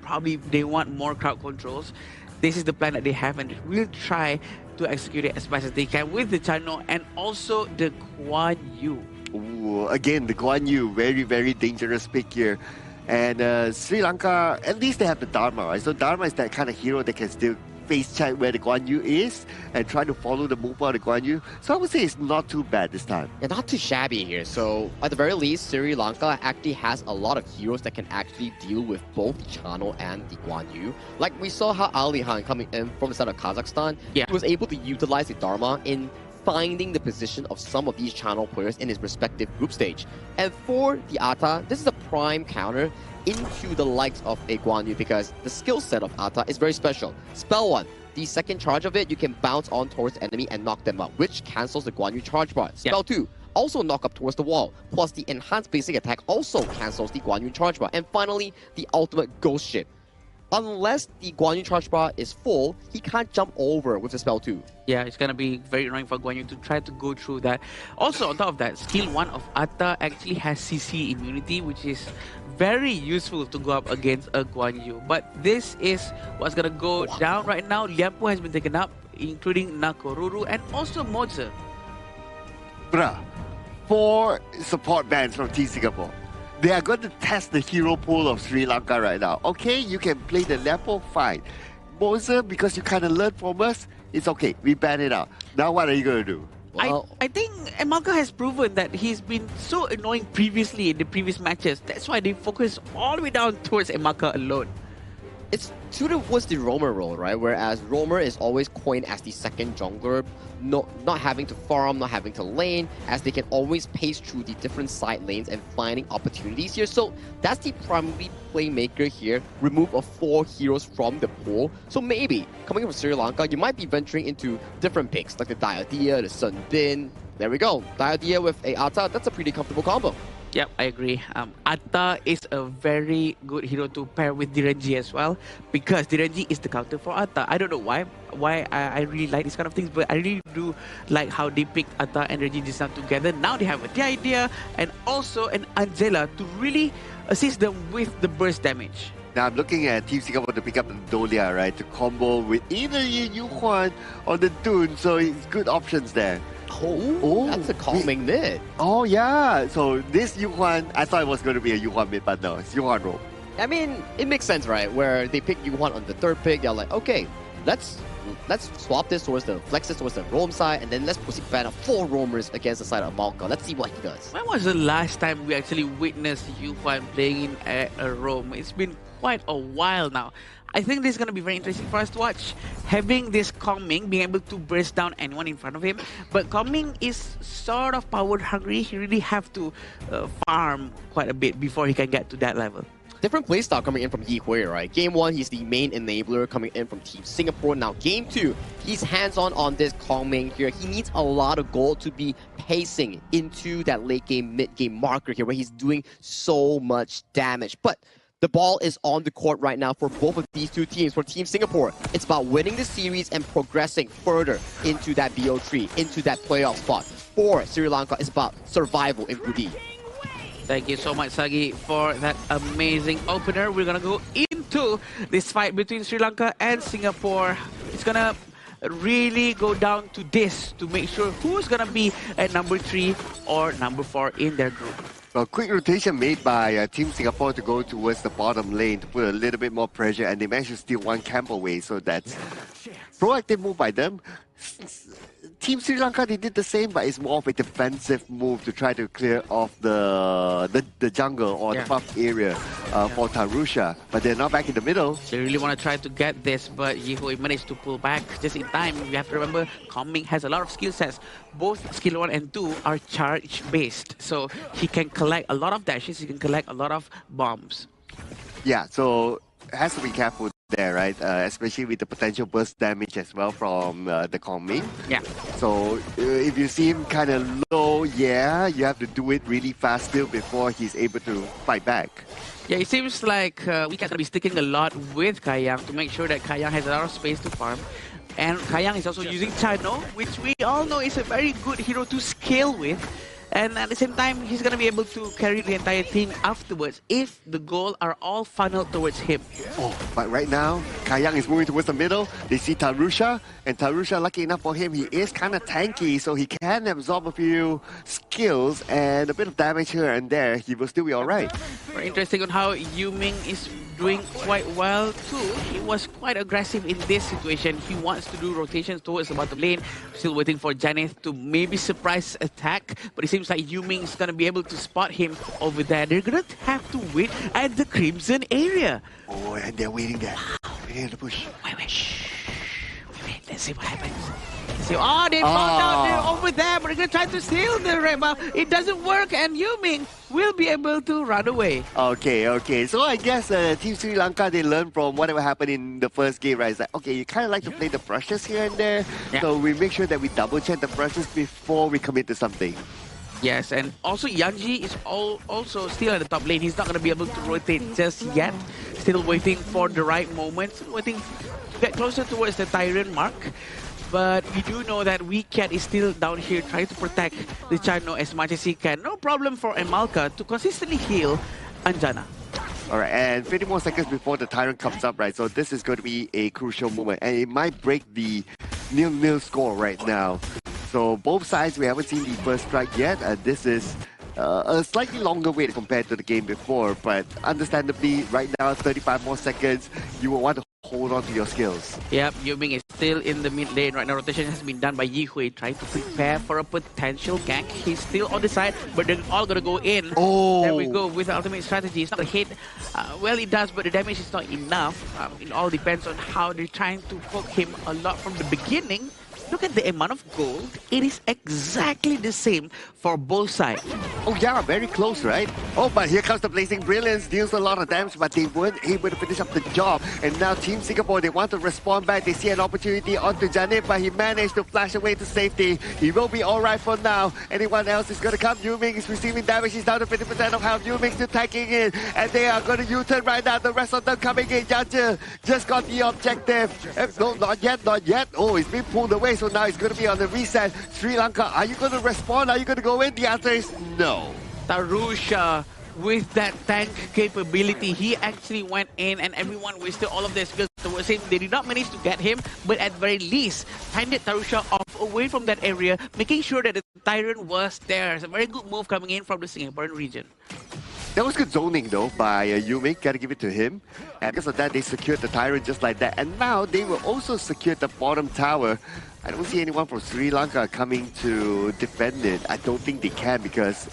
probably they want more crowd controls. This is the plan that they have, and we'll try to execute it as much as they can with the channel and also the Guan Yu. Ooh, again, the Guan Yu, very, very dangerous pick here. And Sri Lanka, at least they have the Dharma, right? So Dharma is that kind of hero that can still face check where the Guan Yu is and try to follow the move of the Guan Yu. So I would say it's not too bad this time. Yeah, not too shabby here. So at the very least, Sri Lanka actually has a lot of heroes that can actually deal with both the Channel and the Guan Yu. Like we saw how Ali Han coming in from the side of Kazakhstan, he was able to utilize the Dharma in finding the position of some of these channel players in his respective group stage. And for the Ata, this is a prime counter into the likes of a Guan Yu because the skill set of Ata is very special. Spell 1, the second charge of it, you can bounce on towards the enemy and knock them out, which cancels the Guan Yu charge bar. Spell 2, also knock up towards the wall, plus the enhanced basic attack also cancels the Guan Yu charge bar. And finally, the ultimate ghost ship. Unless the Guan Yu charge bar is full, he can't jump over with the spell 2. Yeah, it's gonna be very annoying for Guan Yu to try to go through that. Also, on top of that, skill 1 of Atta actually has CC immunity, which is very useful to go up against a Guan Yu. But this is what's gonna go down right now. Liampo has been taken up, including Nakoruru and also Moza. Bruh, 4 support bans from Team Singapore. They are going to test the hero pool of Sri Lanka right now. Okay, you can play the Lepo, fine. Moza, because you kind of learned from us, it's okay. We ban it out. Now what are you going to do? I think Amalka has proven that he's been so annoying previously in the previous matches. That's why they focus all the way down towards Amalka alone. It's towards the roamer role, right? Whereas roamer is always coined as the second jungler, not having to farm, not having to lane, as they can always pace through the different side lanes and finding opportunities here. So that's the primary playmaker here. Remove of 4 heroes from the pool. So maybe coming from Sri Lanka, you might be venturing into different picks like the Diadia, the Sun Bin. There we go. Diadia with a Ata, that's a pretty comfortable combo. Yep, I agree. Atta is a very good hero to pair with Direnji as well, because Direnji is the counter for Atta. I don't know why I really like these kind of things, but I really do like how they picked Atta and Direnji just now together. Now they have the idea and also an Angela to really assist them with the burst damage. Now I'm looking at Team Singapore to pick up the Dolia, right? To combo with either Yu Huan or the Dune, so it's good options there. Oh, that's a calming mid. Oh yeah, so this Yu Huan, I thought it was going to be a Yu Huan mid, but no, it's Yu Huan roam. I mean, it makes sense, right? Where they pick Yu Huan on the third pick, they're like, okay, let's swap this towards the flex this towards the roam side, and then let's proceed ban 4 roamers against the side of Malka. Let's see what he does. When was the last time we actually witnessed Yu Huan playing in a roam? It's been quite a while now. I think this is going to be very interesting for us to watch. Having this Kong Ming, being able to burst down anyone in front of him. But Kong Ming is sort of power hungry. He really have to farm quite a bit before he can get to that level. Different playstyle coming in from Yi Hui, right? Game 1, he's the main enabler coming in from Team Singapore. Now, Game 2, he's hands-on on this Kong Ming here. He needs a lot of gold to be pacing into that late game, mid game marker here, where he's doing so much damage. But the ball is on the court right now for both of these two teams. For Team Singapore, it's about winning the series and progressing further into that BO3, into that playoff spot. For Sri Lanka, it's about survival in Group D. Thank you so much, Sagi, for that amazing opener. We're going to go into this fight between Sri Lanka and Singapore. It's going to really go down to this to make sure who's going to be at number 3 or number 4 in their group. A quick rotation made by Team Singapore to go towards the bottom lane to put a little bit more pressure, and they managed to steal 1 camp away, so that's proactive move by them. Team Sri Lanka, they did the same, but it's more of a defensive move to try to clear off the jungle or the buff area for Tarusha. But they're now back in the middle. They really want to try to get this, but Yi Hui managed to pull back just in time. You have to remember, Kong Ming has a lot of skill sets. Both skill 1 and 2 are charge-based, so he can collect a lot of dashes, he can collect a lot of bombs. Yeah, so has to be careful there, right? Especially with the potential burst damage as well from the Kong Ming. Yeah. So if you see him kind of low, yeah, you have to do it really fast still before he's able to fight back. Yeah, it seems like we can be sticking a lot with Kayang to make sure that Kayang has a lot of space to farm. And Kayang is also using Chano, which we all know is a very good hero to scale with. And at the same time, he's going to be able to carry the entire team afterwards if the goal are all funneled towards him. Oh, but right now, Kayang is moving towards the middle. They see Tarusha, and Tarusha, lucky enough for him, he is kind of tanky, so he can absorb a few skills and a bit of damage here and there. He will still be alright. Very interesting on how Yuming is doing quite well too. He was quite aggressive in this situation. He wants to do rotations towards the bottom lane. Still waiting for Janeth to maybe surprise attack, but it seems like Yuming is going to be able to spot him over there. They're going to have to wait at the Crimson area. Oh, and they're waiting there. Waiting to push. Wait. Let's see what happens. Oh, they found out they're over there, but they're going to try to steal the red buff. It doesn't work, and Yuming will be able to run away. Okay. So I guess Team Sri Lanka, they learned from whatever happened in the first game, right? It's like, okay, you kind of like to play the brushes here and there. Yeah. So we make sure that we double check the brushes before we commit to something. Yes, and also Yanji is also still at the top lane. He's not going to be able to rotate just yet. Still waiting for the right moment. Still waiting to get closer towards the Tyrant mark. But we do know that Weecat is still down here trying to protect the Chano as much as he can. No problem for Emalka to consistently heal Anjana. Alright, and 50 more seconds before the Tyrant comes up, right? So this is going to be a crucial moment. And it might break the 0-0 score right now. So both sides, we haven't seen the first strike yet. This is a slightly longer wait compared to the game before. But understandably, right now, 35 more seconds, you will want to hold on to your skills. Yep, Yuming is still in the mid lane right now. Rotation has been done by Yi Hui, trying to prepare for a potential gank. He's still on the side, but they're all gonna go in. Oh. There we go with the ultimate strategy. It's not a hit. Well, it does, but the damage is not enough. It all depends on how they're trying to poke him a lot from the beginning. look at the amount of gold. It is exactly the same for both sides. Oh yeah, very close, right? Oh, but here comes the Blazing Brilliance, deals a lot of damage, but they weren't able to finish up the job. And now Team Singapore, they want to respond back. They see an opportunity onto Janip, but he managed to flash away to safety. He will be alright for now. Anyone else is going to come? Yuming is receiving damage. He's down to 50% of health. Yuming still tagging in, and they are going to U-turn right now. The rest of them coming in. Yanja just got the objective. No, not yet, not yet. Oh, it's been pulled away, so now it's going to be on the reset. Sri Lanka, are you going to respond? Are you going to go in? The answer is no. Tarusha, with that tank capability, he actually went in and everyone wasted all of their skills towards him. They did not manage to get him, but at very least, handed Tarusha off away from that area, making sure that the Tyrant was there. It's a very good move coming in from the Singaporean region. That was good zoning though by Yuming, gotta give it to him. And because of that, they secured the Tyrant just like that. And now they will also secure the bottom tower. I don't see anyone from Sri Lanka coming to defend it. I don't think they can because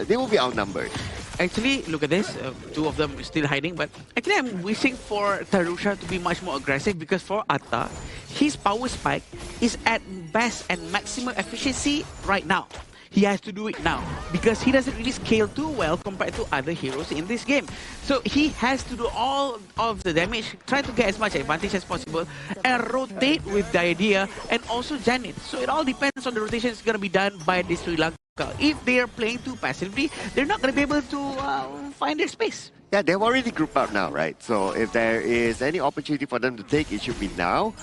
they will be outnumbered. Actually, look at this. Two of them still hiding, but actually I'm wishing for Tarusha to be much more aggressive because for Atta, his power spike is at best and maximum efficiency right now. He has to do it now because he doesn't really scale too well compared to other heroes in this game. So he has to do all of the damage, try to get as much advantage as possible and rotate with the idea and also Janet. So it all depends on the rotation that's going to be done by the Sri Lanka. If they are playing too passively, they're not going to be able to find their space. Yeah, they've already grouped out now, right? So if there is any opportunity for them to take, it should be now.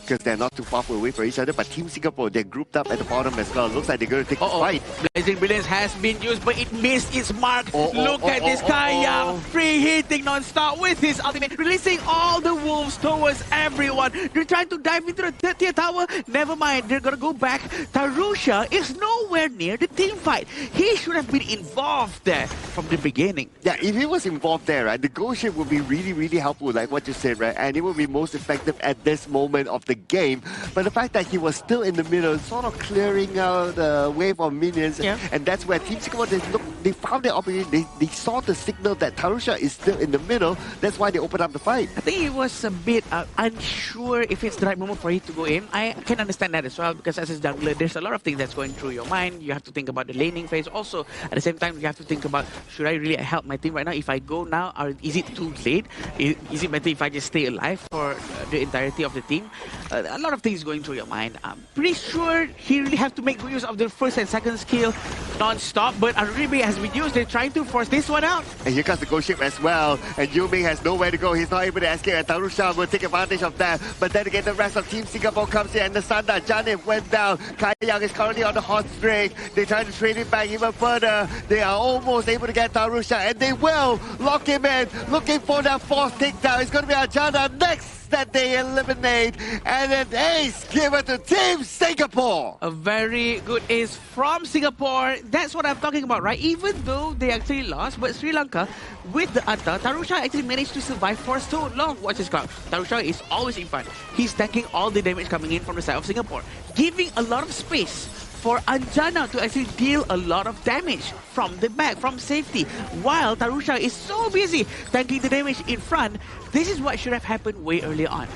Because they're not too far away from each other, but Team Singapore, they're grouped up at the bottom as well. Looks like they're going to take the fight. Blazing Brilliance has been used, but it missed its mark. Look at this Kaya, free hitting non-stop with his ultimate, releasing all the wolves towards everyone. They're trying to dive into the third tier tower. Never mind, they're going to go back. Tarusha is nowhere near the team fight. He should have been involved there from the beginning. Yeah, if he was involved there, right, the goal ship would be really, really helpful, like what you said, right? And it would be most effective at this moment of the game. But the fact that he was still in the middle, sort of clearing out the wave of minions, and that's where Team Singapore, they found the opportunity, they saw the signal that Tarusha is still in the middle. That's why they opened up the fight. I think he was a bit unsure if it's the right moment for him to go in. I can understand that as well, because as a jungler, there's a lot of things that's going through your mind. You have to think about the laning phase. Also, at the same time, you have to think about, should I really help my team right now? If I go now, is it too late? Is it better if I just stay alive for the entirety of the team? A lot of things going through your mind. I'm pretty sure he really have to make good use of the first and second skill non-stop, but Aribe has been used. They're trying to force this one out. And here comes the ghost ship as well, and Yuming has nowhere to go. He's not able to escape, and Tarusha will take advantage of that. But then again, the rest of Team Singapore comes in, and the Sanda, Janip went down. Kai Young is currently on the hot streak. They try to trade it back even further. They are almost able to get Tarusha, and they will lock him in, looking for that fourth takedown. It's going to be Ajana next that they eliminate, and an ace given to Team Singapore. A very good ace from Singapore. That's what I'm talking about, right? Even though they actually lost, but Sri Lanka, with the Atta, Tarusha actually managed to survive for so long. Watch his crowd. Tarusha is always in front. He's tanking all the damage coming in from the side of Singapore, giving a lot of space for Anjana to actually deal a lot of damage from the back, from safety, while Tarusha is so busy tanking the damage in front. This is what should have happened way earlier on.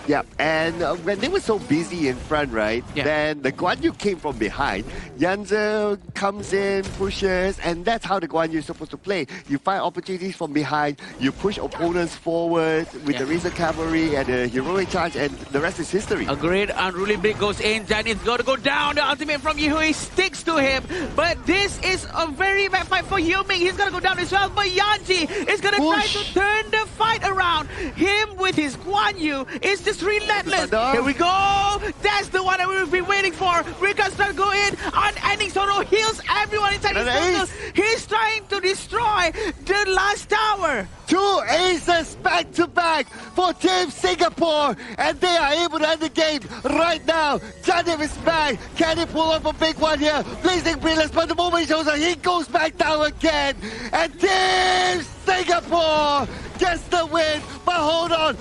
Yeah, and when they were so busy in front, right, then the Guan Yu came from behind. Yanzi comes in, pushes, and that's how the Guan Yu is supposed to play. You find opportunities from behind, you push opponents forward with the Razor Cavalry and the heroic charge, and the rest is history. A great unruly blade goes in. Janit's got to go down. The ultimate from Yihui sticks to him, but this is a very bad fight for Yuming. He's going to go down as well, but Yanji is going to try to turn the fight around. Him with his Guan Yu is just relentless. Here we go. That's the one that we've been waiting for. Rika's trying to go in. Unending Sorrow heals everyone inside his circle. He's trying to destroy the last tower. Two aces back to back for Team Singapore, and they are able to end the game right now. Janip is back. Can he pull off a big one here? Blazing Brilliance, but the moment he shows up, he goes back down again. And Team Singapore gets the win. But hold on,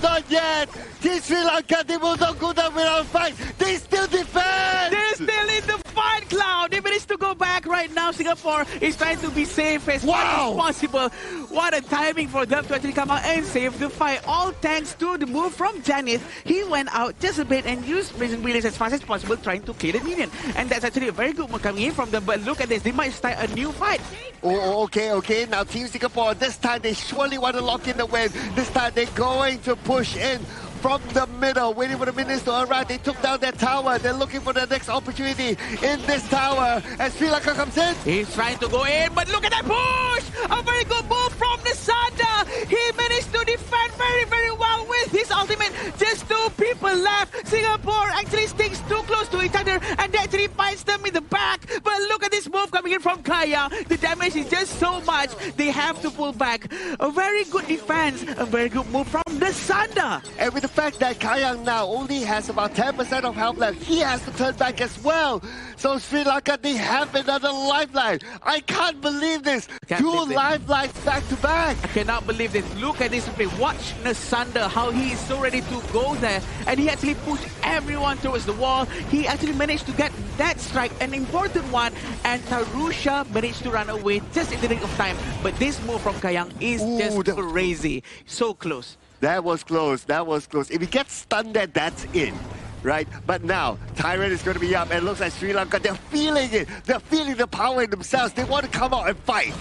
not yet. Team Sri Lanka, they will not go down without a fight. They still defend. They're still in the fight, Cloud. They managed to go back right right now Singapore is trying to be safe as much as possible. What a timing for them to actually come out and save the fight. All thanks to the move from Janice. He went out just a bit and used Prison Wheelers as fast as possible, trying to kill the minion. And that's actually a very good move coming in from them. But look at this, they might start a new fight. Oh, okay. Now Team Singapore, this time they surely want to lock in the win. This time they're going to push in from the middle, waiting for the minions to arrive. They took down their tower. They're looking for the next opportunity in this tower. As Sri Lanka comes in. He's trying to go in, but look at that push! A very good move from the Sanda. He managed to defend very, very well with his ultimate. Just 2 people left. Singapore actually sticks too close to each other and they actually bites them in the back. But look at this move coming in from Kaya. The damage is just so much. They have to pull back. A very good defense. A very good move from the Sanda. And with the fact that Kayang now only has about 10% of health left, he has to turn back as well. So Sri Lanka, they have another lifeline. I can't believe this. 2 lifelines back to back. I cannot believe this. Look at this play. Watch Nasanda, how he is so ready to go there. And he actually pushed everyone towards the wall. He actually managed to get that strike, an important one. And Tarusha managed to run away just in the nick of time. But this move from Kayang is just crazy. So close. That was close. If he gets stunned there, that's it. Right? But now, Tyrant is going to be up, and it looks like Sri Lanka, they're feeling it. They're feeling the power in themselves. They want to come out and fight.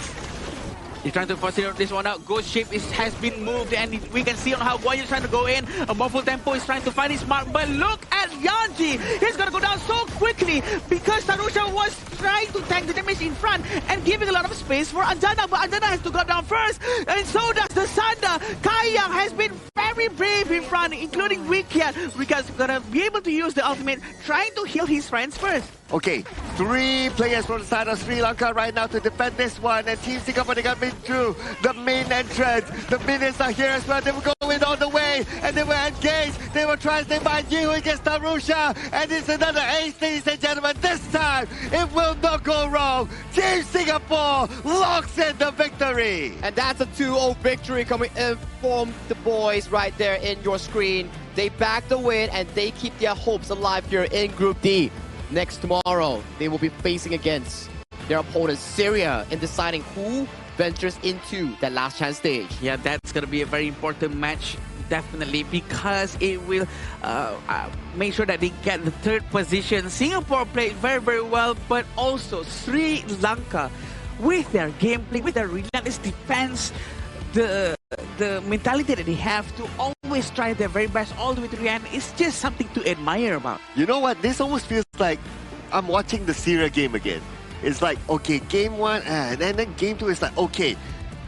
He's trying to force this one out. Ghost Ship has been moved, and we can see on how Guan is trying to go in. A more full tempo is trying to find his mark, but look at Yanji. He's going to go down so quickly because Tarusha was trying to tank the damage in front and giving a lot of space for Anjana, but Anjana has to go down first, and so does the Sanda. Kayang has been very brave in front, including Wikiat. Wikiat's going to be able to use the ultimate, trying to heal his friends first. Okay, 3 players from the side of Sri Lanka right now to defend this one. And Team Singapore, they got me through the main entrance. The minions are here as well. They were going all the way and they were engaged. They were trying to find you against Tarusha. And it's another ace, ladies and gentlemen. This time, it will not go wrong. Team Singapore locks in the victory. And that's a 2-0 victory coming in from the boys right there in your screen. They back the win and they keep their hopes alive here in Group D. Next tomorrow, they will be facing against their opponent Syria in deciding who ventures into that last chance stage. Yeah, that's going to be a very important match, definitely, because it will make sure that they get the 3rd position. Singapore played very, very well, but also Sri Lanka, with their gameplay, with their relentless defense, the mentality that they have to always try their very best all the way to the end is just something to admire about. You know what? This almost feels like I'm watching the Syria game again. It's like, okay, game 1, and then game 2 is like, okay,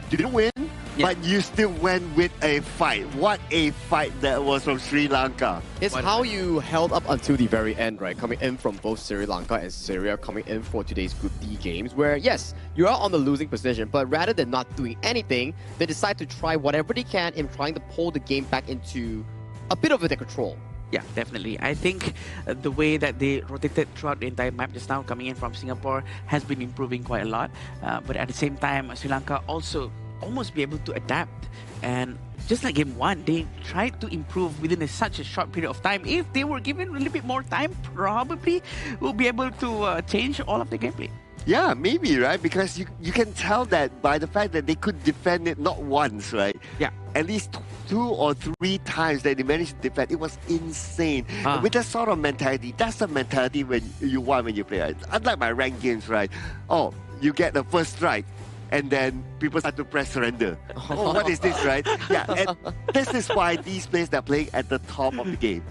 you didn't win, but you still went with a fight. What a fight that was from Sri Lanka. It's how you held up until the very end, right? Coming in from both Sri Lanka and Syria coming in for today's Group D games, where yes, you are on the losing position, but rather than not doing anything, they decide to try whatever they can in trying to pull the game back into a bit of their control. Yeah, definitely. I think the way that they rotated throughout the entire map just now coming in from Singapore has been improving quite a lot. But at the same time, Sri Lanka also almost be able to adapt, and just like game 1, they tried to improve within such a short period of time. If they were given a little bit more time, probably will be able to change all of the gameplay. Yeah, maybe, right? Because you can tell that by the fact that they could defend it not once, right? Yeah. At least 2 or 3 times that they managed to defend. It was insane. And with that sort of mentality, that's the mentality when you want when you play. Right? Unlike my ranked games, right? Oh, you get the first strike, and then people start to press surrender. Oh, what is this, right? Yeah, and this is why these players are playing at the top of the game.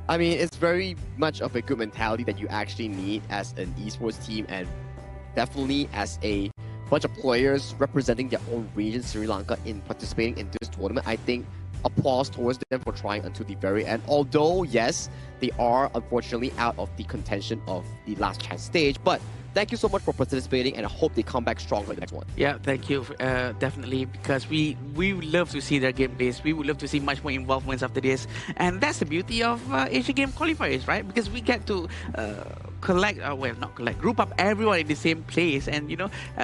I mean, it's very much of a good mentality that you actually need as an esports team, and definitely as a bunch of players representing their own region, Sri Lanka, in participating in this tournament. I think applause towards them for trying until the very end. Although, yes, they are unfortunately out of the contention of the last chance stage, but thank you so much for participating, and I hope they come back stronger in the next one. Yeah, thank you, definitely, because we would love to see their gameplays. We would love to see much more involvements after this, and that's the beauty of Asian Game Qualifiers, right? Because we get to group up everyone in the same place, and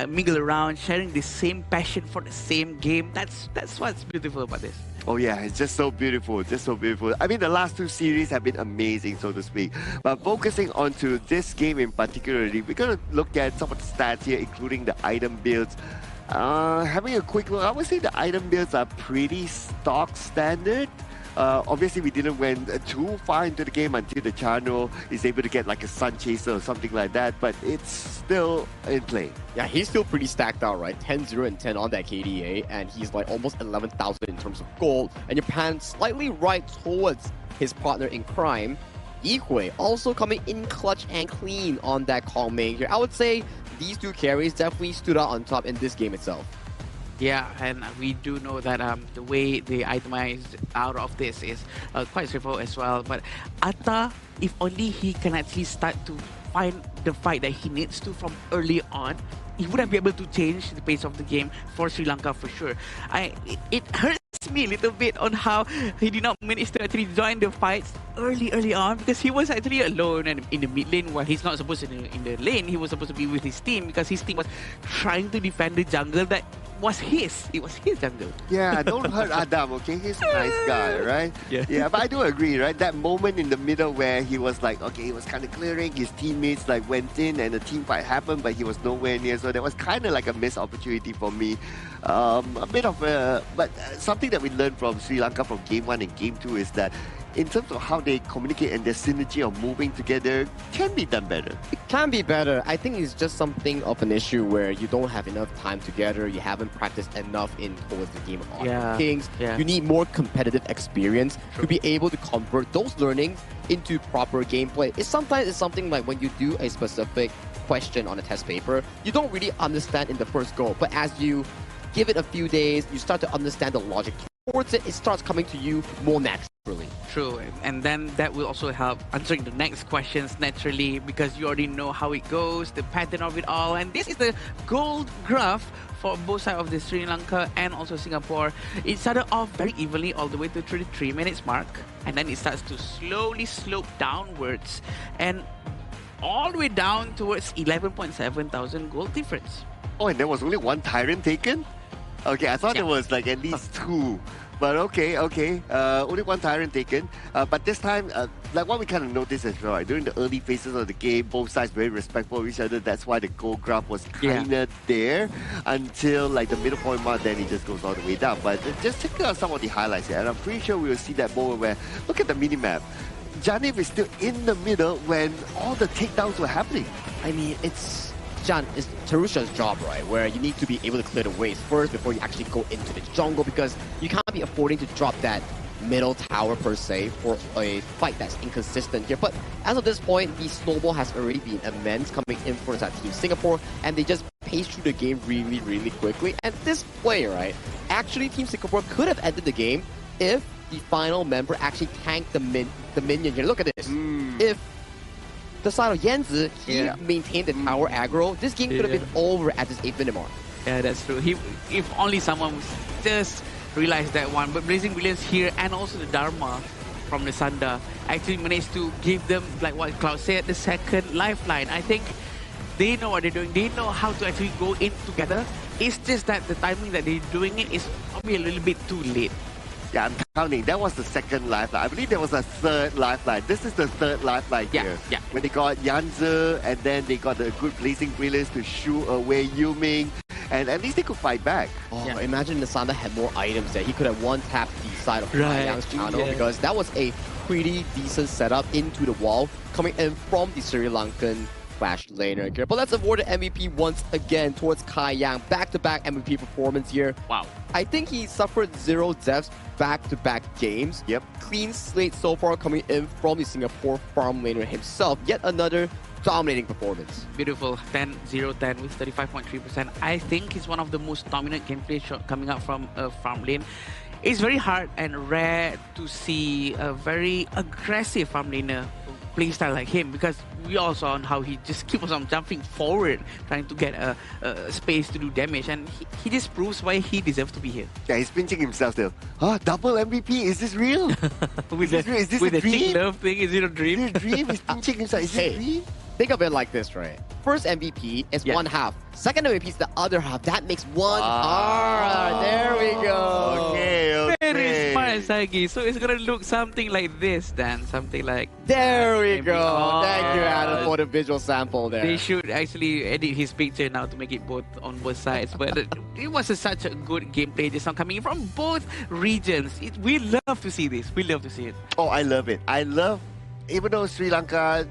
mingle around, sharing the same passion for the same game. That's what's beautiful about this. Oh yeah, it's just so beautiful, just so beautiful. I mean, the last two series have been amazing, so to speak. But focusing onto this game in particularly, we're gonna look at some of the stats here, including the item builds. Having a quick look, I would say the item builds are pretty stock standard. Obviously, we didn't went too far into the game until the Chano is able to get like a Sun Chaser or something like that, but it's still in play. Yeah, he's still pretty stacked out, right? 10, 0, and 10 on that KDA, and he's like almost 11,000 in terms of gold. And you're panning slightly right towards his partner in crime, Ikue, also coming in clutch and clean on that Kong main here. I would say these two carries definitely stood out on top in this game itself. Yeah, and we do know that the way they itemized out of this is quite straightforward as well. But Atta, if only he can actually start to find the fight that he needs to from early on, he wouldn't be able to change the pace of the game for Sri Lanka for sure. It hurts me a little bit on how he did not manage to actually join the fights early on, because he was actually alone and in the mid lane while he's not supposed to be in the lane. He was supposed to be with his team because his team was trying to defend the jungle that was his. It was his jungle. Yeah, don't hurt Adam, okay? He's a nice guy, right? Yeah. But I do agree, right? That moment in the middle where he was like, okay, he was kind of clearing, his teammates like went in and the team fight happened, but he was nowhere near. So that was kind of like a missed opportunity for me. A bit of a, but something that we learned from Sri Lanka from Game 1 and Game 2 is that in terms of how they communicate and their synergy of moving together can be done better. It can be better. I think it's just something of an issue where you don't have enough time together, you haven't practiced enough in towards the game of Honor of Kings. You need more competitive experience to be able to convert those learnings into proper gameplay. Sometimes it's something like when you do a specific question on a test paper, you don't really understand in the first go, but as you give it a few days, you start to understand the logic towards it, it starts coming to you more naturally. True, and then that will also help answering the next questions naturally, because you already know how it goes, the pattern of it all. And this is the gold graph for both sides of the Sri Lanka and also Singapore. It started off very evenly all the way to 33 minutes mark, and then it starts to slowly slope downwards and all the way down towards 11.7 thousand gold difference. Oh, and there was only one Tyrant taken? Okay, I thought there was like at least two. But okay. Only one Tyrant taken. But this time, like what we kind of noticed as well, right? During the early phases of the game, both sides very respectful of each other. That's why the gold graph was kind of there until like the middle point mark, then it just goes all the way down. But just check out some of the highlights here. And I'm pretty sure we will see that moment where, look at the minimap. Janif is still in the middle when all the takedowns were happening. I mean, it's Tarusha's job, right? Where you need to be able to clear the waves first before you actually go into the jungle, because you can't be affording to drop that middle tower per se for a fight that's inconsistent here. But as of this point, the snowball has already been immense coming in for that Team Singapore, and they just paced through the game really quickly. And this play, right? Actually, Team Singapore could have ended the game if the final member actually tanked the minion here. Look at this. If the side of Yanzi, he maintained the tower aggro, this game could have been over at this 8th minute mark. Yeah, that's true. If only someone was just realized that one. But Blazing Brilliance here and also the Dharma from the Sanda actually managed to give them, like what Cloud said, the second lifeline. I think they know what they're doing. They know how to actually go in together. It's just that the timing that they're doing it is probably a little bit too late. Yeah, I'm counting. That was the second lifeline. I believe there was a third lifeline. This is the third lifeline here. Yeah. When they got Yanzi, and then they got the good Blazing Brilliance to shoo away Yuming, and at least they could fight back. Oh, imagine Nasanda had more items there. He could have one-tapped the side of Yang's channel, because that was a pretty decent setup into the wall coming in from the Sri Lankan Flash laner here. But let's award the MVP once again towards Kai Yang. Back-to-back MVP performance here. Wow. I think he suffered 0 deaths back-to-back games. Yep. Clean slate so far coming in from the Singapore farm laner himself. Yet another dominating performance. Beautiful. 10-0-10 with 35.3%. I think he's one of the most dominant gameplay shot coming up from a farm lane. It's very hard and rare to see a very aggressive farm laner playstyle like him, because we all saw on how he just keeps on jumping forward trying to get a space to do damage, and he just proves why he deserves to be here. Yeah, he's pinching himself still. Double MVP? Is this real? With is this a the dream? chick love thing, is it a dream? Is it a dream? He's pinching himself. Is it a dream? Think of it like this, right? First MVP is one half. Second MVP is the other half. That makes one. There we go. Okay. Very smart right, Sagi. So it's gonna look something like this then. Something like... There we maybe- go. Oh, Thank you, Adam, for the visual sample there. They should actually edit his picture now to make it both on both sides. But it was such a good gameplay just now coming from both regions. We love to see this. We love to see it. Oh, I love it. I love, even though Sri Lanka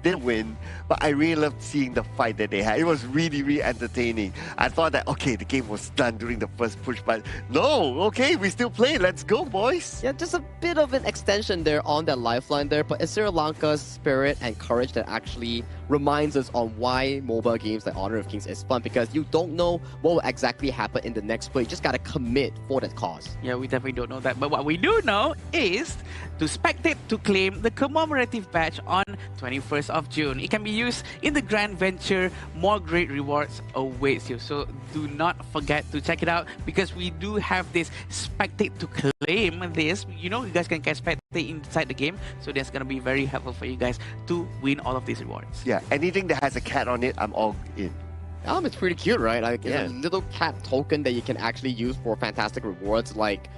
didn't win, but I really loved seeing the fight that they had. It was really, really entertaining. I thought that, okay, the game was done during the first push, but no, okay, we still play. Let's go, boys. Yeah, just a bit of an extension there on that lifeline there, but it's Sri Lanka's spirit and courage that actually reminds us on why mobile games like Honor of Kings is fun, because you don't know what will exactly happen in the next play. You just gotta commit for that cause. Yeah, we definitely don't know that. But what we do know is to spectate to claim the commemorative badge on 21st of June. It can be used in the Grand Venture. More great rewards awaits you. So do not forget to check it out, because we do have this spectate to claim this. You know, you guys can get spectate inside the game. So that's going to be very helpful for you guys to win all of these rewards. Yeah, anything that has a cat on it, I'm all in. It's pretty cute, right? Like, Yeah. it's a little cat token that you can actually use for fantastic rewards. Like,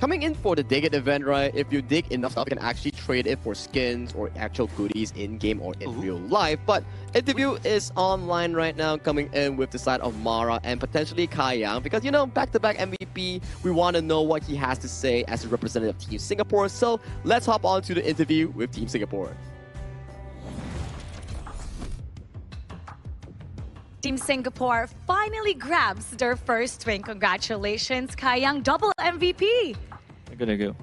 coming in for the Dig It event, right? If you dig enough stuff, you can actually trade it for skins or actual goodies in-game or in real life. But Interview is online right now, coming in with the side of Mara and potentially Kai Yang, because, you know, back-to-back MVP, we want to know what he has to say as a representative of Team Singapore. So let's hop on to the interview with Team Singapore. Team Singapore finally grabs their first win. Congratulations, Kai Yang, double MVP. Thank you.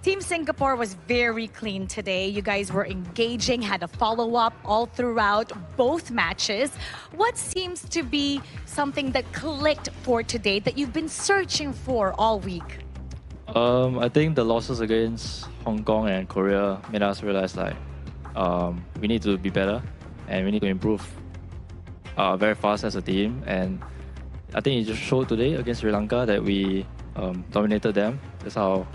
Team Singapore was very clean today. You guys were engaging, had a follow-up all throughout both matches. What seems to be something that clicked for today that you've been searching for all week? I think the losses against Hong Kong and Korea made us realize we need to be better and we need to improve very fast as a team. And I think it just showed today against Sri Lanka that we dominated them. That's how,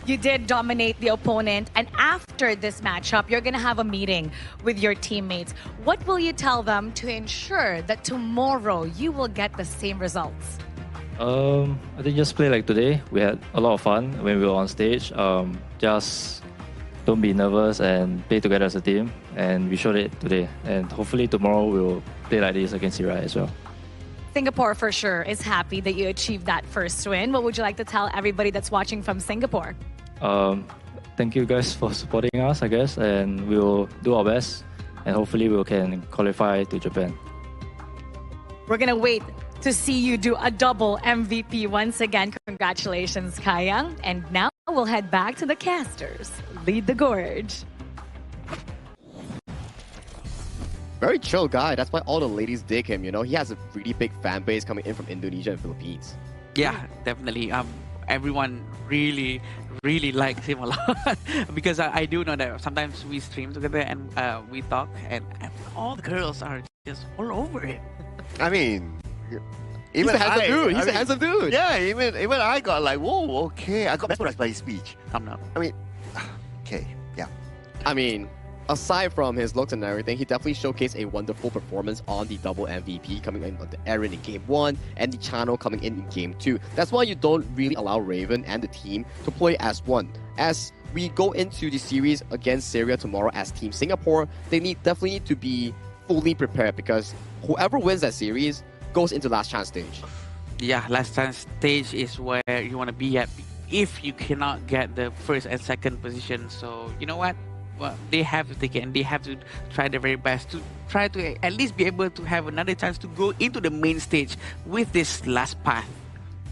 You did dominate the opponent, and after this matchup, you're going to have a meeting with your teammates. What will you tell them to ensure that tomorrow you will get the same results? I think just play like today. We had a lot of fun when we were on stage. Just don't be nervous and play together as a team. And we showed it today. And hopefully tomorrow we'll play like this against Iran as well. Singapore for sure is happy that you achieved that first win. What would you like to tell everybody that's watching from Singapore? Thank you guys for supporting us, I guess. And we'll do our best. And hopefully we can qualify to Japan. We're going to wait to see you do a double MVP once again. Congratulations, Kai Yang. And now we'll head back to the casters. Lead the gorge. Very chill guy. That's why all the ladies dig him, you know? He has a really big fan base coming in from Indonesia and Philippines. Yeah, definitely. Everyone really likes him a lot. Because I do know that sometimes we stream together and we talk, and all the girls are just all over him. I mean, He's a handsome dude. He's a handsome dude. Yeah, even I got like, whoa, okay. I got mesmerized by his speech. I'm not. I mean, okay, yeah. I mean, aside from his looks and everything, he definitely showcased a wonderful performance on the double MVP, coming in on the Aaron in Game 1 and the Channel coming in Game 2. That's why you don't really allow Raven and the team to play as one. As we go into the series against Syria tomorrow as Team Singapore, they definitely need to be fully prepared, because whoever wins that series goes into last chance stage. Yeah, last chance stage is where you want to be at if you cannot get the first and second position. So, you know what? Well, they have to take it and they have to try their very best to try to at least be able to have another chance to go into the main stage with this last path.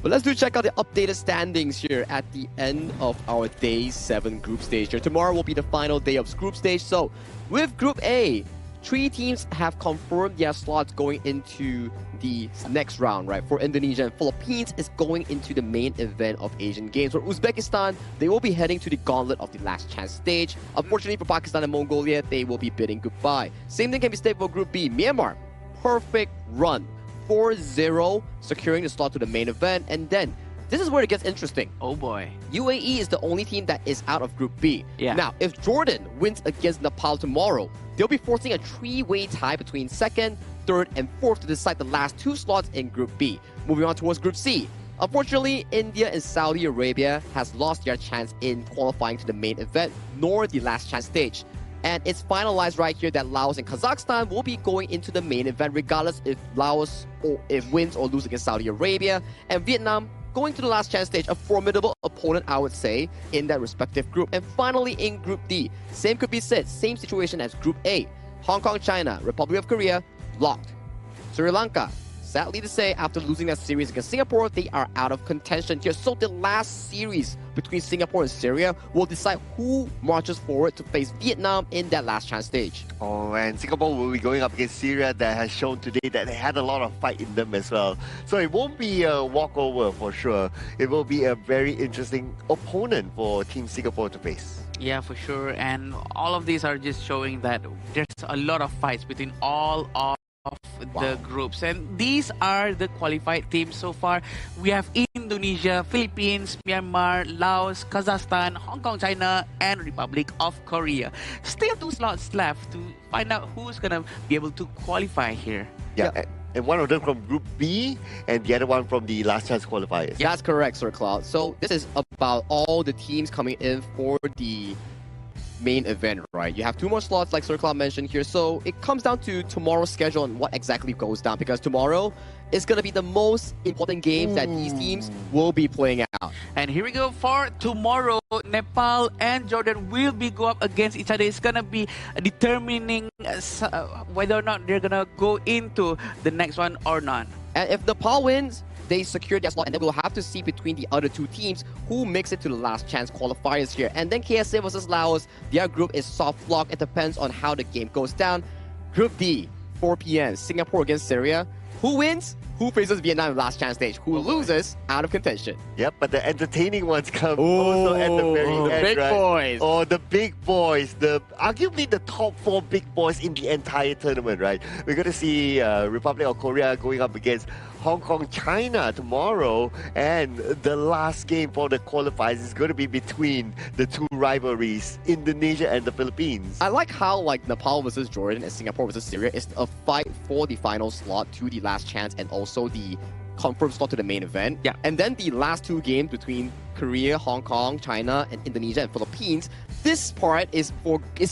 But let's check out the updated standings here at the end of our Day 7 group stage here. Tomorrow will be the final day of group stage. So with Group A, 3 teams have confirmed their slots going into the next round, right? For Indonesia and Philippines is going into the main event of Asian Games. For Uzbekistan, they will be heading to the gauntlet of the last chance stage. Unfortunately for Pakistan and Mongolia, they will be bidding goodbye. Same thing can be stated for Group B. Myanmar, perfect run. 4-0, securing the slot to the main event. And then, this is where it gets interesting. Oh boy. UAE is the only team that is out of Group B. Yeah. Now, if Jordan wins against Nepal tomorrow, they'll be forcing a 3-way tie between 2nd, 3rd, and 4th to decide the last 2 slots in Group B. Moving on towards Group C. Unfortunately, India and Saudi Arabia has lost their chance in qualifying to the main event, nor the last chance stage. And it's finalized right here that Laos and Kazakhstan will be going into the main event regardless if Laos wins or loses against Saudi Arabia. And Vietnam going to the last chance stage, a formidable opponent, I would say, in that respective group. And finally, in Group D, same could be said, same situation as Group A. Hong Kong, China, Republic of Korea, locked. Sri Lanka, sadly to say, after losing that series against Singapore, they are out of contention here. So the last series between Singapore and Syria will decide who marches forward to face Vietnam in that last chance stage. Oh, and Singapore will be going up against Syria that has shown today that they had a lot of fight in them as well. So it won't be a walkover for sure. It will be a very interesting opponent for Team Singapore to face. Yeah, for sure. And all of these are just showing that there's a lot of fights between all of the groups, and these are the qualified teams so far. We have Indonesia, Philippines, Myanmar, Laos, Kazakhstan, Hong Kong, China, and Republic of Korea. Still 2 slots left to find out who's gonna be able to qualify here. Yeah. And one of them from Group B, and the other one from the last chance qualifiers. That's correct, Sir Cloud. So this is about all the teams coming in for the main event, right? You have 2 more slots like Sir Cloud mentioned here. So it comes down to tomorrow's schedule and what exactly goes down, because tomorrow is going to be the most important games that these teams will be playing out. And here we go for tomorrow. Nepal and Jordan will be go up against each other. It's going to be determining whether or not they're going to go into the next one or not. And if Nepal wins, they secure their slot, and then we'll have to see between the other 2 teams who makes it to the last chance qualifiers here. And then KSA versus Laos, their group is soft lock. It depends on how the game goes down. Group D, 4 p.m., Singapore against Syria. Who wins? Who faces Vietnam in the last chance stage? Who loses? Out of contention. Yep, but the entertaining ones come also at the very end, big right? boys. Oh, the big boys. Arguably the top 4 big boys in the entire tournament, right? We're going to see Republic of Korea going up against Hong Kong, China tomorrow. And the last game for the qualifiers is going to be between the 2 rivalries, Indonesia and the Philippines. I like how Nepal versus Jordan and Singapore versus Syria is a fight for the final slot to the last chance and also the confirmed slot to the main event. Yeah. And then the last 2 games between Korea, Hong Kong, China, and Indonesia and Philippines. This part is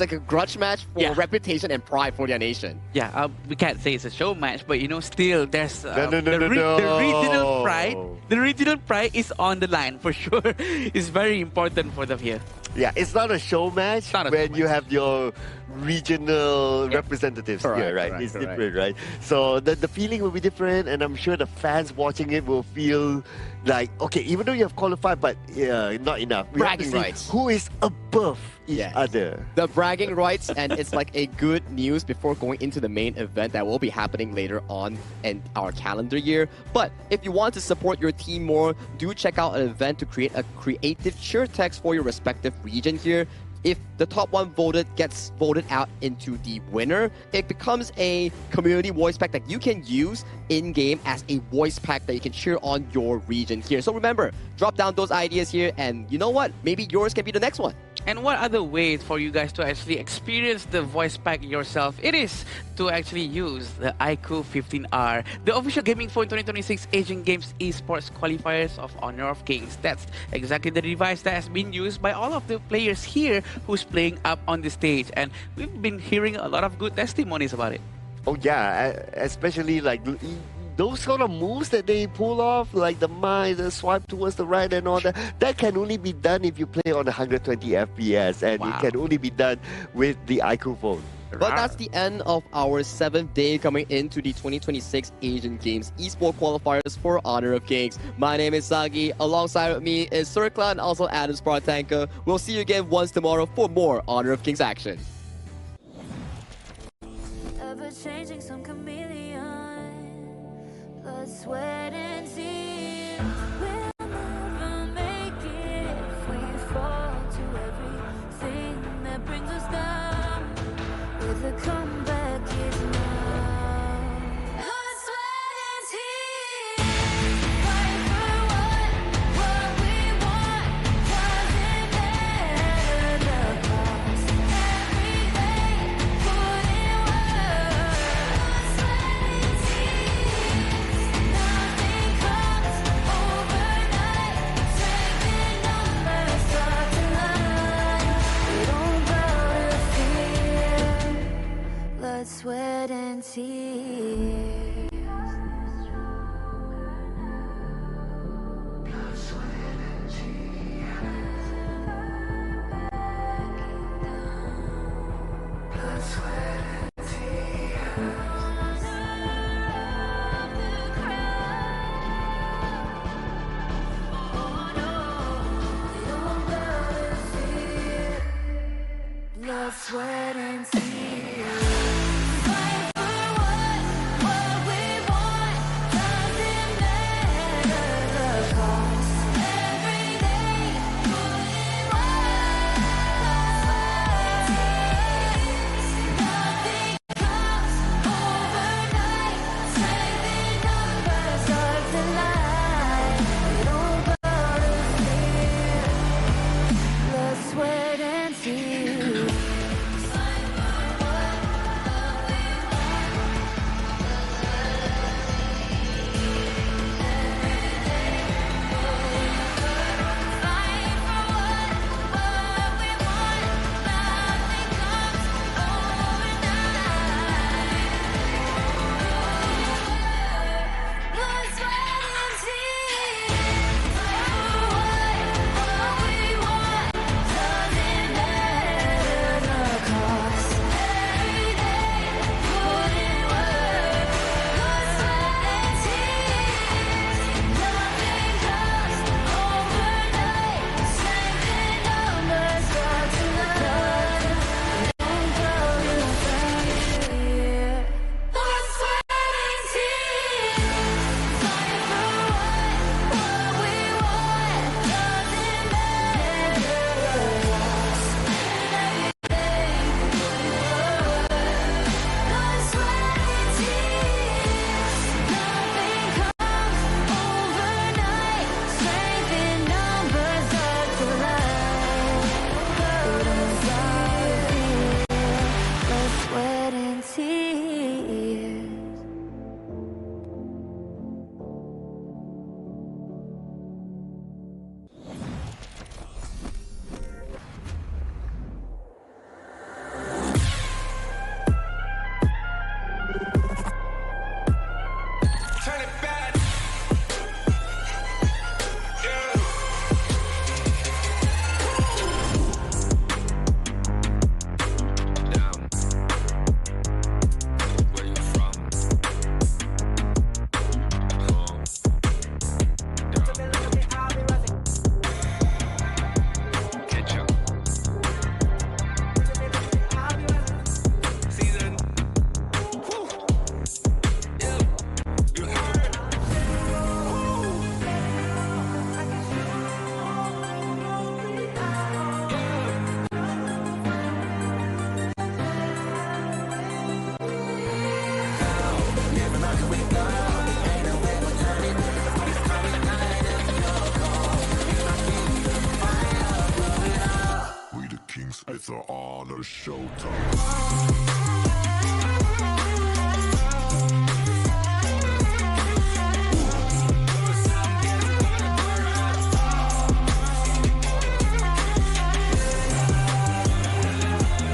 like a grudge match for reputation and pride for their nation. Yeah, we can't say it's a show match, but still there's No. the regional pride. The regional pride is on the line for sure. It's very important for them here. Yeah, it's not a show match when you have your regional representatives here, right? It's different, right? So the feeling will be different, and I'm sure the fans watching it will feel like, okay, even though you have qualified, but not enough. We have to Bragging see rights. who is above each other. The bragging rights, and it's like a good news before going into the main event that will be happening later on in our calendar year. But if you want to support your team more, do check out an event to create a creative cheer text for your respective region here. If the top one gets voted out into the winner, it becomes a community voice pack that you can use in-game as a voice pack that you can cheer on your region here. So remember, drop down those ideas here, and you know what? Maybe yours can be the next one. And what other ways for you guys to actually experience the voice pack yourself? It is to actually use the iQOO 15R, the official gaming phone 2026 Asian Games Esports Qualifiers of Honor of Kings. That's exactly the device that has been used by all of the players here who's playing up on the stage. And we've been hearing a lot of good testimonies about it. Oh yeah, especially those sort of moves that they pull off, like the swipe towards the right and all that can only be done if you play on 120 FPS, and it can only be done with the iQOO phone. But that's the end of our 7th day coming into the 2026 Asian Games Esports Qualifiers for Honor of Kings. My name is Sagi. Alongside with me is Sir Cloud and also Adam Spartanka. We'll see you again once tomorrow for more Honor of Kings action. Ever changing, some chameleon, blood, sweat, and tears. We'll never make it if we fall to everything that brings us down. With a comeback is now. Blood, sweat, and tears. Fight for what we want. Doesn't matter the cost. Every day, put in work. Blood, sweat, and tears. Nothing comes sweat and tears. Fight for what we want. Doesn't matter the cost. Every day, put in work. Nothing comes overnight. Strength in numbers, dark the light. We don't gotta fear. Blood, sweat, and tears. Blood, sweat, and tears. What we want doesn't matter the cost. Every day, put in work. Blood, sweat, and tears. Nothing comes overnight. Strength in numbers, dark to light. Don't go to fear. Blood, sweat, and tears. Fight for what we want. Doesn't matter the loss. Every day, blood, sweat, and tears. Nothing comes overnight. Strength in numbers, dark to light. Don't stop fear. Blood, sweat, and tears. Turn it back. Where you from? Home. Catch up. Season. Yeah. You heard? We the kings, it's our honor showtime.